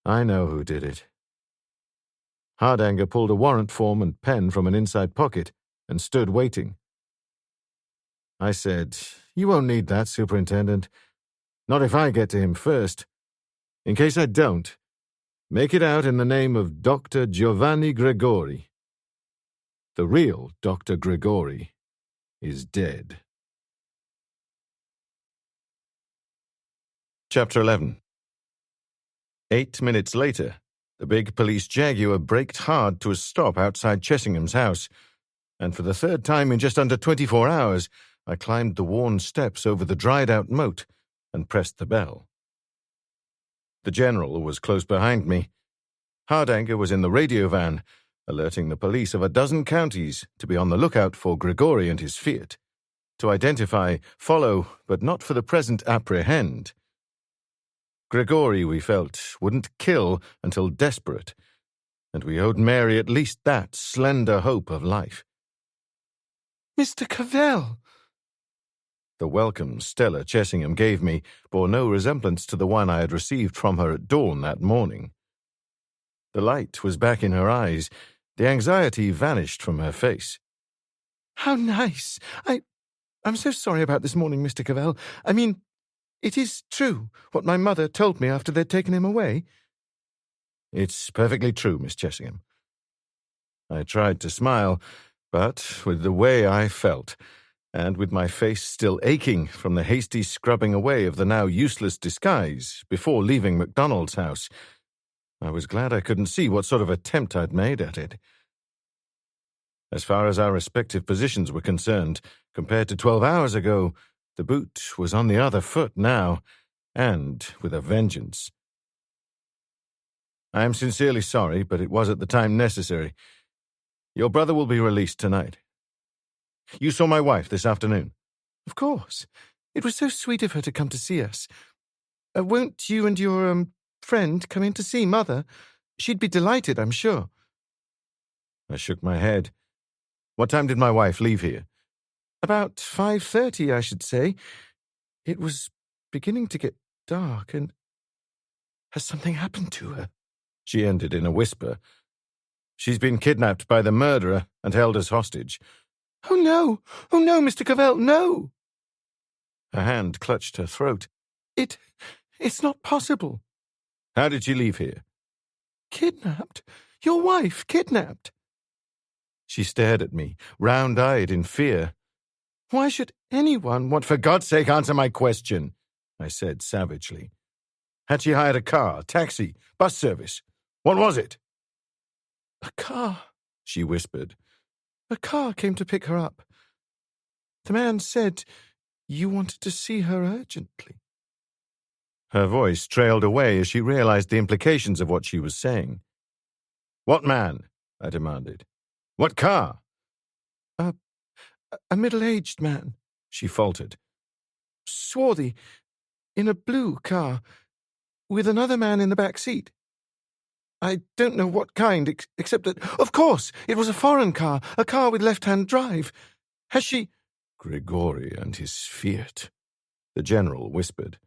I know who did it. Hardanger pulled a warrant form and pen from an inside pocket and stood waiting. I said, You won't need that, Superintendent. Not if I get to him first. In case I don't, make it out in the name of Dr. Giovanni Gregori. The real Dr. Gregori is dead. Chapter 11. 8 minutes later, the big police Jaguar braked hard to a stop outside Chessingham's house, and for the third time in just under 24 hours, I climbed the worn steps over the dried-out moat and pressed the bell. The general was close behind me. Hardanger was in the radio van, alerting the police of a dozen counties to be on the lookout for Gregori and his Fiat, to identify, follow, but not for the present apprehend. Gregori, we felt, wouldn't kill until desperate, and we owed Mary at least that slender hope of life. Mr. Cavell! The welcome Stella Chessingham gave me bore no resemblance to the one I had received from her at dawn that morning. The light was back in her eyes. The anxiety vanished from her face. How nice! I'm so sorry about this morning, Mr. Cavell. I mean, it is true, what my mother told me after they'd taken him away? It's perfectly true, Miss Chessingham. I tried to smile, but with the way I felt, and with my face still aching from the hasty scrubbing away of the now useless disguise before leaving MacDonald's house, I was glad I couldn't see what sort of attempt I'd made at it. As far as our respective positions were concerned, compared to 12 hours ago, the boot was on the other foot now, and with a vengeance. I am sincerely sorry, but it was at the time necessary. Your brother will be released tonight. You saw my wife this afternoon? Of course. It was so sweet of her to come to see us. Won't you and your, friend come in to see Mother? She'd be delighted, I'm sure. I shook my head. What time did my wife leave here? About 5:30, I should say. It was beginning to get dark, and... Has something happened to her? She ended in a whisper. She's been kidnapped by the murderer and held as hostage. Oh, no! Oh, no, Mr. Cavell, no! Her hand clutched her throat. It's not possible. How did she leave here? Kidnapped? Your wife kidnapped? She stared at me, round-eyed in fear. Why should anyone want... For God's sake, answer my question, I said savagely. Had she hired a car, taxi, bus service? What was it? A car, she whispered. A car came to pick her up. The man said you wanted to see her urgently. Her voice trailed away as she realized the implications of what she was saying. What man? I demanded. What car? A middle-aged man, she faltered. Swarthy, in a blue car, with another man in the back seat. I don't know what kind, except that, of course, it was a foreign car, a car with left-hand drive. Has she... Gregori and his Fiat, the general whispered.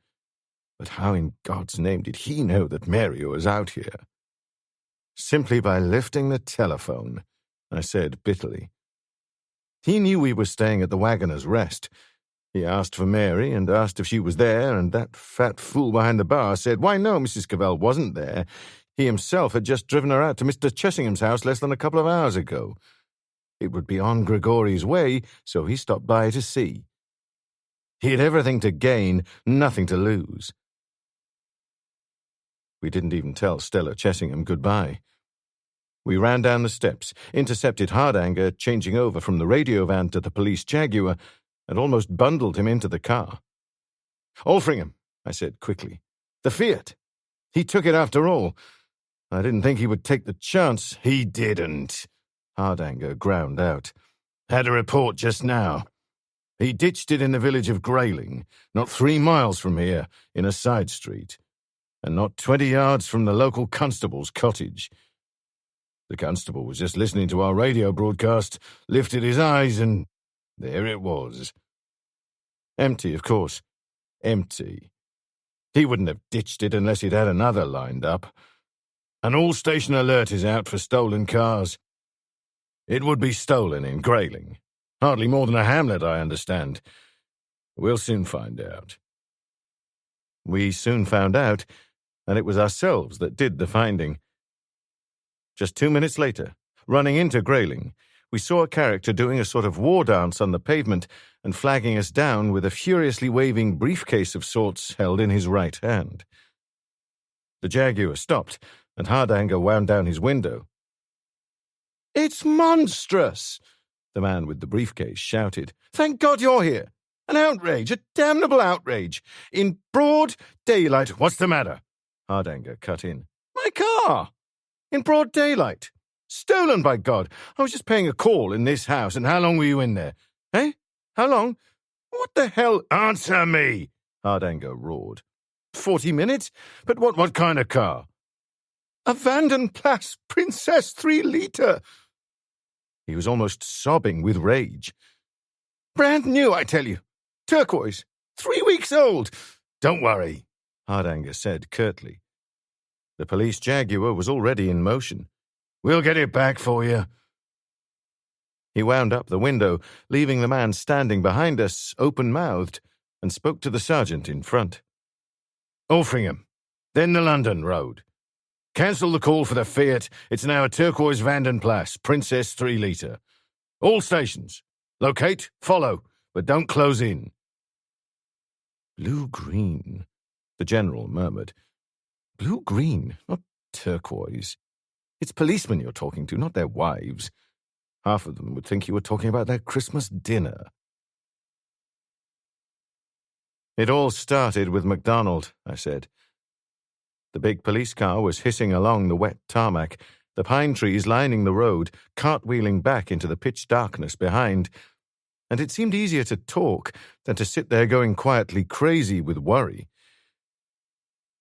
But how in God's name did he know that Mary was out here? Simply by lifting the telephone, I said bitterly. He knew we were staying at the Wagoner's Rest. He asked for Mary and asked if she was there, and that fat fool behind the bar said, why no, Mrs. Cavell wasn't there. He himself had just driven her out to Mr. Chessingham's house less than a couple of hours ago. It would be on Grigori's way, so he stopped by to see. He had everything to gain, nothing to lose. We didn't even tell Stella Chessingham goodbye. We ran down the steps, intercepted Hardanger changing over from the radio van to the police Jaguar, and almost bundled him into the car. "Alfringham," I said quickly. "The Fiat. He took it after all. I didn't think he would take the chance." "He didn't," Hardanger ground out. "Had a report just now. He ditched it in the village of Grayling, not 3 miles from here, in a side street, and not 20 yards from the local constable's cottage. The constable was just listening to our radio broadcast, lifted his eyes, and there it was. Empty, of course. Empty. He wouldn't have ditched it unless he'd had another lined up. An all-station alert is out for stolen cars. It would be stolen in Grayling. Hardly more than a hamlet, I understand. We'll soon find out." We soon found out, and it was ourselves that did the finding. Just 2 minutes later, running into Grayling, we saw a character doing a sort of war dance on the pavement and flagging us down with a furiously waving briefcase of sorts held in his right hand. The Jaguar stopped, and Hardanger wound down his window. "It's monstrous!" the man with the briefcase shouted. "Thank God you're here! An outrage, a damnable outrage! In broad daylight—" "What's the matter?" Hardanger cut in. "My car! In broad daylight. Stolen, by God! I was just paying a call in this house, and how long were you in there? Eh? How long? What the hell—" "Answer me!" Hardanger roared. 40 minutes? But what kind of car?" "A Vandenplas Princess 3-litre. He was almost sobbing with rage. "Brand new, I tell you. Turquoise. 3 weeks old." "Don't worry," Hardanger said curtly. The police Jaguar was already in motion. "We'll get it back for you." He wound up the window, leaving the man standing behind us, open-mouthed, and spoke to the sergeant in front. "Alfringham, then the London road. Cancel the call for the Fiat. It's now a turquoise Vandenplas, Princess 3-litre. All stations. Locate, follow, but don't close in." "Blue-green," the general murmured. "Blue-green, not turquoise. It's policemen you're talking to, not their wives. Half of them would think you were talking about their Christmas dinner." "It all started with MacDonald," I said. The big police car was hissing along the wet tarmac, the pine trees lining the road, cartwheeling back into the pitch darkness behind, and it seemed easier to talk than to sit there going quietly crazy with worry.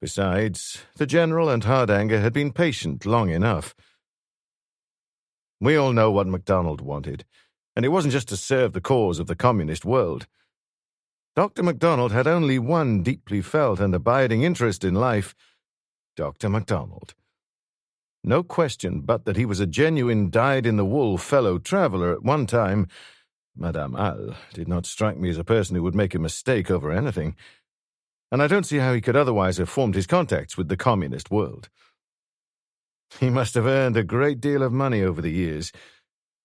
Besides, the General and Hardanger had been patient long enough. We all know what MacDonald wanted, and it wasn't just to serve the cause of the communist world. Dr. MacDonald had only one deeply felt and abiding interest in life: Dr. MacDonald. No question but that he was a genuine dyed-in-the-wool fellow-traveller at one time. Madame Al did not strike me as a person who would make a mistake over anything, and I don't see how he could otherwise have formed his contacts with the communist world. He must have earned a great deal of money over the years.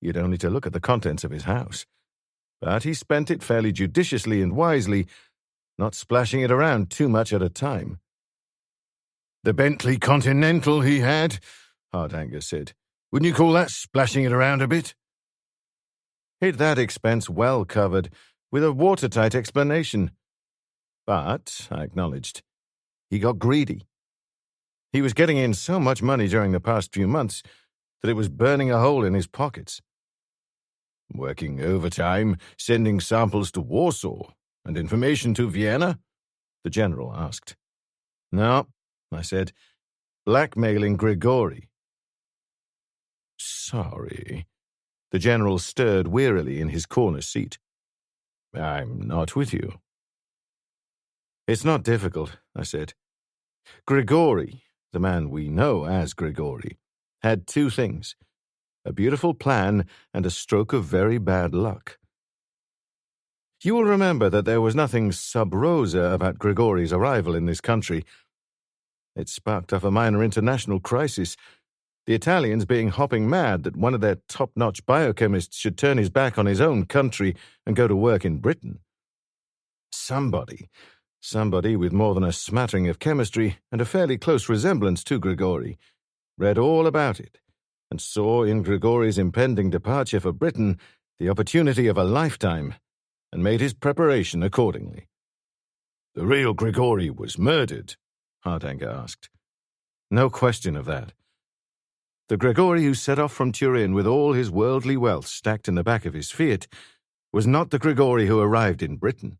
You had only to look at the contents of his house. But he spent it fairly judiciously and wisely, not splashing it around too much at a time. "The Bentley Continental he had," Hardanger said. "Wouldn't you call that splashing it around a bit?" "He'd that expense well covered, with a watertight explanation. But," I acknowledged, "he got greedy. He was getting in so much money during the past few months that it was burning a hole in his pockets." "Working overtime, sending samples to Warsaw, and information to Vienna?" the General asked. "No," I said. "Blackmailing Grigori." "Sorry." The General stirred wearily in his corner seat. "I'm not with you." "It's not difficult," I said. Grigori, the man we know as Grigori, had 2 things: a beautiful plan and a stroke of very bad luck. You will remember that there was nothing sub rosa about Grigori's arrival in this country. It sparked off a minor international crisis, the Italians being hopping mad that one of their top-notch biochemists should turn his back on his own country and go to work in Britain. Somebody with more than a smattering of chemistry and a fairly close resemblance to Grigori, read all about it and saw in Grigori's impending departure for Britain the opportunity of a lifetime and made his preparation accordingly. The real Grigori was murdered? Hardanger asked. No question of that. The Grigori who set off from Turin with all his worldly wealth stacked in the back of his Fiat was not the Grigori who arrived in Britain.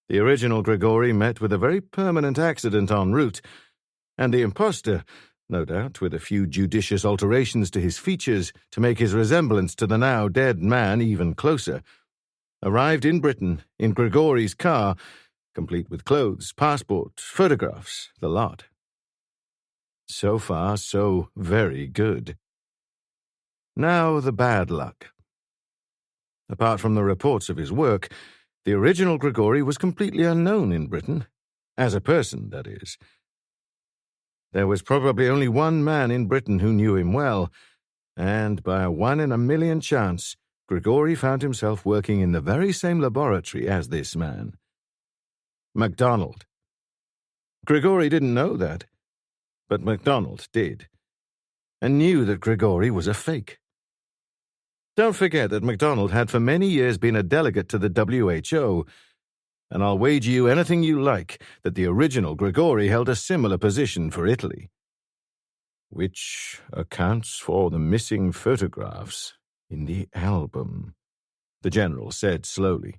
The original Grigori met with a very permanent accident en route, and the impostor, no doubt with a few judicious alterations to his features to make his resemblance to the now dead man even closer, arrived in Britain in Grigori's car, complete with clothes, passport, photographs, the lot. So far, so very good. Now the bad luck. Apart from the reports of his work, the original Grigori was completely unknown in Britain, as a person, that is. There was probably only one man in Britain who knew him well, and by a 1 in a million chance, Grigori found himself working in the very same laboratory as this man. MacDonald. Grigori didn't know that, but MacDonald did, and knew that Grigori was a fake. Don't forget that MacDonald had for many years been a delegate to the WHO, and I'll wager you anything you like that the original Grigori held a similar position for Italy. Which accounts for the missing photographs in the album, the General said slowly.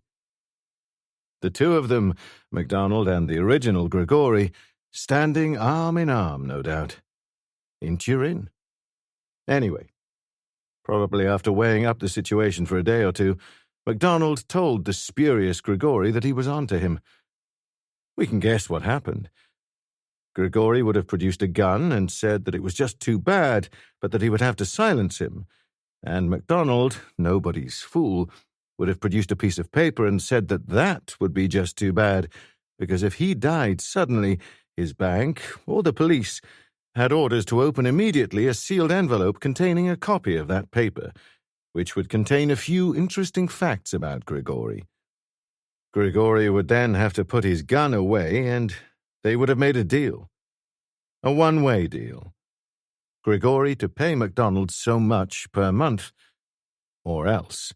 The two of them, MacDonald and the original Grigori, standing arm in arm, no doubt, in Turin. Anyway, probably after weighing up the situation for a day or two, MacDonald told the spurious Grigori that he was on to him. We can guess what happened. Grigori would have produced a gun and said that it was just too bad, but that he would have to silence him. And MacDonald, nobody's fool, would have produced a piece of paper and said that that would be just too bad, because if he died suddenly, his bank, or the police, had orders to open immediately a sealed envelope containing a copy of that paper, which would contain a few interesting facts about Grigori. Grigori would then have to put his gun away, and they would have made a deal. A one-way deal. Grigori to pay MacDonald so much per month, or else.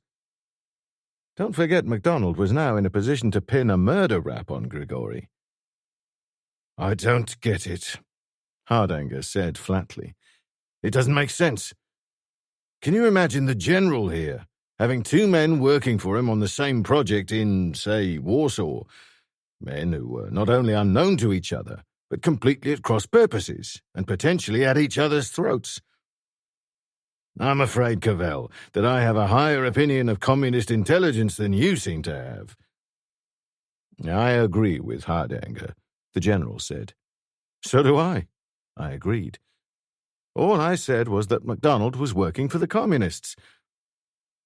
Don't forget MacDonald was now in a position to pin a murder rap on Grigori. I don't get it, Hardanger said flatly. It doesn't make sense. Can you imagine the General here, having two men working for him on the same project in, say, Warsaw, men who were not only unknown to each other, but completely at cross purposes, and potentially at each other's throats? I'm afraid, Cavell, that I have a higher opinion of communist intelligence than you seem to have. I agree with Hardanger, the General said. So do I agreed. All I said was that MacDonald was working for the communists.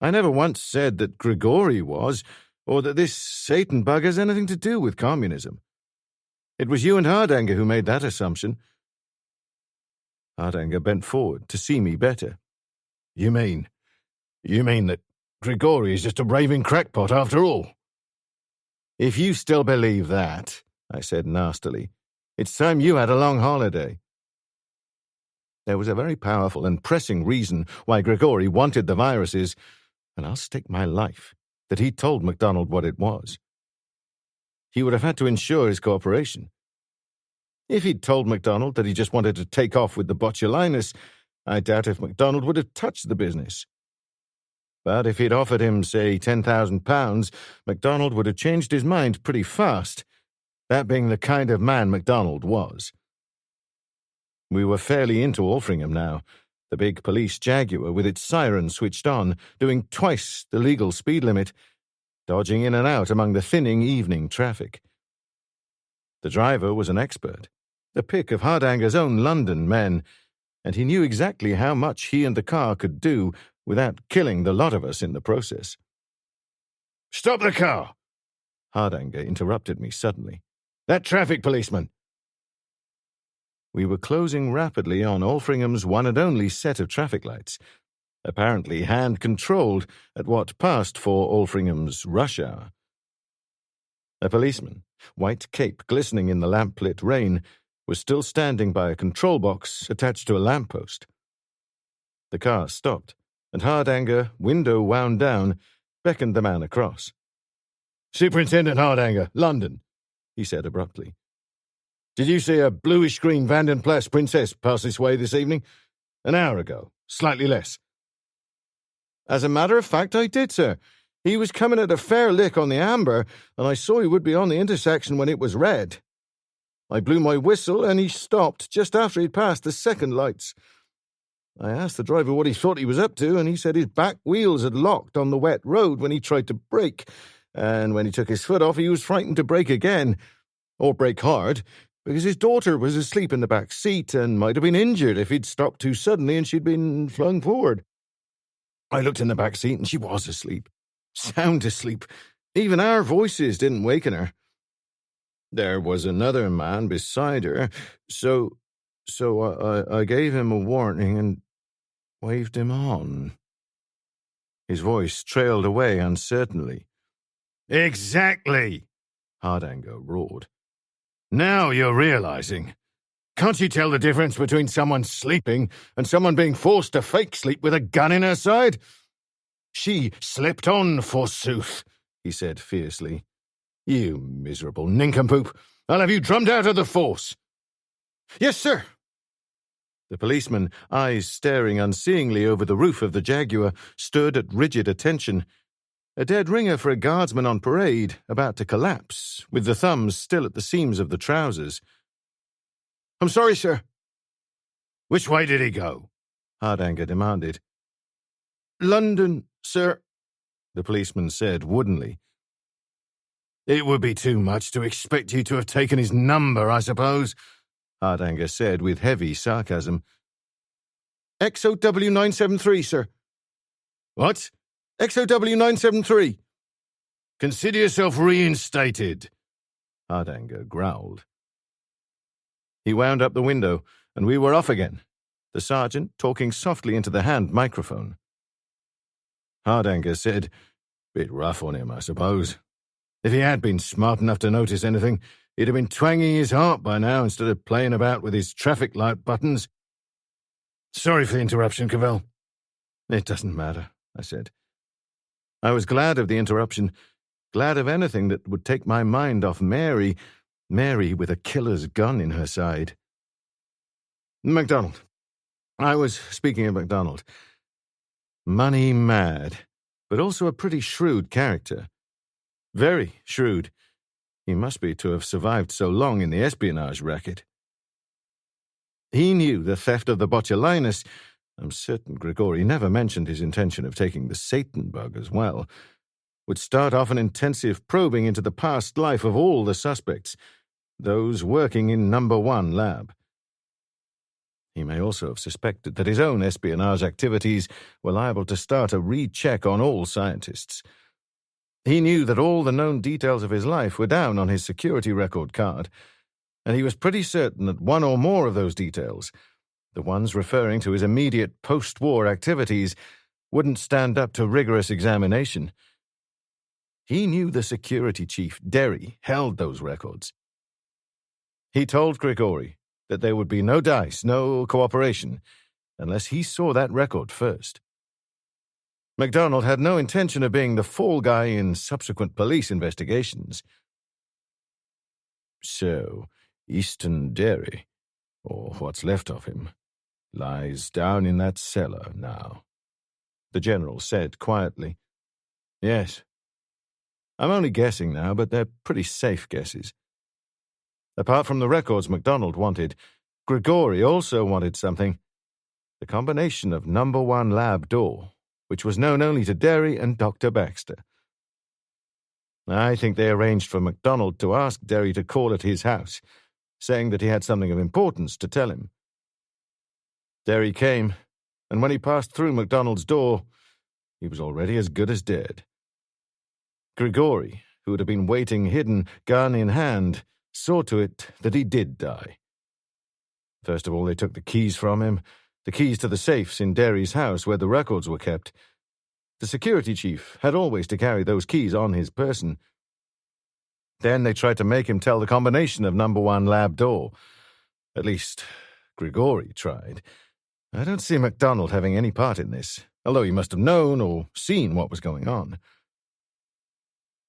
I never once said that Grigori was, or that this Satan bug has anything to do with communism. It was you and Hardanger who made that assumption. Hardanger bent forward to see me better. You mean that Grigori is just a raving crackpot after all? If you still believe that, I said nastily, it's time you had a long holiday. There was a very powerful and pressing reason why Grigori wanted the viruses, and I'll stake my life that he told MacDonald what it was. He would have had to ensure his cooperation. If he'd told MacDonald that he just wanted to take off with the botulinus, I doubt if MacDonald would have touched the business. But if he'd offered him, say, £10,000, MacDonald would have changed his mind pretty fast, that being the kind of man MacDonald was. We were fairly into Altrincham now, the big police Jaguar with its siren switched on, doing twice the legal speed limit, dodging in and out among the thinning evening traffic. The driver was an expert, the pick of Hardanger's own London men, and he knew exactly how much he and the car could do without killing the lot of us in the process. Stop the car! Hardanger interrupted me suddenly. That traffic policeman! We were closing rapidly on Alfringham's one and only set of traffic lights, apparently hand-controlled at what passed for Alfringham's rush hour. A policeman, white cape glistening in the lamp-lit rain, was still standing by a control box attached to a lamppost. The car stopped, and Hardanger, window wound down, beckoned the man across. "Superintendent Hardanger, London," he said abruptly. "Did you see a bluish-green Vandenplatz Princess pass this way this evening? An hour ago, slightly less." "As a matter of fact, I did, sir. He was coming at a fair lick on the amber, and I saw he would be on the intersection when it was red. I blew my whistle, and he stopped just after he'd passed the second lights. I asked the driver what he thought he was up to, and he said his back wheels had locked on the wet road when he tried to brake, and when he took his foot off, he was frightened to brake again, or brake hard, because his daughter was asleep in the back seat and might have been injured if he'd stopped too suddenly and she'd been flung forward. I looked in the back seat, and she was asleep. Sound asleep. Even our voices didn't waken her. There was another man beside her, so I gave him a warning and waved him on." His voice trailed away uncertainly. "Exactly," Hardanger roared. "Now you're realizing. Can't you tell the difference between someone sleeping and someone being forced to fake sleep with a gun in her side? She slept on, forsooth," he said fiercely. "You miserable nincompoop, I'll have you drummed out of the force." "Yes, sir." The policeman, eyes staring unseeingly over the roof of the Jaguar, stood at rigid attention, a dead ringer for a guardsman on parade, about to collapse, with the thumbs still at the seams of the trousers. "I'm sorry, sir." "Which way did he go?" Hardanger demanded. "London, sir," the policeman said woodenly. "It would be too much to expect you to have taken his number, I suppose," Hardanger said with heavy sarcasm. "XOW 973, sir." "What?" "XOW 973. "Consider yourself reinstated," Hardanger growled. He wound up the window, and we were off again, the sergeant talking softly into the hand microphone. Hardanger said, "Bit rough on him, I suppose. If he had been smart enough to notice anything, he'd have been twanging his harp by now instead of playing about with his traffic light buttons. Sorry for the interruption, Cavell." "It doesn't matter," I said. I was glad of the interruption, glad of anything that would take my mind off Mary with a killer's gun in her side. MacDonald. I was speaking of MacDonald. Money mad, but also a pretty shrewd character. Very shrewd. He must be to have survived so long in the espionage racket. He knew the theft of the Botulinus. I'm certain Grigori never mentioned his intention of taking the Satan bug as well. Would start off an intensive probing into the past life of all the suspects, those working in No. 1 lab. He may also have suspected that his own espionage activities were liable to start a recheck on all scientists. He knew that all the known details of his life were down on his security record card, and he was pretty certain that one or more of those details, the ones referring to his immediate post-war activities, wouldn't stand up to rigorous examination. He knew the security chief, Derry, held those records. He told Grigori that there would be no dice, no cooperation, unless he saw that record first. MacDonald had no intention of being the fall guy in subsequent police investigations. So, Easton Derry, or what's left of him, lies down in that cellar now, the general said quietly. Yes. I'm only guessing now, but they're pretty safe guesses. Apart from the records MacDonald wanted, Grigori also wanted something. The combination of No. 1 lab door, which was known only to Derry and Dr. Baxter. I think they arranged for MacDonald to ask Derry to call at his house, saying that he had something of importance to tell him. Derry came, and when he passed through MacDonald's door, he was already as good as dead. Grigori, who had been waiting hidden, gun in hand, saw to it that he did die. First of all, they took the keys from him, the keys to the safes in Derry's house where the records were kept. The security chief had always to carry those keys on his person. Then they tried to make him tell the combination of number 1 lab door. At least, Grigori tried. I don't see MacDonald having any part in this, although he must have known or seen what was going on.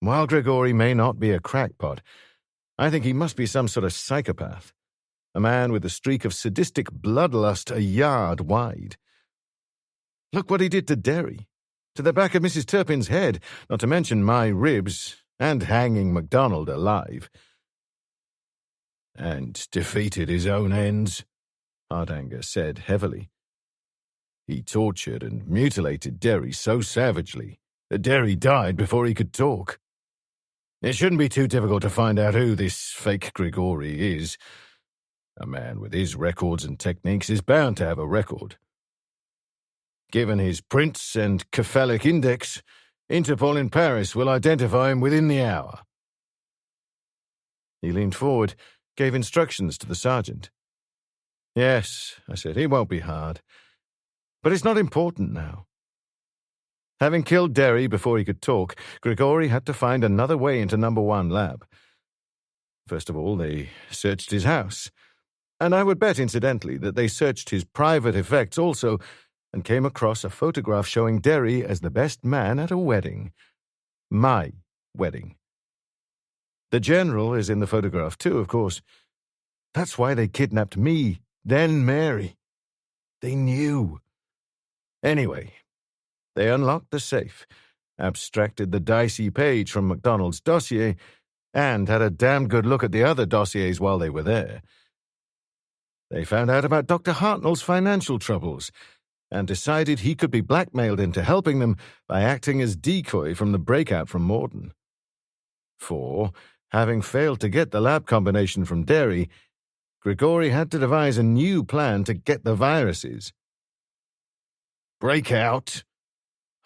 While Grigori may not be a crackpot, I think he must be some sort of psychopath, a man with a streak of sadistic bloodlust a yard wide. Look what he did to Derry, to the back of Mrs. Turpin's head, not to mention my ribs, and hanging MacDonald alive. And defeated his own ends, Hardanger said heavily. He tortured and mutilated Derry so savagely that Derry died before he could talk. It shouldn't be too difficult to find out who this fake Grigori is. A man with his records and techniques is bound to have a record. Given his prints and cephalic index, Interpol in Paris will identify him within the hour. He leaned forward, gave instructions to the sergeant. Yes, I said, it won't be hard. But it's not important now. Having killed Derry before he could talk, Grigori had to find another way into number 1 lab. First of all, they searched his house. And I would bet, incidentally, that they searched his private effects also, and came across a photograph showing Derry as the best man at a wedding. My wedding. The general is in the photograph too, of course. That's why they kidnapped me, then Mary. They knew. Anyway, they unlocked the safe, abstracted the dicey page from MacDonald's dossier, and had a damn good look at the other dossiers while they were there. They found out about Dr. Hartnell's financial troubles and decided he could be blackmailed into helping them by acting as decoy from the breakout from Mortyn. For, having failed to get the lab combination from Derry, Grigori had to devise a new plan to get the viruses. Breakout?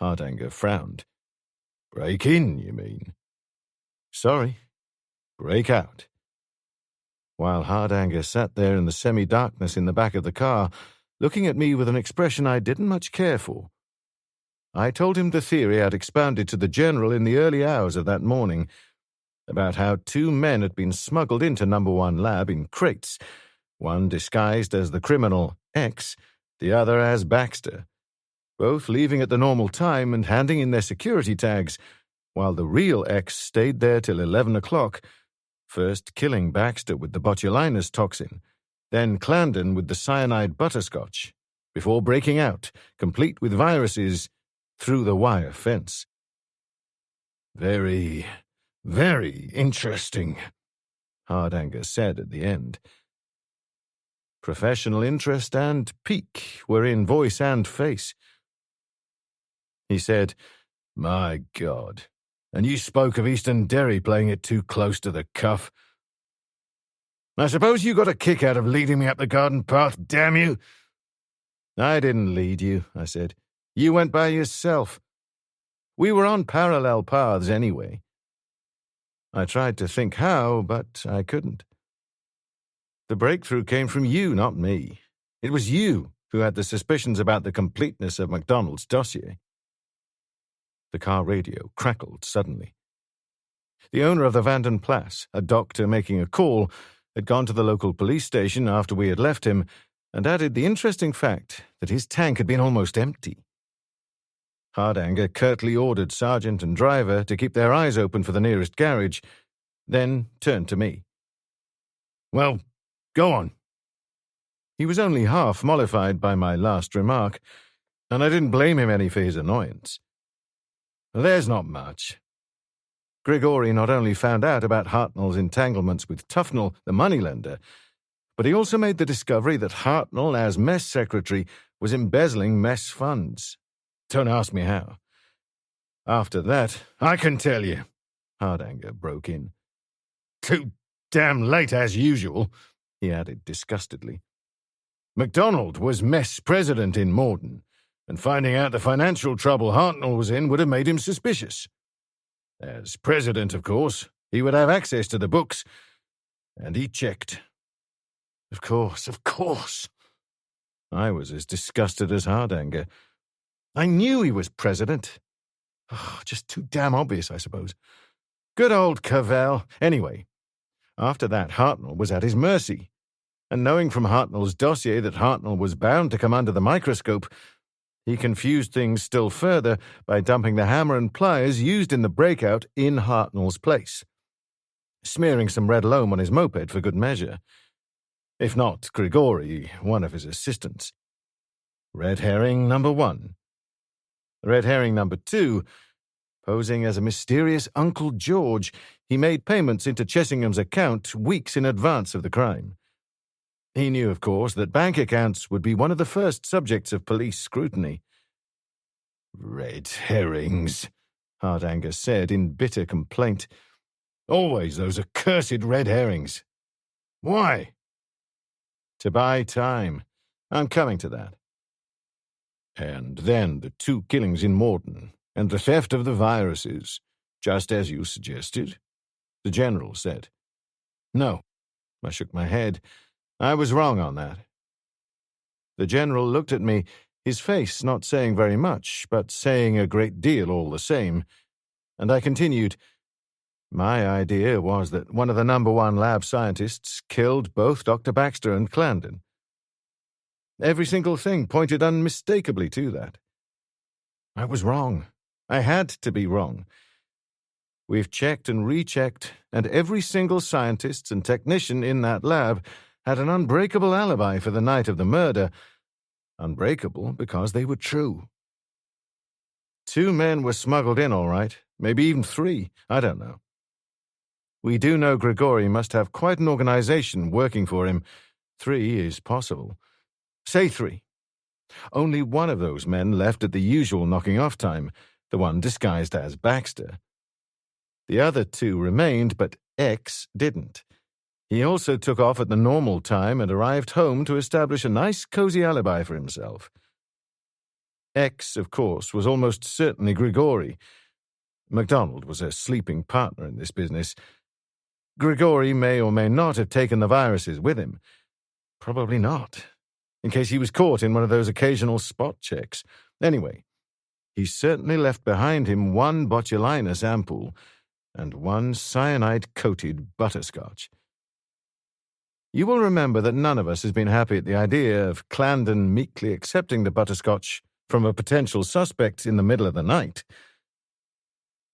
Hardanger frowned. Break in, you mean? Sorry, break out. While Hardanger sat there in the semi-darkness in the back of the car, looking at me with an expression I didn't much care for, I told him the theory I'd expounded to the general in the early hours of that morning, about how 2 men had been smuggled into number 1 lab in crates, one disguised as the criminal X, the other as Baxter, both leaving at the normal time and handing in their security tags, while the real X stayed there till 11 o'clock, first killing Baxter with the botulinus toxin, then Clandon with the cyanide butterscotch, before breaking out, complete with viruses, through the wire fence. Very, very interesting, Hardanger said at the end. Professional interest and pique were in voice and face. He said, My God, and you spoke of Eastern Derry playing it too close to the cuff. I suppose you got a kick out of leading me up the garden path, damn you. I didn't lead you, I said. You went by yourself. We were on parallel paths anyway. I tried to think how, but I couldn't. The breakthrough came from you, not me. It was you who had the suspicions about the completeness of MacDonald's dossier. The car radio crackled suddenly. The owner of the Vanden Plas, a doctor making a call, had gone to the local police station after we had left him and added the interesting fact that his tank had been almost empty. Hardanger curtly ordered sergeant and driver to keep their eyes open for the nearest garage, then turned to me. Well, go on. He was only half mollified by my last remark, and I didn't blame him any for his annoyance. There's not much. Grigori not only found out about Hartnell's entanglements with Tufnell, the moneylender, but he also made the discovery that Hartnell, as mess secretary, was embezzling mess funds. Don't ask me how. After that, I can tell you, Hardanger broke in. Too damn late as usual, he added disgustedly. MacDonald was mess president in Mortyn, and finding out the financial trouble Hartnell was in would have made him suspicious. As president, of course, he would have access to the books, and he checked. Of course, of course. I was as disgusted as Hardanger. I knew he was president. Oh, just too damn obvious, I suppose. Good old Cavell. Anyway, after that, Hartnell was at his mercy. And knowing from Hartnell's dossier that Hartnell was bound to come under the microscope, he confused things still further by dumping the hammer and pliers used in the breakout in Hartnell's place, smearing some red loam on his moped for good measure. If not Grigori, one of his assistants. Red herring number 1. Red herring number 2, posing as a mysterious Uncle George, he made payments into Chessingham's account weeks in advance of the crime. He knew, of course, that bank accounts would be one of the first subjects of police scrutiny. Red herrings, Hardanger said in bitter complaint. Always those accursed red herrings. Why? To buy time. I'm coming to that. And then the 2 killings in Mortyn, and the theft of the viruses, just as you suggested, the General said. No, I shook my head. I was wrong on that. The General looked at me, his face not saying very much, but saying a great deal all the same, and I continued, my idea was that one of the number 1 lab scientists killed both Dr. Baxter and Clarendon. Every single thing pointed unmistakably to that. I was wrong. I had to be wrong. We've checked and rechecked, and every single scientist and technician in that lab had an unbreakable alibi for the night of the murder. Unbreakable because they were true. 2 men were smuggled in, all right. Maybe even 3. I don't know. We do know Grigori must have quite an organization working for him. 3 is possible. Say 3. Only one of those men left at the usual knocking-off time, the one disguised as Baxter. The other 2 remained, but X didn't. He also took off at the normal time and arrived home to establish a nice, cozy alibi for himself. X, of course, was almost certainly Grigori. MacDonald was a sleeping partner in this business. Grigori may or may not have taken the viruses with him. Probably not, in case he was caught in one of those occasional spot checks. Anyway, he certainly left behind him 1 botulinus ampoule and 1 cyanide-coated butterscotch. You will remember that none of us has been happy at the idea of Clarendon meekly accepting the butterscotch from a potential suspect in the middle of the night.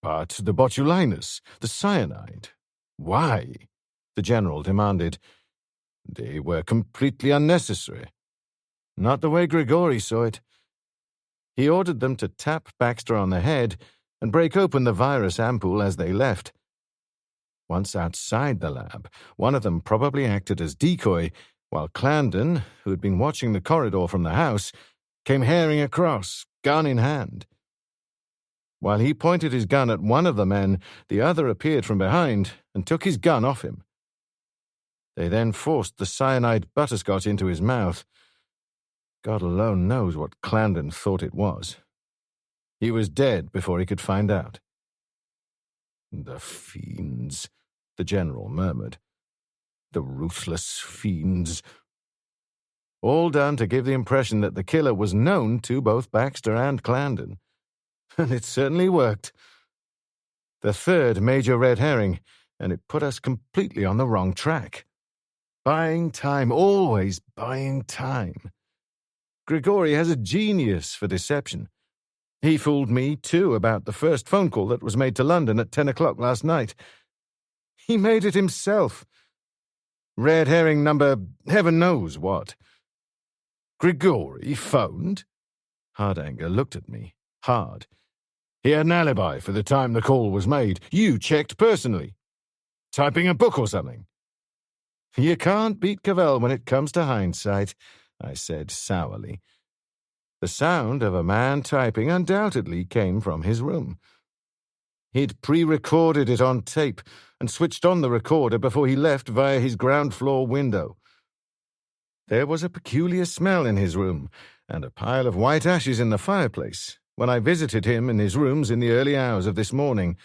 But the botulinus, the cyanide, why? The General demanded. They were completely unnecessary. Not the way Grigori saw it. He ordered them to tap Baxter on the head and break open the virus ampoule as they left. Once outside the lab, one of them probably acted as decoy, while Clarendon, who had been watching the corridor from the house, came herring across, gun in hand. While he pointed his gun at one of the men, the other appeared from behind and took his gun off him. They then forced the cyanide butterscotch into his mouth. God alone knows what Clarendon thought it was. He was dead before he could find out. The fiends, the General murmured. The ruthless fiends. All done to give the impression that the killer was known to both Baxter and Clarendon. And it certainly worked. The 3rd major red herring, and it put us completely on the wrong track. Buying time, always buying time. Grigori has a genius for deception. He fooled me, too, about the first phone call that was made to London at 10 o'clock last night. He made it himself. Red herring number heaven knows what. Grigori phoned? Hardanger looked at me, hard. He had an alibi for the time the call was made. You checked personally. Typing a book or something. You can't beat Cavell when it comes to hindsight, I said sourly. The sound of a man typing undoubtedly came from his room. He'd pre-recorded it on tape and switched on the recorder before he left via his ground-floor window. There was a peculiar smell in his room and a pile of white ashes in the fireplace when I visited him in his rooms in the early hours of this morning.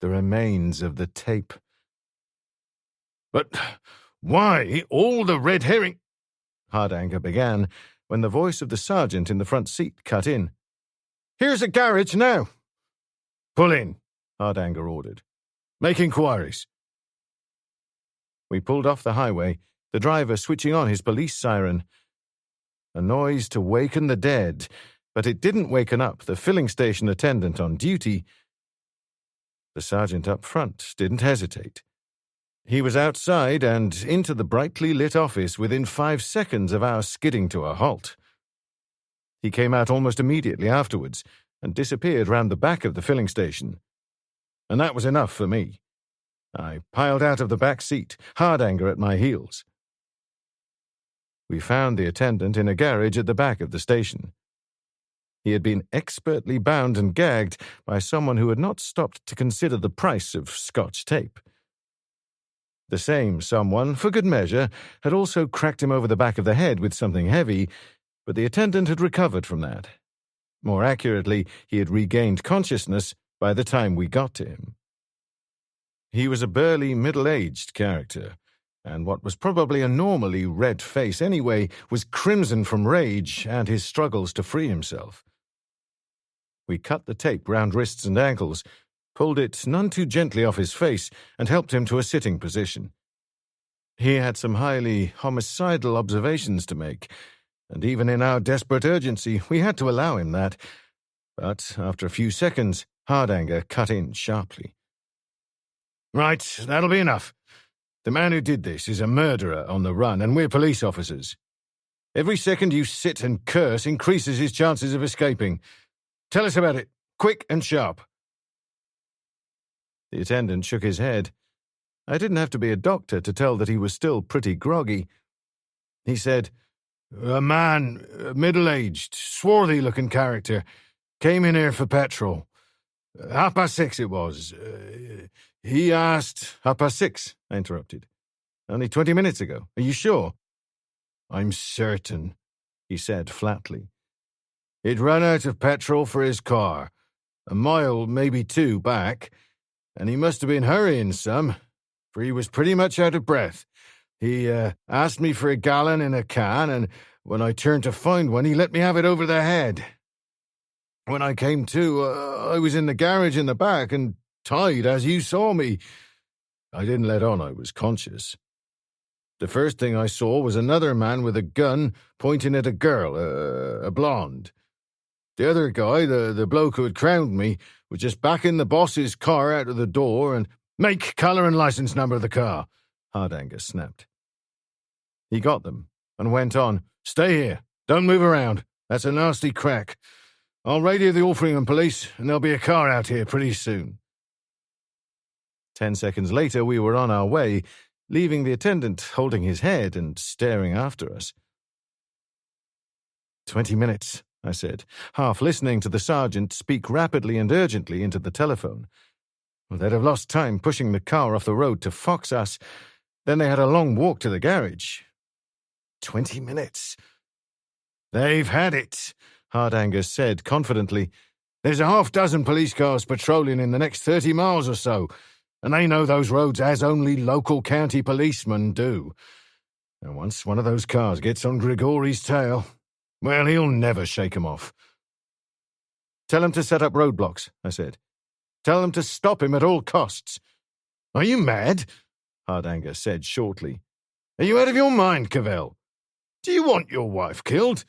The remains of the tape. But Why all the red herring? Hardanger began, when the voice of the sergeant in the front seat cut in. Here's a garage now. Pull in, Hardanger ordered. Make inquiries. We pulled off the highway, the driver switching on his police siren. A noise to waken the dead, but it didn't waken up the filling station attendant on duty. The sergeant up front didn't hesitate. He was outside and into the brightly lit office within 5 seconds of our skidding to a halt. He came out almost immediately afterwards and disappeared round the back of the filling station. And that was enough for me. I piled out of the back seat, Hardanger at my heels. We found the attendant in a garage at the back of the station. He had been expertly bound and gagged by someone who had not stopped to consider the price of Scotch tape. The same someone, for good measure, had also cracked him over the back of the head with something heavy, but the attendant had recovered from that. More accurately, he had regained consciousness by the time we got to him. He was a burly, middle-aged character, and what was probably a normally red face anyway was crimson from rage and his struggles to free himself. We cut the tape round wrists and ankles, pulled it none too gently off his face, and helped him to a sitting position. He had some highly homicidal observations to make, and even in our desperate urgency, we had to allow him that. But after a few seconds, Hardanger cut in sharply. Right, that'll be enough. The man who did this is a murderer on the run, and we're police officers. Every second you sit and curse increases his chances of escaping. Tell us about it, quick and sharp. The attendant shook his head. I didn't have to be a doctor to tell that he was still pretty groggy. He said, A man, middle-aged, swarthy-looking character, came in here for petrol. 6:30 it was. He asked... 6:30, I interrupted. Only 20 minutes ago. Are you sure? I'm certain, he said flatly. He'd run out of petrol for his car, a mile, maybe 2 back, and he must have been hurrying some, for he was pretty much out of breath. He asked me for a gallon in a can, and when I turned to find one, he let me have it over the head. When I came to, I was in the garage in the back and tied as you saw me. I didn't let on I was conscious. The first thing I saw was another man with a gun pointing at a girl, a blonde. The other guy, the bloke who had crowned me, was just backing the boss's car out of the door and... Make colour and licence number of the car, Hardanger snapped. He got them and went on. Stay here. Don't move around. That's a nasty crack. I'll radio the Altrincham police and there'll be a car out here pretty soon. 10 seconds later, we were on our way, leaving the attendant holding his head and staring after us. 20 minutes, I said, half listening to the sergeant speak rapidly and urgently into the telephone. They'd have lost time pushing the car off the road to fox us. Then they had a long walk to the garage. 20 minutes. They've had it, Hardanger said confidently. There's a half-dozen police cars patrolling in the next 30 miles or so, and they know those roads as only local county policemen do. And once one of those cars gets on Grigori's tail, well, he'll never shake 'em off. Tell him to set up roadblocks, I said. Tell them to stop him at all costs. Are you mad? Hardanger said shortly. Are you out of your mind, Cavell? Do you want your wife killed?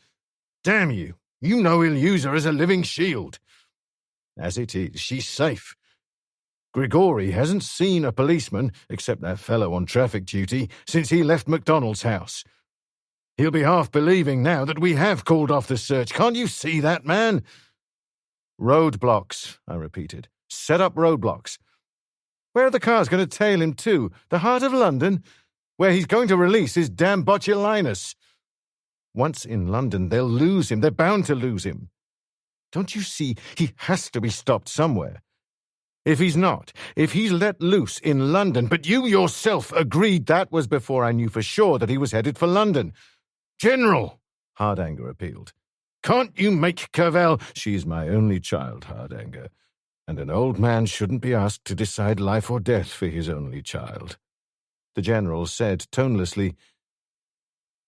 Damn you, you know he'll use her as a living shield. As it is, she's safe. Grigori hasn't seen a policeman, except that fellow on traffic duty, since he left MacDonald's house. He'll be half believing now that we have called off the search. Can't you see that, man? Roadblocks, I repeated. Set up roadblocks. Where are the cars going to tail him to? The heart of London? Where he's going to release his damn botulinus. Once in London, they'll lose him. They're bound to lose him. Don't you see? He has to be stopped somewhere. If he's not, if he's let loose in London, but you yourself agreed that was before I knew for sure that he was headed for London. General, Hardanger appealed. Can't you make Cavell? She's my only child, Hardanger. And an old man shouldn't be asked to decide life or death for his only child. The general said tonelessly,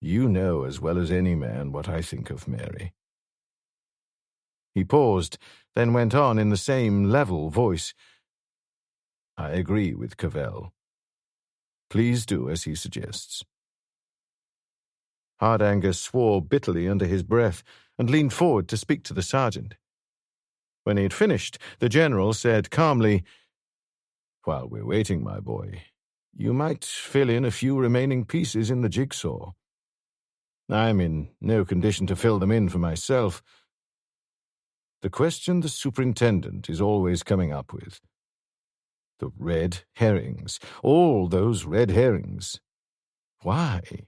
"You know as well as any man what I think of Mary." He paused, then went on in the same level voice. "I agree with Cavell. Please do as he suggests." Hardanger swore bitterly under his breath and leaned forward to speak to the sergeant. When he had finished, the general said calmly, "While we're waiting, my boy, you might fill in a few remaining pieces in the jigsaw. I'm in no condition to fill them in for myself. The question the superintendent is always coming up with. The red herrings, all those red herrings. Why?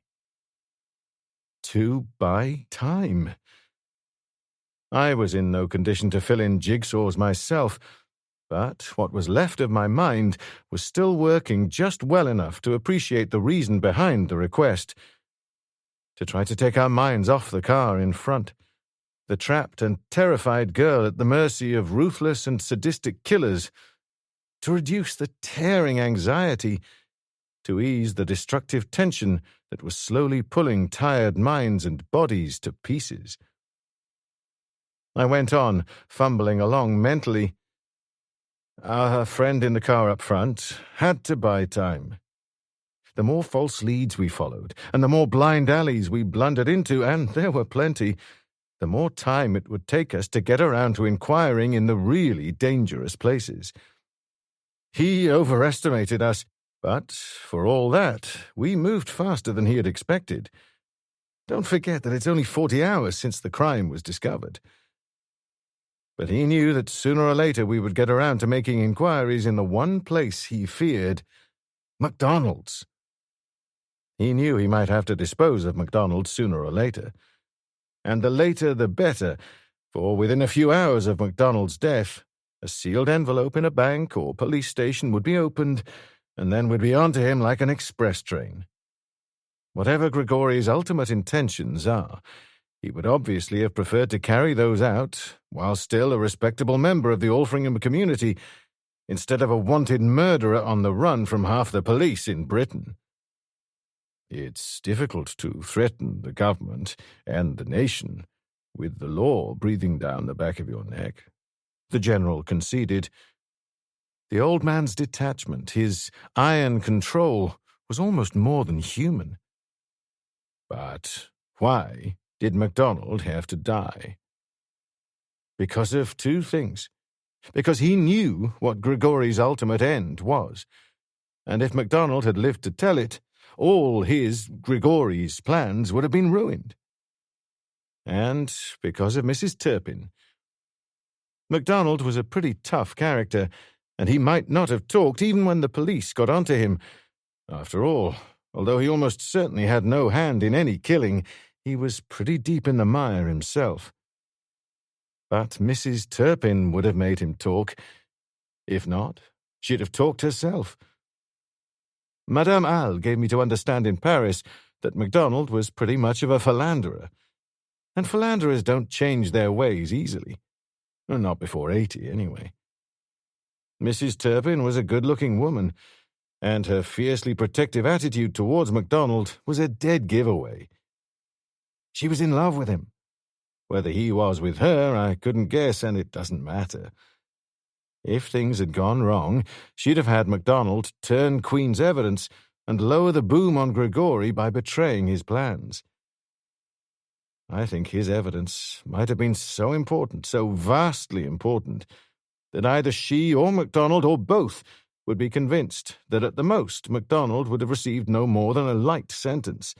To buy time. I was in no condition to fill in jigsaws myself, but what was left of my mind was still working just well enough to appreciate the reason behind the request. To try to take our minds off the car in front, the trapped and terrified girl at the mercy of ruthless and sadistic killers, to reduce the tearing anxiety, to ease the destructive tension that was slowly pulling tired minds and bodies to pieces. I went on, fumbling along mentally. Our friend in the car up front had to buy time. The more false leads we followed, and the more blind alleys we blundered into, and there were plenty, the more time it would take us to get around to inquiring in the really dangerous places. He overestimated us, but for all that, we moved faster than he had expected. Don't forget that it's only 40 hours since the crime was discovered. But he knew that sooner or later we would get around to making inquiries in the one place he feared, MacDonald's. He knew he might have to dispose of MacDonald sooner or later. And the later the better, for within a few hours of MacDonald's death, a sealed envelope in a bank or police station would be opened, and then would be on to him like an express train. Whatever Grigori's ultimate intentions are, he would obviously have preferred to carry those out while still a respectable member of the Alfringham community, instead of a wanted murderer on the run from half the police in Britain. It's difficult to threaten the government and the nation with the law breathing down the back of your neck, the general conceded. The old man's detachment, his iron control, was almost more than human. But why did MacDonald have to die? Because of two things. Because he knew what Grigori's ultimate end was, and if MacDonald had lived to tell it, all his, Grigori's, plans would have been ruined. And because of Mrs. Turpin. MacDonald was a pretty tough character, and he might not have talked even when the police got onto him. After all, although he almost certainly had no hand in any killing, he was pretty deep in the mire himself. But Mrs. Turpin would have made him talk. If not, she'd have talked herself. Madame Al gave me to understand in Paris that MacDonald was pretty much of a philanderer. And philanderers don't change their ways easily. Not before 80, anyway. Mrs. Turpin was a good-looking woman, and her fiercely protective attitude towards MacDonald was a dead giveaway. She was in love with him. Whether he was with her, I couldn't guess, and it doesn't matter. If things had gone wrong, she'd have had MacDonald turn Queen's evidence and lower the boom on Grigori by betraying his plans. I think his evidence might have been so important, so vastly important, that either she or MacDonald or both would be convinced that at the most MacDonald would have received no more than a light sentence.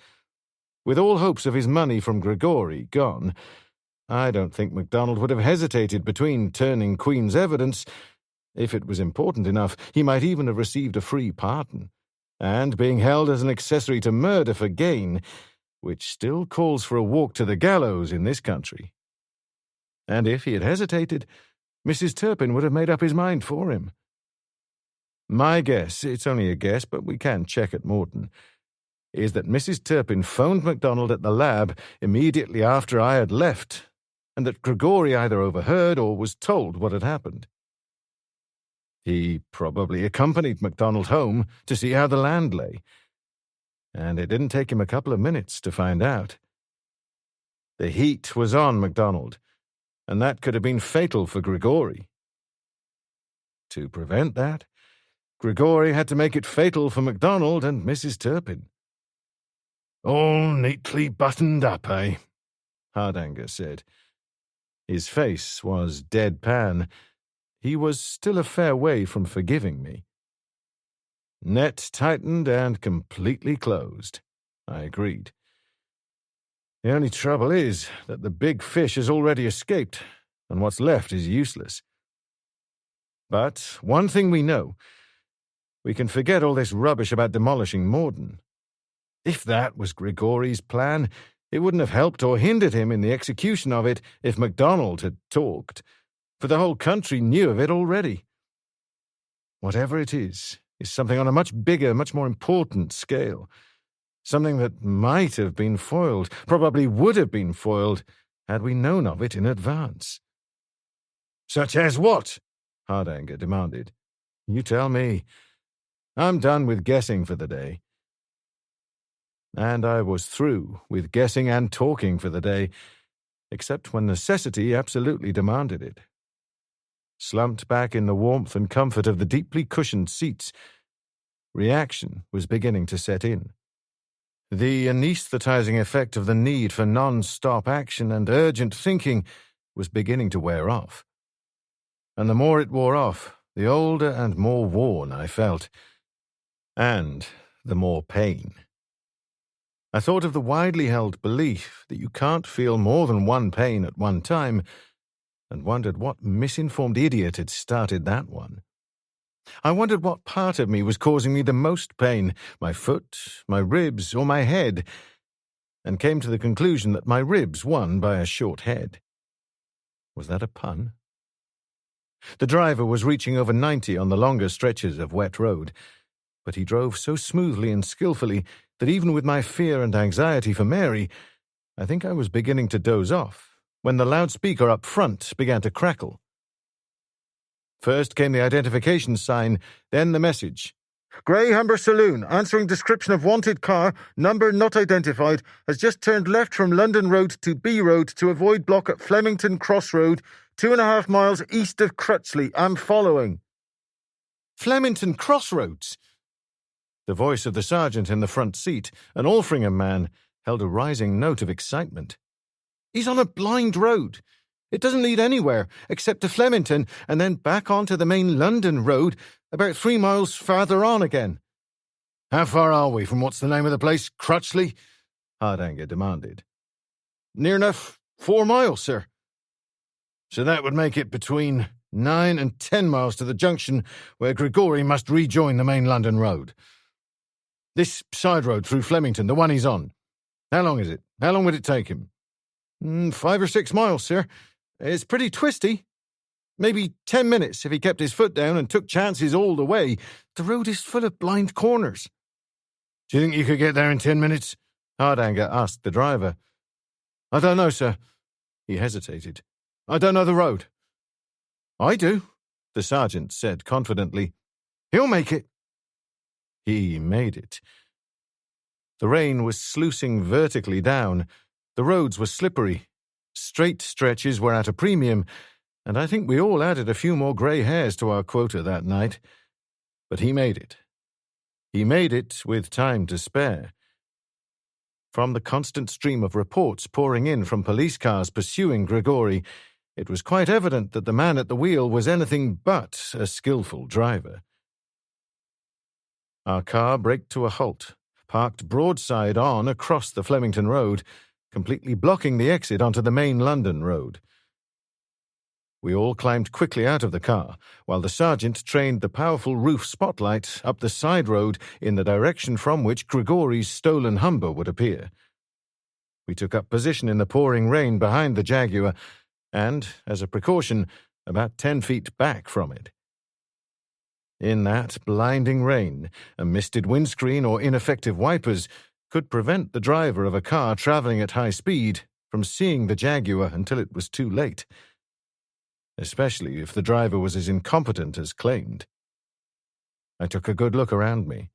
With all hopes of his money from Grigori gone, I don't think MacDonald would have hesitated between turning Queen's evidence. If it was important enough, he might even have received a free pardon, and being held as an accessory to murder for gain, which still calls for a walk to the gallows in this country. And if he had hesitated, Mrs. Turpin would have made up his mind for him. My guess, it's only a guess, but we can check at Mortyn, is that Mrs. Turpin phoned MacDonald at the lab immediately after I had left, and that Grigori either overheard or was told what had happened. He probably accompanied MacDonald home to see how the land lay, and it didn't take him a couple of minutes to find out. The heat was on MacDonald, and that could have been fatal for Grigori. To prevent that, Grigori had to make it fatal for MacDonald and Mrs. Turpin. All neatly buttoned up, eh? Hardanger said. His face was deadpan. He was still a fair way from forgiving me. Net tightened and completely closed, I agreed. The only trouble is that the big fish has already escaped, and what's left is useless. But one thing we know, we can forget all this rubbish about demolishing Mortyn. If that was Grigori's plan, it wouldn't have helped or hindered him in the execution of it if MacDonald had talked, for the whole country knew of it already. Whatever it is something on a much bigger, much more important scale. Something that might have been foiled, probably would have been foiled, had we known of it in advance. Such as what? Hardanger demanded. You tell me. I'm done with guessing for the day. And I was through with guessing and talking for the day, except when necessity absolutely demanded it. Slumped back in the warmth and comfort of the deeply cushioned seats, reaction was beginning to set in. The anesthetizing effect of the need for non-stop action and urgent thinking was beginning to wear off. And the more it wore off, the older and more worn I felt. And the more pain. I thought of the widely held belief that you can't feel more than one pain at one time, and wondered what misinformed idiot had started that one. I wondered what part of me was causing me the most pain, my foot, my ribs, or my head, and came to the conclusion that my ribs won by a short head. Was that a pun? The driver was reaching over 90 on the longer stretches of wet road, but he drove so smoothly and skillfully that even with my fear and anxiety for Mary, I think I was beginning to doze off when the loudspeaker up front began to crackle. First came the identification sign, then the message. Grey Humber Saloon, answering description of wanted car, number not identified, has just turned left from London Road to B Road to avoid block at Flemington Crossroad, 2.5 miles east of Crutchley. I'm following. Flemington Crossroads? The voice of the sergeant in the front seat, an Alfringham man, held a rising note of excitement. He's on a blind road. It doesn't lead anywhere except to Flemington and then back onto the main London road about 3 miles farther on again. How far are we from what's the name of the place? Crutchley? Hardanger demanded. Near enough 4 miles, sir. So that would make it between 9 and 10 miles to the junction where Grigori must rejoin the main London road. This side road through Flemington, the one he's on. How long is it? How long would it take him? 5 or 6 miles, sir. It's pretty twisty. Maybe 10 minutes if he kept his foot down and took chances all the way. The road is full of blind corners. Do you think you could get there in 10 minutes? Hardanger asked the driver. I don't know, sir. He hesitated. I don't know the road. I do, the sergeant said confidently. He'll make it. He made it. The rain was sluicing vertically down. The roads were slippery. Straight stretches were at a premium, and I think we all added a few more grey hairs to our quota that night. But he made it. He made it with time to spare. From the constant stream of reports pouring in from police cars pursuing Grigori, it was quite evident that the man at the wheel was anything but a skillful driver. Our car braked to a halt, parked broadside on across the Flemington Road, completely blocking the exit onto the main London road. We all climbed quickly out of the car, while the sergeant trained the powerful roof spotlight up the side road in the direction from which Grigori's stolen Humber would appear. We took up position in the pouring rain behind the Jaguar, and, as a precaution, about 10 feet back from it. In that blinding rain, a misted windscreen or ineffective wipers could prevent the driver of a car traveling at high speed from seeing the Jaguar until it was too late, especially if the driver was as incompetent as claimed. I took a good look around me.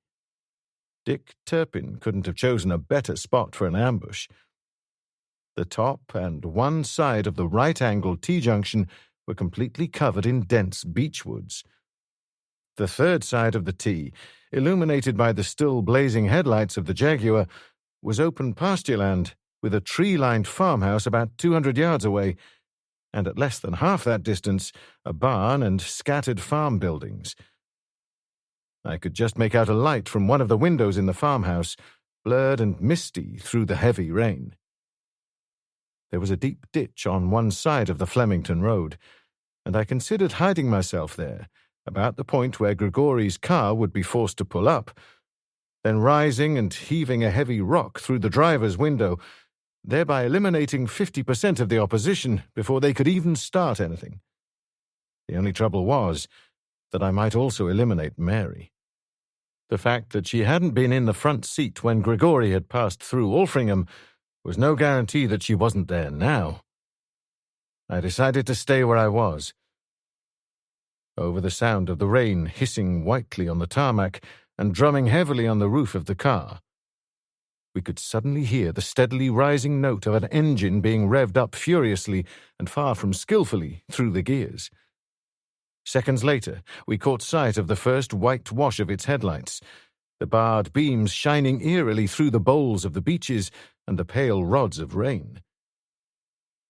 Dick Turpin couldn't have chosen a better spot for an ambush. The top and one side of the right-angled T-junction were completely covered in dense beechwoods. The third side of the T, illuminated by the still blazing headlights of the Jaguar, was open pastureland with a tree-lined farmhouse about 200 yards away, and at less than half that distance, a barn and scattered farm buildings. I could just make out a light from one of the windows in the farmhouse, blurred and misty through the heavy rain. There was a deep ditch on one side of the Flemington Road, and I considered hiding myself there, about the point where Grigori's car would be forced to pull up, then rising and heaving a heavy rock through the driver's window, thereby eliminating 50% of the opposition before they could even start anything. The only trouble was that I might also eliminate Mary. The fact that she hadn't been in the front seat when Grigori had passed through Alfringham was no guarantee that she wasn't there now. I decided to stay where I was. Over the sound of the rain hissing whitely on the tarmac and drumming heavily on the roof of the car, we could suddenly hear the steadily rising note of an engine being revved up furiously and far from skillfully through the gears. Seconds later, we caught sight of the first white wash of its headlights, the barred beams shining eerily through the boles of the beeches and the pale rods of rain.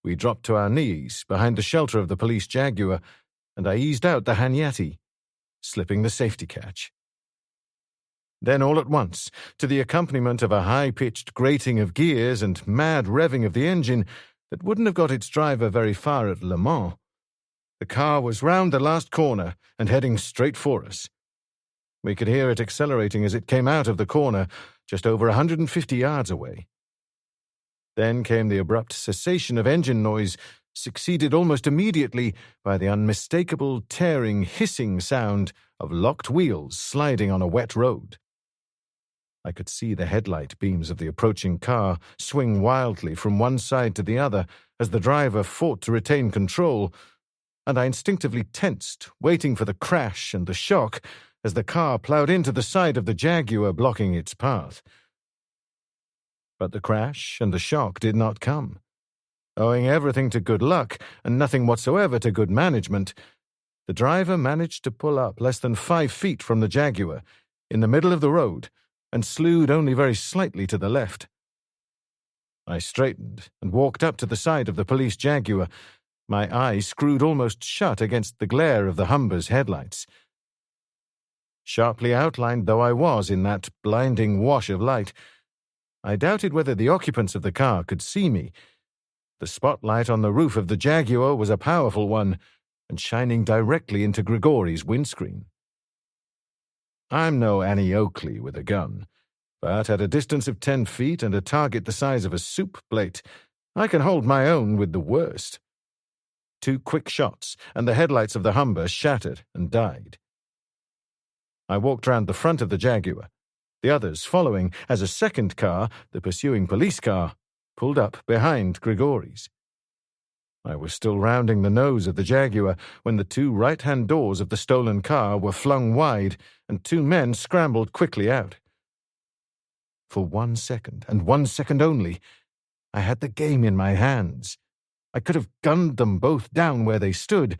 We dropped to our knees behind the shelter of the police Jaguar, and I eased out the Hanyati, slipping the safety catch. Then all at once, to the accompaniment of a high-pitched grating of gears and mad revving of the engine that wouldn't have got its driver very far at Le Mans, the car was round the last corner and heading straight for us. We could hear it accelerating as it came out of the corner, just over 150 yards away. Then came the abrupt cessation of engine noise, succeeded almost immediately by the unmistakable, tearing, hissing sound of locked wheels sliding on a wet road. I could see the headlight beams of the approaching car swing wildly from one side to the other as the driver fought to retain control, and I instinctively tensed, waiting for the crash and the shock as the car ploughed into the side of the Jaguar, blocking its path. But the crash and the shock did not come. Owing everything to good luck and nothing whatsoever to good management, the driver managed to pull up less than 5 feet from the Jaguar, in the middle of the road, and slewed only very slightly to the left. I straightened and walked up to the side of the police Jaguar, my eyes screwed almost shut against the glare of the Humber's headlights. Sharply outlined though I was in that blinding wash of light, I doubted whether the occupants of the car could see me. The spotlight on the roof of the Jaguar was a powerful one, and shining directly into Grigori's windscreen. I'm no Annie Oakley with a gun, but at a distance of 10 feet and a target the size of a soup plate, I can hold my own with the worst. 2 quick shots, and the headlights of the Humber shattered and died. I walked round the front of the Jaguar, the others following as a second car, the pursuing police car, pulled up behind Grigori's. I was still rounding the nose of the Jaguar when the 2 right-hand doors of the stolen car were flung wide and 2 men scrambled quickly out. For 1 second, and 1 second only, I had the game in my hands. I could have gunned them both down where they stood,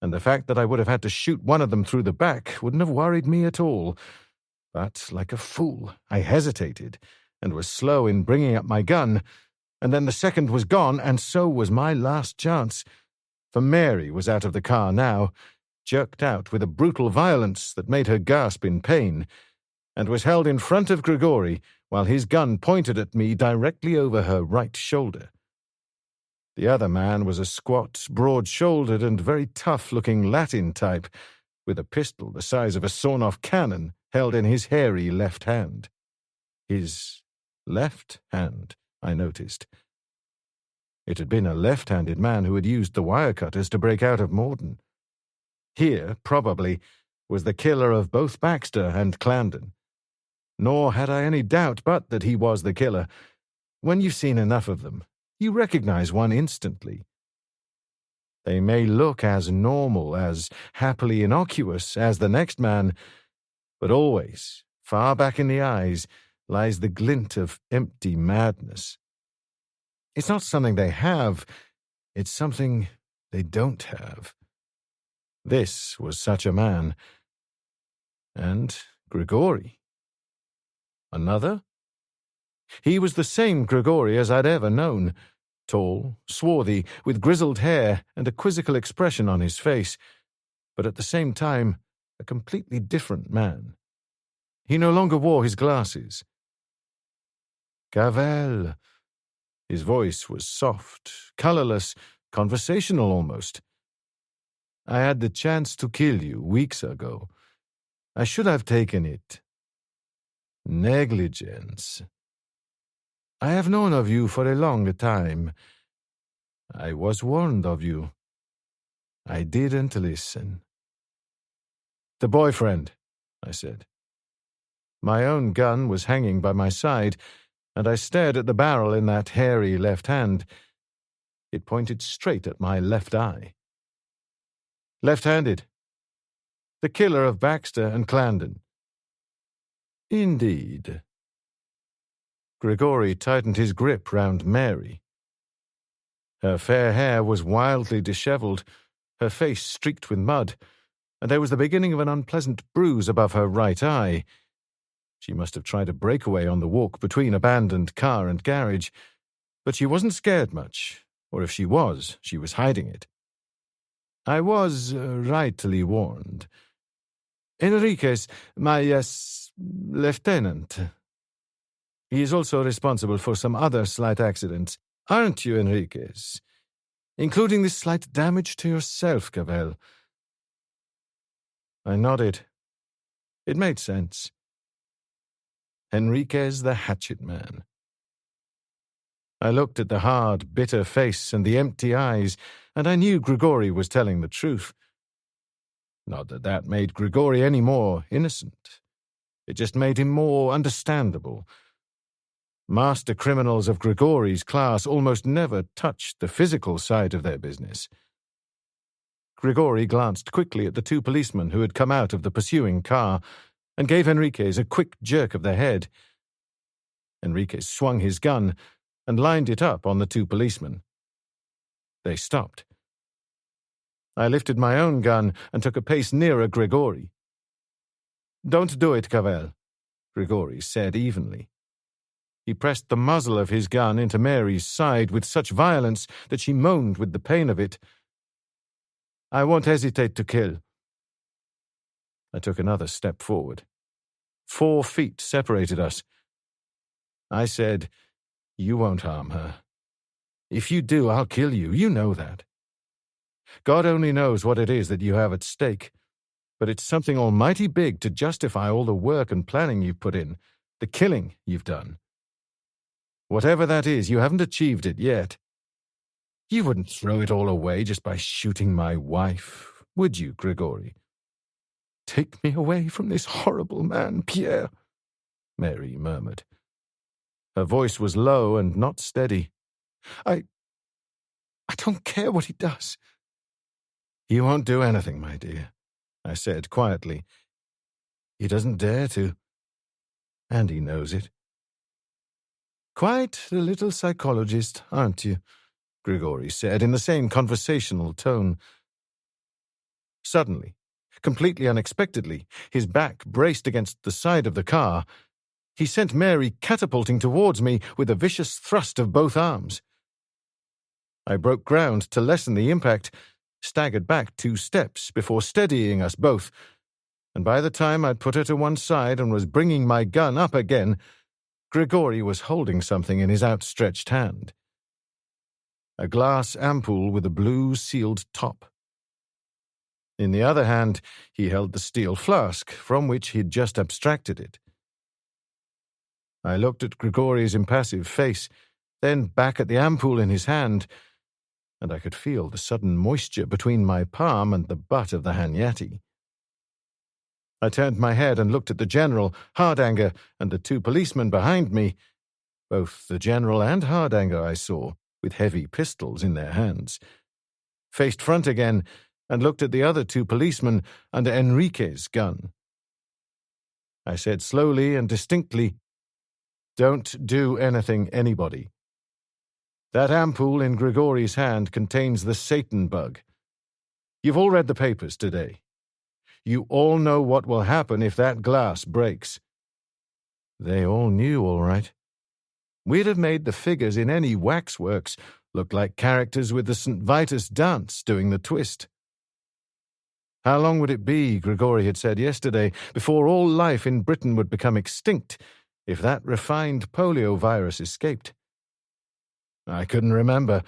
and the fact that I would have had to shoot one of them through the back wouldn't have worried me at all. But, like a fool, I hesitated, and was slow in bringing up my gun, and then the second was gone, and so was my last chance. For Mary was out of the car now, jerked out with a brutal violence that made her gasp in pain, and was held in front of Grigori while his gun pointed at me directly over her right shoulder. The other man was a squat, broad-shouldered and very tough-looking Latin type, with a pistol the size of a sawn-off cannon held in his hairy left hand. His left hand, I noticed. It had been a left-handed man who had used the wire cutters to break out of Mortyn. Here, probably, was the killer of both Baxter and Clandon. Nor had I any doubt but that he was the killer. When you've seen enough of them, you recognize one instantly. They may look as normal, as happily innocuous as the next man, but always Far back in the eyes lies the glint of empty madness. It's not something they have, it's something they don't have. This was such a man. And Grigori. Another? He was the same Grigori as I'd ever known. Tall, swarthy, with grizzled hair and a quizzical expression on his face, but at the same time, a completely different man. He no longer wore his glasses. Cavell. His voice was soft, colourless, conversational almost. I had the chance to kill you weeks ago. I should have taken it. Negligence. I have known of you for a long time. I was warned of you. I didn't listen. The boyfriend, I said. My own gun was hanging by my side, and I stared at the barrel in that hairy left hand. It pointed straight at my left eye. Left-handed. The killer of Baxter and Clarendon. Indeed. Grigori tightened his grip round Mary. Her fair hair was wildly dishevelled, her face streaked with mud, and there was the beginning of an unpleasant bruise above her right eye. She must have tried a breakaway on the walk between abandoned car and garage, but she wasn't scared much, or if she was hiding it. I was rightly warned. Enriquez, my lieutenant. He is also responsible for some other slight accidents, aren't you, Enriquez? Including this slight damage to yourself, Cavell. I nodded. It made sense. Enriquez the hatchet man. I looked at the hard, bitter face and the empty eyes, and I knew Grigori was telling the truth. Not that that made Grigori any more innocent. It just made him more understandable. Master criminals of Grigori's class almost never touched the physical side of their business. Grigori glanced quickly at the two policemen who had come out of the pursuing car and gave Enriquez a quick jerk of the head. Enriquez swung his gun and lined it up on the two policemen. They stopped. I lifted my own gun and took a pace nearer Grigori. Don't do it, Cavell, Grigori said evenly. He pressed the muzzle of his gun into Mary's side with such violence that she moaned with the pain of it. I won't hesitate to kill. I took another step forward. 4 feet separated us. I said, You won't harm her. If you do, I'll kill you. You know that. God only knows what it is that you have at stake, but it's something almighty big to justify all the work and planning you've put in, the killing you've done. Whatever that is, you haven't achieved it yet. You wouldn't throw it all away just by shooting my wife, would you, Grigori? Take me away from this horrible man, Pierre, Mary murmured. Her voice was low and not steady. I don't care what he does. He won't do anything, my dear, I said quietly. He doesn't dare to, and he knows it. Quite the little psychologist, aren't you? Grigori said in the same conversational tone. Suddenly, completely unexpectedly, his back braced against the side of the car. He sent Mary catapulting towards me with a vicious thrust of both arms. I broke ground to lessen the impact, staggered back 2 steps before steadying us both, and by the time I'd put her to one side and was bringing my gun up again, Grigori was holding something in his outstretched hand. A glass ampoule with a blue sealed top. In the other hand, he held the steel flask from which he'd just abstracted it. I looked at Grigori's impassive face, then back at the ampoule in his hand, and I could feel the sudden moisture between my palm and the butt of the Hanyati. I turned my head and looked at the General, Hardanger, and the 2 policemen behind me. Both the General and Hardanger I saw, with heavy pistols in their hands. Faced front again, and looked at the other 2 policemen under Enriquez's gun. I said slowly and distinctly, "Don't do anything, anybody. That ampoule in Grigori's hand contains the Satan bug. You've all read the papers today. You all know what will happen if that glass breaks." They all knew, all right. We'd have made the figures in any waxworks look like characters with the St. Vitus dance doing the twist. How long would it be, Grigori had said yesterday, before all life in Britain would become extinct if that refined polio virus escaped? I couldn't remember,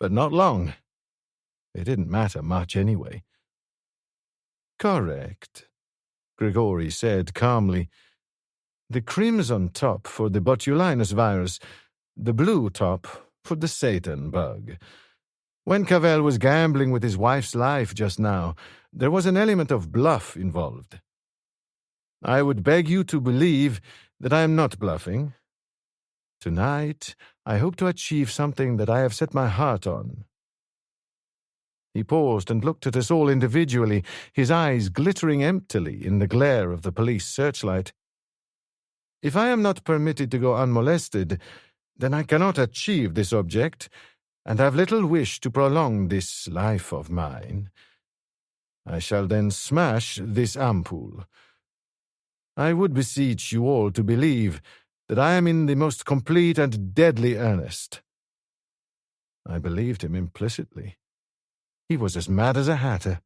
but not long. It didn't matter much anyway. "Correct," Grigori said calmly. "The crimson top for the botulinus virus, the blue top for the Satan bug. When Cavell was gambling with his wife's life just now, there was an element of bluff involved. I would beg you to believe that I am not bluffing. Tonight, I hope to achieve something that I have set my heart on." He paused and looked at us all individually, his eyes glittering emptily in the glare of the police searchlight. "If I am not permitted to go unmolested, then I cannot achieve this object, and have little wish to prolong this life of mine. I shall then smash this ampoule. I would beseech you all to believe that I am in the most complete and deadly earnest." I believed him implicitly. He was as mad as a hatter.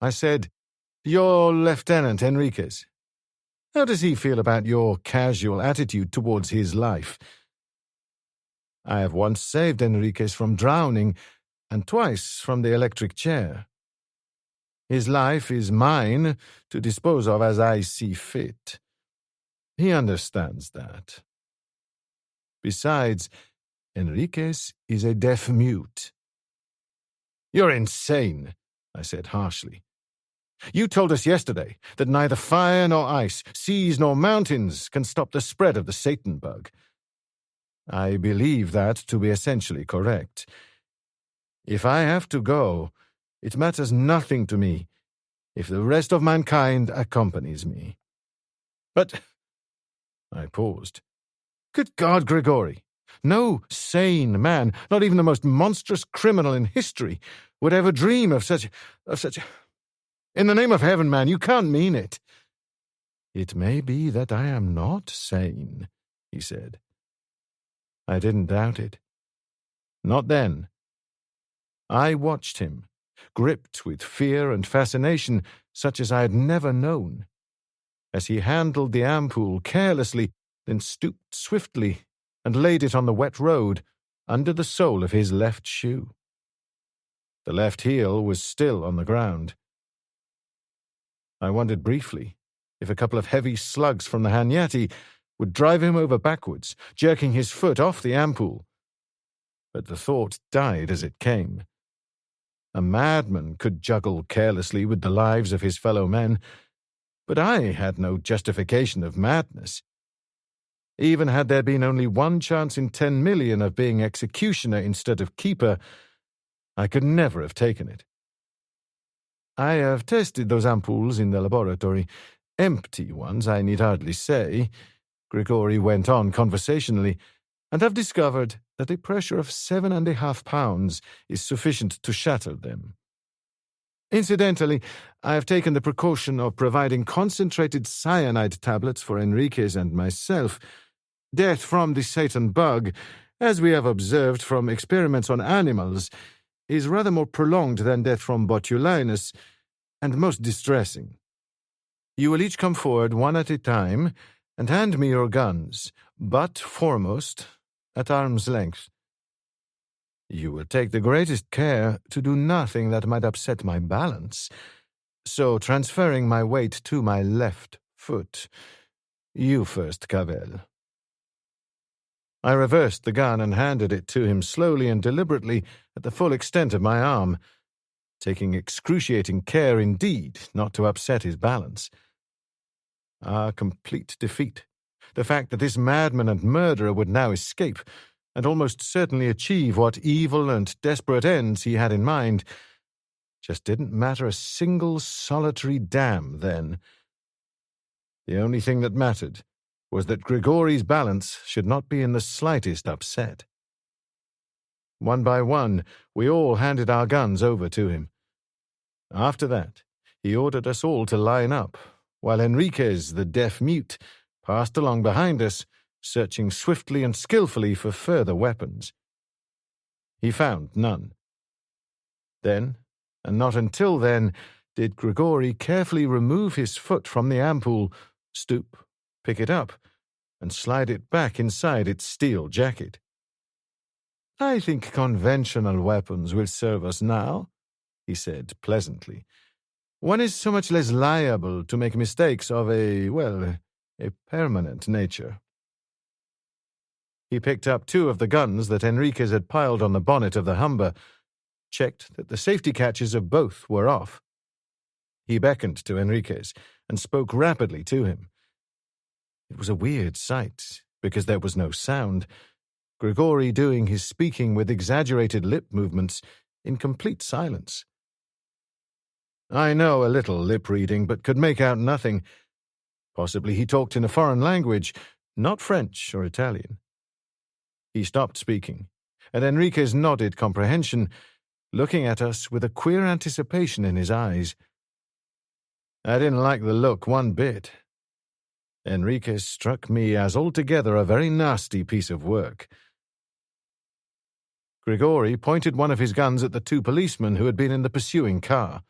I said, "Your Lieutenant Enriquez. How does he feel about your casual attitude towards his life?" I have once saved Enriquez from drowning, and twice from the electric chair. His life is mine to dispose of as I see fit. He understands that. Besides, Enriquez is a deaf mute. "You're insane," I said harshly. "You told us yesterday that neither fire nor ice, seas nor mountains can stop the spread of the Satan bug." I believe that to be essentially correct. If I have to go, it matters nothing to me if the rest of mankind accompanies me. "But—" I paused. "Good God, Grigori! No sane man, not even the most monstrous criminal in history, would ever dream of such... In the name of heaven, man, you can't mean it." "It may be that I am not sane," he said. I didn't doubt it. Not then. I watched him, gripped with fear and fascination such as I had never known, as he handled the ampoule carelessly, then stooped swiftly and laid it on the wet road under the sole of his left shoe. The left heel was still on the ground. I wondered briefly if a couple of heavy slugs from the Hanyati would drive him over backwards, jerking his foot off the ampoule. But the thought died as it came. A madman could juggle carelessly with the lives of his fellow men, but I had no justification of madness. Even had there been only one chance in 10 million of being executioner instead of keeper, I could never have taken it. "I have tested those ampoules in the laboratory. Empty ones, I need hardly say," Grigori went on conversationally, "and have discovered that a pressure of 7.5 pounds is sufficient to shatter them. Incidentally, I have taken the precaution of providing concentrated cyanide tablets for Enriquez and myself. Death from the Satan bug, as we have observed from experiments on animals, is rather more prolonged than death from botulinus, and most distressing. You will each come forward one at a time and hand me your guns, butt foremost, at arm's length. You will take the greatest care to do nothing that might upset my balance, so transferring my weight to my left foot. You first, Cavell." I reversed the gun and handed it to him slowly and deliberately at the full extent of my arm, taking excruciating care indeed not to upset his balance. Our complete defeat, the fact that this madman and murderer would now escape, and almost certainly achieve what evil and desperate ends he had in mind, just didn't matter a single solitary damn then. The only thing that mattered was that Grigori's balance should not be in the slightest upset. One by one, we all handed our guns over to him. After that, he ordered us all to line up, while Enriquez, the deaf-mute, passed along behind us, searching swiftly and skillfully for further weapons. He found none. Then, and not until then, did Grigori carefully remove his foot from the ampoule, stoop, pick it up, and slide it back inside its steel jacket. "I think conventional weapons will serve us now," he said pleasantly. "One is so much less liable to make mistakes of a permanent nature." He picked up 2 of the guns that Enriquez had piled on the bonnet of the Humber, checked that the safety catches of both were off. He beckoned to Enriquez and spoke rapidly to him. It was a weird sight, because there was no sound, Grigori doing his speaking with exaggerated lip movements in complete silence. I know a little lip-reading, but could make out nothing. Possibly he talked in a foreign language, not French or Italian. He stopped speaking, and Enriquez nodded comprehension, looking at us with a queer anticipation in his eyes. I didn't like the look one bit. Enriquez struck me as altogether a very nasty piece of work. Grigori pointed one of his guns at the 2 policemen who had been in the pursuing car.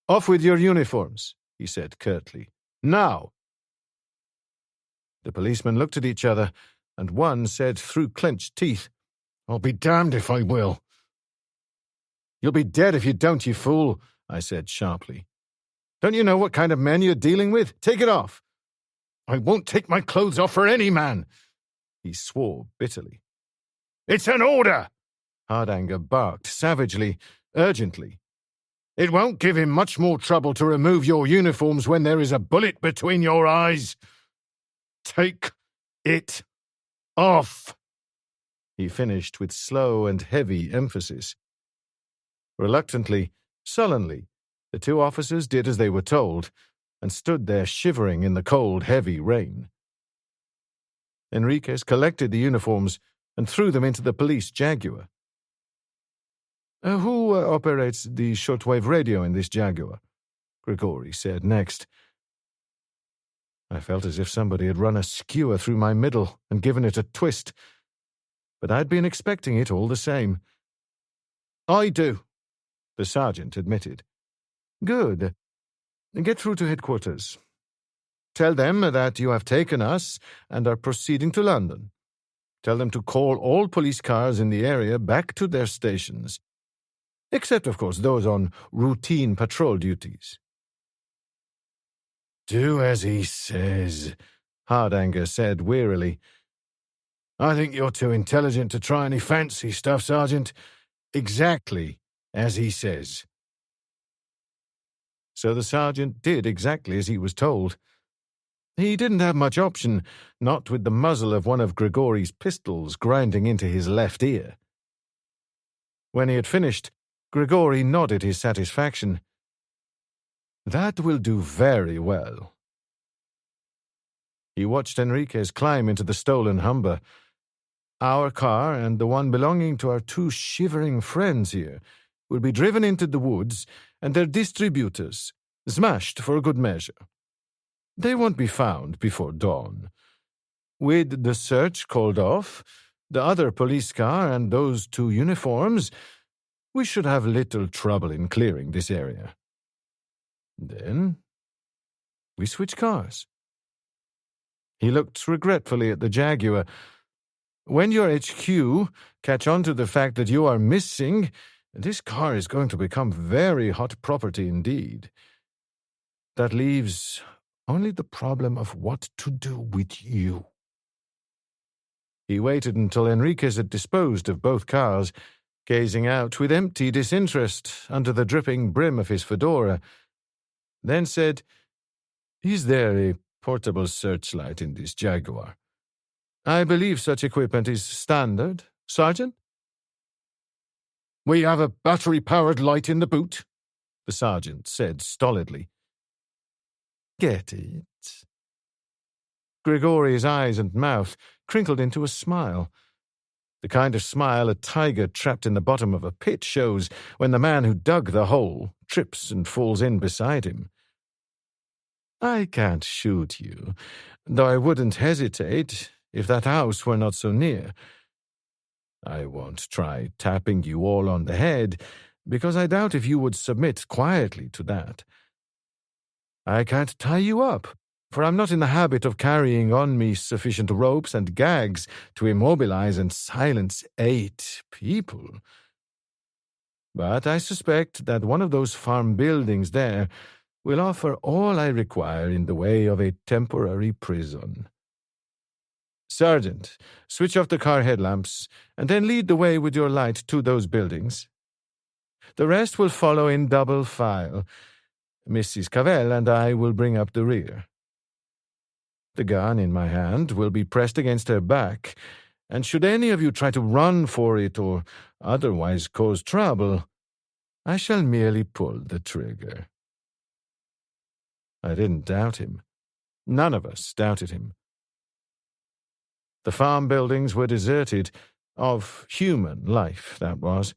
"Off with your uniforms," he said curtly. "Now!" The policemen looked at each other, and one said through clenched teeth, "I'll be damned if I will." "You'll be dead if you don't, you fool," I said sharply. "Don't you know what kind of men you're dealing with? Take it off." "I won't take my clothes off for any man," he swore bitterly. "It's an order," Hardanger barked savagely, urgently. "It won't give him much more trouble to remove your uniforms when there is a bullet between your eyes. Take it off," he finished with slow and heavy emphasis. Reluctantly, sullenly, the 2 officers did as they were told, and stood there shivering in the cold, heavy rain. Enriquez collected the uniforms and threw them into the police Jaguar. "Who operates the shortwave radio in this Jaguar?" Grigori said next. I felt as if somebody had run a skewer through my middle and given it a twist, but I'd been expecting it all the same. "I do," the sergeant admitted. "Good. Get through to headquarters. Tell them that you have taken us and are proceeding to London. Tell them to call all police cars in the area back to their stations, except, of course, those on routine patrol duties." "Do as he says," Hardanger said wearily. "I think you're too intelligent to try any fancy stuff, Sergeant. Exactly as he says." So the sergeant did exactly as he was told. He didn't have much option, not with the muzzle of one of Grigori's pistols grinding into his left ear. When he had finished, Grigori nodded his satisfaction. "That will do very well." He watched Enriquez climb into the stolen Humber. Our car and the one belonging to our 2 shivering friends here will be driven into the woods and their distributors smashed for a good measure. They won't be found before dawn. With the search called off, the other police car and those 2 uniforms, we should have little trouble in clearing this area. Then we switch cars. He looked regretfully at the Jaguar. "When your HQ catch on to the fact that you are missing, this car is going to become very hot property indeed. That leaves only the problem of what to do with you." He waited until Enriquez had disposed of both cars, gazing out with empty disinterest under the dripping brim of his fedora, then said, "Is there a portable searchlight in this Jaguar? I believe such equipment is standard, Sergeant?" "We have a battery-powered light in the boot," the sergeant said stolidly. get it. Grigori's eyes and mouth crinkled into a smile. The kind of smile a tiger trapped in the bottom of a pit shows when the man who dug the hole trips and falls in beside him. I can't shoot you, though I wouldn't hesitate if that house were not so near. I won't try tapping you all on the head, because I doubt if you would submit quietly to that. I can't tie you up, for I'm not in the habit of carrying on me sufficient ropes and gags to immobilize and silence 8 people. But I suspect that one of those farm buildings there will offer all I require in the way of a temporary prison. Sergeant, switch off the car headlamps, and then lead the way with your light to those buildings. The rest will follow in double file. Mrs. Cavell and I will bring up the rear. The gun in my hand will be pressed against her back, and should any of you try to run for it or otherwise cause trouble, I shall merely pull the trigger. I didn't doubt him. None of us doubted him. The farm buildings were deserted, of human life, that was.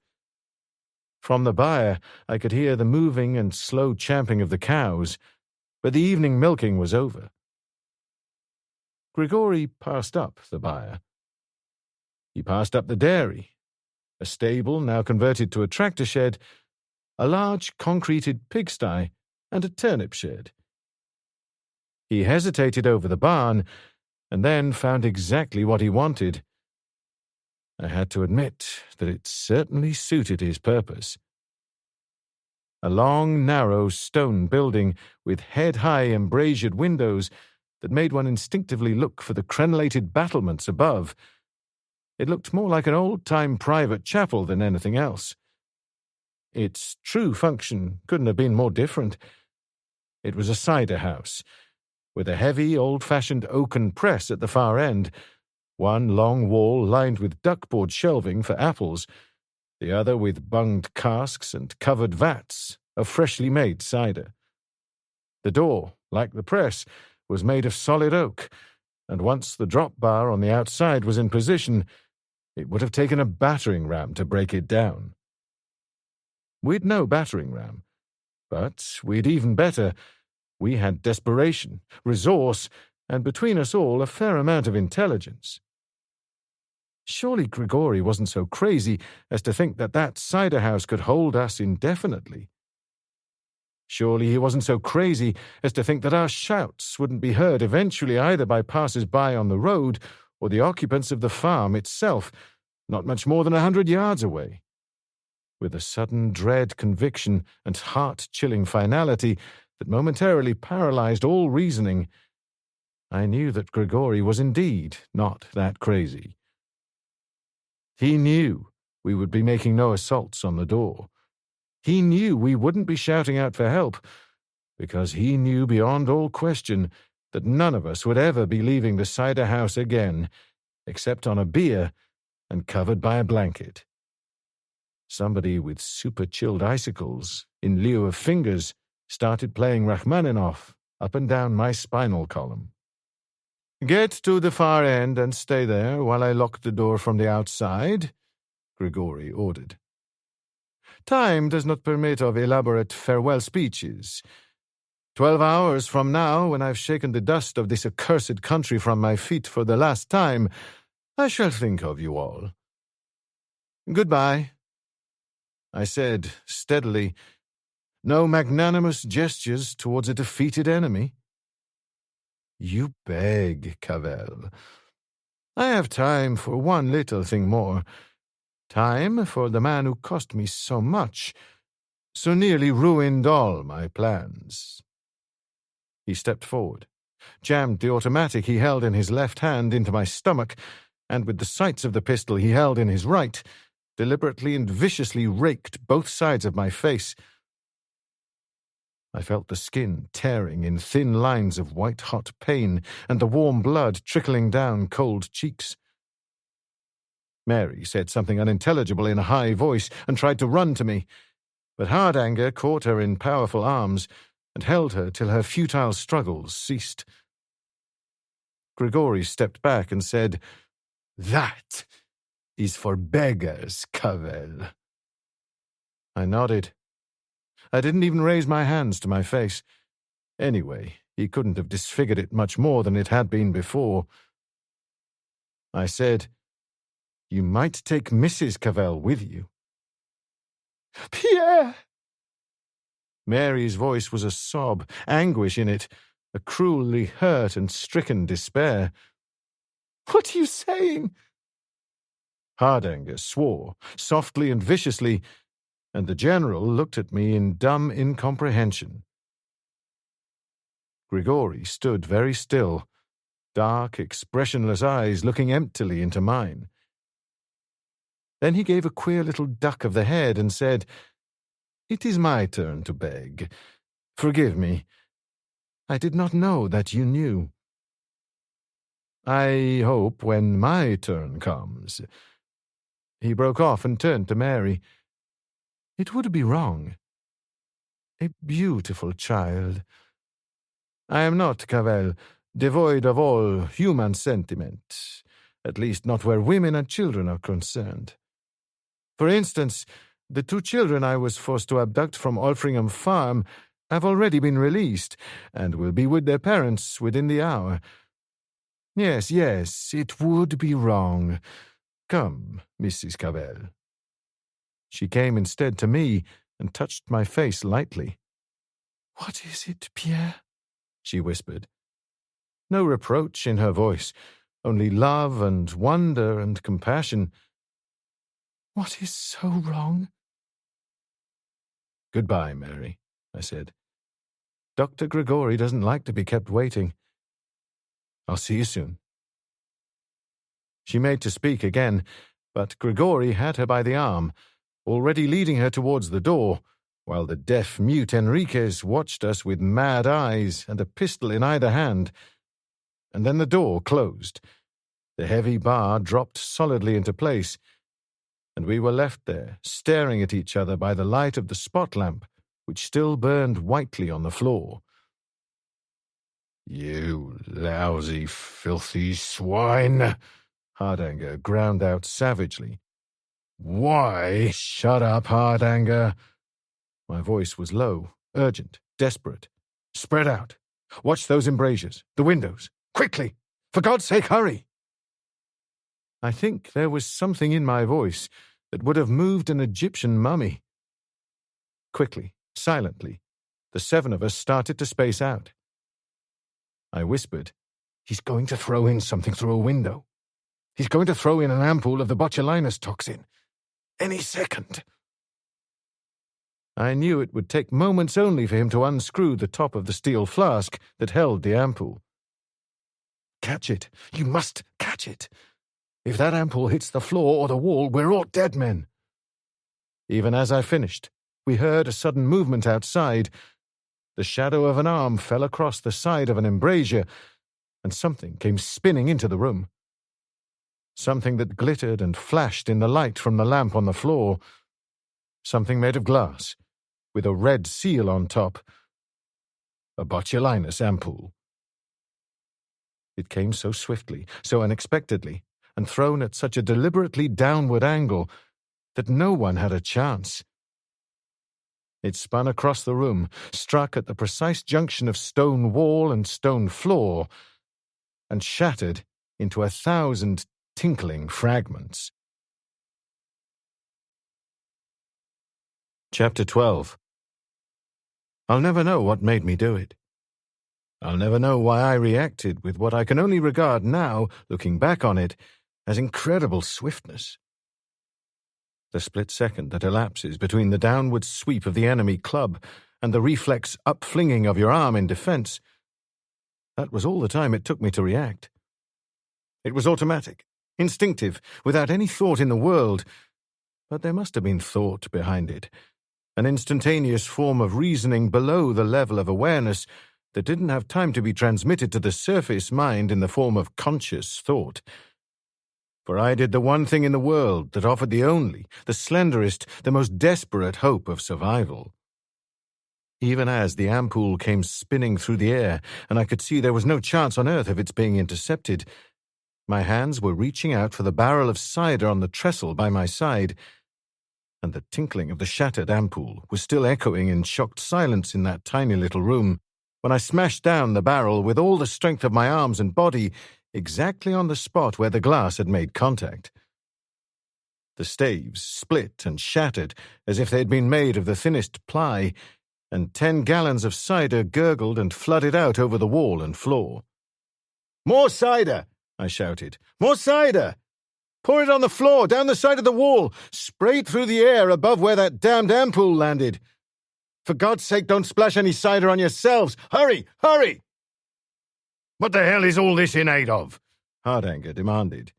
From the byre, I could hear the moving and slow champing of the cows, but the evening milking was over. Grigori passed up the byre. He passed up the dairy, a stable now converted to a tractor shed, a large concreted pigsty, and a turnip shed. He hesitated over the barn, and then found exactly what he wanted. I had to admit that it certainly suited his purpose. A long, narrow stone building with head-high embrasured windows that made one instinctively look for the crenellated battlements above. It looked more like an old-time private chapel than anything else. Its true function couldn't have been more different. It was a cider house, with a heavy, old-fashioned oaken press at the far end, one long wall lined with duckboard shelving for apples, the other with bunged casks and covered vats of freshly made cider. The door, like the press, was made of solid oak, and once the drop bar on the outside was in position, it would have taken a battering ram to break it down. We'd no battering ram, but we'd even better. We had desperation, resource, and between us all a fair amount of intelligence. Surely Grigori wasn't so crazy as to think that that cider house could hold us indefinitely. Surely he wasn't so crazy as to think that our shouts wouldn't be heard eventually either by passers-by on the road or the occupants of the farm itself, not much more than 100 yards away. With a sudden dread conviction and heart-chilling finality that momentarily paralyzed all reasoning, I knew that Grigori was indeed not that crazy. He knew we would be making no assaults on the door. He knew we wouldn't be shouting out for help, because he knew beyond all question that none of us would ever be leaving the cider house again, except on a bier and covered by a blanket. Somebody with super-chilled icicles in lieu of fingers started playing Rachmaninoff up and down my spinal column. "Get to the far end and stay there while I lock the door from the outside," Grigori ordered. "Time does not permit of elaborate farewell speeches. 12 hours from now, when I've shaken the dust of this accursed country from my feet for the last time, I shall think of you all. Goodbye," I said steadily. "No magnanimous gestures towards a defeated enemy." "You beg, Cavell. I have time for one little thing more. Time for the man who cost me so much, so nearly ruined all my plans." He stepped forward, jammed the automatic he held in his left hand into my stomach, and with the sights of the pistol he held in his right, deliberately and viciously raked both sides of my face. I felt the skin tearing in thin lines of white-hot pain and the warm blood trickling down cold cheeks. Mary said something unintelligible in a high voice and tried to run to me, but hard anger caught her in powerful arms, and held her till her futile struggles ceased. Grigori stepped back and said, "That is for beggars, Cavell." I nodded. I didn't even raise my hands to my face. Anyway, he couldn't have disfigured it much more than it had been before. I said, "You might take Mrs. Cavell with you." Pierre! Mary's voice was a sob, anguish in it, a cruelly hurt and stricken despair. What are you saying? Hardanger swore, softly and viciously, and the general looked at me in dumb incomprehension. Grigori stood very still, dark, expressionless eyes looking emptily into mine. Then he gave a queer little duck of the head and said, "It is my turn to beg. Forgive me. I did not know that you knew. I hope when my turn comes." He broke off and turned to Mary. "It would be wrong. A beautiful child. I am not, Cavell, devoid of all human sentiment, at least not where women and children are concerned. For instance, the 2 children I was forced to abduct from Alfringham Farm have already been released, and will be with their parents within the hour. Yes, it would be wrong. Come, Mrs. Cavell." She came instead to me and touched my face lightly. "What is it, Pierre?" she whispered. No reproach in her voice, only love and wonder and compassion. "What is so wrong?" "Goodbye, Mary," I said. "Dr. Grigori doesn't like to be kept waiting. I'll see you soon." She made to speak again, but Grigori had her by the arm, already leading her towards the door, while the deaf-mute Enriquez watched us with mad eyes and a pistol in either hand. And then the door closed. The heavy bar dropped solidly into place, and we were left there, staring at each other by the light of the spot lamp, which still burned whitely on the floor. "You lousy, filthy swine!" Hardanger ground out savagely. "Why?" "Shut up, Hardanger." My voice was low, urgent, desperate. "Spread out. Watch those embrasures, the windows. Quickly! For God's sake, hurry!" I think there was something in my voice that would have moved an Egyptian mummy. Quickly, silently, the 7 of us started to space out. I whispered, "He's going to throw in something through a window. He's going to throw in an ampoule of the botulinus toxin. Any second." I knew it would take moments only for him to unscrew the top of the steel flask that held the ampoule. "Catch it! You must catch it! If that ampoule hits the floor or the wall, we're all dead men." Even as I finished, we heard a sudden movement outside. The shadow of an arm fell across the side of an embrasure, and something came spinning into the room. Something that glittered and flashed in the light from the lamp on the floor. Something made of glass, with a red seal on top. A botulinus ampoule. It came so swiftly, so unexpectedly, and thrown at such a deliberately downward angle that no one had a chance. It spun across the room, struck at the precise junction of stone wall and stone floor, and shattered into 1,000 tinkling fragments. Chapter 12. I'll never know what made me do it. I'll never know why I reacted with what I can only regard now, looking back on it, as incredible swiftness. The split second that elapses between the downward sweep of the enemy club and the reflex upflinging of your arm in defense, that was all the time it took me to react. It was automatic, instinctive, without any thought in the world, but there must have been thought behind it, an instantaneous form of reasoning below the level of awareness that didn't have time to be transmitted to the surface mind in the form of conscious thought. For I did the one thing in the world that offered the only, the slenderest, the most desperate hope of survival. even as the ampoule came spinning through the air, and I could see there was no chance on earth of its being intercepted. My hands were reaching out for the barrel of cider on the trestle by my side, and the tinkling of the shattered ampoule was still echoing in shocked silence in that tiny little room, when I smashed down the barrel with all the strength of my arms and body, exactly on the spot where the glass had made contact. The staves split and shattered as if they had been made of the thinnest ply, and 10 gallons of cider gurgled and flooded out over the wall and floor. "More cider!" I shouted. "More cider! Pour it on the floor, down the side of the wall, spray it through the air above where that damned ampoule landed. For God's sake, don't splash any cider on yourselves! Hurry! Hurry!" "What the hell is all this in aid of?" Hardanger demanded.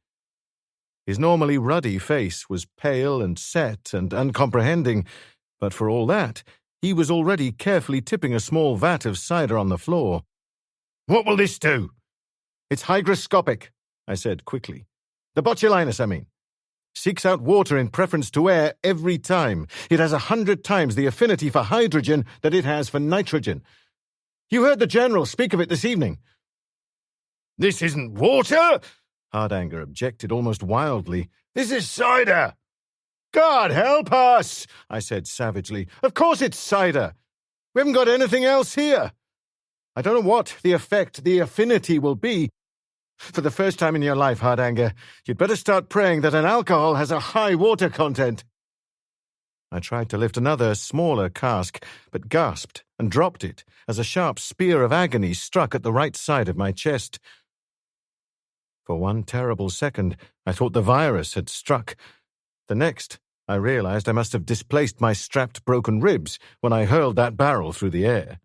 His normally ruddy face was pale and set and uncomprehending, but for all that, he was already carefully tipping a small vat of cider on the floor. "What will this do?" "It's hygroscopic," I said quickly. "The botulinus, I mean. Seeks out water in preference to air every time. It has 100 times the affinity for hydrogen that it has for nitrogen. You heard the General speak of it this evening." "This isn't water!" Hardanger objected almost wildly. "This is cider!" "God help us!" I said savagely. "Of course it's cider. We haven't got anything else here. I don't know what the effect, the affinity will be. For the first time in your life, Hardanger, you'd better start praying that an alcohol has a high water content." I tried to lift another, smaller cask, but gasped and dropped it as a sharp spear of agony struck at the right side of my chest. For one terrible second, I thought the virus had struck. The next, I realized I must have displaced my strapped broken ribs when I hurled that barrel through the air.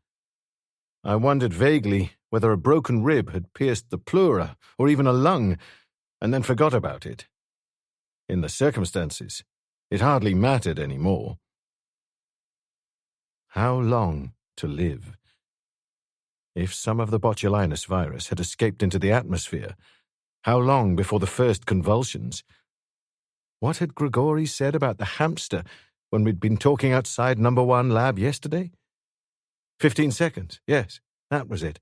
I wondered vaguely whether a broken rib had pierced the pleura or even a lung, and then forgot about it. In the circumstances, it hardly mattered any more. How long to live? If some of the botulinus virus had escaped into the atmosphere, how long before the first convulsions? What had Grigori said about the hamster when we'd been talking outside number 1 lab yesterday? 15 seconds, yes, that was it.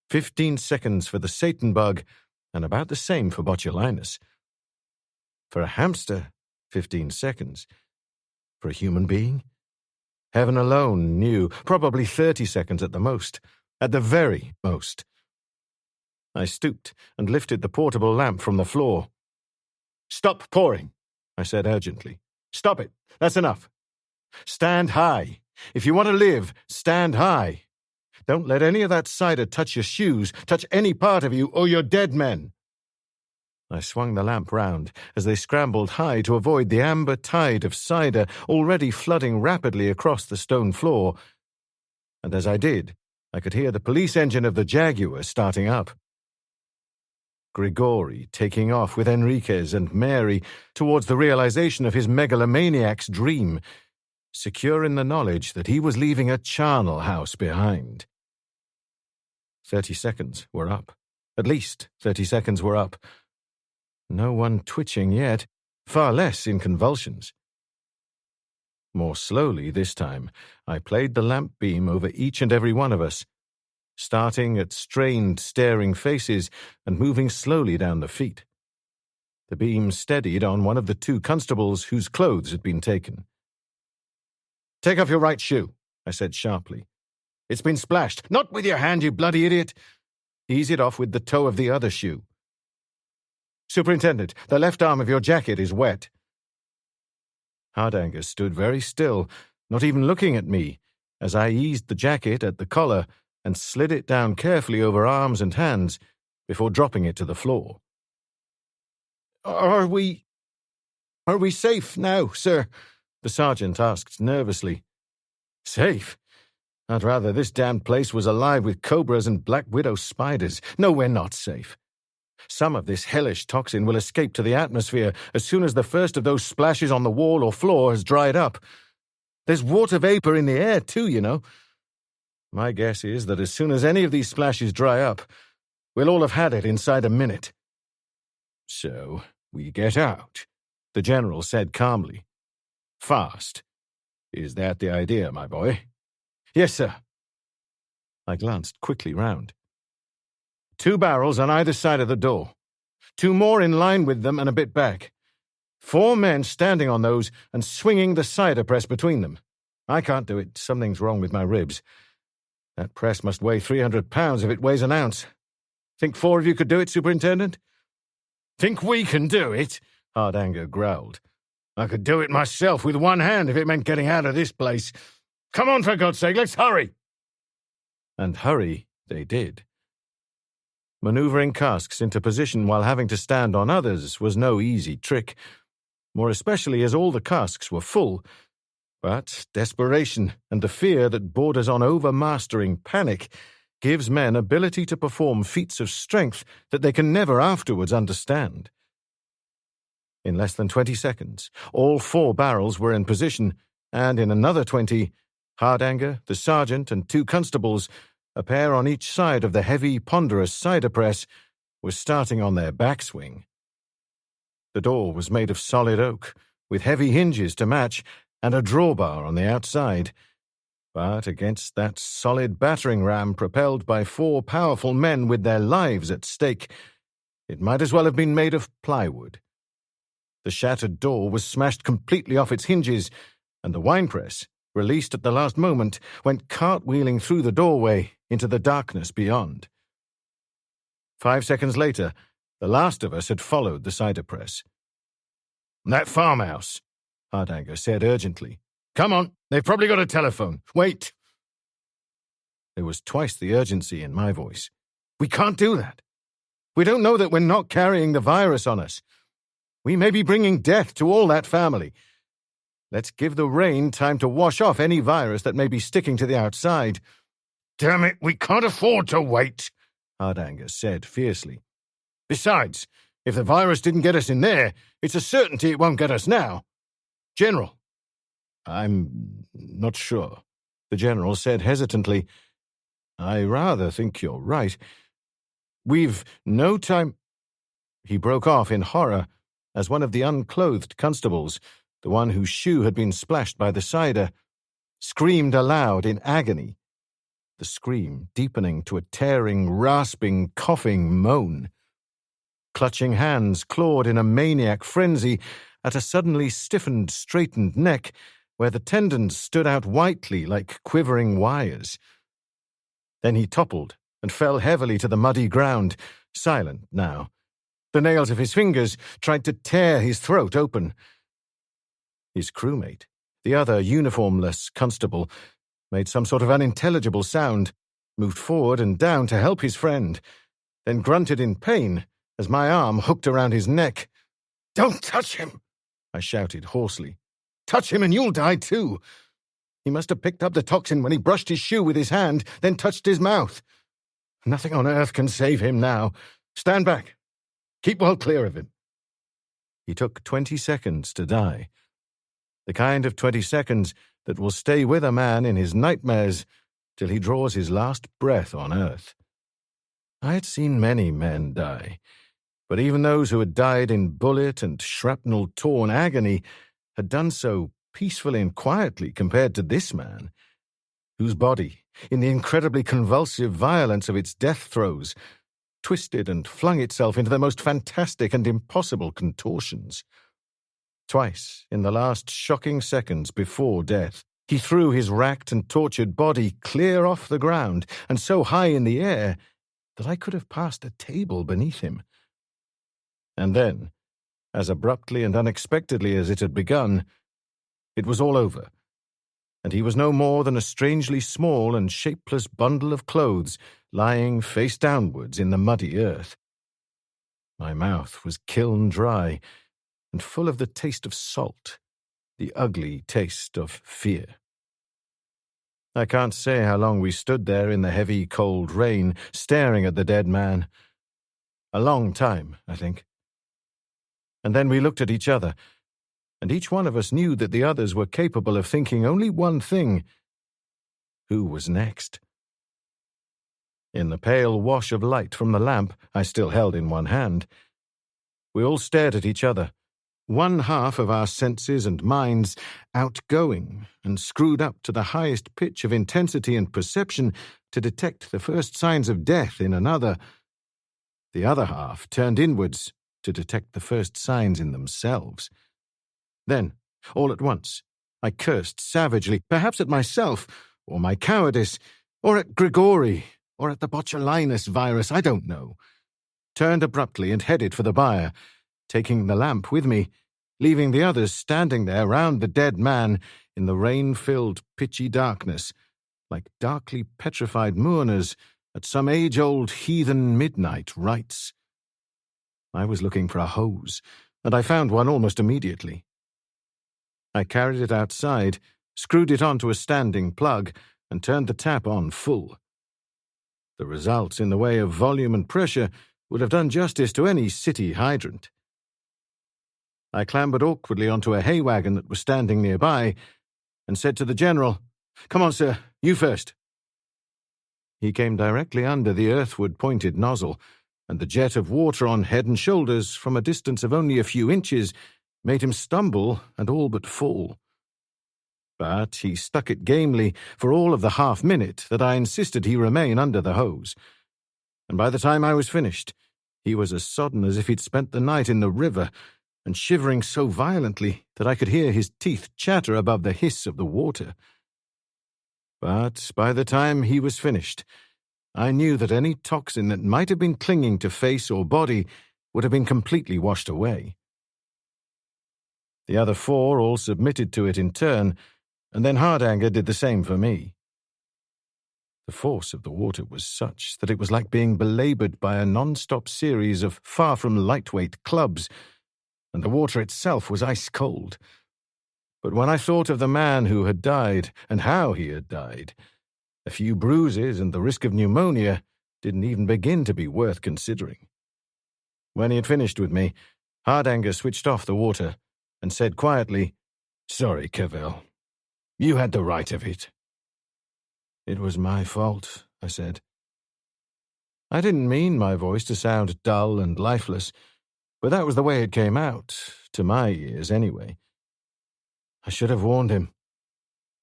15 seconds for the Satan bug, and about the same for botulinus. For a hamster, 15 seconds. For a human being? Heaven alone knew, probably 30 seconds at the most, at the very most. I stooped and lifted the portable lamp from the floor. "Stop pouring," I said urgently. "Stop it. That's enough. Stand high. If you want to live, stand high. Don't let any of that cider touch your shoes, touch any part of you, or you're dead men." I swung the lamp round as they scrambled high to avoid the amber tide of cider already flooding rapidly across the stone floor. And as I did, I could hear the police engine of the Jaguar starting up. Grigori taking off with Enriquez and Mary towards the realization of his megalomaniac's dream, secure in the knowledge that he was leaving a charnel house behind. 30 seconds were up. At least 30 seconds were up. No one twitching yet, far less in convulsions. More slowly this time, I played the lamp beam over each and every one of us, starting at strained, staring faces and moving slowly down the feet. The beam steadied on one of the 2 constables whose clothes had been taken. "Take off your right shoe," I said sharply. "It's been splashed. Not with your hand, you bloody idiot. Ease it off with the toe of the other shoe. Superintendent, the left arm of your jacket is wet." Hardanger stood very still, not even looking at me, as I eased the jacket at the collar and slid it down carefully over arms and hands before dropping it to the floor. Are we safe now, sir?" the sergeant asked nervously. "Safe? I'd rather this damned place was alive with cobras and black widow spiders. No, we're not safe. Some of this hellish toxin will escape to the atmosphere as soon as the first of those splashes on the wall or floor has dried up. There's water vapor in the air, too, you know. My guess is that as soon as any of these splashes dry up, we'll all have had it inside a minute." "So we get out," the general said calmly. "Fast. Is that the idea, my boy? Yes, sir. I glanced quickly round. 2 barrels on either side of the door. 2 more in line with them and a bit back. 4 men standing on those and swinging the cider press between them. I can't do it. Something's wrong with my ribs. That press must weigh 300 pounds if it weighs an ounce. Think 4 of you could do it, Superintendent? Think we can do it? Hardanger growled. I could do it myself with one hand if it meant getting out of this place. Come on, for God's sake, let's hurry. And hurry they did. Maneuvering casks into position while having to stand on others was no easy trick, more especially as all the casks were full. But desperation and the fear that borders on overmastering panic gives men ability to perform feats of strength that they can never afterwards understand. In less than 20 seconds, all 4 barrels were in position, and in another 20, Hardanger, the sergeant, and 2 constables, a pair on each side of the heavy, ponderous cider press, were starting on their backswing. The door was made of solid oak, with heavy hinges to match, and a drawbar on the outside. But against that solid battering ram propelled by 4 powerful men with their lives at stake, it might as well have been made of plywood. The shattered door was smashed completely off its hinges, and the winepress, released at the last moment, went cartwheeling through the doorway into the darkness beyond. 5 seconds later, the last of us had followed the cider press. That farmhouse, Hardanger said urgently. Come on, they've probably got a telephone. Wait. There was twice the urgency in my voice. We can't do that. We don't know that we're not carrying the virus on us. We may be bringing death to all that family. Let's give the rain time to wash off any virus that may be sticking to the outside. Damn it, we can't afford to wait, Hardanger said fiercely. Besides, if the virus didn't get us in there, it's a certainty it won't get us now. General. I'm not sure, the general said hesitantly. I rather think you're right. We've no time. He broke off in horror as one of the unclothed constables, the one whose shoe had been splashed by the cider, screamed aloud in agony, the scream deepening to a tearing, rasping, coughing moan. Clutching hands clawed in a maniac frenzy at a suddenly stiffened, straightened neck where the tendons stood out whitely like quivering wires. Then he toppled and fell heavily to the muddy ground, silent now. The nails of his fingers tried to tear his throat open. His crewmate, the other uniformless constable, made some sort of unintelligible sound, moved forward and down to help his friend, then grunted in pain as my arm hooked around his neck. Don't touch him, I shouted hoarsely. Touch him and you'll die too. He must have picked up the toxin when he brushed his shoe with his hand, then touched his mouth. Nothing on earth can save him now. Stand back. Keep well clear of him. He took 20 seconds to die. The kind of 20 seconds that will stay with a man in his nightmares till he draws his last breath on earth. I had seen many men die, but even those who had died in bullet and shrapnel-torn agony had done so peacefully and quietly compared to this man, whose body, in the incredibly convulsive violence of its death throes, twisted and flung itself into the most fantastic and impossible contortions. Twice, in the last shocking seconds before death, he threw his racked and tortured body clear off the ground and so high in the air that I could have passed a table beneath him. And then, as abruptly and unexpectedly as it had begun, it was all over, and he was no more than a strangely small and shapeless bundle of clothes lying face downwards in the muddy earth. My mouth was kiln dry and full of the taste of salt, the ugly taste of fear. I can't say how long we stood there in the heavy, cold rain, staring at the dead man. A long time, I think. And then we looked at each other, and each one of us knew that the others were capable of thinking only one thing. Who was next? In the pale wash of light from the lamp I still held in one hand, we all stared at each other, one half of our senses and minds outgoing and screwed up to the highest pitch of intensity and perception to detect the first signs of death in another, the other half turned inwards to detect the first signs in themselves. Then, all at once, I cursed savagely, perhaps at myself, or my cowardice, or at Grigori, or at the botulinus virus, I don't know. Turned abruptly and headed for the byre, taking the lamp with me, leaving the others standing there round the dead man in the rain-filled, pitchy darkness, like darkly petrified mourners at some age-old heathen midnight rites. I was looking for a hose, and I found one almost immediately. I carried it outside, screwed it onto a standing plug, and turned the tap on full. The results in the way of volume and pressure would have done justice to any city hydrant. I clambered awkwardly onto a hay wagon that was standing nearby and said to the general, "Come on, sir, you first." He came directly under the earthward-pointed nozzle, and the jet of water on head and shoulders from a distance of only a few inches made him stumble and all but fall. But he stuck it gamely for all of the half-minute that I insisted he remain under the hose. And by the time I was finished, he was as sodden as if he'd spent the night in the river, and shivering so violently that I could hear his teeth chatter above the hiss of the water. But by the time he was finished, I knew that any toxin that might have been clinging to face or body would have been completely washed away. The other four all submitted to it in turn, and then Hardanger did the same for me. The force of the water was such that it was like being belaboured by a non-stop series of far-from-lightweight clubs, and the water itself was ice-cold. But when I thought of the man who had died and how he had died, a few bruises and the risk of pneumonia didn't even begin to be worth considering. When he had finished with me, Hardanger switched off the water and said quietly, "Sorry, Cavell. You had the right of it." "It was my fault," I said. I didn't mean my voice to sound dull and lifeless, but that was the way it came out, to my ears anyway. I should have warned him.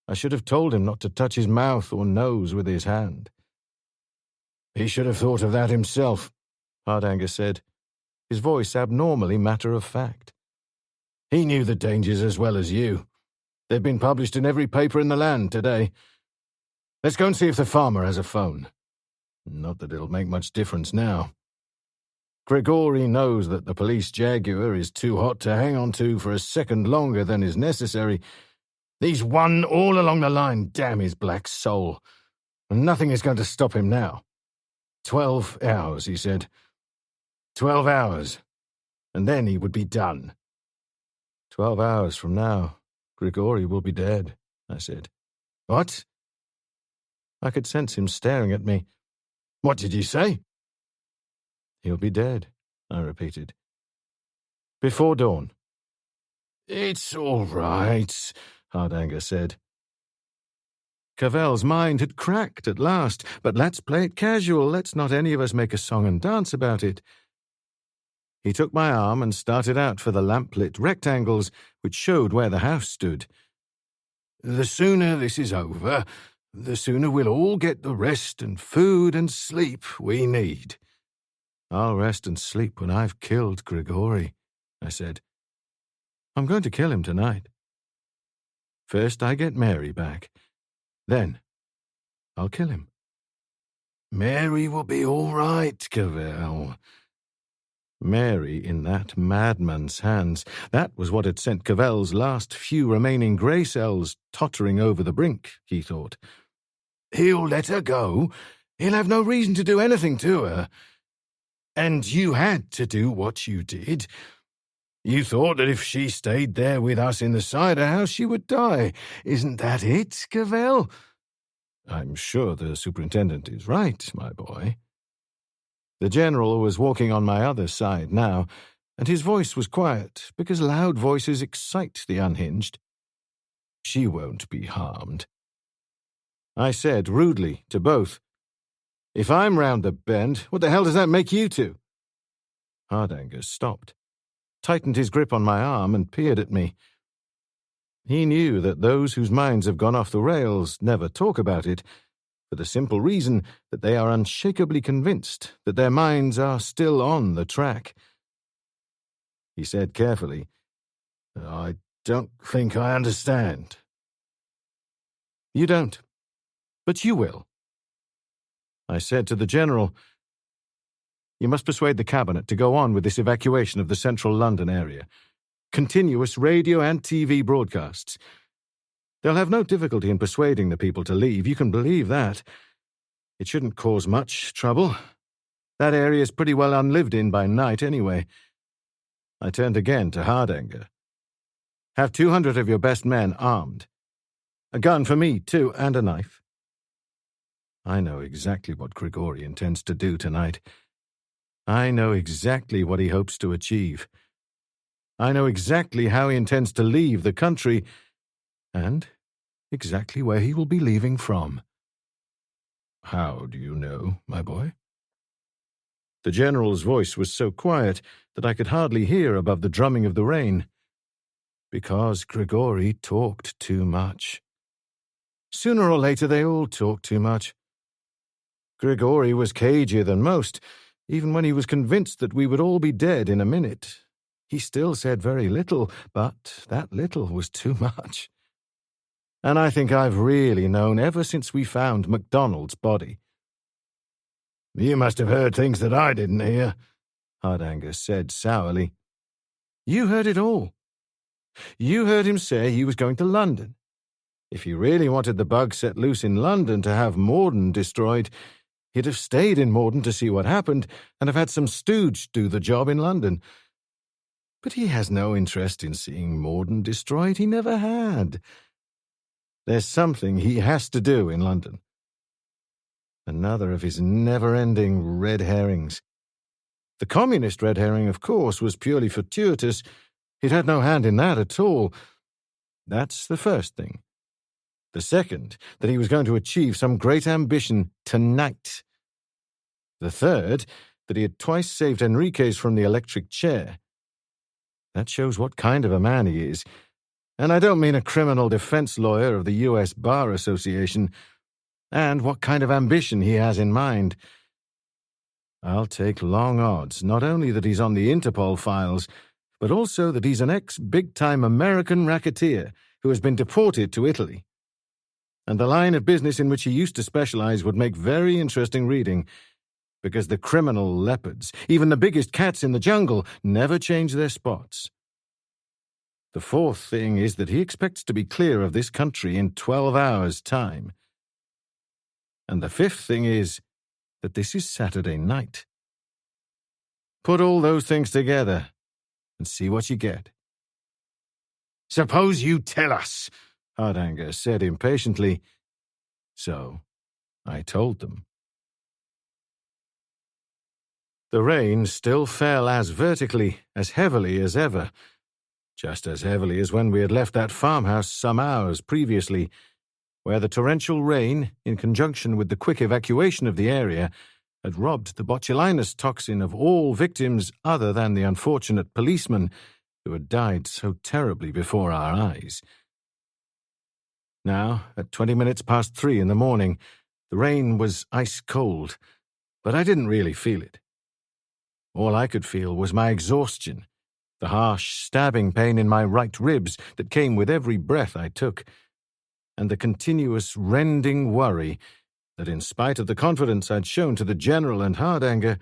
I should have told him not to touch his mouth or nose with his hand. "He should have thought of that himself," Hardanger said, his voice abnormally matter-of-fact. "He knew the dangers as well as you. They've been published in every paper in the land today. Let's go and see if the farmer has a phone. Not that it'll make much difference now. Grigori knows that the police Jaguar is too hot to hang on to for a second longer than is necessary. He's won all along the line, damn his black soul. And nothing is going to stop him now. 12 hours, he said. 12 hours. And then he would be done." 12 hours from now, Grigori will be dead, I said. "What?" I could sense him staring at me. "What did you say?" "He'll be dead," I repeated. "Before dawn." "It's all right," Hardanger said. Cavell's mind had cracked at last, but let's play it casual. Let's not any of us make a song and dance about it. He took my arm and started out for the lamp-lit rectangles which showed where the house stood. "The sooner this is over, the sooner we'll all get the rest and food and sleep we need." "I'll rest and sleep when I've killed Grigori," I said. "I'm going to kill him tonight. First I get Mary back. Then I'll kill him." "Mary will be all right, Cavell." Mary in that madman's hands, that was what had sent Cavell's last few remaining grey cells tottering over the brink, he thought. "He'll let her go. He'll have no reason to do anything to her. And you had to do what you did. You thought that if she stayed there with us in the cider house, she would die. Isn't that it, Cavell?" "I'm sure the superintendent is right, my boy." The general was walking on my other side now, and his voice was quiet, because loud voices excite the unhinged. "She won't be harmed." I said rudely to both, "If I'm round the bend, what the hell does that make you two?" Hardanger stopped. tightened his grip on my arm and peered at me. He knew that those whose minds have gone off the rails never talk about it, for the simple reason that they are unshakably convinced that their minds are still on the track. He said carefully, "I don't think I understand." "You don't, but you will." I said to the General, "You must persuade the Cabinet to go on with this evacuation of the central London area. Continuous radio and TV broadcasts. They'll have no difficulty in persuading the people to leave, you can believe that. It shouldn't cause much trouble. That area is pretty well unlived in by night anyway." I turned again to Hardanger. "Have 200 of your best men armed. A gun for me, too, and a knife." I know exactly what Grigori intends to do tonight. I know exactly what he hopes to achieve. I know exactly how he intends to leave the country, and exactly where he will be leaving from. "How do you know, my boy?" The General's voice was so quiet that I could hardly hear above the drumming of the rain. Because Grigori talked too much. Sooner or later they all talk too much. Grigori was cagier than most, even when he was convinced that we would all be dead in a minute. He still said very little, but that little was too much. And I think I've really known ever since we found MacDonald's body. "You must have heard things that I didn't hear," Hardanger said sourly. "You heard it all. You heard him say he was going to London. If he really wanted the bug set loose in London to have Mortyn destroyed, he'd have stayed in Mortyn to see what happened and have had some stooge do the job in London. But he has no interest in seeing Mortyn destroyed. He never had. There's something he has to do in London. Another of his never-ending red herrings. The communist red herring, of course, was purely fortuitous. He'd had no hand in that at all. That's the first thing. The second, that he was going to achieve some great ambition tonight. The third, that he had twice saved Enriquez from the electric chair. That shows what kind of a man he is. And I don't mean a criminal defense lawyer of the U.S. Bar Association, and what kind of ambition he has in mind. I'll take long odds, not only that he's on the Interpol files, but also that he's an ex-big-time American racketeer who has been deported to Italy. And the line of business in which he used to specialize would make very interesting reading, because the criminal leopards, even the biggest cats in the jungle, never change their spots. The fourth thing is that he expects to be clear of this country in 12 hours' time. And the fifth thing is that this is Saturday night. Put all those things together and see what you get. "Suppose you tell us," Hardanger said impatiently. So I told them. The rain still fell as vertically, as heavily as ever, just as heavily as when we had left that farmhouse some hours previously, where the torrential rain, in conjunction with the quick evacuation of the area, had robbed the botulinus toxin of all victims other than the unfortunate policeman who had died so terribly before our eyes. Now, at 20 minutes past 3 in the morning, the rain was ice cold, but I didn't really feel it. All I could feel was my exhaustion, the harsh, stabbing pain in my right ribs that came with every breath I took, and the continuous, rending worry that, in spite of the confidence I'd shown to the General and Hardanger,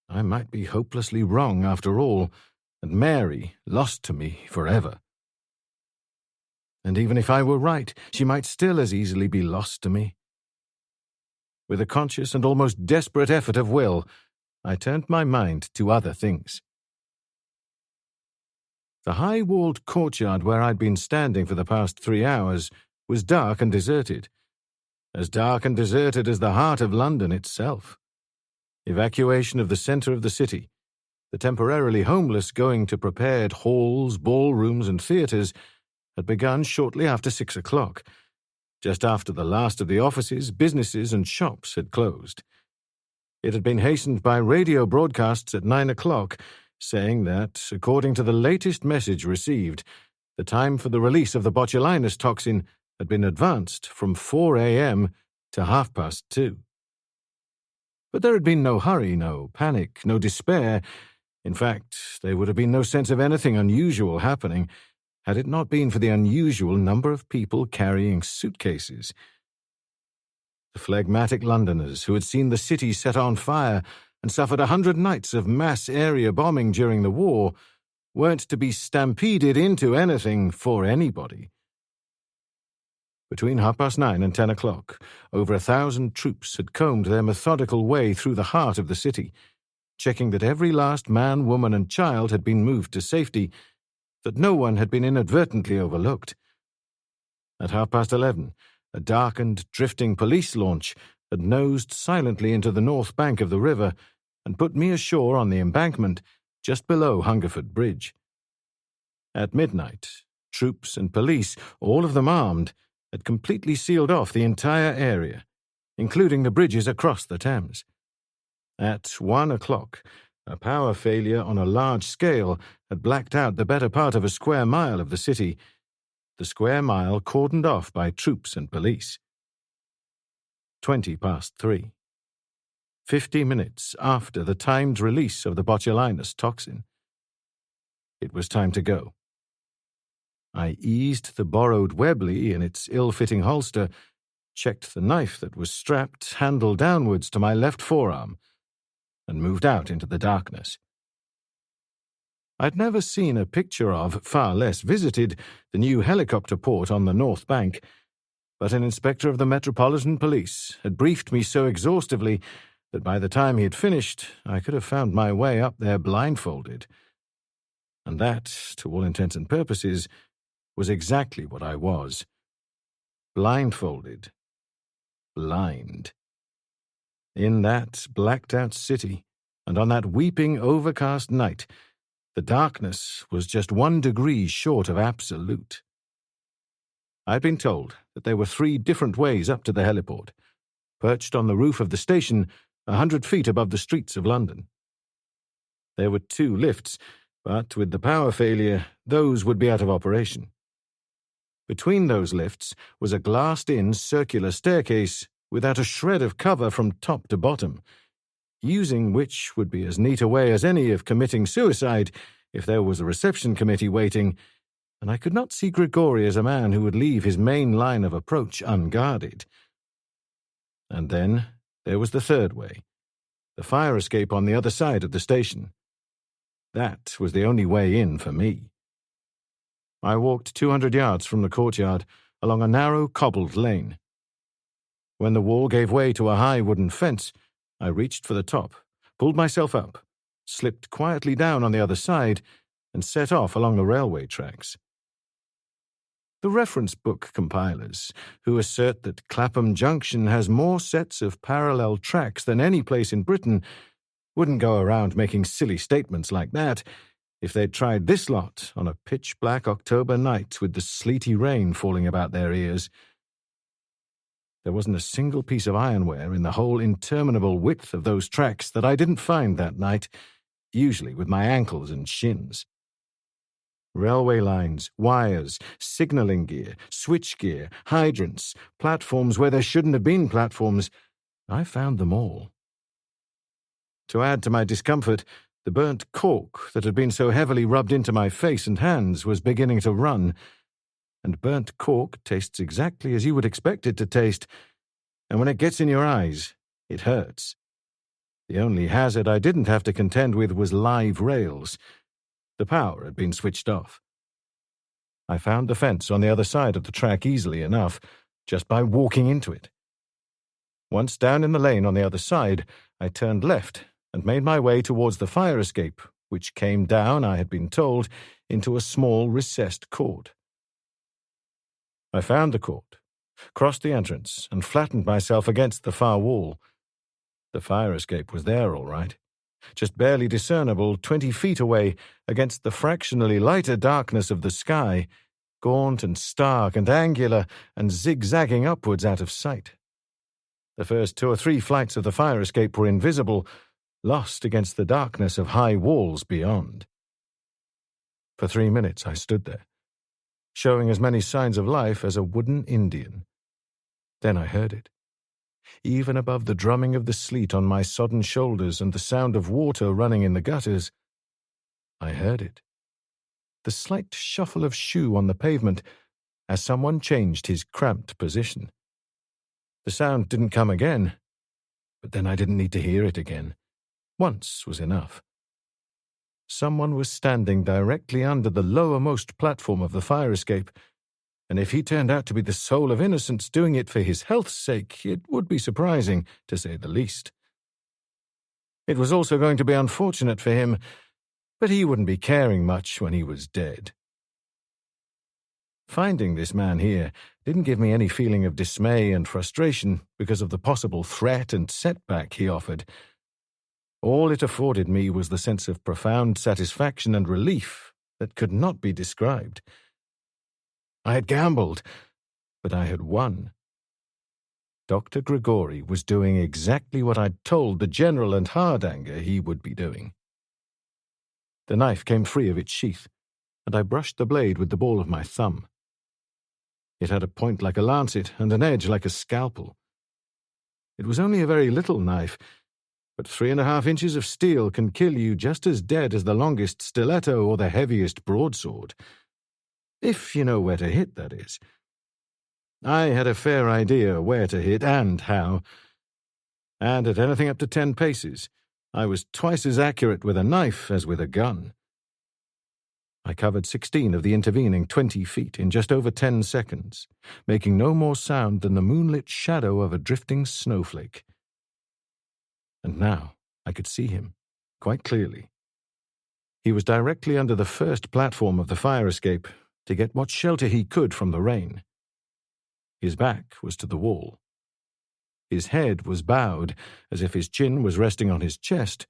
I might be hopelessly wrong after all, and Mary lost to me forever. And even if I were right, she might still as easily be lost to me. With a conscious and almost desperate effort of will, I turned my mind to other things. The high-walled courtyard where I'd been standing for the past 3 hours was dark and deserted. As dark and deserted as the heart of London itself. Evacuation of the centre of the city, the temporarily homeless going to prepared halls, ballrooms, and theatres, had begun shortly after 6 o'clock, just after the last of the offices, businesses, and shops had closed. It had been hastened by radio broadcasts at 9 o'clock, saying that, according to the latest message received, the time for the release of the botulinus toxin had been advanced from 4 a.m. to 2:30. But there had been no hurry, no panic, no despair. In fact, there would have been no sense of anything unusual happening had it not been for the unusual number of people carrying suitcases. The phlegmatic Londoners who had seen the city set on fire and suffered 100 nights of mass area bombing during the war weren't to be stampeded into anything for anybody. Between 9:30 and 10 o'clock, over 1,000 troops had combed their methodical way through the heart of the city, checking that every last man, woman, and child had been moved to safety, that no one had been inadvertently overlooked. At 11:30, a darkened, drifting police launch had nosed silently into the north bank of the river and put me ashore on the embankment just below Hungerford Bridge. At midnight, troops and police, all of them armed, had completely sealed off the entire area, including the bridges across the Thames. At 1 o'clock, a power failure on a large scale had blacked out the better part of a square mile of the city, the square mile cordoned off by troops and police. 3:20. 50 minutes after the timed release of the botulinus toxin. It was time to go. I eased the borrowed Webley in its ill-fitting holster, checked the knife that was strapped handle downwards to my left forearm, and moved out into the darkness. I'd never seen a picture of, far less visited, the new helicopter port on the North Bank, but an inspector of the Metropolitan Police had briefed me so exhaustively that by the time he had finished, I could have found my way up there blindfolded. And that, to all intents and purposes, was exactly what I was. Blindfolded. Blind. In that blacked-out city, and on that weeping, overcast night, the darkness was just 1 degree short of absolute. I'd been told that there were 3 different ways up to the heliport, perched on the roof of the station 100 feet above the streets of London. There were 2 lifts, but with the power failure, those would be out of operation. Between those lifts was a glassed-in circular staircase without a shred of cover from top to bottom, using which would be as neat a way as any of committing suicide if there was a reception committee waiting, and I could not see Gregory as a man who would leave his main line of approach unguarded. And then there was the 3rd way, the fire escape on the other side of the station. That was the only way in for me. I walked 200 yards from the courtyard along a narrow cobbled lane. When the wall gave way to a high wooden fence, I reached for the top, pulled myself up, slipped quietly down on the other side, and set off along the railway tracks. The reference book compilers, who assert that Clapham Junction has more sets of parallel tracks than any place in Britain, wouldn't go around making silly statements like that if they'd tried this lot on a pitch-black October night with the sleety rain falling about their ears. There wasn't a single piece of ironware in the whole interminable width of those tracks that I didn't find that night, usually with my ankles and shins. Railway lines, wires, signalling gear, switchgear, hydrants, platforms where there shouldn't have been platforms. I found them all. To add to my discomfort, the burnt cork that had been so heavily rubbed into my face and hands was beginning to run, and burnt cork tastes exactly as you would expect it to taste, and when it gets in your eyes, it hurts. The only hazard I didn't have to contend with was live rails. The power had been switched off. I found the fence on the other side of the track easily enough, just by walking into it. Once down in the lane on the other side, I turned left and made my way towards the fire escape, which came down, I had been told, into a small recessed court. I found the court, crossed the entrance, and flattened myself against the far wall. The fire escape was there, all right, just barely discernible 20 feet away against the fractionally lighter darkness of the sky, gaunt and stark and angular and zigzagging upwards out of sight. The first 2 or 3 flights of the fire escape were invisible, lost against the darkness of high walls beyond. For 3 minutes I stood there, showing as many signs of life as a wooden Indian. Then I heard it. Even above the drumming of the sleet on my sodden shoulders and the sound of water running in the gutters, I heard it. The slight shuffle of shoe on the pavement as someone changed his cramped position. The sound didn't come again, but then I didn't need to hear it again. Once was enough. Someone was standing directly under the lowermost platform of the fire escape, and if he turned out to be the soul of innocence doing it for his health's sake, it would be surprising, to say the least. It was also going to be unfortunate for him, but he wouldn't be caring much when he was dead. Finding this man here didn't give me any feeling of dismay and frustration because of the possible threat and setback he offered. All it afforded me was the sense of profound satisfaction and relief that could not be described. I had gambled, but I had won. Dr. Grigori was doing exactly what I'd told the General and Hardanger he would be doing. The knife came free of its sheath, and I brushed the blade with the ball of my thumb. It had a point like a lancet and an edge like a scalpel. It was only a very little knife, but 3.5 inches of steel can kill you just as dead as the longest stiletto or the heaviest broadsword. If you know where to hit, that is. I had a fair idea where to hit and how, and at anything up to 10 paces, I was twice as accurate with a knife as with a gun. I covered 16 of the intervening 20 feet in just over 10 seconds, making no more sound than the moonlit shadow of a drifting snowflake. And now I could see him, quite clearly. He was directly under the first platform of the fire escape to get what shelter he could from the rain. His back was to the wall. His head was bowed, as if his chin was resting on his chest,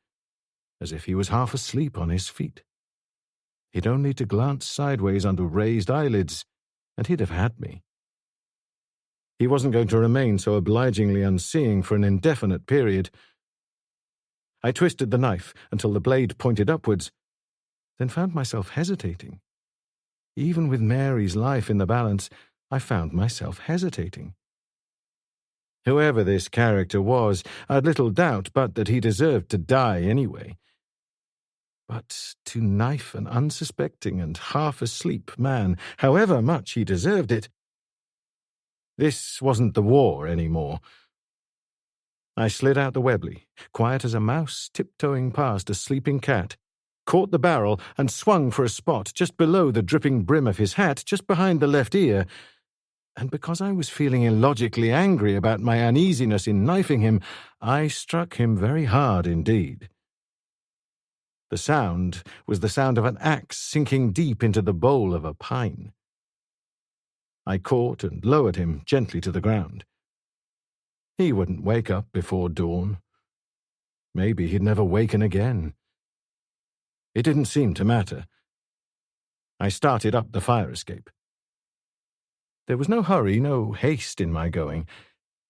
as if he was half asleep on his feet. He'd only to glance sideways under raised eyelids, and he'd have had me. He wasn't going to remain so obligingly unseeing for an indefinite period. I twisted the knife until the blade pointed upwards, then found myself hesitating. Even with Mary's life in the balance, I found myself hesitating. Whoever this character was, I'd little doubt but that he deserved to die anyway. But to knife an unsuspecting and half-asleep man, however much he deserved it, this wasn't the war anymore. I slid out the Webley, quiet as a mouse tiptoeing past a sleeping cat, caught the barrel and swung for a spot just below the dripping brim of his hat, just behind the left ear, and because I was feeling illogically angry about my uneasiness in knifing him, I struck him very hard indeed. The sound was the sound of an axe sinking deep into the bole of a pine. I caught and lowered him gently to the ground. He wouldn't wake up before dawn. Maybe he'd never waken again. It didn't seem to matter. I started up the fire escape. There was no hurry, no haste in my going.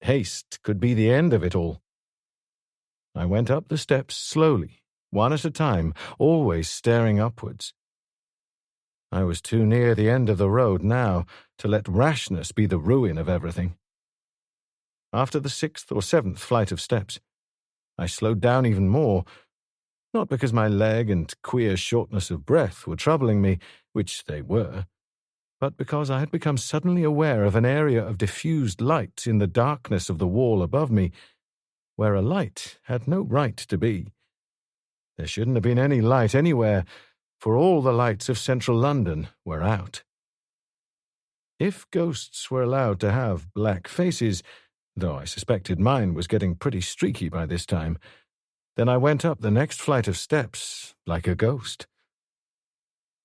Haste could be the end of it all. I went up the steps slowly, one at a time, always staring upwards. I was too near the end of the road now to let rashness be the ruin of everything. After the 6th or 7th flight of steps, I slowed down even more, not because my leg and queer shortness of breath were troubling me, which they were, but because I had become suddenly aware of an area of diffused light in the darkness of the wall above me, where a light had no right to be. There shouldn't have been any light anywhere, for all the lights of central London were out. If ghosts were allowed to have black faces, though I suspected mine was getting pretty streaky by this time, then I went up the next flight of steps like a ghost.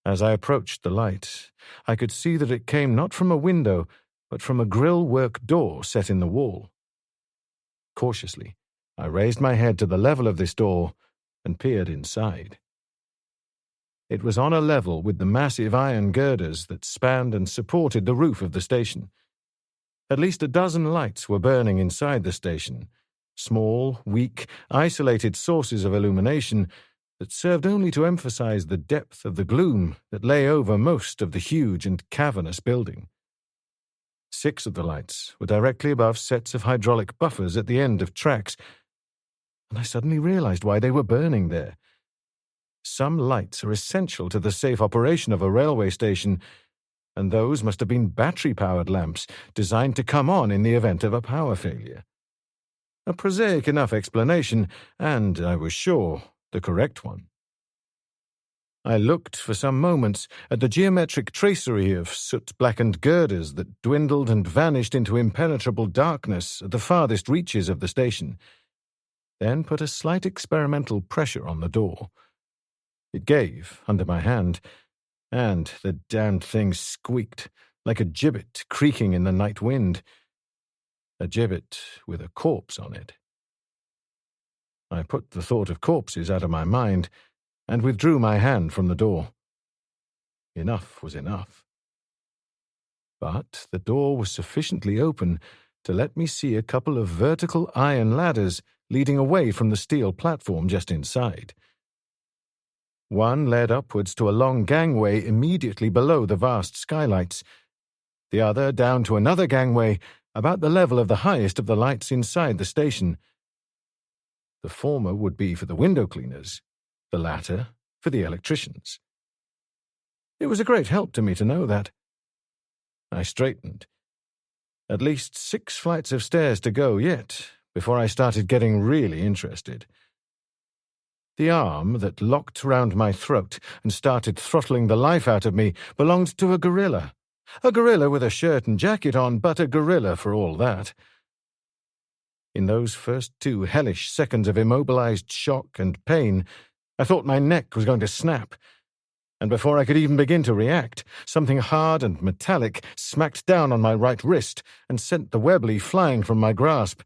As I approached the light, I could see that it came not from a window, but from a grille-work door set in the wall. Cautiously, I raised my head to the level of this door and peered inside. It was on a level with the massive iron girders that spanned and supported the roof of the station. At least a dozen lights were burning inside the station, Small, weak, isolated sources of illumination that served only to emphasize the depth of the gloom that lay over most of the huge and cavernous building. 6 of the lights were directly above sets of hydraulic buffers at the end of tracks, and I suddenly realized why they were burning there. Some lights are essential to the safe operation of a railway station, and those must have been battery-powered lamps designed to come on in the event of a power failure. A prosaic enough explanation, and, I was sure, the correct one. I looked for some moments at the geometric tracery of soot-blackened girders that dwindled and vanished into impenetrable darkness at the farthest reaches of the station, then put a slight experimental pressure on the door. It gave under my hand, and the damned thing squeaked like a gibbet creaking in the night wind. A gibbet with a corpse on it. I put the thought of corpses out of my mind and withdrew my hand from the door. Enough was enough. But the door was sufficiently open to let me see a couple of vertical iron ladders leading away from the steel platform just inside. One led upwards to a long gangway immediately below the vast skylights, the other down to another gangway about the level of the highest of the lights inside the station. The former would be for the window cleaners, the latter for the electricians. It was a great help to me to know that. I straightened. At least 6 flights of stairs to go yet, before I started getting really interested. The arm that locked round my throat and started throttling the life out of me belonged to a gorilla. A gorilla with a shirt and jacket on, but a gorilla for all that. In those first 2 hellish seconds of immobilized shock and pain, I thought my neck was going to snap, and before I could even begin to react, something hard and metallic smacked down on my right wrist and sent the Webley flying from my grasp.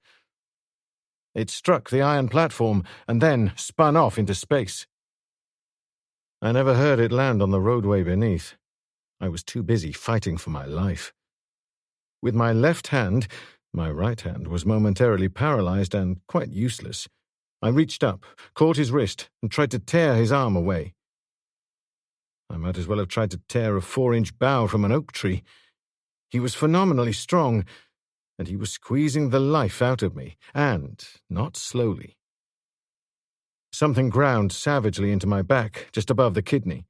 It struck the iron platform and then spun off into space. I never heard it land on the roadway beneath. I was too busy fighting for my life. With my left hand, my right hand was momentarily paralyzed and quite useless. I reached up, caught his wrist, and tried to tear his arm away. I might as well have tried to tear a 4-inch bough from an oak tree. He was phenomenally strong, and he was squeezing the life out of me, and not slowly. Something ground savagely into my back, just above the kidney.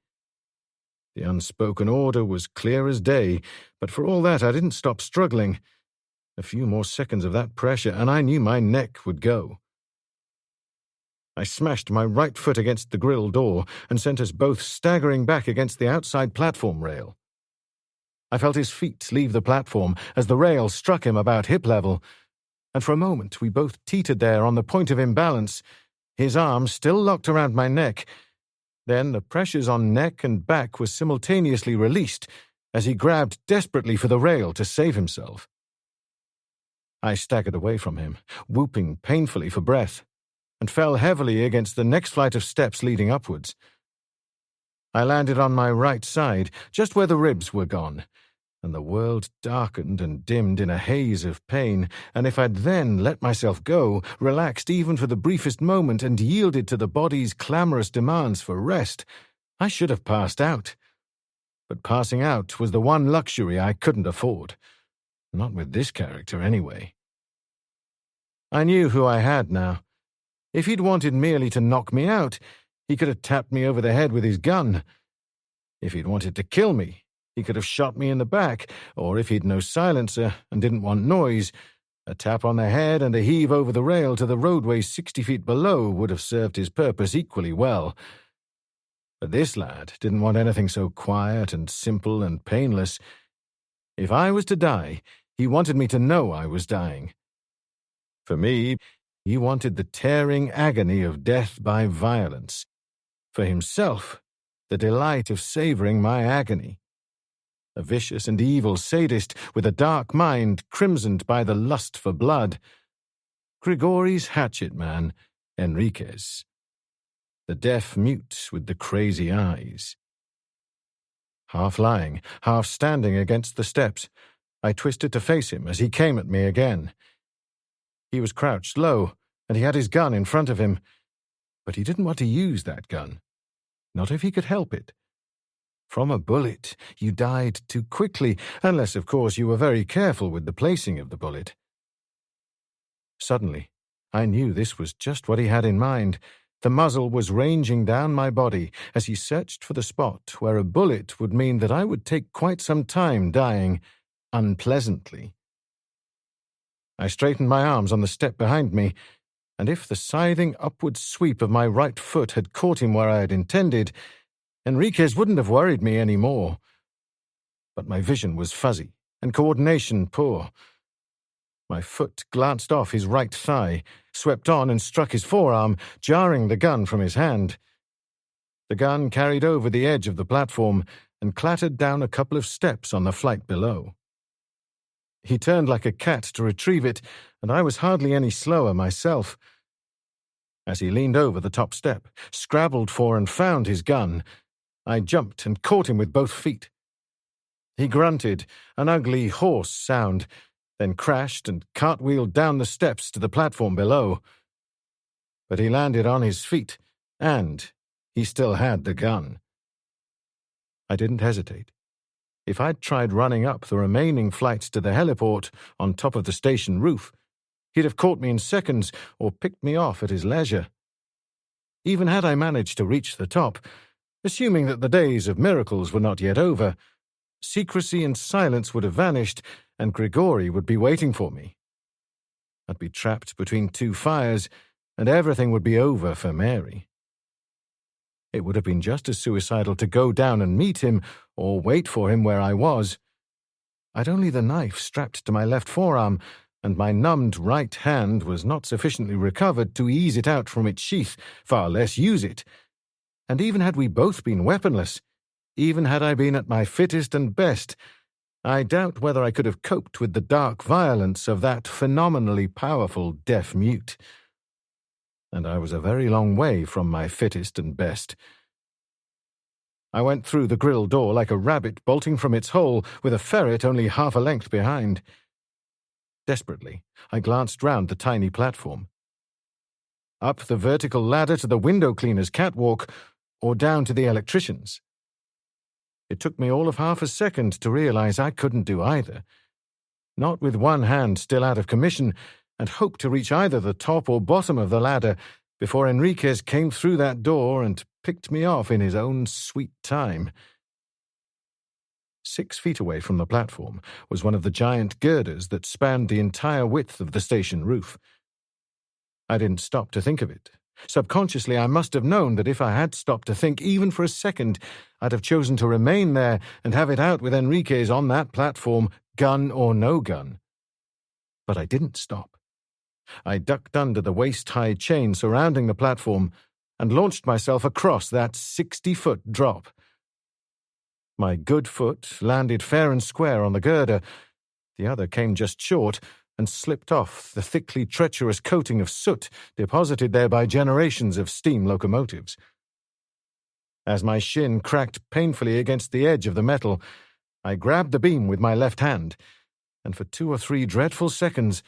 The unspoken order was clear as day, but for all that I didn't stop struggling. A few more seconds of that pressure, and I knew my neck would go. I smashed my right foot against the grill door and sent us both staggering back against the outside platform rail. I felt his feet leave the platform as the rail struck him about hip level, and for a moment we both teetered there on the point of imbalance, his arm still locked around my neck. Then the pressures on neck and back were simultaneously released as he grabbed desperately for the rail to save himself. I staggered away from him, whooping painfully for breath, and fell heavily against the next flight of steps leading upwards. I landed on my right side, just where the ribs were gone, and the world darkened and dimmed in a haze of pain, and if I'd then let myself go, relaxed even for the briefest moment, and yielded to the body's clamorous demands for rest, I should have passed out. But passing out was the one luxury I couldn't afford. Not with this character, anyway. I knew who I had now. If he'd wanted merely to knock me out, he could have tapped me over the head with his gun. If he'd wanted to kill me, he could have shot me in the back, or if he'd no silencer and didn't want noise, a tap on the head and a heave over the rail to the roadway 60 feet below would have served his purpose equally well. But this lad didn't want anything so quiet and simple and painless. If I was to die, he wanted me to know I was dying. For me, he wanted the tearing agony of death by violence. For himself, the delight of savoring my agony. A vicious and evil sadist with a dark mind crimsoned by the lust for blood. Grigori's hatchet man, Enriquez. The deaf mute with the crazy eyes. Half lying, half standing against the steps, I twisted to face him as he came at me again. He was crouched low, and he had his gun in front of him. But he didn't want to use that gun. Not if he could help it. From a bullet, you died too quickly, unless, of course, you were very careful with the placing of the bullet. Suddenly, I knew this was just what he had in mind. The muzzle was ranging down my body as he searched for the spot where a bullet would mean that I would take quite some time dying unpleasantly. I straightened my arms on the step behind me, and if the scything upward sweep of my right foot had caught him where I had intended, Enriquez wouldn't have worried me any more. But my vision was fuzzy, and coordination poor. My foot glanced off his right thigh, swept on and struck his forearm, jarring the gun from his hand. The gun carried over the edge of the platform and clattered down a couple of steps on the flight below. He turned like a cat to retrieve it, and I was hardly any slower myself. As he leaned over the top step, scrabbled for and found his gun, I jumped and caught him with both feet. He grunted, an ugly, hoarse sound, then crashed and cartwheeled down the steps to the platform below. But he landed on his feet, and he still had the gun. I didn't hesitate. If I'd tried running up the remaining flights to the heliport on top of the station roof, he'd have caught me in seconds or picked me off at his leisure. Even had I managed to reach the top, assuming that the days of miracles were not yet over, secrecy and silence would have vanished, and Grigori would be waiting for me. I'd be trapped between two fires, and everything would be over for Mary. It would have been just as suicidal to go down and meet him, or wait for him where I was. I'd only the knife strapped to my left forearm, and my numbed right hand was not sufficiently recovered to ease it out from its sheath, far less use it. And even had we both been weaponless, even had I been at my fittest and best, I doubt whether I could have coped with the dark violence of that phenomenally powerful deaf-mute. And I was a very long way from my fittest and best. I went through the grill door like a rabbit bolting from its hole, with a ferret only half a length behind. Desperately, I glanced round the tiny platform. Up the vertical ladder to the window cleaner's catwalk, or down to the electrician's. It took me all of half a second to realize I couldn't do either. Not with one hand still out of commission, and hoped to reach either the top or bottom of the ladder before Enriquez came through that door and picked me off in his own sweet time. 6 feet away from the platform was one of the giant girders that spanned the entire width of the station roof. I didn't stop to think of it. Subconsciously, I must have known that if I had stopped to think even for a second, I'd have chosen to remain there and have it out with Enriquez on that platform, gun or no gun. But I didn't stop. I ducked under the waist-high chain surrounding the platform and launched myself across that 60-foot drop. My good foot landed fair and square on the girder. The other came just short and slipped off the thickly treacherous coating of soot deposited there by generations of steam locomotives. As my shin cracked painfully against the edge of the metal, I grabbed the beam with my left hand, and for 2 or 3 dreadful seconds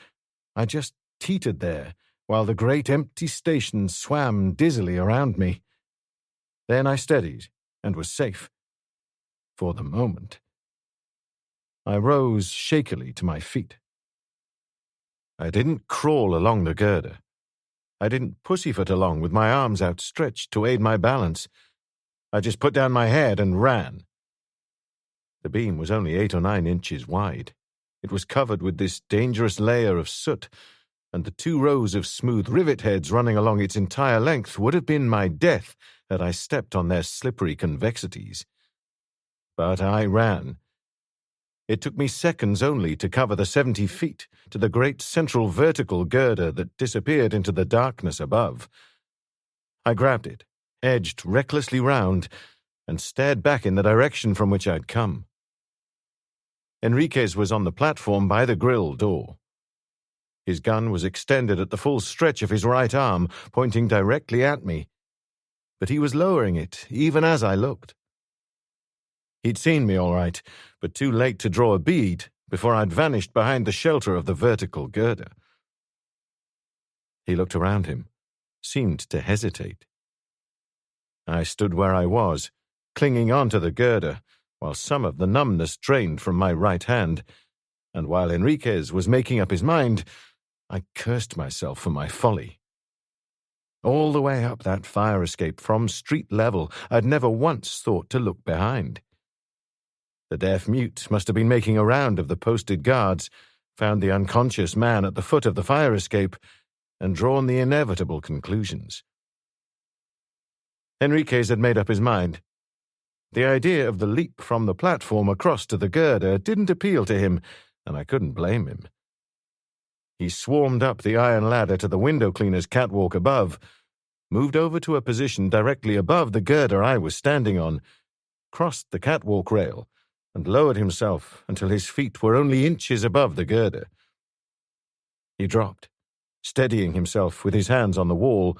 I just teetered there while the great empty station swam dizzily around me. Then I steadied and was safe. For the moment. I rose shakily to my feet. I didn't crawl along the girder. I didn't pussyfoot along with my arms outstretched to aid my balance. I just put down my head and ran. The beam was only 8 or 9 inches wide. It was covered with this dangerous layer of soot, and the 2 rows of smooth rivet heads running along its entire length would have been my death had I stepped on their slippery convexities. But I ran. It took me seconds only to cover the 70 feet to the great central vertical girder that disappeared into the darkness above. I grabbed it, edged recklessly round, and stared back in the direction from which I'd come. Enriquez was on the platform by the grill door. His gun was extended at the full stretch of his right arm, pointing directly at me. But he was lowering it, even as I looked. He'd seen me all right, but too late to draw a bead before I'd vanished behind the shelter of the vertical girder. He looked around him, seemed to hesitate. I stood where I was, clinging on to the girder, while some of the numbness drained from my right hand, and while Enriquez was making up his mind, I cursed myself for my folly. All the way up that fire escape from street level, I'd never once thought to look behind. The deaf mute must have been making a round of the posted guards, found the unconscious man at the foot of the fire escape, and drawn the inevitable conclusions. Enriquez had made up his mind. The idea of the leap from the platform across to the girder didn't appeal to him, and I couldn't blame him. He swarmed up the iron ladder to the window cleaner's catwalk above, moved over to a position directly above the girder I was standing on, crossed the catwalk rail, and lowered himself until his feet were only inches above the girder. He dropped, steadying himself with his hands on the wall,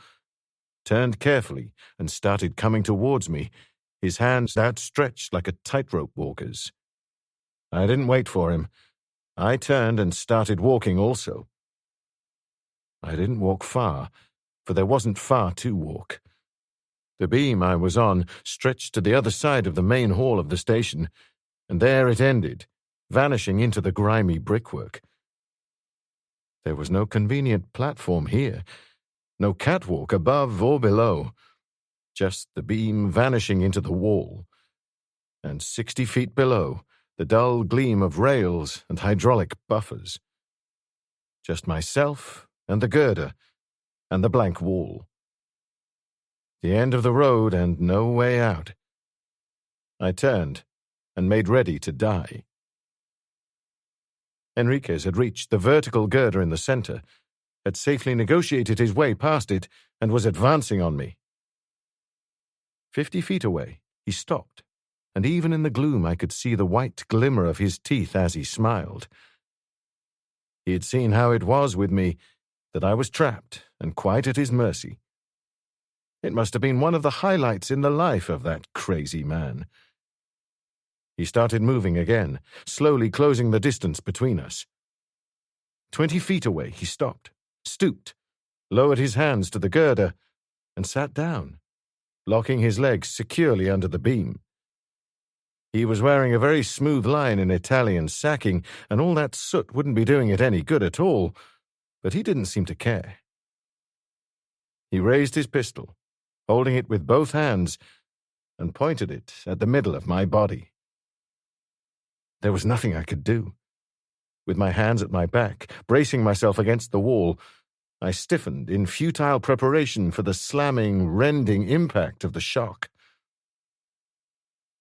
turned carefully and started coming towards me, his hands outstretched like a tightrope walker's. I didn't wait for him. I turned and started walking also. I didn't walk far, for there wasn't far to walk. The beam I was on stretched to the other side of the main hall of the station, and there it ended, vanishing into the grimy brickwork. There was no convenient platform here, no catwalk above or below, just the beam vanishing into the wall, and 60 feet below, the dull gleam of rails and hydraulic buffers. Just myself and the girder and the blank wall. The end of the road and no way out. I turned and made ready to die. Enriquez had reached the vertical girder in the center, had safely negotiated his way past it, and was advancing on me. 50 feet away, he stopped, and even in the gloom I could see the white glimmer of his teeth as he smiled. He had seen how it was with me, that I was trapped and quite at his mercy. It must have been one of the highlights in the life of that crazy man. He started moving again, slowly closing the distance between us. 20 feet away, he stopped, stooped, lowered his hands to the girder, and sat down, locking his legs securely under the beam. He was wearing a very smooth line in Italian sacking, and all that soot wouldn't be doing it any good at all, but he didn't seem to care. He raised his pistol, holding it with both hands, and pointed it at the middle of my body. There was nothing I could do. With my hands at my back, bracing myself against the wall, I stiffened in futile preparation for the slamming, rending impact of the shock.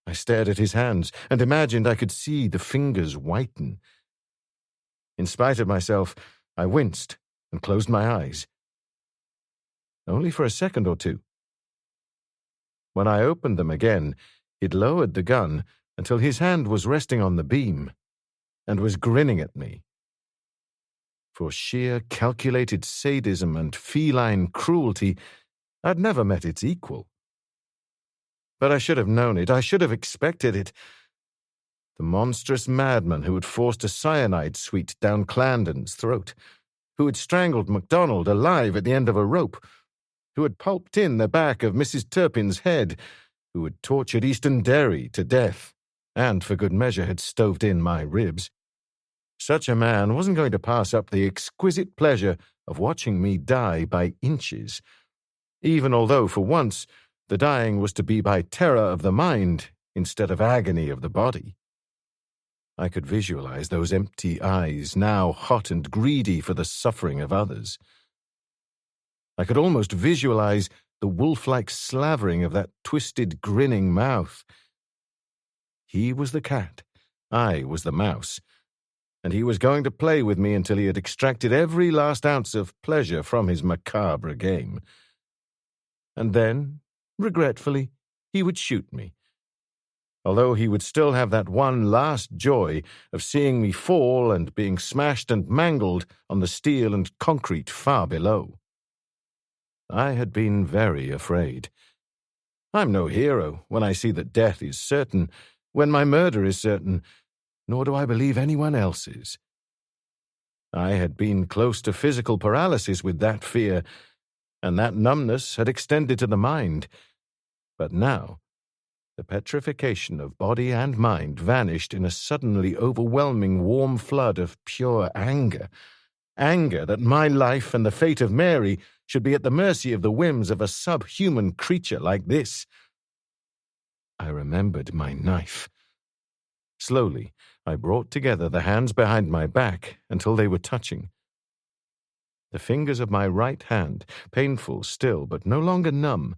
I stared at his hands and imagined I could see the fingers whiten. In spite of myself, I winced and closed my eyes. Only for a second or two. When I opened them again, he'd lowered the gun until his hand was resting on the beam and was grinning at me. For sheer calculated sadism and feline cruelty, I'd never met its equal. But I should have known it. I should have expected it. The monstrous madman who had forced a cyanide sweet down Clandon's throat, who had strangled MacDonald alive at the end of a rope, who had pulped in the back of Mrs. Turpin's head, who had tortured Easton Derry to death, and for good measure had stoved in my ribs. Such a man wasn't going to pass up the exquisite pleasure of watching me die by inches, even although, for once, the dying was to be by terror of the mind instead of agony of the body. I could visualize those empty eyes, now hot and greedy for the suffering of others. I could almost visualize the wolf-like slavering of that twisted, grinning mouth. He was the cat, I was the mouse, and he was going to play with me until he had extracted every last ounce of pleasure from his macabre game. And then, regretfully, he would shoot me, although he would still have that one last joy of seeing me fall and being smashed and mangled on the steel and concrete far below. I had been very afraid. I'm no hero when I see that death is certain, when my murder is certain, nor do I believe anyone else is. I had been close to physical paralysis with that fear, and that numbness had extended to the mind. But now, the petrification of body and mind vanished in a suddenly overwhelming warm flood of pure anger. Anger that my life and the fate of Mary should be at the mercy of the whims of a subhuman creature like this. I remembered my knife. Slowly, I brought together the hands behind my back until they were touching. The fingers of my right hand, painful still but no longer numb,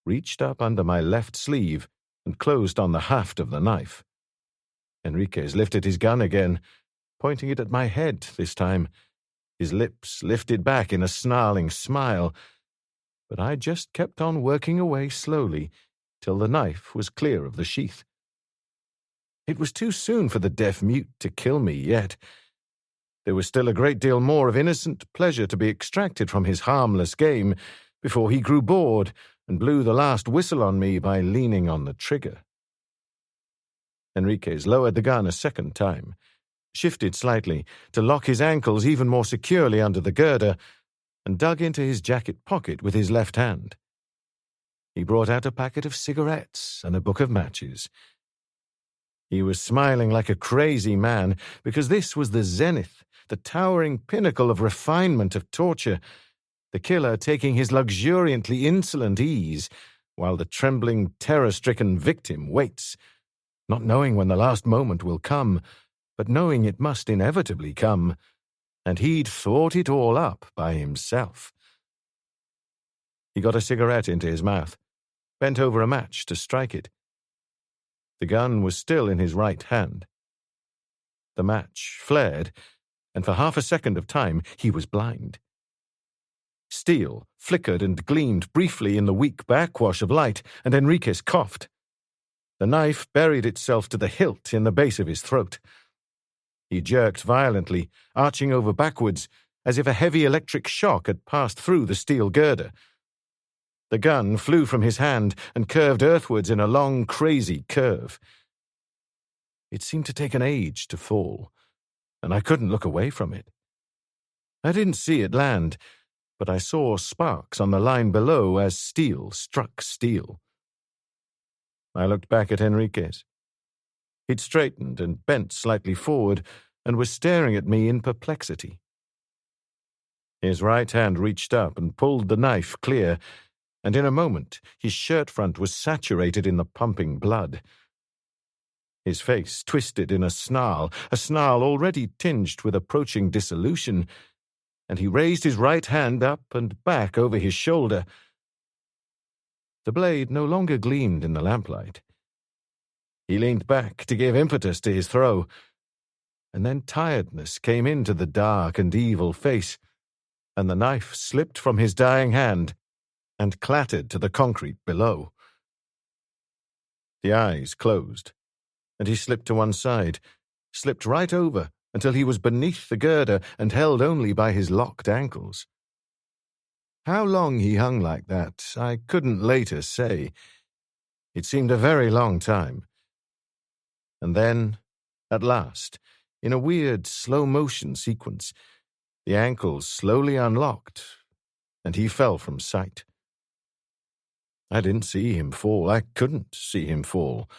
reached up under my left sleeve and closed on the haft of the knife. Enriquez lifted his gun again, pointing it at my head this time. His lips lifted back in a snarling smile, but I just kept on working away slowly till the knife was clear of the sheath. It was too soon for the deaf-mute to kill me yet. There was still a great deal more of innocent pleasure to be extracted from his harmless game before he grew bored and blew the last whistle on me by leaning on the trigger. Enriquez lowered the gun a second time, shifted slightly to lock his ankles even more securely under the girder, and dug into his jacket pocket with his left hand. He brought out a packet of cigarettes and a book of matches. He was smiling like a crazy man, because this was the zenith, the towering pinnacle of refinement of torture, the killer taking his luxuriantly insolent ease, while the trembling, terror-stricken victim waits, not knowing when the last moment will come, but knowing it must inevitably come, and he'd thought it all up by himself. He got a cigarette into his mouth, bent over a match to strike it. The gun was still in his right hand. The match flared, and for half a second of time he was blind. Steel flickered and gleamed briefly in the weak backwash of light, and Enriquez coughed. The knife buried itself to the hilt in the base of his throat. He jerked violently, arching over backwards, as if a heavy electric shock had passed through the steel girder. The gun flew from his hand and curved earthwards in a long, crazy curve. It seemed to take an age to fall, and I couldn't look away from it. I didn't see it land, but I saw sparks on the line below as steel struck steel. I looked back at Enriquez. He'd straightened and bent slightly forward and was staring at me in perplexity. His right hand reached up and pulled the knife clear, and in a moment his shirt front was saturated in the pumping blood. His face twisted in a snarl already tinged with approaching dissolution, and he raised his right hand up and back over his shoulder. The blade no longer gleamed in the lamplight. He leaned back to give impetus to his throw, and then tiredness came into the dark and evil face, and the knife slipped from his dying hand and clattered to the concrete below. The eyes closed, and he slipped to one side, slipped right over until he was beneath the girder and held only by his locked ankles. How long he hung like that, I couldn't later say. It seemed a very long time. And then, at last, in a weird slow-motion sequence, the ankles slowly unlocked, and he fell from sight. I didn't see him fall. I couldn't see him fall.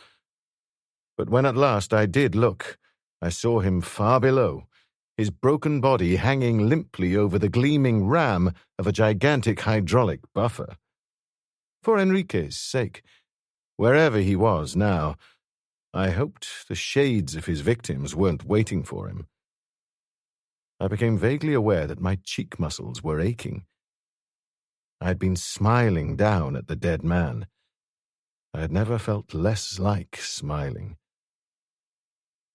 But when at last I did look, I saw him far below, his broken body hanging limply over the gleaming ram of a gigantic hydraulic buffer. For Enriquez's sake, wherever he was now, I hoped the shades of his victims weren't waiting for him. I became vaguely aware that my cheek muscles were aching. I had been smiling down at the dead man. I had never felt less like smiling.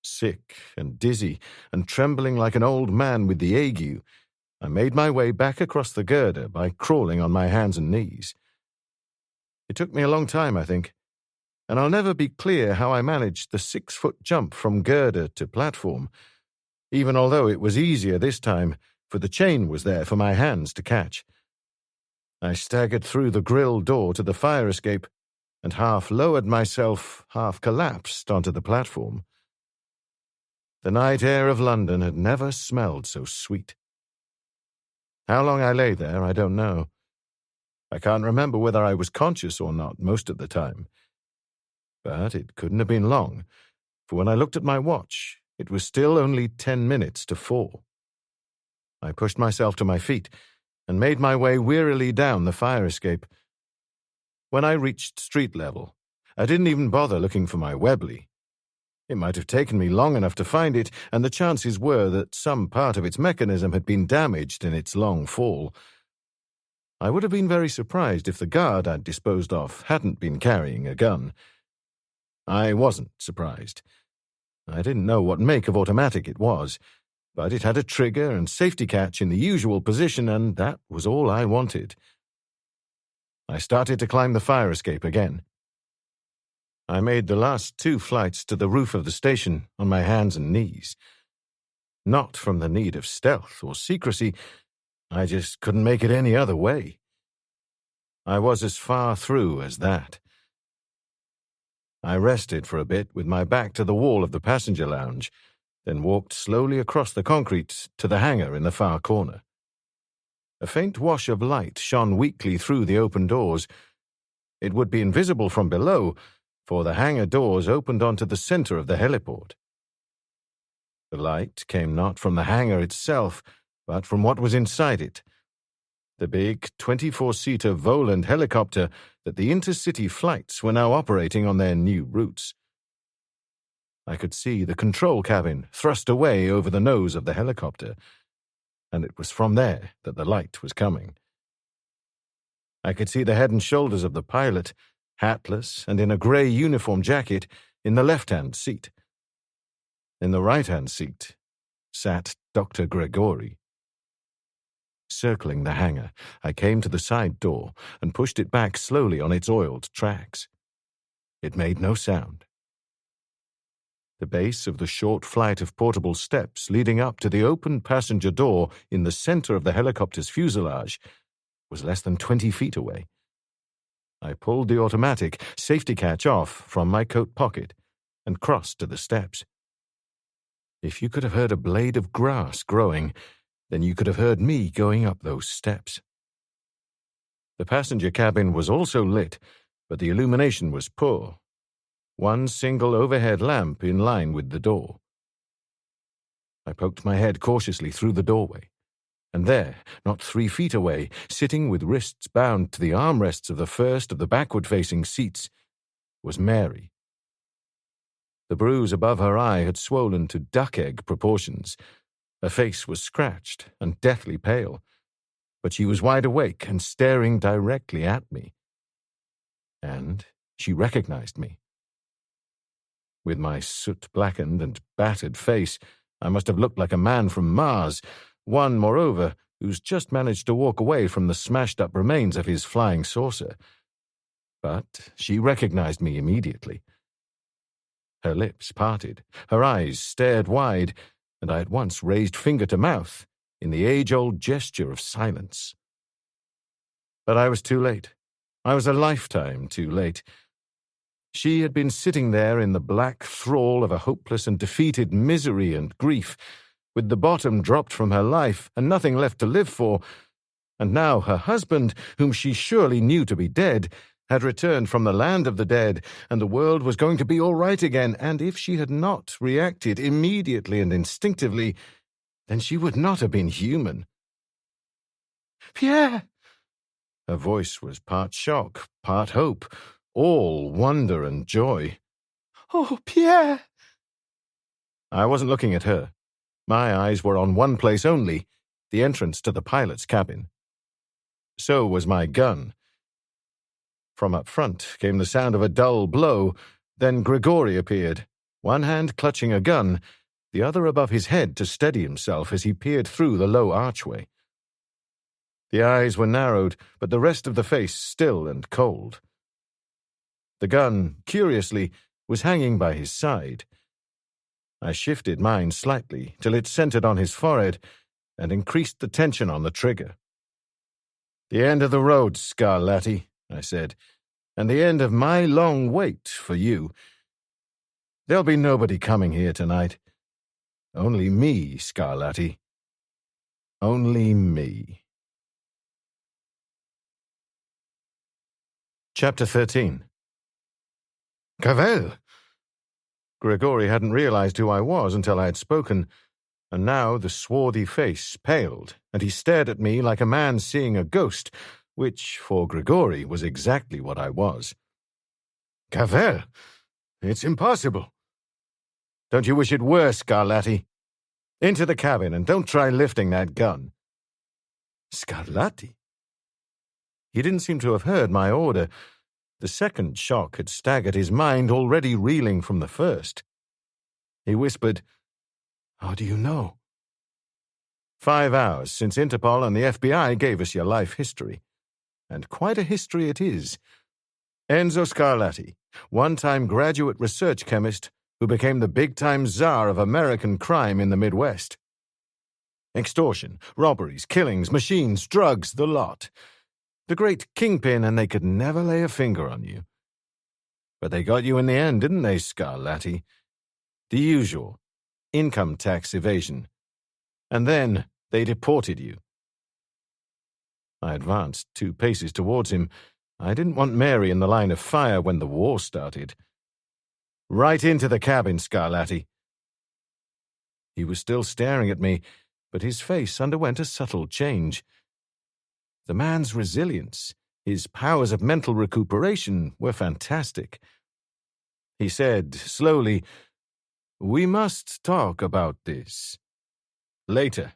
Sick and dizzy and trembling like an old man with the ague, I made my way back across the girder by crawling on my hands and knees. It took me a long time, I think, and I'll never be clear how I managed the 6-foot jump from girder to platform, even although it was easier this time, for the chain was there for my hands to catch. I staggered through the grill door to the fire escape and half lowered myself, half collapsed onto the platform. The night air of London had never smelled so sweet. How long I lay there, I don't know. I can't remember whether I was conscious or not most of the time. But it couldn't have been long, for when I looked at my watch, it was still only 10 minutes to 4. I pushed myself to my feet and made my way wearily down the fire escape. When I reached street level, I didn't even bother looking for my Webley. It might have taken me long enough to find it, and the chances were that some part of its mechanism had been damaged in its long fall. I would have been very surprised if the guard I'd disposed of hadn't been carrying a gun. I wasn't surprised. I didn't know what make of automatic it was, but it had a trigger and safety catch in the usual position, and that was all I wanted. I started to climb the fire escape again. I made the last 2 flights to the roof of the station on my hands and knees. Not from the need of stealth or secrecy, I just couldn't make it any other way. I was as far through as that. I rested for a bit with my back to the wall of the passenger lounge, then walked slowly across the concrete to the hangar in the far corner. A faint wash of light shone weakly through the open doors. It would be invisible from below, for the hangar doors opened onto the center of the heliport. The light came not from the hangar itself, but from what was inside it. The big 24-seater Voland helicopter that the intercity flights were now operating on their new routes. I could see the control cabin thrust away over the nose of the helicopter, and it was from there that the light was coming. I could see the head and shoulders of the pilot, hatless and in a grey uniform jacket, in the left-hand seat. In the right-hand seat sat Dr. Gregory. Circling the hangar, I came to the side door and pushed it back slowly on its oiled tracks. It made no sound. The base of the short flight of portable steps leading up to the open passenger door in the center of the helicopter's fuselage was less than 20 feet away. I pulled the automatic safety catch off from my coat pocket and crossed to the steps. If you could have heard a blade of grass growing, then you could have heard me going up those steps. The passenger cabin was also lit, but the illumination was poor. One single overhead lamp in line with the door. I poked my head cautiously through the doorway, and there, not 3 feet away, sitting with wrists bound to the armrests of the first of the backward-facing seats, was Mary. The bruise above her eye had swollen to duck-egg proportions. Her face was scratched and deathly pale, but she was wide awake and staring directly at me. And she recognized me. With my soot-blackened and battered face, I must have looked like a man from Mars, one, moreover, who's just managed to walk away from the smashed-up remains of his flying saucer. But she recognized me immediately. Her lips parted, her eyes stared wide, and I at once raised finger to mouth in the age-old gesture of silence. But I was too late. I was a lifetime too late. She had been sitting there in the black thrall of a hopeless and defeated misery and grief, with the bottom dropped from her life and nothing left to live for, and now her husband, whom she surely knew to be dead, had returned from the land of the dead, and the world was going to be all right again, and if she had not reacted immediately and instinctively, then she would not have been human. "Pierre!" Her voice was part shock, part hope, all wonder and joy. "Oh, Pierre!" I wasn't looking at her. My eyes were on one place only, the entrance to the pilot's cabin. So was my gun. From up front came the sound of a dull blow, then Gregory appeared, one hand clutching a gun, the other above his head to steady himself as he peered through the low archway. The eyes were narrowed, but the rest of the face still and cold. The gun, curiously, was hanging by his side. I shifted mine slightly till it centered on his forehead and increased the tension on the trigger. "The end of the road, Scarlatti," I said, "and the end of my long wait for you. There'll be nobody coming here tonight. Only me, Scarlatti. Only me. Chapter 13. Cavell! Grigori hadn't realized who I was until I had spoken, and now the swarthy face paled, and he stared at me like a man seeing a ghost, which, for Grigori, was exactly what I was. Cavell! It's impossible. Don't you wish it were, Scarlatti? Into the cabin, and don't try lifting that gun. Scarlatti? He didn't seem to have heard my order. The second shock had staggered his mind, already reeling from the first. He whispered, How do you know? 5 hours since Interpol and the FBI gave us your life history. And quite a history it is. Enzo Scarlatti, one-time graduate research chemist who became the big-time czar of American crime in the Midwest. Extortion, robberies, killings, machines, drugs, the lot. The great kingpin, and they could never lay a finger on you. But they got you in the end, didn't they, Scarlatti? The usual. Income tax evasion. And then they deported you. I advanced 2 paces towards him. I didn't want Mary in the line of fire when the war started. Right into the cabin, Scarlatti. He was still staring at me, but his face underwent a subtle change. The man's resilience, his powers of mental recuperation were fantastic. He said, slowly, We must talk about this. Later.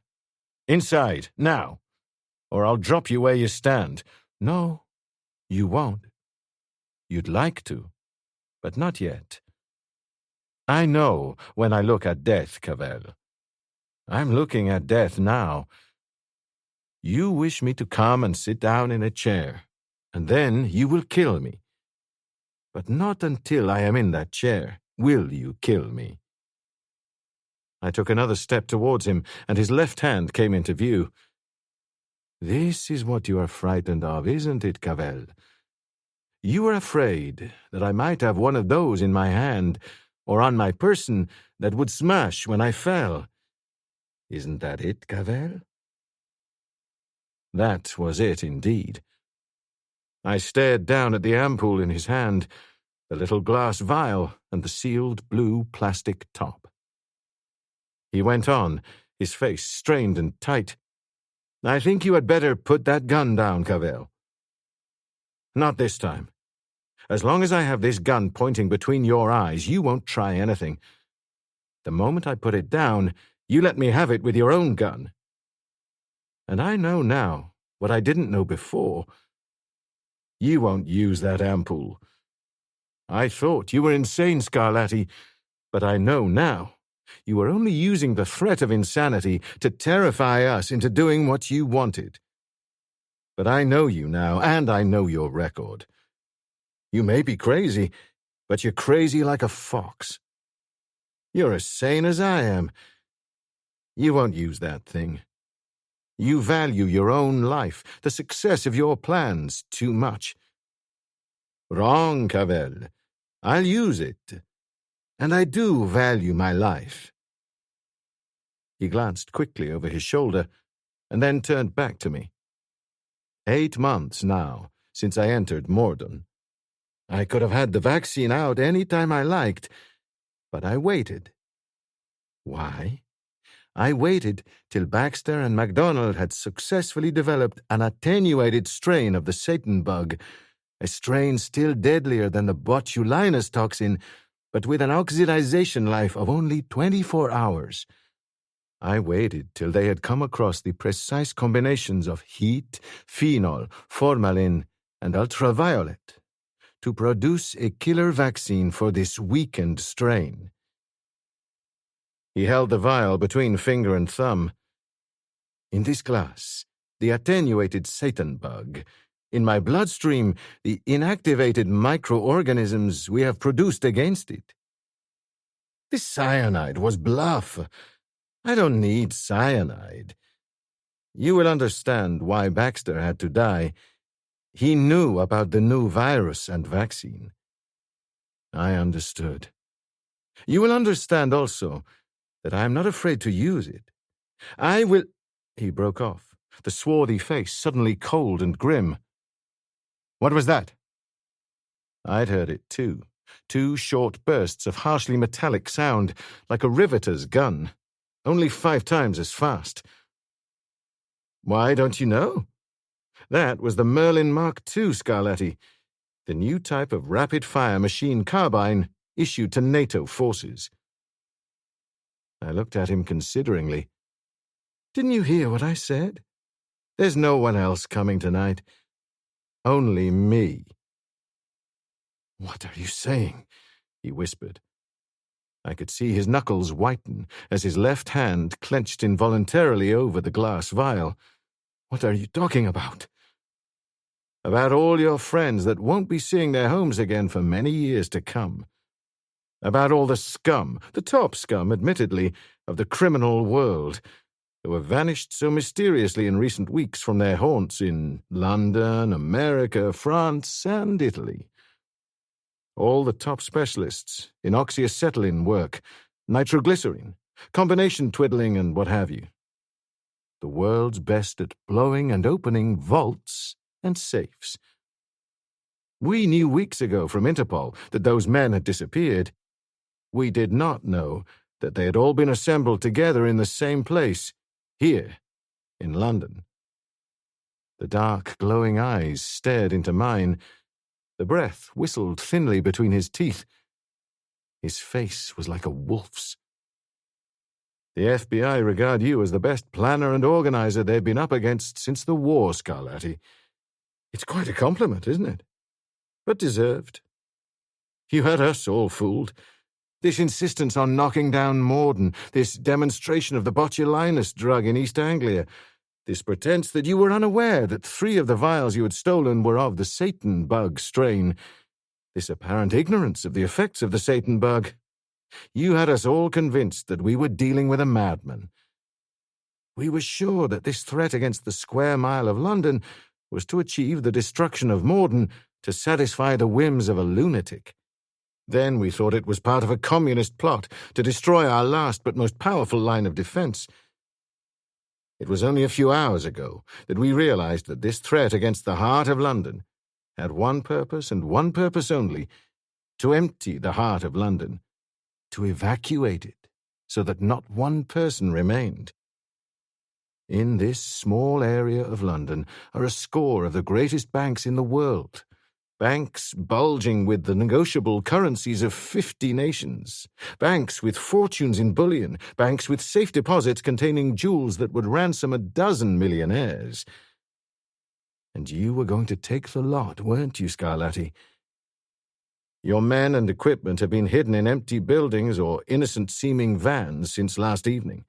Inside, now. Or I'll drop you where you stand. No, you won't. You'd like to, but not yet. I know when I look at death, Cavell. I'm looking at death now. You wish me to come and sit down in a chair, and then you will kill me. But not until I am in that chair will you kill me. I took another step towards him, and his left hand came into view. This is what you are frightened of, isn't it, Cavell? You are afraid that I might have one of those in my hand, or on my person, that would smash when I fell. Isn't that it, Cavell? That was it, indeed. I stared down at the ampoule in his hand, the little glass vial, and the sealed blue plastic top. He went on, his face strained and tight. I think you had better put that gun down, Cavell. Not this time. As long as I have this gun pointing between your eyes, you won't try anything. The moment I put it down, you let me have it with your own gun. And I know now what I didn't know before. You won't use that ampoule. I thought you were insane, Scarlatti, but I know now. You were only using the threat of insanity to terrify us into doing what you wanted. But I know you now, and I know your record. You may be crazy, but you're crazy like a fox. You're as sane as I am. You won't use that thing. You value your own life, the success of your plans, too much. Wrong, Cavell. I'll use it. And I do value my life. He glanced quickly over his shoulder, and then turned back to me. 8 months now, since I entered Mortyn. I could have had the vaccine out any time I liked, but I waited. Why? I waited till Baxter and MacDonald had successfully developed an attenuated strain of the Satan bug, a strain still deadlier than the botulinus toxin, but with an oxidization life of only 24 hours. I waited till they had come across the precise combinations of heat, phenol, formalin, and ultraviolet to produce a killer vaccine for this weakened strain. He held the vial between finger and thumb. In this glass, the attenuated Satan bug. In my bloodstream, the inactivated microorganisms we have produced against it. This cyanide was bluff. I don't need cyanide. You will understand why Baxter had to die. He knew about the new virus and vaccine. I understood. You will understand also that I am not afraid to use it. I will—" He broke off, the swarthy face suddenly cold and grim. "What was that?" I'd heard it too. 2 short bursts of harshly metallic sound, like a riveter's gun, only 5 times as fast. "Why, don't you know? That was the Merlin Mark II, Scarlatti, the new type of rapid-fire machine carbine issued to NATO forces." I looked at him consideringly. "Didn't you hear what I said? There's no one else coming tonight. Only me." "What are you saying?" he whispered. I could see his knuckles whiten as his left hand clenched involuntarily over the glass vial. "What are you talking about?" "About all your friends that won't be seeing their homes again for many years to come. About all the scum, the top scum, admittedly, of the criminal world, who have vanished so mysteriously in recent weeks from their haunts in London, America, France, and Italy. All the top specialists in oxyacetylene work, nitroglycerine, combination twiddling, and what have you. The world's best at blowing and opening vaults and safes. We knew weeks ago from Interpol that those men had disappeared. We did not know that they had all been assembled together in the same place, here, in London." The dark, glowing eyes stared into mine. The breath whistled thinly between his teeth. His face was like a wolf's. "The FBI regard you as the best planner and organizer they've been up against since the war, Scarlatti. It's quite a compliment, isn't it? But deserved. You had us all fooled. This insistence on knocking down Mortyn, this demonstration of the botulinus drug in East Anglia, this pretense that you were unaware that 3 of the vials you had stolen were of the Satan bug strain, this apparent ignorance of the effects of the Satan bug. You had us all convinced that we were dealing with a madman. We were sure that this threat against the square mile of London was to achieve the destruction of Mortyn, to satisfy the whims of a lunatic. Then we thought it was part of a communist plot to destroy our last but most powerful line of defense. It was only a few hours ago that we realized that this threat against the heart of London had one purpose and one purpose only: to empty the heart of London, to evacuate it so that not one person remained. In this small area of London are a score of the greatest banks in the world. Banks bulging with the negotiable currencies of 50 nations. Banks with fortunes in bullion. Banks with safe deposits containing jewels that would ransom a dozen millionaires. And you were going to take the lot, weren't you, Scarlatti? Your men and equipment have been hidden in empty buildings or innocent-seeming vans since last evening.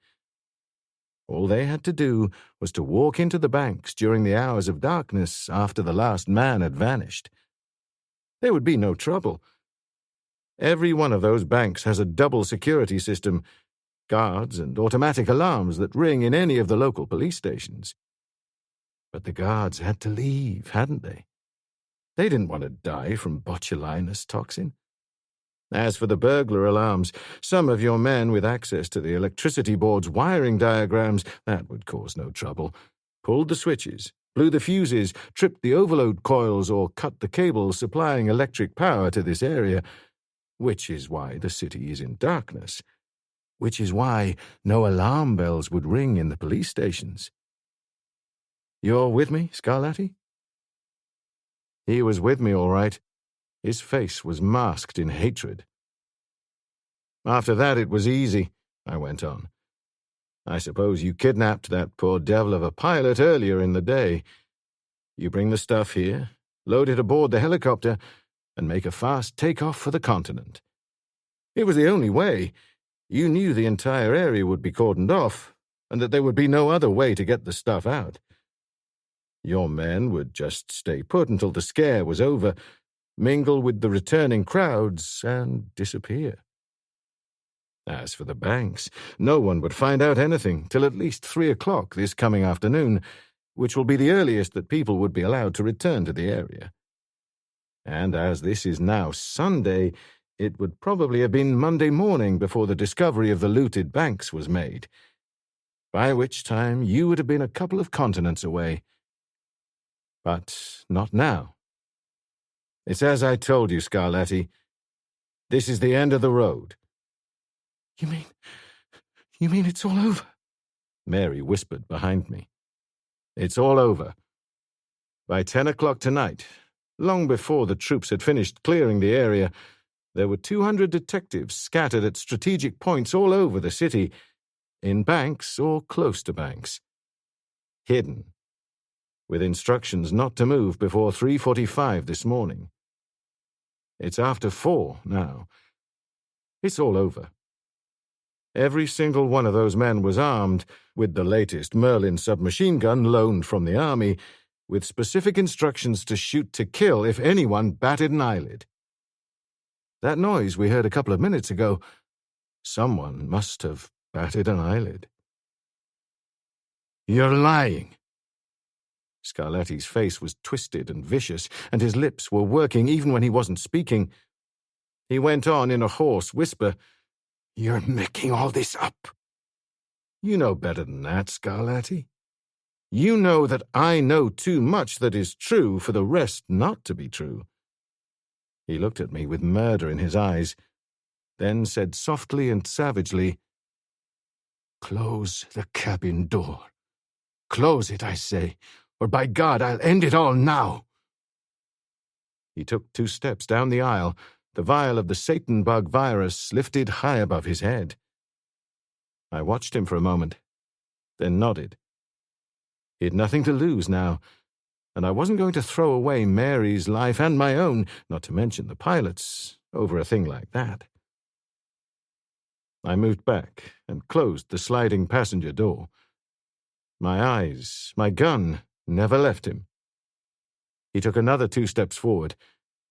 All they had to do was to walk into the banks during the hours of darkness after the last man had vanished. There would be no trouble. Every one of those banks has a double security system, guards and automatic alarms that ring in any of the local police stations. But the guards had to leave, hadn't they? They didn't want to die from botulinus toxin. As for the burglar alarms, some of your men with access to the electricity board's wiring diagrams, that would cause no trouble, pulled the switches, blew the fuses, tripped the overload coils, or cut the cables supplying electric power to this area, which is why the city is in darkness, which is why no alarm bells would ring in the police stations. You're with me, Scarlatti? He was with me, all right. His face was masked in hatred. After that it was easy, I went on. I suppose you kidnapped that poor devil of a pilot earlier in the day. You bring the stuff here, load it aboard the helicopter, and make a fast take-off for the continent. It was the only way. You knew the entire area would be cordoned off, and that there would be no other way to get the stuff out. Your men would just stay put until the scare was over, mingle with the returning crowds, and disappear. As for the banks, no one would find out anything till at least 3 o'clock this coming afternoon, which will be the earliest that people would be allowed to return to the area. And as this is now Sunday, it would probably have been Monday morning before the discovery of the looted banks was made, by which time you would have been a couple of continents away. But not now. It's as I told you, Scarlatti. This is the end of the road. You mean it's all over? Mary whispered behind me. It's all over. By 10 o'clock tonight, long before the troops had finished clearing the area, there were 200 detectives scattered at strategic points all over the city, in banks or close to banks. Hidden, with instructions not to move before 3:45 this morning. It's after 4 now. It's all over. Every single one of those men was armed with the latest Merlin submachine gun loaned from the army, with specific instructions to shoot to kill if anyone batted an eyelid. That noise we heard a couple of minutes ago, someone must have batted an eyelid. You're lying. Scarlatti's face was twisted and vicious, and his lips were working even when he wasn't speaking. He went on in a hoarse whisper, You're making all this up. You know better than that, Scarlatti. You know that I know too much that is true for the rest not to be true. He looked at me with murder in his eyes, then said softly and savagely, Close the cabin door. Close it, I say, or by God, I'll end it all now. He took 2 steps down the aisle, the vial of the Satan bug virus lifted high above his head. I watched him for a moment, then nodded. He had nothing to lose now, and I wasn't going to throw away Mary's life and my own, not to mention the pilot's, over a thing like that. I moved back and closed the sliding passenger door. My eyes, my gun, never left him. He took another 2 steps forward,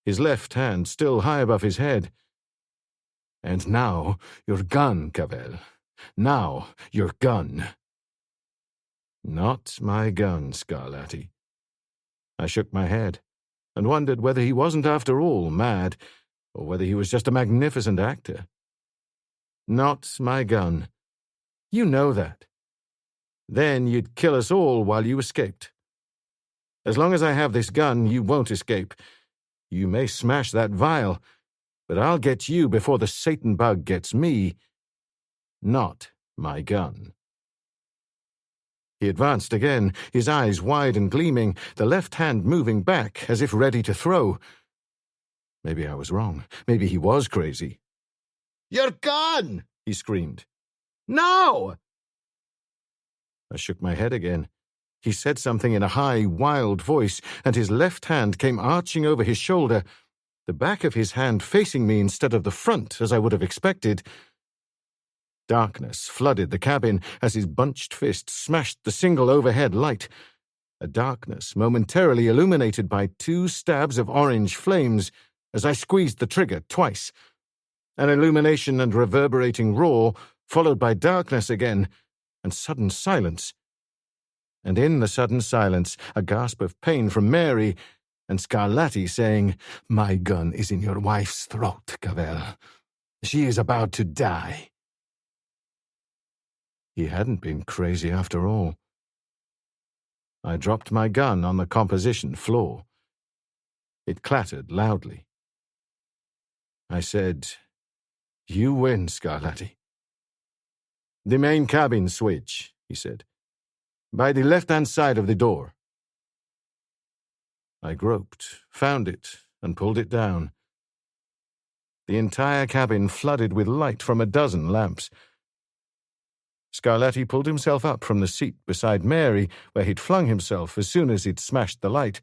his left hand still high above his head. And now, your gun, Cavell. Now, your gun. Not my gun, Scarlatti. I shook my head, and wondered whether he wasn't after all mad, or whether he was just a magnificent actor. Not my gun. You know that. Then you'd kill us all while you escaped. As long as I have this gun, you won't escape. You may smash that vial, but I'll get you before the Satan bug gets me. Not my gun. He advanced again, his eyes wide and gleaming, the left hand moving back as if ready to throw. Maybe I was wrong. Maybe he was crazy. Your gun! He screamed. No! I shook my head again. He said something in a high, wild voice, and his left hand came arching over his shoulder, the back of his hand facing me instead of the front, as I would have expected. Darkness flooded the cabin as his bunched fist smashed the single overhead light, a darkness momentarily illuminated by 2 stabs of orange flames as I squeezed the trigger twice. An illumination and reverberating roar, followed by darkness again, and sudden silence. And in the sudden silence, a gasp of pain from Mary, and Scarlatti saying, My gun is in your wife's throat, Cavell. She is about to die. He hadn't been crazy after all. I dropped my gun on the composition floor. It clattered loudly. I said, You win, Scarlatti. The main cabin switch, he said. By the left-hand side of the door. I groped, found it, and pulled it down. The entire cabin flooded with light from a dozen lamps. Scarlatti pulled himself up from the seat beside Mary, where he'd flung himself as soon as he'd smashed the light,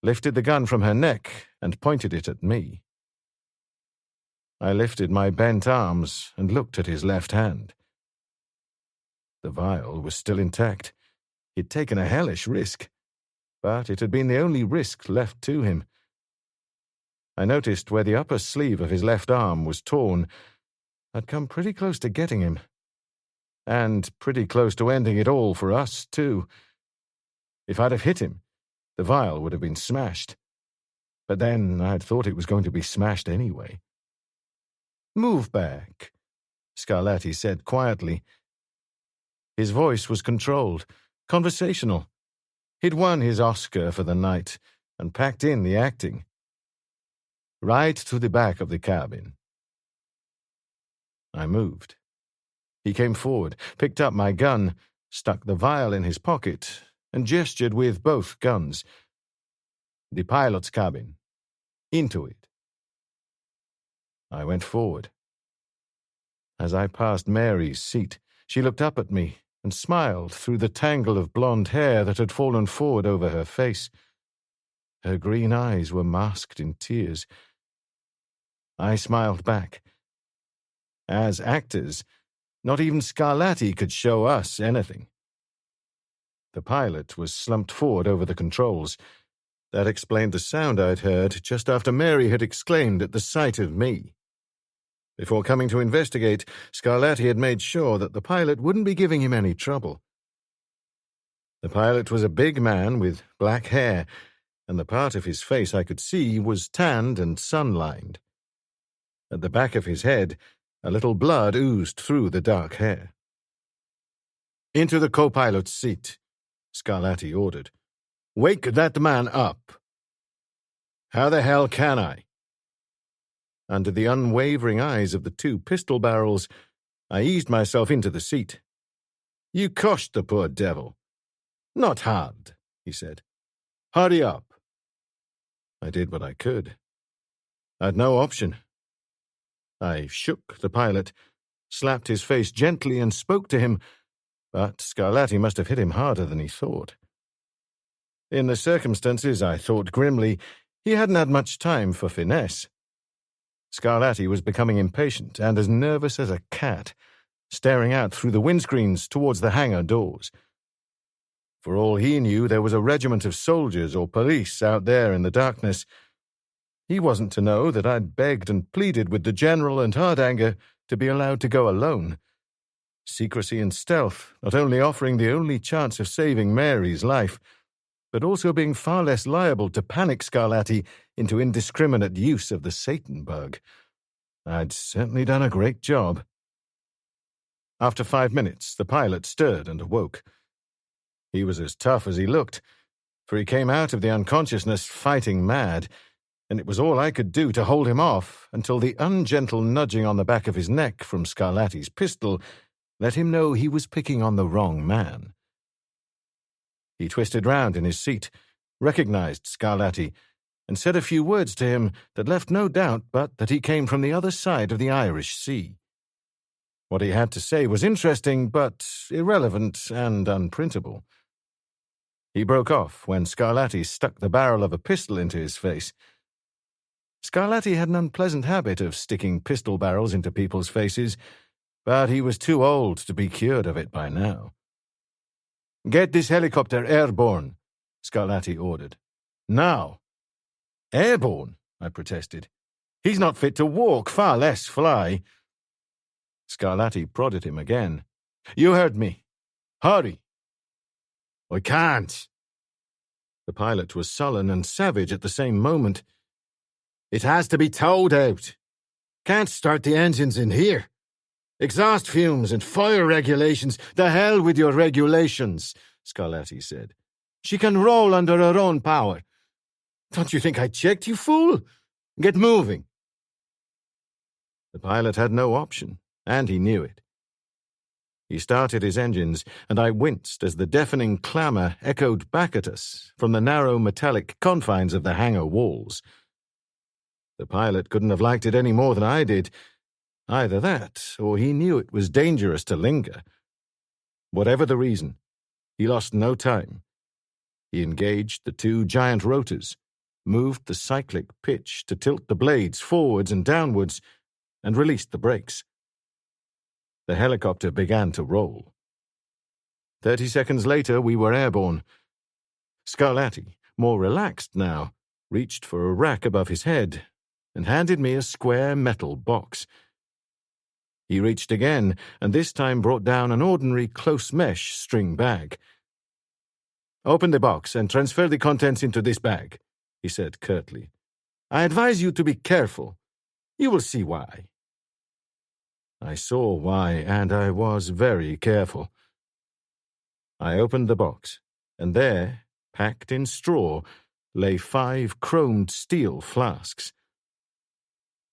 lifted the gun from her neck, and pointed it at me. I lifted my bent arms and looked at his left hand. The vial was still intact. He'd taken a hellish risk, but it had been the only risk left to him. I noticed where the upper sleeve of his left arm was torn. I'd come pretty close to getting him. And pretty close to ending it all for us, too. If I'd have hit him, the vial would have been smashed. But then I'd thought it was going to be smashed anyway. Move back, Scarlatti said quietly. His voice was controlled, conversational. He'd won his Oscar for the night and packed in the acting. Right to the back of the cabin. I moved. He came forward, picked up my gun, stuck the vial in his pocket, and gestured with both guns. The pilot's cabin. Into it. I went forward. As I passed Mary's seat, she looked up at me and smiled through the tangle of blonde hair that had fallen forward over her face. Her green eyes were masked in tears. I smiled back. As actors, not even Scarlatti could show us anything. The pilot was slumped forward over the controls. That explained the sound I'd heard just after Mary had exclaimed at the sight of me. Before coming to investigate, Scarlatti had made sure that the pilot wouldn't be giving him any trouble. The pilot was a big man with black hair, and the part of his face I could see was tanned and sun-lined. At the back of his head, a little blood oozed through the dark hair. "Into the co-pilot's seat," Scarlatti ordered. "Wake that man up." "How the hell can I?" Under the unwavering eyes of the two pistol barrels, I eased myself into the seat. "You coshed the poor devil." "Not hard," he said. "Hurry up." I did what I could. I'd no option. I shook the pilot, slapped his face gently and spoke to him, but Scarlatti must have hit him harder than he thought. In the circumstances, I thought grimly, he hadn't had much time for finesse. Scarlatti was becoming impatient and as nervous as a cat, staring out through the windscreens towards the hangar doors. For all he knew, there was a regiment of soldiers or police out there in the darkness. He wasn't to know that I'd begged and pleaded with the general and Hardanger to be allowed to go alone. Secrecy and stealth, not only offering the only chance of saving Mary's life, but also being far less liable to panic Scarlatti into indiscriminate use of the Satan bug. I'd certainly done a great job. After 5 minutes, the pilot stirred and awoke. He was as tough as he looked, for he came out of the unconsciousness fighting mad, and it was all I could do to hold him off until the ungentle nudging on the back of his neck from Scarlatti's pistol let him know he was picking on the wrong man. He twisted round in his seat, recognized Scarlatti, and said a few words to him that left no doubt but that he came from the other side of the Irish Sea. What he had to say was interesting, but irrelevant and unprintable. He broke off when Scarlatti stuck the barrel of a pistol into his face. Scarlatti had an unpleasant habit of sticking pistol barrels into people's faces, but he was too old to be cured of it by now. "Get this helicopter airborne," Scarlatti ordered. "Now." "Airborne?" I protested. "He's not fit to walk, far less fly." Scarlatti prodded him again. "You heard me. Hurry." "I can't." The pilot was sullen and savage at the same moment. "It has to be towed out. Can't start the engines in here. Exhaust fumes and fire regulations. The hell with your regulations," Scarlatti said. "She can roll under her own power. Don't you think I checked, you fool? Get moving." The pilot had no option, and he knew it. He started his engines, and I winced as the deafening clamour echoed back at us from the narrow metallic confines of the hangar walls. The pilot couldn't have liked it any more than I did. Either that, or he knew it was dangerous to linger. Whatever the reason, he lost no time. He engaged the two giant rotors, moved the cyclic pitch to tilt the blades forwards and downwards, and released the brakes. The helicopter began to roll. 30 seconds later, we were airborne. Scarlatti, more relaxed now, reached for a rack above his head and handed me a square metal box. He reached again, and this time brought down an ordinary close-mesh string bag. "Open the box and transfer the contents into this bag," he said curtly. "I advise you to be careful. You will see why." I saw why, and I was very careful. I opened the box, and there, packed in straw, lay 5 chromed steel flasks.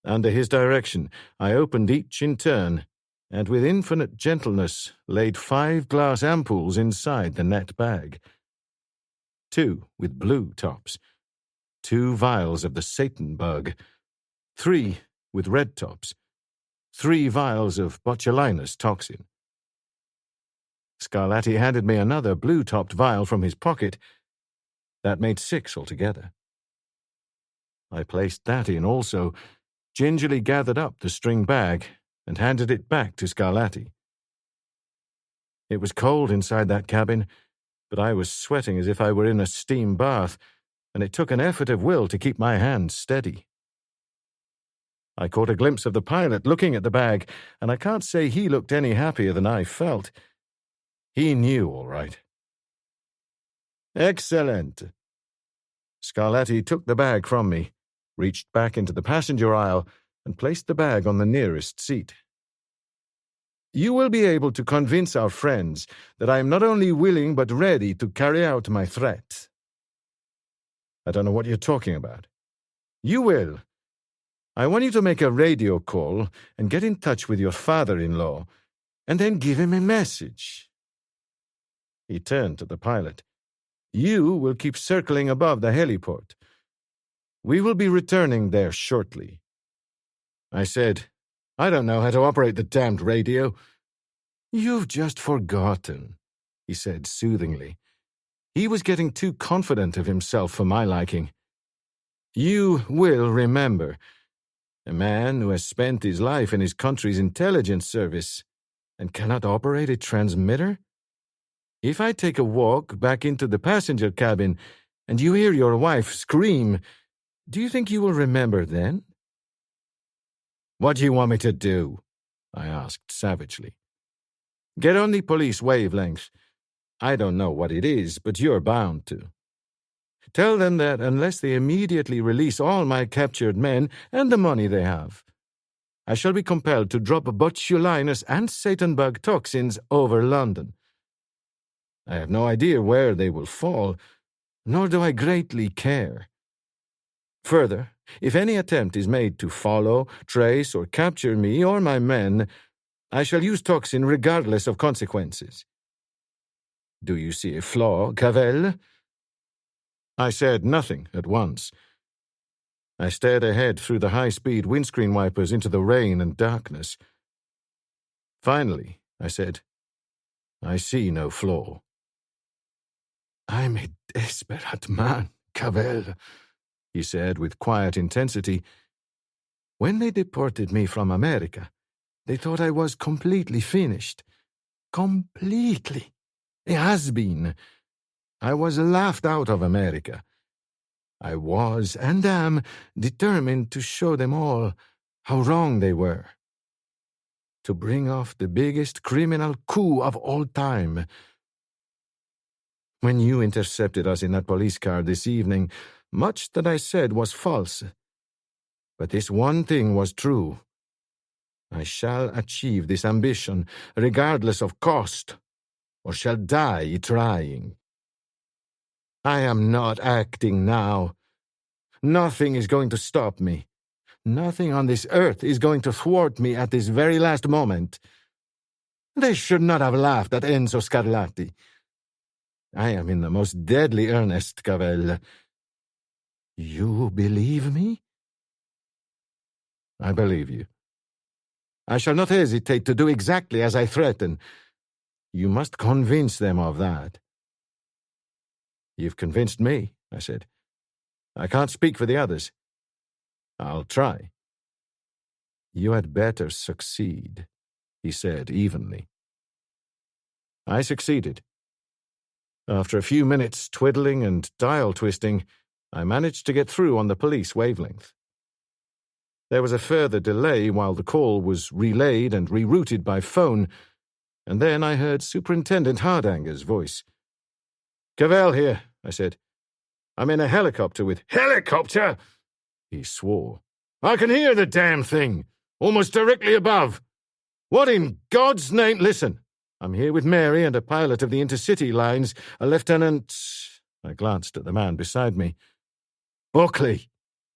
Under his direction, I opened each in turn, and with infinite gentleness laid 5 glass ampoules inside the net bag. 2 with blue tops, 2 vials of the Satan bug, 3 with red tops, 3 vials of botulinus toxin. Scarlatti handed me another blue-topped vial from his pocket. That made 6 altogether. I placed that in also, gingerly gathered up the string bag, and handed it back to Scarlatti. It was cold inside that cabin, but I was sweating as if I were in a steam bath, and it took an effort of will to keep my hands steady. I caught a glimpse of the pilot looking at the bag, and I can't say he looked any happier than I felt. He knew, all right. Excellent. Scarlatti took the bag from me, reached back into the passenger aisle, and placed the bag on the nearest seat. You will be able to convince our friends that I am not only willing but ready to carry out my threat. I don't know what you're talking about. You will. I want you to make a radio call and get in touch with your father-in-law, and then give him a message. He turned to the pilot. You will keep circling above the heliport. We will be returning there shortly. I said, I don't know how to operate the damned radio. You've just forgotten, he said soothingly. He was getting too confident of himself for my liking. You will remember. A man who has spent his life in his country's intelligence service and cannot operate a transmitter? If I take a walk back into the passenger cabin and you hear your wife scream, do you think you will remember then? What do you want me to do? I asked savagely. Get on the police wavelength. I don't know what it is, but you're bound to. Tell them that unless they immediately release all my captured men and the money they have, I shall be compelled to drop botulinus and Satan bug toxins over London. I have no idea where they will fall, nor do I greatly care. Further, if any attempt is made to follow, trace, or capture me or my men, I shall use toxin regardless of consequences. Do you see a flaw, Cavell? I said nothing at once. I stared ahead through the high-speed windscreen wipers into the rain and darkness. Finally, I said, I see no flaw. I'm a desperate man, Cavell, he said with quiet intensity. When they deported me from America, they thought I was completely finished. Completely. A has-been. I was laughed out of America. I was, and am, determined to show them all how wrong they were. To bring off the biggest criminal coup of all time. When you intercepted us in that police car this evening, much that I said was false. But this one thing was true. I shall achieve this ambition, regardless of cost, or shall die trying. I am not acting now. Nothing is going to stop me. Nothing on this earth is going to thwart me at this very last moment. They should not have laughed at Enzo Scarlatti. I am in the most deadly earnest, Cavell. You believe me? I believe you. I shall not hesitate to do exactly as I threaten. You must convince them of that. You've convinced me, I said. I can't speak for the others. I'll try. You had better succeed, he said evenly. I succeeded. After a few minutes twiddling and dial twisting, I managed to get through on the police wavelength. There was a further delay while the call was relayed and rerouted by phone, and then I heard Superintendent Hardanger's voice. Cavell here, I said. I'm in a helicopter with... Helicopter? He swore. I can hear the damn thing, almost directly above. What in God's name? Listen, I'm here with Mary and a pilot of the intercity lines, a Lieutenant... I glanced at the man beside me. Buckley,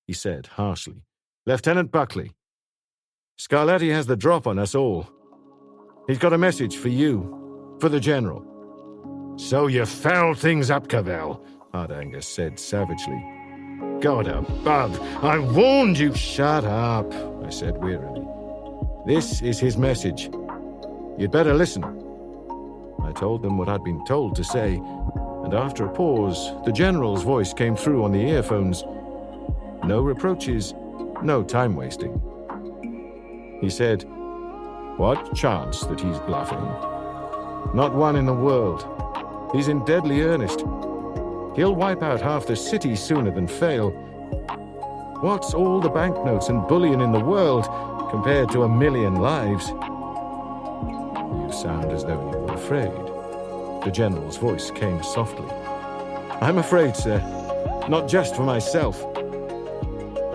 he said harshly. Lieutenant Buckley. Scarlatti has the drop on us all. He's got a message for you, for the General. So you fouled things up, Cavell, Hardanger said savagely. God above, I warned you. Shut up, I said wearily. This is his message. You'd better listen. I told them what I'd been told to say, and after a pause, the General's voice came through on the earphones. No reproaches, no time wasting. He said, "What chance that he's bluffing? Not one in the world. He's in deadly earnest. He'll wipe out half the city sooner than fail. What's all the banknotes and bullion in the world compared to 1,000,000 lives?" You sound as though you were afraid. The General's voice came softly. I'm afraid, sir. Not just for myself.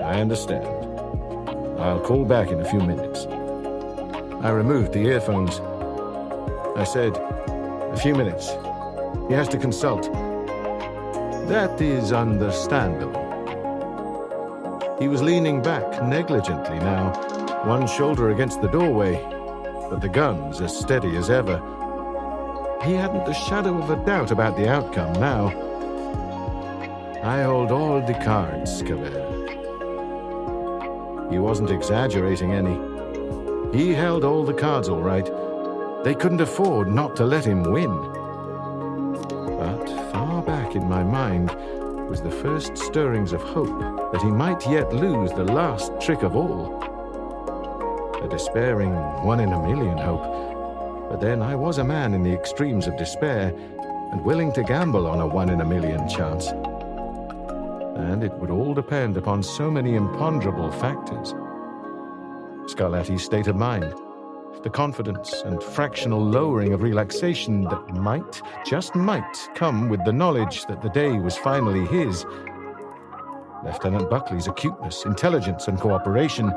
I understand. I'll call back in a few minutes. I removed the earphones. I said, "A few minutes. He has to consult." "That is understandable." He was leaning back negligently now, one shoulder against the doorway, but the guns as steady as ever. He hadn't the shadow of a doubt about the outcome now. I hold all the cards, Cavell. He wasn't exaggerating any. He held all the cards all right. They couldn't afford not to let him win. But far back in my mind was the first stirrings of hope that he might yet lose the last trick of all. A despairing 1 in 1,000,000 hope. But then I was a man in the extremes of despair and willing to gamble on a 1 in 1,000,000 chance. And it would all depend upon so many imponderable factors. Scarlatti's state of mind, the confidence and fractional lowering of relaxation that might, just might, come with the knowledge that the day was finally his. Lieutenant Buckley's acuteness, intelligence, and cooperation,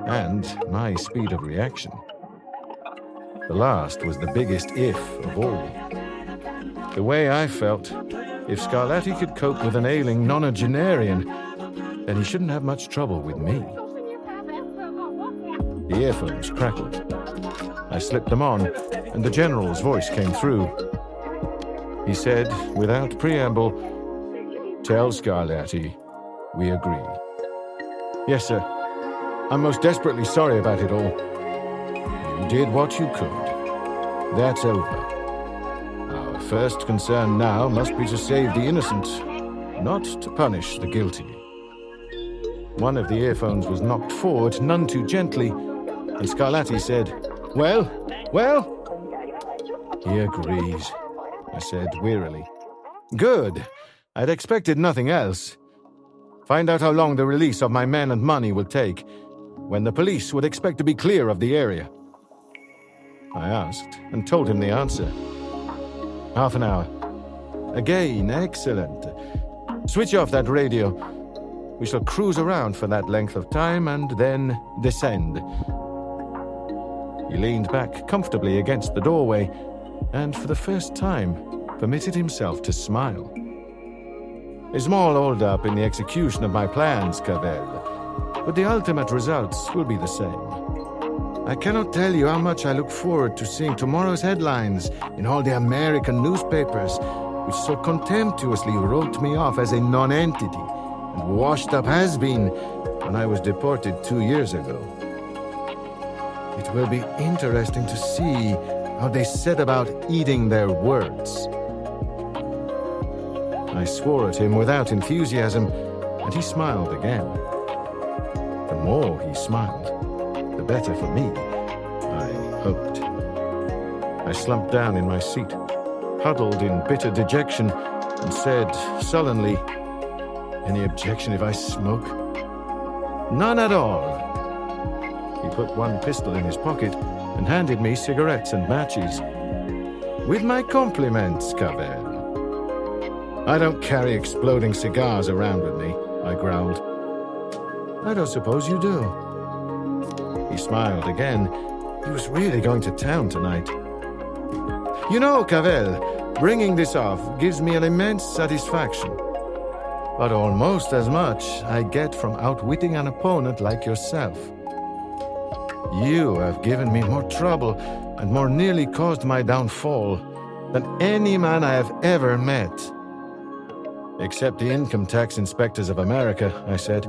and my speed of reaction. The last was the biggest if of all. The way I felt, if Scarlatti could cope with an ailing nonagenarian, then he shouldn't have much trouble with me. The earphones crackled. I slipped them on, and the General's voice came through. He said, without preamble, "Tell Scarlatti, we agree." "Yes, sir. I'm most desperately sorry about it all." "You did what you could. That's over. Our first concern now must be to save the innocent, not to punish the guilty." One of the earphones was knocked forward, none too gently, and Scarlatti said, Well? "He agrees," I said wearily. "Good. I'd expected nothing else. Find out how long the release of my men and money will take, when the police would expect to be clear of the area." I asked and told him the answer. "Half an hour." "Again, excellent. Switch off that radio. We shall cruise around for that length of time and then descend." He leaned back comfortably against the doorway and, for the first time, permitted himself to smile. "A small hold-up in the execution of my plans, Cavell, but the ultimate results will be the same. I cannot tell you how much I look forward to seeing tomorrow's headlines in all the American newspapers, which so contemptuously wrote me off as a non-entity and washed-up has-been when I was deported 2 years ago. It will be interesting to see how they set about eating their words." I swore at him without enthusiasm, and he smiled again. The more he smiled, the better for me, I hoped. I slumped down in my seat, huddled in bitter dejection, and said sullenly, "Any objection if I smoke?" "None at all." He put one pistol in his pocket and handed me cigarettes and matches. "With my compliments, Cavell." "I don't carry exploding cigars around with me," I growled. "I don't suppose you do." He smiled again, He was really going to town tonight. You know, Cavell, bringing this off gives me an immense satisfaction. But almost as much I get from outwitting an opponent like yourself. You have given me more trouble and more nearly caused my downfall than any man I have ever met. Except the income tax inspectors of America, I said.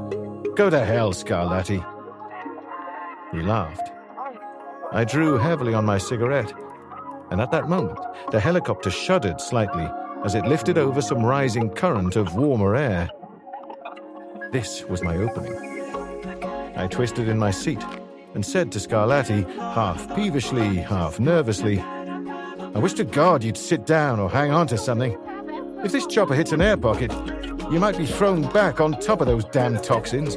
Go to hell, Scarlatti. He laughed. I drew heavily on my cigarette, and at that moment, the helicopter shuddered slightly as it lifted over some rising current of warmer air. This was my opening. I twisted in my seat and said to Scarlatti, half peevishly, half nervously, I wish to God you'd sit down or hang on to something. If this chopper hits an air pocket, you might be thrown back on top of those damn toxins.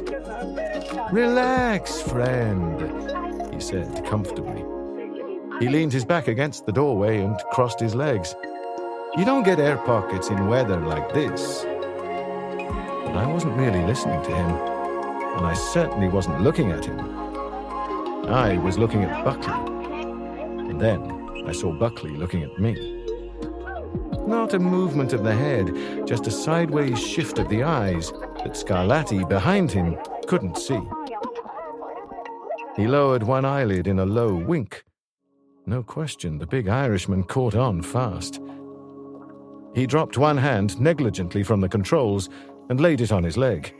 Relax, friend, he said comfortably. He leaned his back against the doorway and crossed his legs. You don't get air pockets in weather like this. But I wasn't really listening to him, and I certainly wasn't looking at him. I was looking at Buckley, and then I saw Buckley looking at me. Not a movement of the head, just a sideways shift of the eyes that Scarlatti behind him couldn't see. He lowered one eyelid in a low wink. No question, the big Irishman caught on fast. He dropped one hand negligently from the controls and laid it on his leg.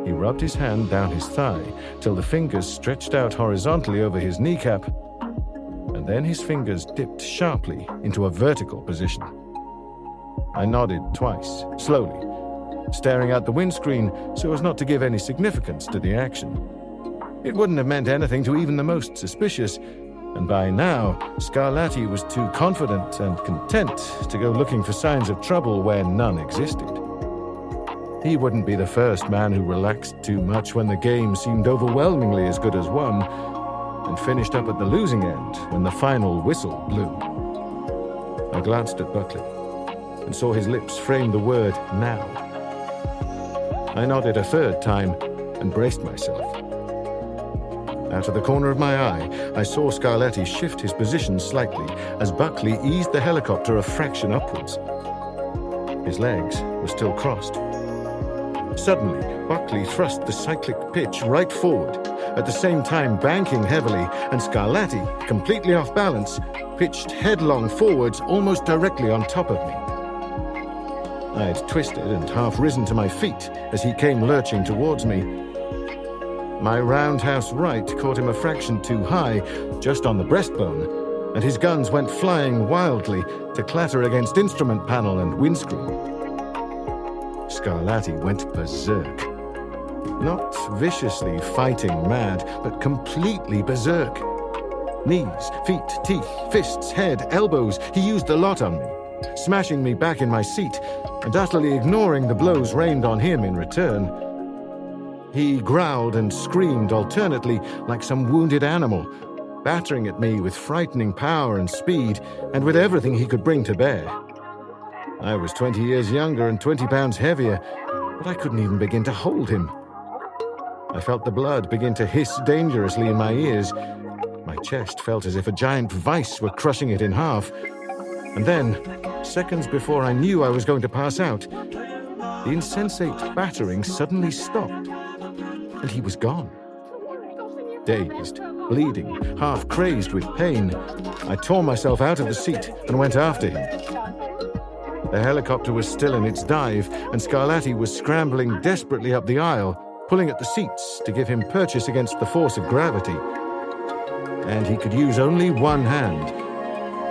He rubbed his hand down his thigh till the fingers stretched out horizontally over his kneecap, and then his fingers dipped sharply into a vertical position. I nodded twice, slowly, staring out the windscreen so as not to give any significance to the action. It wouldn't have meant anything to even the most suspicious, and by now, Scarlatti was too confident and content to go looking for signs of trouble where none existed. He wouldn't be the first man who relaxed too much when the game seemed overwhelmingly as good as won, and finished up at the losing end when the final whistle blew. I glanced at Buckley and saw his lips frame the word now. I nodded a third time and braced myself. Out of the corner of my eye, I saw Scarlatti shift his position slightly as Buckley eased the helicopter a fraction upwards. His legs were still crossed. Suddenly, Buckley thrust the cyclic pitch right forward, at the same time banking heavily, and Scarlatti, completely off balance, pitched headlong forwards almost directly on top of me. I had twisted and half risen to my feet as he came lurching towards me. My roundhouse right caught him a fraction too high, just on the breastbone, and his guns went flying wildly to clatter against instrument panel and windscreen. Scarlatti went berserk. Not viciously fighting mad, but completely berserk. Knees, feet, teeth, fists, head, elbows, he used a lot on me, smashing me back in my seat and utterly ignoring the blows rained on him in return. He growled and screamed alternately like some wounded animal, battering at me with frightening power and speed and with everything he could bring to bear. I was 20 years younger and 20 pounds heavier, but I couldn't even begin to hold him. I felt the blood begin to hiss dangerously in my ears. My chest felt as if a giant vice were crushing it in half. And then, seconds before I knew I was going to pass out, the insensate battering suddenly stopped, and he was gone. Dazed, bleeding, half crazed with pain, I tore myself out of the seat and went after him. The helicopter was still in its dive, and Scarlatti was scrambling desperately up the aisle, pulling at the seats to give him purchase against the force of gravity. And he could use only one hand.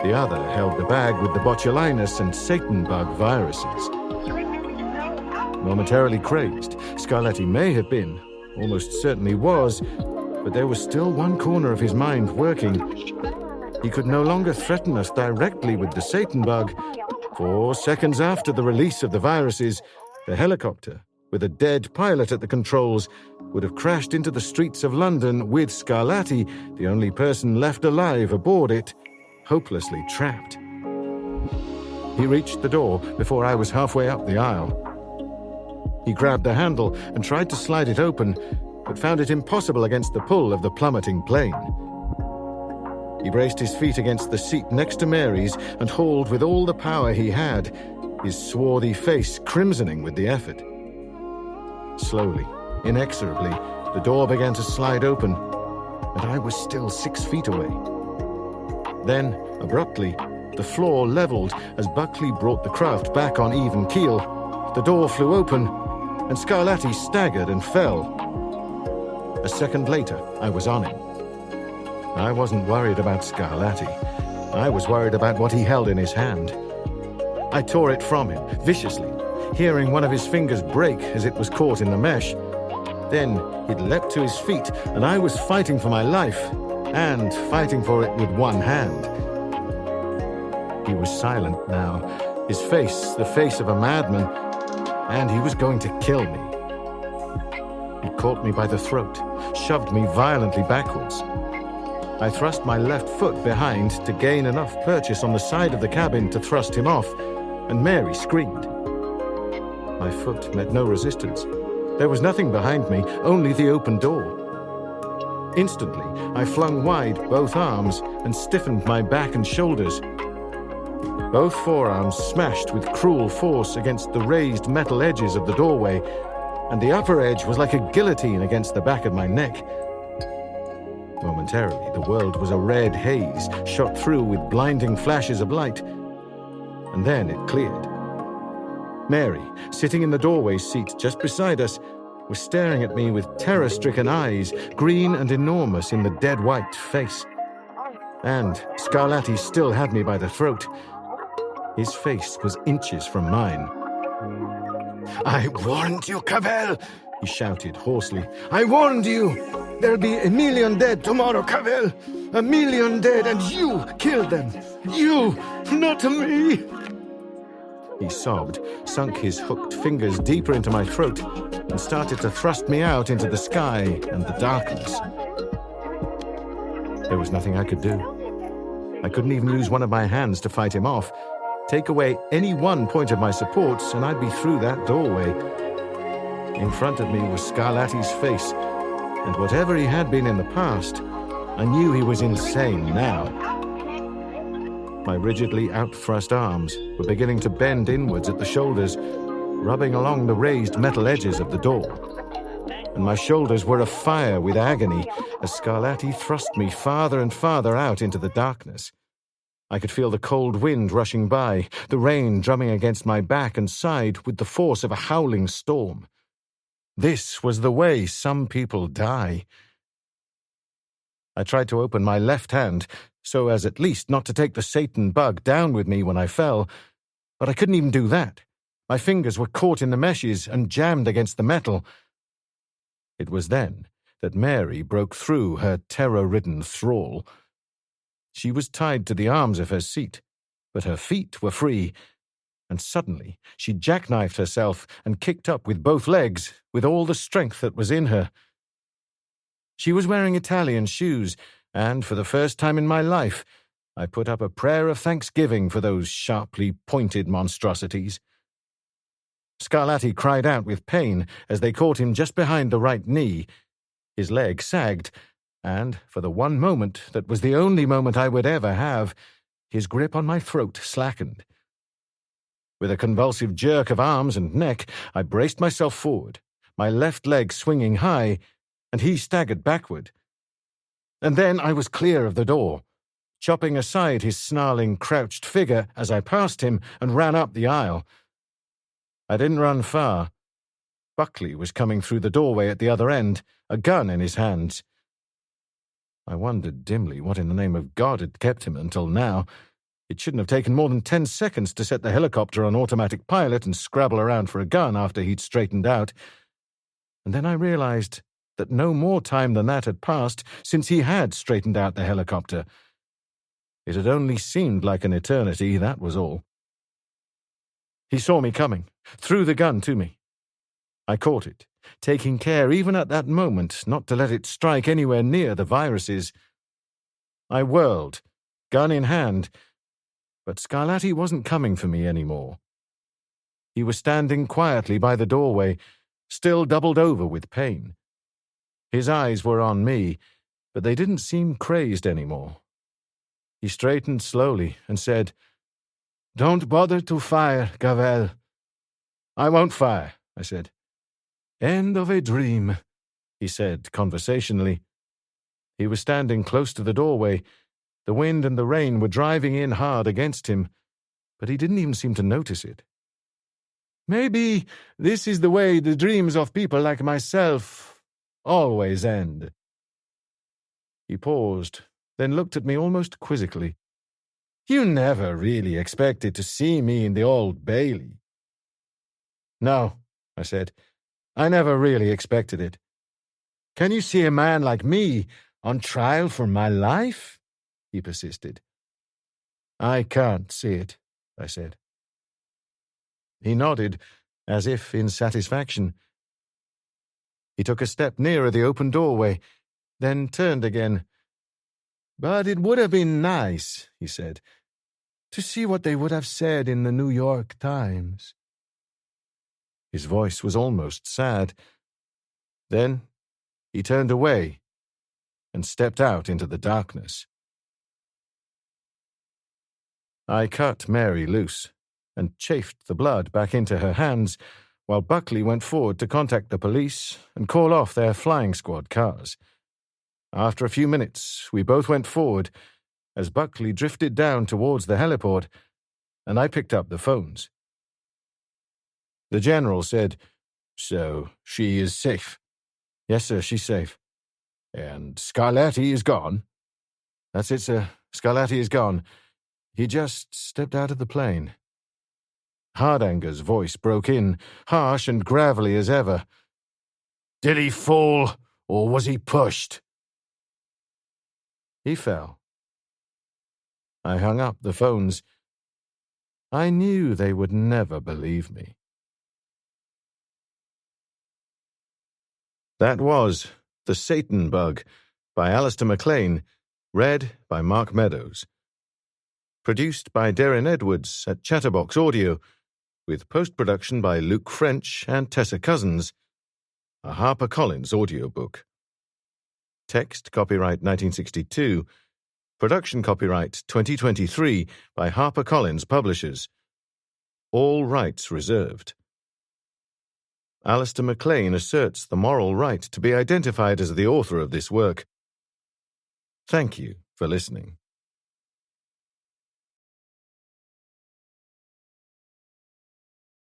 The other held the bag with the botulinus and Satan bug viruses. Momentarily crazed, Scarlatti may have been, almost certainly was, but there was still one corner of his mind working. He could no longer threaten us directly with the Satan bug. 4 seconds after the release of the viruses, the helicopter, with a dead pilot at the controls, would have crashed into the streets of London with Scarlatti, the only person left alive aboard it, hopelessly trapped. He reached the door before I was halfway up the aisle. He grabbed the handle and tried to slide it open, but found it impossible against the pull of the plummeting plane. He braced his feet against the seat next to Mary's and hauled with all the power he had, his swarthy face crimsoning with the effort. Slowly, inexorably, the door began to slide open, and I was still 6 feet away. Then, abruptly, the floor leveled as Buckley brought the craft back on even keel. The door flew open, and Scarlatti staggered and fell. A second later, I was on him. I wasn't worried about Scarlatti. I was worried about what he held in his hand. I tore it from him, viciously, hearing one of his fingers break as it was caught in the mesh. Then he'd leapt to his feet, and I was fighting for my life, and fighting for it with one hand. He was silent now, his face the face of a madman, and he was going to kill me. He caught me by the throat, shoved me violently backwards. I thrust my left foot behind to gain enough purchase on the side of the cabin to thrust him off, and Mary screamed. My foot met no resistance. There was nothing behind me, only the open door. Instantly, I flung wide both arms and stiffened my back and shoulders. Both forearms smashed with cruel force against the raised metal edges of the doorway, and the upper edge was like a guillotine against the back of my neck. Momentarily, the world was a red haze, shot through with blinding flashes of light, and then it cleared. Mary, sitting in the doorway seat just beside us, was staring at me with terror-stricken eyes, green and enormous in the dead white face. And Scarlatti still had me by the throat. His face was inches from mine. "I warned you, Cavell!" he shouted hoarsely. "I warned you! There'll be 1,000,000 dead tomorrow, Cavell! 1,000,000 dead, and you killed them! You, not me!" He sobbed, sunk his hooked fingers deeper into my throat, and started to thrust me out into the sky and the darkness. There was nothing I could do. I couldn't even use one of my hands to fight him off. Take away any one point of my supports, and I'd be through that doorway. In front of me was Scarlatti's face, and whatever he had been in the past, I knew he was insane now. My rigidly outthrust arms were beginning to bend inwards at the shoulders, rubbing along the raised metal edges of the door. And my shoulders were afire with agony as Scarlatti thrust me farther and farther out into the darkness. I could feel the cold wind rushing by, the rain drumming against my back and side with the force of a howling storm. This was the way some people die. I tried to open my left hand, so as at least not to take the Satan bug down with me when I fell, but I couldn't even do that. My fingers were caught in the meshes and jammed against the metal. It was then that Mary broke through her terror-ridden thrall. She was tied to the arms of her seat, but her feet were free, and suddenly she jackknifed herself and kicked up with both legs with all the strength that was in her. She was wearing Italian shoes, and for the first time in my life, I put up a prayer of thanksgiving for those sharply pointed monstrosities. Scarlatti cried out with pain as they caught him just behind the right knee. His leg sagged, and for the one moment that was the only moment I would ever have, his grip on my throat slackened. With a convulsive jerk of arms and neck, I braced myself forward, my left leg swinging high, and he staggered backward. And then I was clear of the door, chopping aside his snarling, crouched figure as I passed him and ran up the aisle. I didn't run far. Buckley was coming through the doorway at the other end, a gun in his hands. I wondered dimly what in the name of God had kept him until now. It shouldn't have taken more than 10 seconds to set the helicopter on automatic pilot and scrabble around for a gun after he'd straightened out. And then I realized that no more time than that had passed since he had straightened out the helicopter. It had only seemed like an eternity, that was all. He saw me coming, threw the gun to me. I caught it, taking care even at that moment not to let it strike anywhere near the viruses. I whirled, gun in hand, but Scarlatti wasn't coming for me anymore. He was standing quietly by the doorway, still doubled over with pain. His eyes were on me, but they didn't seem crazed anymore. He straightened slowly and said, "Don't bother to fire, Cavell." "I won't fire," I said. "End of a dream," he said conversationally. He was standing close to the doorway. The wind and the rain were driving in hard against him, but he didn't even seem to notice it. "Maybe this is the way the dreams of people like myself always end." He paused, then looked at me almost quizzically. "You never really expected to see me in the Old Bailey." "No," I said. "I never really expected it." "Can you see a man like me on trial for my life?" he persisted. "I can't see it," I said. He nodded, as if in satisfaction. He took a step nearer the open doorway, then turned again. "But it would have been nice," he said, "to see what they would have said in the New York Times." His voice was almost sad. Then he turned away and stepped out into the darkness. I cut Mary loose and chafed the blood back into her hands, while Buckley went forward to contact the police and call off their flying squad cars. After a few minutes, we both went forward as Buckley drifted down towards the heliport, and I picked up the phones. The general said, "So she is safe?" "Yes, sir, she's safe." "And Scarlatti is gone?" "That's it, sir. Scarlatti is gone. He just stepped out of the plane." Hardanger's voice broke in, harsh and gravelly as ever. "Did he fall, or was he pushed?" "He fell." I hung up the phones. I knew they would never believe me. That was The Satan Bug by Alistair MacLean, read by Mark Meadows. Produced by Darren Edwards at Chatterbox Audio, with post-production by Luke French and Tessa Cousins. A HarperCollins audiobook. Text copyright 1962. Production copyright 2023 by HarperCollins Publishers. All rights reserved. Alistair MacLean asserts the moral right to be identified as the author of this work. Thank you for listening.